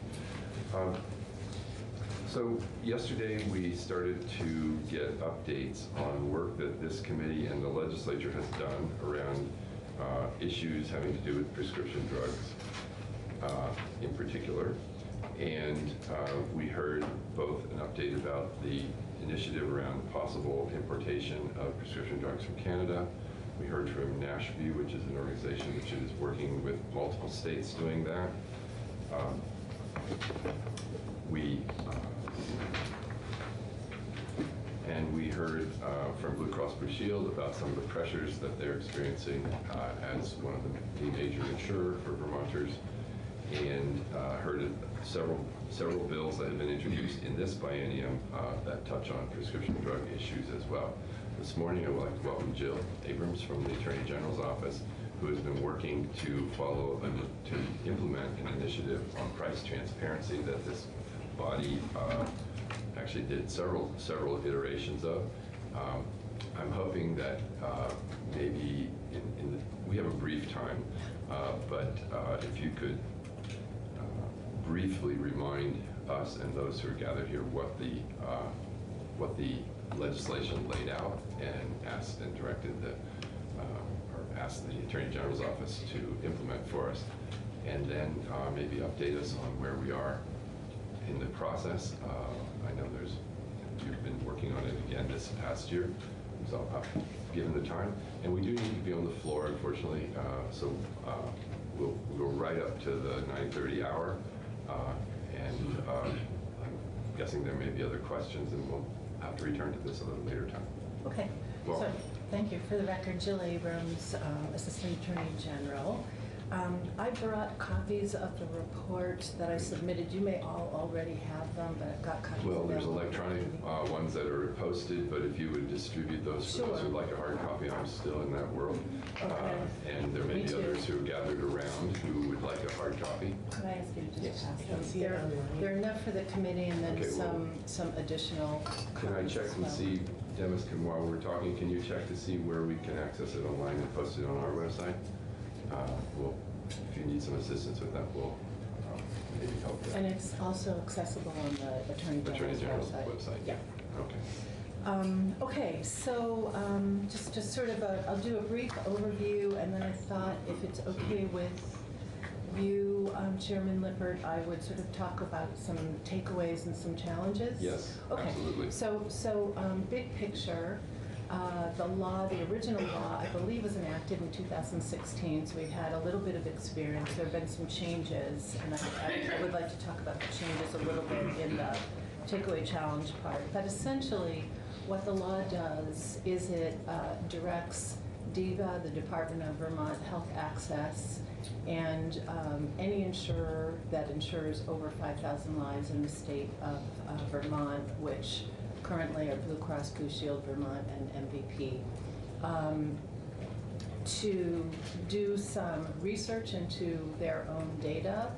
So yesterday we started to get updates on work that this committee and the legislature has done around issues having to do with prescription drugs in particular. And we heard both an update about the initiative around possible importation of prescription drugs from Canada. We heard from Nashview, which is an organization which is working with multiple states doing that. We heard from Blue Cross Blue Shield about some of the pressures that they're experiencing as one of the major insurer for Vermonters, and heard several bills that have been introduced in this biennium that touch on prescription drug issues as well. This morning I would like to welcome Jill Abrams from the Attorney General's office, who has been working to implement an initiative on price transparency that this body actually did several iterations of. I'm hoping that maybe we have a brief time, but if you could briefly remind us and those who are gathered here what the legislation laid out, and asked and directed or asked the Attorney General's office to implement for us, and then maybe update us on where we are in the process. I know you've been working on it again this past year, so given the time, and we do need to be on the floor, unfortunately, so we'll go right up to the 9:30 hour. I'm guessing there may be other questions, and we'll have to return to this a little later time. Okay. Well, So, thank you. For the record, Jill Abrams, Assistant Attorney General. I brought copies of the report that I submitted. You may all already have them, but I've got copies. well, there's available. electronic ones that are posted, but if you would distribute those for those Sure. who'd like a hard copy, I'm still in that world. Okay. And there may Me be too. others who gathered around who would like a hard copy. Could I ask you to just pass can them? see it on the line. There are enough for the committee and then Okay, well, some additional. Can I check and see, Dennis, while we're talking, can you check to see where we can access it online and post it on our website? Well, if you need some assistance with that, we'll maybe help you. And it's also accessible on the Attorney Attorney General's General's website? Yeah. Okay. Okay, so just sort of I'll do a brief overview, and then I thought if it's okay with you, Chairman Lippert, I would sort of talk about some takeaways and some challenges. Yes, Okay. absolutely. So big picture, the law, the original law, I believe was enacted in 2016, so we've had a little bit of experience. There have been some changes, and I would like to talk about the changes a little bit in the takeaway challenge part. But essentially, what the law does is it directs DVA, the Department of Vermont Health Access, and any insurer that insures over 5,000 lives in the state of Vermont, which currently are Blue Cross Blue Shield Vermont and MVP, to do some research into their own data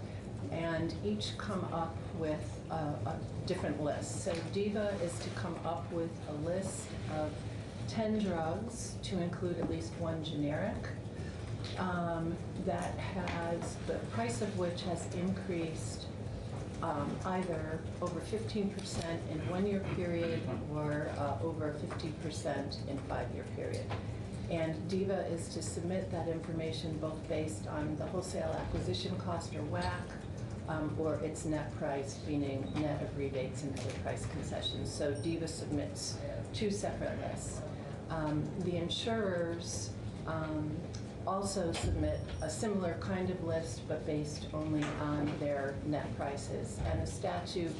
and each come up with a different list. So DVA is to come up with a list of 10 drugs, to include at least one generic, that has, the price of which has increased either over 15% in 1 year period or over 50% in 5 year period. And DVA is to submit that information both based on the wholesale acquisition cost or WAC, or its net price, meaning net of rebates and other price concessions. So DVA submits two separate lists. The insurers also submit a similar kind of list, but based only on their net prices. And the statute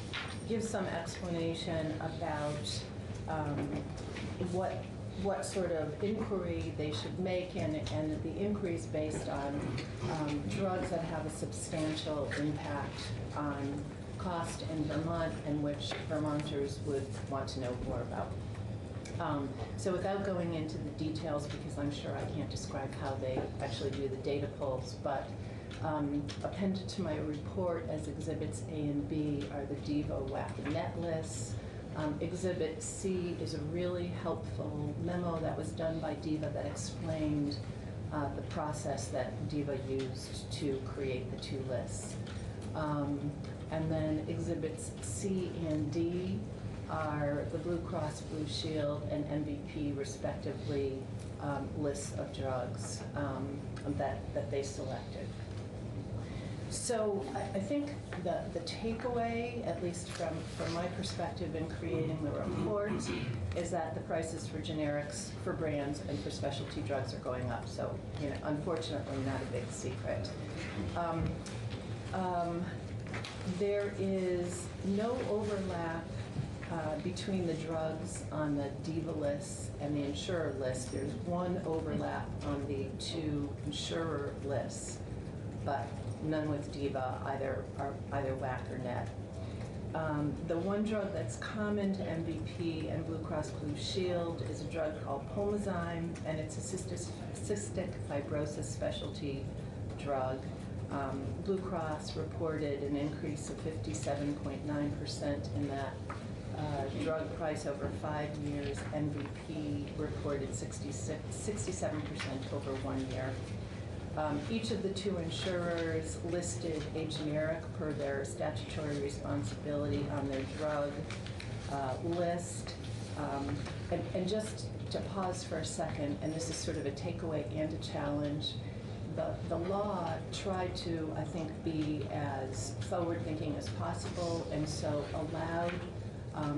gives some explanation about what sort of inquiry they should make, and the inquiries based on drugs that have a substantial impact on cost in Vermont, and which Vermonters would want to know more about. So without going into the details, because I'm sure I can't describe how they actually do the data pulls, but appended to my report as Exhibits A and B are the DVA WAC net lists. Exhibit C is a really helpful memo that was done by DVA that explained the process that DVA used to create the two lists. And then Exhibits C and D are the Blue Cross Blue Shield and MVP respectively lists of drugs that they selected. So I think the takeaway, at least from my perspective in creating the report, is that the prices for generics, for brands, and for specialty drugs are going up. So, unfortunately, not a big secret. There is no overlap between the drugs on the DVA list and the insurer list. There's one overlap on the two insurer lists, but none with DVA, either WAC or net. The one drug that's common to MVP and Blue Cross Blue Shield is a drug called Pulmozyme, and it's a cystic fibrosis specialty drug. Blue Cross reported an increase of 57.9% in that drug price over 5 years. MVP reported 67% over 1 year. Each of the two insurers listed a generic per their statutory responsibility on their drug list. And just to pause for a second, and this is sort of a takeaway and a challenge, the law tried to, I think, be as forward-thinking as possible, and so allowed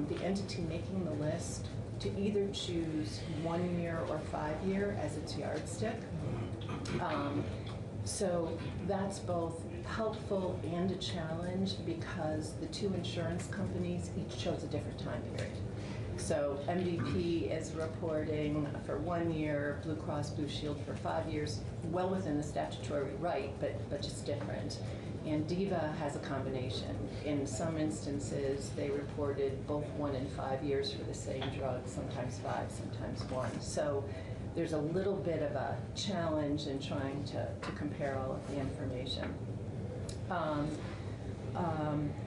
the entity making the list to either choose 1 year or 5 year as its yardstick. So that's both helpful and a challenge because the two insurance companies each chose a different time period. So MVP is reporting for 1 year, Blue Cross Blue Shield for 5 years, well within the statutory right, but just different. And DIVA has a combination. In some instances, they reported both 1 and 5 years for the same drug, sometimes 5, sometimes 1. So there's a little bit of a challenge in trying to compare all of the information.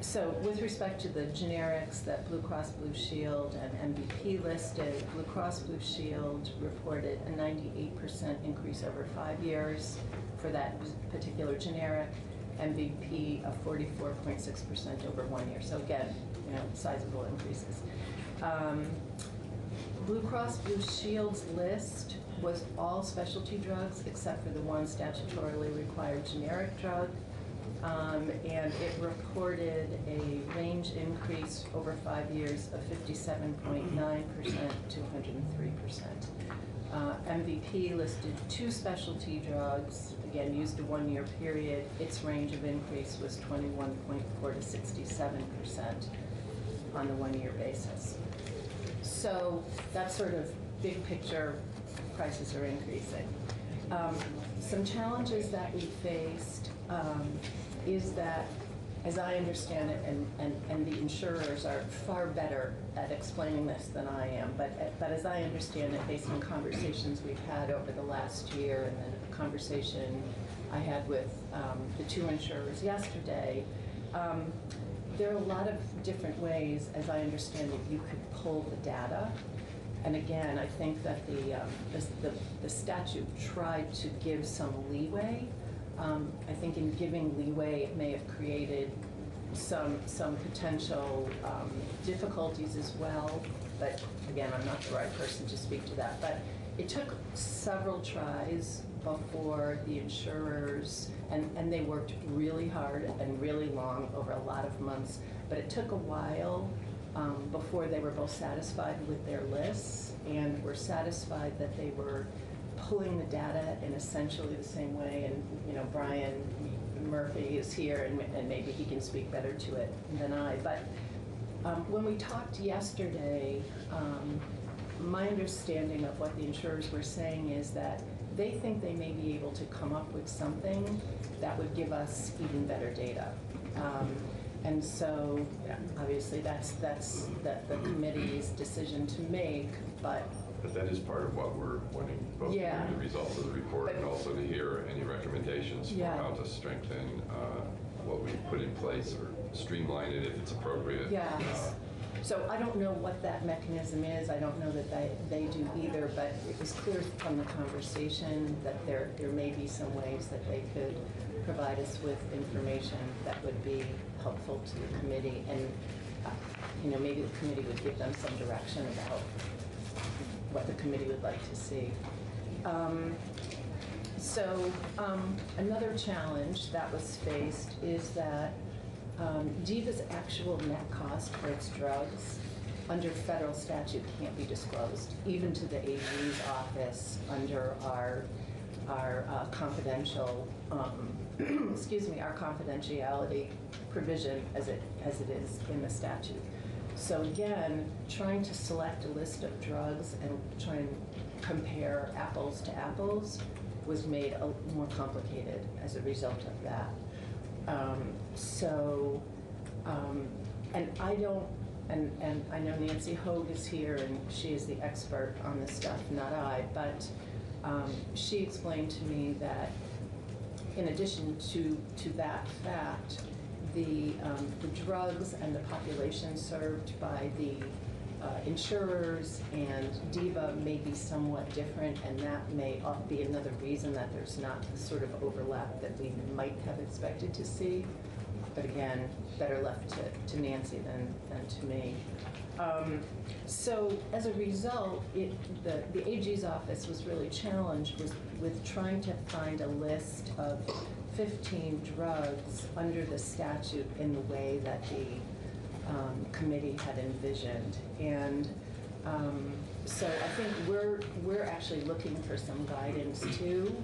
So with respect to the generics that Blue Cross Blue Shield and MVP listed, Blue Cross Blue Shield reported a 98% increase over 5 years for that particular generic, MVP of 44.6% over 1 year. So again, sizable increases. Blue Cross Blue Shield's list was all specialty drugs except for the one statutorily required generic drug. And it reported a range increase over 5 years of 57.9% to 103%. MVP listed 2 specialty drugs, again, used a 1 year period. Its range of increase was 21.4 to 67% on the 1 year basis. So that's sort of big picture, prices are increasing. Some challenges that we faced is that, as I understand it, and the insurers are far better at explaining this than I am, but as I understand it, based on conversations we've had over the last year and then a conversation I had with the 2 insurers yesterday, there are a lot of different ways, as I understand it, you could pull the data. And again, I think that the statute tried to give some leeway. I think in giving leeway, it may have created some potential difficulties as well. But again, I'm not the right person to speak to that. But it took several tries before the insurers, and they worked really hard and really long over a lot of months. But it took a while before they were both satisfied with their lists and were satisfied that they were pulling the data in essentially the same way. And Brian Murphy is here, and maybe he can speak better to it than I. But when we talked yesterday, my understanding of what the insurers were saying is that they think they may be able to come up with something that would give us even better data. And so, obviously, that's the committee's decision to make, but that is part of what we're wanting, both to hear the results of the report and also to hear any recommendations for how to strengthen what we put in place or streamline it if it's appropriate. Yes. So I don't know what that mechanism is. I don't know that they do either, but it was clear from the conversation that there may be some ways that they could provide us with information that would be helpful to the committee, and maybe the committee would give them some direction about what the committee would like to see. Another challenge that was faced is that DIVA's actual net cost for its drugs under federal statute can't be disclosed, even to the AG's office under our confidential, our confidentiality provision as it is in the statute. So again, trying to select a list of drugs and try and compare apples to apples was made more complicated as a result of that. And I know Nancy Hogue is here, and she is the expert on this stuff, not I, but she explained to me that in addition to that fact, the drugs and the population served by the insurers and DIVA may be somewhat different, and that may be another reason that there's not the sort of overlap that we might have expected to see. But again, better left to Nancy than to me. So as a result, the AG's office was really challenged with trying to find a list of 15 drugs under the statute in the way that the committee had envisioned. And so I think we're actually looking for some guidance too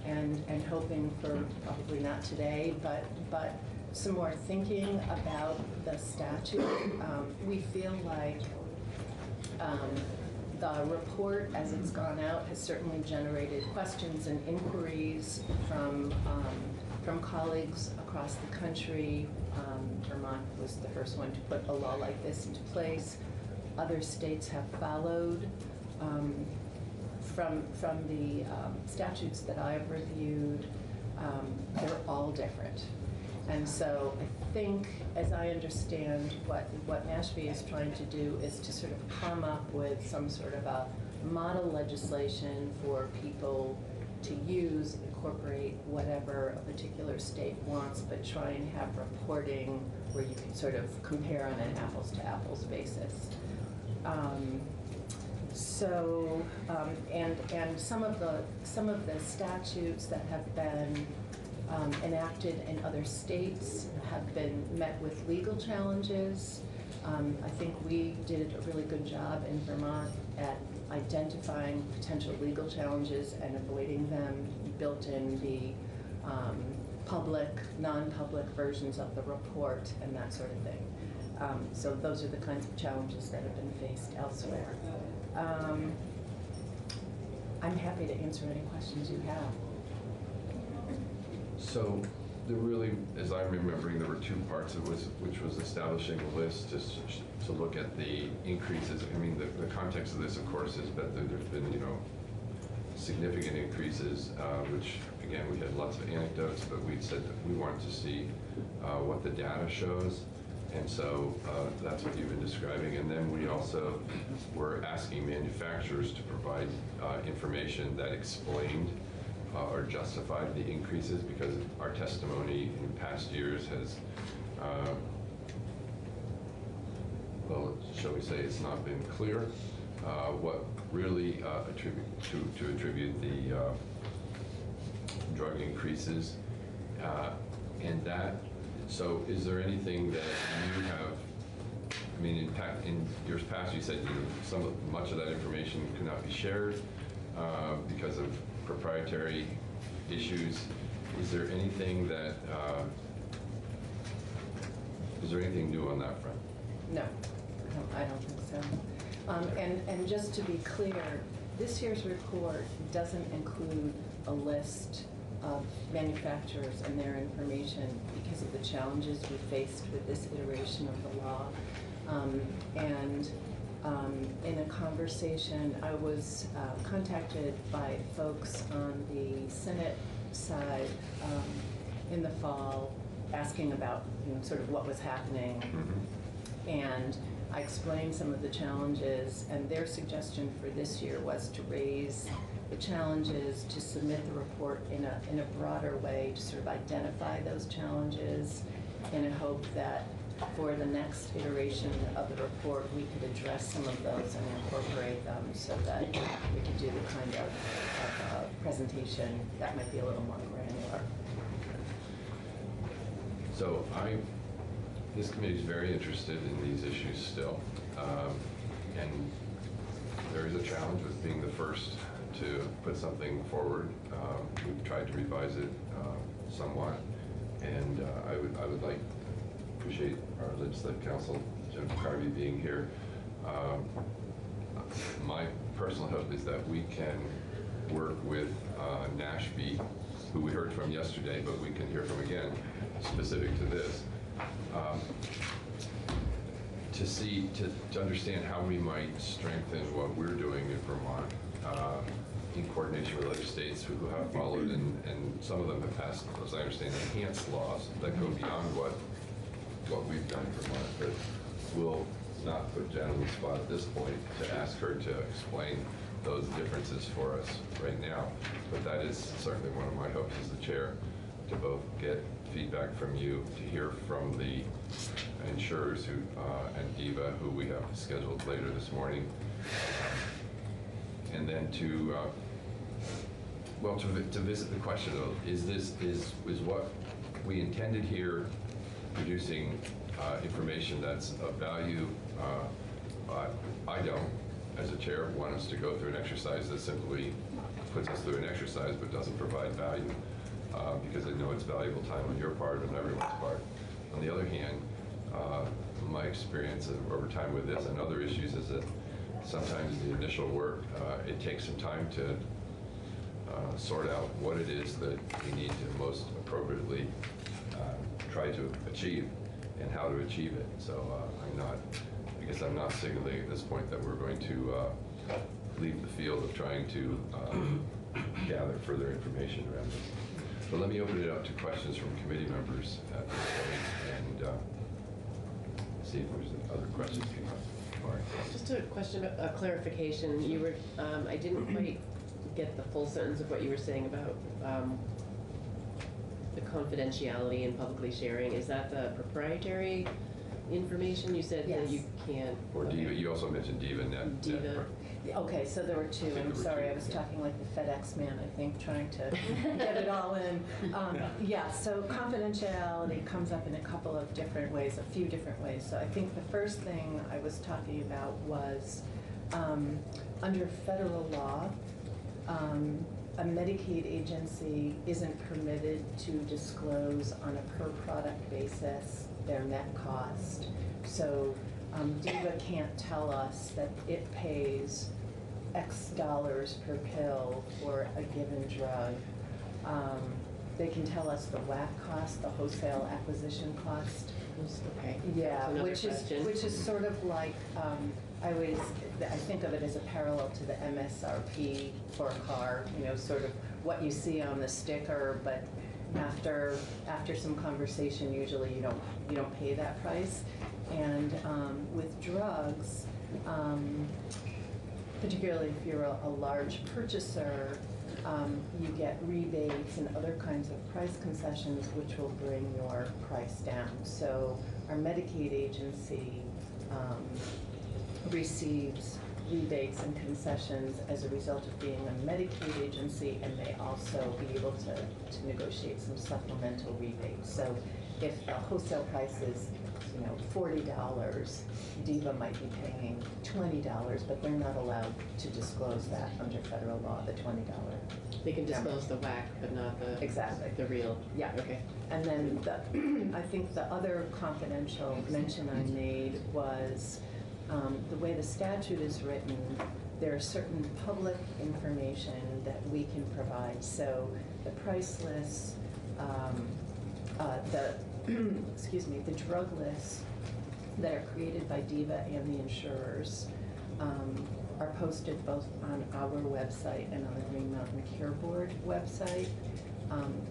and hoping for probably not today, but some more thinking about the statute. We feel like the report, as it's gone out, has certainly generated questions and inquiries from colleagues across the country. Vermont was the first one to put a law like this into place. Other states have followed. From the statutes that I've reviewed, they're all different. And so I think, as I understand, what Mashpee is trying to do is to sort of come up with some sort of a model legislation for people to use, incorporate whatever a particular state wants, but try and have reporting where you can sort of compare on an apples-to-apples basis. And some of the statutes that have been enacted in other states have been met with legal challenges. I think we did a really good job in Vermont at identifying potential legal challenges and avoiding them, built in the public, non-public versions of the report and that sort of thing. So those are the kinds of challenges that have been faced elsewhere. I'm happy to answer any questions you have. So there really, as I'm remembering, there were two parts, which was establishing a list to look at the increases. I mean, the context of this, of course, is that there's been, significant increases, which, again, we had lots of anecdotes, but we said that we wanted to see what the data shows. And so that's what you've been describing. And then we also were asking manufacturers to provide information that explained or justified the increases, because our testimony in past years has, well, shall we say, it's not been clear what really attribute the drug increases. And that, so is there anything that you have, I mean, in years past you said much of that information could not be shared because of proprietary issues. Is there anything that, is there anything new on that front? No, I don't think so. And just to be clear, this year's report doesn't include a list of manufacturers and their information because of the challenges we faced with this iteration of the law. In a conversation, I was contacted by folks on the Senate side in the fall, asking about sort of what was happening. And I explained some of the challenges, and their suggestion for this year was to raise the challenges, to submit the report in a broader way, to sort of identify those challenges in a hope that for the next iteration of the report, we could address some of those and incorporate them so that we could do the kind of presentation that might be a little more granular. So this committee is very interested in these issues still. And there is a challenge with being the first to put something forward. We've tried to revise it somewhat. And I would appreciate our legislative counsel, Jim Carvey, being here. My personal hope is that we can work with Mashpee, who we heard from yesterday, but we can hear from again, specific to this, to understand how we might strengthen what we're doing in Vermont in coordination with other states who have followed, and some of them have passed, as I understand, enhanced laws that go beyond what we've done in Vermont. But we'll not put Jen on the spot at this point to ask her to explain those differences for us right now. But that is certainly one of my hopes as the chair, to both get feedback from you, to hear from the insurers who and DEVA, who we have scheduled later this morning, and then to visit the question of, is what we intended here producing information that's of value? I don't, as a chair, want us to go through an exercise that simply puts us through an exercise but doesn't provide value, because I know it's valuable time on your part and everyone's part. On the other hand, my experience over time with this and other issues is that sometimes the initial work, it takes some time to sort out what it is that we need to most appropriately try to achieve and how to achieve it. So I guess I'm not signaling at this point that we're going to leave the field of trying to gather further information around this. But let me open it up to questions from committee members at this point and see if there's other questions come up. All right. Just a question, a clarification. You were, I didn't quite get the full sentence of what you were saying about the confidentiality and publicly sharing. Is that the proprietary information? You said that you can't. Or Diva, you also mentioned DivaNet. Diva. Okay, so there were two. I'm sorry, I was talking like the FedEx man, I think, trying to get it all in. Yeah, so confidentiality comes up in a couple of different ways, a few different ways. So I think the first thing I was talking about was under federal law, a Medicaid agency isn't permitted to disclose on a per product basis their net cost. So Diva can't tell us that it pays X dollars per pill for a given drug. They can tell us the WAC cost, the wholesale acquisition cost. Okay. Yeah, That's which is sort of like I think of it as a parallel to the MSRP for a car. You know, sort of what you see on the sticker, but after some conversation, usually you don't pay that price. And with drugs, particularly if you're a large purchaser, you get rebates and other kinds of price concessions which will bring your price down. So our Medicaid agency receives rebates and concessions as a result of being a Medicaid agency, and may also be able to negotiate some supplemental rebates. So if the wholesale price is $40, Diva might be paying $20, but they're not allowed to disclose that under federal law, the $20. They can disclose the WAC, but not the the real. Yeah. Okay. And then I think the other confidential mention I made was the way the statute is written. There are certain public information that we can provide. So the price lists, the drug lists that are created by Diva and the insurers are posted both on our website and on the Green Mountain Care Board website.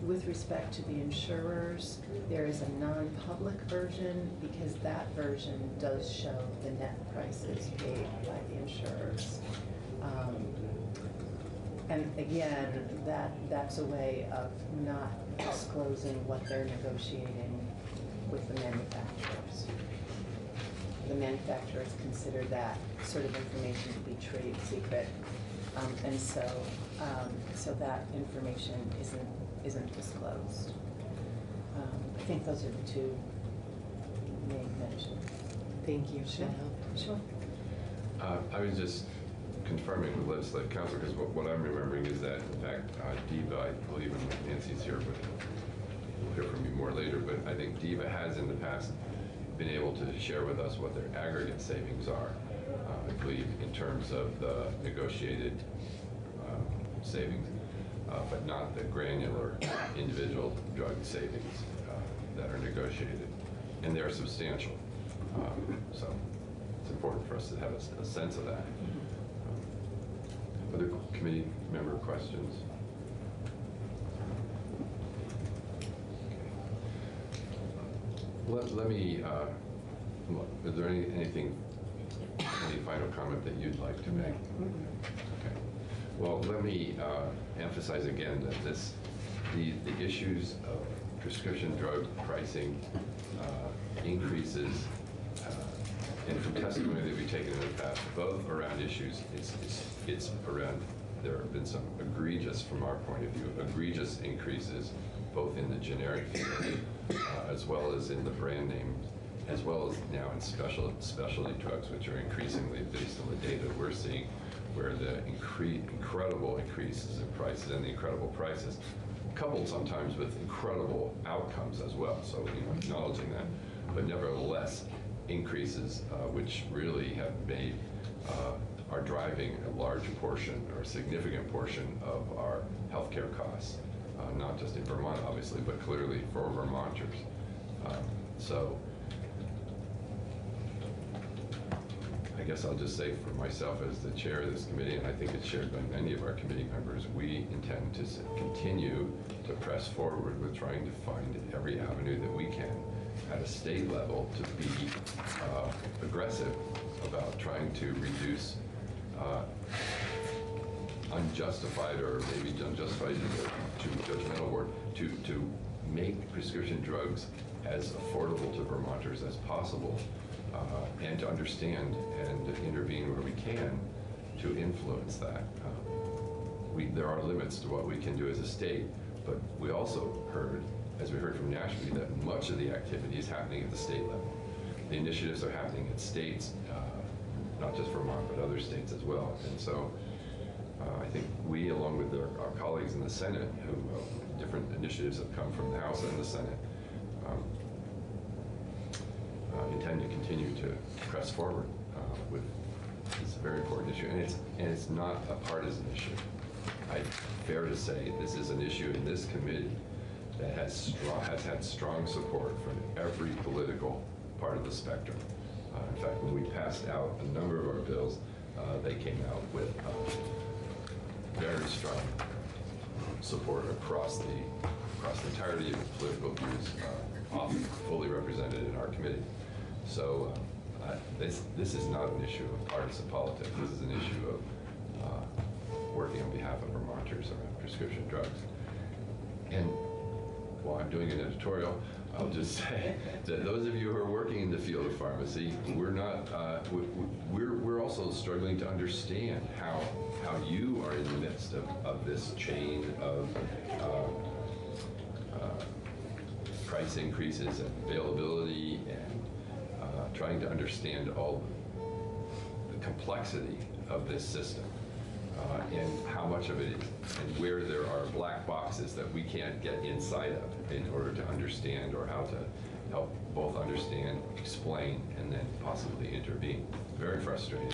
With respect to the insurers, there is a non-public version because that version does show the net prices paid by the insurers. And again, that's a way of not disclosing what they're negotiating with the manufacturers. The manufacturers consider that sort of information to be trade secret, and so that information isn't disclosed. I think those are the two main mentions. Thank you. Sure. Sure. I was just confirming with legislative counsel, because what I'm remembering is that, in fact, Diva, I believe, and Nancy's here, but we'll hear from you more later, but I think Diva has in the past been able to share with us what their aggregate savings are, I believe, in terms of the negotiated savings, but not the granular individual drug savings that are negotiated. And they're substantial. So it's important for us to have a sense of that. Other committee member questions? Let me, is there any final comment that you'd like to make? Okay. Well, let me emphasize again that the issues of prescription drug pricing increases, and from testimony that we've taken in the past, both around issues, it's around, there have been some egregious, from our point of view, egregious increases both in the generic field as well as in the brand name as well as now in specialty drugs, which are increasingly, based on the data we're seeing, where the incredible increases in prices and the incredible prices, coupled sometimes with incredible outcomes as well. So, acknowledging that, but nevertheless, increases which really have made, are driving a large portion or a significant portion of our healthcare costs, not just in Vermont, obviously, but clearly for Vermonters. So I guess I'll just say for myself as the chair of this committee, and I think it's shared by many of our committee members, we intend to continue to press forward with trying to find every avenue that we can at a state level to be aggressive about trying to reduce unjustified, or maybe unjustified to judgmental word, to make prescription drugs as affordable to Vermonters as possible, and to understand and intervene where we can to influence that. There are limits to what we can do as a state, but we also heard, as we heard from Nashville, that much of the activity is happening at the state level. The initiatives are happening at states, not just Vermont, but other states as well. And so I think we, along with our colleagues in the Senate, who different initiatives have come from the House and the Senate, intend to continue to press forward with this very important issue. And it's not a partisan issue. Fair to say this is an issue in this committee that has had strong support from every political part of the spectrum. In fact, when we passed out a number of our bills, they came out with very strong support across the entirety of the political views, often fully represented in our committee. So this is not an issue of partisan politics. This is an issue of working on behalf of Vermonters around prescription drugs. And while I'm doing an editorial, I'll just say that those of you who are working in the field of pharmacy, we're also struggling to understand how you are in the midst of this chain of price increases and availability, and trying to understand all the complexity of this system. And how much of it is, and where there are black boxes that we can't get inside of in order to understand, or how to help both understand, explain, and then possibly intervene. Very frustrating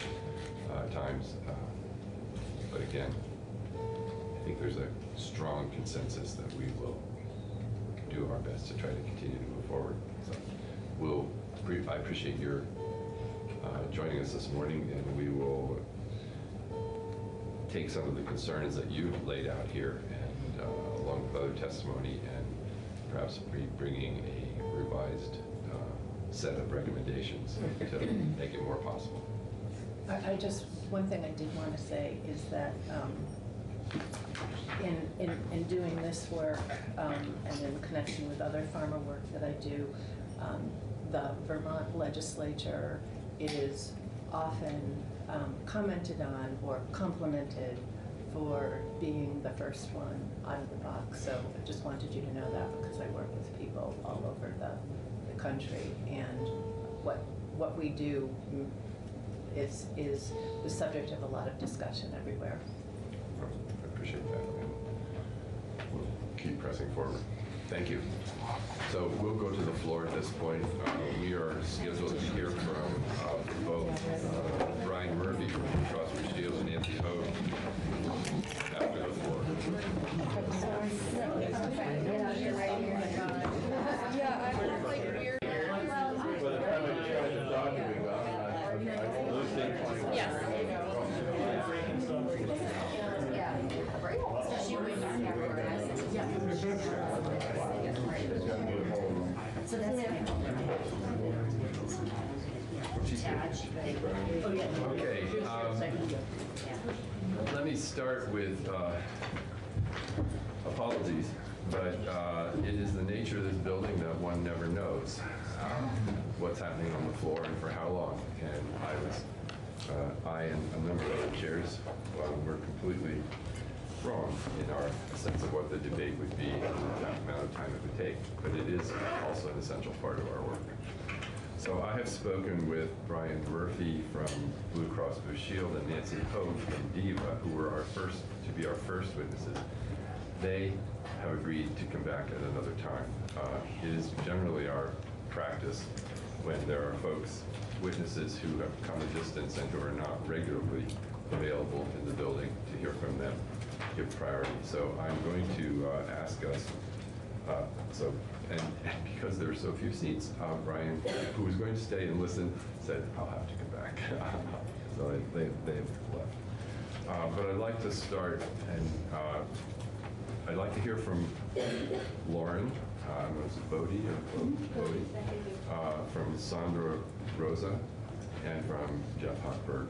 at times, but again, I think there's a strong consensus that we will do our best to try to continue to move forward. So I appreciate your joining us this morning, and we will take some of the concerns that you've laid out here, and along with other testimony, and perhaps be bringing a revised set of recommendations to make it more possible. One thing I did want to say is that in doing this work, and in connection with other pharma work that I do, the Vermont legislature is often commented on or complimented for being the first one out of the box. So I just wanted you to know that, because I work with people all over the country, and what we do is the subject of a lot of discussion everywhere. I appreciate that, and we'll keep pressing forward. Thank you. So we'll go to the floor at this point. We are scheduled to hear from both Brian Murphy from Crosby Shields and Nancy Hogue after the floor. So that's Okay. Let me start with apologies, but it is the nature of this building that one never knows what's happening on the floor and for how long. And I and a number of other chairs were completely wrong in our sense of what the debate would be and the amount of time it would take, but it is also an essential part of our work. So I have spoken with Brian Murphy from Blue Cross Blue Shield and Nancy Pope from DEVA, who were to be our first witnesses. They have agreed to come back at another time. It is generally our practice when there are folks, witnesses who have come a distance and who are not regularly available in the building to hear from them, give priority. So I'm going to ask us, and because there are so few seats, Brian, who was going to stay and listen, said, I'll have to come back. So they've left. But I'd like to start, and I'd like to hear from Lauren, was it Bodie or Bodie? From Sandra Rosa, and from Jeff Hochberg.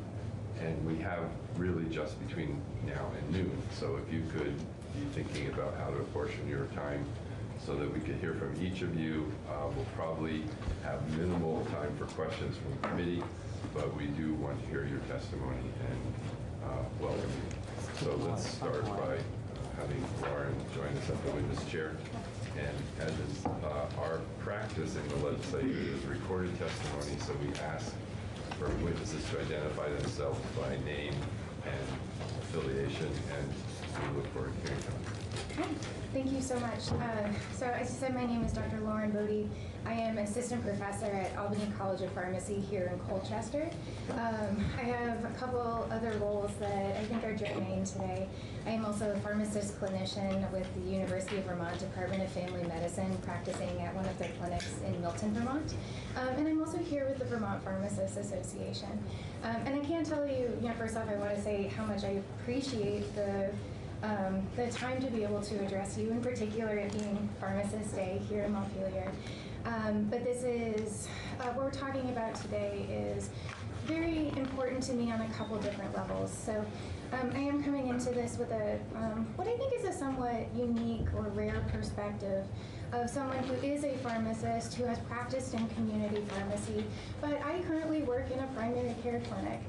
And we have really just between now and noon. So if you could be thinking about how to apportion your time so that we could hear from each of you. We'll probably have minimal time for questions from the committee, but we do want to hear your testimony and welcome you. So let's start by having Lauren join us at the witness chair. And as is our practice in the legislature is recorded testimony, so we ask for witnesses to identify themselves by name and affiliation, and we look forward to hearing from them. Hi, thank you so much. So as you said, my name is Dr. Lauren Bodie. I am assistant professor at Albany College of Pharmacy here in Colchester. I have a couple other roles that I think are germane today. I am also a pharmacist clinician with the University of Vermont Department of Family Medicine, practicing at one of their clinics in Milton, Vermont. And I'm also here with the Vermont Pharmacists Association. And I can tell you, first off, I want to say how much I appreciate the time to be able to address you, in particular it being Pharmacist Day here in Montpelier. But this is, what we're talking about today is very important to me on a couple different levels. So I am coming into this with a, what I think is a somewhat unique or rare perspective of someone who is a pharmacist who has practiced in community pharmacy, but I currently work in a primary care clinic.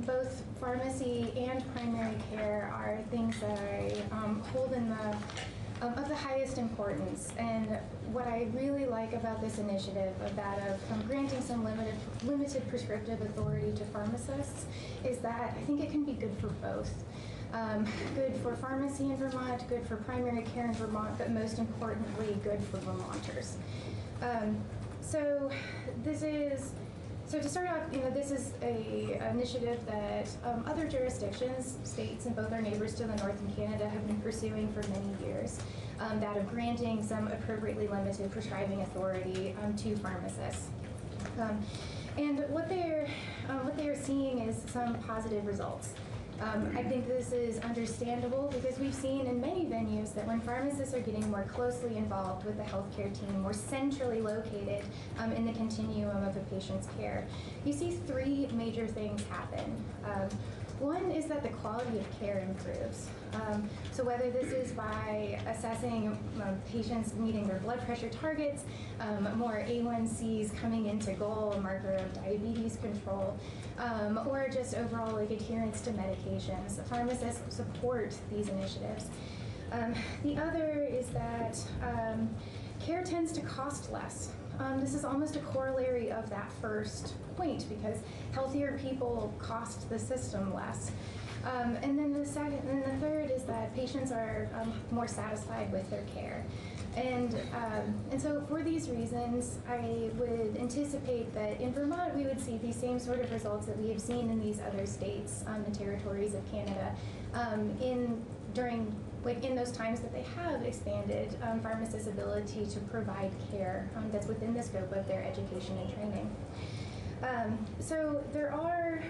Both pharmacy and primary care are things that I hold in of the highest importance. And what I really like about this initiative of that of granting some limited prescriptive authority to pharmacists is that I think it can be good for both. Good for pharmacy in Vermont, good for primary care in Vermont, but most importantly, good for Vermonters. So to start off, this is an initiative that other jurisdictions, states, and both our neighbors to the north in Canada have been pursuing for many years, that of granting some appropriately limited prescribing authority to pharmacists. And what they are seeing is some positive results. I think this is understandable because we've seen in many venues that when pharmacists are getting more closely involved with the healthcare team, more centrally located in the continuum of a patient's care, you see three major things happen. One is that the quality of care improves. So whether this is by assessing patients meeting their blood pressure targets, more A1Cs coming into goal, a marker of diabetes control, or just overall adherence to medications, the pharmacists support these initiatives. The other is that care tends to cost less. This is almost a corollary of that first point because healthier people cost the system less. And then the third is that patients are more satisfied with their care. And so for these reasons, I would anticipate that in Vermont we would see these same sort of results that we have seen in these other states and territories of Canada in those times that they have expanded pharmacists' ability to provide care that's within the scope of their education and training. So there are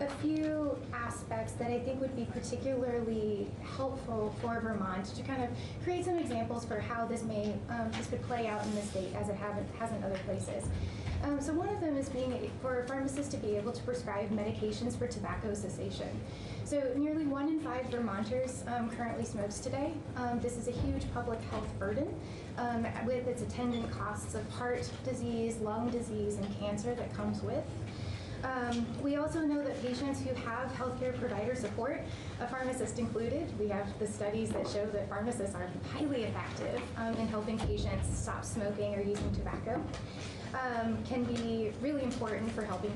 a few aspects that I think would be particularly helpful for Vermont to kind of create some examples for how this could play out in the state as it has in other places. So one of them is for pharmacists to be able to prescribe medications for tobacco cessation. So nearly 1 in 5 Vermonters currently smokes today. This is a huge public health burden with its attendant costs of heart disease, lung disease, and cancer that comes with. We also know that patients who have healthcare provider support, a pharmacist included, we have the studies that show that pharmacists are highly effective in helping patients stop smoking or using tobacco. can be really important for helping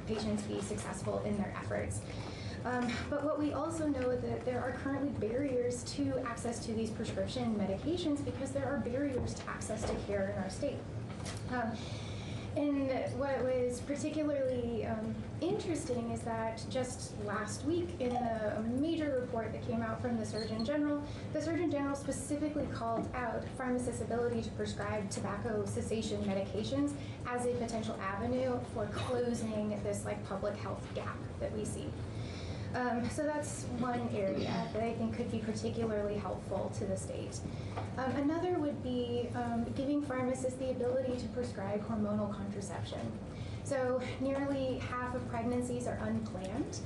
patients be successful in their efforts. But what we also know is that there are currently barriers to access to these prescription medications because there are barriers to access to care in our state. And what was particularly interesting is that just last week in a major report that came out from the Surgeon General specifically called out pharmacists' ability to prescribe tobacco cessation medications as a potential avenue for closing this public health gap that we see. So that's one area that I think could be particularly helpful to the state. Another would be giving pharmacists the ability to prescribe hormonal contraception. So nearly half of pregnancies are unplanned.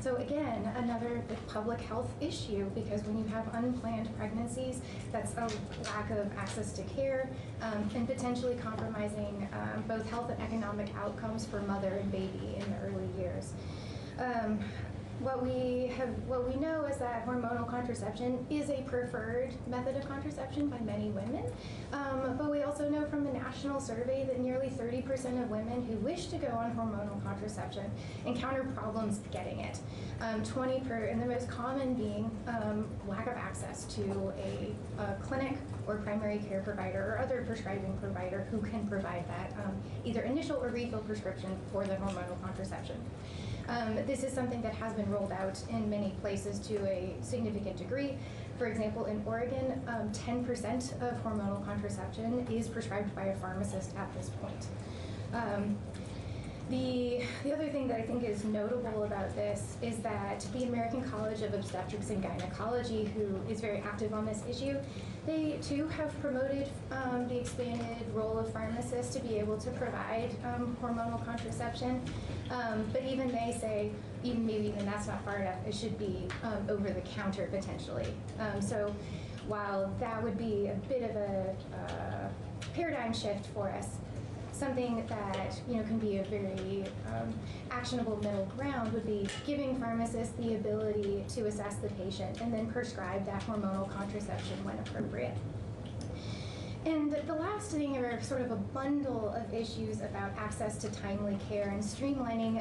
So again, another public health issue, because when you have unplanned pregnancies, that's a lack of access to care and potentially compromising both health and economic outcomes for mother and baby in the early years. What we know is that hormonal contraception is a preferred method of contraception by many women, but we also know from a national survey that nearly 30% of women who wish to go on hormonal contraception encounter problems getting it. And the most common being lack of access to a clinic or primary care provider or other prescribing provider who can provide that either initial or refill prescription for the hormonal contraception. This is something that has been rolled out in many places to a significant degree. For example, in Oregon, 10% of hormonal contraception is prescribed by a pharmacist at this point. The other thing that I think is notable about this is that the American College of Obstetrics and Gynecology, who is very active on this issue, they too have promoted the expanded role of pharmacists to be able to provide hormonal contraception. But even they say, maybe even that's not far enough, it should be over the counter potentially. So while that would be a bit of a paradigm shift for us, something that can be a very actionable middle ground would be giving pharmacists the ability to assess the patient and then prescribe that hormonal contraception when appropriate. And the last thing are sort of a bundle of issues about access to timely care and streamlining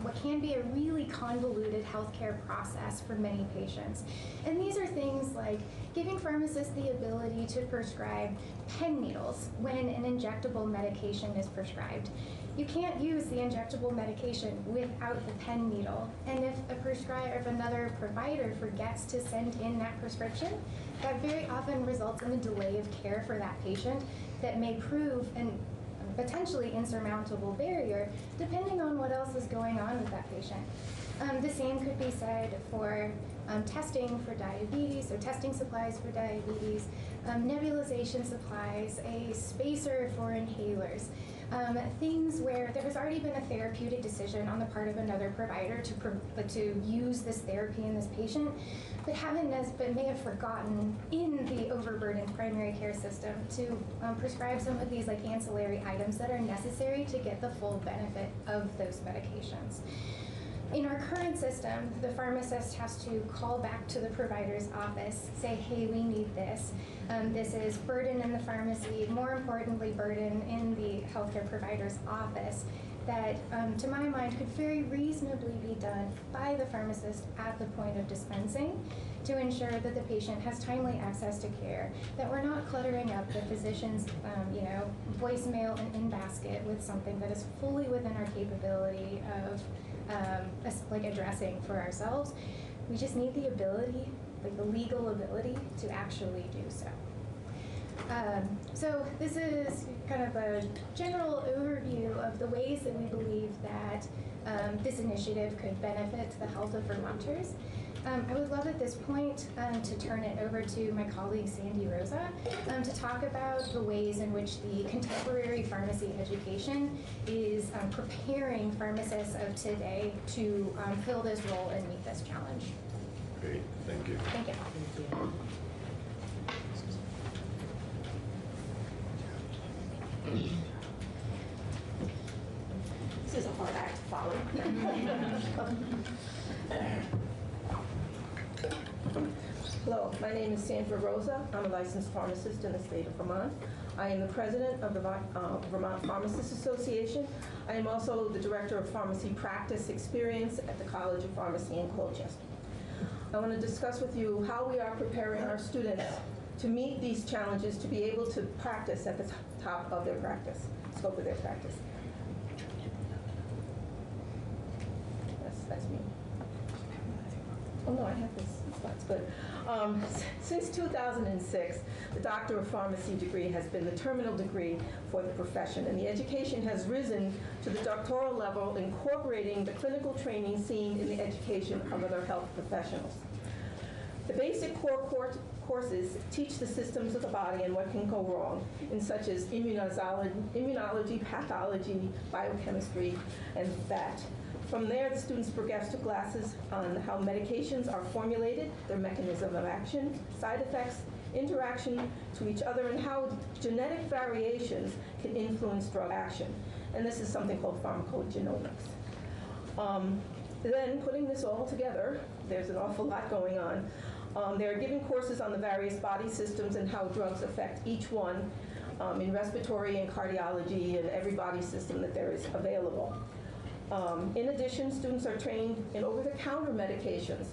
what can be a really convoluted healthcare process for many patients. And these are things like giving pharmacists the ability to prescribe pen needles when an injectable medication is prescribed. You can't use the injectable medication without the pen needle. And if another provider forgets to send in that prescription, that very often results in a delay of care for that patient that may prove an potentially insurmountable barrier depending on what else is going on with that patient. The same could be said for testing for diabetes, or testing supplies for diabetes, nebulization supplies, a spacer for inhalers. Things where there has already been a therapeutic decision on the part of another provider to use this therapy in this patient, but may have forgotten in the overburdened primary care system to prescribe some of these ancillary items that are necessary to get the full benefit of those medications. In our current system, the pharmacist has to call back to the provider's office, say, hey, we need this. This is burden in the pharmacy, more importantly, burden in the healthcare provider's office that, to my mind, could very reasonably be done by the pharmacist at the point of dispensing to ensure that the patient has timely access to care, that we're not cluttering up the physician's voicemail and in-basket with something that is fully within our capability of addressing for ourselves. We just need the ability, the legal ability to actually do so. So this is kind of a general overview of the ways that we believe that this initiative could benefit the health of Vermonters. I would love at this point to turn it over to my colleague Sandy Rosa to talk about the ways in which the contemporary pharmacy education is preparing pharmacists of today to fill this role and meet this challenge. Great, thank you. Thank you. This is a hard act to follow. Hello, my name is Sandra Rosa. I'm a licensed pharmacist in the state of Vermont. I am the president of the Vermont Pharmacists Association. I am also the director of pharmacy practice experience at the College of Pharmacy in Colchester. I want to discuss with you how we are preparing our students to meet these challenges, to be able to practice at the top of their practice, scope of their practice. That's me. Oh no, I have this. That's good. Since 2006, the Doctor of Pharmacy degree has been the terminal degree for the profession, and the education has risen to the doctoral level, incorporating the clinical training seen in the education of other health professionals. The basic core courses teach the systems of the body and what can go wrong, in such as immunology, pathology, biochemistry, and that. From there, the students progress to classes on how medications are formulated, their mechanism of action, side effects, interaction to each other, and how genetic variations can influence drug action. And this is something called pharmacogenomics. Then, putting this all together, there's an awful lot going on. They are given courses on the various body systems and how drugs affect each one in respiratory and cardiology and every body system that there is available. In addition, students are trained in over-the-counter medications,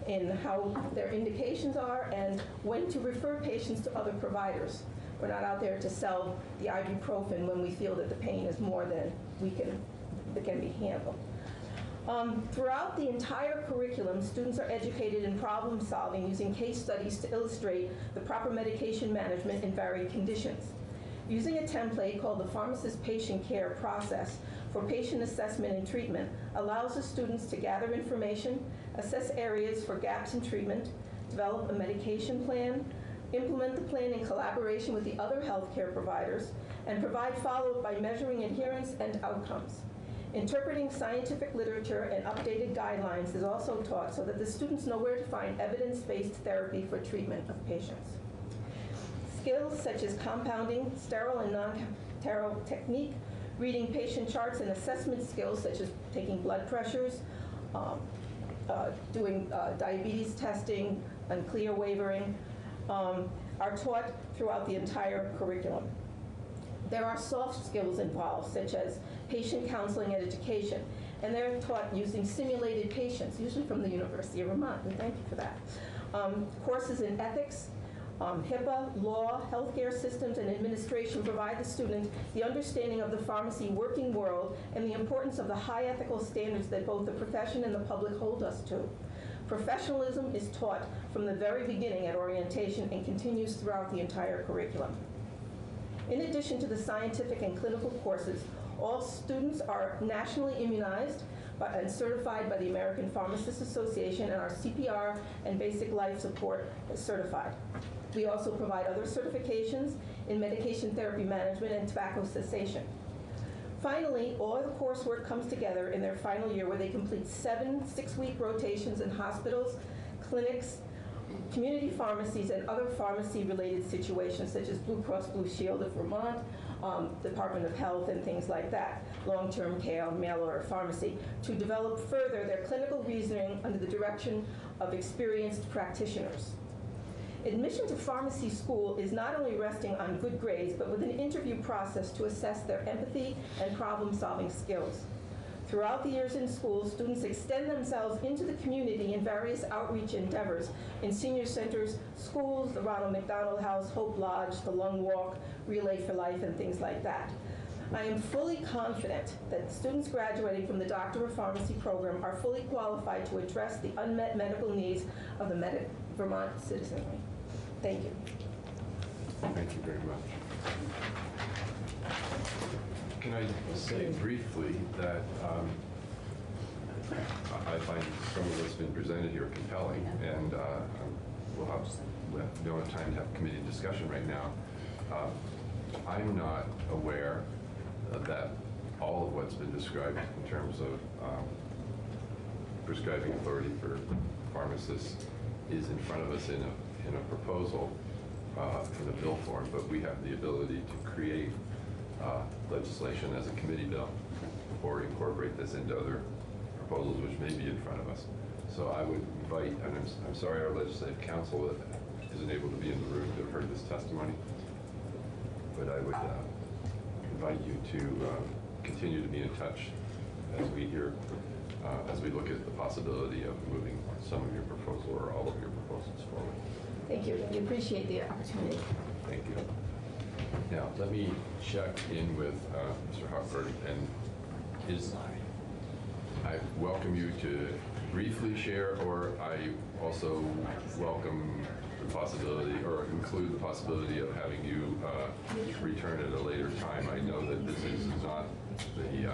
in how their indications are and when to refer patients to other providers. We're not out there to sell the ibuprofen when we feel that the pain is more than that can be handled. Throughout the entire curriculum, students are educated in problem solving using case studies to illustrate the proper medication management in varied conditions. Using a template called the pharmacist patient care process for patient assessment and treatment allows the students to gather information, assess areas for gaps in treatment, develop a medication plan, implement the plan in collaboration with the other healthcare providers, and provide follow-up by measuring adherence and outcomes. Interpreting scientific literature and updated guidelines is also taught so that the students know where to find evidence-based therapy for treatment of patients. Skills such as compounding, sterile and non-sterile technique, reading patient charts, and assessment skills such as taking blood pressures, doing diabetes testing, and clear wavering, are taught throughout the entire curriculum. There are soft skills involved, such as patient counseling and education, and they're taught using simulated patients, usually from the University of Vermont, and thank you for that. Courses in ethics, HIPAA, law, healthcare systems, and administration provide the student the understanding of the pharmacy working world and the importance of the high ethical standards that both the profession and the public hold us to. Professionalism is taught from the very beginning at orientation and continues throughout the entire curriculum. In addition to the scientific and clinical courses, all students are nationally immunized and certified by the American Pharmacists Association, and are CPR and basic life support certified. We also provide other certifications in medication therapy management and tobacco cessation. Finally, all the coursework comes together in their final year where they complete 7 6-week rotations in hospitals, clinics, community pharmacies, and other pharmacy-related situations such as Blue Cross Blue Shield of Vermont, Department of Health, and things like that, long-term care, mail-order pharmacy, to develop further their clinical reasoning under the direction of experienced practitioners. Admission to pharmacy school is not only resting on good grades, but with an interview process to assess their empathy and problem-solving skills. Throughout the years in school, students extend themselves into the community in various outreach endeavors in senior centers, schools, the Ronald McDonald House, Hope Lodge, the Lung Walk, Relay for Life, and things like that. I am fully confident that students graduating from the Doctor of Pharmacy program are fully qualified to address the unmet medical needs of the Vermont citizenry. Thank you. Thank you very much. Can I say briefly that I find some of what's been presented here compelling, and we don't have time to have committee discussion right now. I'm not aware that all of what's been described in terms of prescribing authority for pharmacists is in front of us in a proposal in a bill form, but we have the ability to create legislation as a committee bill or incorporate this into other proposals which may be in front of us. So I would invite, and I'm sorry our legislative council isn't able to be in the room to have heard this testimony, but I would invite you to continue to be in touch as we hear, as we look at the possibility of moving some of your proposal or all of your proposals forward. Thank you. We appreciate the opportunity. Thank you. Now, let me check in with Mr. Hochberg, and I welcome you to briefly share, or I also welcome the possibility, or include the possibility of having you return at a later time. I know that this is not the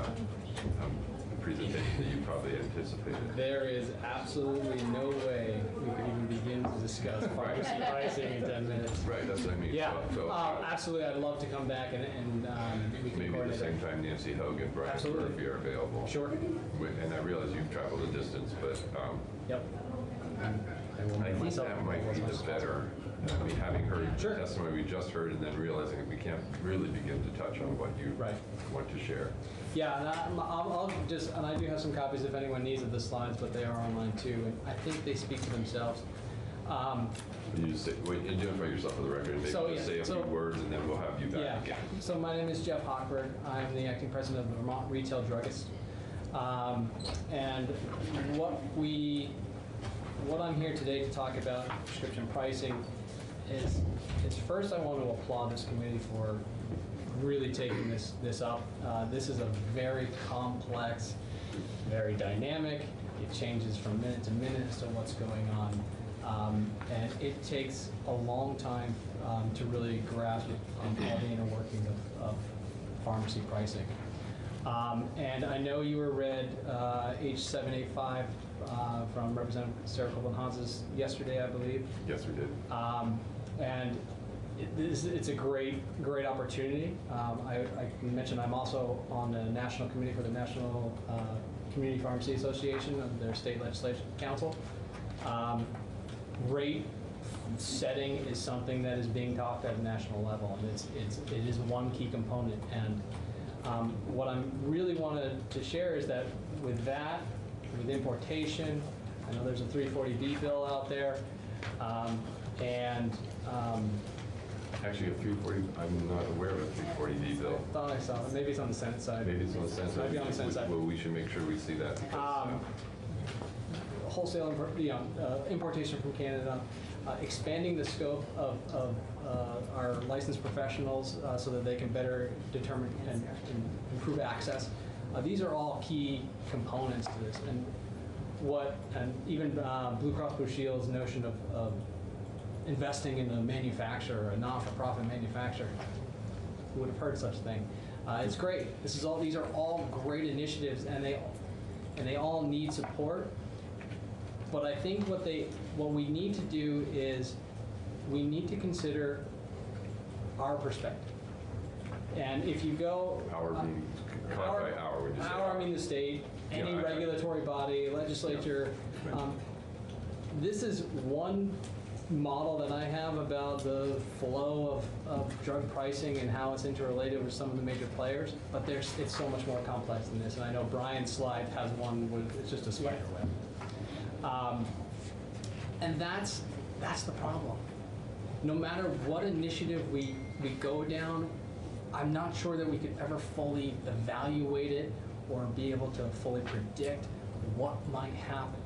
presentation that you probably anticipated. There is absolutely no way we could even begin to discuss pharmacy pricing in 10 minutes. Right, that's what I mean. Yeah, So, absolutely. I'd love to come back and we can maybe at the coordinate. same time Nancy Hogue and Brian Absolutely. Murphy are available. Sure. And I realize you've traveled a distance, but Yep. I think that might be the better. I mean, having heard the testimony we just heard, and then realizing that we can't really begin to touch on what you want to share. Yeah, and I'll just, and I do have some copies if anyone needs of the slides, but they are online too, and I think they speak for themselves. You just say, identify yourself for the record, and maybe just say a few words, and then we'll have you back again. So my name is Jeff Hochberg. I'm the acting president of the Vermont Retail Druggist. And what I'm here today to talk about prescription pricing is first I want to applaud this committee for really taking this up. This is a very complex, very dynamic. It changes from minute to minute as to what's going on. And it takes a long time to really grasp all the inner working of pharmacy pricing. And I know you read H785 from Representative Sarah Copeland-Hanses yesterday, I believe. Yes, we did. And it's a great opportunity. I mentioned I'm also on the National Committee for the National Community Pharmacy Association of their state legislation council. Rate setting is something that is being talked at a national level, and it is one key component. And what I really wanted to share is that with importation, I know there's a 340B bill out there, Actually, a 340, I'm not aware of a 340B bill. I thought I saw it. Maybe it's on the Senate side. Maybe it's on the Senate side. Maybe on the Senate side. Well, we should make sure we see that. Because, wholesale importation from Canada, expanding the scope of our licensed professionals so that they can better determine and improve access. These are all key components to this. And even Blue Cross Blue Shield's notion of investing in a manufacturer, a not-for-profit manufacturer, who would have heard such a thing? It's great. These are all great initiatives, and they all need support. But I think what we need to do is we need to consider our perspective. And if you go our being caught by our, when you say I mean the state, any regulatory body, legislature. This is one model that I have about the flow of drug pricing and how it's interrelated with some of the major players, but it's so much more complex than this. And I know Brian's slide has one with, it's just a spider web. And that's the problem. No matter what initiative we go down, I'm not sure that we could ever fully evaluate it or be able to fully predict what might happen.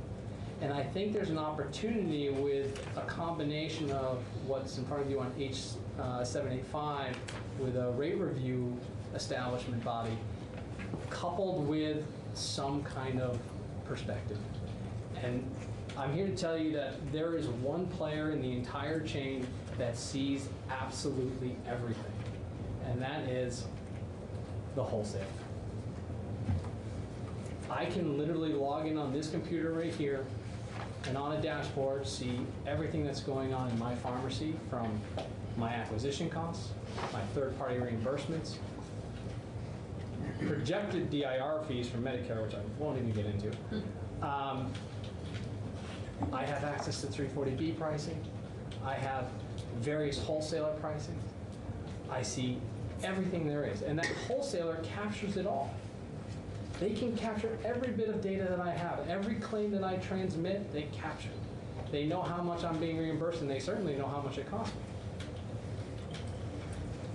And I think there's an opportunity with a combination of what's in front of you on H785 with a rate review establishment body, coupled with some kind of perspective. And I'm here to tell you that there is one player in the entire chain that sees absolutely everything, and that is the wholesaler. I can literally log in on this computer right here and on a dashboard see everything that's going on in my pharmacy, from my acquisition costs, my third-party reimbursements, projected DIR fees from Medicare, which I won't even get into. I have access to 340B pricing. I have various wholesaler pricing. I see everything there is, and that wholesaler captures it all. They can capture every bit of data that I have. Every claim that I transmit, they capture. They know how much I'm being reimbursed, and they certainly know how much it costs me.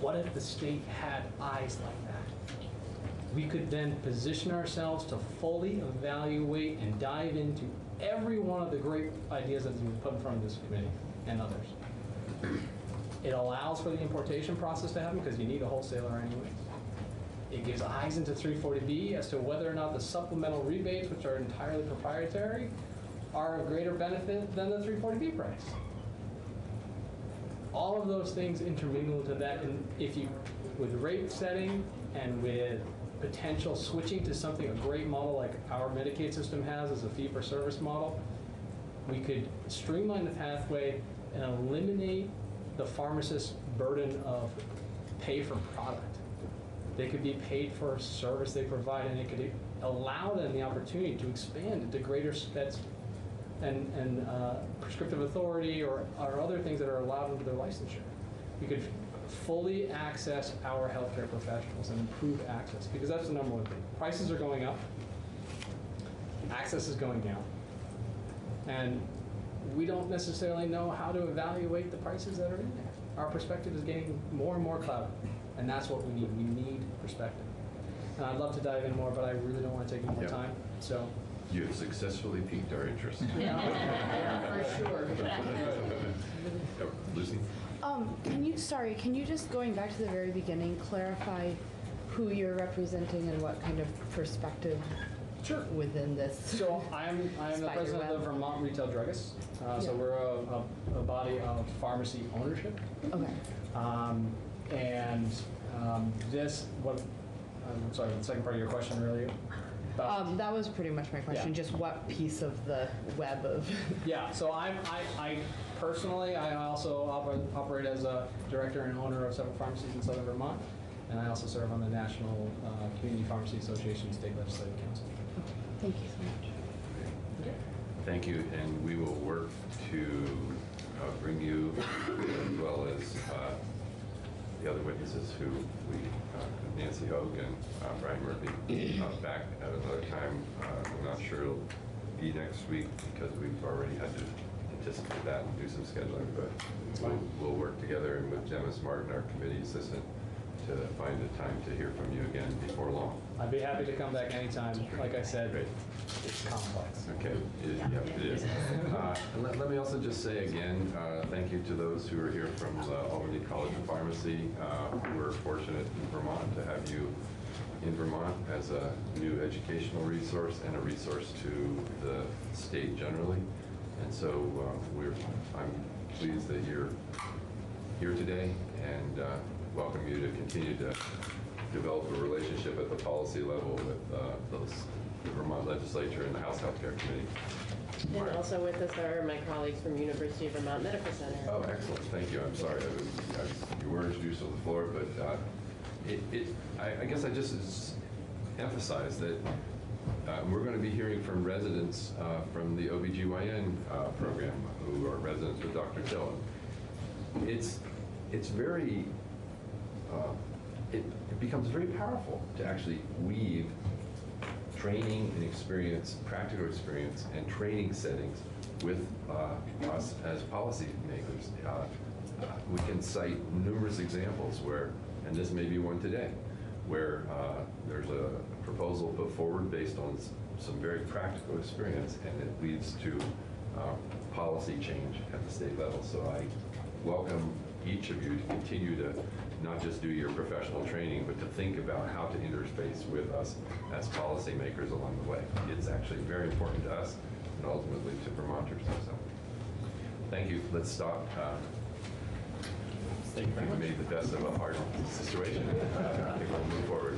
What if the state had eyes like that? We could then position ourselves to fully evaluate and dive into every one of the great ideas that have been put in front of this committee and others. It allows for the importation process to happen because you need a wholesaler anyways. It gives eyes into 340B as to whether or not the supplemental rebates, which are entirely proprietary, are of greater benefit than the 340B price. All of those things intermingle into that, and if you, with rate setting and with potential switching to something, a great model like our Medicaid system has as a fee-for-service model, we could streamline the pathway and eliminate the pharmacist's burden of pay for product. They could be paid for a service they provide, and it could allow them the opportunity to expand into greater steps and prescriptive authority or other things that are allowed under their licensure. We could fully access our healthcare professionals and improve access, because that's the number one thing. Prices are going up, access is going down, and we don't necessarily know how to evaluate the prices that are in there. Our perspective is getting more and more clouded, and that's what we need. We need perspective. And I'd love to dive in more, but I really don't want to take any more time. So you have successfully piqued our interest. Yeah, for sure. Lucy? Can you just, going back to the very beginning, clarify who you're representing and what kind of perspective within this? So I'm the president of the Vermont Retail Druggists. So we're a body of pharmacy ownership. Okay. I'm sorry, the second part of your question earlier. That was pretty much my question. Yeah. Just what piece of the web of? Yeah. So I personally, I also operate as a director and owner of several pharmacies in Southern Vermont, and I also serve on the National Community Pharmacy Association State Legislative Council. Thank you so much. Thank you, and we will work to bring you, as well as the other witnesses who Nancy Hogue and Brian Murphy, back at another time. I'm not sure it'll be next week because we've already had to anticipate that and do some scheduling, but we'll work together and with Gemma Martin, our committee assistant, to find a time to hear from you again before long. I'd be happy to come back anytime. Like I said, it's complex. Okay, it is. Let me also just say again, thank you to those who are here from the Albany College of Pharmacy. We're fortunate in Vermont to have you in Vermont as a new educational resource and a resource to the state generally. And so I'm pleased that you're here today, and welcome you to continue to develop a relationship at the policy level with the Vermont Legislature and the House Healthcare Committee. And also with us are my colleagues from University of Vermont Medical Center. Oh, excellent. Thank you. I'm sorry. You were introduced on the floor, but I guess I just emphasize that we're going to be hearing from residents from the OBGYN program who are residents with Dr. Dillon. It's very, it becomes very powerful to actually weave training and experience, practical experience, and training settings with us as policymakers. We can cite numerous examples where, and this may be one today, where there's a proposal put forward based on some very practical experience, and it leads to policy change at the state level. So I welcome each of you to continue to not just do your professional training, but to think about how to interface with us as policymakers along the way. It's actually very important to us and ultimately to Vermonters. So thank you. Let's stop. I think we made the best of a hard situation. I think we'll move forward.